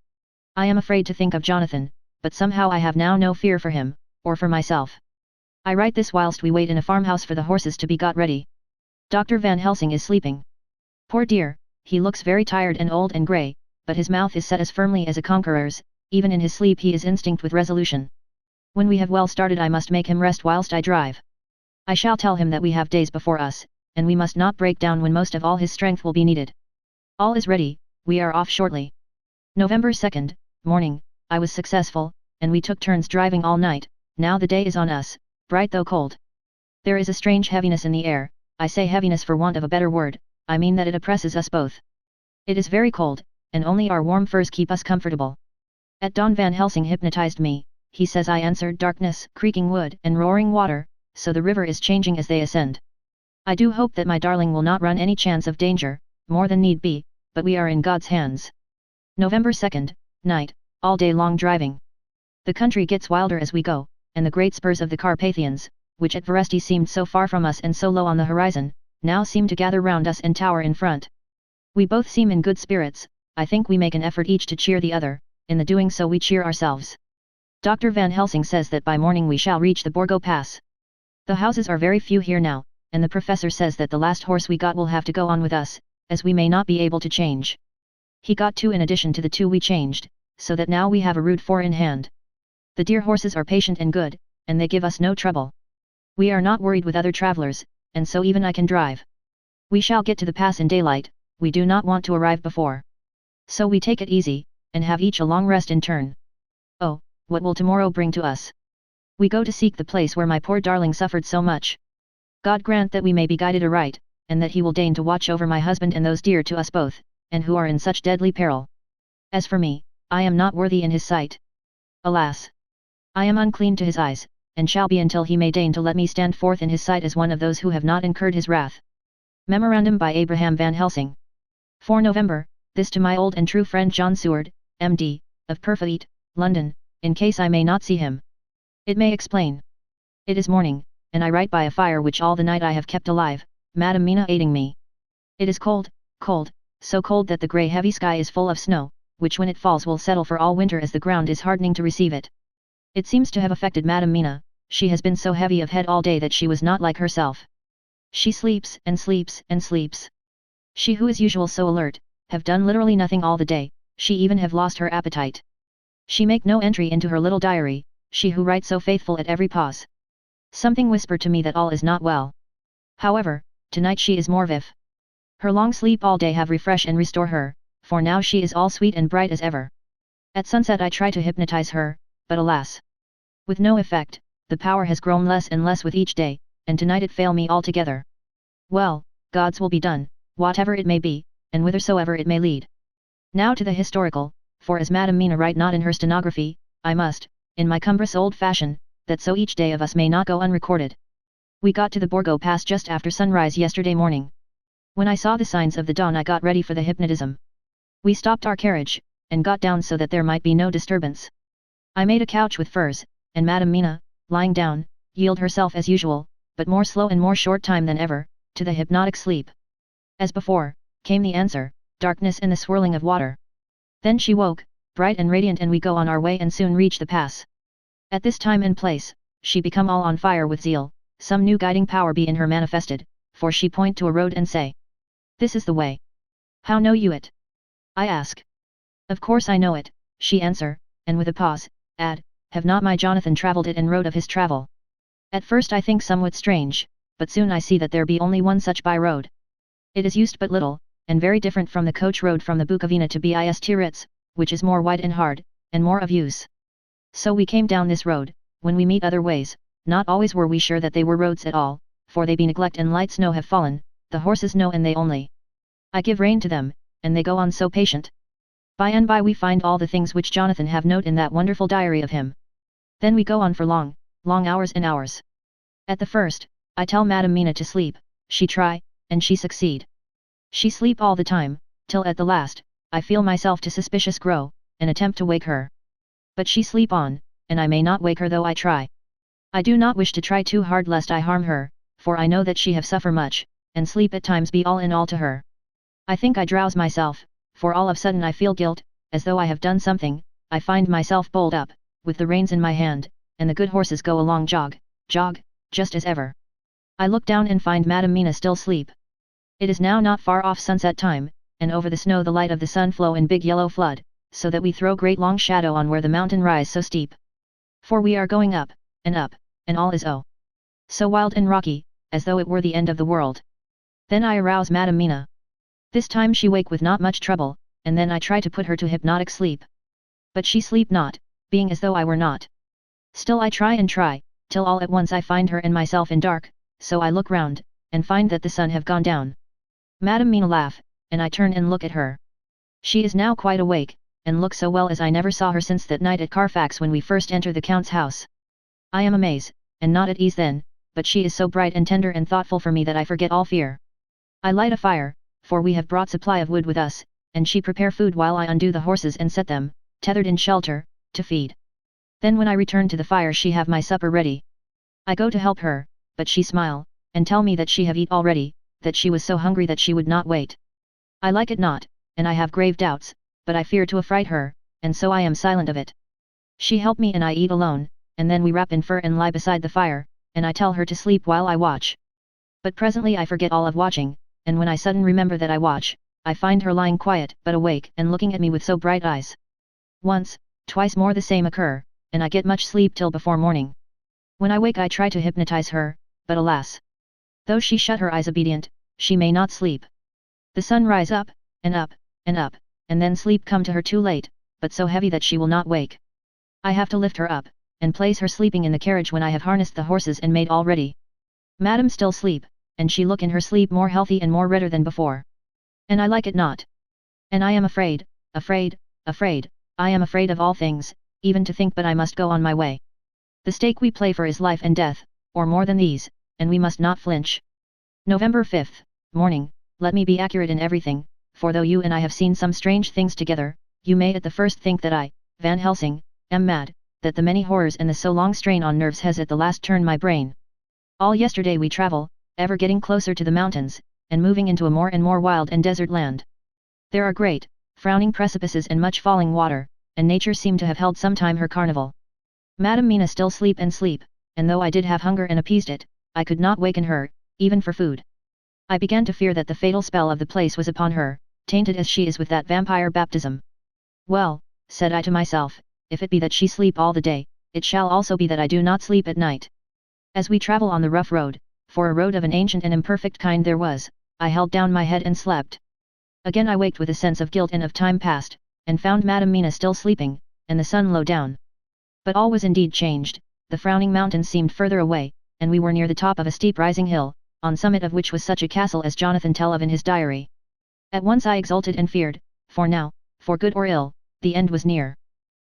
I am afraid to think of Jonathan, but somehow I have now no fear for him, or for myself. I write this whilst we wait in a farmhouse for the horses to be got ready. Dr. Van Helsing is sleeping. Poor dear, he looks very tired and old and grey, but his mouth is set as firmly as a conqueror's. Even in his sleep he is instinct with resolution. When we have well started I must make him rest whilst I drive. I shall tell him that we have days before us, and we must not break down when most of all his strength will be needed. All is ready, we are off shortly. November 2nd, morning, I was successful, and we took turns driving all night. Now the day is on us, bright though cold. There is a strange heaviness in the air. I say heaviness for want of a better word, I mean that it oppresses us both. It is very cold, and only our warm furs keep us comfortable. At dawn Van Helsing hypnotized me. He says I answered darkness, creaking wood, and roaring water, so the river is changing as they ascend. I do hope that my darling will not run any chance of danger, more than need be, but we are in God's hands. November 2nd, night, all day long driving. The country gets wilder as we go, and the great spurs of the Carpathians, which at Veresti seemed so far from us and so low on the horizon, now seem to gather round us and tower in front. We both seem in good spirits. I think we make an effort each to cheer the other. In the doing so we cheer ourselves. Dr. Van Helsing says that by morning we shall reach the Borgo Pass. The houses are very few here now, and the professor says that the last horse we got will have to go on with us, as we may not be able to change. He got 2 in addition to the 2 we changed, so that now we have a rude 4 in hand. The dear horses are patient and good, and they give us no trouble. We are not worried with other travellers, and so even I can drive. We shall get to the pass in daylight. We do not want to arrive before. So we take it easy, and have each a long rest in turn. Oh, what will tomorrow bring to us? We go to seek the place where my poor darling suffered so much. God grant that we may be guided aright, and that he will deign to watch over my husband and those dear to us both, and who are in such deadly peril. As for me, I am not worthy in his sight. Alas! I am unclean to his eyes, and shall be until he may deign to let me stand forth in his sight as one of those who have not incurred his wrath. Memorandum by Abraham Van Helsing. 4 November, this to my old and true friend John Seward, M.D., of Perfeet, London, in case I may not see him. It may explain. It is morning, and I write by a fire which all the night I have kept alive, Madam Mina aiding me. It is cold, cold, so cold that the grey heavy sky is full of snow, which when it falls will settle for all winter as the ground is hardening to receive it. It seems to have affected Madam Mina. She has been so heavy of head all day that she was not like herself. She sleeps and sleeps and sleeps. She who is usual so alert, have done literally nothing all the day. She even have lost her appetite. She make no entry into her little diary, she who writes so faithful at every pause. Something whisper to me that all is not well. However, tonight she is more vif. Her long sleep all day have refresh and restore her, for now she is all sweet and bright as ever. At sunset I try to hypnotize her, but alas! With no effect, the power has grown less and less with each day, and tonight it fail me altogether. Well, God's will be done, whatever it may be, and whithersoever it may lead. Now to the historical, for as Madam Mina write not in her stenography, I must, in my cumbrous old fashion, that so each day of us may not go unrecorded. We got to the Borgo Pass just after sunrise yesterday morning. When I saw the signs of the dawn I got ready for the hypnotism. We stopped our carriage, and got down so that there might be no disturbance. I made a couch with furs, and Madam Mina, lying down, yield herself as usual, but more slow and more short time than ever, to the hypnotic sleep. As before, came the answer, darkness and the swirling of water. Then she woke, bright and radiant, and we go on our way and soon reach the pass. At this time and place, she become all on fire with zeal, some new guiding power be in her manifested, for she point to a road and say, "This is the way. How know you it?" I ask. "Of course I know it," she answer, and with a pause, add, "Have not my Jonathan travelled it and wrote of his travel?" At first I think somewhat strange, but soon I see that there be only one such by road. It is used but little, and very different from the coach road from the Bukovina to Bistiritz, which is more wide and hard, and more of use. So we came down this road. When we meet other ways, not always were we sure that they were roads at all, for they be neglect and light snow have fallen, the horses know and they only. I give rein to them, and they go on so patient. By and by we find all the things which Jonathan have note in that wonderful diary of him. Then we go on for long, long hours and hours. At the first, I tell Madam Mina to sleep, she try, and she succeed. She sleep all the time, till at the last, I feel myself to suspicious grow, and attempt to wake her. But she sleep on, and I may not wake her though I try. I do not wish to try too hard lest I harm her, for I know that she have suffer much, and sleep at times be all in all to her. I think I drowse myself, for all of sudden I feel guilt, as though I have done something. I find myself bowled up, with the reins in my hand, and the good horses go along jog, jog, just as ever. I look down and find Madam Mina still sleep. It is now not far off sunset time, and over the snow the light of the sun flow in big yellow flood, so that we throw great long shadow on where the mountain rise so steep. For we are going up, and all is oh, so wild and rocky, as though it were the end of the world. Then I arouse Madam Mina. This time she wake with not much trouble, and then I try to put her to hypnotic sleep. But she sleep not, being as though I were not. Still I try and try, till all at once I find her and myself in dark, so I look round, and find that the sun have gone down. Madam Mina laugh, and I turn and look at her. She is now quite awake, and looks so well as I never saw her since that night at Carfax when we first entered the Count's house. I am amazed, and not at ease then, but she is so bright and tender and thoughtful for me that I forget all fear. I light a fire, for we have brought supply of wood with us, and she prepare food while I undo the horses and set them, tethered in shelter, to feed. Then when I return to the fire she have my supper ready. I go to help her, but she smile, and tell me that she have eat already, that she was so hungry that she would not wait. I like it not, and I have grave doubts, but I fear to affright her, and so I am silent of it. She help me and I eat alone, and then we wrap in fur and lie beside the fire, and I tell her to sleep while I watch. But presently I forget all of watching, and when I sudden remember that I watch, I find her lying quiet but awake and looking at me with so bright eyes. Once, twice more the same occur, and I get much sleep till before morning. When I wake I try to hypnotize her, but alas! Though she shut her eyes obedient, she may not sleep. The sun rise up, and up, and up, and then sleep come to her too late, but so heavy that she will not wake. I have to lift her up, and place her sleeping in the carriage when I have harnessed the horses and made all ready. Madam still sleep, and she look in her sleep more healthy and more redder than before. And I like it not. And I am afraid, afraid, afraid, I am afraid of all things, even to think but I must go on my way. The stake we play for is life and death, or more than these, and we must not flinch. November 5th, morning, let me be accurate in everything, for though you and I have seen some strange things together, you may at the first think that I, Van Helsing, am mad, that the many horrors and the so long strain on nerves has at the last turned my brain. All yesterday we travel, ever getting closer to the mountains, and moving into a more and more wild and desert land. There are great, frowning precipices and much falling water, and nature seemed to have held some time her carnival. Madam Mina still sleep and sleep, and though I did have hunger and appeased it, I could not waken her, even for food. I began to fear that the fatal spell of the place was upon her, tainted as she is with that vampire baptism. Well, said I to myself, if it be that she sleep all the day, it shall also be that I do not sleep at night. As we travel on the rough road, for a road of an ancient and imperfect kind there was, I held down my head and slept. Again I waked with a sense of guilt and of time past, and found Madam Mina still sleeping, and the sun low down. But all was indeed changed, the frowning mountains seemed further away, and we were near the top of a steep rising hill, on summit of which was such a castle as Jonathan tell of in his diary. At once I exulted and feared, for now, for good or ill, the end was near.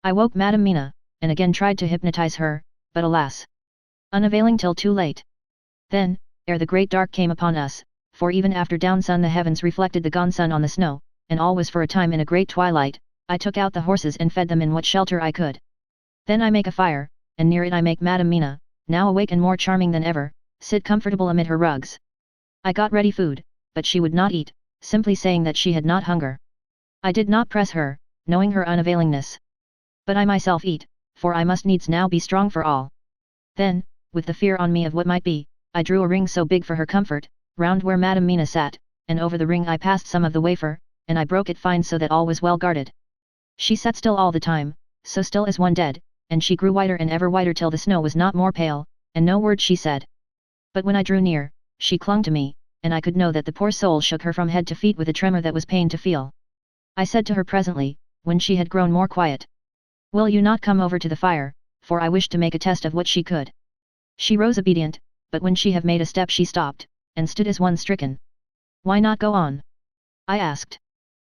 I woke Madam Mina, and again tried to hypnotize her, but alas! Unavailing till too late. Then, ere the great dark came upon us, for even after down sun the heavens reflected the gone sun on the snow, and all was for a time in a great twilight, I took out the horses and fed them in what shelter I could. Then I make a fire, and near it I make Madam Mina, now awake and more charming than ever, sit comfortable amid her rugs. I got ready food, but she would not eat, simply saying that she had not hunger. I did not press her, knowing her unavailingness. But I myself eat, for I must needs now be strong for all. Then, with the fear on me of what might be, I drew a ring so big for her comfort, round where Madam Mina sat, and over the ring I passed some of the wafer, and I broke it fine so that all was well guarded. She sat still all the time, so still as one dead, and she grew whiter and ever whiter till the snow was not more pale, and no word she said. But when I drew near, she clung to me, and I could know that the poor soul shook her from head to feet with a tremor that was pain to feel. I said to her presently, when she had grown more quiet, "Will you not come over to the fire, for I wish to make a test of what she could." She rose obedient, but when she had made a step she stopped, and stood as one stricken. "Why not go on?" I asked.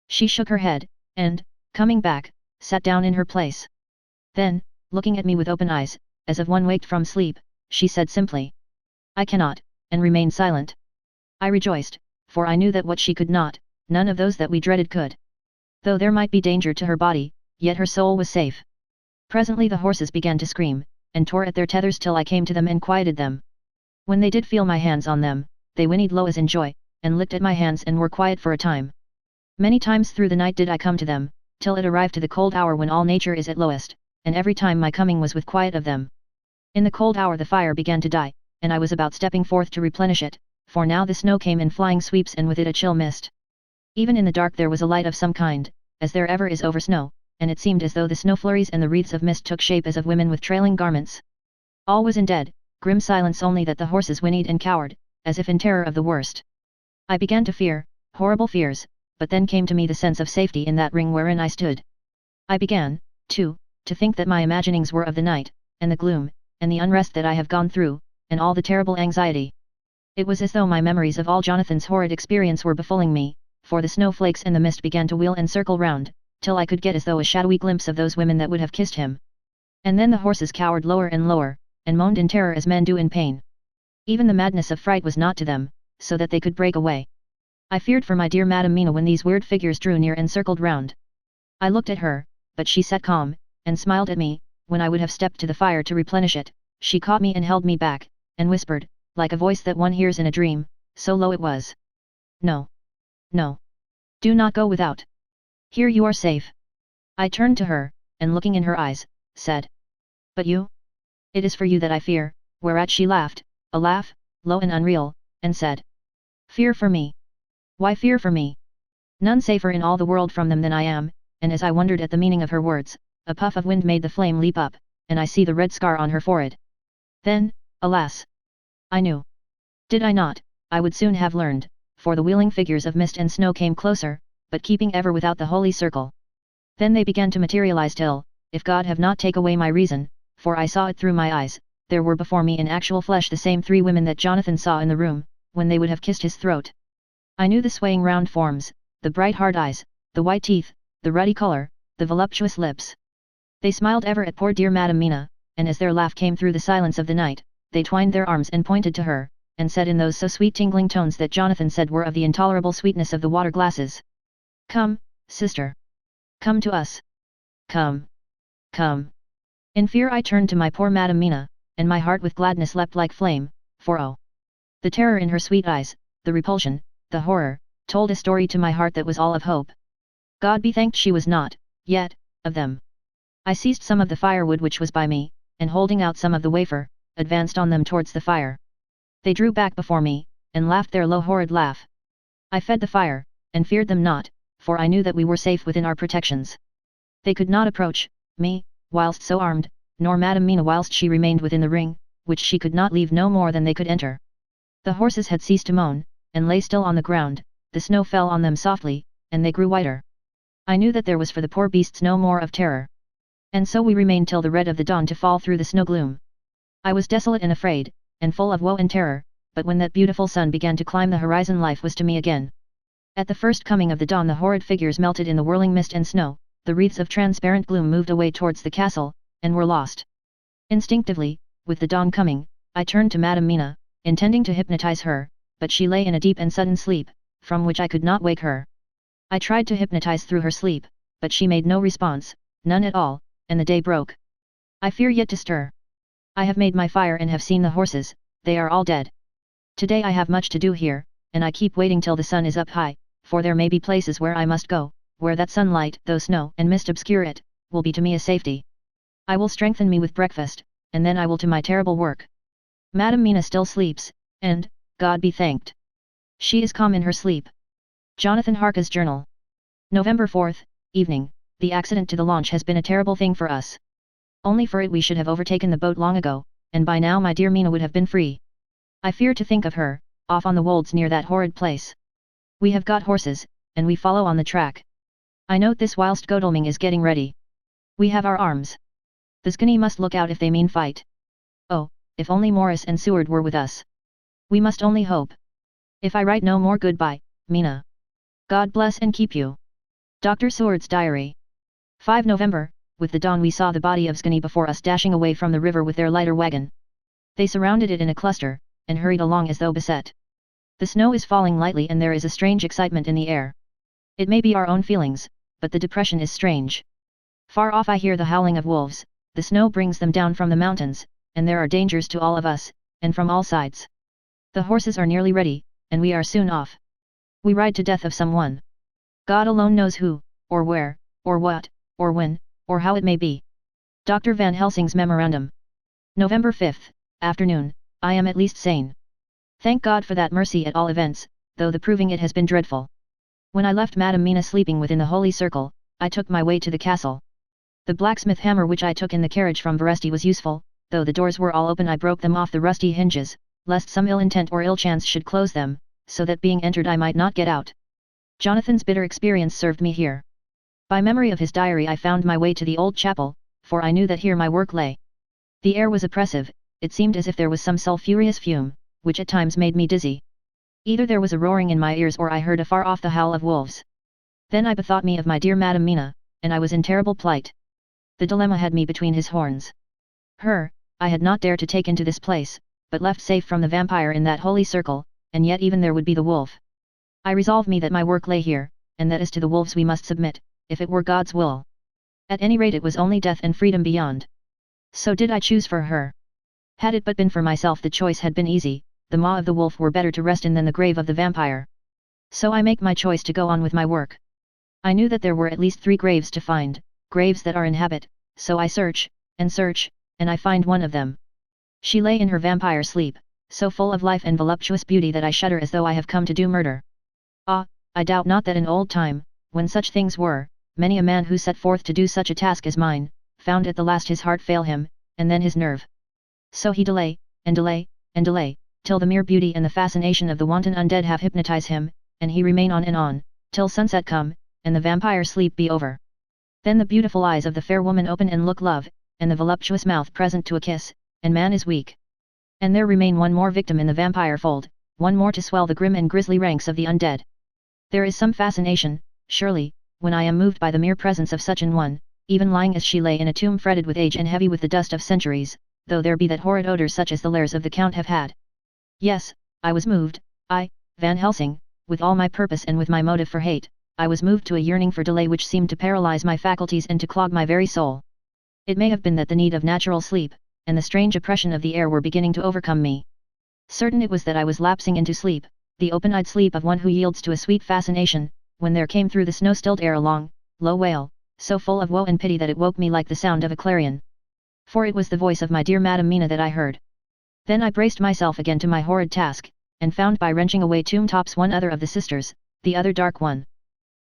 She shook her head, and, coming back, sat down in her place. Then, looking at me with open eyes, as of one waked from sleep, she said simply, "I cannot," and remained silent. I rejoiced, for I knew that what she could not, none of those that we dreaded could. Though there might be danger to her body, yet her soul was safe. Presently the horses began to scream, and tore at their tethers till I came to them and quieted them. When they did feel my hands on them, they whinnied low as in joy, and licked at my hands and were quiet for a time. Many times through the night did I come to them, till it arrived to the cold hour when all nature is at lowest, and every time my coming was with quiet of them. In the cold hour the fire began to die, and I was about stepping forth to replenish it, for now the snow came in flying sweeps and with it a chill mist. Even in the dark there was a light of some kind, as there ever is over snow, and it seemed as though the snow flurries and the wreaths of mist took shape as of women with trailing garments. All was in dead, grim silence, only that the horses whinnied and cowered, as if in terror of the worst. I began to fear, horrible fears, but then came to me the sense of safety in that ring wherein I stood. I began, too, to think that my imaginings were of the night, and the gloom, and the unrest that I have gone through, and all the terrible anxiety. It was as though my memories of all Jonathan's horrid experience were befalling me, for the snowflakes and the mist began to wheel and circle round, till I could get as though a shadowy glimpse of those women that would have kissed him. And then the horses cowered lower and lower, and moaned in terror as men do in pain. Even the madness of fright was not to them, so that they could break away. I feared for my dear Madam Mina when these weird figures drew near and circled round. I looked at her, but she sat calm, and smiled at me. When I would have stepped to the fire to replenish it, she caught me and held me back, and whispered, like a voice that one hears in a dream, so low it was. "No. No. Do not go without. Here you are safe." I turned to her, and looking in her eyes, said, "But you? It is for you that I fear," whereat she laughed, a laugh, low and unreal, and said, "Fear for me? Why fear for me? None safer in all the world from them than I am." And as I wondered at the meaning of her words, a puff of wind made the flame leap up, and I see the red scar on her forehead. Then, alas! I knew. Did I not, I would soon have learned, for the wheeling figures of mist and snow came closer, but keeping ever without the holy circle. Then they began to materialize till, if God have not take away my reason, for I saw it through my eyes, there were before me in actual flesh the same three women that Jonathan saw in the room, when they would have kissed his throat. I knew the swaying round forms, the bright hard eyes, the white teeth, the ruddy color, the voluptuous lips. They smiled ever at poor dear Madam Mina, and as their laugh came through the silence of the night, they twined their arms and pointed to her, and said in those so sweet tingling tones that Jonathan said were of the intolerable sweetness of the water glasses, "Come, sister. Come to us. Come. Come." In fear I turned to my poor Madam Mina, and my heart with gladness leapt like flame, for oh! the terror in her sweet eyes, the repulsion, the horror, told a story to my heart that was all of hope. God be thanked she was not, yet, of them. I seized some of the firewood which was by me, and holding out some of the wafer, advanced on them towards the fire. They drew back before me, and laughed their low horrid laugh. I fed the fire, and feared them not, for I knew that we were safe within our protections. They could not approach me, whilst so armed, nor Madam Mina whilst she remained within the ring, which she could not leave no more than they could enter. The horses had ceased to moan, and lay still on the ground, the snow fell on them softly, and they grew whiter. I knew that there was for the poor beasts no more of terror. And so we remained till the red of the dawn to fall through the snow gloom. I was desolate and afraid, and full of woe and terror, but when that beautiful sun began to climb the horizon life was to me again. At the first coming of the dawn the horrid figures melted in the whirling mist and snow, the wreaths of transparent gloom moved away towards the castle, and were lost. Instinctively, with the dawn coming, I turned to Madam Mina, intending to hypnotize her, but she lay in a deep and sudden sleep, from which I could not wake her. I tried to hypnotize through her sleep, but she made no response, none at all, and the day broke. I fear yet to stir. I have made my fire and have seen the horses, they are all dead. Today I have much to do here, and I keep waiting till the sun is up high, for there may be places where I must go, where that sunlight, though snow and mist obscure it, will be to me a safety. I will strengthen me with breakfast, and then I will to my terrible work. Madam Mina still sleeps, and, God be thanked, she is calm in her sleep. Jonathan Harker's Journal. November 4th, evening. The accident to the launch has been a terrible thing for us. Only for it we should have overtaken the boat long ago, and by now my dear Mina would have been free. I fear to think of her, off on the wolds near that horrid place. We have got horses, and we follow on the track. I note this whilst Godalming is getting ready. We have our arms. The Skinny must look out if they mean fight. Oh, if only Morris and Seward were with us. We must only hope. If I write no more goodbye, Mina. God bless and keep you. Dr. Seward's Diary. 5 November, with the dawn we saw the body of Skinny before us dashing away from the river with their lighter wagon. They surrounded it in a cluster, and hurried along as though beset. The snow is falling lightly and there is a strange excitement in the air. It may be our own feelings, but the depression is strange. Far off I hear the howling of wolves, the snow brings them down from the mountains, and there are dangers to all of us, and from all sides. The horses are nearly ready, and we are soon off. We ride to death of someone. God alone knows who, or where, or what, or when, or how it may be. Dr. Van Helsing's Memorandum. November 5th, afternoon. I am at least sane. Thank God for that mercy at all events, though the proving it has been dreadful. When I left Madam Mina sleeping within the holy circle, I took my way to the castle. The blacksmith hammer which I took in the carriage from Veresti was useful, though the doors were all open I broke them off the rusty hinges, lest some ill intent or ill chance should close them, so that being entered I might not get out. Jonathan's bitter experience served me here. By memory of his diary I found my way to the old chapel, for I knew that here my work lay. The air was oppressive, it seemed as if there was some sulphurous fume, which at times made me dizzy. Either there was a roaring in my ears or I heard afar off the howl of wolves. Then I bethought me of my dear Madam Mina, and I was in terrible plight. The dilemma had me between his horns. Her, I had not dared to take into this place, but left safe from the vampire in that holy circle, and yet even there would be the wolf. I resolved me that my work lay here, and that as to the wolves we must submit, if it were God's will. At any rate it was only death and freedom beyond. So did I choose for her. Had it but been for myself the choice had been easy, the maw of the wolf were better to rest in than the grave of the vampire. So I make my choice to go on with my work. I knew that there were at least 3 graves to find, graves that are in habit, so I search, and I find one of them. She lay in her vampire sleep, so full of life and voluptuous beauty that I shudder as though I have come to do murder. Ah, I doubt not that in old time, when such things were, many a man who set forth to do such a task as mine, found at the last his heart fail him, and then his nerve. So he delay, and delay, and delay, till the mere beauty and the fascination of the wanton undead have hypnotized him, and he remain on, till sunset come, and the vampire sleep be over. Then the beautiful eyes of the fair woman open and look love, and the voluptuous mouth present to a kiss, and man is weak. And there remain one more victim in the vampire fold, one more to swell the grim and grisly ranks of the undead. There is some fascination, surely, when I am moved by the mere presence of such an one, even lying as she lay in a tomb fretted with age and heavy with the dust of centuries, though there be that horrid odour such as the lairs of the Count have had. Yes, I was moved, I, Van Helsing, with all my purpose and with my motive for hate, I was moved to a yearning for delay which seemed to paralyze my faculties and to clog my very soul. It may have been that the need of natural sleep, and the strange oppression of the air were beginning to overcome me. Certain it was that I was lapsing into sleep, the open-eyed sleep of one who yields to a sweet fascination, when there came through the snow-stilled air a long, low wail, so full of woe and pity that it woke me like the sound of a clarion. For it was the voice of my dear Madam Mina that I heard. Then I braced myself again to my horrid task, and found by wrenching away tomb tops one other of the sisters, the other dark one.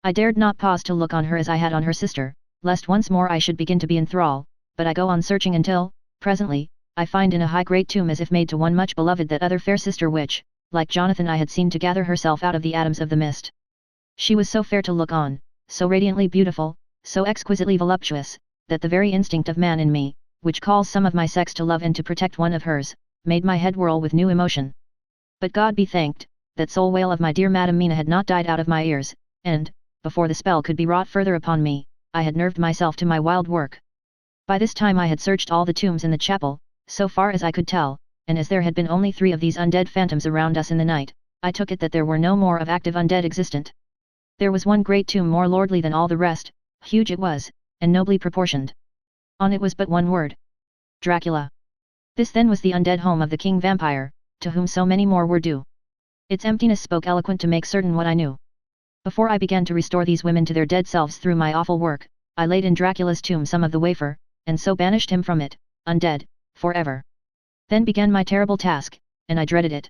I dared not pause to look on her as I had on her sister, lest once more I should begin to be in thrall, but I go on searching until, presently, I find in a high great tomb as if made to one much beloved that other fair sister which, like Jonathan I had seen to gather herself out of the atoms of the mist. She was so fair to look on, so radiantly beautiful, so exquisitely voluptuous, that the very instinct of man in me, which calls some of my sex to love and to protect one of hers, made my head whirl with new emotion. But God be thanked, that soul wail of my dear Madam Mina had not died out of my ears, and, before the spell could be wrought further upon me, I had nerved myself to my wild work. By this time I had searched all the tombs in the chapel, so far as I could tell, and as there had been only 3 of these undead phantoms around us in the night, I took it that there were no more of active undead existent. There was one great tomb more lordly than all the rest, huge it was, and nobly proportioned. On it was but one word. Dracula. This then was the undead home of the king vampire, to whom so many more were due. Its emptiness spoke eloquent to make certain what I knew. Before I began to restore these women to their dead selves through my awful work, I laid in Dracula's tomb some of the wafer, and so banished him from it, undead, forever. Then began my terrible task, and I dreaded it.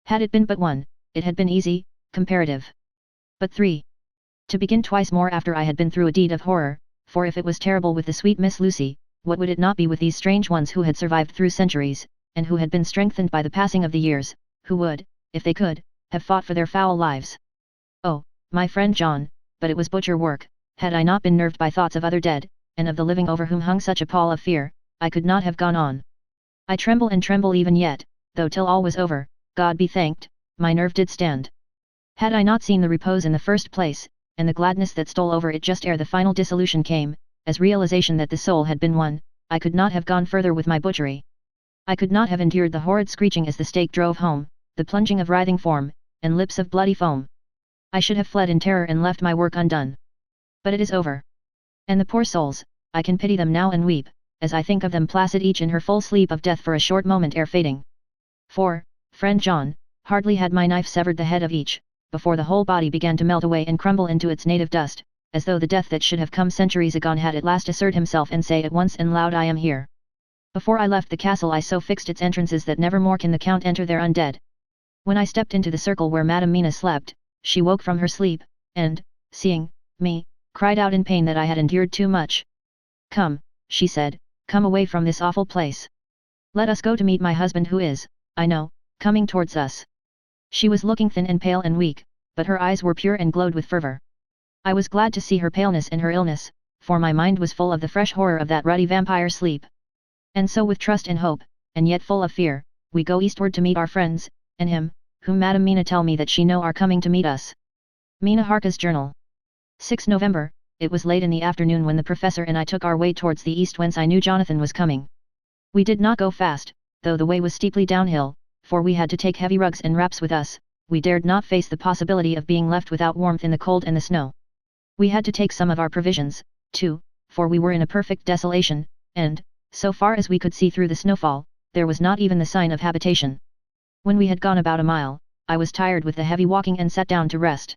Had it been but one, it had been easy, comparative. But 3. To begin twice more after I had been through a deed of horror, for if it was terrible with the sweet Miss Lucy, what would it not be with these strange ones who had survived through centuries, and who had been strengthened by the passing of the years, who would, if they could, have fought for their foul lives. Oh, my friend John, but it was butcher work. Had I not been nerved by thoughts of other dead, and of the living over whom hung such a pall of fear, I could not have gone on. I tremble and tremble even yet, though till all was over, God be thanked, my nerve did stand. Had I not seen the repose in the first place, and the gladness that stole over it just ere the final dissolution came, as realization that the soul had been won, I could not have gone further with my butchery. I could not have endured the horrid screeching as the stake drove home, the plunging of writhing form, and lips of bloody foam. I should have fled in terror and left my work undone. But it is over. And the poor souls, I can pity them now and weep, as I think of them placid each in her full sleep of death for a short moment ere fading. For, friend John, hardly had my knife severed the head of each, before the whole body began to melt away and crumble into its native dust, as though the death that should have come centuries agone had at last assert himself and say at once and loud, I am here. Before I left the castle I so fixed its entrances that never more can the count enter there undead. When I stepped into the circle where Madame Mina slept, she woke from her sleep, and, seeing me, cried out in pain that I had endured too much. Come, she said, come away from this awful place. Let us go to meet my husband who is, I know, coming towards us. She was looking thin and pale and weak, but her eyes were pure and glowed with fervor. I was glad to see her paleness and her illness, for my mind was full of the fresh horror of that ruddy vampire sleep. And so with trust and hope, and yet full of fear, we go eastward to meet our friends, and him, whom Madame Mina tell me that she know are coming to meet us. Mina Harka's Journal. 6 November, it was late in the afternoon when the professor and I took our way towards the east whence I knew Jonathan was coming. We did not go fast, though the way was steeply downhill, for we had to take heavy rugs and wraps with us. We dared not face the possibility of being left without warmth in the cold and the snow. We had to take some of our provisions, too, for we were in a perfect desolation, and, so far as we could see through the snowfall, there was not even the sign of habitation. When we had gone about a mile, I was tired with the heavy walking and sat down to rest.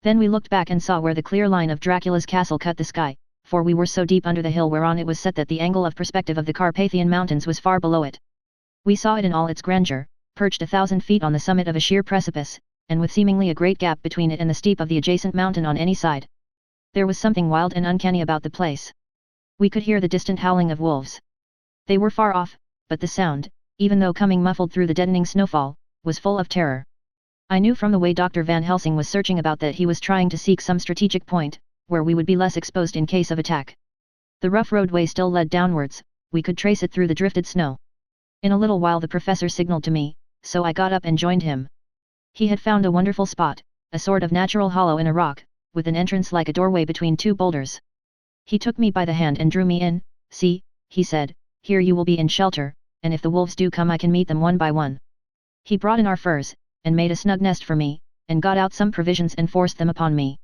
Then we looked back and saw where the clear line of Dracula's castle cut the sky, for we were so deep under the hill whereon it was set that the angle of perspective of the Carpathian mountains was far below it. We saw it in all its grandeur, perched 1,000 feet on the summit of a sheer precipice, and with seemingly a great gap between it and the steep of the adjacent mountain on any side. There was something wild and uncanny about the place. We could hear the distant howling of wolves. They were far off, but the sound, even though coming muffled through the deadening snowfall, was full of terror. I knew from the way Dr. Van Helsing was searching about that he was trying to seek some strategic point, where we would be less exposed in case of attack. The rough roadway still led downwards, we could trace it through the drifted snow. In a little while the professor signalled to me, so I got up and joined him. He had found a wonderful spot, a sort of natural hollow in a rock, with an entrance like a doorway between two boulders. He took me by the hand and drew me in. See, he said, here you will be in shelter, and if the wolves do come I can meet them one by one. He brought in our furs, and made a snug nest for me, and got out some provisions and forced them upon me.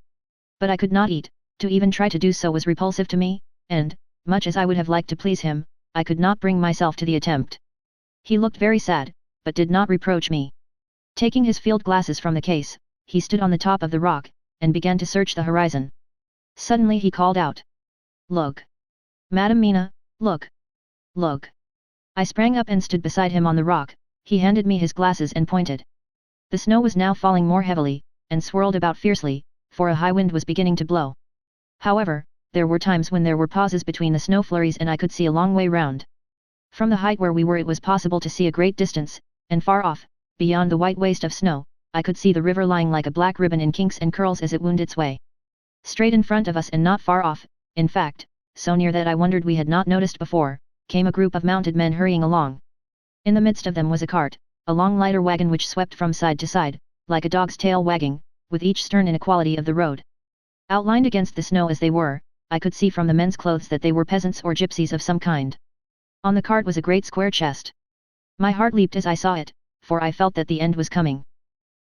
But I could not eat, to even try to do so was repulsive to me, and, much as I would have liked to please him, I could not bring myself to the attempt. He looked very sad, but did not reproach me. Taking his field glasses from the case, he stood on the top of the rock, and began to search the horizon. Suddenly he called out. Look! Madame Mina, look! Look! I sprang up and stood beside him on the rock. He handed me his glasses and pointed. The snow was now falling more heavily, and swirled about fiercely, for a high wind was beginning to blow. However, there were times when there were pauses between the snow flurries and I could see a long way round. From the height where we were it was possible to see a great distance, and far off, beyond the white waste of snow, I could see the river lying like a black ribbon in kinks and curls as it wound its way. Straight in front of us and not far off, in fact, so near that I wondered we had not noticed before, came a group of mounted men hurrying along. In the midst of them was a cart, a long lighter wagon which swept from side to side, like a dog's tail wagging, with each stern inequality of the road. Outlined against the snow as they were, I could see from the men's clothes that they were peasants or gypsies of some kind. On the cart was a great square chest. My heart leaped as I saw it, for I felt that the end was coming.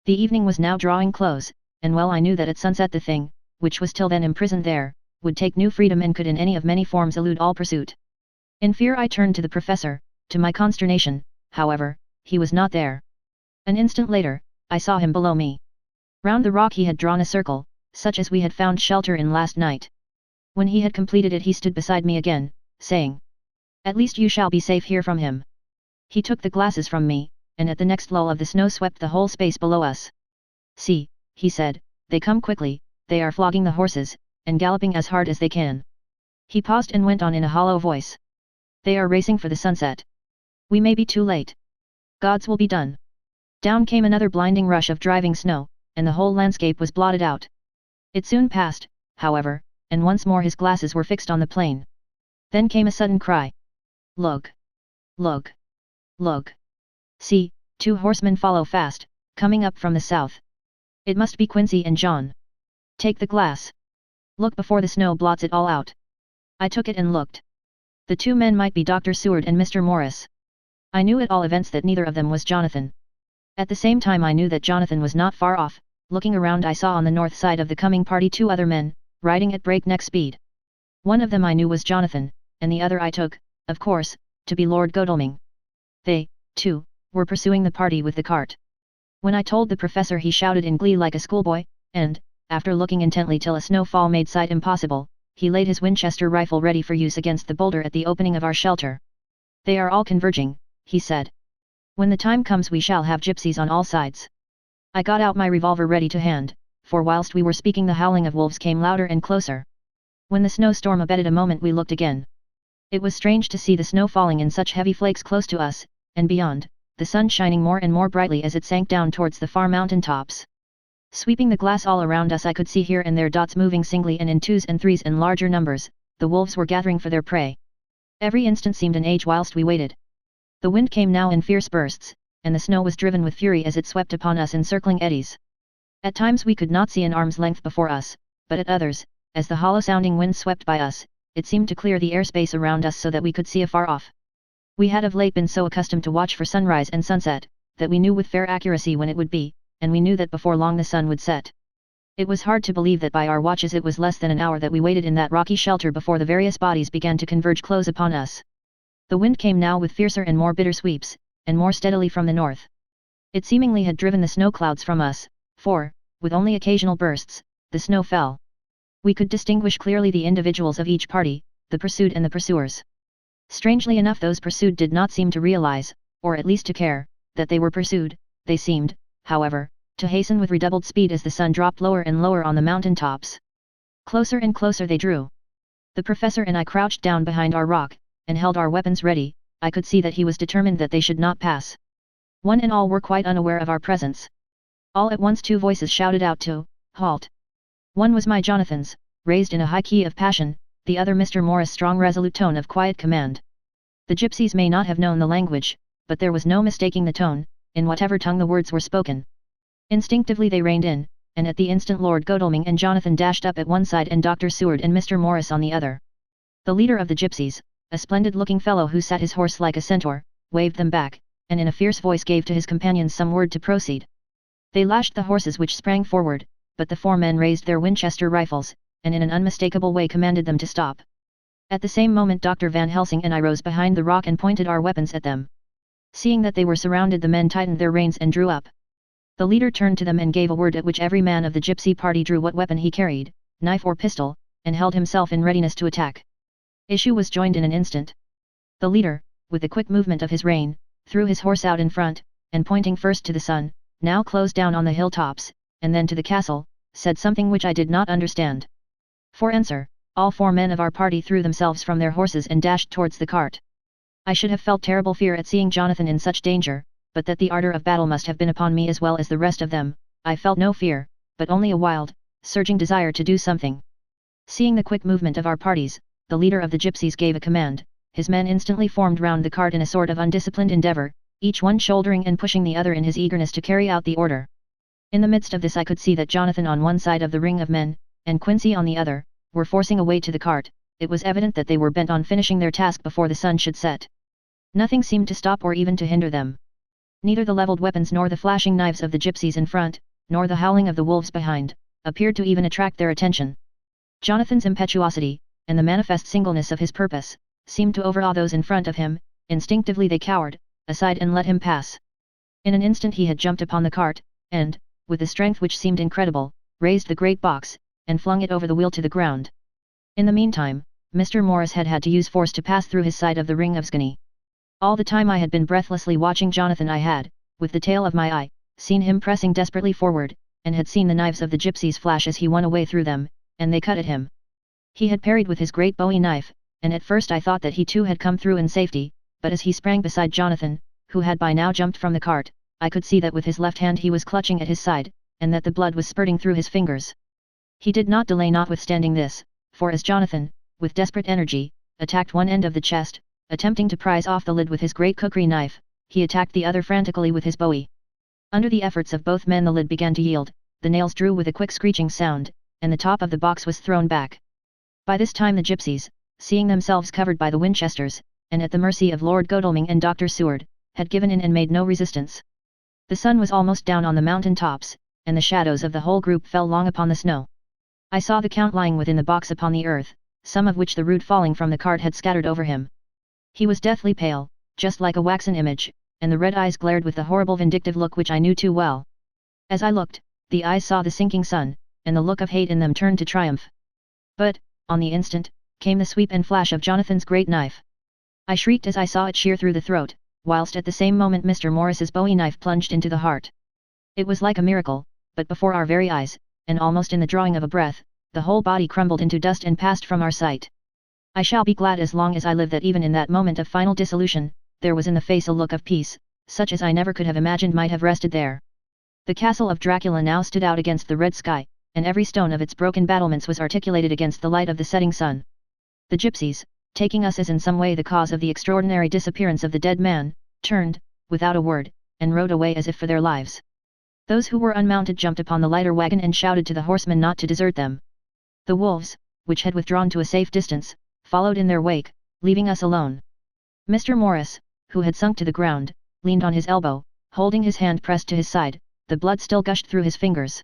The evening was now drawing close, and well I knew that at sunset the thing, which was till then imprisoned there, would take new freedom and could in any of many forms elude all pursuit. In fear I turned to the professor, To my consternation, however, he was not there. An instant later, I saw him below me. Round the rock he had drawn a circle, such as we had found shelter in last night. When he had completed it he stood beside me again, saying, "At least you shall be safe here from him." He took the glasses from me, and at the next lull of the snow swept the whole space below us. "See," he said, "they come quickly, they are flogging the horses, and galloping as hard as they can." He paused and went on in a hollow voice. "They are racing for the sunset. We may be too late. God's will be done." Down came another blinding rush of driving snow, and the whole landscape was blotted out. It soon passed, however, and once more his glasses were fixed on the plain. Then came a sudden cry. "Look! Look! Look! See, 2 horsemen follow fast, coming up from the south. It must be Quincy and John. Take the glass. Look before the snow blots it all out." I took it and looked. The 2 men might be Dr. Seward and Mr. Morris. I knew at all events that neither of them was Jonathan. At the same time I knew that Jonathan was not far off. Looking around I saw on the north side of the coming party 2 other men, riding at breakneck speed. One of them I knew was Jonathan, and the other I took, of course, to be Lord Godalming. They, too, were pursuing the party with the cart. When I told the professor he shouted in glee like a schoolboy, and, after looking intently till a snowfall made sight impossible, he laid his Winchester rifle ready for use against the boulder at the opening of our shelter. "They are all converging," he said. "When the time comes we shall have gypsies on all sides." I got out my revolver ready to hand, for whilst we were speaking the howling of wolves came louder and closer. When the snowstorm abated a moment we looked again. It was strange to see the snow falling in such heavy flakes close to us, and beyond, the sun shining more and more brightly as it sank down towards the far mountain tops. Sweeping the glass all around us I could see here and there dots moving singly and in 2s and 3s in larger numbers. The wolves were gathering for their prey. Every instant seemed an age whilst we waited. The wind came now in fierce bursts, and the snow was driven with fury as it swept upon us in circling eddies. At times we could not see an arm's length before us, but at others, as the hollow-sounding wind swept by us, it seemed to clear the airspace around us so that we could see afar off. We had of late been so accustomed to watch for sunrise and sunset, that we knew with fair accuracy when it would be, and we knew that before long the sun would set. It was hard to believe that by our watches it was less than an hour that we waited in that rocky shelter before the various bodies began to converge close upon us. The wind came now with fiercer and more bitter sweeps, and more steadily from the north. It seemingly had driven the snow clouds from us, for, with only occasional bursts, the snow fell. We could distinguish clearly the individuals of each party, the pursued and the pursuers. Strangely enough those pursued did not seem to realize, or at least to care, that they were pursued. They seemed, however, to hasten with redoubled speed as the sun dropped lower and lower on the mountain tops. Closer and closer they drew. The professor and I crouched down behind our rock, and held our weapons ready. I could see that he was determined that they should not pass. One and all were quite unaware of our presence. All at once 2 voices shouted out to halt. One was my Jonathan's, raised in a high key of passion, the other Mr. Morris' strong resolute tone of quiet command. The gypsies may not have known the language, but there was no mistaking the tone, in whatever tongue the words were spoken. Instinctively they reined in, and at the instant Lord Godalming and Jonathan dashed up at one side and Dr. Seward and Mr. Morris on the other. The leader of the gypsies, a splendid-looking fellow who sat his horse like a centaur, waved them back, and in a fierce voice gave to his companions some word to proceed. They lashed the horses which sprang forward, but the 4 men raised their Winchester rifles, and in an unmistakable way commanded them to stop. At the same moment Dr. Van Helsing and I rose behind the rock and pointed our weapons at them. Seeing that they were surrounded the men tightened their reins and drew up. The leader turned to them and gave a word at which every man of the gypsy party drew what weapon he carried, knife or pistol, and held himself in readiness to attack. Issue was joined in an instant. The leader, with a quick movement of his rein, threw his horse out in front, and pointing first to the sun, now closed down on the hilltops, and then to the castle, said something which I did not understand. For answer, all 4 men of our party threw themselves from their horses and dashed towards the cart. I should have felt terrible fear at seeing Jonathan in such danger, but that the ardor of battle must have been upon me as well as the rest of them. I felt no fear, but only a wild, surging desire to do something. Seeing the quick movement of our parties, the leader of the gypsies gave a command. His men instantly formed round the cart in a sort of undisciplined endeavour, each one shouldering and pushing the other in his eagerness to carry out the order. In the midst of this I could see that Jonathan on one side of the ring of men, and Quincy on the other, were forcing a way to the cart. It was evident that they were bent on finishing their task before the sun should set. Nothing seemed to stop or even to hinder them. Neither the levelled weapons nor the flashing knives of the gypsies in front, nor the howling of the wolves behind, appeared to even attract their attention. Jonathan's impetuosity, and the manifest singleness of his purpose, seemed to overawe those in front of him, instinctively they cowered aside and let him pass. In an instant he had jumped upon the cart, and, with a strength which seemed incredible, raised the great box, and flung it over the wheel to the ground. In the meantime, Mr. Morris had had to use force to pass through his side of the ring of Skinny. All the time I had been breathlessly watching Jonathan. I had, with the tail of my eye, seen him pressing desperately forward, and had seen the knives of the gypsies flash as he won away through them, and they cut at him. He had parried with his great bowie knife, and at first I thought that he too had come through in safety, but as he sprang beside Jonathan, who had by now jumped from the cart, I could see that with his left hand he was clutching at his side, and that the blood was spurting through his fingers. He did not delay notwithstanding this, for as Jonathan, with desperate energy, attacked one end of the chest, attempting to prise off the lid with his great kukri knife, he attacked the other frantically with his bowie. Under the efforts of both men the lid began to yield, the nails drew with a quick screeching sound, and the top of the box was thrown back. By this time the gypsies, seeing themselves covered by the Winchesters, and at the mercy of Lord Godalming and Dr. Seward, had given in and made no resistance. The sun was almost down on the mountain tops, and the shadows of the whole group fell long upon the snow. I saw the Count lying within the box upon the earth, some of which the root falling from the cart had scattered over him. He was deathly pale, just like a waxen image, and the red eyes glared with the horrible vindictive look which I knew too well. As I looked, the eyes saw the sinking sun, and the look of hate in them turned to triumph. But, on the instant, came the sweep and flash of Jonathan's great knife. I shrieked as I saw it shear through the throat, whilst at the same moment Mr. Morris's bowie knife plunged into the heart. It was like a miracle, but before our very eyes, and almost in the drawing of a breath, the whole body crumbled into dust and passed from our sight. I shall be glad as long as I live that even in that moment of final dissolution, there was in the face a look of peace, such as I never could have imagined might have rested there. The castle of Dracula now stood out against the red sky, and every stone of its broken battlements was articulated against the light of the setting sun. The gypsies, taking us as in some way the cause of the extraordinary disappearance of the dead man, turned, without a word, and rode away as if for their lives. Those who were unmounted jumped upon the lighter wagon and shouted to the horsemen not to desert them. The wolves, which had withdrawn to a safe distance, followed in their wake, leaving us alone. Mr. Morris, who had sunk to the ground, leaned on his elbow, holding his hand pressed to his side, the blood still gushed through his fingers.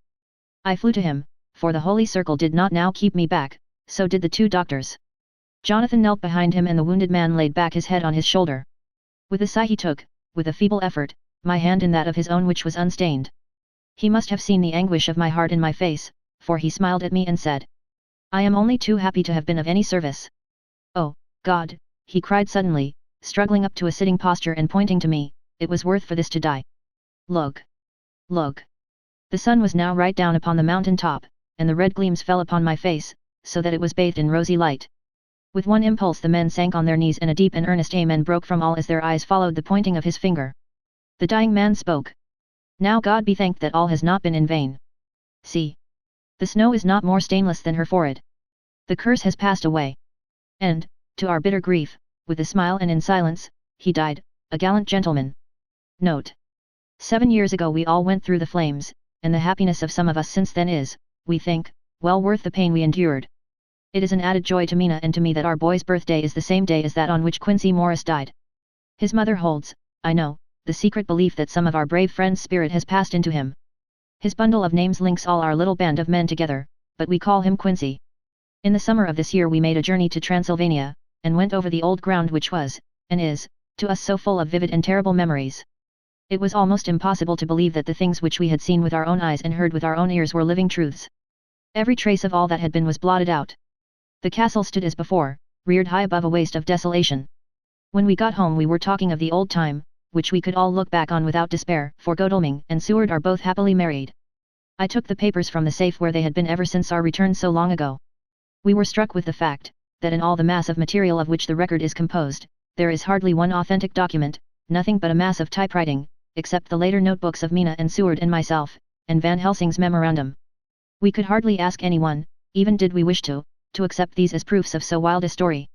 I flew to him, for the holy circle did not now keep me back, so did the two doctors. Jonathan knelt behind him and the wounded man laid back his head on his shoulder. With a sigh he took, with a feeble effort, my hand in that of his own which was unstained. He must have seen the anguish of my heart in my face, for he smiled at me and said, "I am only too happy to have been of any service." "Oh, God," he cried suddenly, struggling up to a sitting posture and pointing to me, "it was worth for this to die. Look! Look!" The sun was now right down upon the mountain top, and the red gleams fell upon my face, so that it was bathed in rosy light. With one impulse the men sank on their knees and a deep and earnest amen broke from all as their eyes followed the pointing of his finger. The dying man spoke. "Now God be thanked that all has not been in vain. See! The snow is not more stainless than her forehead. The curse has passed away. And, to our bitter grief, with a smile and in silence, he died, a gallant gentleman." Note: 7 years ago we all went through the flames, and the happiness of some of us since then is, we think, well worth the pain we endured. It is an added joy to Mina and to me that our boy's birthday is the same day as that on which Quincy Morris died. His mother holds, I know, the secret belief that some of our brave friend's spirit has passed into him. His bundle of names links all our little band of men together, but we call him Quincy. In the summer of this year we made a journey to Transylvania, and went over the old ground which was, and is, to us so full of vivid and terrible memories. It was almost impossible to believe that the things which we had seen with our own eyes and heard with our own ears were living truths. Every trace of all that had been was blotted out. The castle stood as before, reared high above a waste of desolation. When we got home we were talking of the old time, which we could all look back on without despair, for Godalming and Seward are both happily married. I took the papers from the safe where they had been ever since our return so long ago. We were struck with the fact, that in all the mass of material of which the record is composed, there is hardly one authentic document, nothing but a mass of typewriting, except the later notebooks of Mina and Seward and myself, and Van Helsing's memorandum. We could hardly ask anyone, even did we wish to accept these as proofs of so wild a story.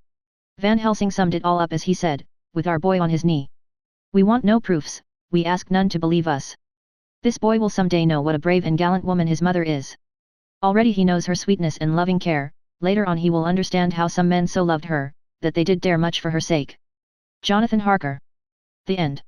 Van Helsing summed it all up as he said, with our boy on his knee. "We want no proofs, we ask none to believe us. This boy will some day know what a brave and gallant woman his mother is. Already he knows her sweetness and loving care, later on he will understand how some men so loved her, that they did dare much for her sake." Jonathan Harker. The End.